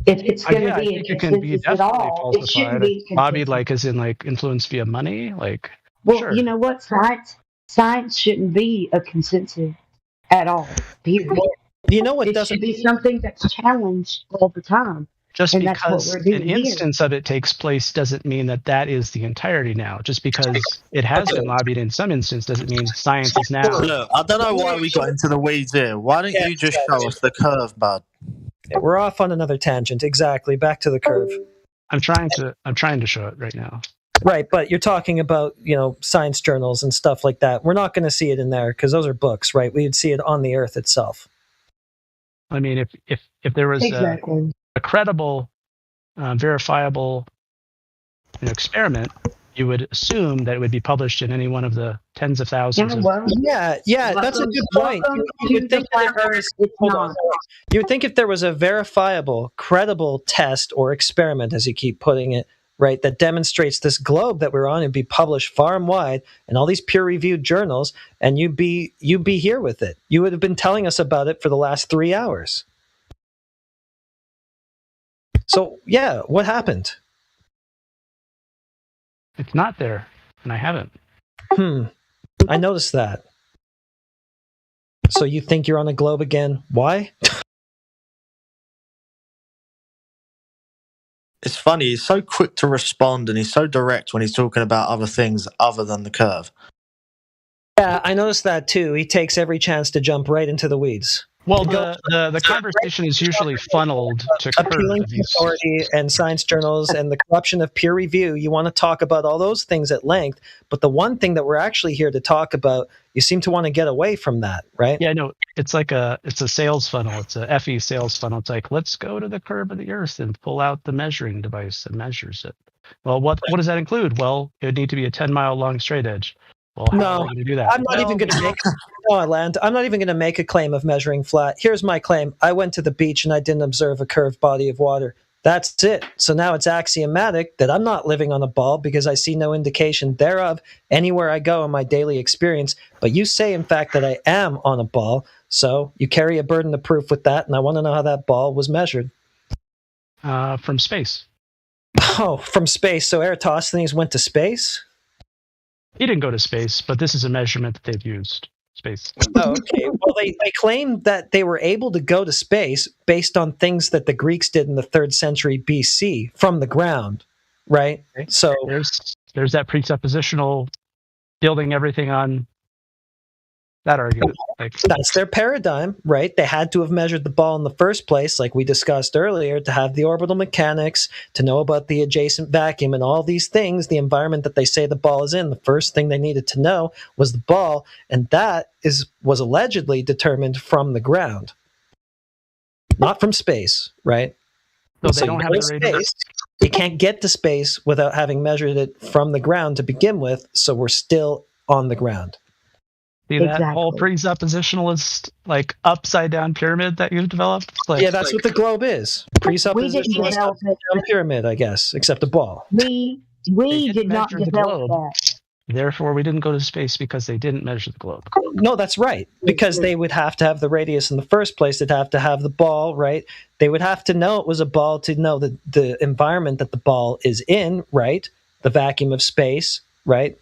If it's going to be a consensus at all, it shouldn't be lobbied, like as in like influence via money, like. Well, sure. you know what? Science shouldn't be a consensus at all. Period. You know what? It should be something that's challenged all the time. Just and because an instance of it takes place doesn't mean that is the entirety now. Just because it has been lobbied in some instance doesn't mean science is now. Look, I don't know why we got into the weeds here. Why don't you just show us the curve, bud? Yeah, we're off on another tangent. Exactly. Back to the curve. I'm trying to show it right now. Right, but you're talking about, science journals and stuff like that. We're not going to see it in there because those are books, right? We'd see it on the Earth itself. I mean, if there was a credible, verifiable experiment, you would assume that it would be published in any one of the tens of thousands. Yeah, that's a good point. You would think if there was a verifiable, credible test or experiment, as you keep putting it, right, that demonstrates this globe that we're on, and be published far and wide in all these peer-reviewed journals, and you'd be here with it. You would have been telling us about it for the last 3 hours. So, yeah, what happened? It's not there, and I haven't. I noticed that. So you think you're on a globe again? Why? It's funny. He's so quick to respond, and he's so direct when he's talking about other things other than the curve. Yeah, I noticed that too. He takes every chance to jump right into the weeds. Well, the conversation is usually funneled to appealing to authority and science journals and the corruption of peer review. You want to talk about all those things at length, but the one thing that we're actually here to talk about, you seem to want to get away from that, right? Yeah, no, it's a sales funnel. It's a FE sales funnel. It's like, let's go to the curve of the Earth and pull out the measuring device that measures it. Well, what does that include? Well, it would need to be a 10-mile long straight edge. Well, how are we going to do that? I'm not even going to make. No, Land. I'm not even going to make a claim of measuring flat. Here's my claim: I went to the beach and I didn't observe a curved body of water. That's it. So now it's axiomatic that I'm not living on a ball because I see no indication thereof anywhere I go in my daily experience. But you say, in fact, that I am on a ball. So you carry a burden of proof with that, and I want to know how that ball was measured. From space. Oh, from space. So Eratosthenes went to space? He didn't go to space, but this is a measurement that they've used. Space. Oh, okay. Well, they claimed that they were able to go to space based on things that the Greeks did in the 3rd century BC from the ground, right? Okay. So there's that presuppositional building everything on that argument. That's their paradigm, right? They had to have measured the ball in the first place, like we discussed earlier, to have the orbital mechanics, to know about the adjacent vacuum and all these things, the environment that they say the ball is in. The first thing they needed to know was the ball, and that was allegedly determined from the ground, not from space, right? No, they don't have the space. You can't get to space without having measured it from the ground to begin with, so we're still on the ground. See that whole presuppositionalist, like upside down pyramid that you've developed? Like, yeah, that's what the globe is. Presuppositionalist upside down pyramid, I guess, except a ball. We did not develop that. Therefore, we didn't go to space because they didn't measure the globe. No, that's right. Because they would have to have the radius in the first place. They'd have to have the ball, right? They would have to know it was a ball to know the environment that the ball is in, right? The vacuum of space, right?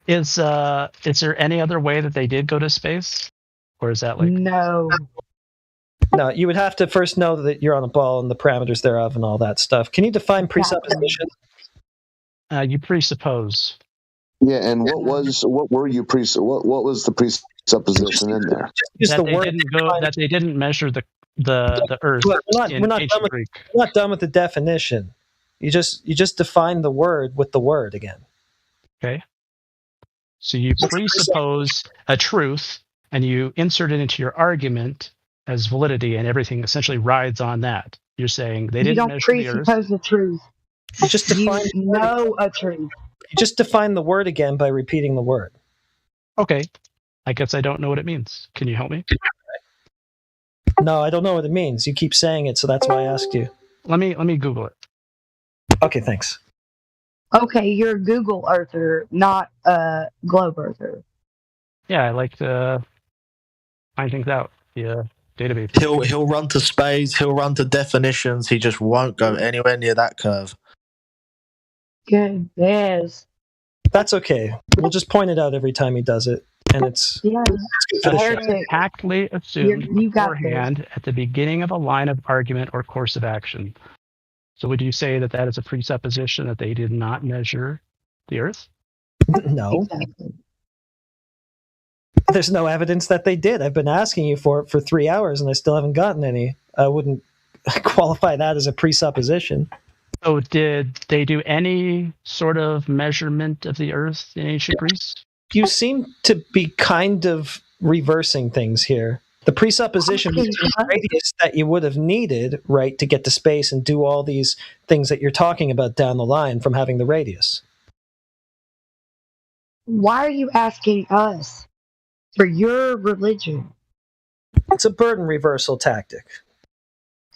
Is there any other way that they did go to space, or is that like no? You would have to first know that you're on a ball and the parameters thereof and all that stuff. Can you define presupposition? You presuppose. Yeah, and what was the presupposition in there? That they didn't measure the Earth. We're not done with the definition. You just define the word with the word again. Okay. So you presuppose a truth, and you insert it into your argument as validity, and everything essentially rides on that. You're saying they didn't measure the Earth. You don't presuppose the truth. You just define a truth. You just define the word again by repeating the word. Okay. I guess I don't know what it means. Can you help me? No, I don't know what it means. You keep saying it, so that's why I asked you. Let me Google it. Okay, thanks. Okay, you're a Google Earther, not a Globe Earther. Yeah, I like to find things out via database. He'll run to space. He'll run to definitions. He just won't go anywhere near that curve. Good. Yes. That's okay. We'll just point it out every time he does it, and it's good for the show. Tactfully assumed beforehand at the beginning of a line of argument or course of action. So would you say that is a presupposition that they did not measure the Earth? No. Exactly. There's no evidence that they did. I've been asking you for it for 3 hours, and I still haven't gotten any. I wouldn't qualify that as a presupposition. So did they do any sort of measurement of the Earth in ancient Greece? You seem to be kind of reversing things here. The presupposition was the radius that you would have needed, right, to get to space and do all these things that you're talking about down the line from having the radius. Why are you asking us for your religion? It's a burden reversal tactic.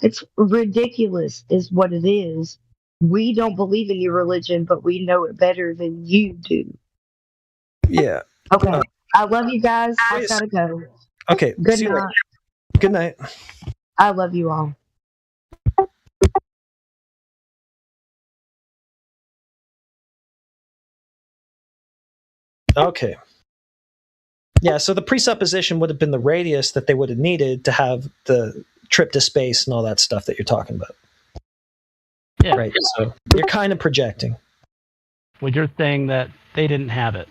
It's ridiculous, is what it is. We don't believe in your religion, but we know it better than you do. Yeah. Okay. I love you guys. I've got to go. Okay. Good night. Good night. I love you all. Okay. Yeah, so the presupposition would have been the radius that they would have needed to have the trip to space and all that stuff that you're talking about. Yeah. Right. So you're kind of projecting. Well, you're saying that they didn't have it,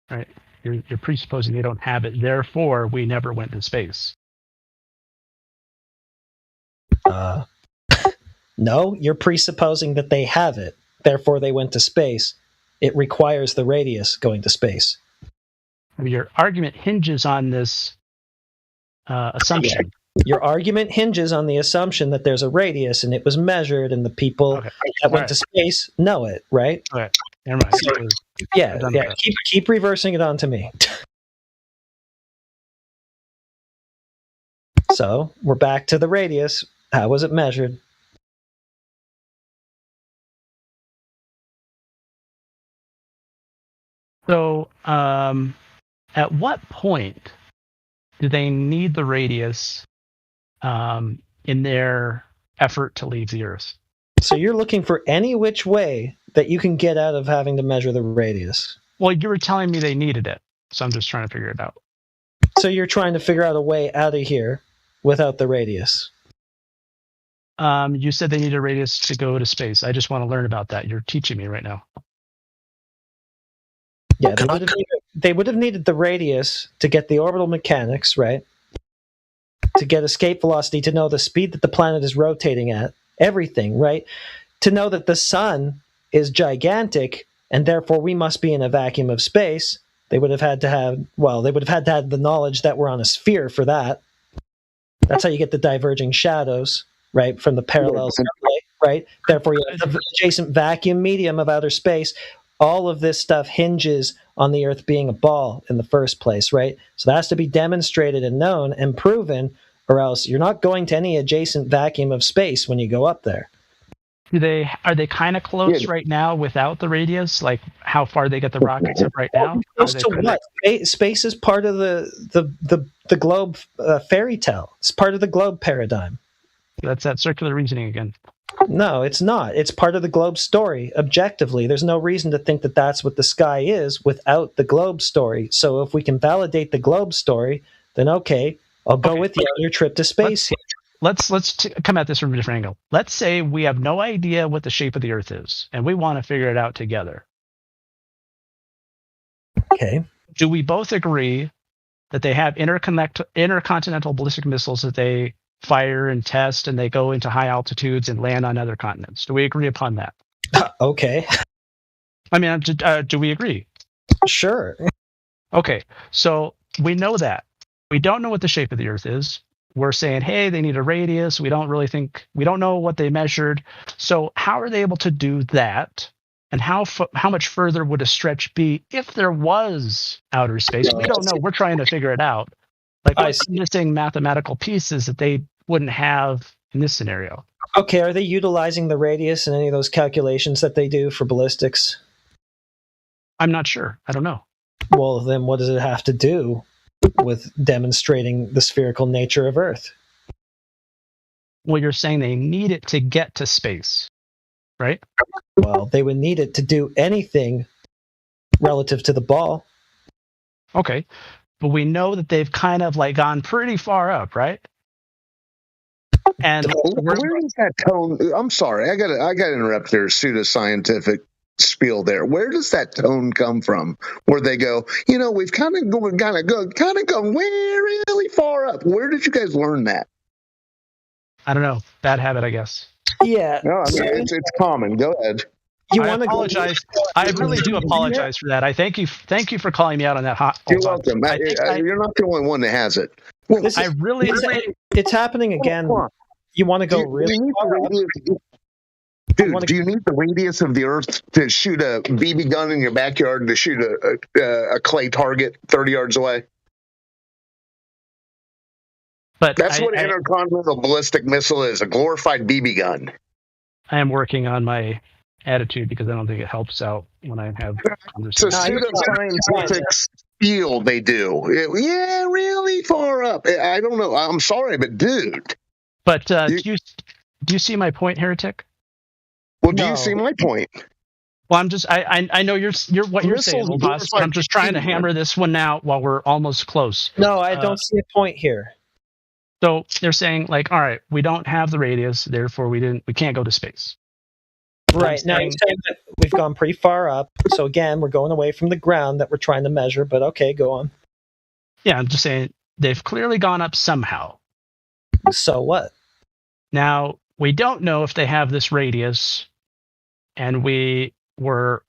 right? You're presupposing they don't have it. Therefore, we never went to space. No, you're presupposing that they have it. Therefore, they went to space. It requires the radius going to space. Your argument hinges on this assumption. Your argument hinges on the assumption that there's a radius and it was measured, and the people that went to space know it, right? Okay. Never mind. So, yeah. Keep reversing it onto me. So we're back to the radius. How was it measured? So, at what point do they need the radius in their effort to leave the Earth? So you're looking for any which way that you can get out of having to measure the radius. Well, you were telling me they needed it, so I'm just trying to figure it out. So you're trying to figure out a way out of here without the radius. You said they need a radius to go to space. I just want to learn about that. You're teaching me right now. Yeah, they would have needed the radius to get the orbital mechanics, right? To get escape velocity, to know the speed that the planet is rotating at, everything, right? To know that the sun is gigantic, and therefore we must be in a vacuum of space. They would have had to have the knowledge that we're on a sphere for that. That's how you get the diverging shadows, right, from the parallels, right? Therefore, you have the adjacent vacuum medium of outer space. All of this stuff hinges on the Earth being a ball in the first place, right? So that has to be demonstrated and known and proven, or else you're not going to any adjacent vacuum of space when you go up there. Are they kind of close right now without the radius? Like how far they get the rockets up right now? Close to what? Space is part of the globe fairy tale. It's part of the globe paradigm. That's that circular reasoning again. No, it's not. It's part of the globe story. Objectively, there's no reason to think that that's what the sky is without the globe story. So if we can validate the globe story, then okay, I'll go with you on your trip to space. Let's come at this from a different angle. Let's say we have no idea what the shape of the Earth is, and we want to figure it out together. Okay. Do we both agree that they have intercontinental ballistic missiles that they fire and test, and they go into high altitudes and land on other continents? Do we agree upon that? Okay. I mean, do we agree? Sure. Okay, so we know that. We don't know what the shape of the Earth is. We're saying, hey, they need a radius. We don't know what they measured. So how are they able to do that? And how much further would a stretch be if there was outer space? We don't know. We're trying to figure it out. Like, what's missing mathematical pieces that they wouldn't have in this scenario? Okay, are they utilizing the radius in any of those calculations that they do for ballistics? I'm not sure. I don't know. Well, then what does it have to do with demonstrating the spherical nature of Earth? Well, you're saying they need it to get to space, right? Well, they would need it to do anything relative to the ball. Okay. But we know that they've kind of like gone pretty far up, right? And where does that tone? I'm sorry, I gotta interrupt their pseudoscientific spiel there. Where does that tone come from? Where they go, we've kind of gone really far up. Where did you guys learn that? I don't know. Bad habit, I guess. Yeah. No, I mean, it's common. Go ahead. I apologize. I really do apologize for that. I thank you for calling me out on that. You're welcome. You're not the only one that has it. It's happening again. You want to go really far up? Dude, do you need the radius of the Earth to shoot a BB gun in your backyard to shoot a clay target 30 yards away? But that's what an intercontinental ballistic missile is, a glorified BB gun. I am working on my attitude because I don't think it helps out when I have conversations. It's a pseudoscientific spiel they do. Really far up. I don't know. I'm sorry, but dude. But do you see my point, Heretic? Well, do you see my point? Well, I'm just I know you're what you're saying, Lobos, but I'm just trying to hammer this one out while we're almost close. No, I don't see a point here. So they're saying like, all right, we don't have the radius, therefore we can't go to space. Right. Now you're saying that we've gone pretty far up. So again, we're going away from the ground that we're trying to measure, but okay, go on. Yeah, I'm just saying they've clearly gone up somehow. So what? Now, we don't know if they have this radius, and we're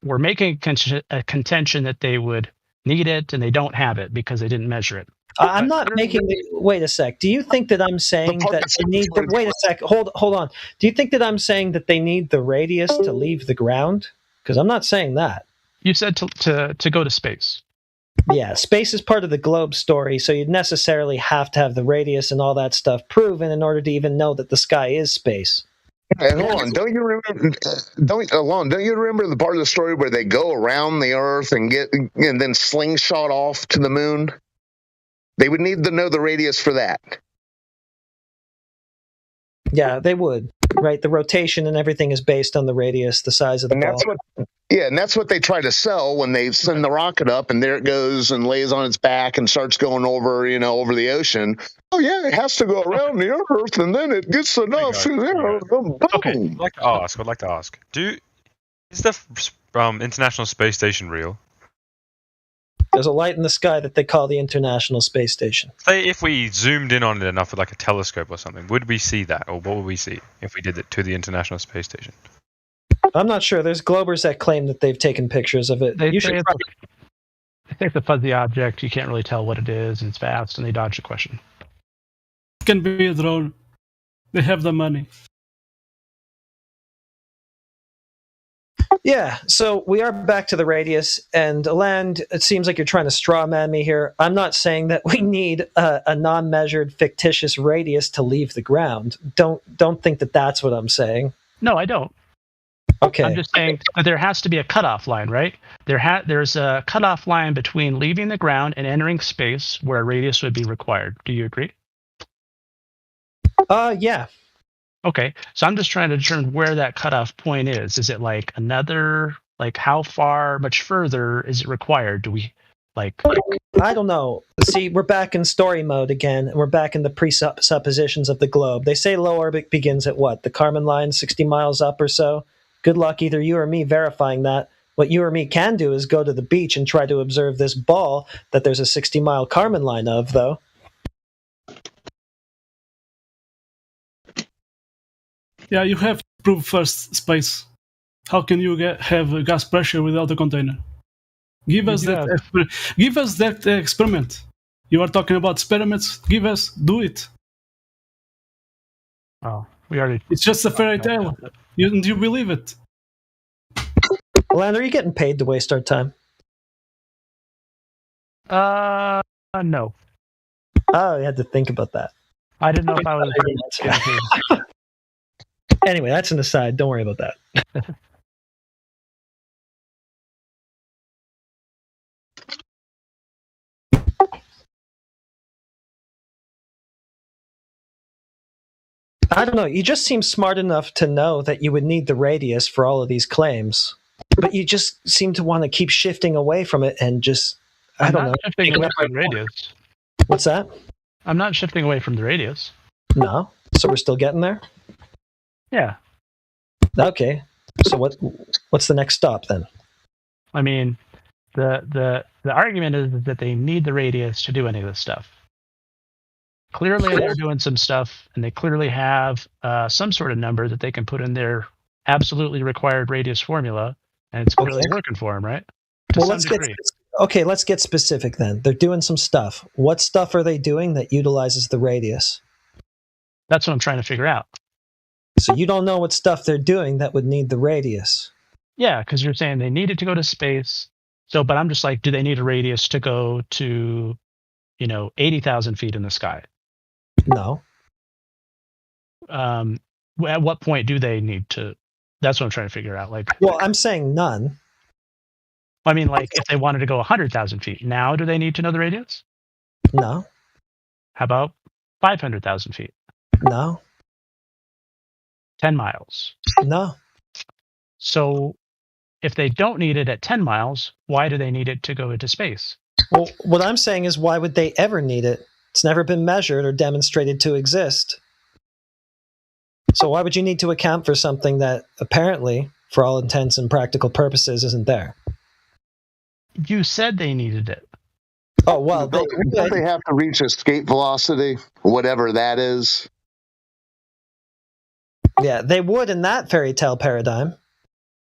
making a contention that they would need it, and they don't have it because they didn't measure it. I'm not making. Wait a sec. Do you think that I'm saying that they need? Wait a sec. Hold on. Do you think that I'm saying that they need the radius to leave the ground? Because I'm not saying that. You said to go to space. Yeah, space is part of the globe story, so you'd necessarily have to have the radius and all that stuff proven in order to even know that the sky is space. And hold on, don't you remember the part of the story where they go around the Earth and then slingshot off to the moon? They would need to know the radius for that. Yeah, they would. Right, the rotation and everything is based on the radius, the size of the ball. And that's what they try to sell when they send the rocket up, and there it goes and lays on its back and starts going over the ocean. Oh yeah, it has to go around the Earth, and then it gets enough. Okay, I'd like to ask. Is the International Space Station real? There's a light in the sky that they call the International Space Station. Say if we zoomed in on it enough with like a telescope or something, would we see that, or what would we see if we did it to the International Space Station? I'm not sure. There's Globers that claim that they've taken pictures of it. They think it's a fuzzy object. You can't really tell what it is, and it's vast, and they dodge the question. It can be a drone. They have the money. Yeah, so we are back to the radius, and Aland, it seems like you're trying to straw man me here. I'm not saying that we need a non-measured fictitious radius to leave the ground. Don't think that that's what I'm saying. No, I don't. Okay. I'm just saying that there has to be a cutoff line, right? There's a cutoff line between leaving the ground and entering space where a radius would be required. Do you agree? Yeah. Okay, so I'm just trying to determine where that cutoff point is. Is it like how far, much further is it required? Do we I don't know. See, we're back in story mode again, and we're back in the presuppositions of the globe. They say low orbit begins at what? The Kármán line, 60 miles up or so? Good luck either you or me verifying that. What you or me can do is go to the beach and try to observe this ball that there's a 60-mile Kármán line of, though. Yeah, you have to prove first space. How can you have a gas pressure without a container? Give us that experiment. You are talking about experiments. Do it. Oh, we already. It's just a fairy tale. You believe it? Aland, are you getting paid to waste our time? No. Oh, you had to think about that. I didn't know if I was getting paid. Anyway, that's an aside. Don't worry about that. I don't know. You just seem smart enough to know that you would need the radius for all of these claims, but you just seem to want to keep shifting away from it and just, I don't know. Shifting away from the radius. What's that? I'm not shifting away from the radius. No. So we're still getting there? Yeah. Okay. So what's the next stop then? I mean, the argument is that they need the radius to do any of this stuff. Clearly, they're doing some stuff, and they clearly have some sort of number that they can put in their absolutely required radius formula, and it's clearly working for them, right? Well, let's get specific then. They're doing some stuff. What stuff are they doing that utilizes the radius? That's what I'm trying to figure out. So you don't know what stuff they're doing that would need the radius? Yeah, because you're saying they needed to go to space. So, but I'm just like, do they need a radius to go to, 80,000 feet in the sky? No. At what point do they need to? That's what I'm trying to figure out. Well, I'm saying none. I mean, if they wanted to go 100,000 feet, now do they need to know the radius? No. How about 500,000 feet? No. 10 miles? No. So, if they don't need it at 10 miles, why do they need it to go into space? Well, what I'm saying is, why would they ever need it It's never been measured or demonstrated to exist. So why would you need to account for something that apparently, for all intents and practical purposes, isn't there? You said they needed it. Oh, well, don't they have to reach escape velocity, whatever that is? Yeah, they would in that fairy tale paradigm,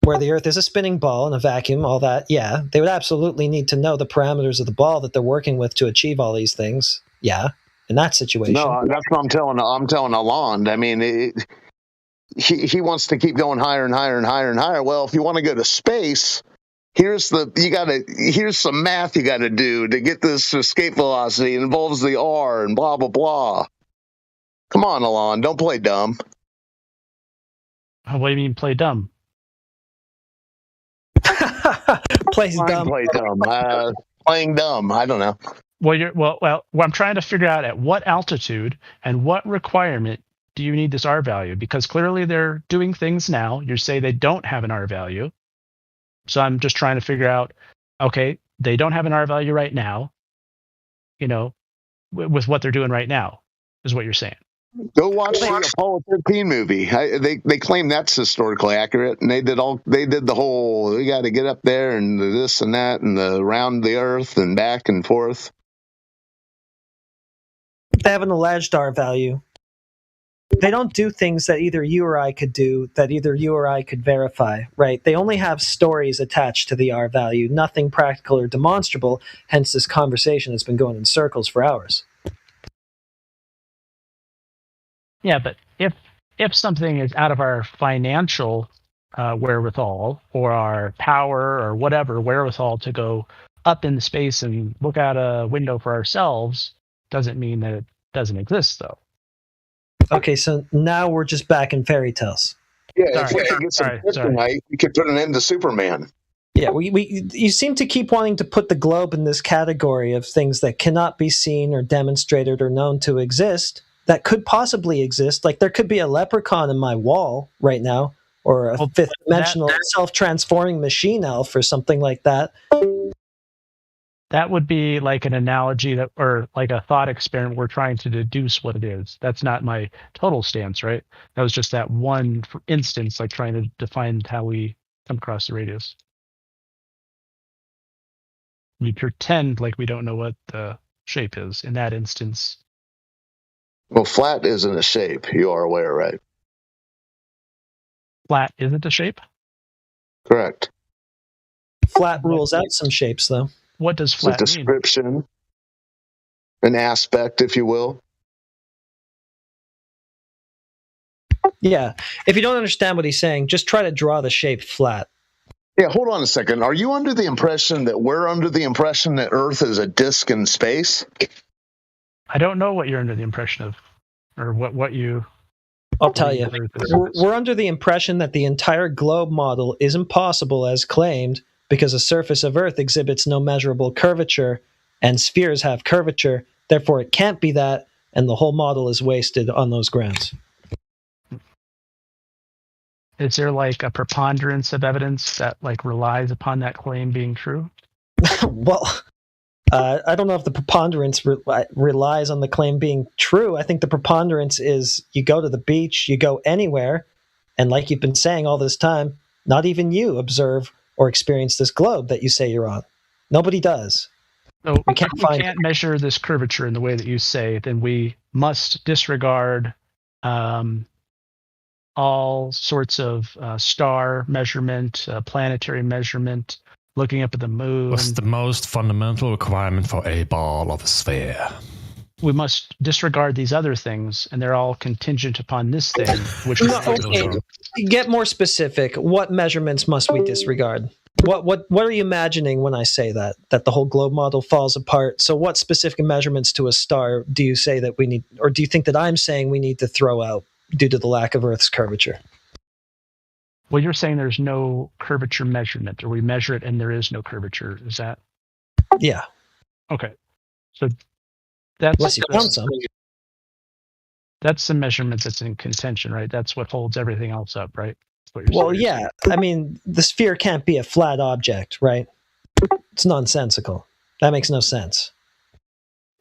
where the Earth is a spinning ball in a vacuum, all that. Yeah, they would absolutely need to know the parameters of the ball that they're working with to achieve all these things. Yeah, in that situation. No, that's what I'm telling Alon. I mean, he wants to keep going higher and higher and higher and higher. Well, if you want to go to space, here's some math you got to do to get this escape velocity. It involves the R and blah blah blah. Come on, Alon, don't play dumb. What do you mean play dumb? Play dumb. Playing dumb. I don't know. Well, I'm trying to figure out at what altitude and what requirement do you need this R value? Because clearly they're doing things now. You say they don't have an R value. So I'm just trying to figure out, okay, they don't have an R value right now, with what they're doing right now, is what you're saying. Go watch the Apollo 13 movie. They claim that's historically accurate, and they did the whole. We got to get up there and this and that and around the Earth and back and forth. They have an alleged R value. They don't do things that either you or I could do, that either you or I could verify, right? They only have stories attached to the R value, nothing practical or demonstrable. Hence, this conversation has been going in circles for hours. Yeah, but if something is out of our financial wherewithal or our power or whatever wherewithal to go up in space and look out a window for ourselves, doesn't mean that it doesn't exist, though. Okay, so now we're just back in fairy tales. Yeah, if we could get some kryptonite, we could put an end to Superman. Yeah, you seem to keep wanting to put the globe in this category of things that cannot be seen or demonstrated or known to exist, that could possibly exist. Like there could be a leprechaun in my wall right now, or a fifth-dimensional self-transforming machine elf or something like that. That would be like an analogy or like a thought experiment. We're trying to deduce what it is. That's not my total stance, right? That was just that one instance, like trying to define how we come across the radius. We pretend like we don't know what the shape is in that instance. Well, flat isn't a shape. You are aware, right? Flat isn't a shape? Correct. Flat rules out some shapes, though. What does flat mean? It's a description, an aspect, if you will. Yeah. If you don't understand what he's saying, just try to draw the shape flat. Yeah, hold on a second. Are you under the impression that we're under the impression that Earth is a disk in space? I don't know what you're under the impression of, or what you... I'll tell you. We're under the impression that the entire globe model isn't possible as claimed because the surface of Earth exhibits no measurable curvature and spheres have curvature. Therefore, it can't be that, and the whole model is wasted on those grounds. Is there like a preponderance of evidence that like relies upon that claim being true? Well, I don't know if the preponderance relies on the claim being true. I think the preponderance is you go to the beach, you go anywhere, and like you've been saying all this time, not even you observe or experience this globe that you say you're on. Nobody does. So we can't measure this curvature in the way that you say, then we must disregard all sorts of star measurement, planetary measurement, looking up at the moon. What's the most fundamental requirement for a ball of a sphere? We must disregard these other things, and they're all contingent upon this thing, which is okay. Get more specific. What measurements must we disregard? What are you imagining when I say that the whole globe model falls apart? So what specific measurements to a star do you say that we need, or do you think that I'm saying we need to throw out due to the lack of Earth's curvature? Well, you're saying there's no curvature measurement, or we measure it and there is no curvature. Is that? Yeah. Okay. So that's unless you found some. That's the measurement that's in contention, right? That's what holds everything else up, right? Well, yeah. I mean, the sphere can't be a flat object, right? It's nonsensical. That makes no sense.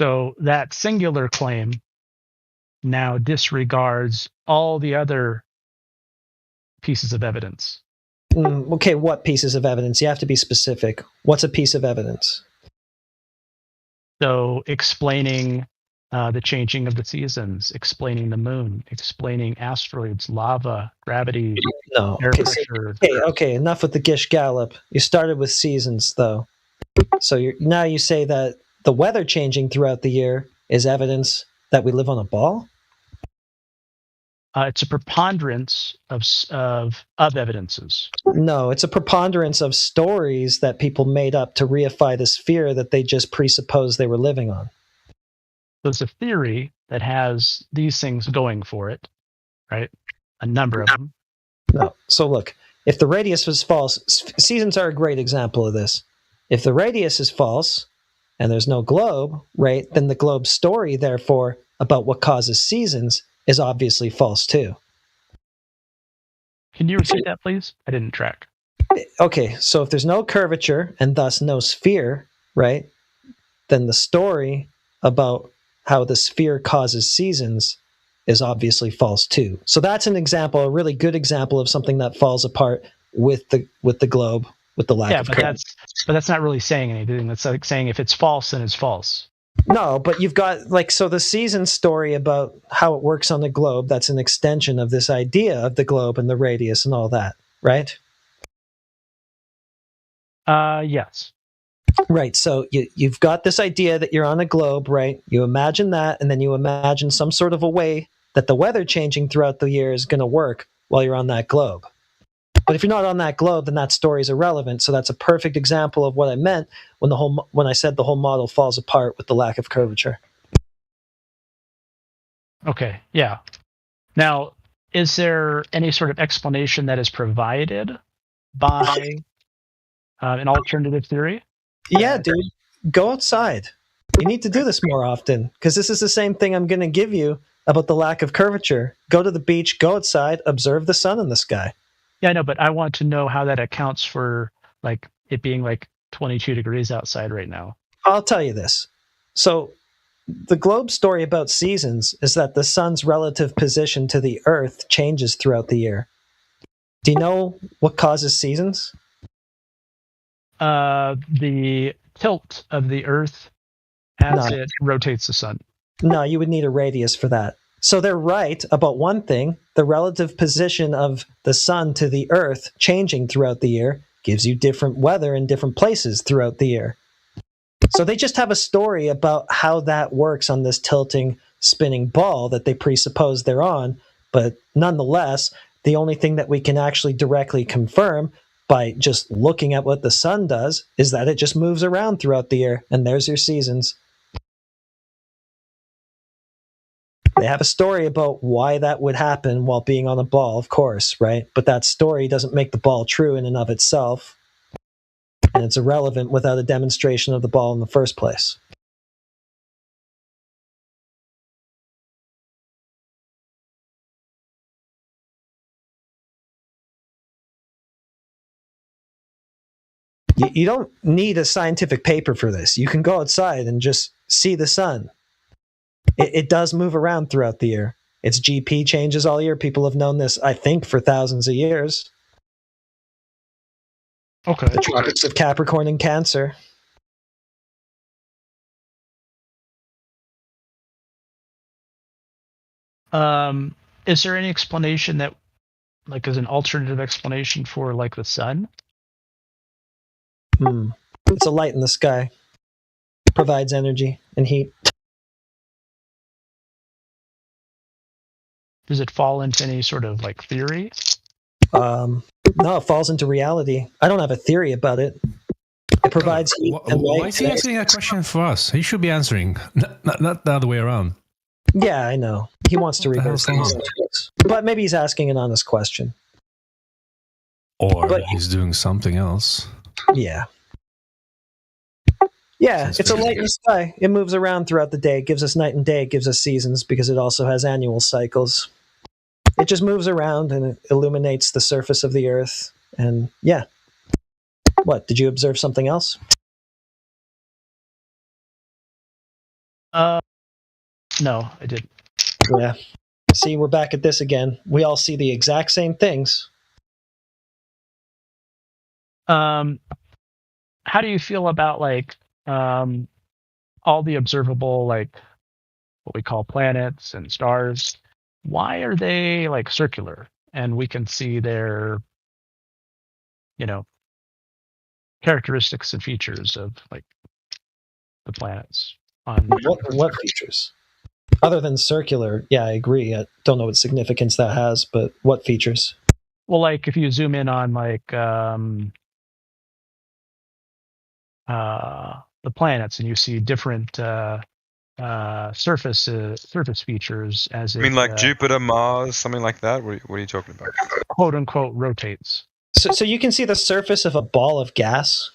So that singular claim now disregards all the other pieces of evidence. Okay, what pieces of evidence? You have to be specific. What's a piece of evidence? So explaining the changing of the seasons, explaining the moon, explaining asteroids, lava, gravity, air pressure. Okay, enough with the Gish Gallop. You started with seasons, though. So now you say that the weather changing throughout the year is evidence that we live on a ball? It's a preponderance of evidences. No, it's a preponderance of stories that people made up to reify the sphere that they just presupposed they were living on. There's a theory that has these things going for it, right? A number of them. No. So look, if the radius was false, seasons are a great example of this. If the radius is false and there's no globe, right, then the globe story, therefore, about what causes seasons is obviously false too. Can you repeat that, please? I didn't track. Okay, so if there's no curvature and thus no sphere, right, then the story about how the sphere causes seasons is obviously false too. So that's an example, a really good example of something that falls apart with the globe, with the lack of curvature. But that's not really saying anything. That's like saying if it's false, then it's false. No, but you've got, so the season story about how it works on the globe, that's an extension of this idea of the globe and the radius and all that, right? Yes. Right, so you've got this idea that you're on a globe, right? You imagine that, and then you imagine some sort of a way that the weather changing throughout the year is going to work while you're on that globe. But if you're not on that globe, then that story is irrelevant. So that's a perfect example of what I meant when I said the whole model falls apart with the lack of curvature. Okay, yeah. Now, is there any sort of explanation that is provided by an alternative theory? Yeah, dude. Go outside. You need to do this more often, because this is the same thing I'm going to give you about the lack of curvature. Go to the beach, go outside, observe the sun in the sky. Yeah, I know, but I want to know how that accounts for it being 22 degrees outside right now. I'll tell you this. So the globe story about seasons is that the sun's relative position to the earth changes throughout the year. Do you know what causes seasons? The tilt of the earth as it rotates the sun. No, you would need a radius for that. So they're right about one thing. The relative position of the sun to the earth changing throughout the year gives you different weather in different places throughout the year. So they just have a story about how that works on this tilting, spinning ball that they presuppose they're on. But nonetheless, the only thing that we can actually directly confirm by just looking at what the sun does is that it just moves around throughout the year, and there's your seasons. They have a story about why that would happen while being on a ball, of course, right? But that story doesn't make the ball true in and of itself. And it's irrelevant without a demonstration of the ball in the first place. You don't need a scientific paper for this. You can go outside and just see the sun. It does move around throughout the year. Its GP changes all year. People have known this, I think, for thousands of years. Okay. The tropics of Capricorn and Cancer. Is there any explanation that, as an alternative explanation for, the sun? It's a light in the sky. Provides energy and heat. Does it fall into any sort of theory? No, it falls into reality. I don't have a theory about it. It provides heat and light. Why is he asking a question for us? He should be answering, not the other way around. Yeah, I know. He wants to reverse things. But maybe he's asking an honest question. Or he's doing something else. Yeah. Yeah, it's a light in the sky. It moves around throughout the day. It gives us night and day. It gives us seasons because it also has annual cycles. It just moves around and it illuminates the surface of the earth. And yeah. What, did you observe something else? No, I didn't. Yeah. See, we're back at this again. We all see the exact same things. How do you feel about like all the observable, like what we call planets and stars? Why are they like circular, and we can see their, characteristics and features of like the planets on what features? Other than circular, yeah, I agree. I don't know what significance that has, but what features? Well, like if you zoom in on like the planets and you see different surface features as I mean, like Jupiter, Mars, something like that. What are you talking about? Quote unquote rotates. So you can see the surface of a ball of gas.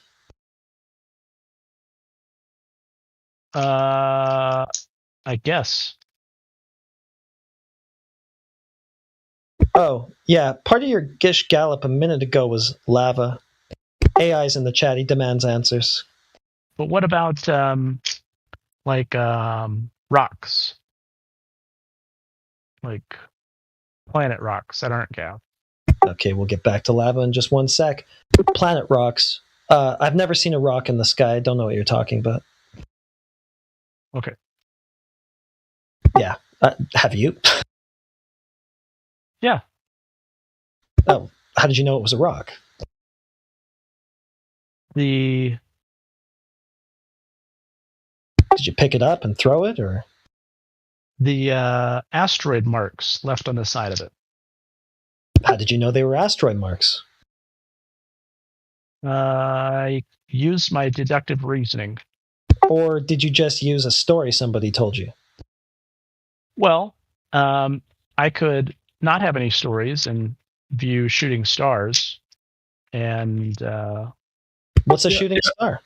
I guess. Oh, yeah. Part of your Gish Gallop a minute ago was lava. AI's in the chat. He demands answers. But what about rocks? Like planet rocks that aren't gas. Okay, we'll get back to lava in just one sec. Planet rocks. I've never seen a rock in the sky. I don't know what you're talking about. Okay. Yeah. Have you? Yeah. Oh, how did you know it was a rock? Did you pick it up and throw it, or? The asteroid marks left on the side of it. How did you know they were asteroid marks? I used my deductive reasoning. Or did you just use a story somebody told you? Well, I could not have any stories and view shooting stars. And what's a shooting star?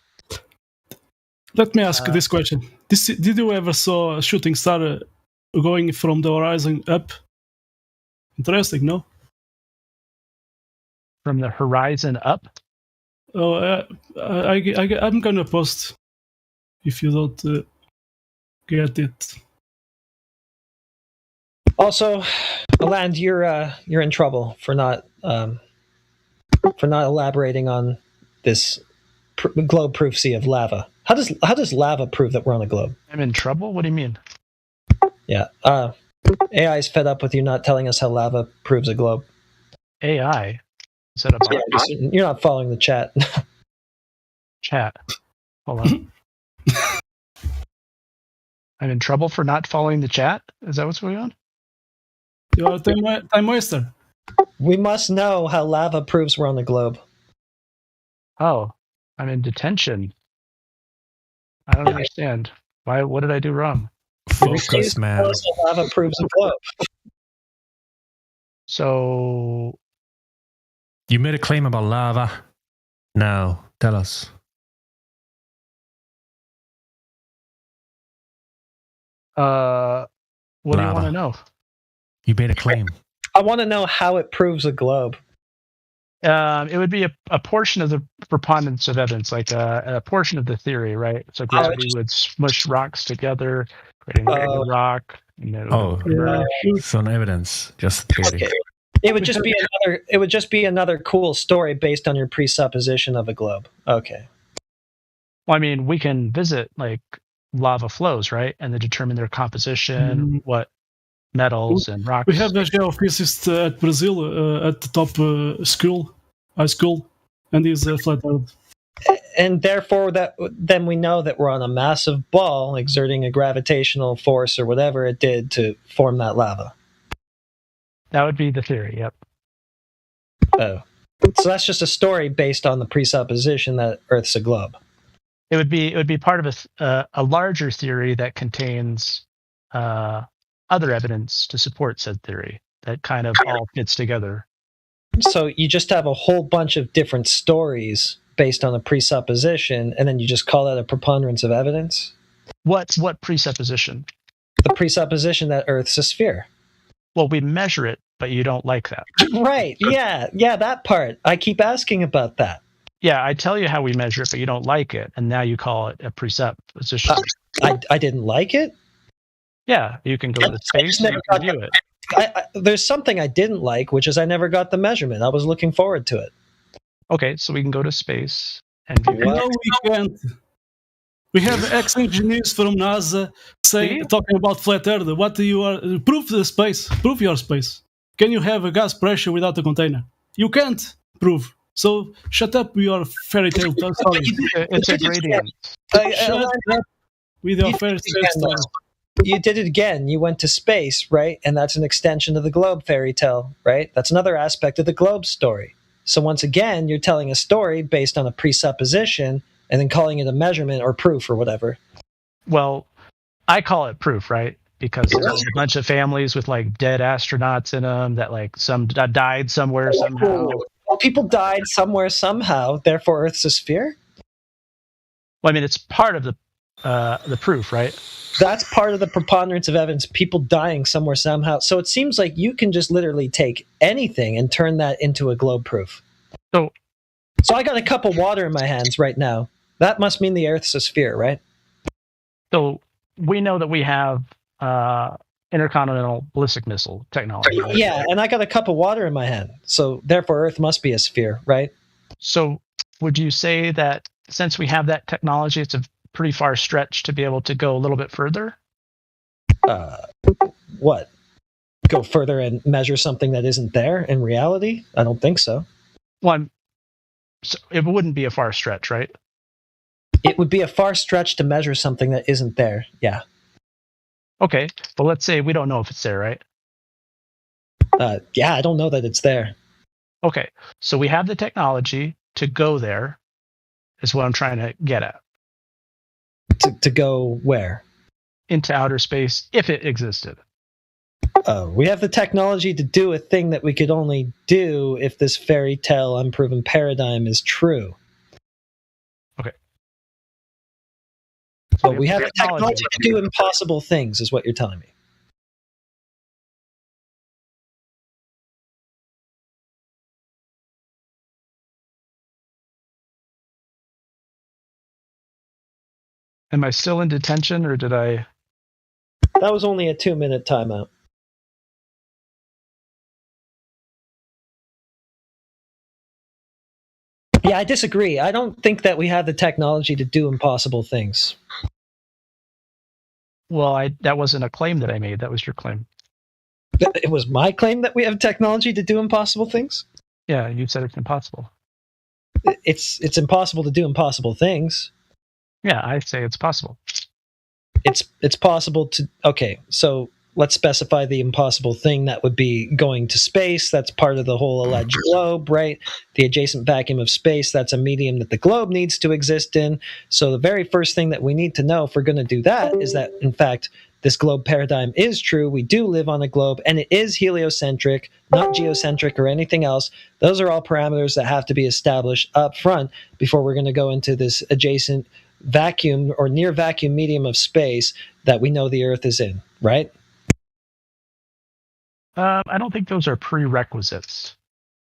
Let me ask this question. Did you ever saw a shooting star going from the horizon up? Interesting, no? From the horizon up? Oh, I'm gonna post if you don't get it. Also, Aland, you're in trouble for not elaborating on this globe-proof sea of lava. How does lava prove that we're on a globe? I'm in trouble? What do you mean? Yeah. AI is fed up with you not telling us how lava proves a globe. AI? Is that a bot? Yeah, you're not following the chat. Chat. Hold on. I'm in trouble for not following the chat? Is that what's going on? You are a time waster. We must know how lava proves we're on the globe. Oh, I'm in detention. I don't understand. Why? What did I do wrong? Focus, man. Lava proves a globe. So you made a claim about lava. Now, tell us. What do you want to know? You made a claim. I want to know how it proves a globe. It would be a portion of the preponderance of evidence, like a portion of the theory, right? So gravity would smush rocks together, creating a rock. Some evidence, just theory. Okay. It would just be another cool story based on your presupposition of a globe. Okay. Well, I mean, we can visit like lava flows, right, and then determine their composition, what metals and rocks. We have a geophysicist at Brazil at the top high school, and he's flat earth. And therefore, then we know that we're on a massive ball exerting a gravitational force or whatever it did to form that lava. That would be the theory. Yep. Oh, so that's just a story based on the presupposition that Earth's a globe. It would be part of a larger theory that contains other evidence to support said theory that kind of all fits together. So you just have a whole bunch of different stories based on a presupposition, and then you just call that a preponderance of evidence? What presupposition? The presupposition that Earth's a sphere. Well, we measure it, but you don't like that. Right, yeah, that part. I keep asking about that. Yeah, I tell you how we measure it, but you don't like it, and now you call it a presupposition. I didn't like it. Yeah, you can go to space and you can view it. There's something I didn't like, which is I never got the measurement. I was looking forward to it. Okay, so we can go to space and view it. No, we can't. We have ex-engineers from NASA talking about flat Earth. What do you are? Prove the space. Prove your space. Can you have a gas pressure without a container? You can't prove. So shut up with your fairy tale stories. It's a gradient. Shut up with your fairy tale stories. You did it again. You went to space, right? And that's an extension of the globe fairy tale, right? That's another aspect of the globe story. So once again, you're telling a story based on a presupposition and then calling it a measurement or proof or whatever. Well, I call it proof, right? Because there's a bunch of families with like dead astronauts in them that like some died somewhere somehow. Well, people died somewhere somehow. Therefore, Earth's a sphere. Well, I mean, it's part of the proof, right? That's part of the preponderance of evidence. People dying somewhere somehow. So it seems like you can just literally take anything and turn that into a globe proof. So I got a cup of water in my hands right now. That must mean the Earth's a sphere, right? So we know that we have intercontinental ballistic missile technology. Right? Yeah, and I got a cup of water in my hand. So therefore, Earth must be a sphere, right? So would you say that since we have that technology, it's a pretty far stretch to be able to go a little bit further? What? Go further and measure something that isn't there in reality? I don't think so. Well, so it wouldn't be a far stretch, right? It would be a far stretch to measure something that isn't there. Yeah. Okay, but let's say we don't know if it's there, right? Yeah, I don't know that it's there. Okay, so we have the technology to go there, is what I'm trying to get at. To go where? Into outer space, if it existed. We have the technology to do a thing that we could only do if this fairy tale unproven paradigm is true. Okay. But we have the technology to do impossible things, is what you're telling me. Am I still in detention, or did I... That was only a 2-minute timeout. Yeah, I disagree. I don't think that we have the technology to do impossible things. Well, that wasn't a claim that I made. That was your claim. It was my claim that we have technology to do impossible things? Yeah, you said it's impossible. It's impossible to do impossible things. Yeah, I say it's possible. It's possible to... Okay, so let's specify the impossible thing. That would be going to space. That's part of the whole alleged globe, right? The adjacent vacuum of space, that's a medium that the globe needs to exist in. So the very first thing that we need to know if we're going to do that is that, in fact, this globe paradigm is true. We do live on a globe, and it is heliocentric, not geocentric or anything else. Those are all parameters that have to be established up front before we're going to go into this adjacent vacuum or near vacuum medium of space that we know the Earth is in, right? I don't think those are prerequisites.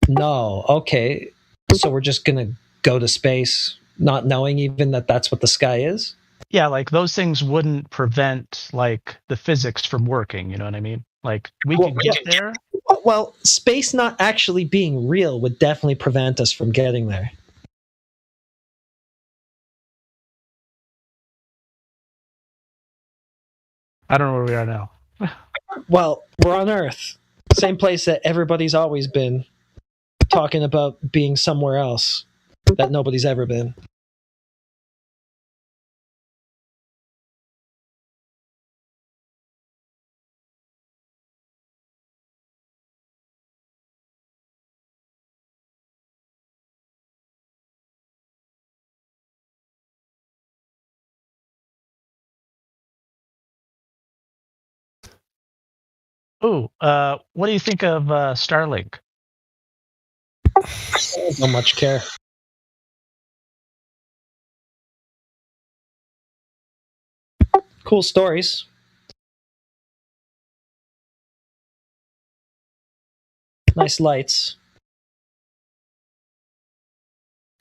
No. Okay. So we're just going to go to space, not knowing even that that's what the sky is? Yeah, like those things wouldn't prevent like the physics from working. You know what I mean? Like we could get there. Well, space not actually being real would definitely prevent us from getting there. I don't know where we are now. Well, we're on Earth. Same place that everybody's always been, talking about being somewhere else that nobody's ever been. Ooh, what do you think of Starlink? I don't much care. Cool stories. Nice lights.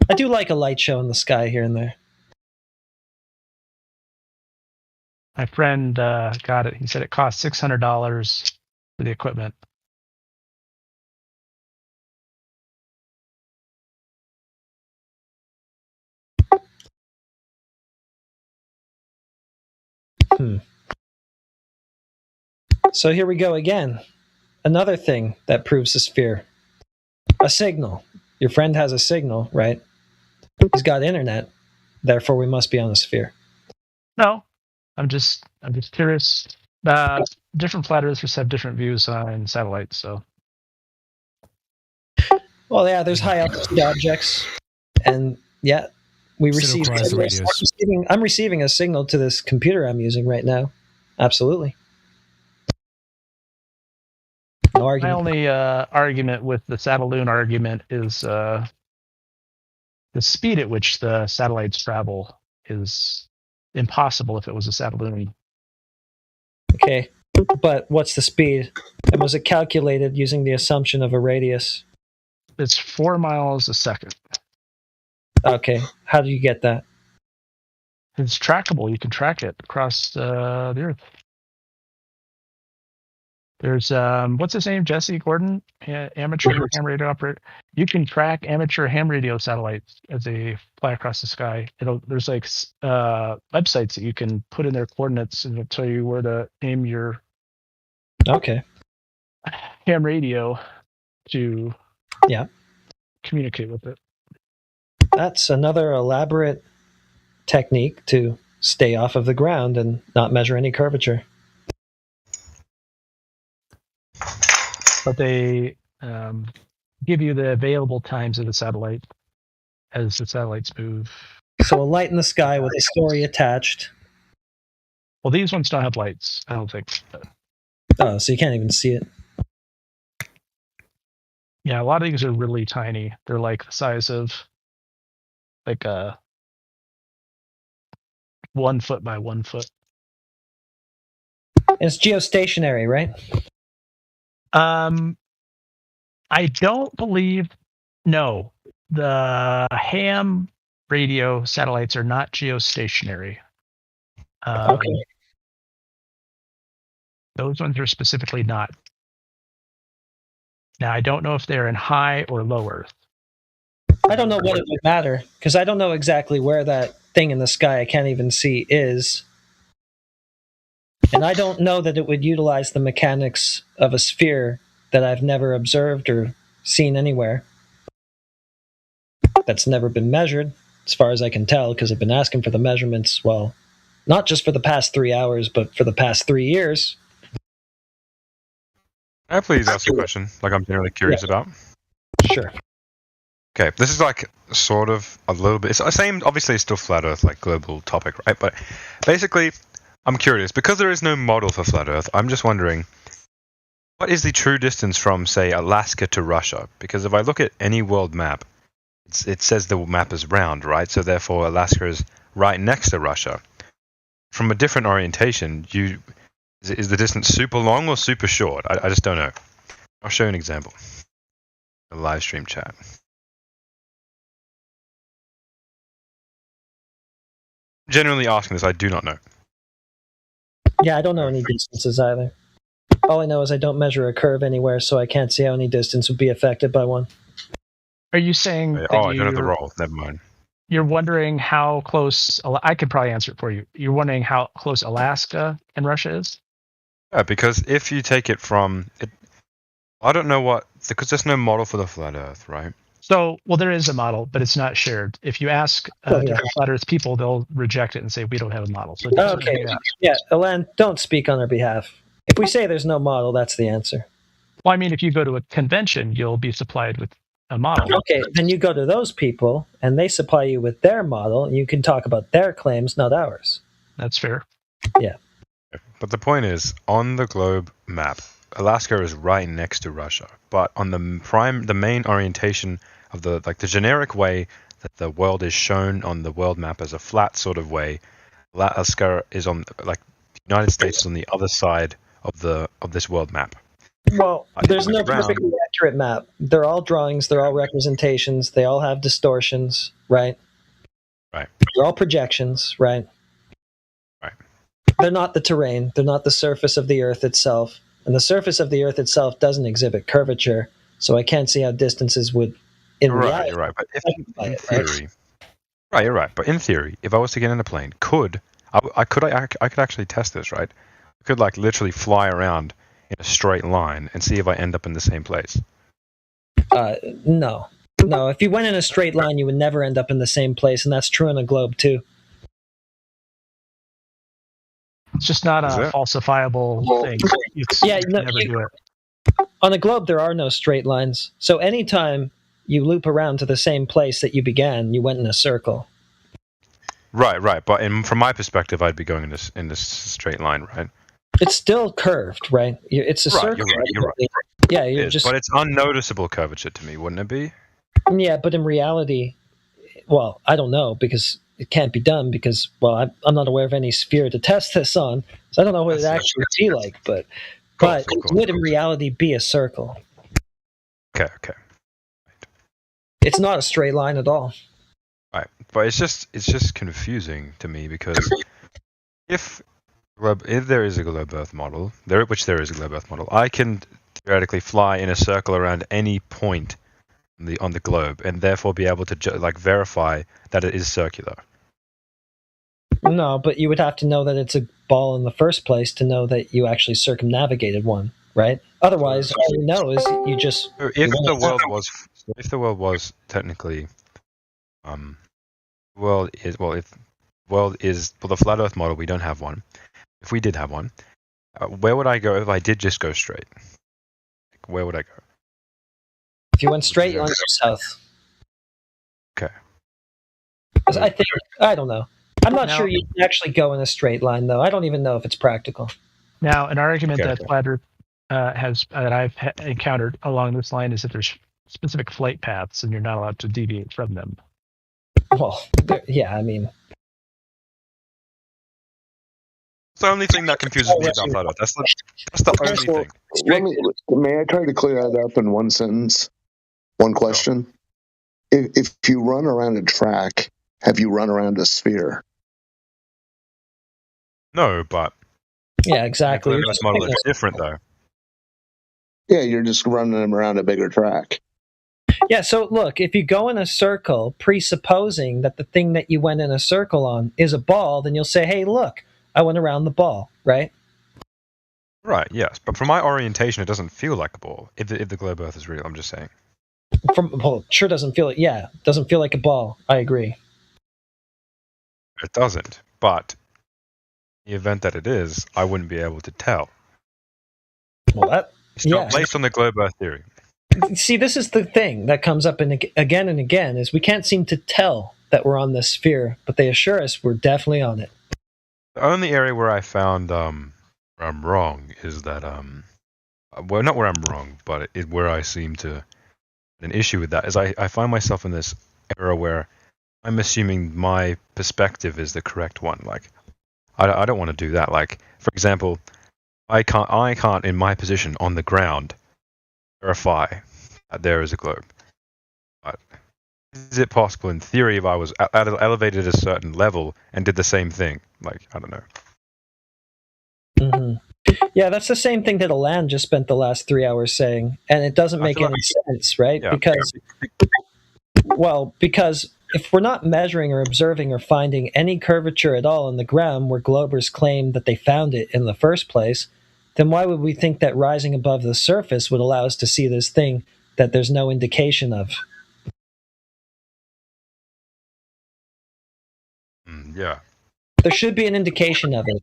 I do like a light show in the sky here and there. My friend got it. He said it cost $600 for the equipment. So here we go again. Another thing that proves the sphere. A signal. Your friend has a signal, right? He's got internet. Therefore, we must be on a sphere. No, I'm just curious. Different flat earthers have different views on satellites, so. Well, yeah, there's high altitude objects, and yeah, we receive. I'm receiving a signal to this computer I'm using right now. Absolutely. No argument. My only argument with the Satelloon argument is the speed at which the satellites travel is impossible if it was a Satelloon. Okay, but what's the speed? And was it calculated using the assumption of a radius? It's 4 miles a second. Okay, how do you get that? It's trackable. You can track it across the Earth. There's what's his name? Jesse Gordon, amateur ham radio operator. You can track amateur ham radio satellites as they fly across the sky. There's like websites that you can put in their coordinates and it'll tell you where to aim your ham radio to communicate with it. That's another elaborate technique to stay off of the ground and not measure any curvature. But they give you the available times of the satellite as the satellites move. So a light in the sky with a story attached. Well, these ones don't have lights, I don't think. Oh, so you can't even see it. Yeah, a lot of these are really tiny. They're like the size of like a 1 foot by 1 foot. It's geostationary, right? I don't believe. No, the ham radio satellites are not geostationary. Okay. Those ones are specifically not. Now, I don't know if they're in high or low Earth. I don't know what it would matter, because I don't know exactly where that thing in the sky I can't even see is. And I don't know that it would utilize the mechanics of a sphere that I've never observed or seen anywhere. That's never been measured, as far as I can tell, because I've been asking for the measurements, well, not just for the past 3 hours, but for the past 3 years. Can I please ask a question, like I'm generally curious about? Sure. Okay, this is like sort of a little bit. It's the same, obviously, it's still flat Earth, like global topic, right? But basically, I'm curious because there is no model for flat Earth. I'm just wondering, what is the true distance from, say, Alaska to Russia? Because if I look at any world map, it says the map is round, right? So therefore, Alaska is right next to Russia. From a different orientation, is the distance super long or super short? I just don't know. I'll show you an example. A live stream chat. Generally asking this, I do not know. Yeah, I don't know any distances either. All I know is I don't measure a curve anywhere, so I can't see how any distance would be affected by one. Are you saying that I don't have the roll. Never mind. You're wondering how close... I could probably answer it for you. You're wondering how close Alaska and Russia is? Yeah, because if you take it from... I don't know what... Because there's no model for the flat Earth, right? So, well, there is a model, but it's not shared. If you ask different flat Earth people, they'll reject it and say, we don't have a model. So okay. Yeah, Alan, don't speak on our behalf. If we say there's no model, that's the answer. Well, I mean, if you go to a convention, you'll be supplied with a model. Okay, then you go to those people, and they supply you with their model, and you can talk about their claims, not ours. That's fair. Yeah. But the point is, on the globe map, Alaska is right next to Russia. But on the main orientation of the generic way that the world is shown on the world map as a flat sort of way, Alaska is on, like, the United States is on the other side of this world map. Well, there's no perfectly accurate map. They're all drawings, they're all representations, they all have distortions, right? Right. They're all projections, right? Right. They're not the terrain. They're not the surface of the Earth itself. And the surface of the Earth itself doesn't exhibit curvature, so I can't see how distances would, in reality... You're right, but in theory... Right, you're right. But in theory, if I was to get in a plane, I could actually test this, right? I could like literally fly around in a straight line and see if I end up in the same place. No. If you went in a straight line, you would never end up in the same place, and that's true on a globe too. It's just not a falsifiable thing. Never do it. On a globe, there are no straight lines. So anytime you loop around to the same place that you began, you went in a circle. Right. But from my perspective, I'd be going in this straight line, right? It's still curved, right? It's a circle. You're right. Yeah, but it's unnoticeable curvature to me, wouldn't it be? Yeah, but in reality, well, I don't know, because it can't be done because, well, I'm not aware of any sphere to test this on, so I don't know what it actually would be like, but it would in reality be a circle. Okay. It's not a straight line at all. Right, but it's just confusing to me because if there is a globe Earth model, which there is a globe Earth model, I can theoretically fly in a circle around any point on the globe and therefore be able to verify that it is circular. No, but you would have to know that it's a ball in the first place to know that you actually circumnavigated one, right? Otherwise, all you know is you just... If the world was technically... the flat Earth model, we don't have one. If we did have one, where would I go if I did just go straight? Where would I go? If you went straight, you want to go south. Okay. I don't know. I'm not sure you can actually go in a straight line, though. I don't even know if it's practical. Now, an argument that Flat Earth that I've encountered along this line is that there's specific flight paths, and you're not allowed to deviate from them. Well, yeah, I mean... It's the only thing that confuses me about Flat Earth. That's the only thing. May I try to clear that up in one sentence? One question. If you run around a track, have you run around a sphere? No, but... Yeah, exactly. This model is different, though. Yeah, you're just running around a bigger track. Yeah, so look, if you go in a circle, presupposing that the thing that you went in a circle on is a ball, then you'll say, hey, look, I went around the ball, right? Right, yes. But from my orientation, it doesn't feel like a ball, if the globe Earth is real, I'm just saying. Sure doesn't feel like, doesn't feel like a ball. I agree. It doesn't, but in the event that it is, I wouldn't be able to tell. Well, it's not based on the globe Earth theory. See, this is the thing that comes up again and again, is we can't seem to tell that we're on this sphere, but they assure us we're definitely on it. The only area where I found I'm wrong is that well, not where I'm wrong, but where I seem to an issue with that is I find myself in this era where I'm assuming my perspective is the correct one. Like, I don't want to do that. Like, for example, I can't in my position on the ground verify that there is a globe. But is it possible in theory if I was elevated at a certain level and did the same thing? Like, I don't know. Mm-hmm. Yeah, that's the same thing that Alan just spent the last 3 hours saying, and it doesn't make any sense, right? Yeah, because if we're not measuring or observing or finding any curvature at all in the ground where globers claim that they found it in the first place, then why would we think that rising above the surface would allow us to see this thing that there's no indication of? Yeah. There should be an indication of it.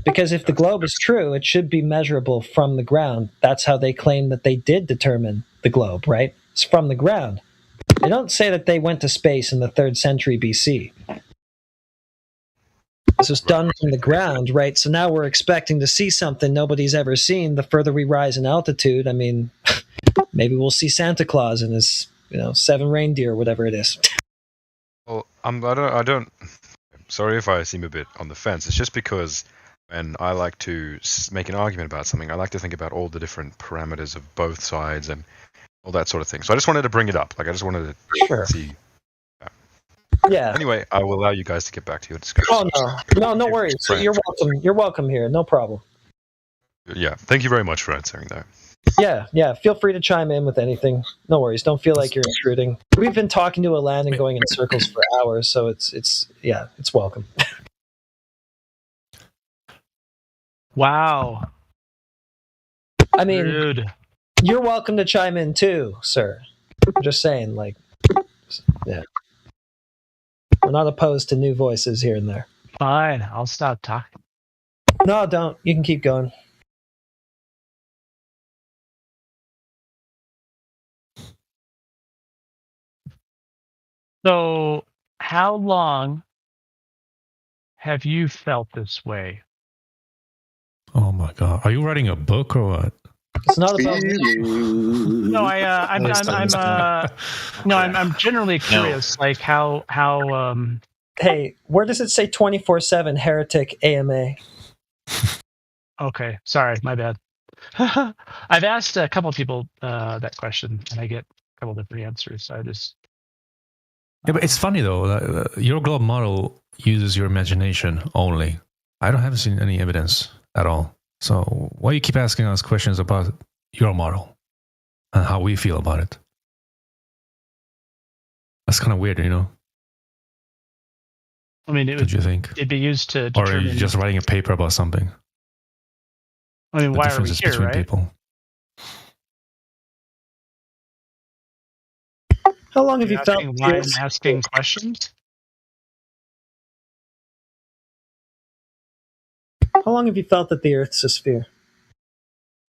Because if the globe is true, it should be measurable from the ground. That's how they claim that they did determine the globe, right? It's from the ground. They don't say that they went to space in the 3rd century BC. This was done from the ground, right? So now we're expecting to see something nobody's ever seen. The further we rise in altitude, I mean, maybe we'll see Santa Claus and his, 7 reindeer, whatever it is. Well, sorry if I seem a bit on the fence. It's just because when I like to make an argument about something, I like to think about all the different parameters of both sides and all that sort of thing. So I just wanted to bring it up. Like, I just wanted to see. Yeah. Yeah. Anyway, I will allow you guys to get back to your discussion. Oh no worries. So you're welcome. You're welcome here. No problem. Yeah, thank you very much for answering that. Yeah. Feel free to chime in with anything. No worries. Don't feel like you're intruding. We've been talking to Alan and going in circles for hours, so it's welcome. Wow. I mean, rude. You're welcome to chime in too, sir. I'm just saying, yeah. We're not opposed to new voices here and there. Fine, I'll stop talking. No, don't. You can keep going. So, how long have you felt this way? Oh my god, are you writing a book or what? It's not about No, I'm generally curious, like how. Hey, where does it say 24/7 Heretic AMA? Okay, sorry, my bad. I've asked a couple of people that question, and I get a couple different answers. So I just. Yeah, but it's funny though. Your globe model uses your imagination only. I haven't seen any evidence at all. So why do you keep asking us questions about your model and how we feel about it? That's kind of weird, you know. I mean, you think? It'd be used to Or are determine. you just writing a paper about something? I mean, The why are we differences here, between right? people. How long have you felt? Why I'm asking questions? How long have you felt that the Earth's a sphere?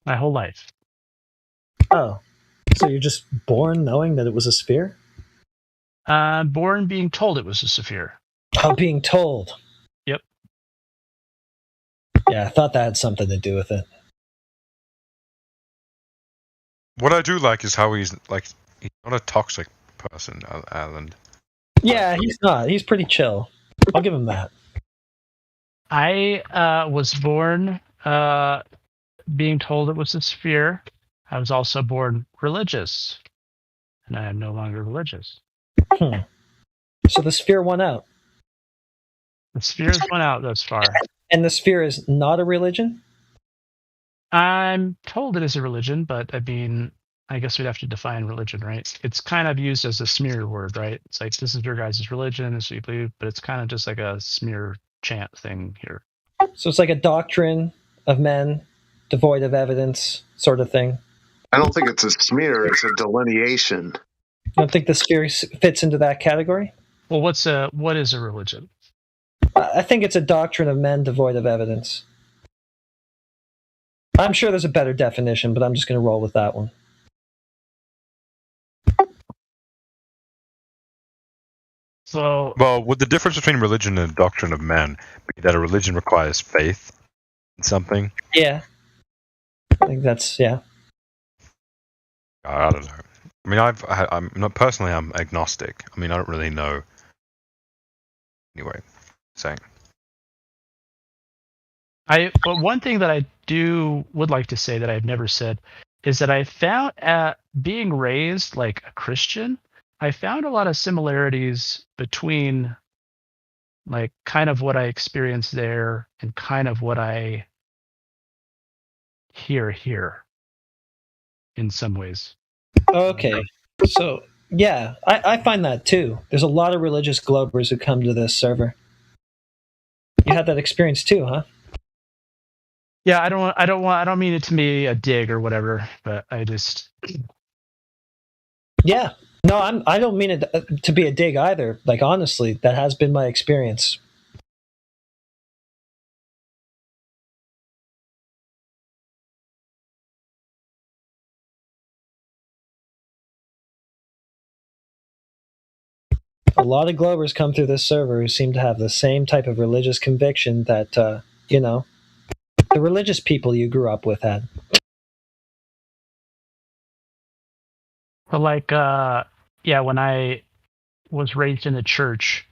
My whole life. Oh, so you're just born knowing that it was a sphere? Born being told it was a sphere. Oh, being told. Yep. Yeah, I thought that had something to do with it. What I do like is how he's not a toxic person, Alan. Yeah, he's not. He's pretty chill. I'll give him that. I was born being told it was a sphere. I was also born religious, and I am no longer religious. So the sphere won out. The sphere's won out thus far. And the sphere is not a religion? I'm told it is a religion, but I mean, I guess we'd have to define religion, right? It's kind of used as a smear word, right? It's like, this is your guys' religion, this is what you believe, but it's kind of just like a smear chant thing here. So it's like a doctrine of men, devoid of evidence, sort of thing. I don't think it's a smear, it's a delineation. You don't think the sphere fits into that category? Well, what is a religion? I think it's a doctrine of men devoid of evidence. I'm sure there's a better definition, but I'm just going to roll with that one. So, well, would the difference between religion and doctrine of man be that a religion requires faith in something? Yeah. I think that's, yeah. I don't know. I mean, I'm not personally. I'm agnostic. I mean, I don't really know. Anyway, saying. But one thing that I would like to say that I've never said is that I found being raised like a Christian, I found a lot of similarities between like kind of what I experienced there and kind of what I hear here in some ways. Okay. So, yeah, I find that too. There's a lot of religious Globers who come to this server. You had that experience too, huh? Yeah, I don't mean it to be a dig or whatever, but I just. Yeah, no, I don't mean it to be a dig either. Like honestly, that has been my experience. A lot of Globers come through this server who seem to have the same type of religious conviction that the religious people you grew up with had. But like, when I was raised in the church,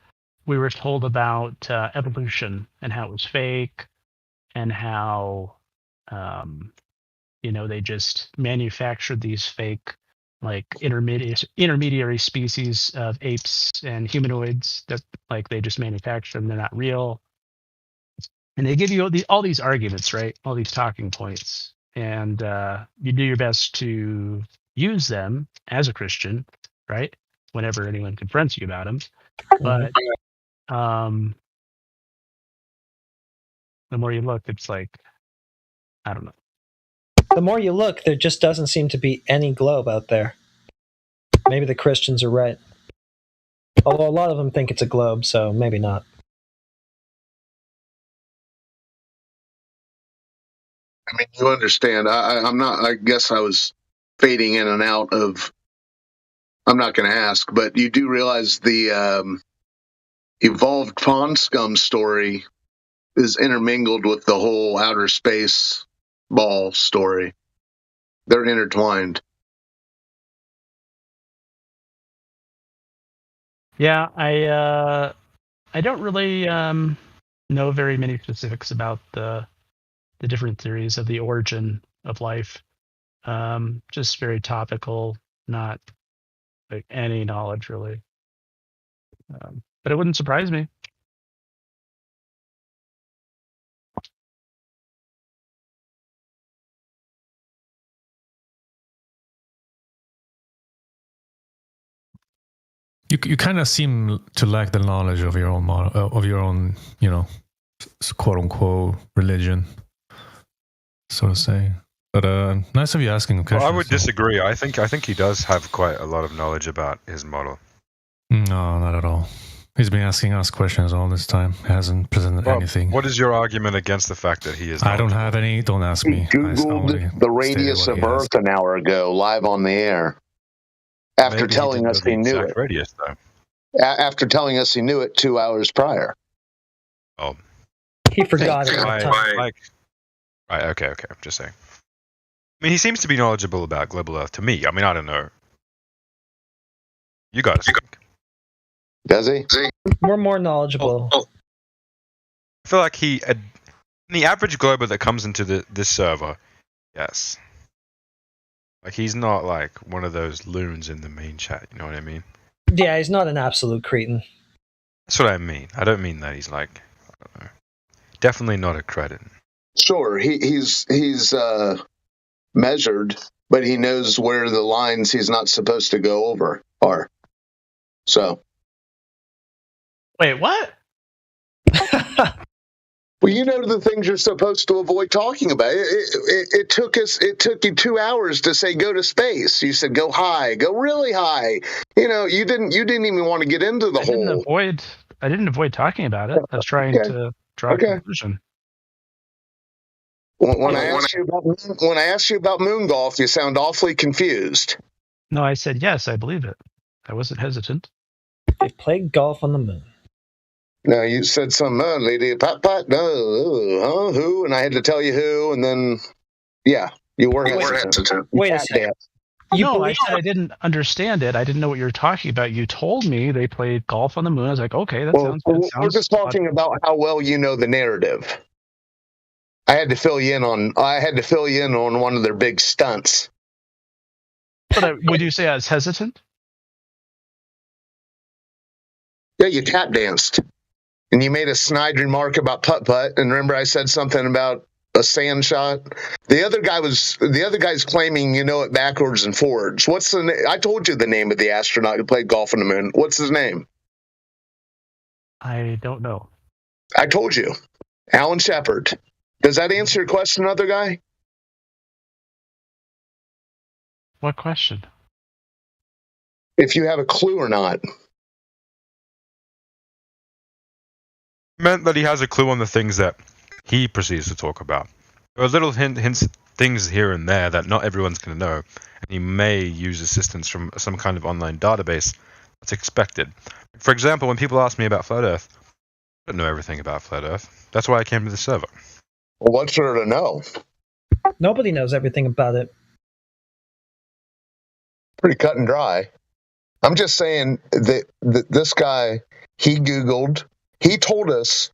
we were told about evolution and how it was fake, and how, they just manufactured these fake like intermediary species of apes and humanoids that like they just manufacture them, they're not real. And they give you all these arguments, right? All these talking points, and you do your best to use them as a Christian, right? Whenever anyone confronts you about them, but the more you look, it's like, I don't know. The more you look, there just doesn't seem to be any globe out there. Maybe the Christians are right. Although a lot of them think it's a globe, so maybe not. I mean, you understand. I'm not. I guess I was fading in and out of. I'm not going to ask, but you do realize the evolved pond scum story is intermingled with the whole outer space ball story. They're intertwined. Yeah, I don't really know very many specifics about the different theories of the origin of life. Just very topical, not like any knowledge really. But it wouldn't surprise me. You kind of seem to lack the knowledge of your own model, of your own, quote unquote religion, so to say. But nice of you asking a question. Well, I would disagree. I think he does have quite a lot of knowledge about his model. No, not at all. He's been asking us questions all this time. He hasn't presented anything. What is your argument against the fact that he is? I don't have any. Don't ask me. He Googled the radius of Earth an hour ago, live on the air. After telling us he knew it. Radius, though. After telling us he knew it 2 hours prior. Oh. He forgot it. Right, okay. I'm just saying. I mean, he seems to be knowledgeable about global Earth to me. I mean, I don't know. You guys think. Does he? We're more knowledgeable. I feel like the average glober that comes into this server, yes. Like, he's not like one of those loons in the main chat, you know what I mean? Yeah, he's not an absolute cretin. That's what I mean. I don't mean that he's like, I don't know. Definitely not a credit. Sure, he's measured, but he knows where the lines he's not supposed to go over are. So. Wait, what? Well, you know the things you're supposed to avoid talking about. It took you 2 hours to say go to space. You said go high, go really high. You didn't even want to get into the whole. I didn't avoid talking about it. I was trying to draw a conclusion. When I asked you about moon golf, you sound awfully confused. No, I said yes, I believe it. I wasn't hesitant. They played golf on the moon. No, you said some lady, pot, no, who? And I had to tell you who, and then, yeah, you weren't hesitant. Wait a second. I said I didn't understand it. I didn't know what you were talking about. You told me they played golf on the moon. I was like, okay, that sounds good. We're just talking about how well you know the narrative. I had to fill you in on one of their big stunts. But would you say I was hesitant? Yeah, you tap danced. And you made a snide remark about putt-putt. And remember I said something about a sand shot? The other guy's claiming you know it backwards and forwards. What's the I told you the name of the astronaut who played golf on the moon. What's his name? I don't know. I told you. Alan Shepard. Does that answer your question, other guy? What question? If you have a clue or not. Meant that he has a clue on the things that he proceeds to talk about. There are little hints, things here and there that not everyone's going to know, and he may use assistance from some kind of online database that's expected. For example, when people ask me about Flat Earth, I don't know everything about Flat Earth. That's why I came to the server. Well, what's there to know? Nobody knows everything about it. Pretty cut and dry. I'm just saying that this guy, he Googled. He told us,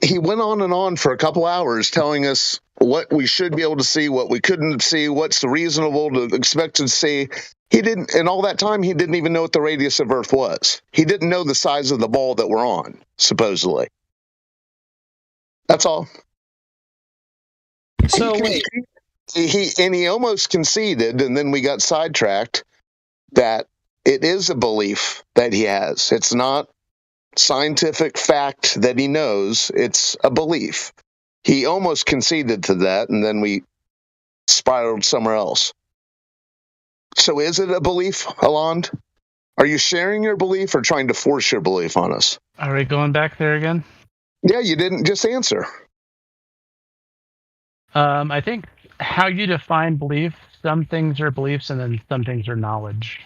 he went on and on for a couple hours telling us what we should be able to see, what we couldn't see, what's reasonable to expect to see. He didn't, and all that time, he didn't even know what the radius of Earth was. He didn't know the size of the ball that we're on, supposedly. That's all. So he almost conceded, and then we got sidetracked, that it is a belief that he has. It's not scientific fact that he knows. It's a belief. He almost conceded to that, and then we spiraled somewhere else. So is it a belief, Alond? Are you sharing your belief or trying to force your belief on us? Are we going back there again? Yeah, you didn't just answer. I think how you define belief, some things are beliefs and then some things are knowledge.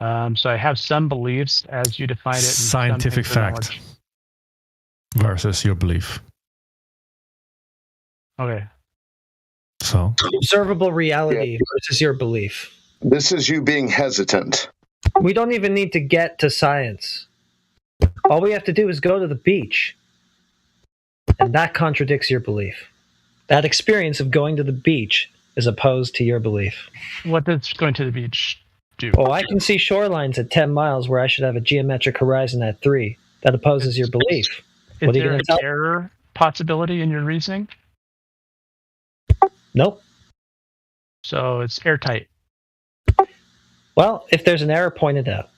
So I have some beliefs as you define it. Scientific fact versus your belief. Okay. So observable reality versus your belief. This is you being hesitant. We don't even need to get to science. All we have to do is go to the beach. And that contradicts your belief. That experience of going to the beach is opposed to your belief. What does going to the beach do? Oh, I can see shorelines at 10 miles where I should have a geometric horizon at 3. That opposes your belief. Is there an error possibility in your reasoning? Nope. So it's airtight. Well, if there's an error, point it out.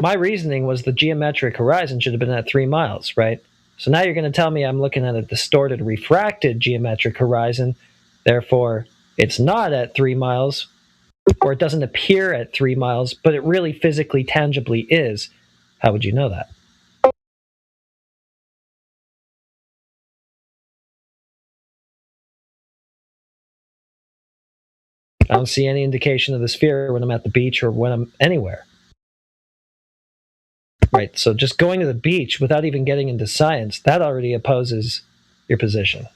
My reasoning was the geometric horizon should have been at 3 miles, right? So now you're going to tell me I'm looking at a distorted, refracted geometric horizon. Therefore, it's not at 3 miles, or it doesn't appear at 3 miles, but it really physically, tangibly is. How would you know that? I don't see any indication of the sphere when I'm at the beach or when I'm anywhere. Right, so just going to the beach without even getting into science, that already opposes your position.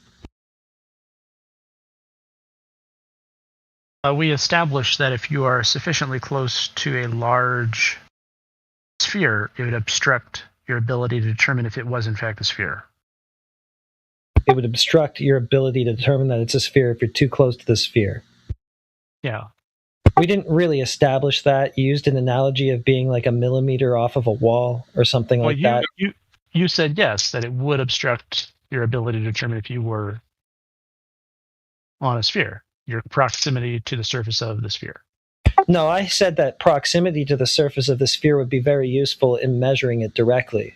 We established that if you are sufficiently close to a large sphere, it would obstruct your ability to determine if it was in fact a sphere. It would obstruct your ability to determine that it's a sphere if you're too close to the sphere. Yeah. We didn't really establish that. You used an analogy of being like a millimeter off of a wall or something like that. You said yes, that it would obstruct your ability to determine if you were on a sphere, your proximity to the surface of the sphere. No, I said that proximity to the surface of the sphere would be very useful in measuring it directly.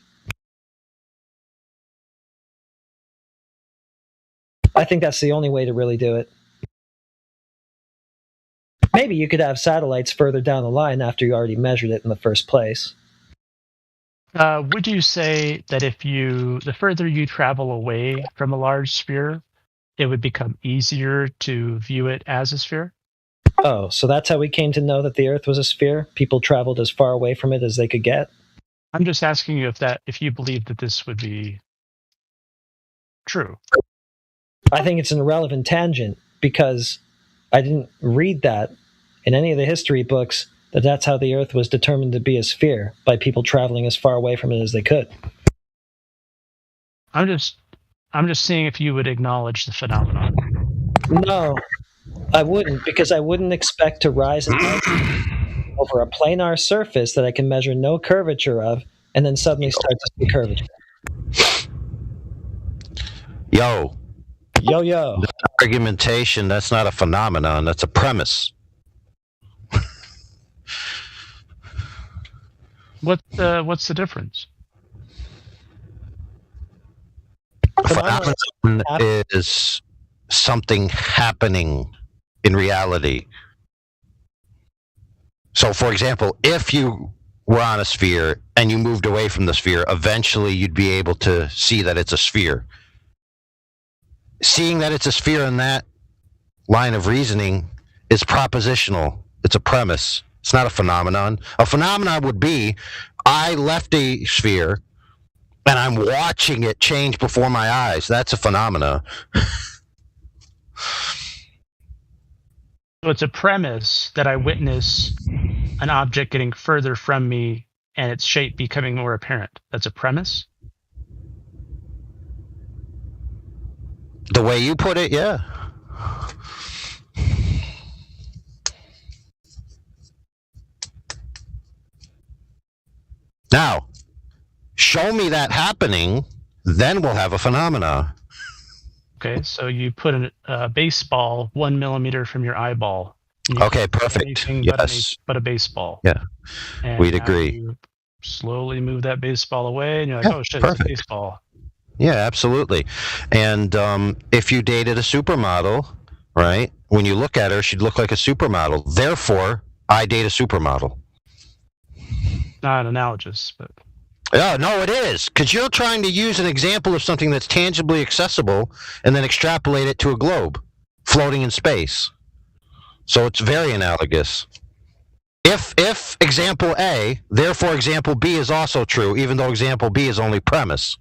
I think that's the only way to really do it. Maybe you could have satellites further down the line after you already measured it in the first place. Would you say that the further you travel away from a large sphere, it would become easier to view it as a sphere? Oh, so that's how we came to know that the Earth was a sphere? People traveled as far away from it as they could get? I'm just asking you if you believe that this would be true. I think it's an irrelevant tangent because I didn't read that in any of the history books that that's how the Earth was determined to be a sphere, by people traveling as far away from it as they could. I'm just seeing if you would acknowledge the phenomenon. No, I wouldn't, because I wouldn't expect to rise and over a planar surface that I can measure no curvature of, and then suddenly start to see curvature. Yo. Yo. The argumentation, that's not a phenomenon, that's a premise. What's the difference? A phenomenon is something happening in reality. So, for example, if you were on a sphere and you moved away from the sphere, eventually you'd be able to see that it's a sphere. Seeing that it's a sphere in that line of reasoning is propositional. It's a premise. It's not a phenomenon. A phenomenon would be, I left a sphere and I'm watching it change before my eyes. That's a phenomena. So it's a premise that I witness an object getting further from me and its shape becoming more apparent. That's a premise? The way you put it, yeah. Now, show me that happening, then we'll have a phenomena. Okay, so you put a baseball 1 millimeter from your eyeball. Okay, perfect. Yes. But a baseball. Yeah, and we'd agree. You slowly move that baseball away, and you're like, Yeah, oh shit, perfect. it's a baseball. Yeah, absolutely. And if you dated a supermodel, right, when you look at her, she'd look like a supermodel. Therefore, I date a supermodel. Not analogous, but... Yeah, no, it is. Because you're trying to use an example of something that's tangibly accessible and then extrapolate it to a globe floating in space. So it's very analogous. If example A, therefore example B is also true, even though example B is only premise.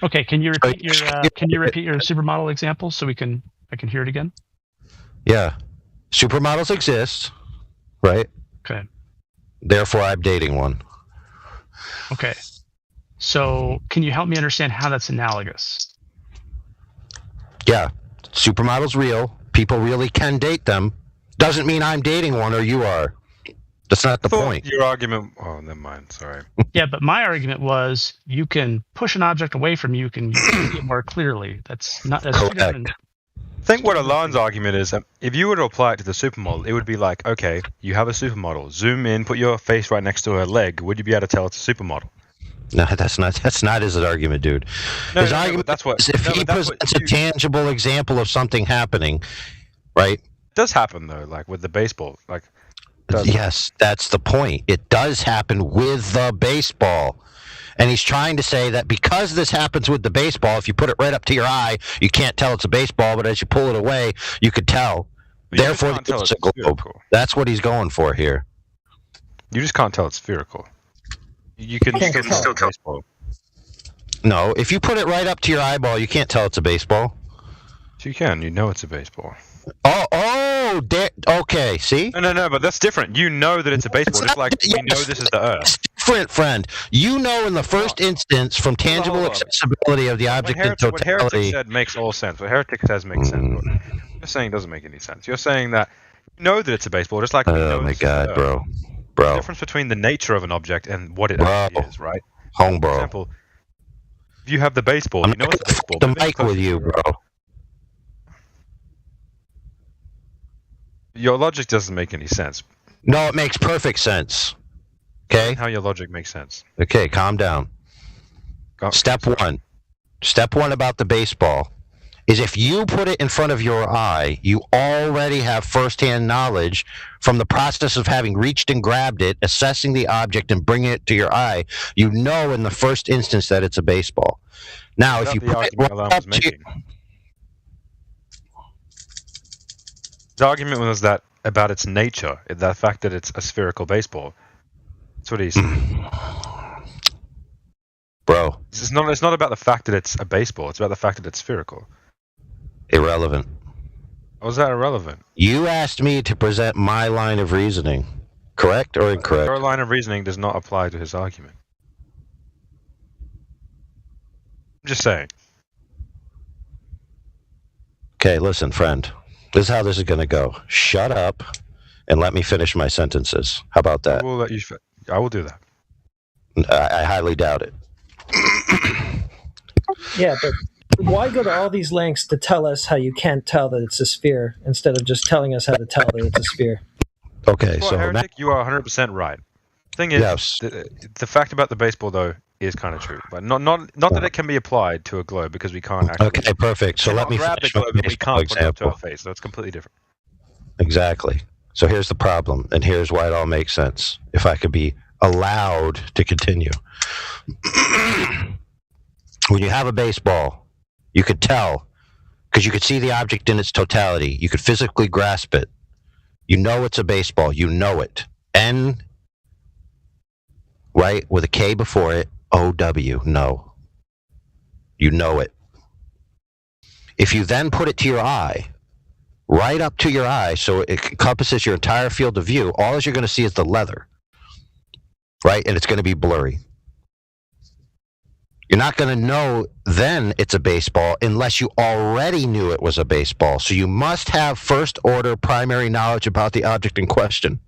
Okay, can you repeat your supermodel example so I can hear it again? Yeah. Supermodels exist, right? Okay. Therefore, I'm dating one. Okay. So can you help me understand how that's analogous? Yeah. Supermodels real. People really can date them. Doesn't mean I'm dating one or you are. That's not the point. Your argument... Oh, never mind. Sorry. Yeah, but my argument was you can push an object away from you, you can see it more clearly. That's correct. Different. I think what Alon's argument is, if you were to apply it to the supermodel, it would be like, okay, you have a supermodel. Zoom in, put your face right next to her leg. Would you be able to tell it's a supermodel? No, that's not his argument, dude. His argument is if he presents a tangible example of something happening, right? It does happen though, like with the baseball, like. Yes, that's the point. It does happen with the baseball. And he's trying to say that because this happens with the baseball, if you put it right up to your eye, you can't tell it's a baseball, but as you pull it away, you could tell. Therefore, it's a globe. That's what he's going for here. You just can't tell it's spherical. You can still tell baseball. No, if you put it right up to your eyeball, you can't tell it's a baseball. You can. You know it's a baseball. Okay, see? No, but that's different. You know that it's a baseball, just like we know this is the Earth. Different, friend. You know in the first instance from tangible accessibility of the object in totality. What Heretic said makes all sense. What Heretic says makes sense. What you're saying doesn't make any sense. You're saying that you know that it's a baseball, just like we know my God, bro. There's a difference between the nature of an object and what it actually is, right? Home, bro. For example, if you have the baseball, you know it's a baseball. The mic with you, bro. Your logic doesn't make any sense. No, it makes perfect sense. Okay? How your logic makes sense. Okay, calm down. Step one about the baseball is if you put it in front of your eye, you already have firsthand knowledge from the process of having reached and grabbed it, assessing the object and bringing it to your eye. You know in the first instance that it's a baseball. Now, if you put it up to... The argument was that about its nature, the fact that it's a spherical baseball. That's what he's saying. Bro. It's not about the fact that it's a baseball, it's about the fact that it's spherical. Irrelevant. How is that irrelevant? You asked me to present my line of reasoning. Correct or incorrect? Your line of reasoning does not apply to his argument. I'm just saying. Okay, listen, friend. This is how this is going to go. Shut up and let me finish my sentences. How about that? I will do that. I highly doubt it. Yeah, but why go to all these lengths to tell us how you can't tell that it's a sphere instead of just telling us how to tell that it's a sphere? Okay, well, so Heretic, you are 100% right. Thing is, yes. the fact about the baseball though is kind of true, but not that it can be applied to a globe because we can't actually. Okay, perfect. So let me grab the globe and we can't put it up to our face. So it's completely different. Exactly. So here's the problem, and here's why it all makes sense. If I could be allowed to continue, when you have a baseball, you could tell because you could see the object in its totality. You could physically grasp it. You know it's a baseball. You know it. N, right, with a K before it. O-W, no. You know it. If you then put it to your eye, right up to your eye, so it encompasses your entire field of view, all you're going to see is the leather, right? And it's going to be blurry. You're not going to know then it's a baseball unless you already knew it was a baseball. So you must have first order primary knowledge about the object in question.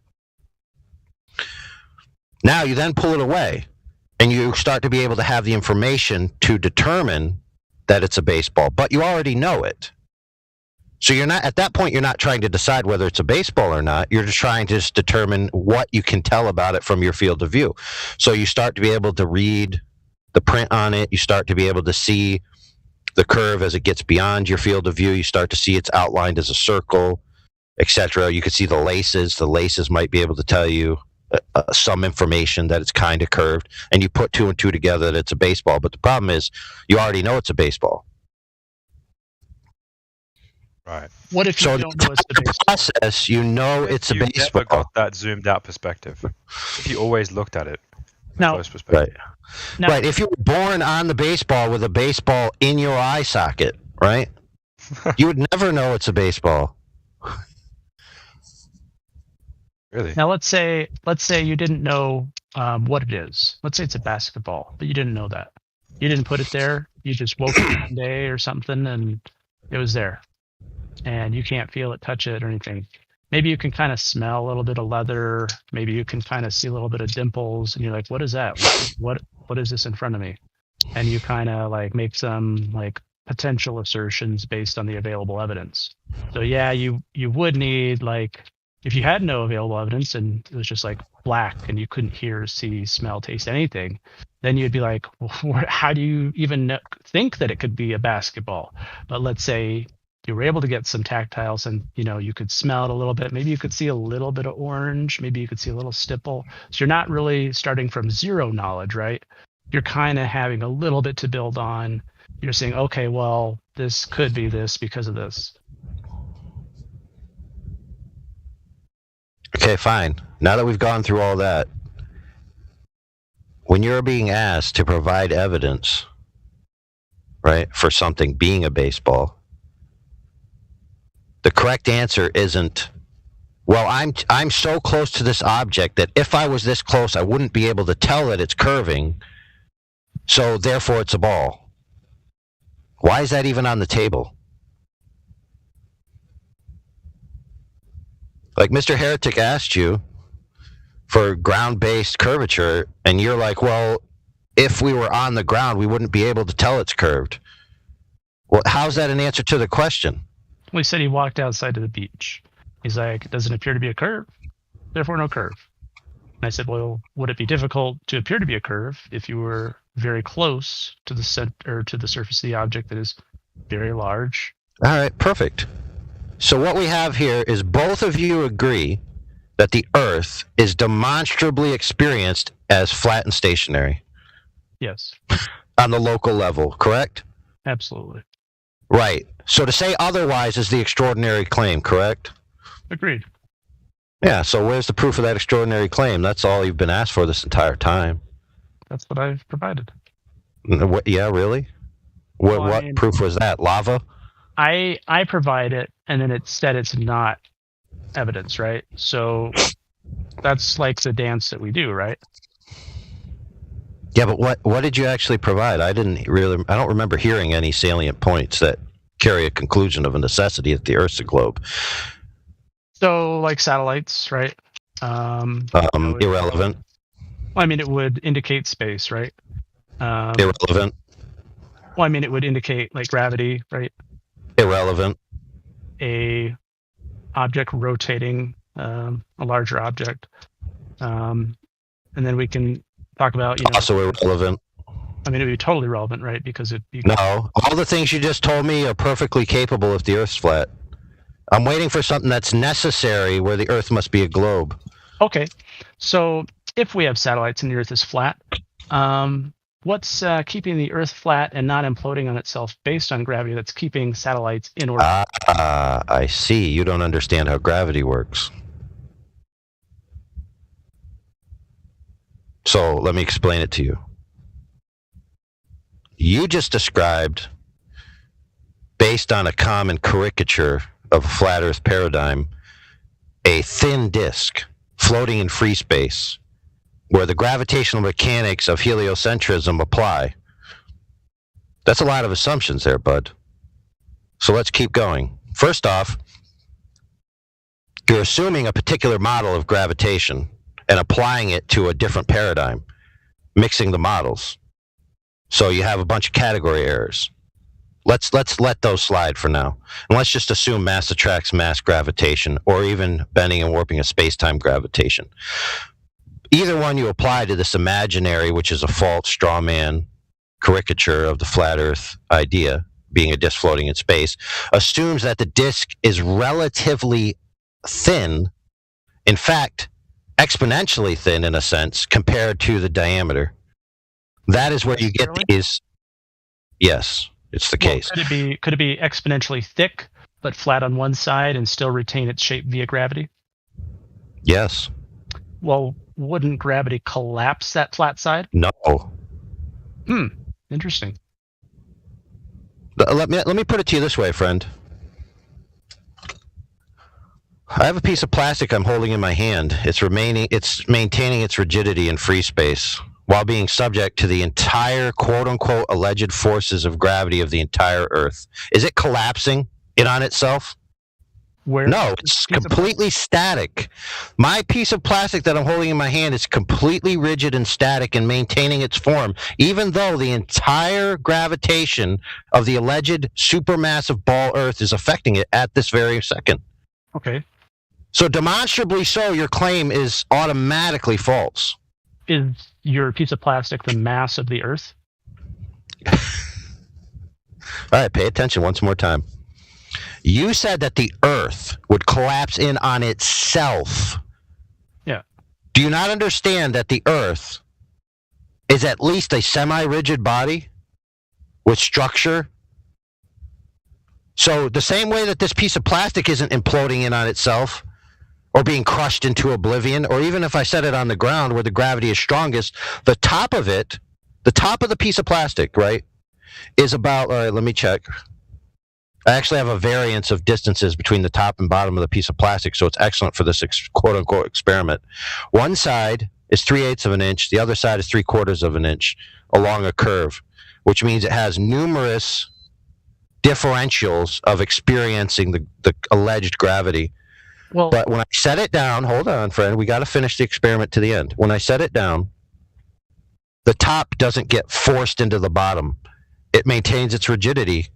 Now you then pull it away and you start to be able to have the information to determine that it's a baseball, but you already know it. So you're not, at that point, you're not trying to decide whether it's a baseball or not. You're just trying to just determine what you can tell about it from your field of view. So you start to be able to read the print on it. You start to be able to see the curve as it gets beyond your field of view. You start to see it's outlined as a circle, etc. You can see the laces. The laces might be able to tell you some information that it's kind of curved, and you put 2 and 2 together that it's a baseball. But the problem is you already know it's a baseball. Right. What if you don't know it's a baseball? Process, you know it's a baseball. Never got that zoomed out perspective. If you always looked at it, now, close perspective. Right. Right. If you were born on the baseball with a baseball in your eye socket, right, you would never know it's a baseball. Really? Now let's say you didn't know what it is. Let's say it's a basketball, but you didn't know that. You didn't put it there. You just woke up one day or something and it was there. And you can't feel it, touch it, or anything. Maybe you can kind of smell a little bit of leather. Maybe you can kind of see a little bit of dimples, and you're like, "What is that? What is this in front of me?" And you kind of like make some like potential assertions based on the available evidence. So yeah, you would need, like, if you had no available evidence and it was just like black and you couldn't hear, see, smell, taste anything, then you'd be like, well, how do you even think that it could be a basketball? But let's say you were able to get some tactiles and, you know, you could smell it a little bit. Maybe you could see a little bit of orange. Maybe you could see a little stipple. So you're not really starting from zero knowledge, right? You're kind of having a little bit to build on. You're saying, okay, well, this could be this because of this. Okay, fine. Now that we've gone through all that, when you're being asked to provide evidence, right, for something being a baseball, the correct answer isn't, well, I'm so close to this object that if I was this close, I wouldn't be able to tell that it's curving, so therefore it's a ball. Why is that even on the table? Like Mr. Heretic asked you for ground-based curvature, and you're like, well, if we were on the ground, we wouldn't be able to tell it's curved. Well, how's that an answer to the question? We said he walked outside to the beach. He's like, it doesn't appear to be a curve, therefore no curve. And I said, well, would it be difficult to appear to be a curve if you were very close to the center, to the surface of the object that is very large? All right, perfect. So what we have here is both of you agree that the Earth is demonstrably experienced as flat and stationary. Yes. On the local level, correct? Absolutely. Right. So to say otherwise is the extraordinary claim, correct? Agreed. Yeah, so where's the proof of that extraordinary claim? That's all you've been asked for this entire time. That's what I've provided. Yeah, really? What proof was that? Lava? I provide it, and then it said it's not evidence, right? So that's like the dance that we do, right? Yeah, but what did you actually provide? I don't remember hearing any salient points that carry a conclusion of a necessity that the Earth's a globe. So, like satellites, right? Irrelevant. Well, I mean, it would indicate space, right? Irrelevant. Well, I mean, it would indicate like gravity, right? Irrelevant. A object rotating, a larger object, and then we can talk about, also irrelevant. I mean, it would be totally relevant, right? Because no, all the things you just told me are perfectly capable if the Earth's flat. I'm waiting for something that's necessary where the Earth must be a globe. Okay, so if we have satellites and the Earth is flat, what's keeping the Earth flat and not imploding on itself based on gravity that's keeping satellites in orbit? I see. You don't understand how gravity works. So let me explain it to you. You just described, based on a common caricature of a flat Earth paradigm, a thin disk floating in free space where the gravitational mechanics of heliocentrism apply. That's a lot of assumptions there, bud. So let's keep going. First off, you're assuming a particular model of gravitation and applying it to a different paradigm, mixing the models. So you have a bunch of category errors. Let's let those slide for now. And let's just assume mass attracts mass gravitation, or even bending and warping of space-time gravitation. Either one you apply to this imaginary, which is a false straw man caricature of the flat Earth idea, being a disk floating in space, assumes that the disk is relatively thin, in fact, exponentially thin in a sense, compared to the diameter. That is where you get these. Yes, it's the case. Could it be exponentially thick, but flat on one side and still retain its shape via gravity? Yes. Well, wouldn't gravity collapse that flat side? No. Interesting. Let me put it to you this way, friend. I have a piece of plastic I'm holding in my hand. It's maintaining its rigidity in free space while being subject to the entire quote-unquote alleged forces of gravity of the entire Earth. Is it collapsing in on itself? No, it's completely static. My piece of plastic that I'm holding in my hand is completely rigid and static and maintaining its form, even though the entire gravitation of the alleged supermassive ball Earth is affecting it at this very second. Okay. So demonstrably so, your claim is automatically false. Is your piece of plastic the mass of the Earth? All right, pay attention once more time. You said that the Earth would collapse in on itself. Yeah. Do you not understand that the Earth is at least a semi-rigid body with structure? So the same way that this piece of plastic isn't imploding in on itself or being crushed into oblivion, or even if I set it on the ground where the gravity is strongest, the top of the piece of plastic, right, is about, all right, let me check. I actually have a variance of distances between the top and bottom of the piece of plastic, so it's excellent for this quote-unquote experiment. One side is 3/8 of an inch, the other side is 3/4 of an inch along a curve, which means it has numerous differentials of experiencing the alleged gravity. Well, but when I set it down, hold on, friend, we got to finish the experiment to the end. When I set it down, the top doesn't get forced into the bottom. It maintains its rigidity.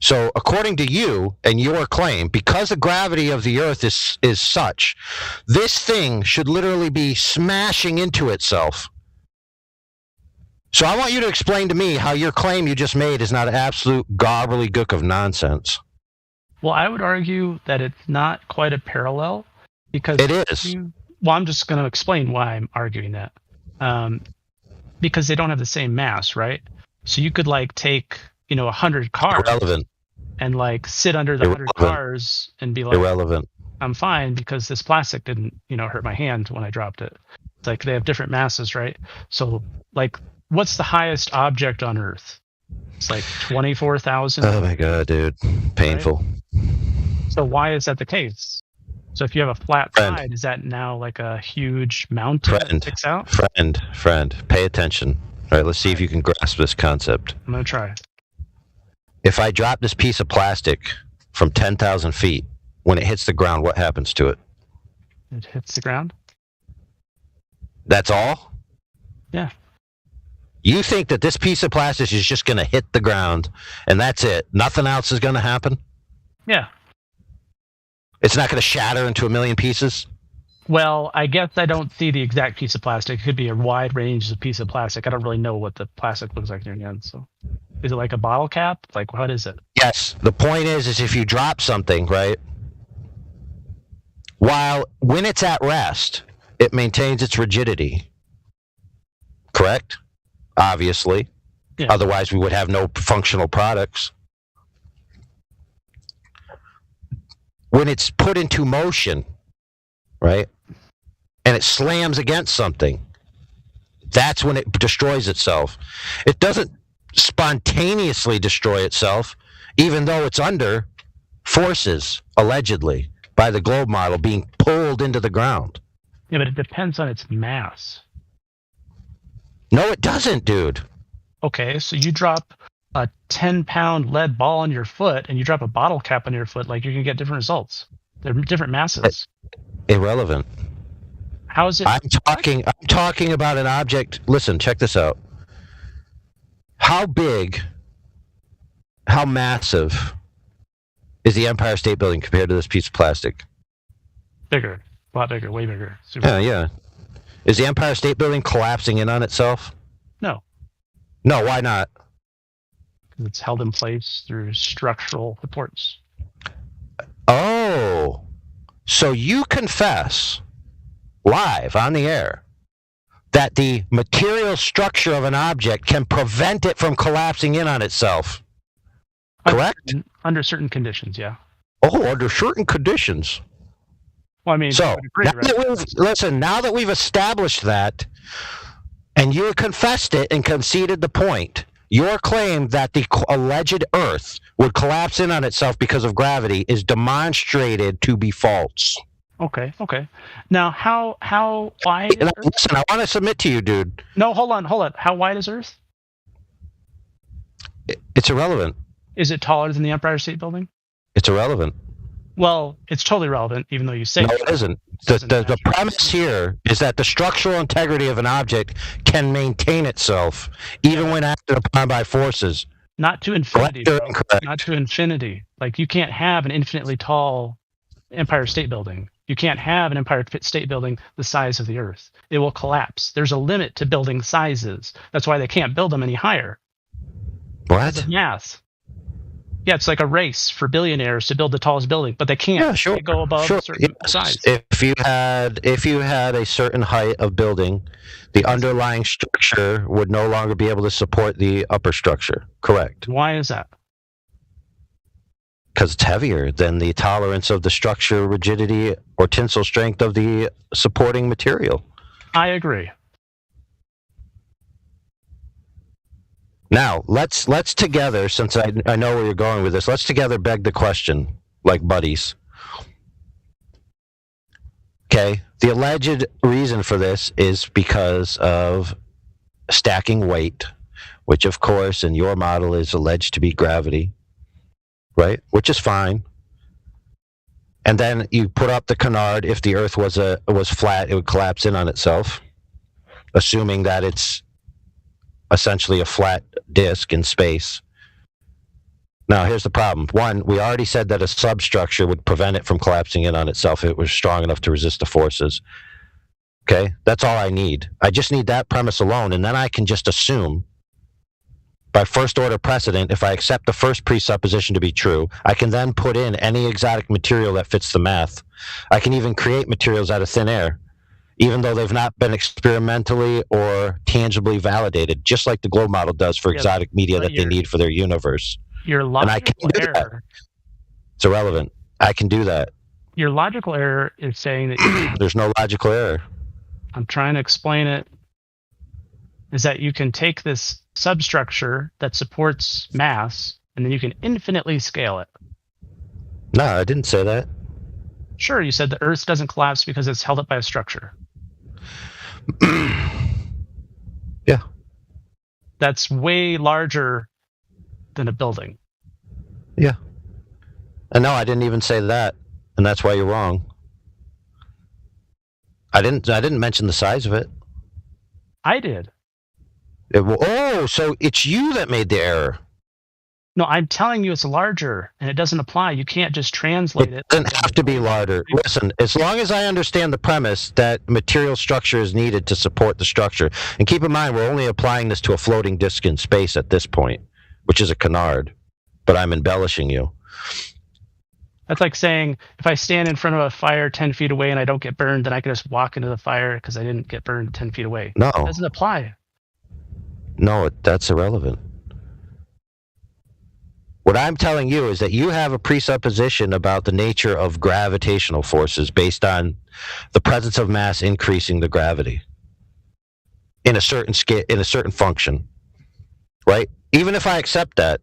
So according to you and your claim, because the gravity of the Earth is such, this thing should literally be smashing into itself. So I want you to explain to me how your claim you just made is not an absolute gobbledygook of nonsense. Well, I would argue that it's not quite a parallel because it is. I'm just going to explain why I'm arguing that. Because they don't have the same mass, right? So you could take 100 cars. Irrelevant. And sit under the 100 cars and be like, irrelevant. I'm fine because this plastic didn't, hurt my hand when I dropped it. It's they have different masses, right? So what's the highest object on Earth? It's 24,000. Oh my God, dude. Painful. Right? So why is that the case? So if you have a flat side, is that now a huge mountain that sticks out? Friend, pay attention. All right, let's see if you can grasp this concept. I'm going to try. If I drop this piece of plastic from 10,000 feet, when it hits the ground, what happens to it? It hits the ground? That's all? Yeah. You think that this piece of plastic is just going to hit the ground and that's it? Nothing else is going to happen? Yeah. It's not going to shatter into a million pieces? Well, I guess I don't see the exact piece of plastic. It could be a wide range of piece of plastic. I don't really know what the plastic looks like in your hand. So, is it like a bottle cap? What is it? Yes. The point is if you drop something, right, when it's at rest, it maintains its rigidity. Correct? Obviously. Yeah. Otherwise, we would have no functional products. When it's put into motion, right, and it slams against something, that's when it destroys itself. It doesn't spontaneously destroy itself, even though it's under forces, allegedly, by the globe model being pulled into the ground. Yeah, but it depends on its mass. No, it doesn't, dude. Okay, so you drop a 10-pound lead ball on your foot and you drop a bottle cap on your foot, like, you're going to get different results. They're different masses. Irrelevant. How is it? I'm talking about an object. Listen, check this out. How big, how massive is the Empire State Building compared to this piece of plastic? Bigger. A lot bigger. Way bigger. Super Yeah, yeah. Is the Empire State Building collapsing in on itself? No. No, why not? Because it's held in place through structural supports. Oh, so you confess live on the air that the material structure of an object can prevent it from collapsing in on itself. Correct? Under certain conditions, yeah. Oh, under certain conditions. Well, I mean, so I would agree, now right? now that we've established that, and you confessed it and conceded the point, your claim that the alleged Earth would collapse in on itself because of gravity is demonstrated to be false. Okay. Now, how wide is Earth? Listen, I want to submit to you, dude. No, hold on. How wide is Earth? It's irrelevant. Is it taller than the Empire State Building? It's irrelevant. Well, it's totally relevant, even though you say no, it isn't. The premise here is that the structural integrity of an object can maintain itself even when acted upon by forces. Not to infinity, bro. Not to infinity. Like, you can't have an infinitely tall Empire State Building. You can't have an Empire State Building the size of the Earth. It will collapse. There's a limit to building sizes. That's why they can't build them any higher. What? Math. Yeah, it's like a race for billionaires to build the tallest building, but they can't. Yeah, sure. They go above a certain size. If you had a certain height of building, the underlying structure would no longer be able to support the upper structure. Correct. Why is that? Because it's heavier than the tolerance of the structure, rigidity, or tensile strength of the supporting material. I agree. Now, let's together, since I know where you're going with this, let's together beg the question, like buddies. Okay, the alleged reason for this is because of stacking weight, which of course in your model is alleged to be gravity, right? Which is fine. And then you put up the canard, if the Earth was flat, it would collapse in on itself, assuming that it's essentially a flat disk in space. Now, here's the problem. One, we already said that a substructure would prevent it from collapsing in on itself if it was strong enough to resist the forces. Okay? That's all I need. I just need that premise alone, and then I can just assume, by first order precedent, if I accept the first presupposition to be true, I can then put in any exotic material that fits the math. I can even create materials out of thin air, even though they've not been experimentally or tangibly validated, just like the globe model does for exotic media that they need for their universe. Your logical error. It's irrelevant. I can do that. Your logical error is saying that there's no logical error. I'm trying to explain it. Is that you can take this substructure that supports mass, and then you can infinitely scale it. No, I didn't say that. Sure, you said the Earth doesn't collapse because it's held up by a structure. Yeah. That's way larger than a building. Yeah. And no, I didn't even say that, and that's why you're wrong. I didn't mention the size of it. I did. So it's you that made the error. No, I'm telling you it's larger, and it doesn't apply. You can't just translate it. It doesn't have to be larger. Listen, as long as I understand the premise that material structure is needed to support the structure, and keep in mind, we're only applying this to a floating disk in space at this point, which is a canard, but I'm embellishing you. That's like saying, if I stand in front of a fire 10 feet away and I don't get burned, then I can just walk into the fire because I didn't get burned 10 feet away. No. It doesn't apply. No, that's irrelevant. What I'm telling you is that you have a presupposition about the nature of gravitational forces based on the presence of mass increasing the gravity in a certain scale, in a certain function, right? Even if I accept that,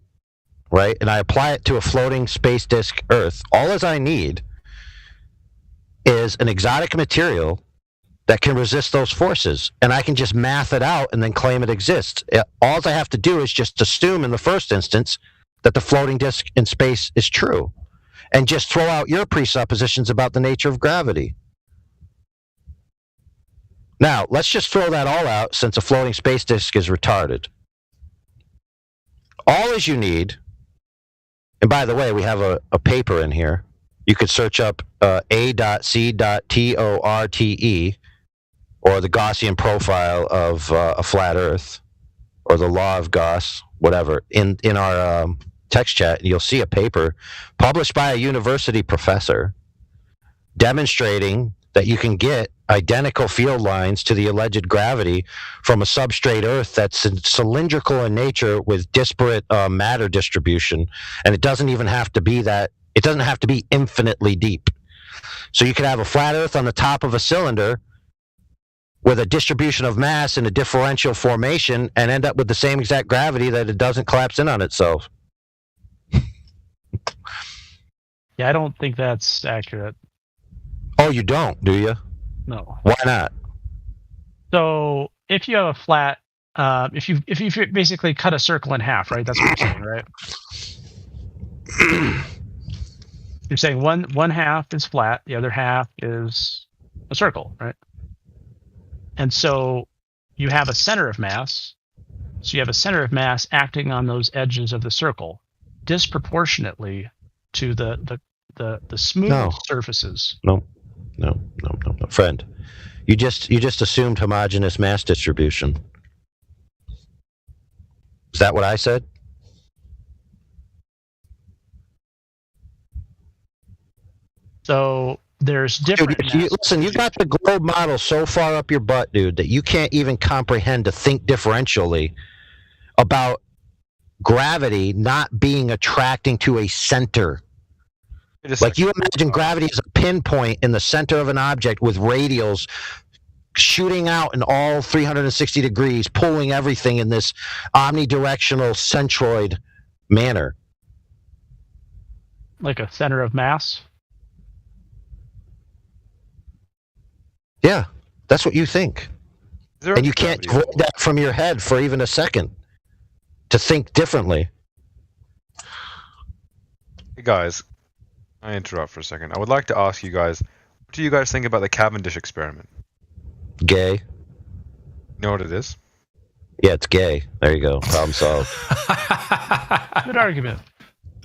right, and I apply it to a floating space disk Earth, all as I need is an exotic material that can resist those forces, and I can just math it out and then claim it exists. All I have to do is just assume in the first instance that the floating disk in space is true, and just throw out your presuppositions about the nature of gravity. Now, let's just throw that all out since a floating space disk is retarded. All as you need, and by the way, we have a paper in here. You could search up A.C.Torte, or the Gaussian profile of a flat Earth, or the law of Gauss, whatever, in our text chat, and you'll see a paper published by a university professor demonstrating that you can get identical field lines to the alleged gravity from a substrate Earth that's cylindrical in nature with disparate matter distribution, and it doesn't even have to be that. It doesn't have to be infinitely deep. So you could have a flat Earth on the top of a cylinder with a distribution of mass in a differential formation and end up with the same exact gravity that it doesn't collapse in on itself. Yeah, I don't think that's accurate. Oh, you don't, do you? No. Why not? So if you have a flat, if you basically cut a circle in half, right? That's what you're saying, right? You're saying one half is flat, the other half is a circle, right? And so you have a center of mass. So you have a center of mass acting on those edges of the circle disproportionately to the smooth surfaces. No, friend. You just assumed homogeneous mass distribution. Is that what I said? So there's different. Dude, listen, you got the globe model so far up your butt, dude, that you can't even comprehend to think differentially about gravity not being attracting to a center. Like you imagine gravity as a pinpoint in the center of an object with radials shooting out in all 360 degrees, pulling everything in this omnidirectional centroid manner. Like a center of mass? Yeah, that's what you think. And you can't avoid that from your head for even a second to think differently. Hey guys, I interrupt for a second. I would like to ask you guys, what do you guys think about the Cavendish experiment? Gay. You know what it is? Yeah, it's gay. There you go. Problem solved. Good argument.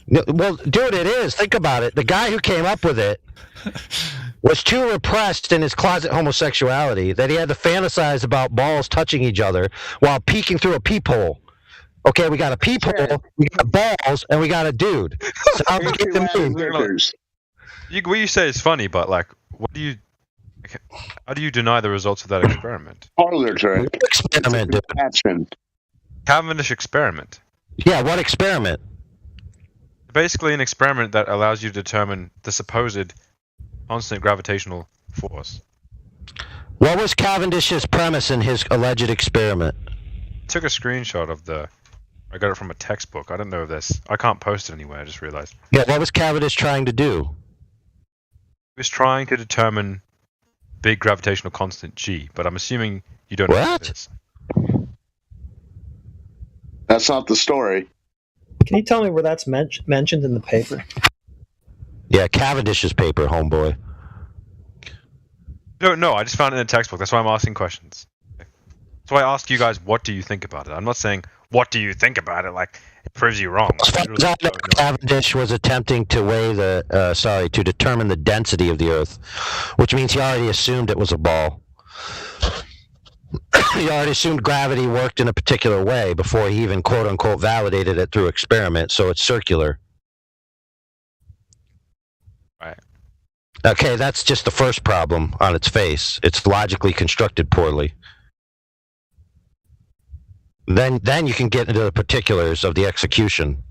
No, well, dude, it is. Think about it. The guy who came up with it was too repressed in his closet homosexuality that he had to fantasize about balls touching each other while peeking through a peephole. Okay, we got a peephole, we got balls, and we got a dude. So how do what you say is funny, but like, how do you deny the results of that experiment? Parlor trick. Experiment, dude. Cavendish experiment. Yeah, what experiment? Basically, an experiment that allows you to determine the supposed constant gravitational force. What was Cavendish's premise in his alleged experiment? I took a screenshot of I got it from a textbook. I don't know this. I can't post it anywhere. I just realized. Yeah, what was Cavendish trying to do? He was trying to determine big gravitational constant G, but I'm assuming you don't know what this. That's not the story. Can you tell me where that's mentioned in the paper? Yeah, Cavendish's paper, homeboy. No, I just found it in a textbook. That's why I'm asking questions. So I ask you guys, what do you think about it? I'm not saying, what do you think about it? Like, it proves you wrong. Cavendish was attempting to to determine the density of the Earth, which means he already assumed it was a ball. He already assumed gravity worked in a particular way before he even quote-unquote validated it through experiment, so it's circular. Right. Okay, that's just the first problem on its face. It's logically constructed poorly. Then you can get into the particulars of the execution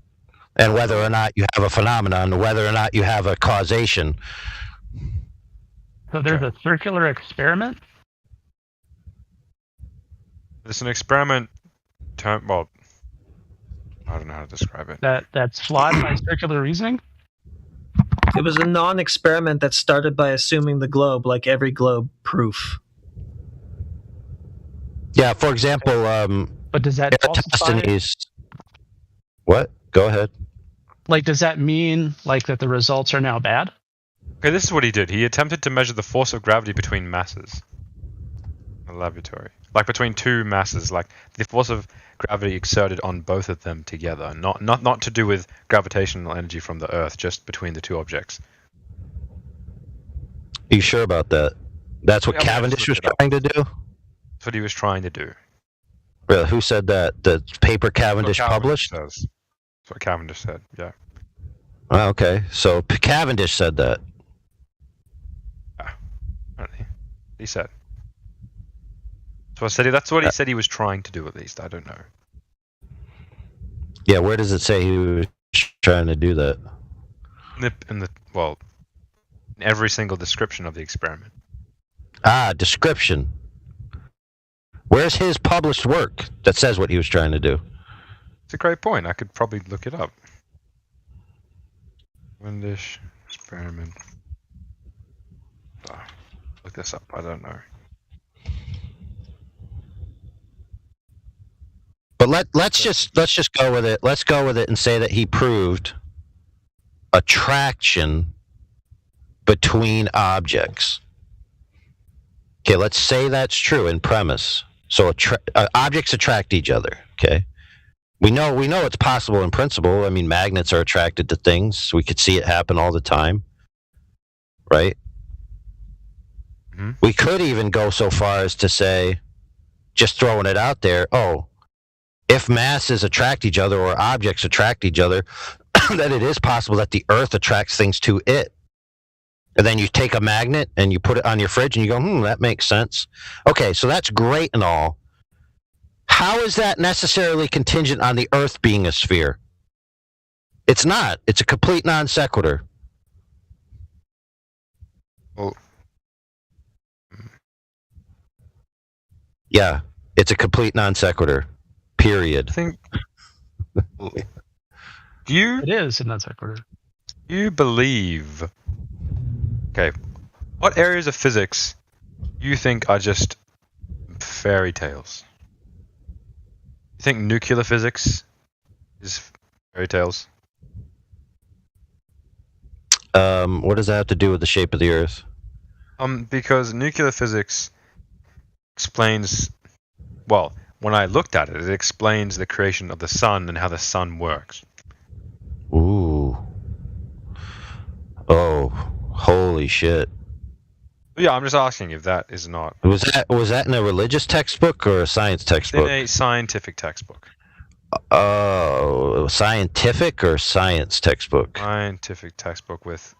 and whether or not you have a phenomenon, whether or not you have a causation. So there's a circular experiment? It's an experiment. Well, I don't know how to describe it. That's flawed by circular reasoning? It was a non-experiment that started by assuming the globe, like every globe proof. Yeah, for example, but does that Eratosthenes? What? Go ahead. Like, does that mean like that the results are now bad? Okay, this is what he did. He attempted to measure the force of gravity between masses in the laboratory. Like between two masses, like the force of gravity exerted on both of them together. Not to do with gravitational energy from the Earth, just between the two objects. Are you sure about that? That's what Cavendish was trying to do? That's what he was trying to do. Really? Who said that? The paper Cavendish published? That's what Cavendish said, yeah. Oh, okay, so Cavendish said that. Yeah, apparently. He said. That's what he said he was trying to do, at least. I don't know. Yeah, where does it say he was trying to do that? In every single description of the experiment. Ah, description. Where's his published work that says what he was trying to do? It's a great point. I could probably look it up. Cavendish experiment. Look this up. I don't know. But let's just go with it. Let's go with it and say that he proved attraction between objects. Okay, let's say that's true in premise. So objects attract each other. Okay, we know it's possible in principle. I mean, magnets are attracted to things. We could see it happen all the time, right? Mm-hmm. We could even go so far as to say, just throwing it out there, if masses attract each other or objects attract each other, then it is possible that the Earth attracts things to it. And then you take a magnet and you put it on your fridge and you go, that makes sense. Okay, so that's great and all. How is that necessarily contingent on the Earth being a sphere? It's not. It's a complete non sequitur. Well, yeah, it's a complete non sequitur. Period. I think. It is a non sequitur. Do you believe? Okay, what areas of physics you think are just fairy tales? You think nuclear physics is fairy tales? What does that have to do with the shape of the Earth? Because nuclear physics explains, well, when I looked at it, it explains the creation of the sun and how the sun works. Ooh. Oh, holy shit. Yeah, I'm just asking if that is not... Was that in a religious textbook or a science textbook? In a scientific textbook. Oh, scientific or science textbook? Scientific textbook with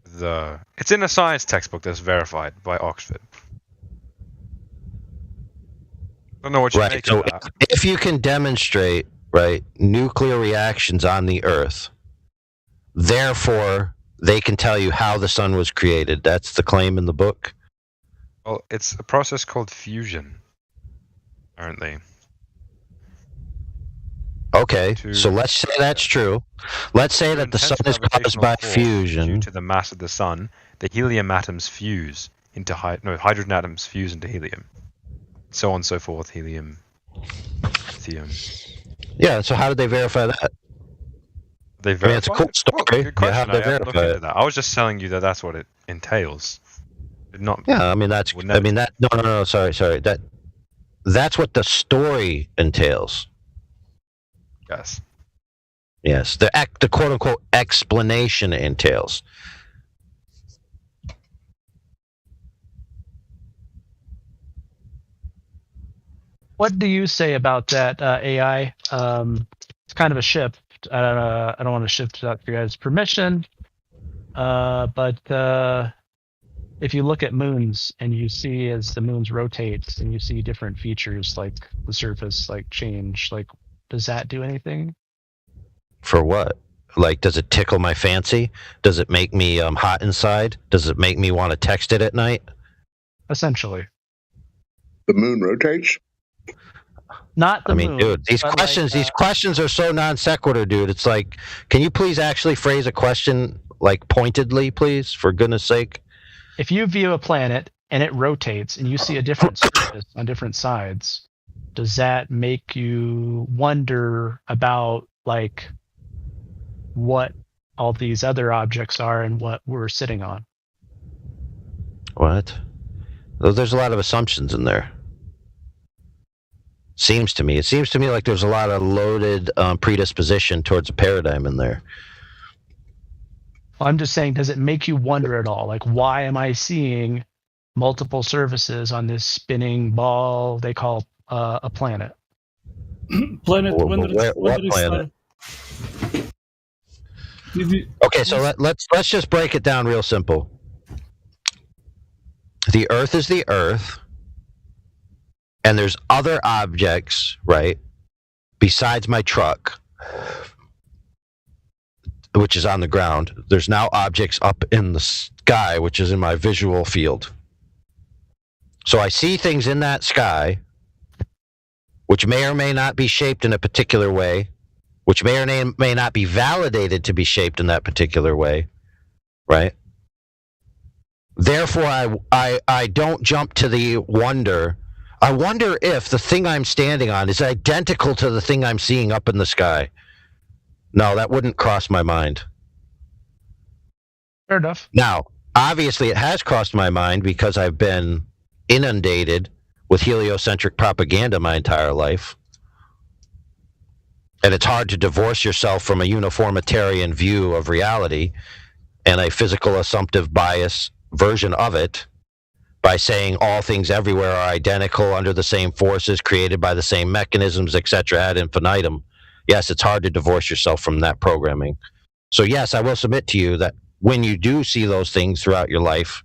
the... It's in a science textbook that's verified by Oxford. I don't know what you make of that. If you can demonstrate, right, nuclear reactions on the Earth, therefore they can tell you how the sun was created. That's the claim in the book. Well, it's a process called fusion, apparently. Okay, so let's say that's true. Let's say that the sun is caused by fusion. Due to the mass of the sun, the helium atoms fuse into hydrogen atoms fuse into helium. So on and so forth, helium, lithium. Yeah, so how did they verify that? They verify it's a cool story. Good question. How did they verify it? That. I was just telling you that that's what it entails. No, sorry. That's what the story entails. Yes. Yes, the quote unquote explanation entails. What do you say about that AI? It's kind of a shift. I don't want to shift without your guys' permission, but if you look at moons and you see as the moons rotate and you see different features like the surface like change, like does that do anything? For what? Like, does it tickle my fancy? Does it make me hot inside? Does it make me want to text it at night? Essentially. The moon rotates? Not the moon. I mean, dude, these questions are so non sequitur, dude. It's like, can you please actually phrase a question like pointedly, please, for goodness sake? If you view a planet and it rotates, and you see a different surface on different sides, does that make you wonder about like what all these other objects are and what we're sitting on? What? There's a lot of assumptions in there. It seems to me like there's a lot of loaded predisposition towards a paradigm in there. Well, I'm just saying, does it make you wonder at all? Like, why am I seeing multiple surfaces on this spinning ball they call a planet? Planet. What planet? Okay, so let's just break it down real simple. The Earth is the Earth, and there's other objects, right, besides my truck, which is on the ground. There's now objects up in the sky, which is in my visual field. So I see things in that sky, which may or may not be shaped in a particular way, which may or may not be validated to be shaped in that particular way, right? Therefore, I don't jump to the wonder. I wonder if the thing I'm standing on is identical to the thing I'm seeing up in the sky. No, that wouldn't cross my mind. Fair enough. Now, obviously, it has crossed my mind because I've been inundated with heliocentric propaganda my entire life. And it's hard to divorce yourself from a uniformitarian view of reality and a physical assumptive bias version of it by saying all things everywhere are identical under the same forces created by the same mechanisms, etc. ad infinitum. Yes, it's hard to divorce yourself from that programming. So yes, I will submit to you that when you do see those things throughout your life,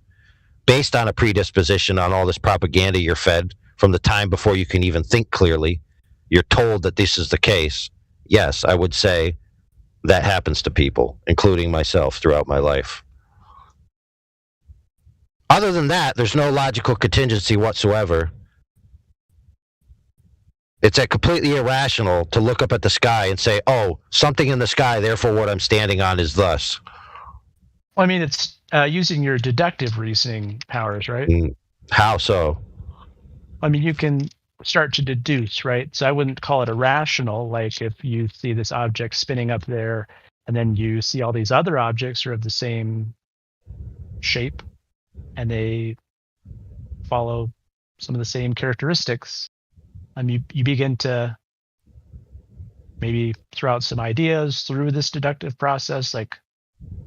based on a predisposition on all this propaganda you're fed from the time before you can even think clearly, you're told that this is the case. Yes, I would say that happens to people, including myself, throughout my life. Other than that, there's no logical contingency whatsoever. It's completely irrational to look up at the sky and say, oh, something in the sky, therefore what I'm standing on is thus. Well, I mean, it's using your deductive reasoning powers, right? How so? I mean, you can start to deduce, right? So I wouldn't call it irrational, like if you see this object spinning up there and then you see all these other objects are of the same shape and they follow some of the same characteristics. You begin to maybe throw out some ideas through this deductive process, like,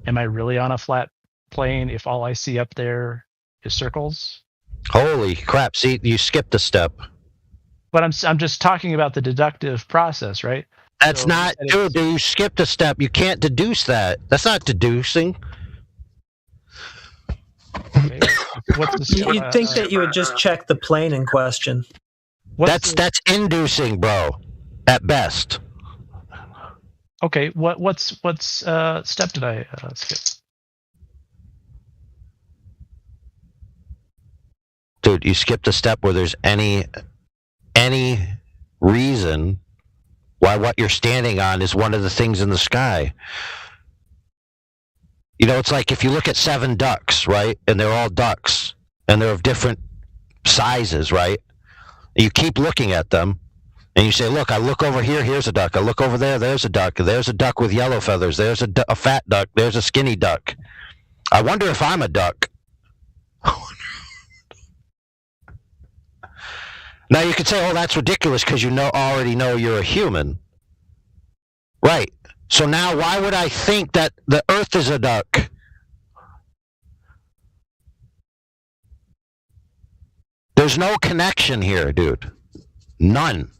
am I really on a flat plane if all I see up there is circles? Holy crap, see, you skipped a step. But I'm just talking about the deductive process, right? That's not, dude, you skipped a step. You can't deduce that. That's not deducing. Okay. You'd think that you would just check the plane in question. That's inducing, bro, at best. Okay, what's step did I skip? Dude, you skipped a step where there's any reason why what you're standing on is one of the things in the sky. You know, it's like if you look at 7 ducks, right? And they're all ducks, and they're of different sizes, right? You keep looking at them, and you say, look, I look over here, here's a duck. I look over there, there's a duck. There's a duck with yellow feathers. There's a fat duck. There's a skinny duck. I wonder if I'm a duck. Now, you could say, oh, that's ridiculous because you already know you're a human. Right. So now why would I think that the Earth is a duck? There's no connection here, dude. None.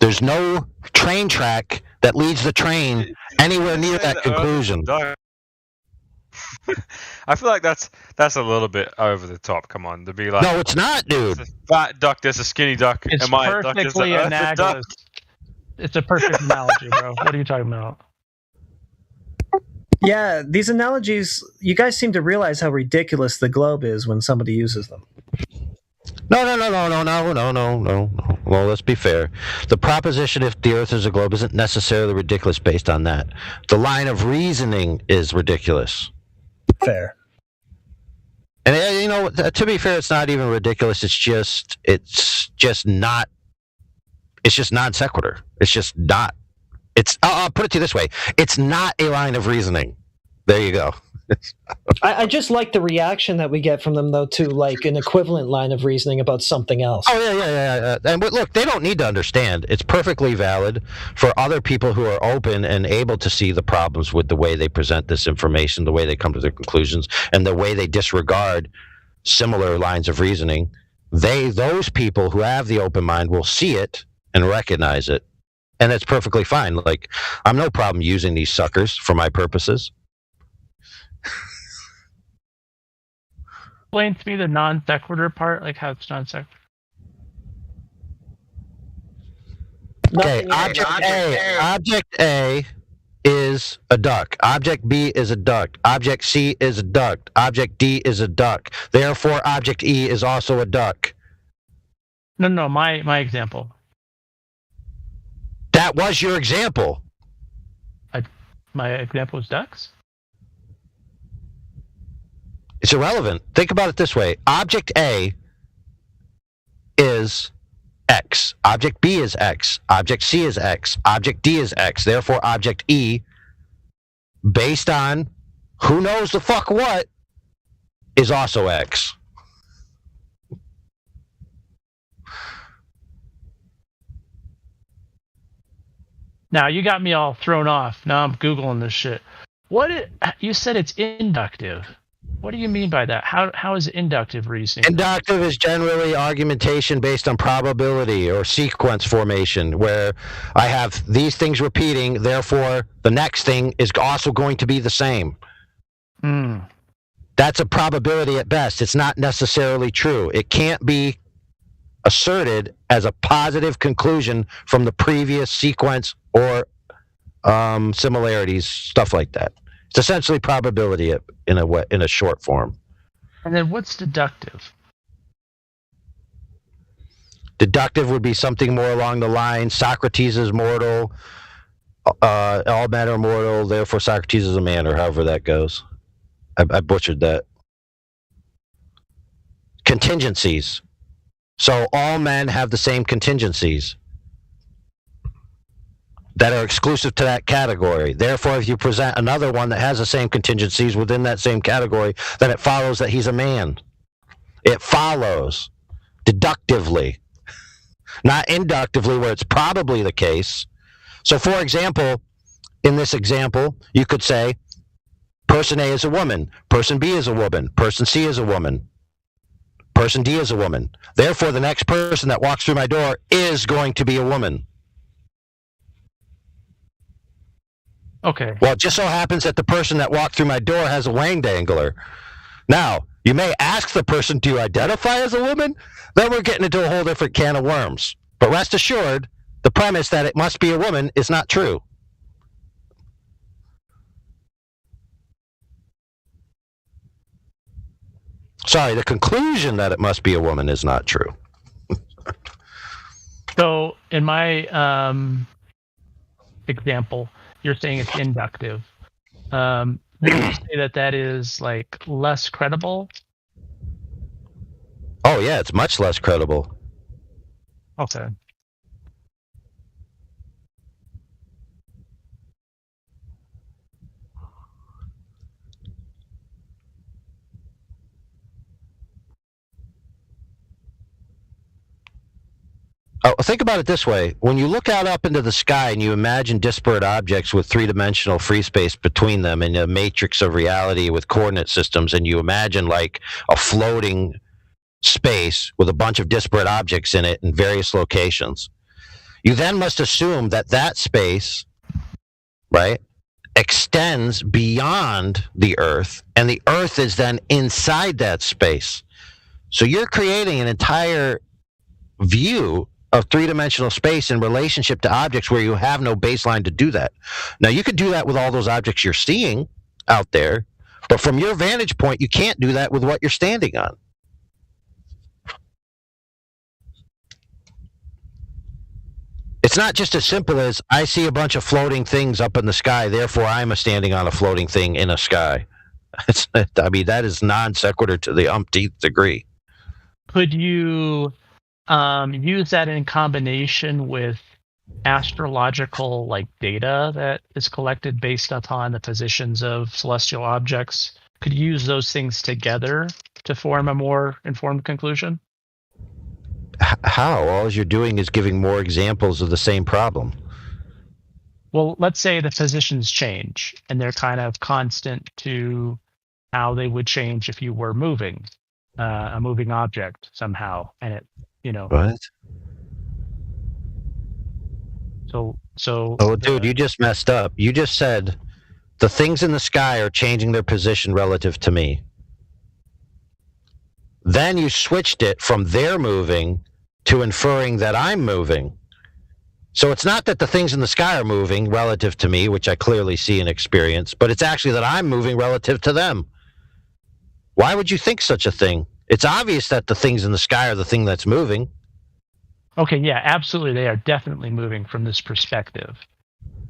There's no train track that leads the train anywhere near that conclusion. I feel like that's a little bit over the top. Come on, to be like, no, it's not, dude. There's a fat duck, there's a skinny duck. It's Am I a duck? perfectly analogous. It's a perfect analogy, bro. What are you talking about? Yeah, these analogies, you guys seem to realize how ridiculous the globe is when somebody uses them. No. Well, let's be fair. The proposition if the Earth is a globe isn't necessarily ridiculous based on that. The line of reasoning is ridiculous. Fair. And you know, to be fair, it's not even ridiculous. It's just not. It's just non sequitur. It's just not. I'll put it to you this way: it's not a line of reasoning. There you go. I just like the reaction that we get from them, though, to like an equivalent line of reasoning about something else. Oh yeah. And look, they don't need to understand. It's perfectly valid for other people who are open and able to see the problems with the way they present this information, the way they come to their conclusions, and the way they disregard similar lines of reasoning. Those people who have the open mind will see it and recognize it, and it's perfectly fine. Like, I'm no problem using these suckers for my purposes. Explain to me the non sequitur part, like how it's non sequitur. Okay, object A is a duck. Object B is a duck. Object C is a duck. Object D is a duck. Therefore, object E is also a duck. No, my example. That was your example. My example is ducks? It's irrelevant. Think about it this way. Object A is X. Object B is X. Object C is X. Object D is X. Therefore, object E, based on who knows the fuck what, is also X. Now, you got me all thrown off. Now I'm Googling this shit. You said it's inductive. What do you mean by that? How is inductive reasoning? Inductive is generally argumentation based on probability or sequence formation, where I have these things repeating, therefore the next thing is also going to be the same. That's a probability at best. It's not necessarily true. It can't be asserted as a positive conclusion from the previous sequence or similarities, stuff like that. It's essentially probability in a short form. And then what's deductive? Deductive would be something more along the line, Socrates is mortal, all men are mortal, therefore Socrates is a man, or however that goes. I butchered that. Contingencies. So all men have the same contingencies that are exclusive to that category. Therefore, if you present another one that has the same contingencies within that same category, then it follows that he's a man. It follows deductively, not inductively, where it's probably the case. So, for example, in this example, you could say person A is a woman, person B is a woman, person C is a woman, person D is a woman. Therefore, the next person that walks through my door is going to be a woman. Okay. Well, it just so happens that the person that walked through my door has a wang dangler. Now, you may ask the person, do you identify as a woman? Then we're getting into a whole different can of worms. But rest assured, the premise that it must be a woman is not true. Sorry, the conclusion that it must be a woman is not true. So, in my example, you're saying it's inductive. Would you say that is like less credible? Oh yeah, it's much less credible. Okay. Oh, think about it this way. When you look out up into the sky and you imagine disparate objects with three-dimensional free space between them in a matrix of reality with coordinate systems, and you imagine like a floating space with a bunch of disparate objects in it in various locations, you then must assume that that space, right, extends beyond the Earth, and the Earth is then inside that space. So you're creating an entire view of three-dimensional space in relationship to objects where you have no baseline to do that. Now, you could do that with all those objects you're seeing out there, but from your vantage point, you can't do that with what you're standing on. It's not just as simple as I see a bunch of floating things up in the sky, therefore I'm standing on a floating thing in a sky. I mean, that is non sequitur to the umpteenth degree. Could you use that in combination with astrological data that is collected based upon the positions of celestial objects? Could you use those things together to form a more informed conclusion? How? All you're doing is giving more examples of the same problem. Well, let's say the positions change and they're kind of constant to how they would change if you were moving a moving object somehow, and it, What? So. Oh, dude, you just messed up. You just said the things in the sky are changing their position relative to me. Then you switched it from they're moving to inferring that I'm moving. So it's not that the things in the sky are moving relative to me, which I clearly see and experience, but it's actually that I'm moving relative to them. Why would you think such a thing? It's obvious that the things in the sky are the thing that's moving. Okay, yeah, absolutely. They are definitely moving from this perspective.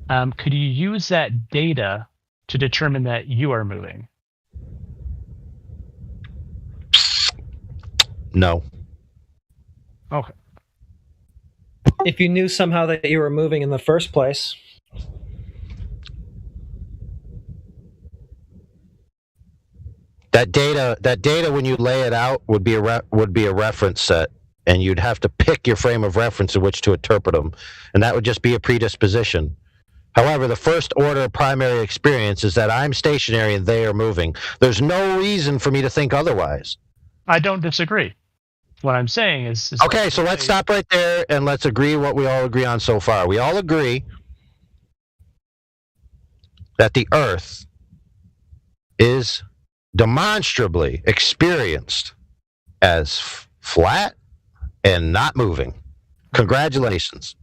Could you use that data to determine that you are moving? No. Okay. If you knew somehow that you were moving in the first place. That data, when you lay it out, would be a reference set, and you'd have to pick your frame of reference in which to interpret them, and that would just be a predisposition. However, the first order of primary experience is that I'm stationary and they are moving. There's no reason for me to think otherwise. I don't disagree. What I'm saying is okay, so let's stop right there and let's agree what we all agree on so far. We all agree that the Earth is demonstrably experienced as flat and not moving. Congratulations.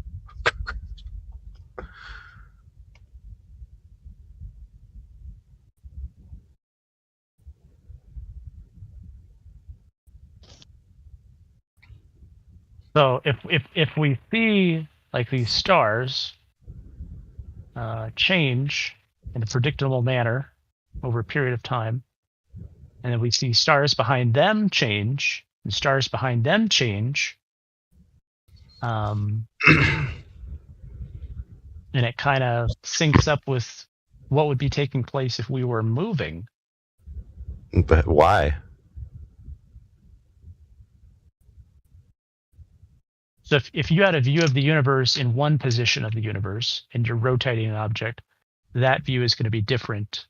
So if we see these stars change in a predictable manner over a period of time, and then we see stars behind them change and stars behind them change, and it kind of syncs up with what would be taking place if we were moving. But why? So if you had a view of the universe in one position of the universe and you're rotating an object, that view is going to be different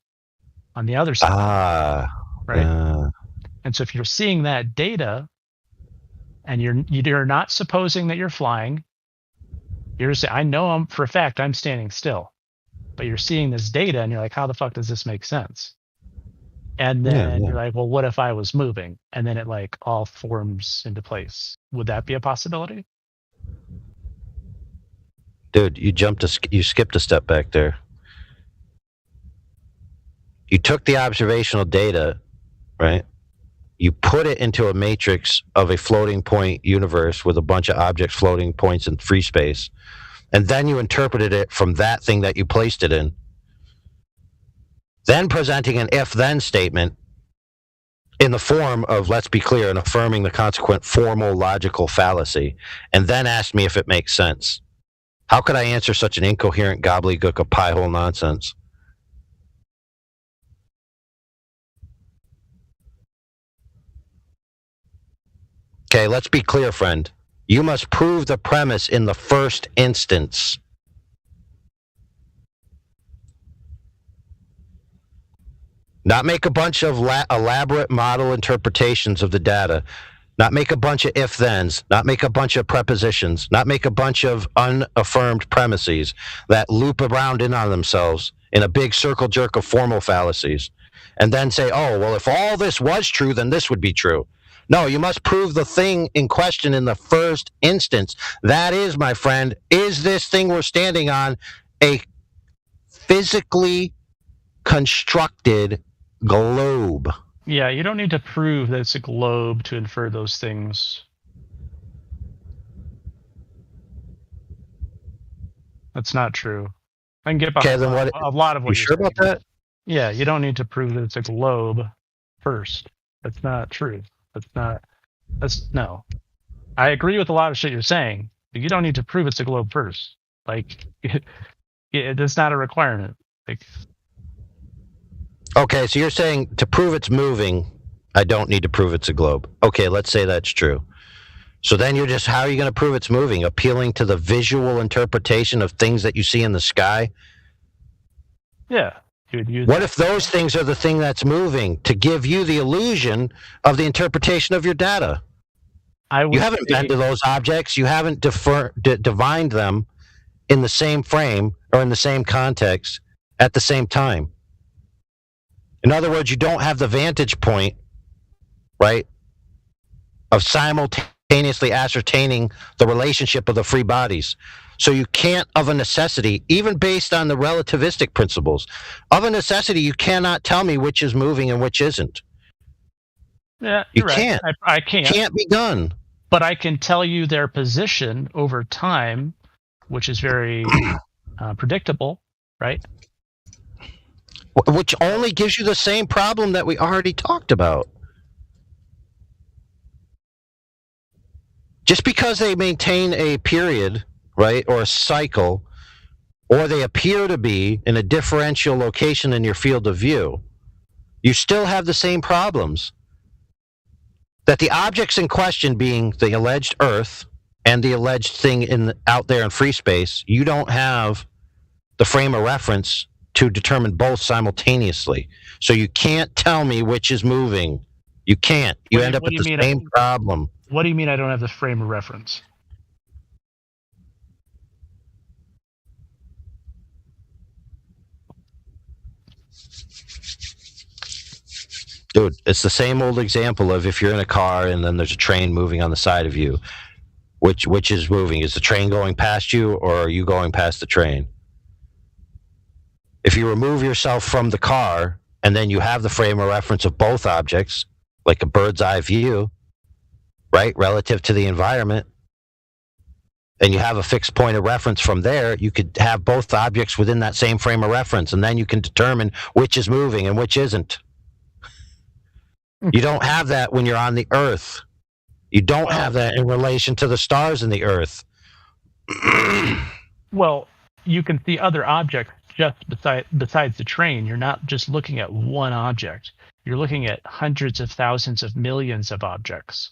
on the other side. Right? And so if you're seeing that data and you're not supposing that you're flying, you're saying, I know for a fact I'm standing still, but you're seeing this data and you're like, how the fuck does this make sense? And then you're like, well, what if I was moving? And then it all forms into place. Would that be a possibility? Dude, you skipped a step back there. You took the observational data, right? You put it into a matrix of a floating point universe with a bunch of objects floating points in free space. And then you interpreted it from that thing that you placed it in. Then presenting an if-then statement in the form of, let's be clear, and affirming the consequent formal logical fallacy, and then asked me if it makes sense. How could I answer such an incoherent gobbledygook of pie-hole nonsense? Okay, let's be clear, friend. You must prove the premise in the first instance. Not make a bunch of elaborate model interpretations of the data. Not make a bunch of if-thens. Not make a bunch of prepositions. Not make a bunch of unaffirmed premises that loop around in on themselves in a big circle jerk of formal fallacies. And then say, oh, well, if all this was true, then this would be true. No, you must prove the thing in question in the first instance. That is, my friend, is this thing we're standing on a physically constructed globe? Yeah, you don't need to prove that it's a globe to infer those things. That's not true. I can get behind a lot of what you sure about that? Yeah, you don't need to prove that it's a globe first. That's not true. No. I agree with a lot of shit you're saying, but you don't need to prove it's a globe first. Like, it's not a requirement. Like, okay, so you're saying to prove it's moving, I don't need to prove it's a globe. Okay, let's say that's true. So then how are you going to prove it's moving? Appealing to the visual interpretation of things that you see in the sky? Yeah. What if those things are the thing that's moving to give you the illusion of the interpretation of your data? You haven't been to those objects. You haven't divined them in the same frame or in the same context at the same time. In other words, you don't have the vantage point, right, of simultaneously ascertaining the relationship of the free bodies. So you can't, of a necessity, even based on the relativistic principles, of a necessity, you cannot tell me which is moving and which isn't. Yeah, you right. can't. I can't. Can't be done. But I can tell you their position over time, which is very predictable, right? Which only gives you the same problem that we already talked about. Just because they maintain a period, right, or a cycle, or they appear to be in a differential location in your field of view, you still have the same problems. That the objects in question being the alleged Earth and the alleged thing out there in free space, you don't have the frame of reference to determine both simultaneously. So you can't tell me which is moving. You can't. You end up with the same problem. What do you mean I don't have the frame of reference? Dude, it's the same old example of if you're in a car and then there's a train moving on the side of you. Which is moving? Is the train going past you or are you going past the train? If you remove yourself from the car and then you have the frame of reference of both objects, like a bird's eye view, right, relative to the environment, and you have a fixed point of reference from there, you could have both objects within that same frame of reference, and then you can determine which is moving and which isn't. You don't have that when you're on the Earth. You don't have that in relation to the stars in the Earth. Well, you can see other objects just besides the train. You're not just looking at one object. You're looking at hundreds of thousands of millions of objects.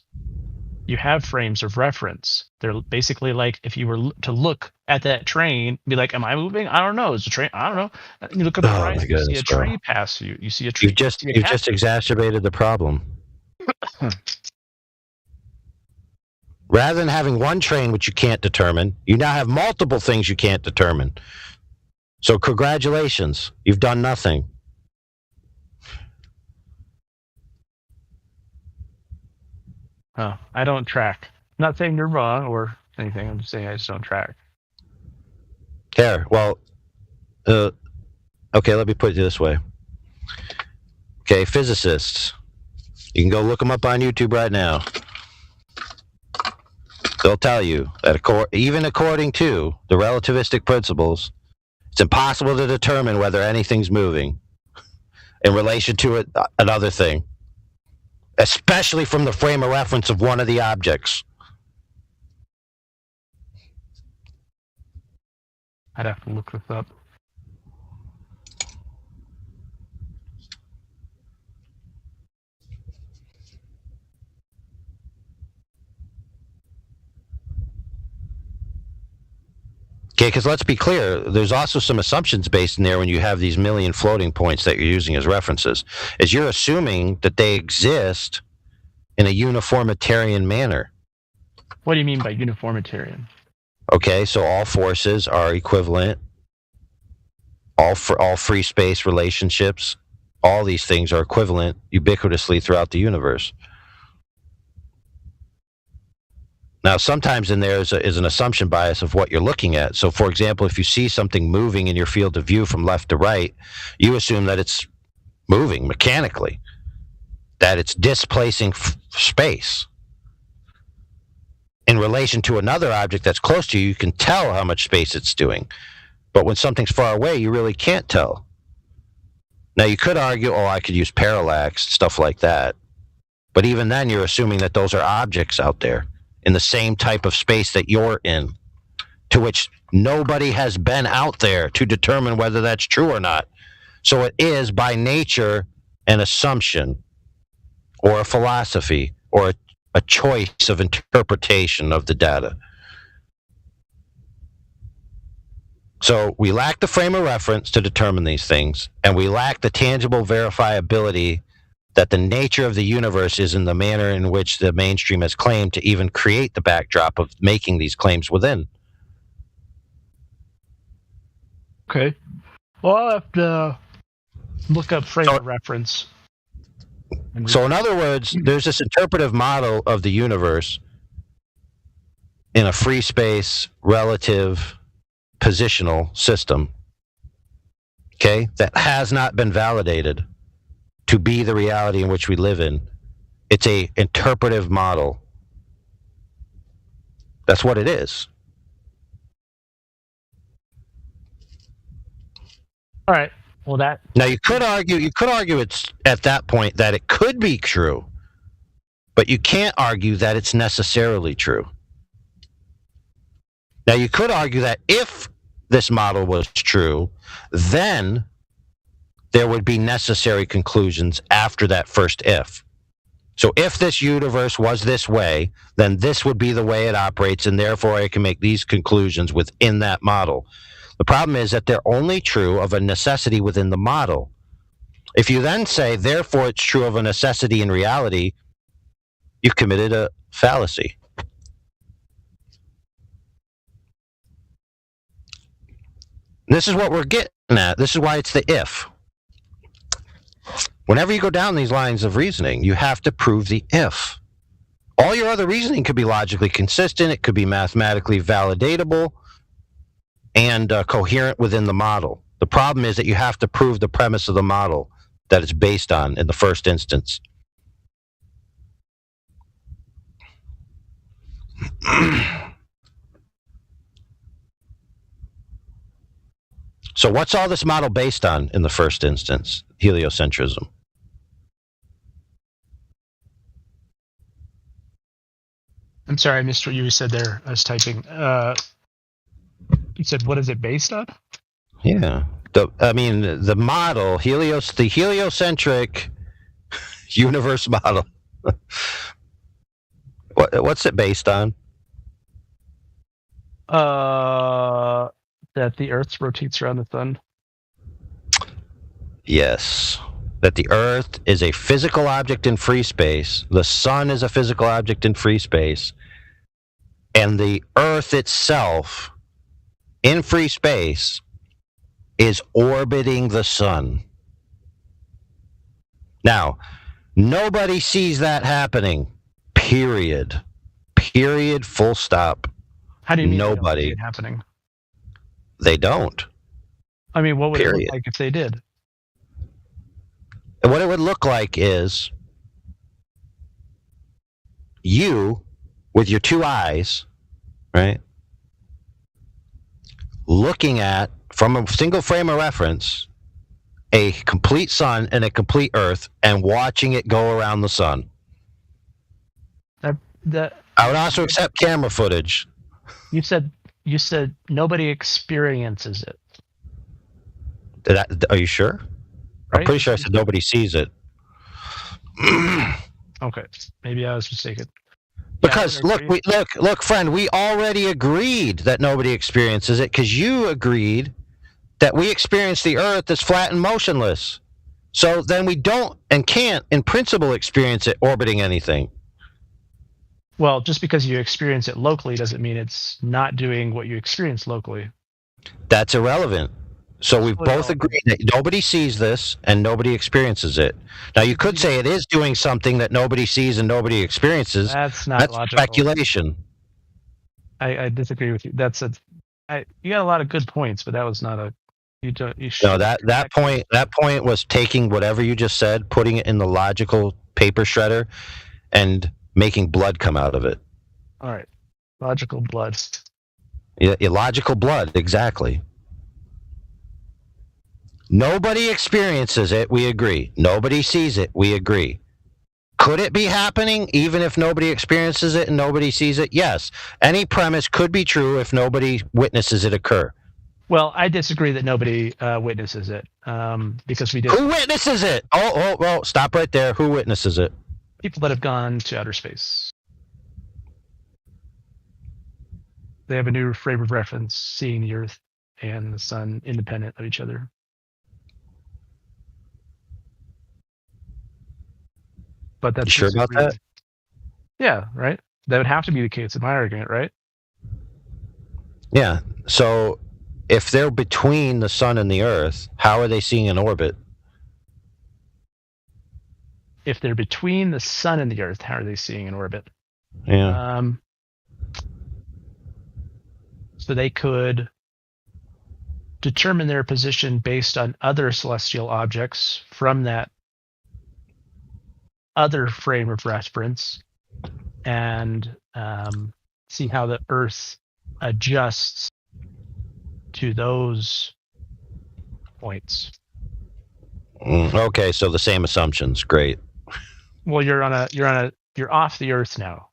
You have frames of reference. They're basically like if you were to look at that train, be like, am I moving? I don't know. Is the train? I don't know. And you look at the horizon, you see a tree pass you. You see a tree. You've just exacerbated the problem. Rather than having one train which you can't determine, you now have multiple things you can't determine. So congratulations, you've done nothing. Oh, I don't track. I'm not saying you're wrong or anything. I'm just saying I just don't track. There. Well, okay, let me put it this way. Okay, physicists. You can go look them up on YouTube right now. They'll tell you that even according to the relativistic principles, it's impossible to determine whether anything's moving in relation to another thing, especially from the frame of reference of one of the objects. I'd have to look this up. Okay, because let's be clear, there's also some assumptions based in there when you have these million floating points that you're using as references, is you're assuming that they exist in a uniformitarian manner. What do you mean by uniformitarian? Okay, so all forces are equivalent, all free space relationships, all these things are equivalent ubiquitously throughout the universe. Now, sometimes in there is an assumption bias of what you're looking at. So, for example, if you see something moving in your field of view from left to right, you assume that it's moving mechanically, that it's displacing space. In relation to another object that's close to you, you can tell how much space it's doing. But when something's far away, you really can't tell. Now, you could argue, I could use parallax, stuff like that. But even then, you're assuming that those are objects out there in the same type of space that you're in, to which nobody has been out there to determine whether that's true or not. So it is, by nature, an assumption or a philosophy or a choice of interpretation of the data. So we lack the frame of reference to determine these things, and we lack the tangible verifiability that the nature of the universe is in the manner in which the mainstream has claimed to even create the backdrop of making these claims within. Okay. Well, I'll have to look up frame of reference. So in other words, there's this interpretive model of the universe in a free space, relative, positional system, okay, that has not been validated to be the reality in which we live in. It's a interpretive model. That's what it is. All right. Well, that. Now you could argue it's at that point that it could be true, but you can't argue that it's necessarily true. Now you could argue that if this model was true, then there would be necessary conclusions after that first if. So if this universe was this way, then this would be the way it operates, and therefore I can make these conclusions within that model. The problem is that they're only true of a necessity within the model. If you then say, therefore it's true of a necessity in reality, you've committed a fallacy. This is what we're getting at. This is why it's the if. Whenever you go down these lines of reasoning, you have to prove the if. All your other reasoning could be logically consistent. It could be mathematically validatable and coherent within the model. The problem is that you have to prove the premise of the model that it's based on in the first instance. So what's all this model based on in the first instance? Heliocentrism. I'm sorry, I missed what you said there. I was typing. You said, what is it based on? Yeah. The model, the heliocentric universe model. What's it based on? That the Earth rotates around the sun. Yes. That the Earth is a physical object in free space. The sun is a physical object in free space. And the Earth itself, in free space, is orbiting the sun. Now, nobody sees that happening. Period. Period. Full stop. How do you mean nobody see it happening? They don't. I mean, what would it look like if they did? And what it would look like is you, with your two eyes, right, looking at, from a single frame of reference, a complete sun and a complete Earth, and watching it go around the sun. I would also accept camera footage. You said nobody experiences it. Are you sure? Right? I'm pretty sure I said nobody sees it. Okay, maybe I was mistaken. Because look, friend, we already agreed that nobody experiences it because you agreed that we experience the Earth as flat and motionless. So then we don't and can't, in principle, experience it orbiting anything. Well, just because you experience it locally doesn't mean it's not doing what you experience locally. That's irrelevant. So we both agree that nobody sees this and nobody experiences it. Now, you could say it is doing something that nobody sees and nobody experiences. That's not logical. Speculation. I disagree with you. You got a lot of good points, but that was not a. No, that point was taking whatever you just said, putting it in the logical paper shredder, and making blood come out of it. All right, logical blood. Yeah, illogical blood, exactly. Nobody experiences it, we agree. Nobody sees it, we agree. Could it be happening even if nobody experiences it and nobody sees it? Yes. Any premise could be true if nobody witnesses it occur. Well, I disagree that nobody witnesses it because we did. Who witnesses it? Oh, stop right there. Who witnesses it? People that have gone to outer space. They have a new frame of reference, seeing the Earth and the Sun independent of each other. But that's you sure about that? Yeah, right? That would have to be the case in my argument, right? Yeah. So if they're between the sun and the Earth, how are they seeing an orbit? If they're between the sun and the Earth, how are they seeing an orbit? Yeah. So they could determine their position based on other celestial objects from that other frame of reference and see how the Earth adjusts to those points. Okay, so the same assumptions. Great. Well, you're off the Earth now.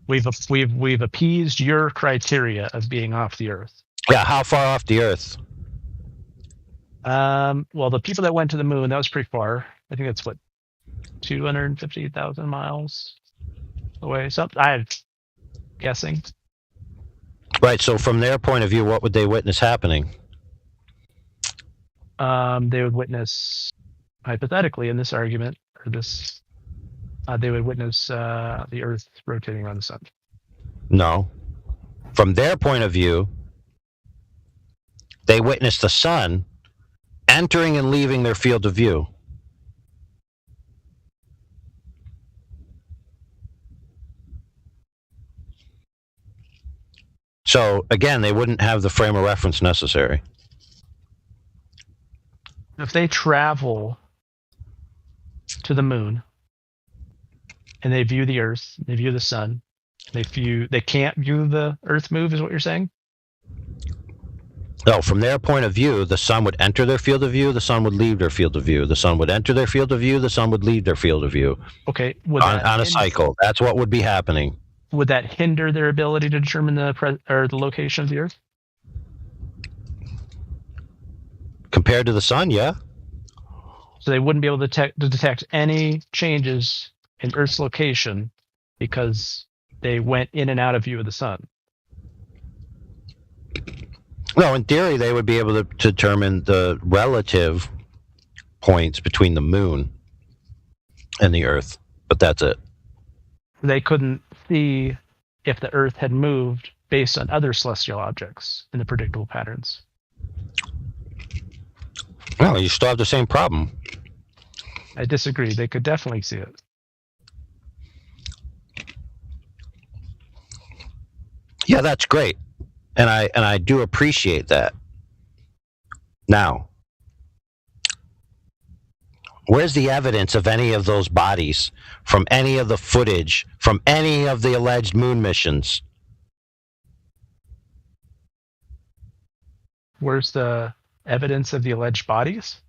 We've appeased your criteria of being off the Earth. Yeah, how far off the Earth? Well, the people that went to the moon, that was pretty far. I think that's 250,000 miles away. I'm guessing. Right. So from their point of view, what would they witness happening? They would witness, hypothetically, in this argument, they would witness the Earth rotating around the sun. No. From their point of view, they witness the sun entering and leaving their field of view. So, again, they wouldn't have the frame of reference necessary. If they travel to the moon and they view the Earth, they view the sun, they can't view the Earth move, is what you're saying? No, from their point of view, the sun would enter their field of view, the sun would leave their field of view. The sun would enter their field of view, the sun would leave their field of view. Okay. On a cycle. That's what would be happening. Would that hinder their ability to determine the location of the Earth? Compared to the sun, yeah. So they wouldn't be able to detect any changes in Earth's location because they went in and out of view of the sun. No, in theory, they would be able to determine the relative points between the moon and the Earth, but that's it. They couldn't see if the Earth had moved based on other celestial objects in the predictable patterns. Well, you still have the same problem. I disagree. They could definitely see it. Yeah, that's great. And I do appreciate that. Now, where's the evidence of any of those bodies from any of the footage from any of the alleged moon missions? Where's the evidence of the alleged bodies?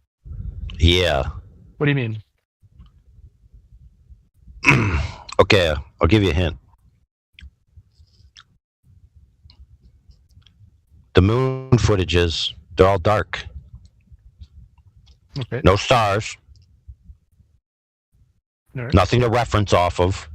Yeah. What do you mean? Okay, I'll give you a hint. The moon footages, they're all dark. Okay. No stars. Right. Nothing to reference off of.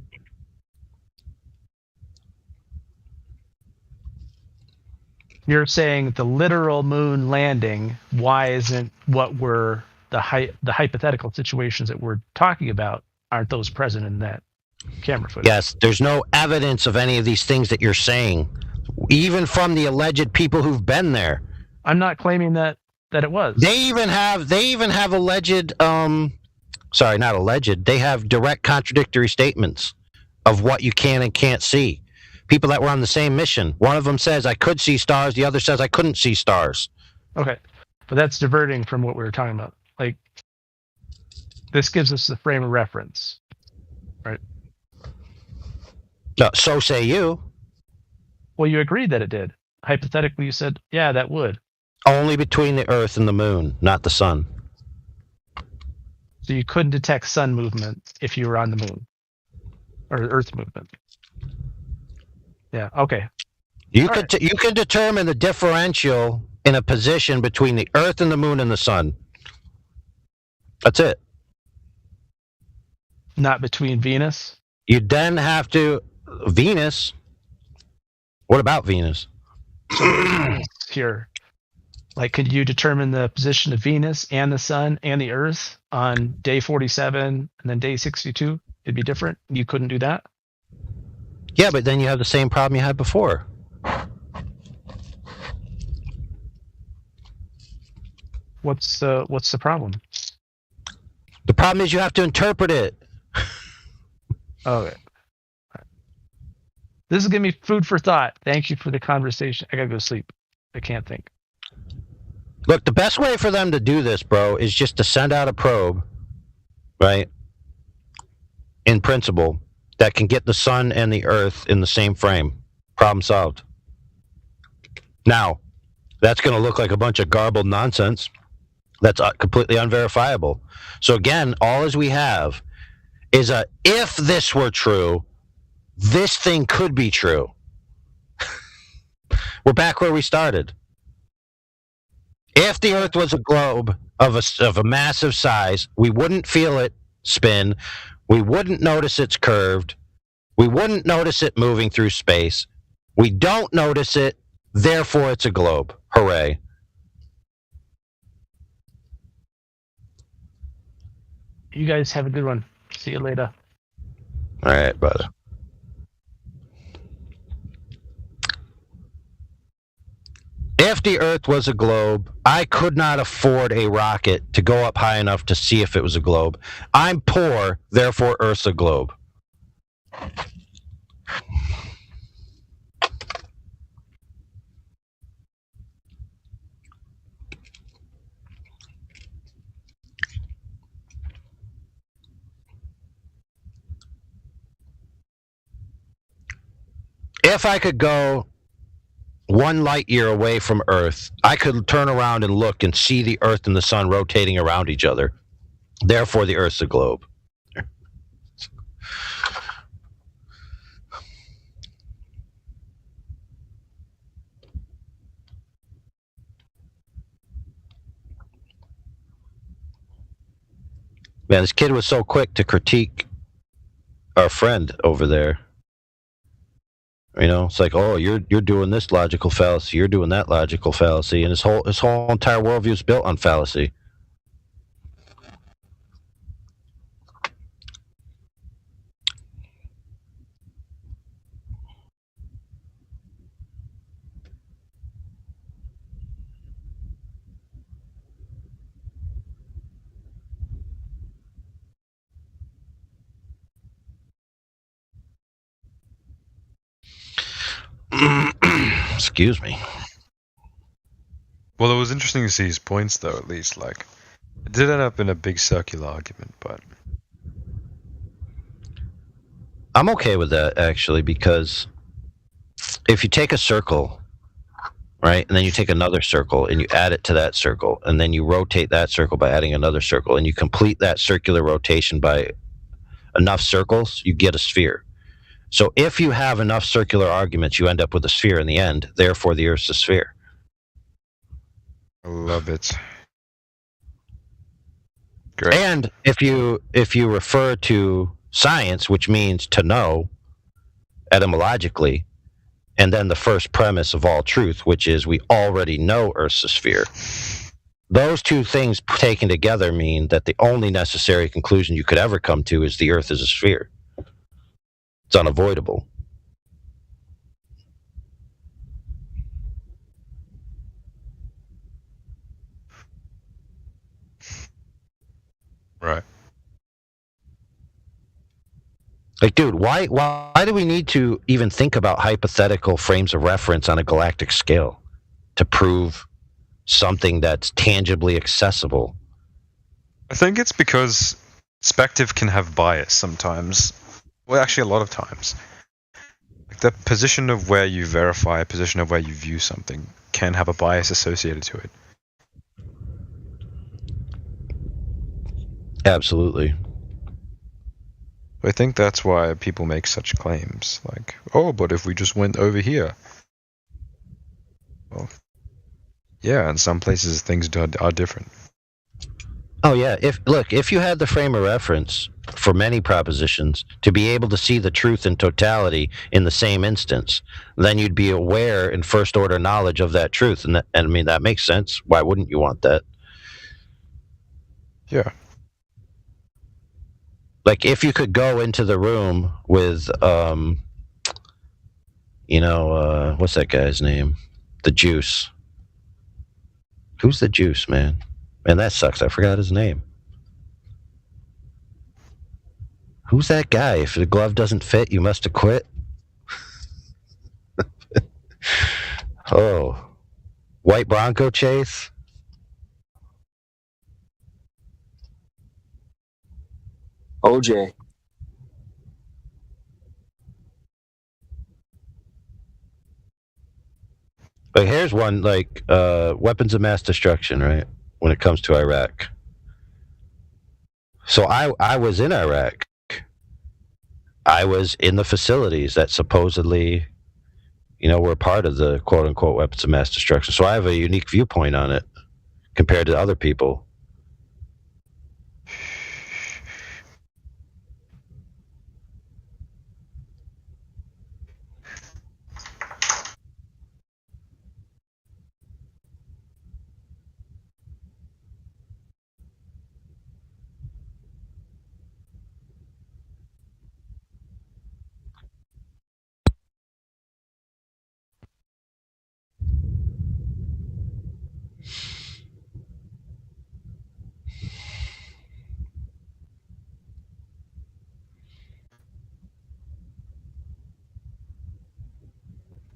You're saying the literal moon landing, why isn't what we're the hypothetical situations that we're talking about, aren't those present in that camera footage? Yes, there's no evidence of any of these things that you're saying, even from the alleged people who've been there. I'm not claiming that it was. They even have alleged sorry, not alleged. They have direct contradictory statements of what you can and can't see. People that were on the same mission. One of them says I could see stars, the other says I couldn't see stars. Okay. But that's diverting from what we were talking about. Like, this gives us the frame of reference. Right? No, so say you. Well, you agreed that it did. Hypothetically, you said, yeah, that would. Only between the Earth and the Moon, not the Sun. So you couldn't detect sun movement if you were on the moon, or Earth movement. Yeah. Okay. You could determine the differential in a position between the Earth and the Moon and the Sun. That's it. Not between Venus. You then have to Venus. What about Venus? Here, like, could you determine the position of Venus and the Sun and the Earth on day 47 and then day 62? It'd be different. You couldn't do that. Yeah, but then you have the same problem you had before. What's the problem? The problem is you have to interpret it. Okay. This is giving me food for thought. Thank you for the conversation. I gotta go to sleep. I can't think. Look, the best way for them to do this, bro, is just to send out a probe, right? In principle, that can get the Sun and the Earth in the same frame. Problem solved. Now, that's going to look like a bunch of garbled nonsense. That's completely unverifiable. So again, all as we have is if this were true, this thing could be true. We're back where we started. If the Earth was a globe of a massive size, we wouldn't feel it spin. We wouldn't notice it's curved. We wouldn't notice it moving through space. We don't notice it, therefore it's a globe. Hooray. You guys have a good one. See you later. All right, brother. If the Earth was a globe, I could not afford a rocket to go up high enough to see if it was a globe. I'm poor, therefore Earth's a globe. If I could go 1 light year away from Earth, I could turn around and look and see the Earth and the Sun rotating around each other. Therefore, the Earth's a globe. Man, this kid was so quick to critique our friend over there. You know, it's like, oh, you're doing this logical fallacy, you're doing that logical fallacy, and his whole entire worldview is built on fallacy. Excuse me. Well, it was interesting to see his points, though, at least. Like, it did end up in a big circular argument, but I'm okay with that, actually, because if you take a circle, right, and then you take another circle and you add it to that circle, and then you rotate that circle by adding another circle, and you complete that circular rotation by enough circles, you get a sphere. So if you have enough circular arguments, you end up with a sphere in the end. Therefore, the Earth's a sphere. I love it. Great. And if you refer to science, which means to know, etymologically, and then the first premise of all truth, which is we already know Earth's a sphere, those two things taken together mean that the only necessary conclusion you could ever come to is the Earth is a sphere. It's unavoidable. Right. Like, dude, why do we need to even think about hypothetical frames of reference on a galactic scale to prove something that's tangibly accessible? I think it's because perspective can have bias sometimes. Well, actually, a lot of times. the position of where you verify, a position of where you view something, can have a bias associated to it. Absolutely. I think that's why people make such claims, like, oh, but if we just went over here. Well, yeah, in some places things are different. Oh yeah, if you had the frame of reference for many propositions to be able to see the truth in totality in the same instance, then you'd be aware in first order knowledge of that truth, and I mean that makes sense. Why wouldn't you want that? Yeah. Like if you could go into the room with what's that guy's name? The Juice. Who's the Juice, man? Man, that sucks. I forgot his name. Who's that guy? If the glove doesn't fit, you must have quit. Oh. White Bronco Chase? OJ. Like here's one, like weapons of mass destruction, right? When it comes to Iraq. So I was in Iraq. I was in the facilities that supposedly, were part of the quote-unquote weapons of mass destruction. So I have a unique viewpoint on it compared to other people.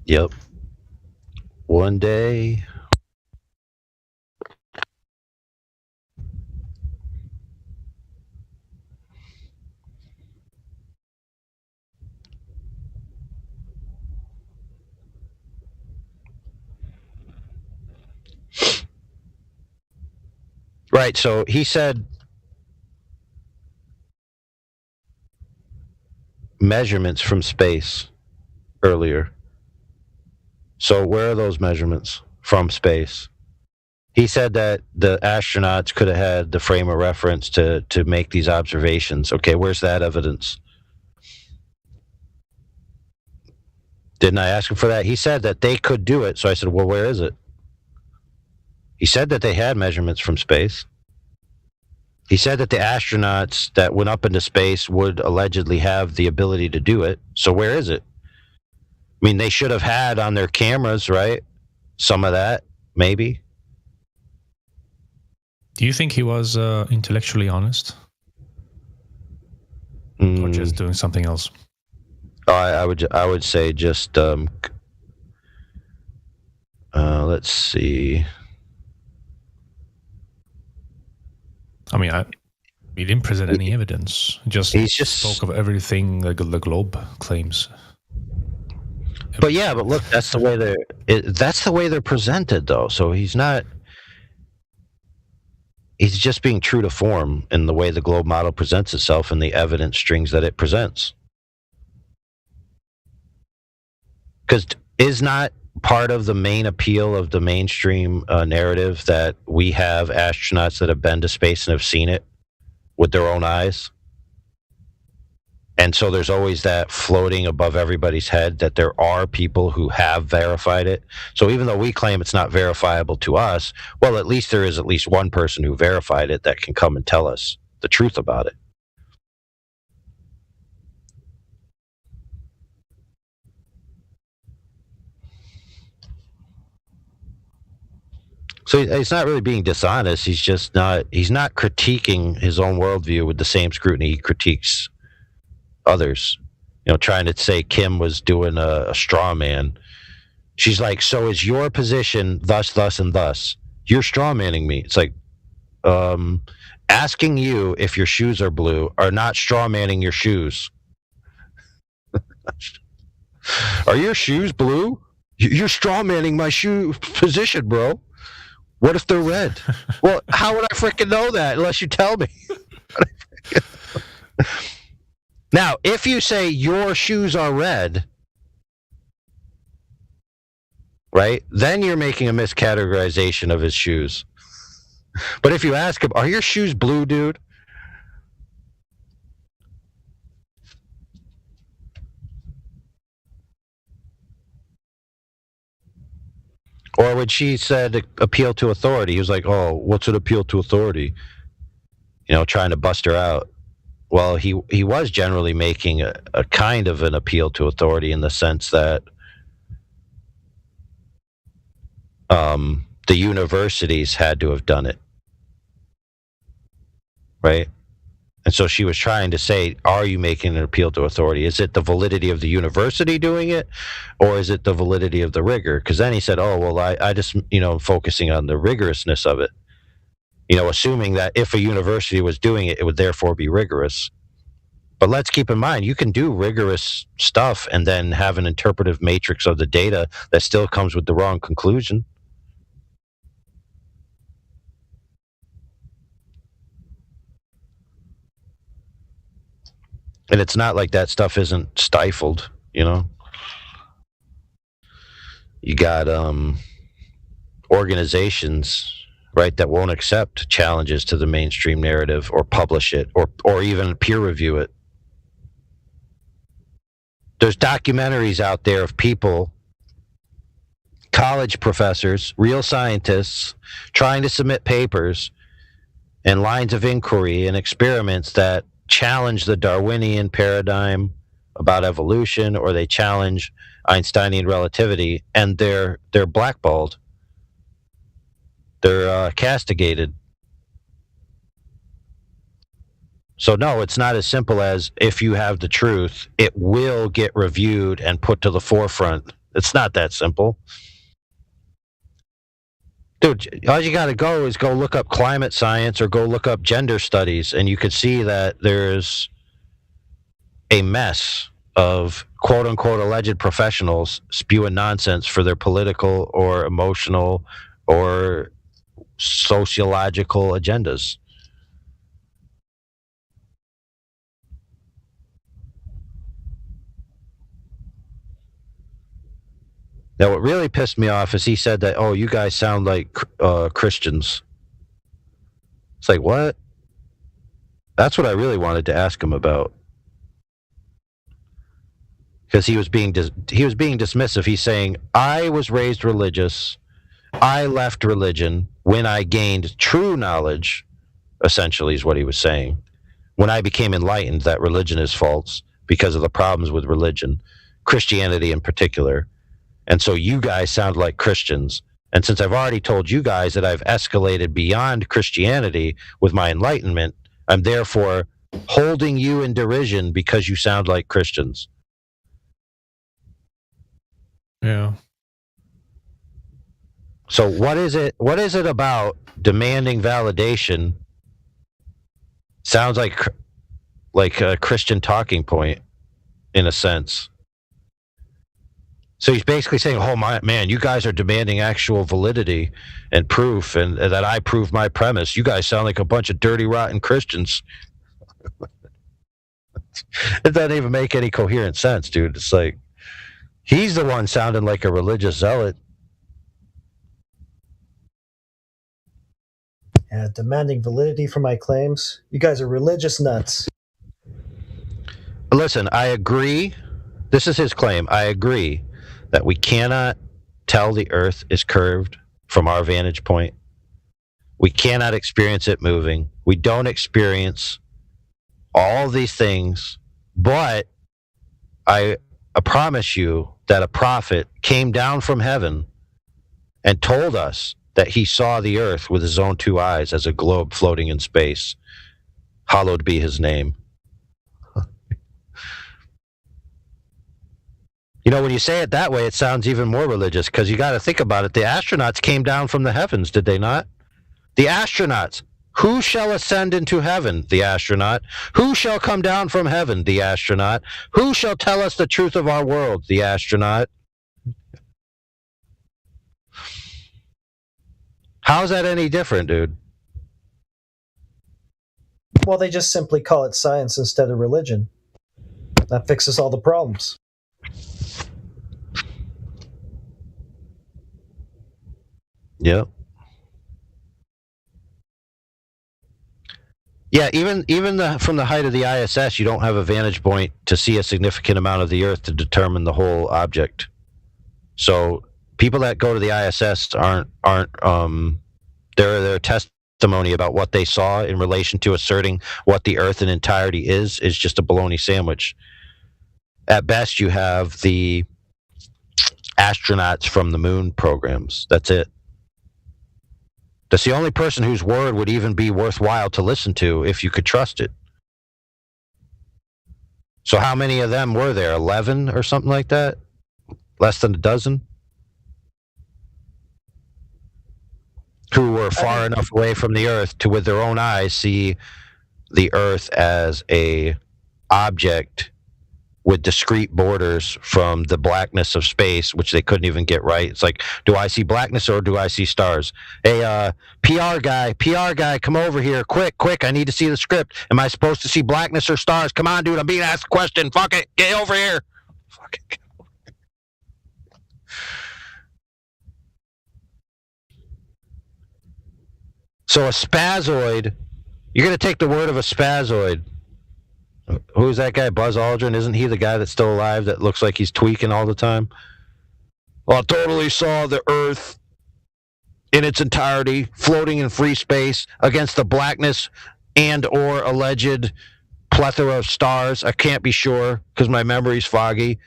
Yep. One day. Right, so he said measurements from space earlier. So where are those measurements from space? He said that the astronauts could have had the frame of reference to make these observations. Okay, where's that evidence? Didn't I ask him for that? He said that they could do it. So I said, well, where is it? He said that they had measurements from space. He said that the astronauts that went up into space would allegedly have the ability to do it. So where is it? I mean, they should have had on their cameras, right? Some of that, maybe. Do you think he was intellectually honest? Or just doing something else? I would say just let's see. I mean, he didn't present any evidence. He just spoke of everything the Globe claims. But yeah, but look, that's the way they're presented, though. So he's just being true to form in the way the Globe model presents itself and the evidence strings that it presents. Because is not part of the main appeal of the mainstream narrative that we have astronauts that have been to space and have seen it with their own eyes? And so there's always that floating above everybody's head that there are people who have verified it. So even though we claim it's not verifiable to us, well, at least there is at least one person who verified it that can come and tell us the truth about it. So he's not really being dishonest. He's not critiquing his own worldview with the same scrutiny he critiques others. Trying to say Kim was doing a straw man. She's like, so is your position thus, and thus? You're straw manning me. It's like asking you if your shoes are blue or not straw manning your shoes. Are your shoes blue? You're strawmanning my shoe position, bro. What if they're red? Well, how would I freaking know that unless you tell me? Now, if you say your shoes are red, right, then you're making a miscategorization of his shoes. But if you ask him, are your shoes blue, dude? Or when she said appeal to authority, he was like, oh, what's an appeal to authority? You know, trying to bust her out. Well, he was generally making a kind of an appeal to authority in the sense that the universities had to have done it. Right? And so she was trying to say, are you making an appeal to authority? Is it the validity of the university doing it, or is it the validity of the rigor? Because then he said, oh, well, I just, focusing on the rigorousness of it. Assuming that if a university was doing it, it would therefore be rigorous. But let's keep in mind, you can do rigorous stuff and then have an interpretive matrix of the data that still comes with the wrong conclusion. And it's not like that stuff isn't stifled, You got organizations, right, that won't accept challenges to the mainstream narrative or publish it or even peer review it. There's documentaries out there of people, college professors, real scientists, trying to submit papers and lines of inquiry and experiments that challenge the Darwinian paradigm about evolution, or they challenge Einsteinian relativity, and they're blackballed. They're castigated. So no, it's not as simple as if you have the truth, it will get reviewed and put to the forefront. It's not that simple. Dude, all you got to go is go look up climate science or go look up gender studies, and you could see that there's a mess of quote-unquote alleged professionals spewing nonsense for their political or emotional or sociological agendas. Now, what really pissed me off is he said that, oh, you guys sound like Christians. It's like, what? That's what I really wanted to ask him about. Because he was being dismissive. He's saying, I was raised religious. I left religion when I gained true knowledge, essentially is what he was saying. When I became enlightened that religion is false because of the problems with religion, Christianity in particular. And so you guys sound like Christians. And since I've already told you guys that I've escalated beyond Christianity with my enlightenment, I'm therefore holding you in derision because you sound like Christians. Yeah. So what is it about demanding validation? Sounds like a Christian talking point in a sense. So he's basically saying, oh, man, you guys are demanding actual validity and proof, and that I prove my premise. You guys sound like a bunch of dirty, rotten Christians. It doesn't even make any coherent sense, dude. It's like, he's the one sounding like a religious zealot. Yeah, demanding validity for my claims. You guys are religious nuts. Listen, I agree. This is his claim. I agree that we cannot tell the earth is curved from our vantage point. We cannot experience it moving. We don't experience all these things, but I promise you that a prophet came down from heaven and told us that he saw the earth with his own two eyes as a globe floating in space. Hallowed be his name. When you say it that way, it sounds even more religious, because you got to think about it. The astronauts came down from the heavens, did they not? The astronauts Who shall ascend into heaven? The astronaut. Who shall come down from heaven? The astronaut. Who shall tell us the truth of our world? The astronaut. How's that any different, dude? Well, they just simply call it science instead of religion. That fixes all the problems. Yep. Yeah, even from the height of the ISS, you don't have a vantage point to see a significant amount of the Earth to determine the whole object. So people that go to the ISS aren't their testimony about what they saw in relation to asserting what the Earth in entirety is just a bologna sandwich. At best, you have the astronauts from the moon programs. That's it. That's the only person whose word would even be worthwhile to listen to if you could trust it. So how many of them were there? 11 or something like that? Less than a dozen? Who were far enough away from the Earth to, with their own eyes, see the Earth as a object with discrete borders from the blackness of space, which they couldn't even get right. It's like, do I see blackness or do I see stars? Hey, PR guy, come over here, quick, I need to see the script. Am I supposed to see blackness or stars? Come on, dude, I'm being asked a question. Fuck it, get over here. Fuck it. So a spazoid, you're going to take the word of a spazoid. Who's that guy, Buzz Aldrin? Isn't he the guy that's still alive that looks like he's tweaking all the time? Well, I totally saw the Earth in its entirety floating in free space against the blackness and or alleged plethora of stars. I can't be sure because my memory's foggy.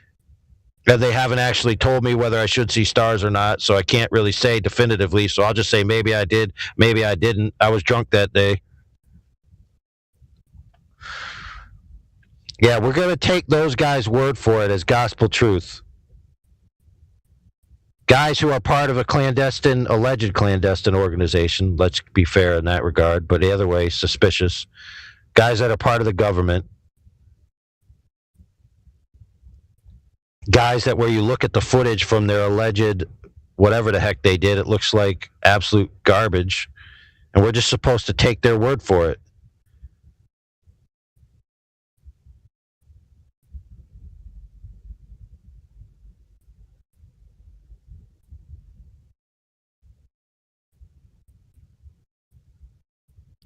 And they haven't actually told me whether I should see stars or not, so I can't really say definitively. So I'll just say maybe I did, maybe I didn't. I was drunk that day. Yeah, we're going to take those guys' word for it as gospel truth. Guys who are part of a alleged clandestine organization, let's be fair in that regard, but the other way, suspicious. Guys that are part of the government. Guys that where you look at the footage from their alleged whatever the heck they did, it looks like absolute garbage. And we're just supposed to take their word for it.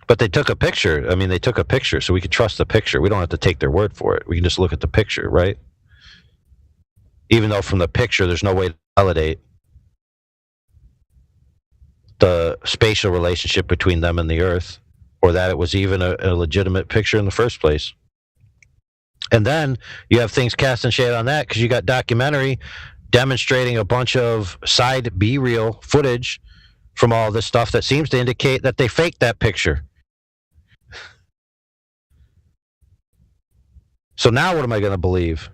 But they took a picture. I mean, they took a picture, so we could trust the picture. We don't have to take their word for it. We can just look at the picture, right? Even though from the picture, there's no way to validate the spatial relationship between them and the Earth, or that it was even a legitimate picture in the first place. And then you have things casting shade on that because you got documentary demonstrating a bunch of side B-reel footage from all this stuff that seems to indicate that they faked that picture. So now what am I going to believe?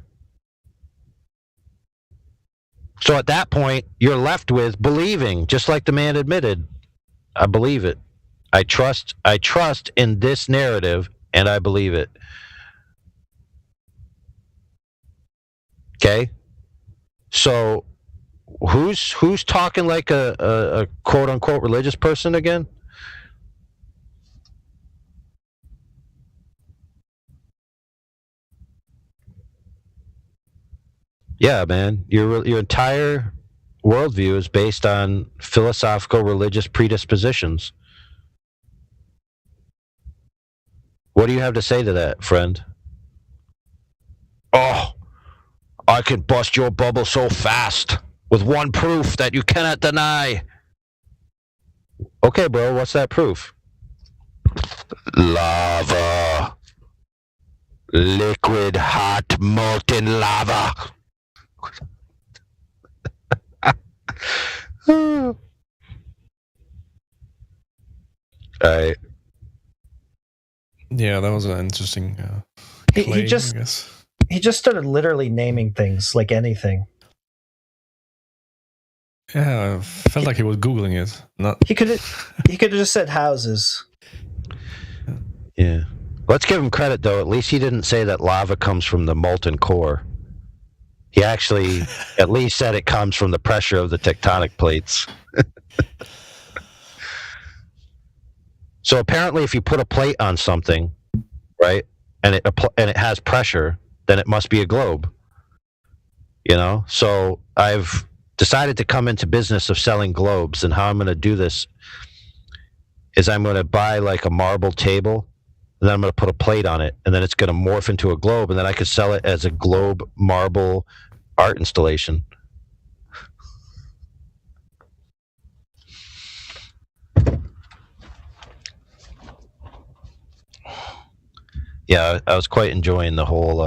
So at that point, you're left with believing, just like the man admitted. I believe it. I trust in this narrative, and I believe it. Okay? So who's talking like a quote-unquote religious person again? Yeah, man. Your entire worldview is based on philosophical religious predispositions. What do you have to say to that, friend? Oh, I can bust your bubble so fast with one proof that you cannot deny. Okay, bro, what's that proof? Lava. Liquid, hot, molten lava. All right. Yeah, that was an interesting claim, he just I guess. He just started literally naming things like anything. Yeah, I felt like he was Googling it. He could have just said houses. Yeah. Let's give him credit, though. At least he didn't say that lava comes from the molten core. He actually at least said it comes from the pressure of the tectonic plates. So apparently, if you put a plate on something, right, and it has pressure, then it must be a globe. You know? So I've decided to come into business of selling globes, and how I'm going to do this is I'm going to buy like a marble table, and then I'm going to put a plate on it, and then it's going to morph into a globe, and then I could sell it as a globe marble art installation. Yeah, I was quite enjoying the whole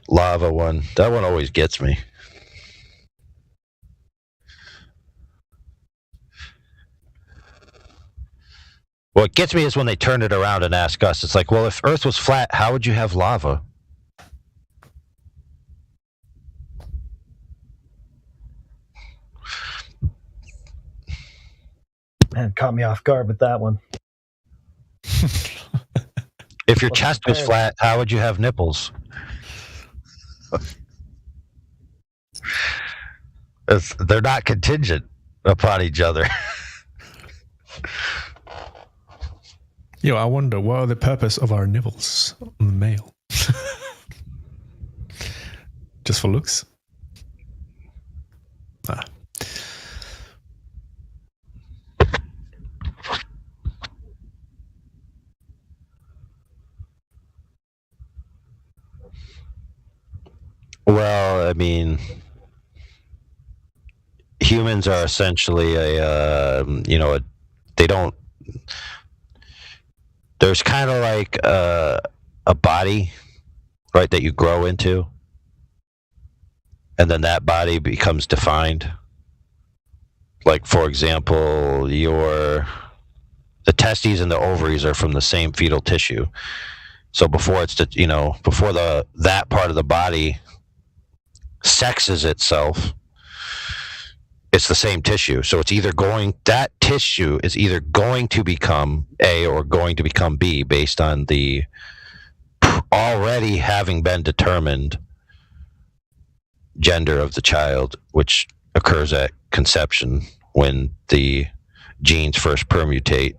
lava one. That one always gets me. What gets me is when they turn it around and ask us. It's like, well, if Earth was flat, how would you have lava? Man, caught me off guard with that one. If your chest was flat, how would you have nipples? They're not contingent upon each other. Yo, I wonder what are the purpose of our nipples on the male? Just for looks? Ah. Well, I mean, humans are essentially they don't. There's kind of like a body, right, that you grow into, and then that body becomes defined. Like, for example, the testes and the ovaries are from the same fetal tissue. So before that part of the body sexes itself, it's the same tissue. So that tissue is either going to become A or going to become B based on the already having been determined gender of the child, which occurs at conception when the genes first permutate.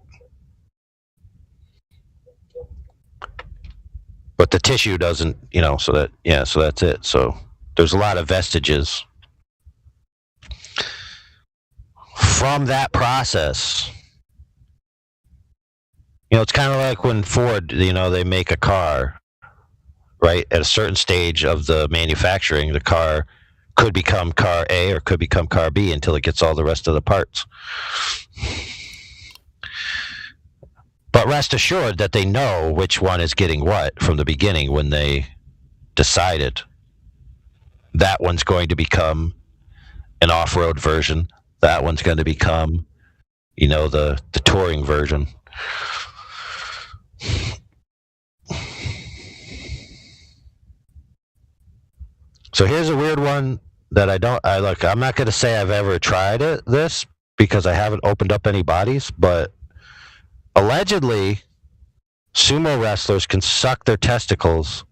But the tissue doesn't, so that's it. So there's a lot of vestiges from that process. It's kind of like when Ford, they make a car, right? At a certain stage of the manufacturing, the car could become car A or could become car B until it gets all the rest of the parts. But rest assured that they know which one is getting what from the beginning when they decided that one's going to become an off-road version. That one's going to become, the touring version. So here's a weird one that I'm not going to say I've ever tried this because I haven't opened up any bodies, but allegedly sumo wrestlers can suck their testicles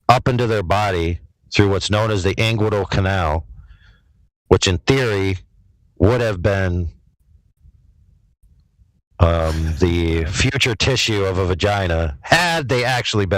up into their body through what's known as the inguinal canal, which in theory would have been the future tissue of a vagina had they actually been